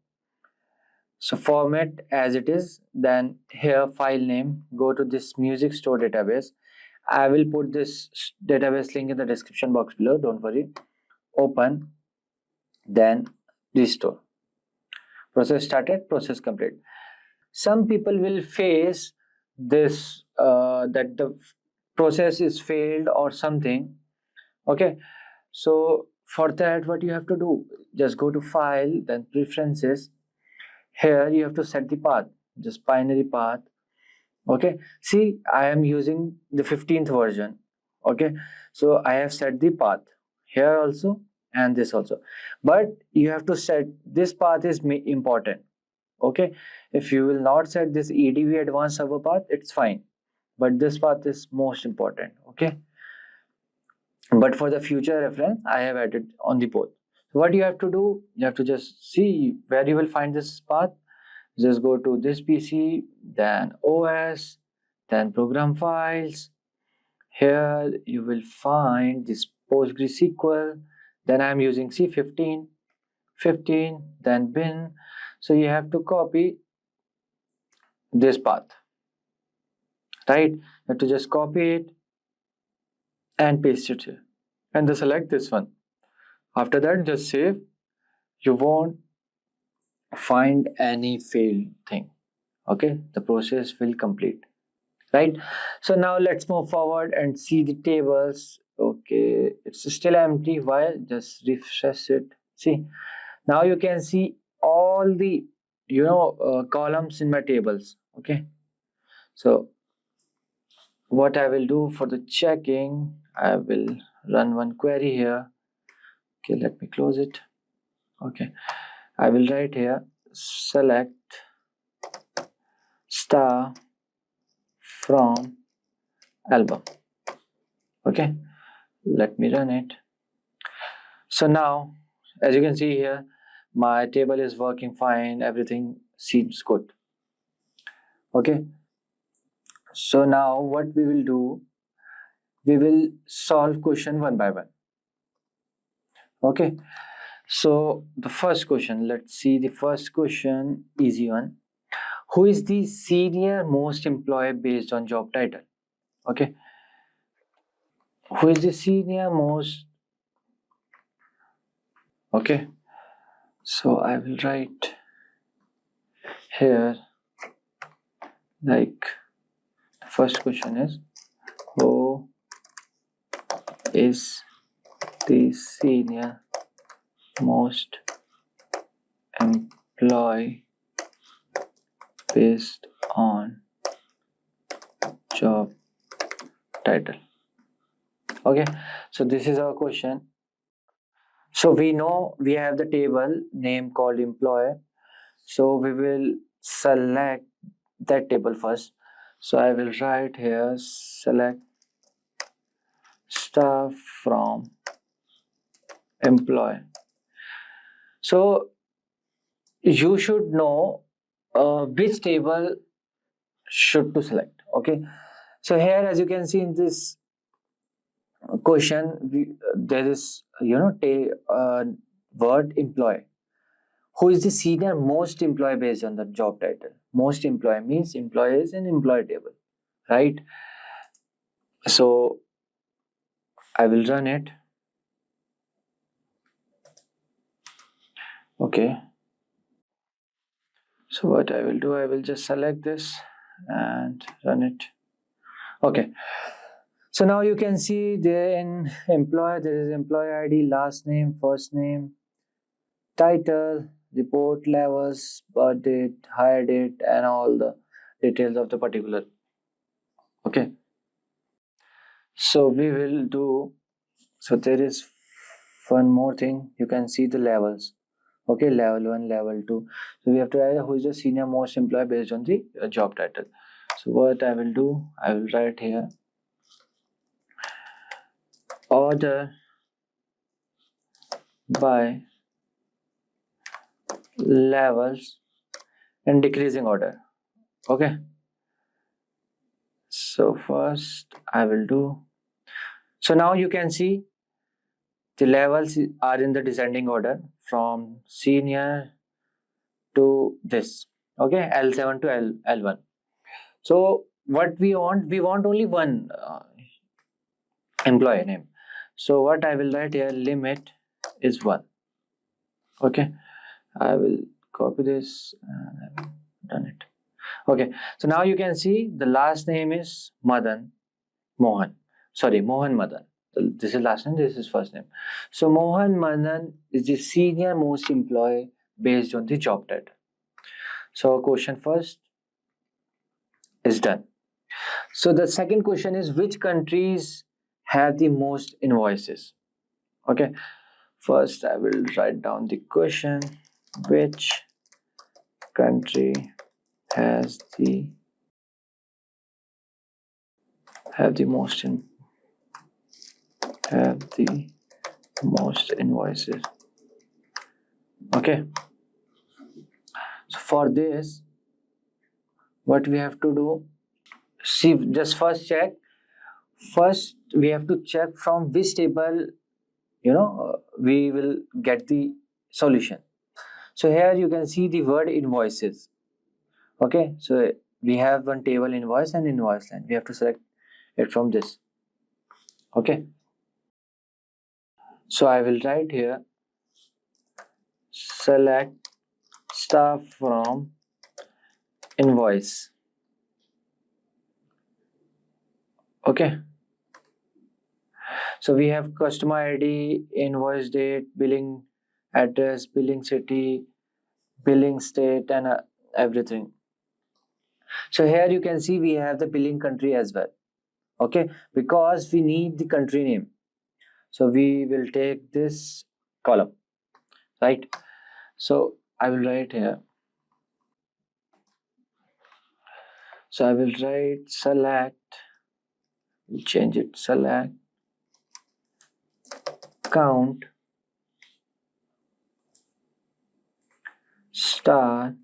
So format as it is, then here file name, go to this music store database. I will put this database link in the description box below, don't worry. Open, then restore. Process started, process complete. Some people will face this that the process is failed or something. Okay, so for that what you have to do, just go to file, then preferences. Here you have to set the path, just binary path. Okay, see, I am using the 15th version. Okay, so I have set the path here also and this also, but you have to set this path is important. Okay, if you will not set this EDV advanced server path, it's fine, but this path is most important. Okay, but for the future reference I have added on the both. So what you have to do, you have to just see where you will find this path. Just go to this PC, then OS, then program files. Here you will find this PostgreSQL. Then I'm using C15, 15, then bin. So you have to copy this path, right? You have to just copy it and paste it here, and then select this one. After that, just save. you won't find any failed thing. Okay, the process will complete, right? So now let's move forward and see the tables. Okay, it's still empty. Why? Just refresh it. See, now you can see all the columns in my tables. Okay, so what I will do for the checking, I will run one query here. Okay, let me close it. Okay, I will write here select star from album. Okay, let me run it. So now, as you can see here, my table is working fine, everything seems good. Okay, so now what we will do, we will solve question one by one. Okay, so the first question, let's see the first question, easy one. Who is the senior most employee based on job title? Okay, who is the senior most? Okay, so I will write here like the first question is who is the senior most employee based on job title. Okay, so this is our question. So we know we have the table name called employee, so we will select that table first. So I will write here select star from employee. So you should know which table should to select. Okay, so here as you can see in this question, there is word employee. Who is the senior most employee based on the job title? Most employee means employee is an employee table, right? So I will run it. Okay, so what I will do, I will just select this and run it. Okay, so now you can see there in employee there is employee ID, last name, first name, title, report levels, birth date, hire date, and all the details of the particular. Okay, so we will do, so there is one more thing, you can see the levels. Okay, level 1, level 2. So we have to write who is the senior most employee based on the job title. So what I will do, I will write here order by levels in decreasing order. Okay, so first I will do, so now you can see the levels are in the descending order from senior to this. Okay, L7 to L1. So what we want only one employee name. So what I will write here, limit is 1. Okay, I will copy this and I will done it. Okay, so now you can see the last name is Mohan Madan. This is last name, this is first name. So Mohan Madan is the senior most employee based on the job title. So question first is done. So the second question is which countries have the most invoices? Okay, first I will write down the question, which country has the most invoices. Okay, so for this what we have to do, see, just first check, first we have to check from which table we will get the solution. So here you can see the word invoices. Okay, so we have one table invoice and invoice line, we have to select it from this. Okay, so I will write here select star from invoice. Okay, so we have customer ID, invoice date, billing address, billing city, billing state, and everything. So here you can see we have the billing country as well. Okay, because we need the country name, so we will take this column, right? So I will write here, so I will write select, change it, select count star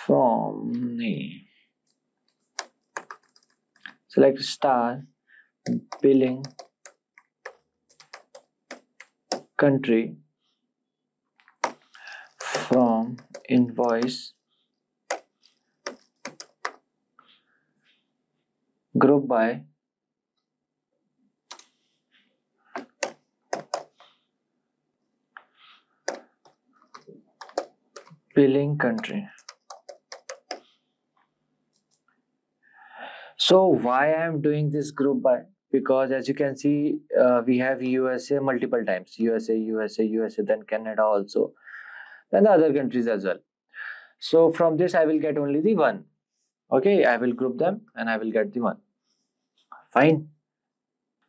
from name, select star billing country from invoice, group by billing country. So why I am doing this group by? Because as you can see, we have USA multiple times, USA, then Canada also, then the other countries as well. So from this I will get only the one. Okay, I will group them and I will get the one. Fine.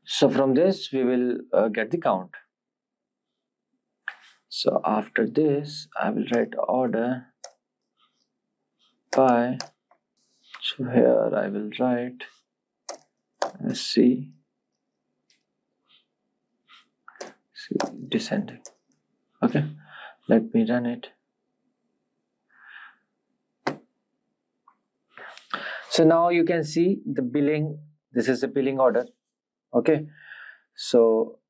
So from this we will get the count. So after this I will write order by. So here I will write C descending. Okay, let me run it. So now you can see the billing. This is the billing order. Okay, so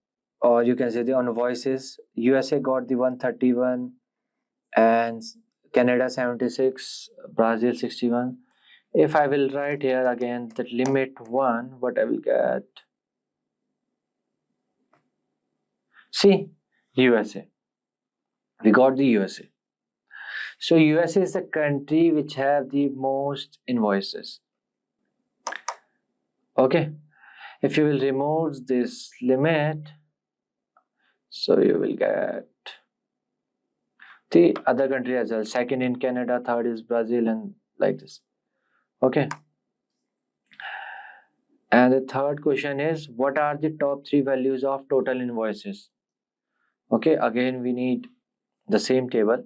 or you can say the invoices. USA got the 131 and Canada 76, Brazil 61. If I will write here again that limit 1, what I will get? See, USA. We got the USA. So USA is the country which have the most invoices. Okay. If you will remove this limit, so you will get the other country as well. Second in Canada, third is Brazil, and like this. Okay. And the third question is, what are the top 3 values of total invoices? Okay, again we need the same table.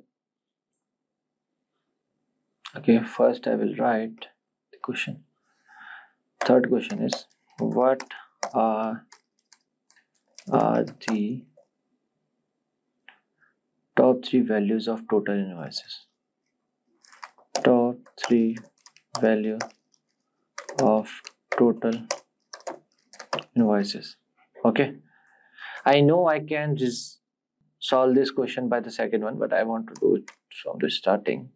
Okay, first I will write the question. Third question is, what are the top 3 values of total invoices? Top 3 value of total invoices. Okay, I know I can just solve this question by the second one, but I want to do it from the starting.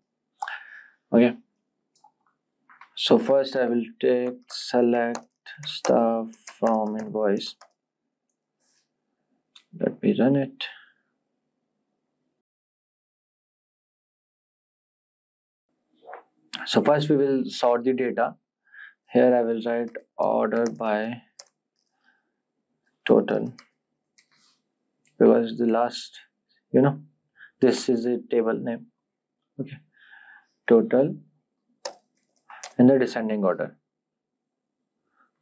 Okay, so first I will take select star from invoice. Let me run it. So first we will sort the data. Here I will write order by total, because the last, this is the table name. Okay, total in the descending order.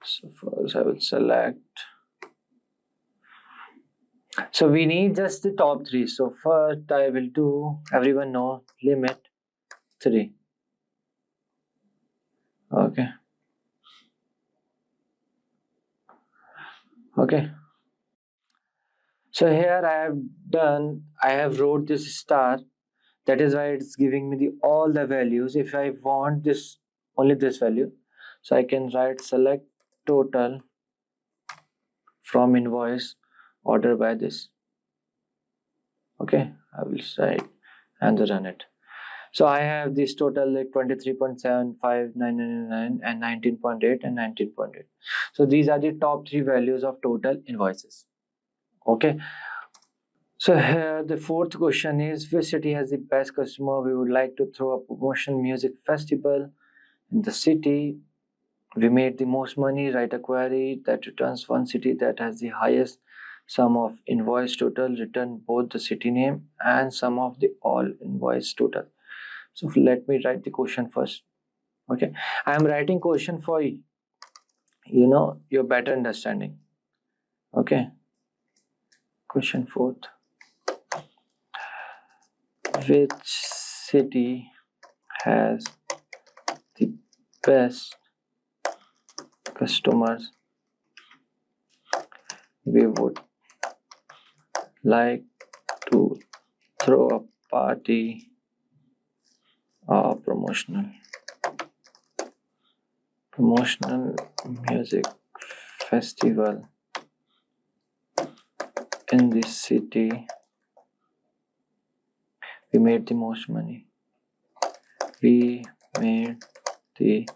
So first I will select. So we need just the top 3. So first I will do, everyone know, limit 3. Okay. Okay. So here I have wrote this star. That is why it's giving me all the values. If I want this, only this value, so I can write select total from invoice order by this. Okay, I will write and run it. So I have this total like 23.75999 and 19.8 and 19.8. So these are the top 3 values of total invoices. Okay, so here the fourth question is, which city has the best customer? We would like to throw a promotion music festival in the city. We made the most money. Write a query that returns one city that has the highest sum of invoice total. Return both the city name and sum of the all invoice total. So let me write the question first. Okay, I am writing question for your better understanding. Okay, question fourth. Which city has the best customers? We would like to throw a party or promotional music festival in this city. We made the most money. We made the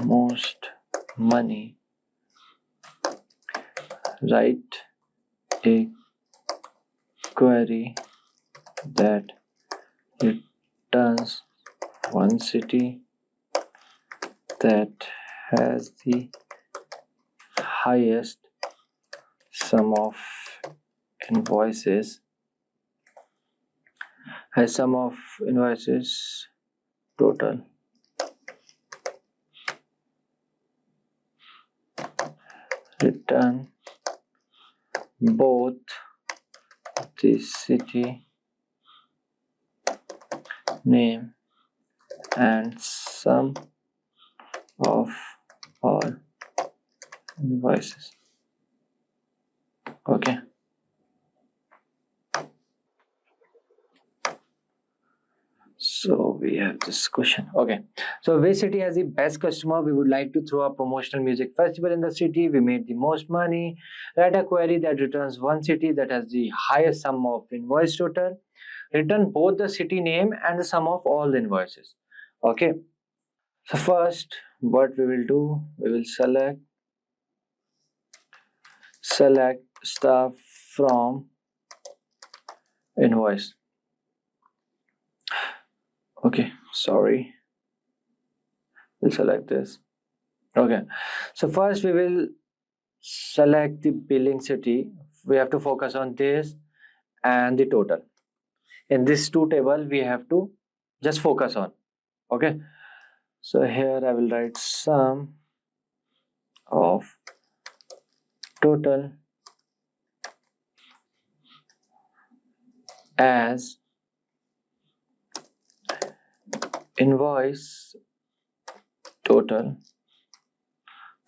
most money. Write a query that returns one city that has the highest sum of invoices total. Return both the city name and sum of all invoices. Okay. So we have this question. Okay. So which city has the best customer? We would like to throw a promotional music festival in the city. We made the most money. Write a query that returns one city that has the highest sum of invoice total. Return both the city name and the sum of all the invoices. Okay. So first, what we will do, we will select stuff from invoice. Okay, sorry. We'll select this. Okay, so first we will select the billing city. We have to focus on this and the total. In this two table, we have to just focus on. Okay, so here I will write sum of total as invoice total,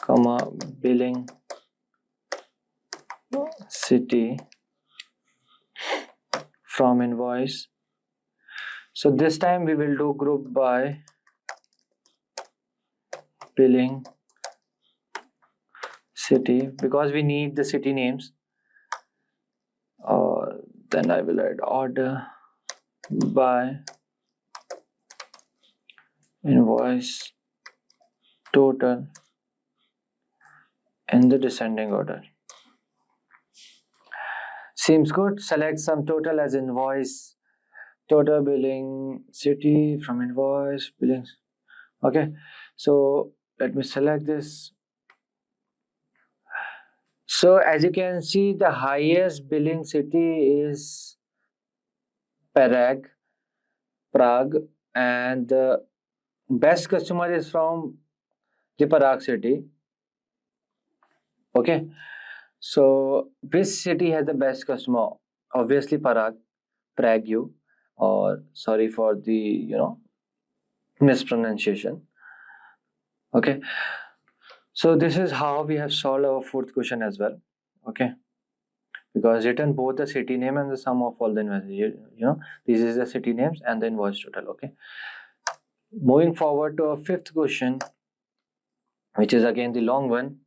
comma billing city from invoice. So this time we will do group by billing city because we need the city names. Then I will add order by invoice total in the descending order. Seems good. Select sum total as invoice total billing city from invoice billings. Okay, so let me select this. So as you can see, the highest billing city is Prague, and the best customer is from the Prague city. Okay, so which city has the best customer? Obviously Prague, or sorry for the mispronunciation. Okay, so this is how we have solved our fourth question as well. Okay, because written both the city name and the sum of all the invoices. This is the city names and the invoice total. Okay, moving forward to our fifth question, which is again the long one.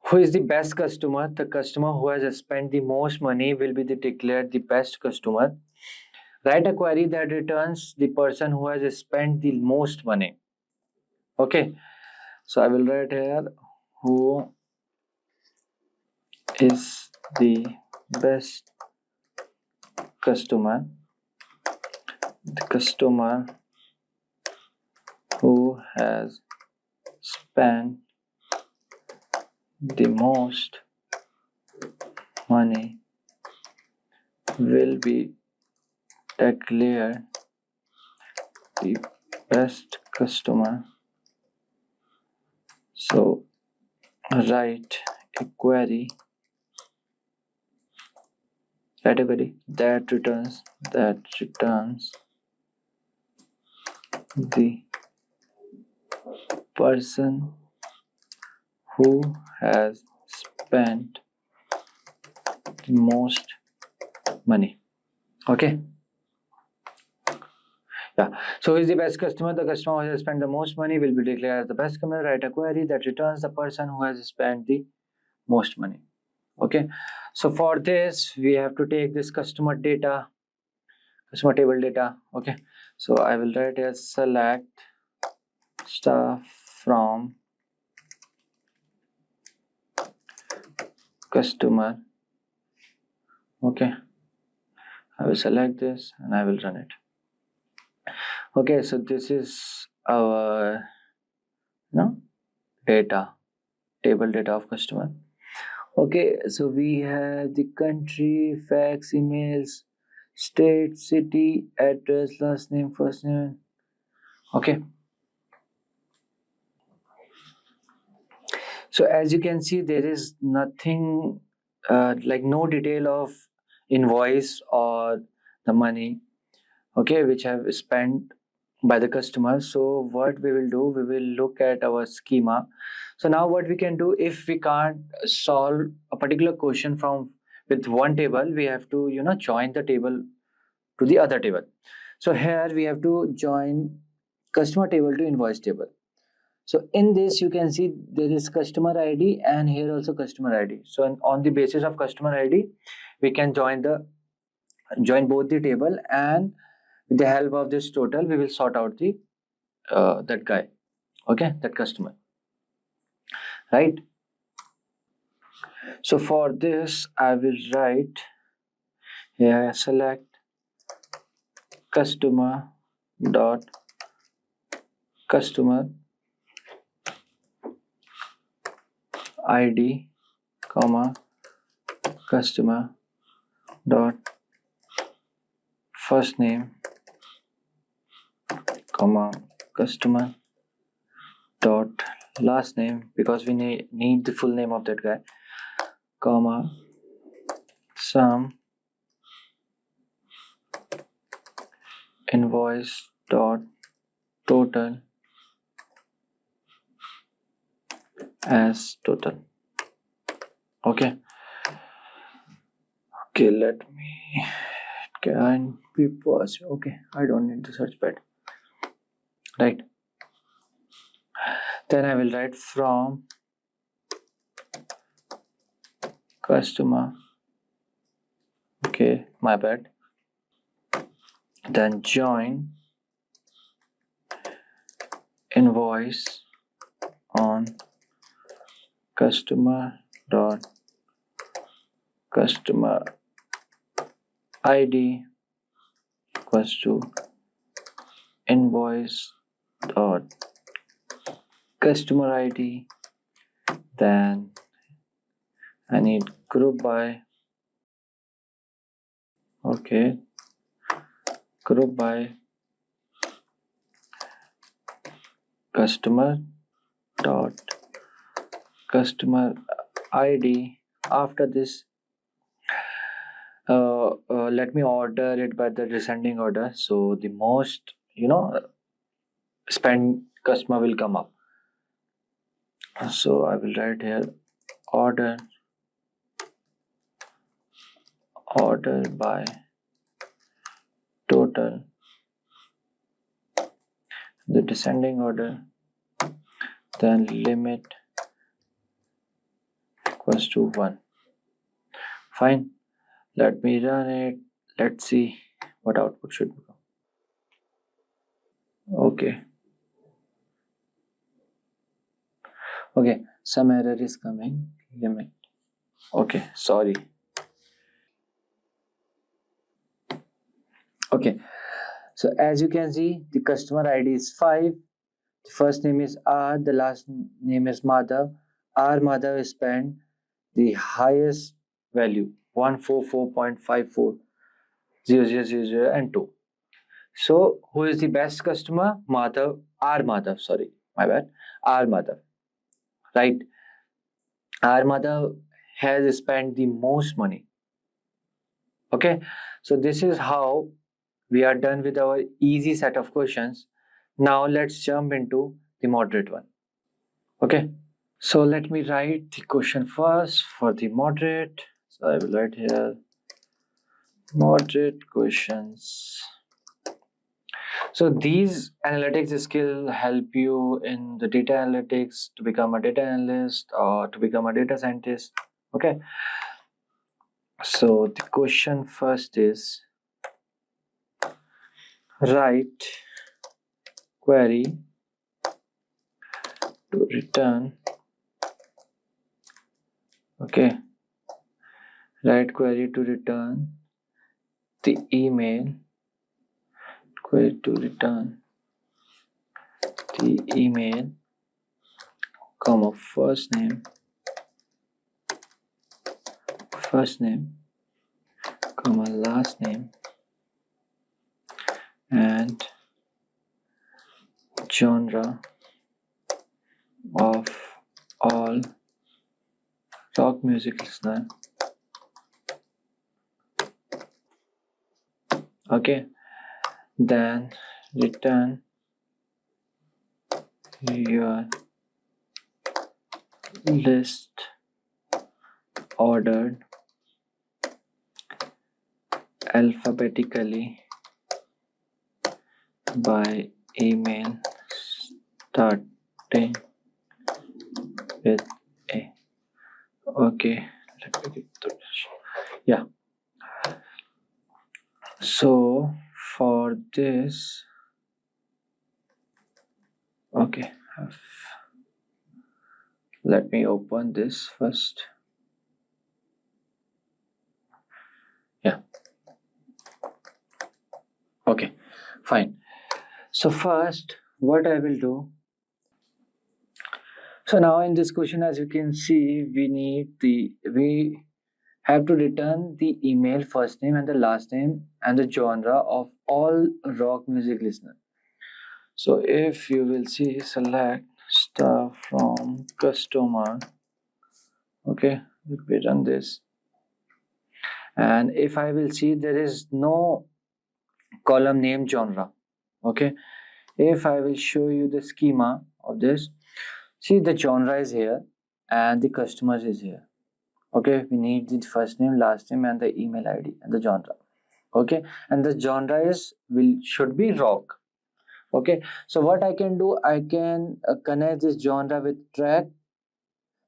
Who is the best customer? The customer who has spent the most money will be declared the best customer. Write a query that returns the person who has spent the most money. Okay, so I will write here who is the best customer, the customer who has spent the most money will be declared the best customer. So write a query that returns the person who has spent the most money. Okay. Yeah. So who is the best customer? The customer who has spent the most money will be declared as the best customer. Write a query that returns the person who has spent the most money. Okay. So for this, we have to take this customer table data. Okay. So I will write a select stuff from customer. Okay. I will select this and I will run it. Okay, so this is our table data of customer. Okay, so we have the country, fax, emails, state, city, address, last name, first name. Okay. So as you can see, there is nothing like no detail of invoice or the money, okay, which have spent by the customer. So what we will do, we will look at our schema. So now what we can do, if we can't solve a particular question from with one table, we have to join the table to the other table. So here we have to join customer table to invoice table. So in this you can see there is customer ID and here also customer ID. So on the basis of customer ID, we can join both the table, and with the help of this total we will sort out the that guy, okay, that customer, right? So for this I will write here select customer dot customer ID comma customer dot first name comma customer dot last name, because we need the full name of that guy, comma sum invoice dot total as total. Okay, let me can be pause. Okay, I don't need the search pad, right? Then I will write from customer, okay, my bad, then join invoice on customer dot customer ID equals to invoice dot customer ID, then I need group by, okay, group by customer dot customer ID. After this let me order it by the descending order, so the most spend customer will come up. So I will write here order by total, the descending order, then limit equals to 1. Fine, let me run it. Let's see what output should become. Okay, some error is coming. Limit Okay, sorry. Okay, so as you can see, the customer ID is 5. The first name is R, the last name is Madhav. R Madhav spent the highest value 144.540000 and 2. So who is the best customer? Madhav, R Madhav, sorry, my bad. R Madhav, right? R Madhav has spent the most money. Okay, so this is how we are done with our easy set of questions. Now let's jump into the moderate one. Okay, so let me write the question first for the moderate. So I will write here moderate questions. So these analytics skill help you in the data analytics to become a data analyst or to become a data scientist. Okay, so the question first is write query to return. Okay, write query to return the email. Query to return the email, comma first name, comma last name, and genre of all rock music listener. Okay, then return your list ordered alphabetically by email starting with A. Okay, let me get to this. Yeah. So for this, okay, let me open this first. Yeah. Okay, fine. So first, what I will do. So now in this question, as you can see, we have to return the email, first name and the last name and the genre of all rock music listener. So if you will see, select star from customer. Okay, let me run this. And if I will see, there is no column name genre. Okay, if I will show you the schema of this, see the genre is here and the customer is here. Okay, we need the first name, last name, and the email ID and the genre. Okay, and the genre should be rock. Okay, so what I can do, I can connect this genre with track.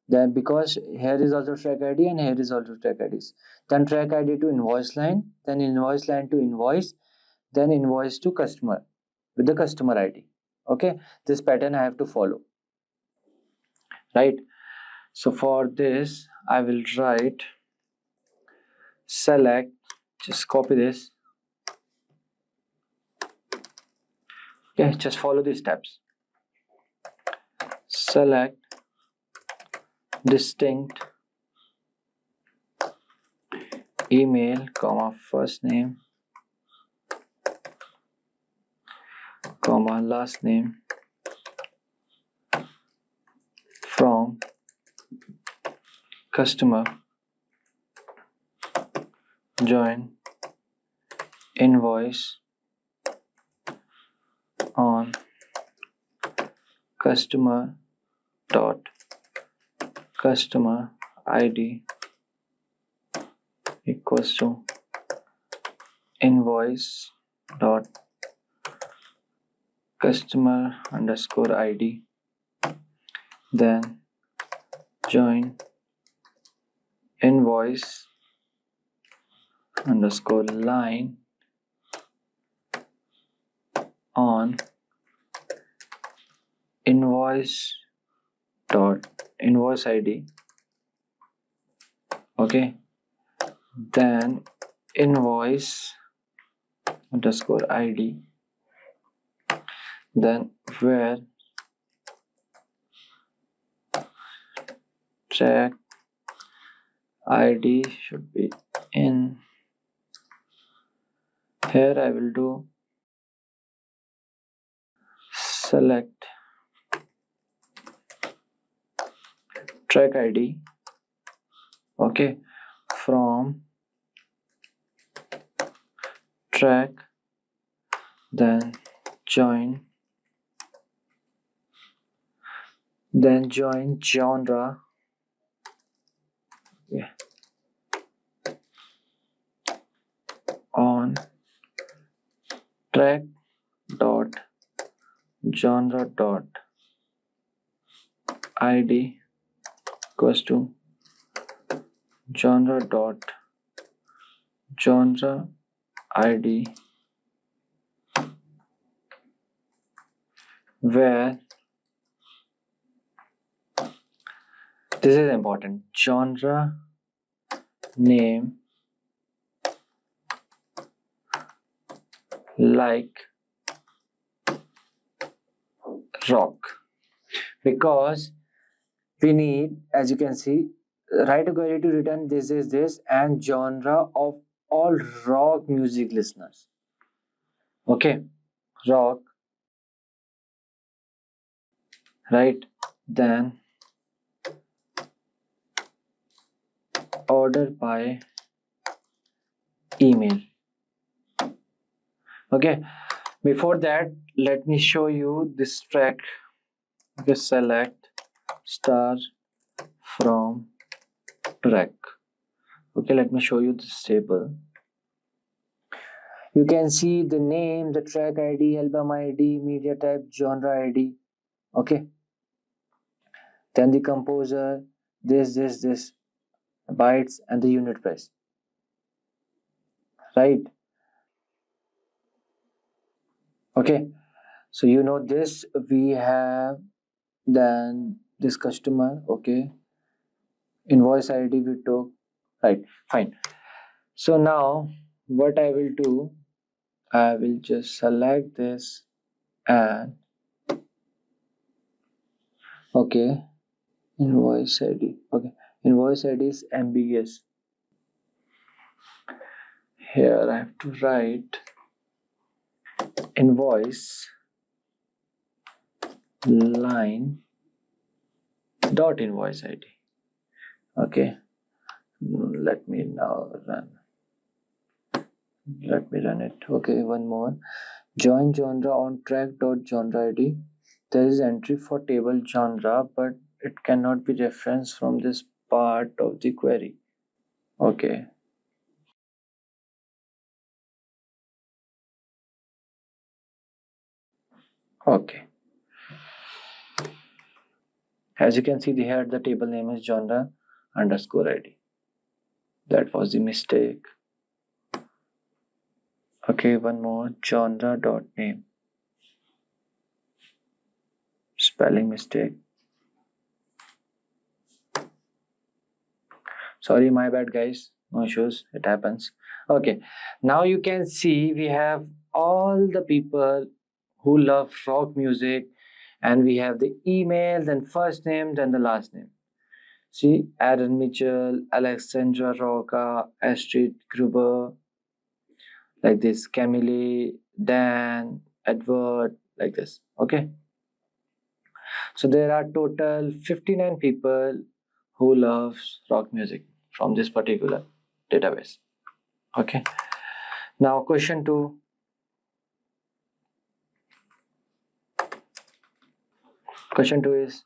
Then because here is also track ID and here is also track IDs. Then track ID to invoice line, then invoice line to invoice, then invoice to customer with the customer ID. Okay, this pattern I have to follow. Right. So for this, I will write select, just copy this. Okay, just follow these steps. Select distinct email, comma first name, comma last name from customer, join invoice on customer dot customer ID equals to invoice dot customer underscore ID, then join invoice underscore line on invoice dot invoice ID Okay, then invoice underscore ID, then where track ID should be in. Here I will do select track ID, okay, from track, then join genre, yeah, on track dot genre dot id equals to genre dot genre id, where this is important, genre name like rock, because we need, as you can see, write a query to return this is this and genre of all rock music listeners. Okay, rock, right? Then order by email. Okay, before that, let me show you this track. Okay, select star from track. Okay, let me show you this table. You can see the name, the track ID, album ID, media type, genre ID. Okay, then the composer, this, bytes, and the unit price. Right? Okay, so you know this, we have then this customer. Okay, invoice ID we took. Right, fine. So now what I will do, I will just select this and okay, invoice ID. Okay, invoice ID is ambiguous. Here I have to write invoice line dot invoice ID. Okay, let me now run. Let me run it. Okay, one more. Join genre on track dot genre ID. There is entry for table genre, but it cannot be referenced from this part of the query. Okay. Okay. As you can see here, the table name is genre underscore ID. That was the mistake. Okay, one more, genre dot name. Spelling mistake. Sorry, my bad, guys. No issues, it happens. Okay, now you can see we have all the people who love rock music, and we have the email, then first name, then the last name. See, Aaron Mitchell, Alexandra Roca, Astrid Gruber, like this, Camille, Dan, Edward, like this. Okay, so there are total 59 people who loves rock music from this particular database. Okay, now question 2. Question 2 is,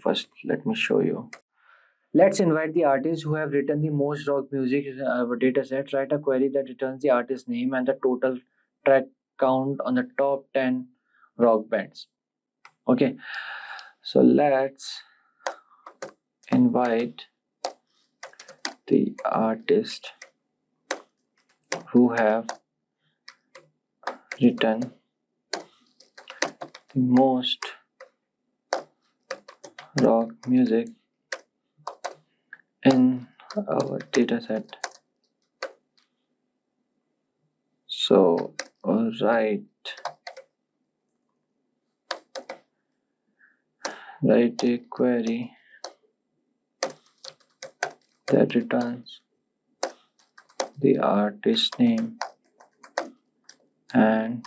first let me show you. Let's invite the artists who have written the most rock music in our dataset. Write a query that returns the artist name and the total track count on the top 10 rock bands. Okay, so let's invite the artist who have written the most rock music in our data set. So write a query that returns the artist name and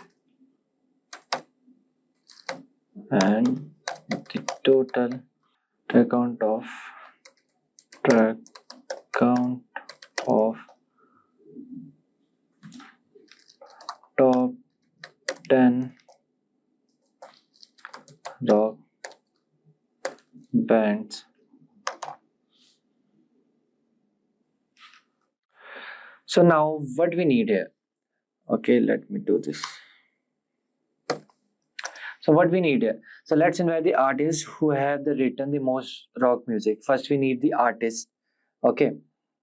the total track count of top 10 rock bands. So now what we need here? Okay, let me do this. So what we need here? So let's invite the artists who have written the most rock music. First we need the artist. Okay,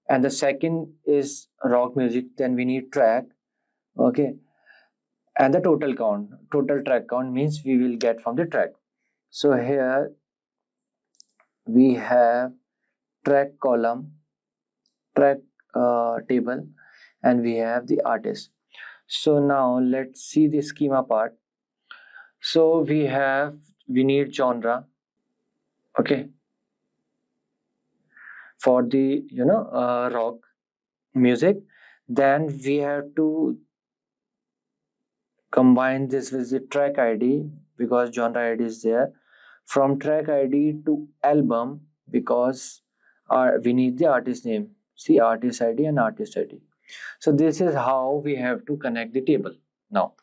and the second is rock music. Then we need track. Okay, and the total track count means we will get from the track. So here we have track column, track table, and we have the artist. So now let's see the schema part. So we need genre. Okay, for the rock music. Then we have to combine this with the track ID because genre ID is there. From track ID to album because we need the artist name. See, artist ID and artist ID. So this is how we have to connect the table. Now,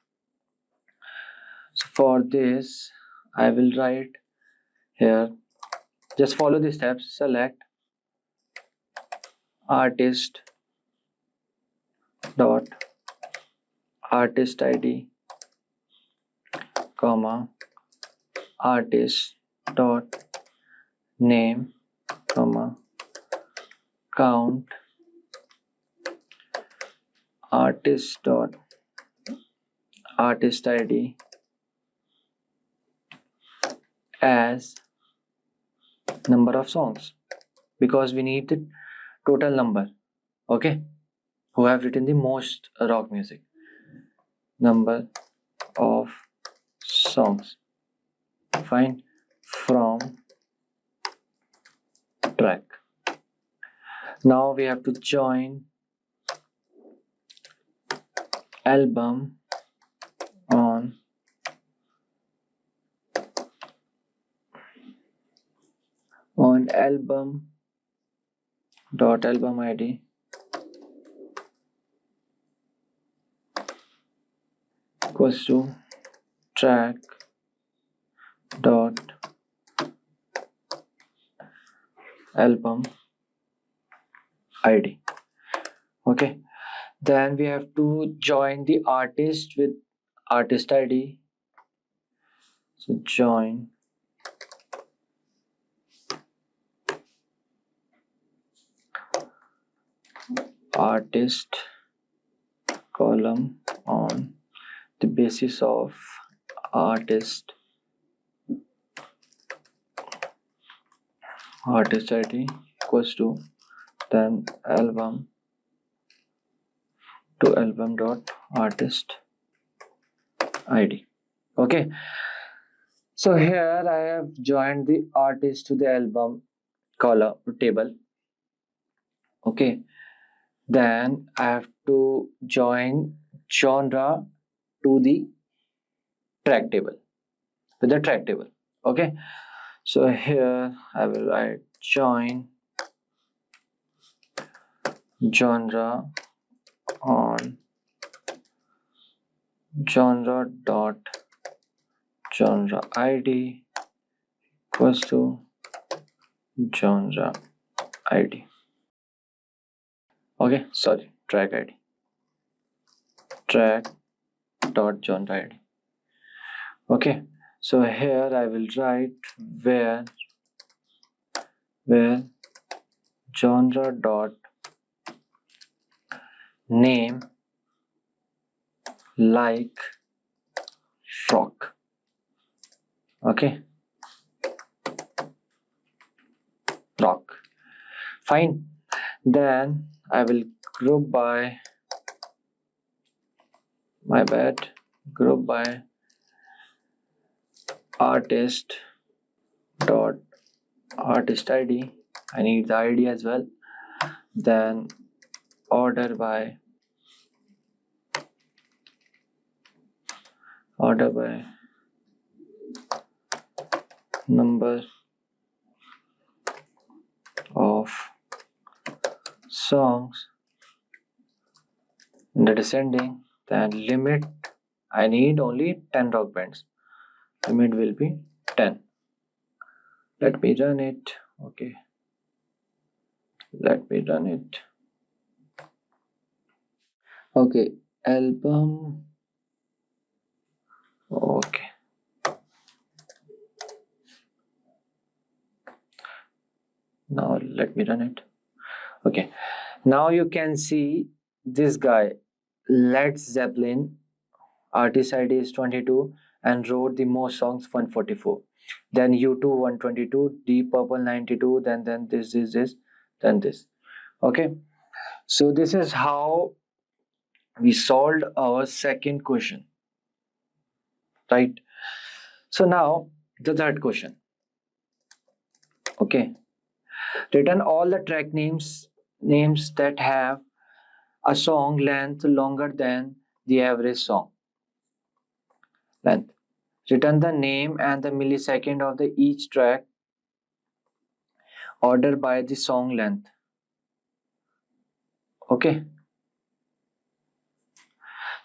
so for this, I will write here. Just follow the steps. Select artist dot artist ID comma artist dot name comma count artist dot artist ID as number of songs because we need the total number. Okay, who have written the most rock music, number of songs. Fine, from track. Now we have to join album on album dot album ID equals to track dot album ID. Okay, then we have to join the artist with artist ID. So join artist column on the basis of artist ID equals to then album to album dot artist ID. Okay, so here I have joined the artist to the album column table. Okay, then I have to join genre to the track table with the track table. Okay, so here I will write join genre on genre dot genre ID equals to genre ID. Okay, sorry, track ID, track dot genre ID. Okay, so here I will write where genre dot name like rock. Okay, rock. Fine. Then I will group by, my bad, group by artist dot artist ID. I need the ID as well. Then order by number of songs in the descending. Then limit, I need only 10 rock bands. Limit will be 10. Let me run it. Okay, let me run it. Okay, album. Okay, now let me run it. Okay, now you can see this guy, Led Zeppelin, artist ID is 22 and wrote the most songs 144. Then U2 122, Deep Purple 92, then this, then this. Okay, so this is how we solved our second question, right? So now the third question. Okay, return all the track names that have a song length longer than the average song length. Return the name and the millisecond of the each track ordered by the song length. Okay,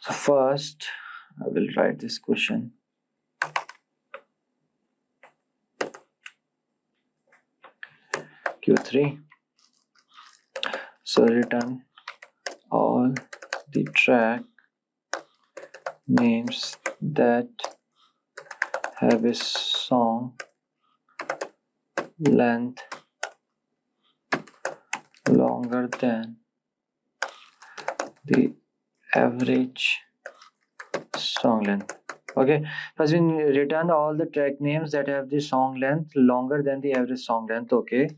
so first I will write this question. Q3. So return all the track names that have a song length longer than the average song length. Okay, first we return all the track names that have the song length longer than the average song length. Okay,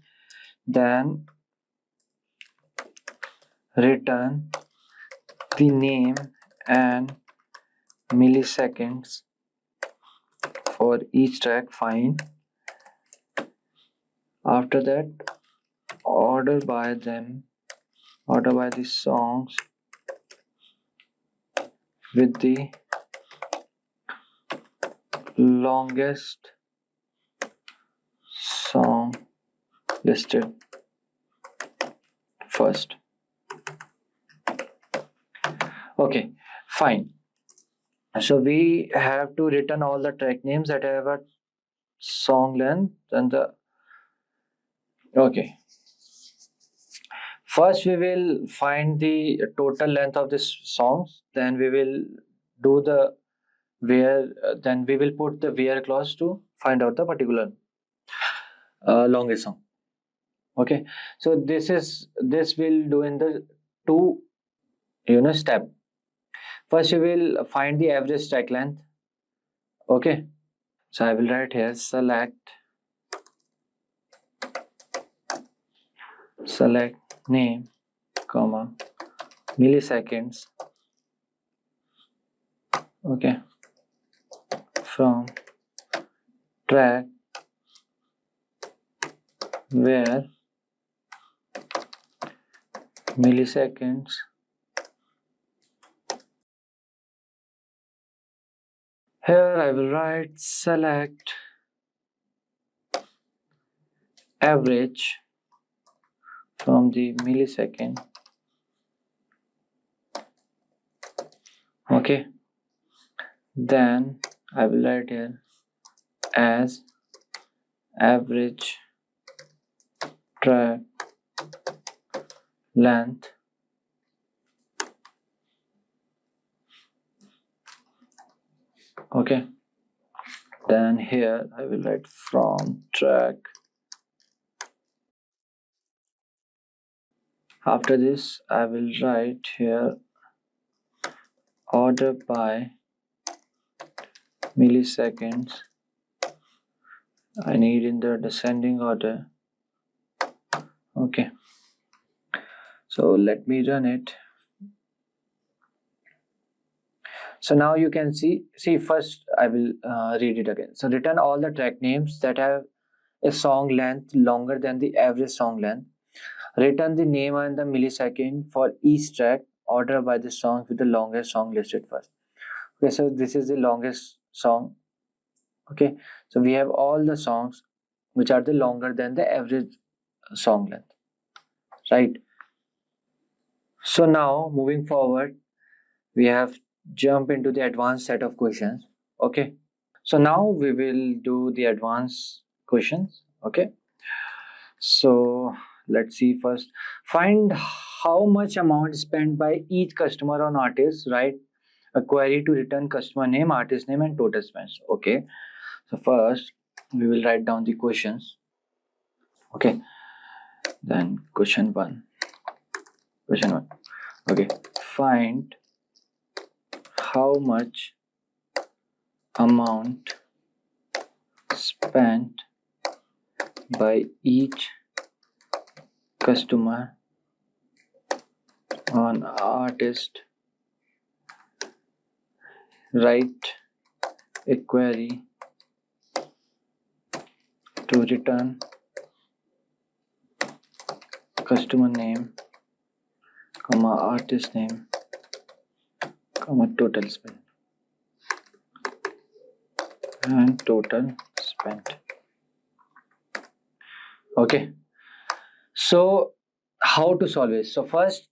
then return the name and milliseconds for each track. Fine. After that, order by the songs with the longest song listed first. Okay, fine. So we have to return all the track names that have a song length and the okay. First we will find the total length of this songs, then we will do the where then we will put the where clause to find out the particular longest song. Okay, so this will do in the two step. First we will find the average track length. Okay, so I will write here select name comma milliseconds. Okay, from track where milliseconds here I will write select average from the millisecond. Okay, then I will write here as average track length okay, then here I will write from track. After this I will write here order by milliseconds. I need in the descending order. Okay, So let me run it. So now you can see first I will read it again. So return all the track names that have a song length longer than the average song length. Return the name and the millisecond for each track. Order by the songs with the longest song listed first. Okay, so this is the longest song. Okay, so we have all the songs which are the longer than the average song length, right? So now moving forward, we have jump into the advanced set of questions. Okay, so now we will do the advanced questions. Okay, so let's see first. Find how much amount spent by each customer on artist. Write a query to return customer name, artist name, and total spends. Okay, so first we will write down the questions. Okay, then question one. Okay, find how much amount spent by each customer on artist. Write a query to return customer name, artist name, total spend and total spent. Okay, so how to solve this? So first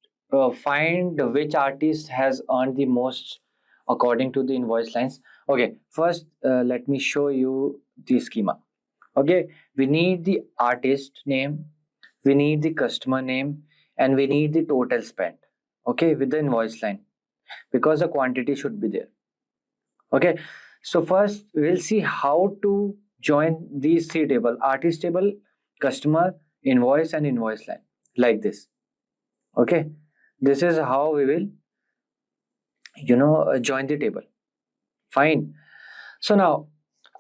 find which artist has earned the most according to the invoice lines. Okay, first let me show you the schema. Okay, we need the artist name, we need the customer name, and we need the total spent. Okay, with the invoice line, because the quantity should be there. Okay, so first we'll see how to join these three tables: artist table, customer, invoice, and invoice line, like this. Okay, this is how we will join the table. Fine. So now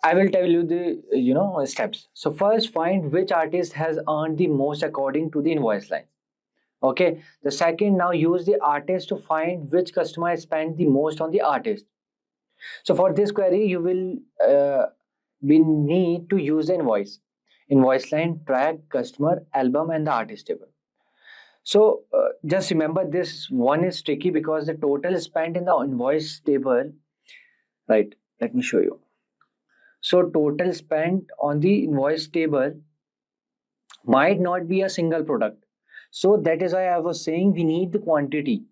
I will tell you the steps. So first find which artist has earned the most according to the invoice line. Okay, the second, now use the artist to find which customer has spent the most on the artist. So for this query you will we need to use the invoice line, track, customer, album, and the artist table. So just remember, this one is tricky because the total spent in the invoice table, right? Let me show you. So total spent on the invoice table might not be a single product. So that is why I was saying we need the quantity.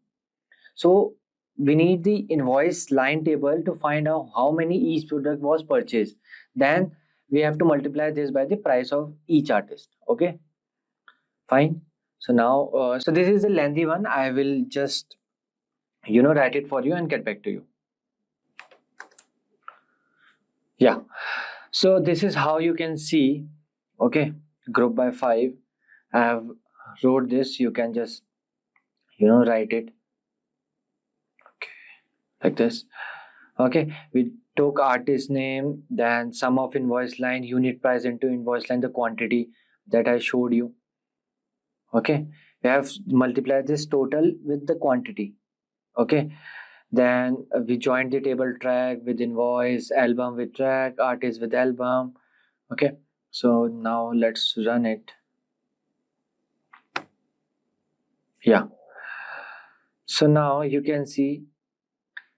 So we need the invoice line table to find out how many each product was purchased. Then we have to multiply this by the price of each artist. Okay, fine. So now, so this is a lengthy one. I will just write it for you and get back to you. Yeah. So this is how you can see. Okay, group by 5. I have wrote this. You can just write it. Okay, like this. Okay, we took artist name, then sum of invoice line, unit price into invoice line, the quantity that I showed you. Okay, we have multiplied this total with the quantity. Okay, then we joined the table track with invoice, album with track, artist with album. Okay, so now let's run it. Yeah, so now you can see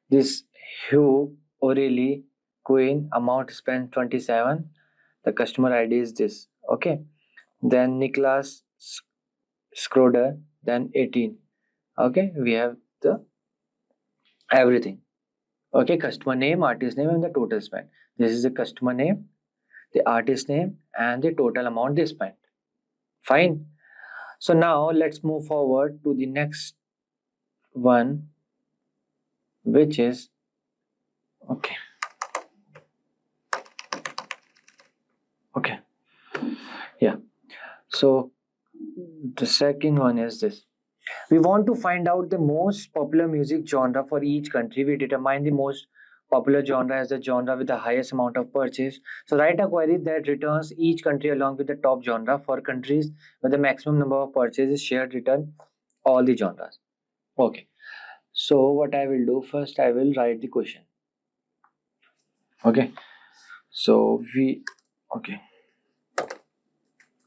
this Hugh O'Reilly Queen, amount spent 27, the customer ID is this. Okay, then Nicholas Schroeder, then 18. Okay, we have the everything. Okay, customer name, artist name, and the total spent. This is the customer name, the artist name, and the total amount they spent. Fine. So now let's move forward to the next one, which is okay. Yeah, so the second one is this. We want to find out the most popular music genre for each country. We determine the most popular genre as the genre with the highest amount of purchase. So write a query that returns each country along with the top genre. For countries with the maximum number of purchases, shared return all the genres. Okay, so what I will do first, I will write the question. Okay, so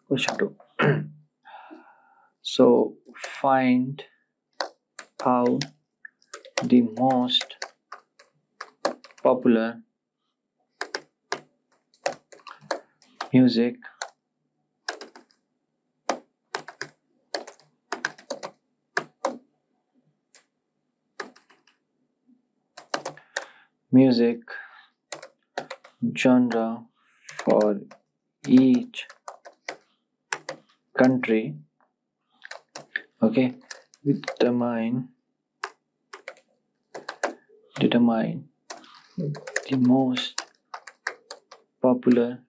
question 2. So find out the most popular music genre for each country. Okay, determine the most popular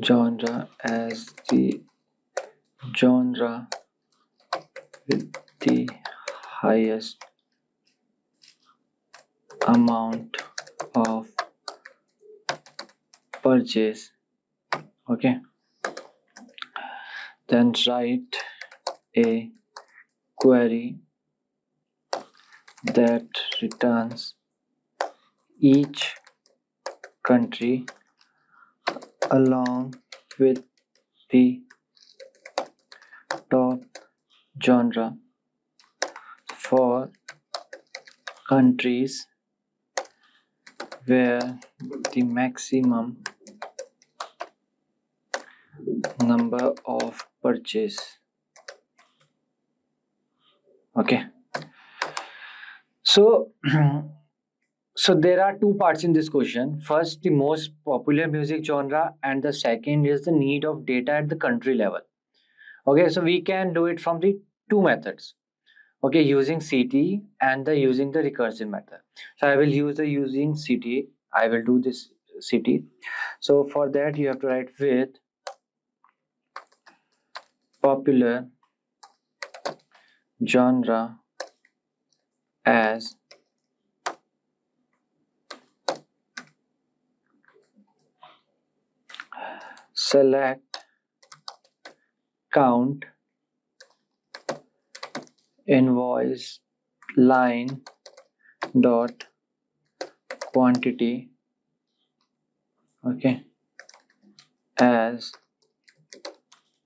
genre as the genre with the highest amount of purchase. Okay, then write a query that returns each country along with the top genre for countries where the maximum number of purchase. Okay, so so there are two parts in this question. First, the most popular music genre, and the second is the need of data at the country level. Okay, so we can do it from the two methods. Okay, using CTE and using the recursive method. So I will use the using CTE. I will do this CTE. So for that you have to write with popular genre as select count invoice line dot quantity. Okay, as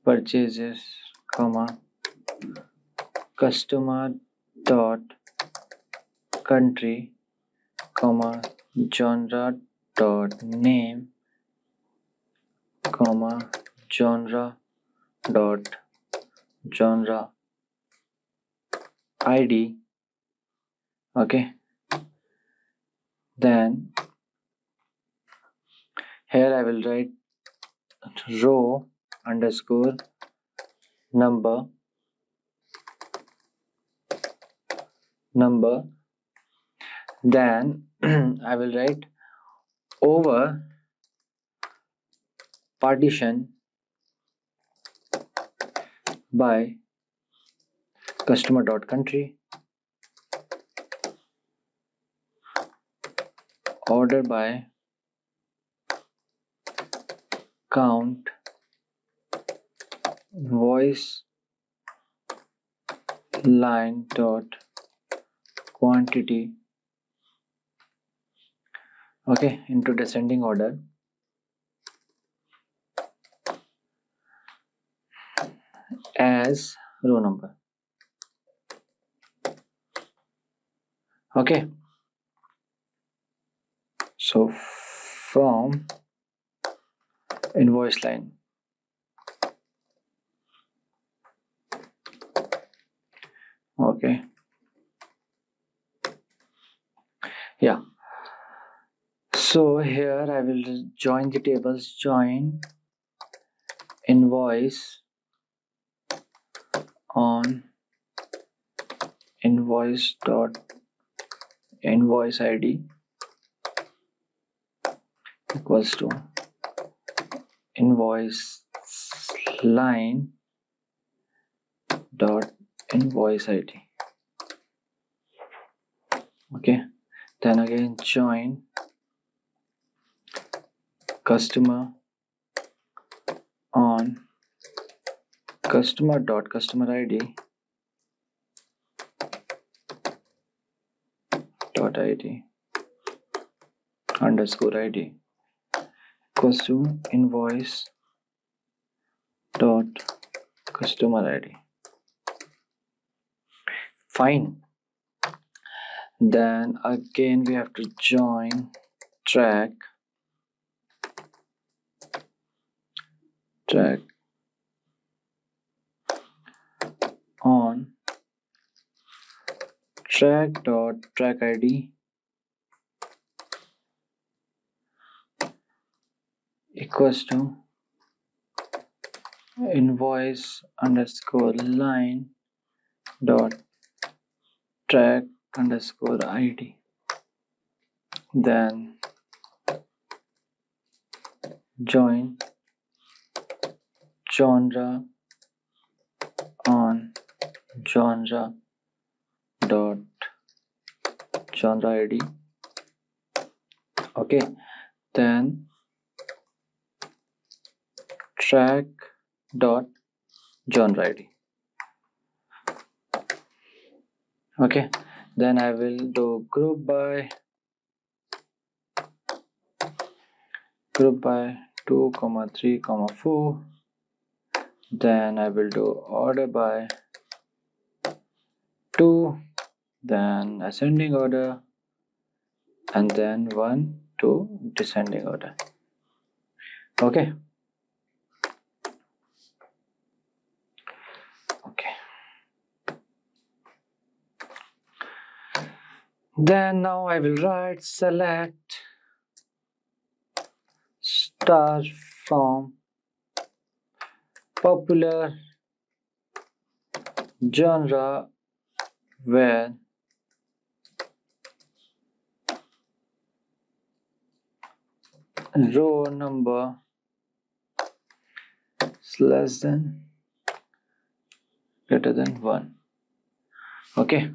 purchases comma customer dot country comma genre dot name comma genre dot genre id. Okay, then here I will write row underscore number then I will write over partition by customer dot country order by count invoice line dot quantity. Okay, into descending order. As row number. Okay, so from invoice line okay, yeah, so here I will join the tables. Join invoice on invoice dot invoice id equals to invoice line dot invoice id. Okay, then again join customer on customer dot customer ID dot ID underscore ID equals to invoice dot customer ID. Fine. Then again we have to join track on track dot track ID equals to invoice underscore line dot track underscore ID. Then join genre on genre dot genre ID. Okay, then track dot genre ID. Okay, then I will do group by 2, 3, 4. Then I will do order by 2, then ascending order, and then 1 to descending order. Okay. Then now I will write select star from popular genre where row number is less than greater than 1. Okay,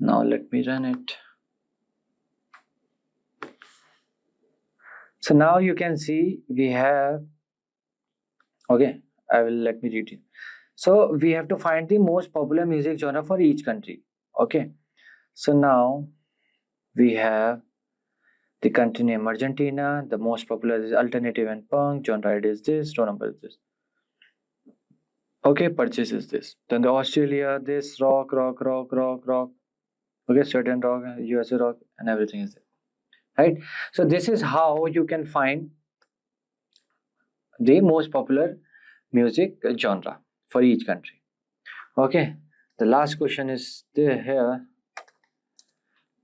now let me run it. So now you can see we have, okay, let me read it. So we have to find the most popular music genre for each country. Okay, so now we have the country name Argentina, the most popular is alternative and punk, genre ID is this, row number is this. Okay, purchase is this. Then the Australia, this rock. Okay, certain rock, USA rock, and everything is there. Right? So this is how you can find the most popular music genre for each country. Okay, the last question is there here.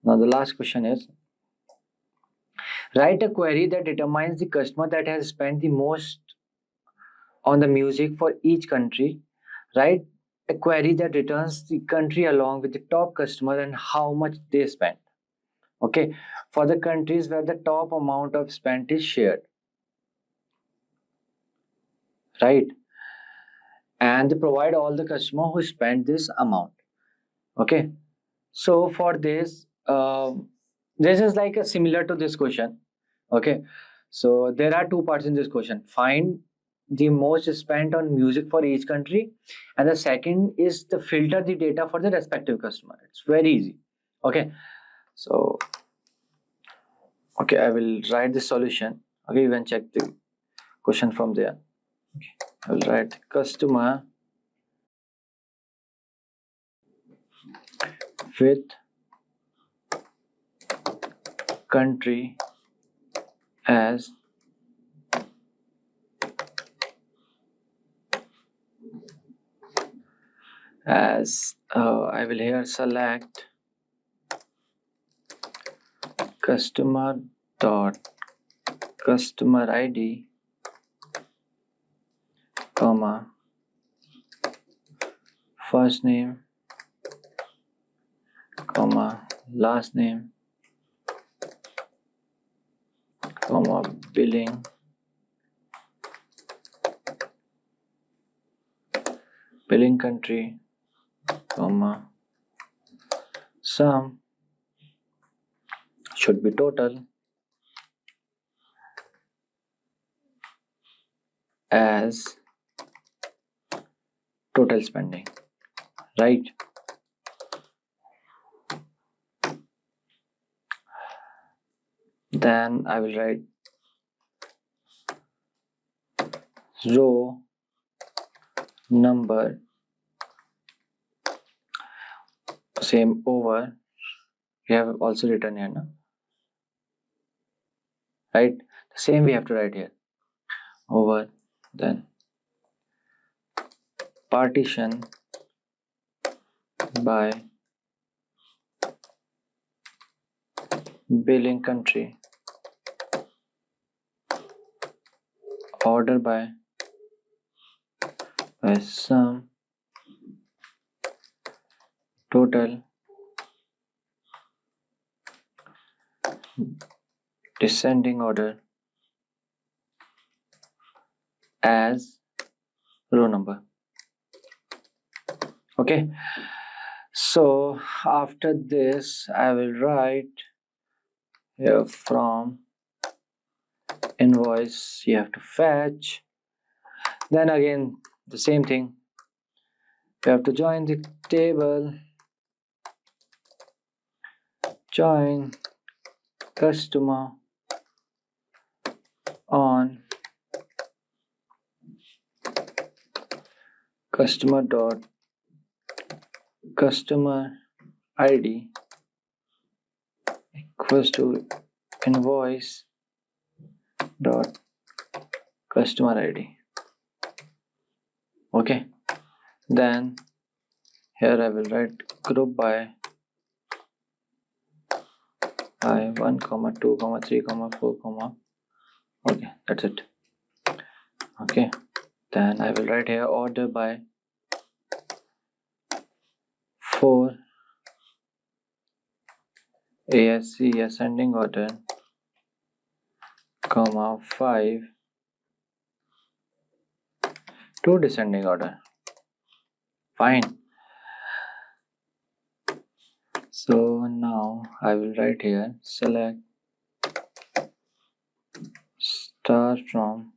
Now the last question is, write a query that determines the customer that has spent the most on the music for each country. Write a query that returns the country along with the top customer and how much they spent. Okay, for the countries where the top amount of spent is shared. Right, and they provide all the customer who spent this amount. Okay, so for this this is like a similar to this question. Okay, so there are two parts in this question. Find the most spent on music for each country, and the second is to filter the data for the respective customer. It's very easy. Okay, so okay, I will write the solution. Okay, you can check the question from there. Okay, I will write customer with country as I will here select customer dot customer ID comma first name comma last name comma billing country comma sum should be total as total spending, right? Then I will write row number, same over, we have also written here, no? Right? The same we have to write here, over, then partition by billing country, order by sum, total, descending order as row number. Okay, so after this I will write here from invoice you have to fetch, then again the same thing, you have to join the table, join customer on customer dot customer ID equals to invoice dot customer ID. Okay, then here I will write group by 1, 2, 3, 4, okay, that's it. Okay, then I will write here order by 4 ASC ascending order, 5 to descending order. Fine. So now I will write here select star from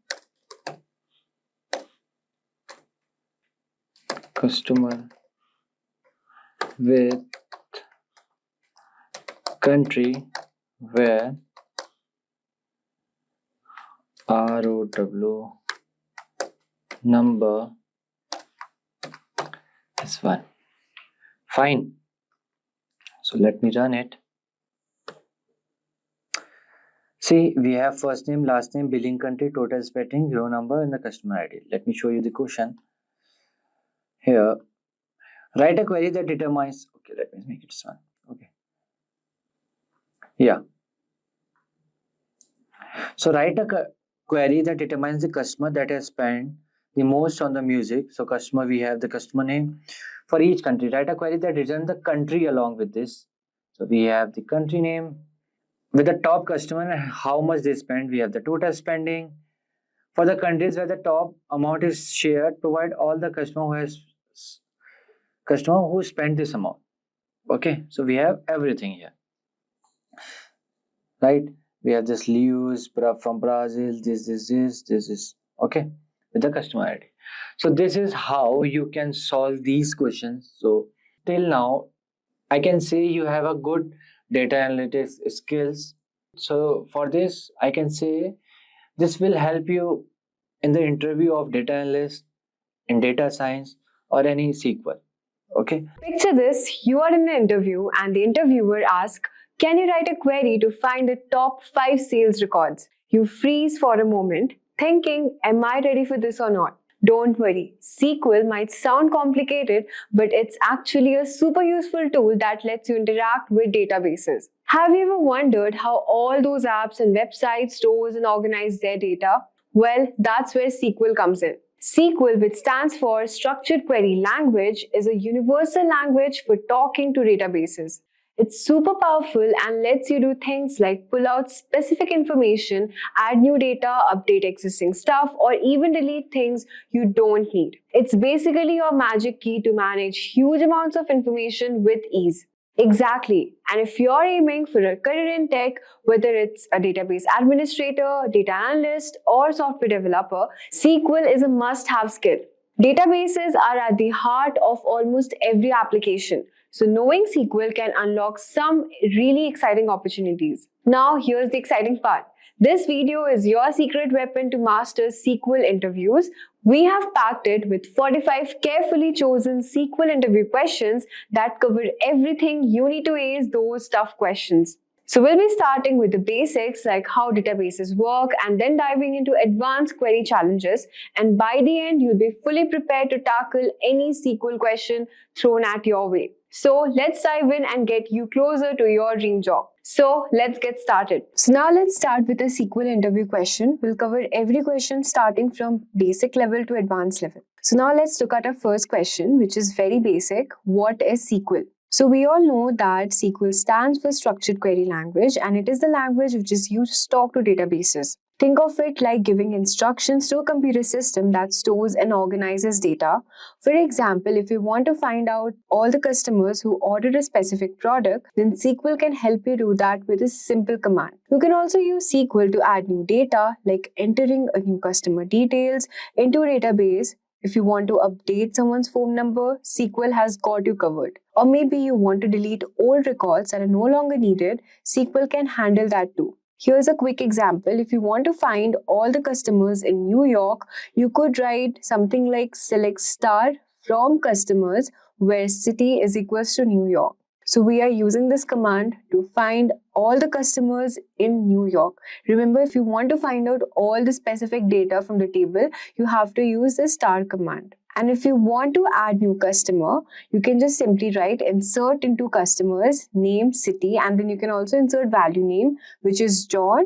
customer with country where ROW number is 1. Fine. So let me run it. See, we have first name, last name, billing country, total spending, row number, and the customer ID. Let me show you the question. Here, write a query that determines. Okay, let me make it this one. Okay. Yeah. So write a query that determines the customer that has spent the most on the music. So customer, we have the customer name for each country. Write a query that returns the country along with this. So we have the country name with the top customer and how much they spend. We have the total spending for the countries where the top amount is shared. Provide all the customer who spent this amount. Okay, so we have everything here, right? We have this Lewis from Brazil, this is okay with the customer ID. So this is how you can solve these questions. So till now I can say you have a good data analytics skills. So for this I can say this will help you in the interview of data analyst in data science or any SQL. Okay, Picture this, you are in an interview and the interviewer asks, can you write a query to find the top 5 sales records? You freeze for a moment, thinking, am I ready for this or not? Don't worry, SQL might sound complicated, but it's actually a super useful tool that lets you interact with databases. Have you ever wondered how all those apps and websites stores and organize their data? Well, that's where SQL comes in. SQL, which stands for Structured Query Language, is a universal language for talking to databases. It's super powerful and lets you do things like pull out specific information, add new data, update existing stuff, or even delete things you don't need. It's basically your magic key to manage huge amounts of information with ease. Exactly. And if you're aiming for a career in tech, whether it's a database administrator, data analyst, or software developer, SQL is a must-have skill. Databases are at the heart of almost every application. So knowing SQL can unlock some really exciting opportunities. Now here's the exciting part. This video is your secret weapon to master SQL interviews. We have packed it with 45 carefully chosen SQL interview questions that cover everything you need to ace those tough questions. So we'll be starting with the basics like how databases work and then diving into advanced query challenges, and by the end you'll be fully prepared to tackle any SQL question thrown at your way. So let's dive in and get you closer to your dream job. So let's get started. So now let's start with a SQL interview question. We'll cover every question starting from basic level to advanced level. So now let's look at our first question, which is very basic. What is SQL? So we all know that SQL stands for Structured Query Language, and it is the language which is used to talk to databases. Think of it like giving instructions to a computer system that stores and organizes data. For example, if you want to find out all the customers who ordered a specific product, then SQL can help you do that with a simple command. You can also use SQL to add new data, like entering a new customer details into a database. If you want to update someone's phone number, SQL has got you covered. Or maybe you want to delete old records that are no longer needed, SQL can handle that too. Here's a quick example. If you want to find all the customers in New York, you could write something like select star from customers where city is equals to New York. So we are using this command to find all the customers in New York. Remember, if you want to find out all the specific data from the table, you have to use the star command. And if you want to add new customer, you can just simply write insert into customers, name, city, and then you can also insert value name, which is John,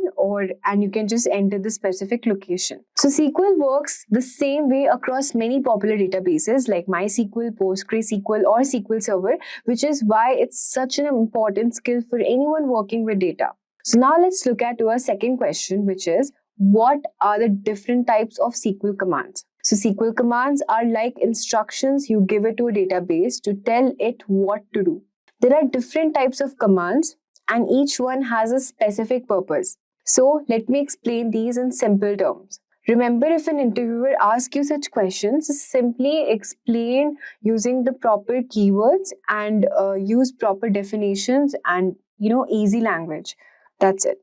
and you can just enter the specific location. So SQL works the same way across many popular databases like MySQL, PostgreSQL, or SQL Server, which is why it's such an important skill for anyone working with data. So now let's look at our second question, which is what are the different types of SQL commands? So SQL commands are like instructions you give it to a database to tell it what to do. There are different types of commands and each one has a specific purpose. So let me explain these in simple terms. Remember, if an interviewer asks you such questions, simply explain using the proper keywords and use proper definitions and easy language. That's it.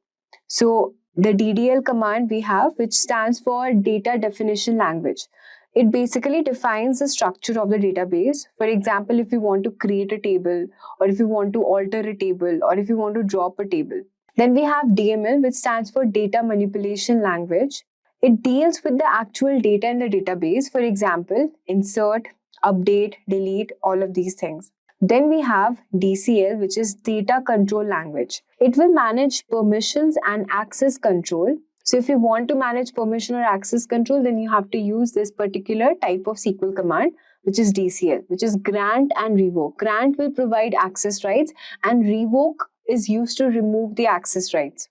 So the DDL command we have, which stands for Data Definition Language. It basically defines the structure of the database. For example, if you want to create a table, or if you want to alter a table, or if you want to drop a table. Then we have DML, which stands for Data Manipulation Language. It deals with the actual data in the database. For example, insert, update, delete, all of these things. Then we have DCL, which is Data Control Language. It will manage permissions and access control. So if you want to manage permission or access control, then you have to use this particular type of SQL command, which is DCL, which is grant and revoke. Grant will provide access rights and revoke is used to remove the access rights.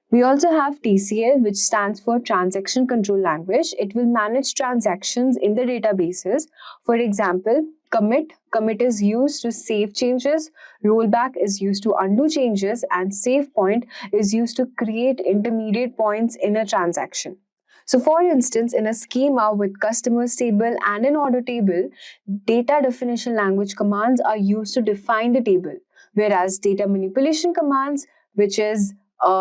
We also have TCL, which stands for Transaction Control Language. It will manage transactions in the databases. For example, commit is used to save changes, rollback is used to undo changes, and save point is used to create intermediate points in a transaction. So for instance, in a schema with customers table and an order table, data definition language commands are used to define the table, whereas data manipulation commands, which is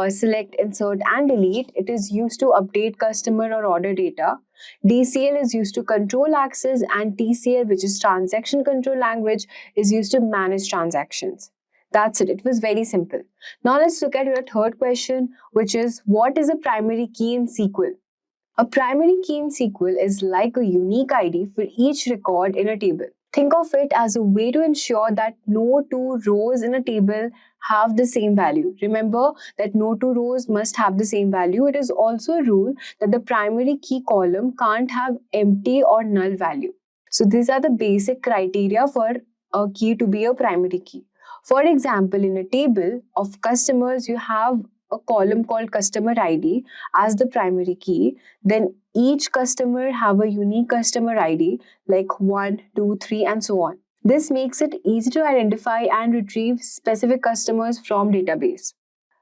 select, insert, and delete, it is used to update customer or order data. DCL is used to control access, and TCL, which is transaction control language, is used to manage transactions. That's it. It was very simple. Now let's look at your third question, which is what is a primary key in SQL? A primary key in SQL is like a unique ID for each record in a table. Think of it as a way to ensure that no two rows in a table have the same value. Remember that no two rows must have the same value. It is also a rule that the primary key column can't have empty or null value. So these are the basic criteria for a key to be a primary key. For example, in a table of customers, you have a column called customer ID as the primary key. Then each customer have a unique customer ID like 1, 2, 3 and so on. This makes it easy to identify and retrieve specific customers from database.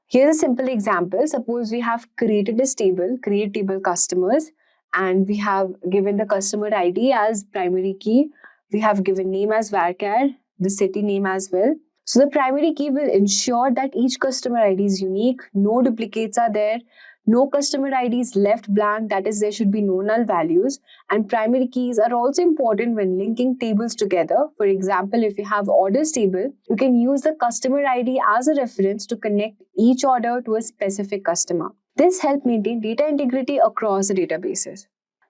Here's a simple example. Suppose we have created this table, create table customers, and we have given the customer ID as primary key. We have given name as varchar, the city name as well. So the primary key will ensure that each customer ID is unique, no duplicates are there, no customer ID is left blank, that is, there should be no null values. And primary keys are also important when linking tables together. For example, if you have orders table, you can use the customer ID as a reference to connect each order to a specific customer. This helps maintain data integrity across the databases.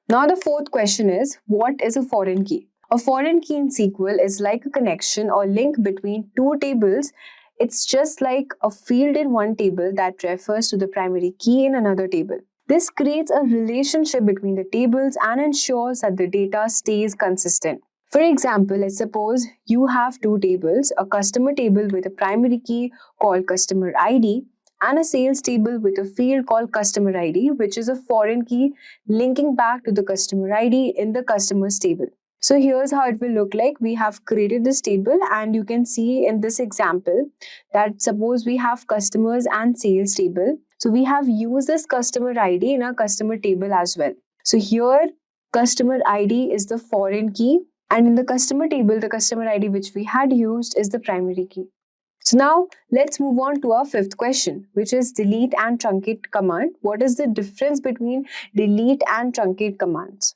Now the fourth question is, what is a foreign key? A foreign key in SQL is like a connection or link between two tables. It's just like a field in one table that refers to the primary key in another table. This creates a relationship between the tables and ensures that the data stays consistent. For example, let's suppose you have two tables, a customer table with a primary key called customer ID and a sales table with a field called customer ID, which is a foreign key linking back to the customer ID in the customers table. So here's how it will look like. We have created this table and you can see in this example that suppose we have customers and sales table. So we have used this customer ID in our customer table as well. So here customer ID is the foreign key and in the customer table, the customer ID which we had used is the primary key. So now let's move on to our fifth question, which is delete and truncate command. What is the difference between delete and truncate commands?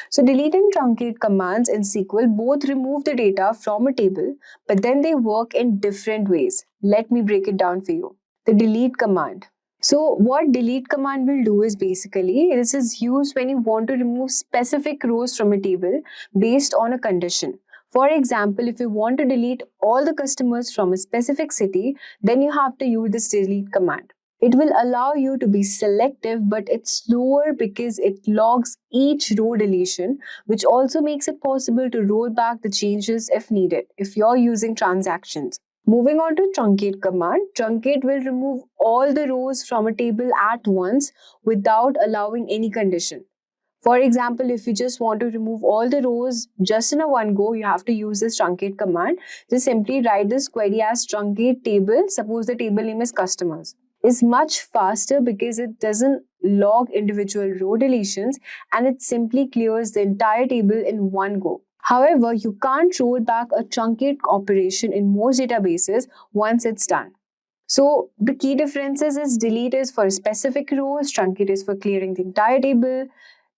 So delete and truncate commands in SQL both remove the data from a table, but then they work in different ways. Let me break it down for you. The delete command. So what delete command will do is basically, this is used when you want to remove specific rows from a table based on a condition. For example, if you want to delete all the customers from a specific city, then you have to use this delete command. It will allow you to be selective, but it's slower because it logs each row deletion, which also makes it possible to roll back the changes if needed, if you're using transactions. Moving on to truncate command, truncate will remove all the rows from a table at once without allowing any condition. For example, if you just want to remove all the rows just in a one go, you have to use this truncate command. Just simply write this query as truncate table. Suppose the table name is customers. Is much faster because it doesn't log individual row deletions and it simply clears the entire table in one go. However, you can't roll back a truncate operation in most databases once it's done. So the key differences is delete is for specific rows, truncate is for clearing the entire table.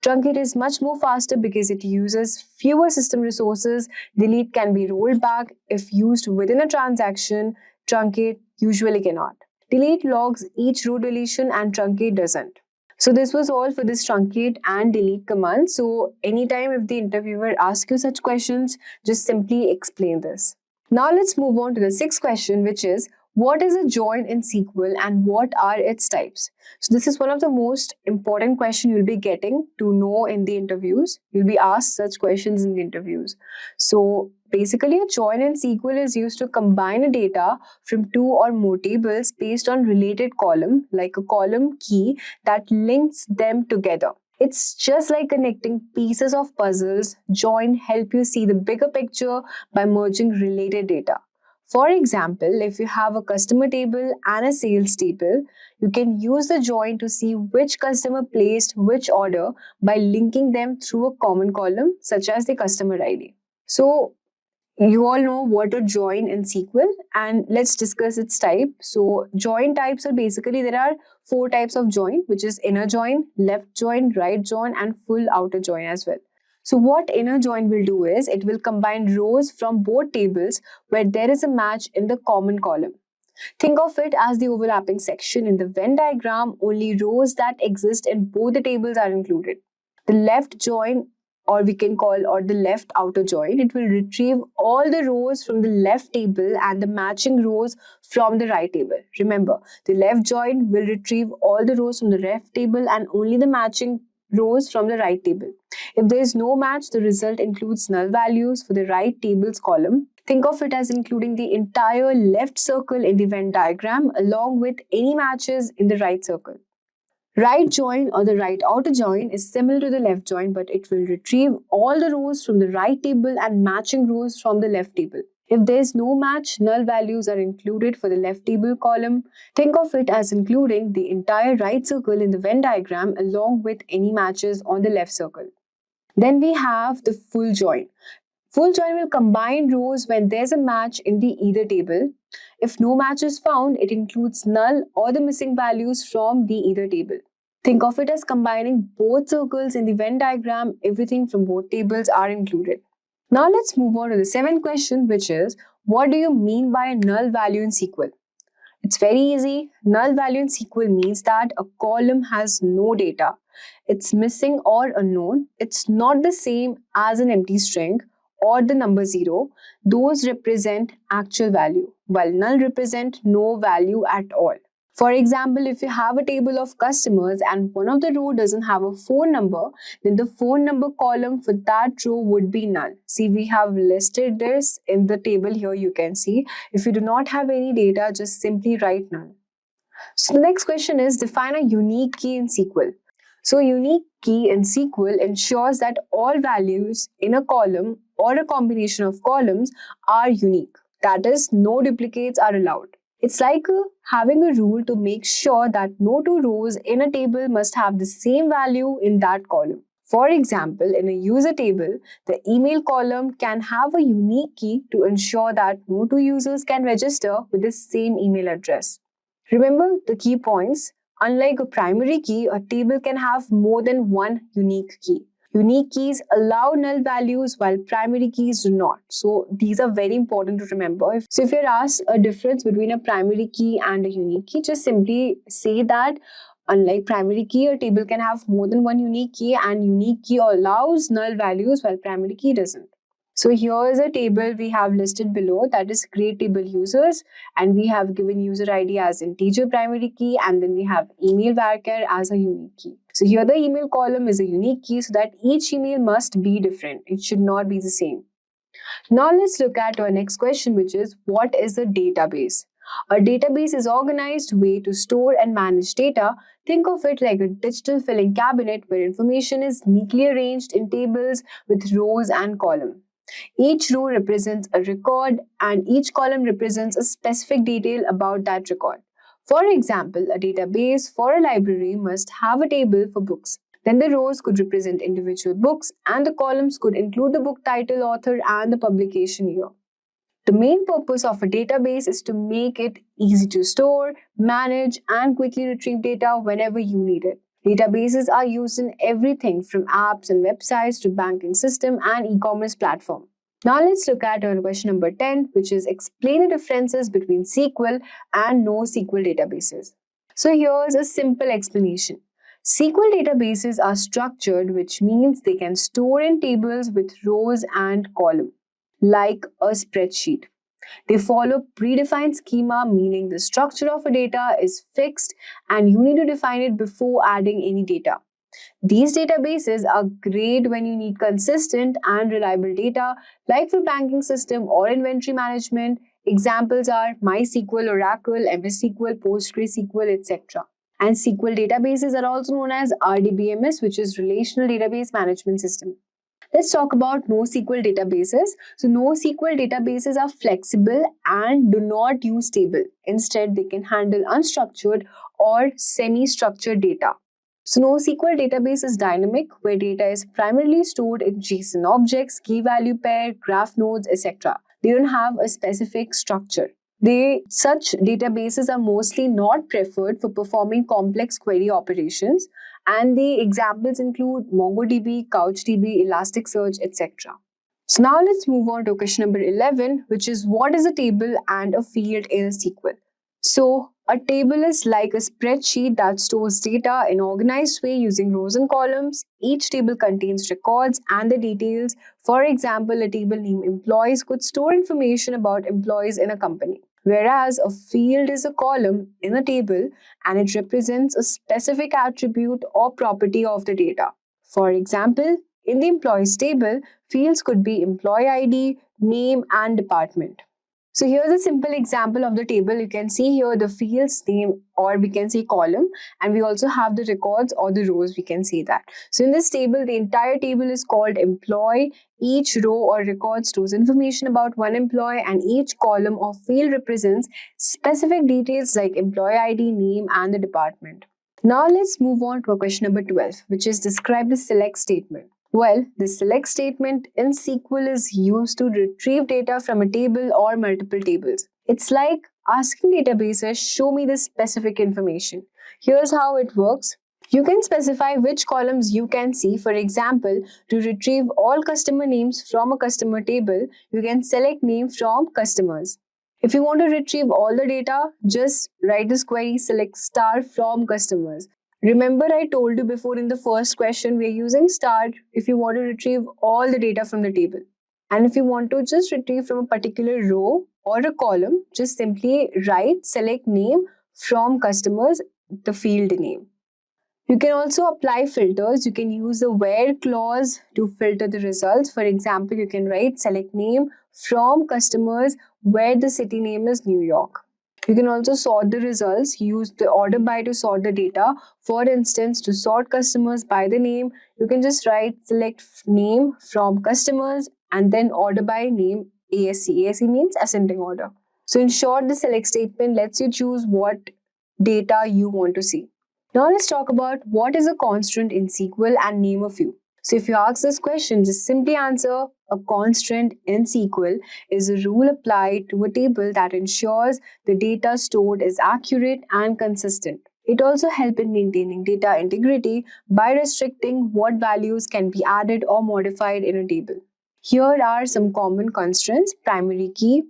Truncate is much more faster because it uses fewer system resources. Delete can be rolled back if used within a transaction. Truncate usually cannot. Delete logs each row deletion and truncate doesn't. So this was all for this truncate and delete command. So anytime if the interviewer asks you such questions, just simply explain this. Now let's move on to the sixth question, which is, what is a join in SQL and what are its types? So this is one of the most important questions you'll be getting to know in the interviews. You'll be asked such questions in the interviews. So basically, a join in SQL is used to combine a data from two or more tables based on related column, like a column key that links them together. It's just like connecting pieces of puzzles. Join help you see the bigger picture by merging related data. For example, if you have a customer table and a sales table, you can use the join to see which customer placed which order by linking them through a common column, such as the customer ID. So you all know what a join in SQL, and let's discuss its type. So join types are basically, there are 4 types of join, which is inner join, left join, right join, and full outer join as well. So what inner join will do is, it will combine rows from both tables where there is a match in the common column. Think of it as the overlapping section in the Venn diagram. Only rows that exist in both the tables are included. The left join, or we can call, or the left outer join, it will retrieve all the rows from the left table and the matching rows from the right table. Remember, the left join will retrieve all the rows from the left table and only the matching rows from the right table. If there is no match, the result includes null values for the right table's column. Think of it as including the entire left circle in the Venn diagram along with any matches in the right circle. Right join or the right outer join is similar to the left join, but it will retrieve all the rows from the right table and matching rows from the left table. If there is no match, null values are included for the left table column. Think of it as including the entire right circle in the Venn diagram along with any matches on the left circle. Then we have the full join. Full join will combine rows when there's a match in the either table. If no match is found, it includes null or the missing values from the either table. Think of it as combining both circles in the Venn diagram. Everything from both tables are included. Now let's move on to the seventh question, which is, what do you mean by a null value in SQL? It's very easy. Null value in SQL means that a column has no data. It's missing or unknown. It's not the same as an empty string or the number 0. Those represent actual value, while null represent no value at all. For example, if you have a table of customers and one of the row doesn't have a phone number, then the phone number column for that row would be null. See, we have listed this in the table here, you can see. If you do not have any data, just simply write null. So the next question is, define a unique key in SQL. So a unique key in SQL ensures that all values in a column or a combination of columns are unique. That is, no duplicates are allowed. It's like having a rule to make sure that no two rows in a table must have the same value in that column. For example, in a user table, the email column can have a unique key to ensure that no two users can register with the same email address. Remember the key points. Unlike a primary key, a table can have more than one unique key. Unique keys allow null values while primary keys do not. So these are very important to remember. So if you're asked a difference between a primary key and a unique key, just simply say that unlike primary key, a table can have more than one unique key, and unique key allows null values while primary key doesn't. So here is a table we have listed below, that is create table users, and we have given user ID as integer primary key, and then we have email varchar as a unique key. So here the email column is a unique key so that each email must be different. It should not be the same. Now let's look at our next question, which is, what is a database? A database is an organized way to store and manage data. Think of it like a digital filing cabinet where information is neatly arranged in tables with rows and columns. Each row represents a record and each column represents a specific detail about that record. For example, a database for a library must have a table for books. Then the rows could represent individual books and the columns could include the book title, author, and the publication year. The main purpose of a database is to make it easy to store, manage, and quickly retrieve data whenever you need it. Databases are used in everything from apps and websites to banking system and e-commerce platform. Now let's look at our question number 10, which is explain the differences between SQL and NoSQL databases. So here's a simple explanation. SQL databases are structured, which means they can store in tables with rows and columns, like a spreadsheet. They follow predefined schema, meaning the structure of a data is fixed and you need to define it before adding any data. These databases are great when you need consistent and reliable data, like for banking system or inventory management. Examples are MySQL, Oracle, MS SQL, PostgreSQL, etc. And SQL databases are also known as RDBMS, which is Relational Database Management System. Let's talk about NoSQL databases. So NoSQL databases are flexible and do not use table. Instead, they can handle unstructured or semi-structured data. So NoSQL database is dynamic, where data is primarily stored in JSON objects, key value pair, graph nodes, etc. They don't have a specific structure. Such databases are mostly not preferred for performing complex query operations, and the examples include MongoDB, CouchDB, Elasticsearch, etc. So now let's move on to question number 11, which is what is a table and a field in a SQL? So a table is like a spreadsheet that stores data in an organized way using rows and columns. Each table contains records and the details. For example, a table named employees could store information about employees in a company, whereas a field is a column in a table and it represents a specific attribute or property of the data. For example, in the employees table, fields could be employee ID, name, and department. So here's a simple example of the table. You can see here the field's name, or we can say column, and we also have the records or the rows, we can say that. So in this table, the entire table is called employee. Each row or record stores information about one employee, and each column or field represents specific details like employee ID, name, and the department. Now let's move on to question number 12, which is describe the select statement. Well, the select statement in SQL is used to retrieve data from a table or multiple tables. It's like asking databases, show me the specific information. Here's how it works. You can specify which columns you can see. For example, to retrieve all customer names from a customer table, you can select name from customers. If you want to retrieve all the data, just write this query, select star from customers. Remember, I told you before in the first question, we are using star if you want to retrieve all the data from the table. And if you want to just retrieve from a particular row or a column, just simply write, select name from customers, the field name. You can also apply filters. You can use the where clause to filter the results. For example, you can write select name from customers where the city name is New York. You can also sort the results. Use the order by to sort the data. For instance, to sort customers by the name, you can just write select name from customers and then order by name ASC. ASC means ascending order. So in short, the select statement lets you choose what data you want to see. Now let's talk about what is a constraint in SQL and name a few. So if you ask this question, just simply answer a constraint in SQL is a rule applied to a table that ensures the data stored is accurate and consistent. It also helps in maintaining data integrity by restricting what values can be added or modified in a table. Here are some common constraints: primary key,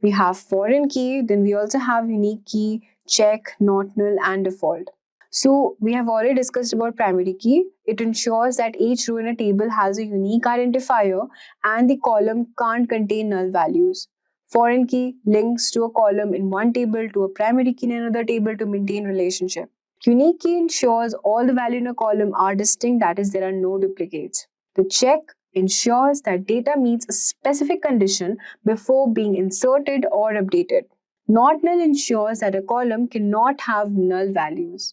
we have foreign key, then we also have unique key, check, not null, and default. So we have already discussed about primary key. It ensures that each row in a table has a unique identifier and the column can't contain null values. Foreign key links to a column in one table to a primary key in another table to maintain relationship. Unique key ensures all the values in a column are distinct, that is, there are no duplicates. The check ensures that data meets a specific condition before being inserted or updated. Not null ensures that a column cannot have null values.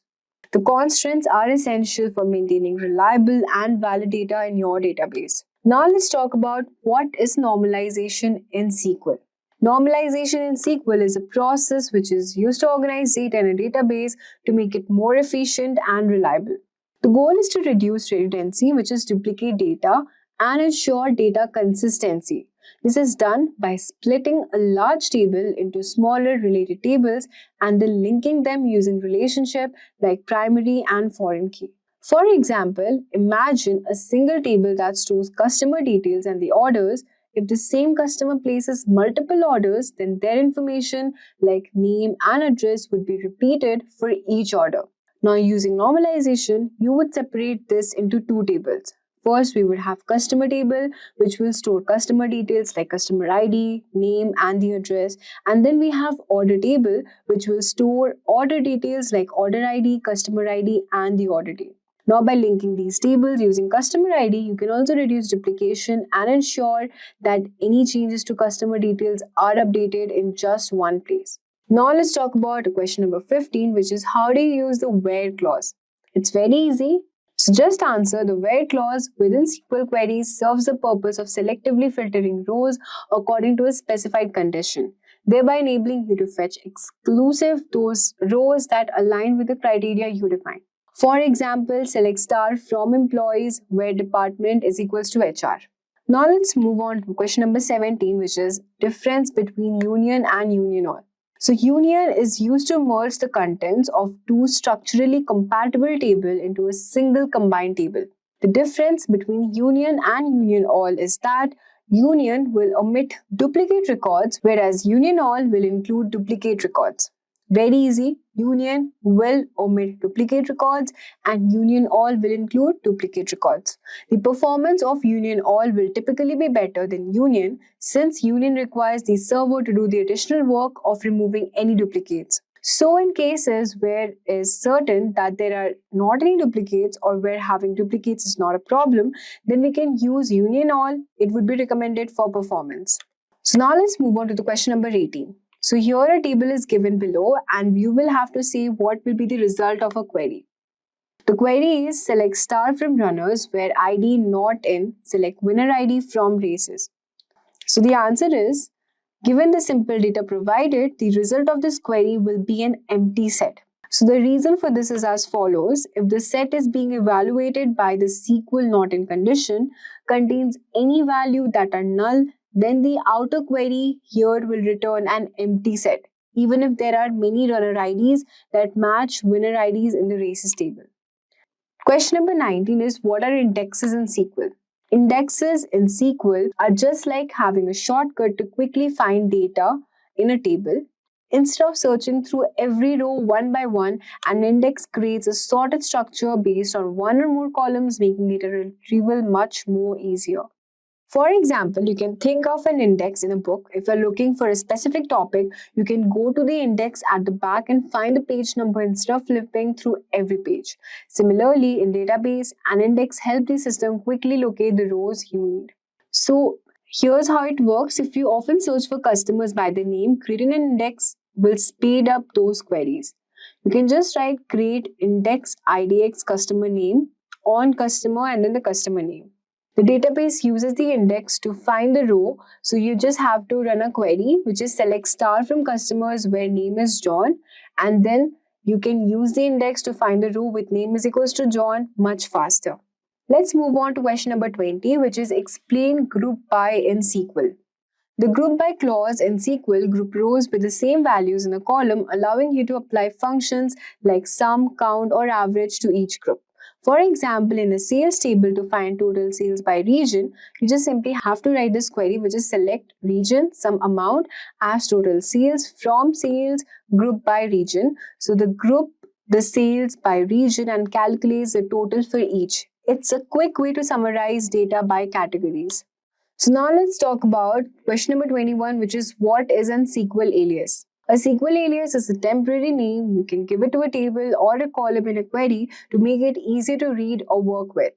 The constraints are essential for maintaining reliable and valid data in your database. Now let's talk about what is normalization in SQL. Normalization in SQL is a process which is used to organize data in a database to make it more efficient and reliable. The goal is to reduce redundancy, which is duplicate data, and ensure data consistency. This is done by splitting a large table into smaller related tables and then linking them using relationship like primary and foreign key. For example, imagine a single table that stores customer details and the orders. If the same customer places multiple orders, then their information like name and address would be repeated for each order. Now, using normalization, you would separate this into two tables. First, we would have customer table, which will store customer details like customer ID, name, and the address. And then we have order table, which will store order details like order ID, customer ID, and the order date. Now, by linking these tables using customer ID, you can also reduce duplication and ensure that any changes to customer details are updated in just one place. Now, let's talk about question number 15, which is how do you use the where clause? It's very easy. So just answer the where clause within SQL queries serves the purpose of selectively filtering rows according to a specified condition, thereby enabling you to fetch exclusive those rows that align with the criteria you define. For example, select star from employees where department is equals to HR. Now let's move on to question number 17, which is difference between union and union all. So union is used to merge the contents of two structurally compatible tables into a single combined table. The difference between union and union all is that union will omit duplicate records, whereas union all will include duplicate records. Very easy. Union will omit duplicate records and union all will include duplicate records. The performance of union all will typically be better than union since union requires the server to do the additional work of removing any duplicates. So in cases where it is certain that there are not any duplicates or where having duplicates is not a problem, then we can use union all. It would be recommended for performance. So now let's move on to the question number 18. So here a table is given below and you will have to say what will be the result of a query. The query is select star from runners where ID not in, select winner ID from races. So the answer is, given the simple data provided, the result of this query will be an empty set. So the reason for this is as follows. If the set is being evaluated by the SQL not in condition contains any value that are null, then the outer query here will return an empty set, even if there are many runner IDs that match winner IDs in the races table. Question number 19 is, what are indexes in SQL? Indexes in SQL are just like having a shortcut to quickly find data in a table. Instead of searching through every row one by one, an index creates a sorted structure based on one or more columns, making data retrieval much more easier. For example, you can think of an index in a book. If you're looking for a specific topic, you can go to the index at the back and find the page number instead of flipping through every page. Similarly, in database, an index helps the system quickly locate the rows you need. So here's how it works. If you often search for customers by their name, creating an index will speed up those queries. You can just write create index IDX customer name on customer and then the customer name. The database uses the index to find the row, so you just have to run a query which is select star from customers where name is John, and then you can use the index to find the row with name is equals to John much faster. Let's move on to question number 20, which is explain group by in SQL. The group by clause in SQL group rows with the same values in a column, allowing you to apply functions like sum, count, or average to each group. For example, in a sales table to find total sales by region, you just simply have to write this query which is select region, some amount as total sales from sales group by region. So the group the sales by region and calculates the total for each. It's a quick way to summarize data by categories. So now let's talk about question number 21, which is what is an SQL alias? A SQL alias is a temporary name you can give it to a table or a column in a query to make it easy to read or work with.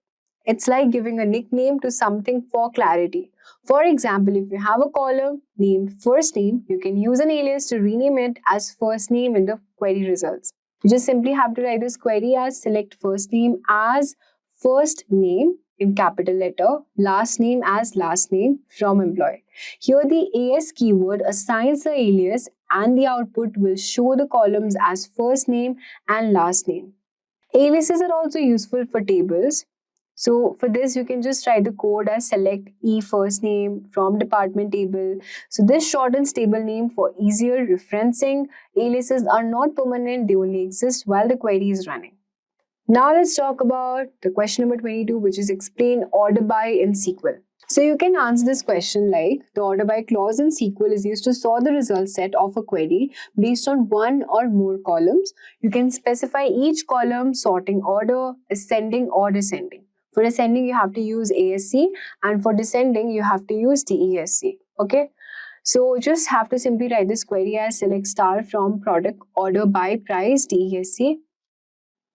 It's like giving a nickname to something for clarity. For example, if you have a column named first name, you can use an alias to rename it as first name in the query results. You just simply have to write this query as select first name as first name in capital letter, last name as last name from employee. Here the AS keyword assigns the alias and the output will show the columns as first name and last name. Aliases are also useful for tables. So for this, you can just write the code as select E first name from department table. So this shortens table name for easier referencing. Aliases are not permanent, they only exist while the query is running. Now let's talk about the question number 22, which is explain order by in SQL. So you can answer this question like the order by clause in SQL is used to sort the result set of a query based on one or more columns. You can specify each column sorting order, ascending or descending. For ascending, you have to use ASC, and for descending, you have to use DESC. Okay. So just have to simply write this query as select star from product order by price DESC.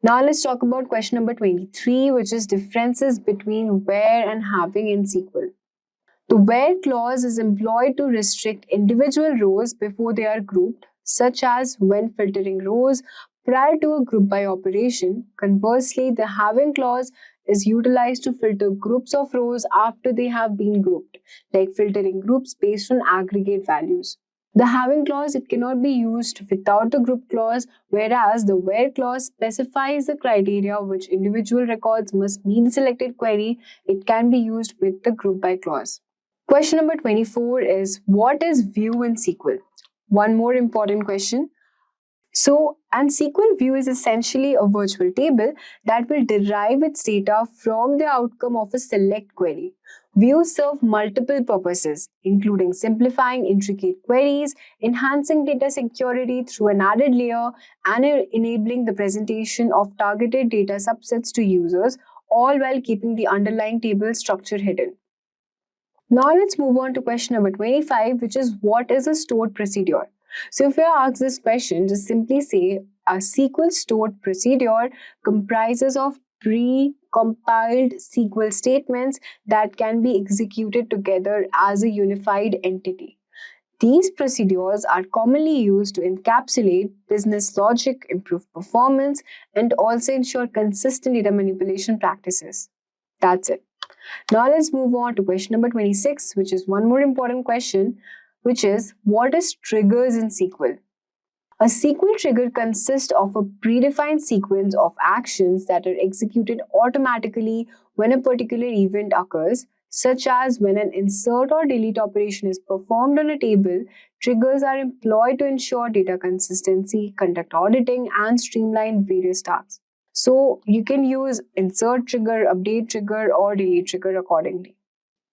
Now let's talk about question number 23, which is differences between where and having in SQL. The where clause is employed to restrict individual rows before they are grouped, such as when filtering rows prior to a group by operation. Conversely, the having clause is utilized to filter groups of rows after they have been grouped, like filtering groups based on aggregate values. The having clause, it cannot be used without the group clause, whereas the where clause specifies the criteria which individual records must meet the selected query. It can be used with the group by clause. Question number 24 is what is view in SQL? One more important question. So, an SQL view is essentially a virtual table that will derive its data from the outcome of a select query. Views serve multiple purposes, including simplifying intricate queries, enhancing data security through an added layer, and enabling the presentation of targeted data subsets to users, all while keeping the underlying table structure hidden. Now let's move on to question number 25, which is what is a stored procedure? So if you are asked this question, just simply say a SQL stored procedure comprises of pre-compiled SQL statements that can be executed together as a unified entity. These procedures are commonly used to encapsulate business logic, improve performance, and also ensure consistent data manipulation practices. That's it. Now let's move on to question number 26, which is one more important question, which is what is triggers in SQL? A SQL trigger consists of a predefined sequence of actions that are executed automatically when a particular event occurs, such as when an insert or delete operation is performed on a table. Triggers are employed to ensure data consistency, conduct auditing, and streamline various tasks. So you can use insert trigger, update trigger, or delete trigger accordingly.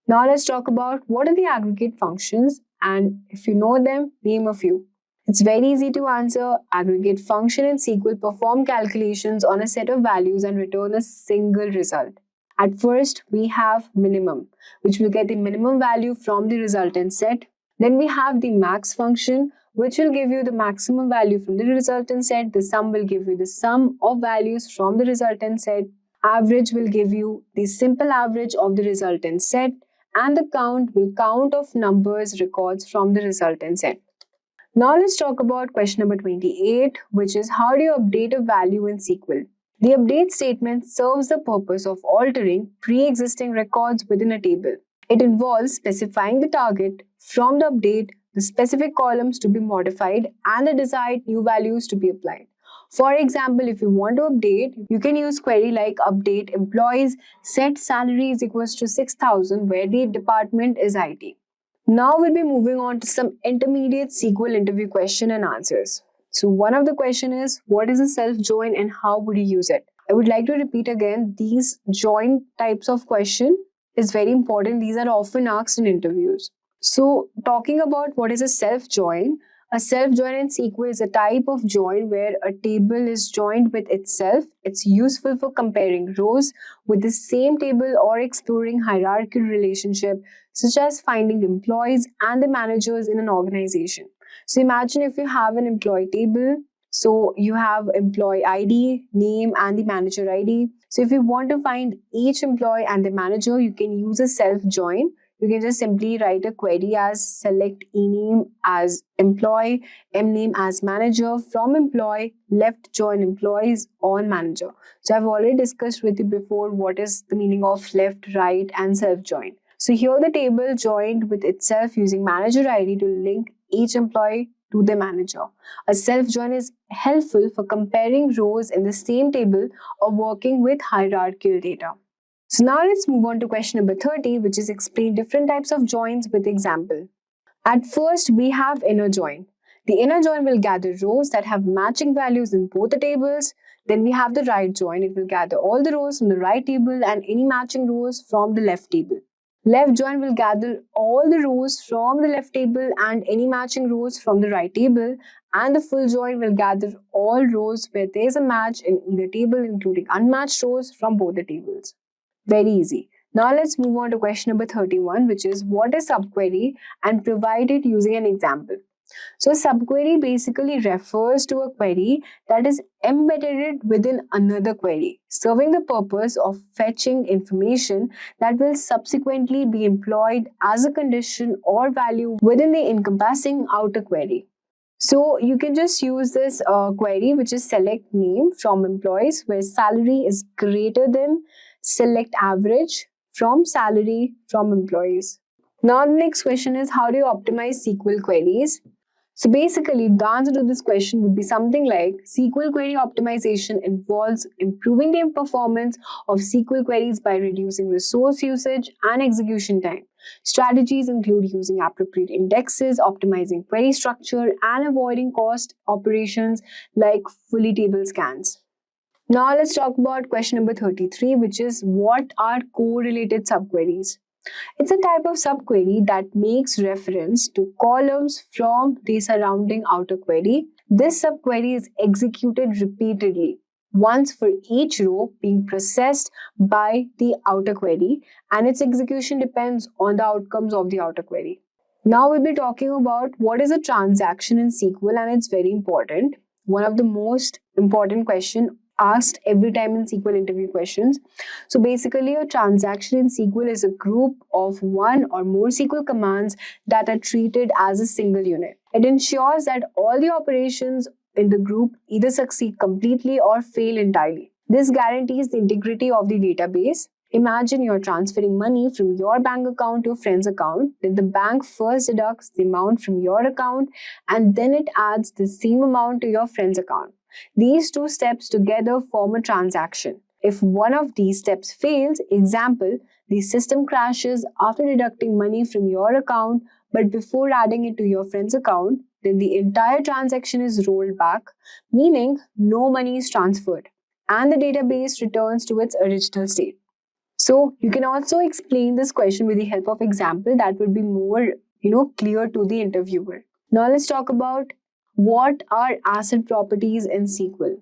Now let's talk about what are the aggregate functions, and if you know them, name a few. It's very easy to answer. Aggregate function in SQL perform calculations on a set of values and return a single result. At first, we have minimum, which will get the minimum value from the resultant set. Then we have the max function, which will give you the maximum value from the resultant set. The sum will give you the sum of values from the resultant set. Average will give you the simple average of the resultant set. And the count will count of numbers records from the resultant set. Now let's talk about question number 28, which is how do you update a value in SQL? The update statement serves the purpose of altering pre-existing records within a table. It involves specifying the target from the update, the specific columns to be modified, and the desired new values to be applied. For example, if you want to update, you can use query like update employees, set salary is equals to 6,000 where the department is IT. Now we'll be moving on to some intermediate SQL interview question and answers. So one of the question is, what is a self-join and how would you use it? I would like to repeat again, these join types of question is very important. These are often asked in interviews. So talking about what is a self-join in SQL is a type of join where a table is joined with itself. It's useful for comparing rows with the same table or exploring hierarchical relationship, such as finding employees and the managers in an organization. So imagine if you have an employee table, so you have employee ID, name, and the manager ID. So if you want to find each employee and the manager, you can use a self-join. You can just simply write a query as select ename as employee, mname as manager, from employee, left join employees on manager. So I've already discussed with you before what is the meaning of left, right, and self-join. So here the table joined with itself using manager ID to link each employee to the manager. A self-join is helpful for comparing rows in the same table or working with hierarchical data. So now let's move on to question number 30, which is explain different types of joins with example. At first, we have inner join. The inner join will gather rows that have matching values in both the tables. Then we have the right join. It will gather all the rows from the right table and any matching rows from the left table. Left join will gather all the rows from the left table and any matching rows from the right table. And the full join will gather all rows where there is a match in either table, including unmatched rows from both the tables. Very easy. Now let's move on to question number 31, which is what is subquery and provide it using an example. So subquery basically refers to a query that is embedded within another query, serving the purpose of fetching information that will subsequently be employed as a condition or value within the encompassing outer query. So you can just use this query, which is select name from employees where salary is greater than select average from salary from employees. Now the next question is how do you optimize SQL queries? So basically the answer to this question would be something like SQL query optimization involves improving the performance of SQL queries by reducing resource usage and execution time. Strategies include using appropriate indexes, optimizing query structure, and avoiding cost operations like fully table scans. Now let's talk about question number 33, which is what are correlated subqueries? It's a type of subquery that makes reference to columns from the surrounding outer query. This subquery is executed repeatedly, once for each row being processed by the outer query, and its execution depends on the outcomes of the outer query. Now we'll be talking about what is a transaction in SQL, and it's very important. One of the most important question asked every time in SQL interview questions. So basically, a transaction in SQL is a group of one or more SQL commands that are treated as a single unit. It ensures that all the operations in the group either succeed completely or fail entirely. This guarantees the integrity of the database. Imagine you're transferring money from your bank account to a friend's account. Then the bank first deducts the amount from your account and then it adds the same amount to your friend's account. These two steps together form a transaction. If one of these steps fails, example, the system crashes after deducting money from your account but before adding it to your friend's account, then the entire transaction is rolled back, meaning no money is transferred and the database returns to its original state. So you can also explain this question with the help of example that would be more, clear to the interviewer. Now let's talk about what are ACID properties in SQL.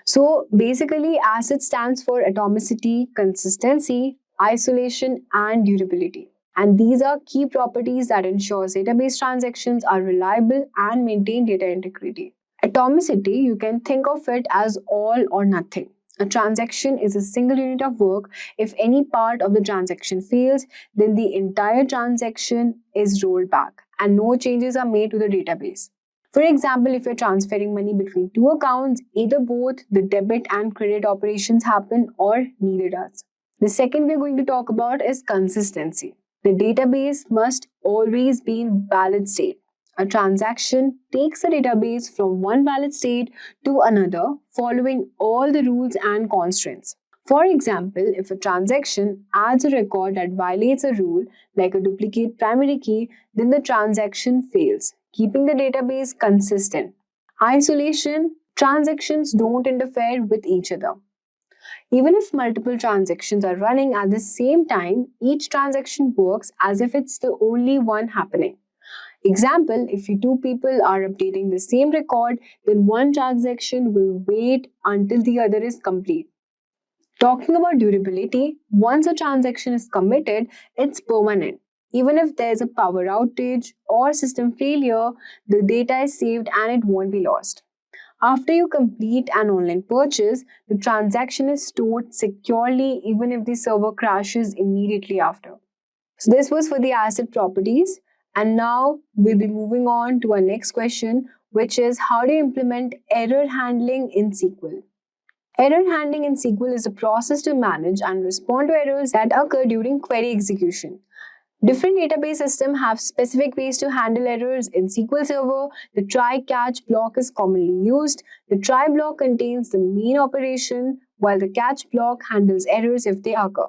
So basically, ACID stands for atomicity, consistency, isolation, and durability. And these are key properties that ensures database transactions are reliable and maintain data integrity. Atomicity, you can think of it as all or nothing. A transaction is a single unit of work. If any part of the transaction fails, then the entire transaction is rolled back and no changes are made to the database. For example, if you're transferring money between two accounts, either both the debit and credit operations happen or neither does. The second we're going to talk about is consistency. The database must always be in valid state. A transaction takes a database from one valid state to another, following all the rules and constraints. For example, if a transaction adds a record that violates a rule, like a duplicate primary key, then the transaction fails, keeping the database consistent. Isolation, transactions don't interfere with each other. Even if multiple transactions are running at the same time, each transaction works as if it's the only one happening. Example, if two people are updating the same record, then one transaction will wait until the other is complete. Talking about durability, once a transaction is committed, it's permanent. Even if there's a power outage or system failure, the data is saved and it won't be lost. After you complete an online purchase, the transaction is stored securely even if the server crashes immediately after. So this was for the ACID properties. And now we'll be moving on to our next question, which is how do you implement error handling in SQL? Error handling in SQL is a process to manage and respond to errors that occur during query execution. Different database systems have specific ways to handle errors. In SQL Server, the try-catch block is commonly used. The try block contains the main operation, while the catch block handles errors if they occur.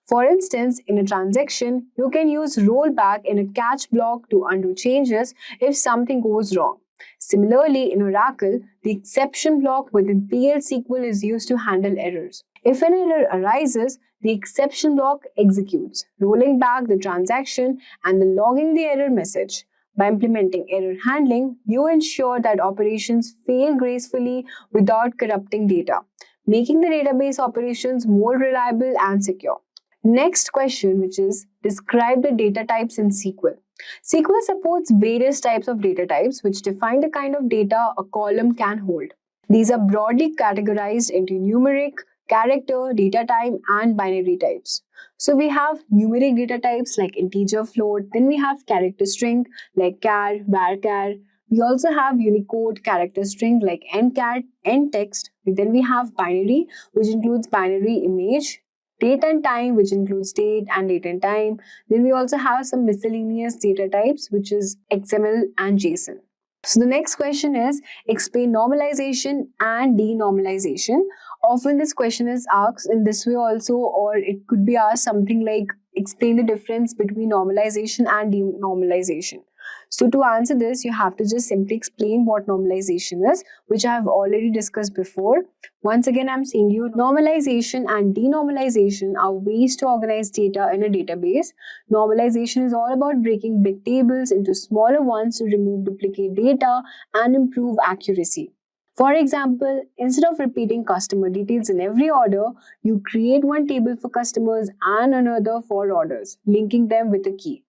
For instance, in a transaction, you can use rollback in a catch block to undo changes if something goes wrong. Similarly, in Oracle, the exception block within PL SQL is used to handle errors. If an error arises, the exception block executes, rolling back the transaction and then logging the error message. By implementing error handling, you ensure that operations fail gracefully without corrupting data, making the database operations more reliable and secure. Next question, which is describe the data types in SQL. SQL supports various types of data types which define the kind of data a column can hold. These are broadly categorized into numeric, character, data type, and binary types. So we have numeric data types like integer, float, then we have character string like char, varchar. We also have Unicode character string like encat, enttext. Then we have binary, which includes binary image, date and time, which includes date and date and time. Then we also have some miscellaneous data types, which is XML and JSON. So the next question is explain normalization and denormalization. Often this question is asked in this way also, or it could be asked something like explain the difference between normalization and denormalization. So to answer this, you have to just simply explain what normalization is, which I have already discussed before. Once again, I'm saying you normalization and denormalization are ways to organize data in a database. Normalization is all about breaking big tables into smaller ones to remove duplicate data and improve accuracy. For example, instead of repeating customer details in every order, you create one table for customers and another for orders, linking them with a key.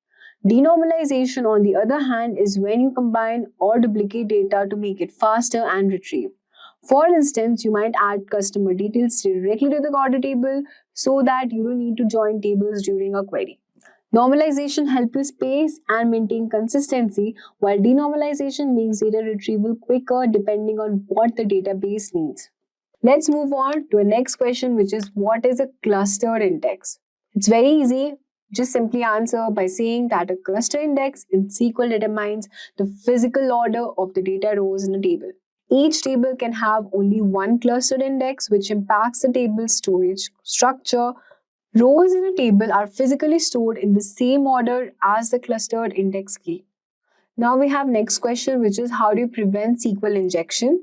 Denormalization, on the other hand, is when you combine or duplicate data to make it faster and retrieve. For instance, you might add customer details directly to the order table so that you don't need to join tables during a query. Normalization helps you space and maintain consistency, while denormalization makes data retrieval quicker depending on what the database needs. Let's move on to the next question, which is what is a clustered index? It's very easy. Just simply answer by saying that a cluster index in SQL determines the physical order of the data rows in a table. Each table can have only one clustered index, which impacts the table's storage structure. Rows in a table are physically stored in the same order as the clustered index key. Now we have next question, which is how do you prevent SQL injection?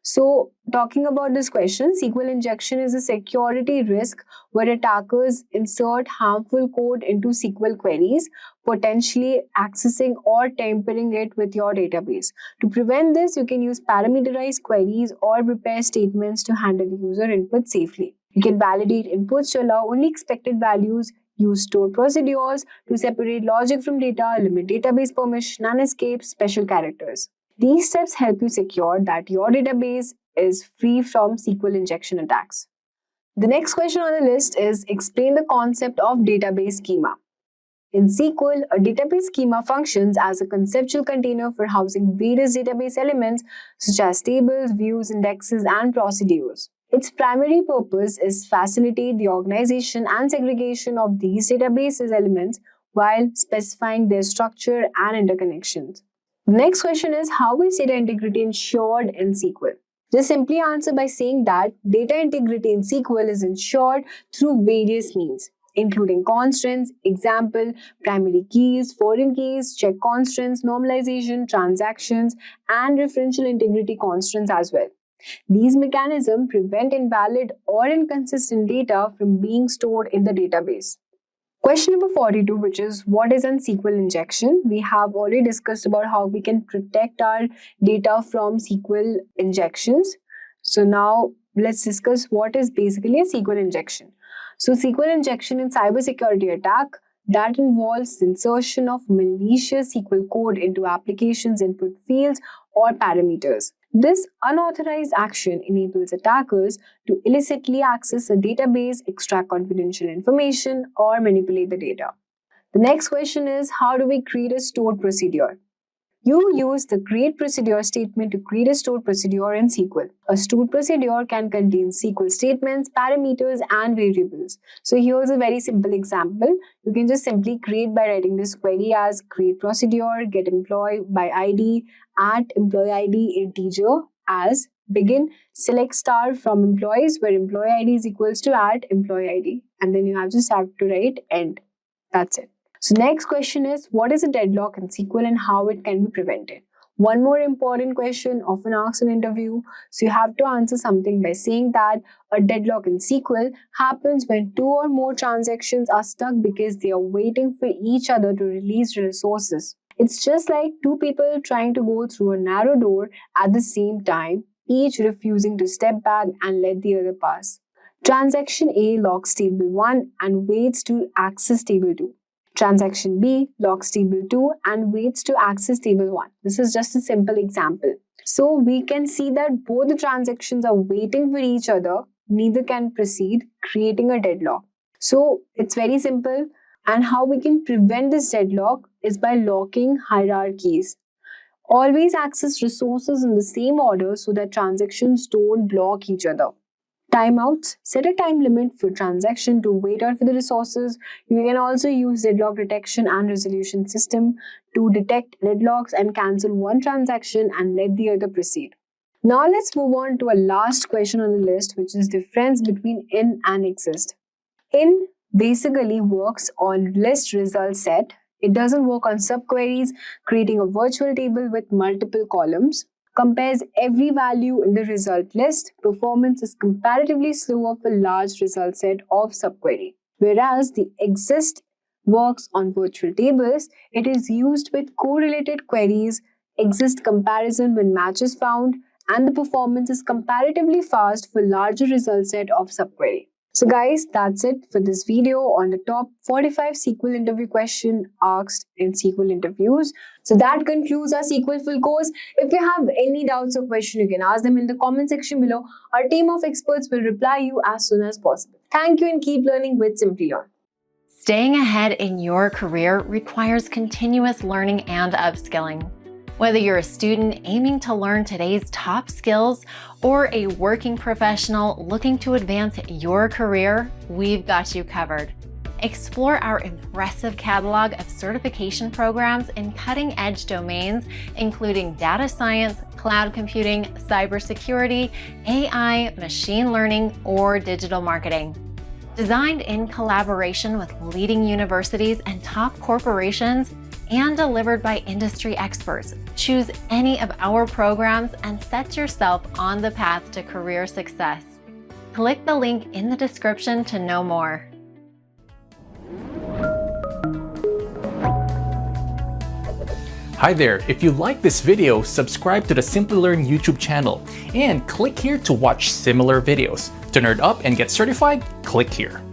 So talking about this question, SQL injection is a security risk where attackers insert harmful code into SQL queries, potentially accessing or tampering it with your database. To prevent this, you can use parameterized queries or prepare statements to handle user input safely. You can validate inputs to allow only expected values, use stored procedures to separate logic from data, limit database permission, and escape special characters. These steps help you secure that your database is free from SQL injection attacks. The next question on the list is explain the concept of database schema. In SQL, a database schema functions as a conceptual container for housing various database elements such as tables, views, indexes, and procedures. Its primary purpose is facilitate the organization and segregation of these databases elements while specifying their structure and interconnections. The next question is how is data integrity ensured in SQL? Just simply answer by saying that data integrity in SQL is ensured through various means, including constants, example, primary keys, foreign keys, check constants, normalization, transactions, and referential integrity constants as well. These mechanisms prevent invalid or inconsistent data from being stored in the database. Question number 42, which is what is an SQL injection? We have already discussed about how we can protect our data from SQL injections. So now let's discuss what is basically a SQL injection. So SQL injection in cybersecurity attack that involves insertion of malicious SQL code into applications input fields or parameters. This unauthorized action enables attackers to illicitly access a database, extract confidential information, or manipulate the data. The next question is how do we create a stored procedure? You use the create procedure statement to create a stored procedure in SQL. A stored procedure can contain SQL statements, parameters, and variables. So here's a very simple example. You can just simply create by writing this query as create procedure, get employee by ID, at employee ID integer as begin, select star from employees where employee ID is equals to at employee ID. And then you just have to write end. That's it. So next question is what is a deadlock in SQL and how it can be prevented? One more important question often asked in interview. So you have to answer something by saying that a deadlock in SQL happens when two or more transactions are stuck because they are waiting for each other to release resources. It's just like two people trying to go through a narrow door at the same time, each refusing to step back and let the other pass. Transaction A locks table 1 and waits to access table 2. Transaction B locks table 2 and waits to access table 1. This is just a simple example. So we can see that both the transactions are waiting for each other, neither can proceed, creating a deadlock. So it's very simple. And how we can prevent this deadlock is by locking hierarchies. Always access resources in the same order so that transactions don't block each other. Timeouts. Set a time limit for transaction to wait out for the resources. You can also use deadlock detection and resolution system to detect deadlocks and cancel one transaction and let the other proceed. Now let's move on to a last question on the list, which is difference between in and exist. In basically works on list result set. It doesn't work on subqueries, creating a virtual table with multiple columns. Compares every value in the result list. Performance is comparatively slower for large result set of subquery. Whereas the exist works on virtual tables, it is used with correlated queries, exist comparison when match is found, and the performance is comparatively fast for larger result set of subquery. So guys, that's it for this video on the top 45 SQL interview question asked in SQL interviews. So that concludes our SQL full course. If you have any doubts or questions, you can ask them in the comment section below. Our team of experts will reply you as soon as possible. Thank you and keep learning with Simplilearn. Staying ahead in your career requires continuous learning and upskilling. Whether you're a student aiming to learn today's top skills or a working professional looking to advance your career, we've got you covered. Explore our impressive catalog of certification programs in cutting-edge domains, including data science, cloud computing, cybersecurity, AI, machine learning, or digital marketing. Designed in collaboration with leading universities and top corporations, and delivered by industry experts, choose any of our programs and set yourself on the path to career success. Click the link in the description to know more. Hi there, if you like this video, subscribe to the Simplilearn YouTube channel and click here to watch similar videos. To nerd up and get certified, click here.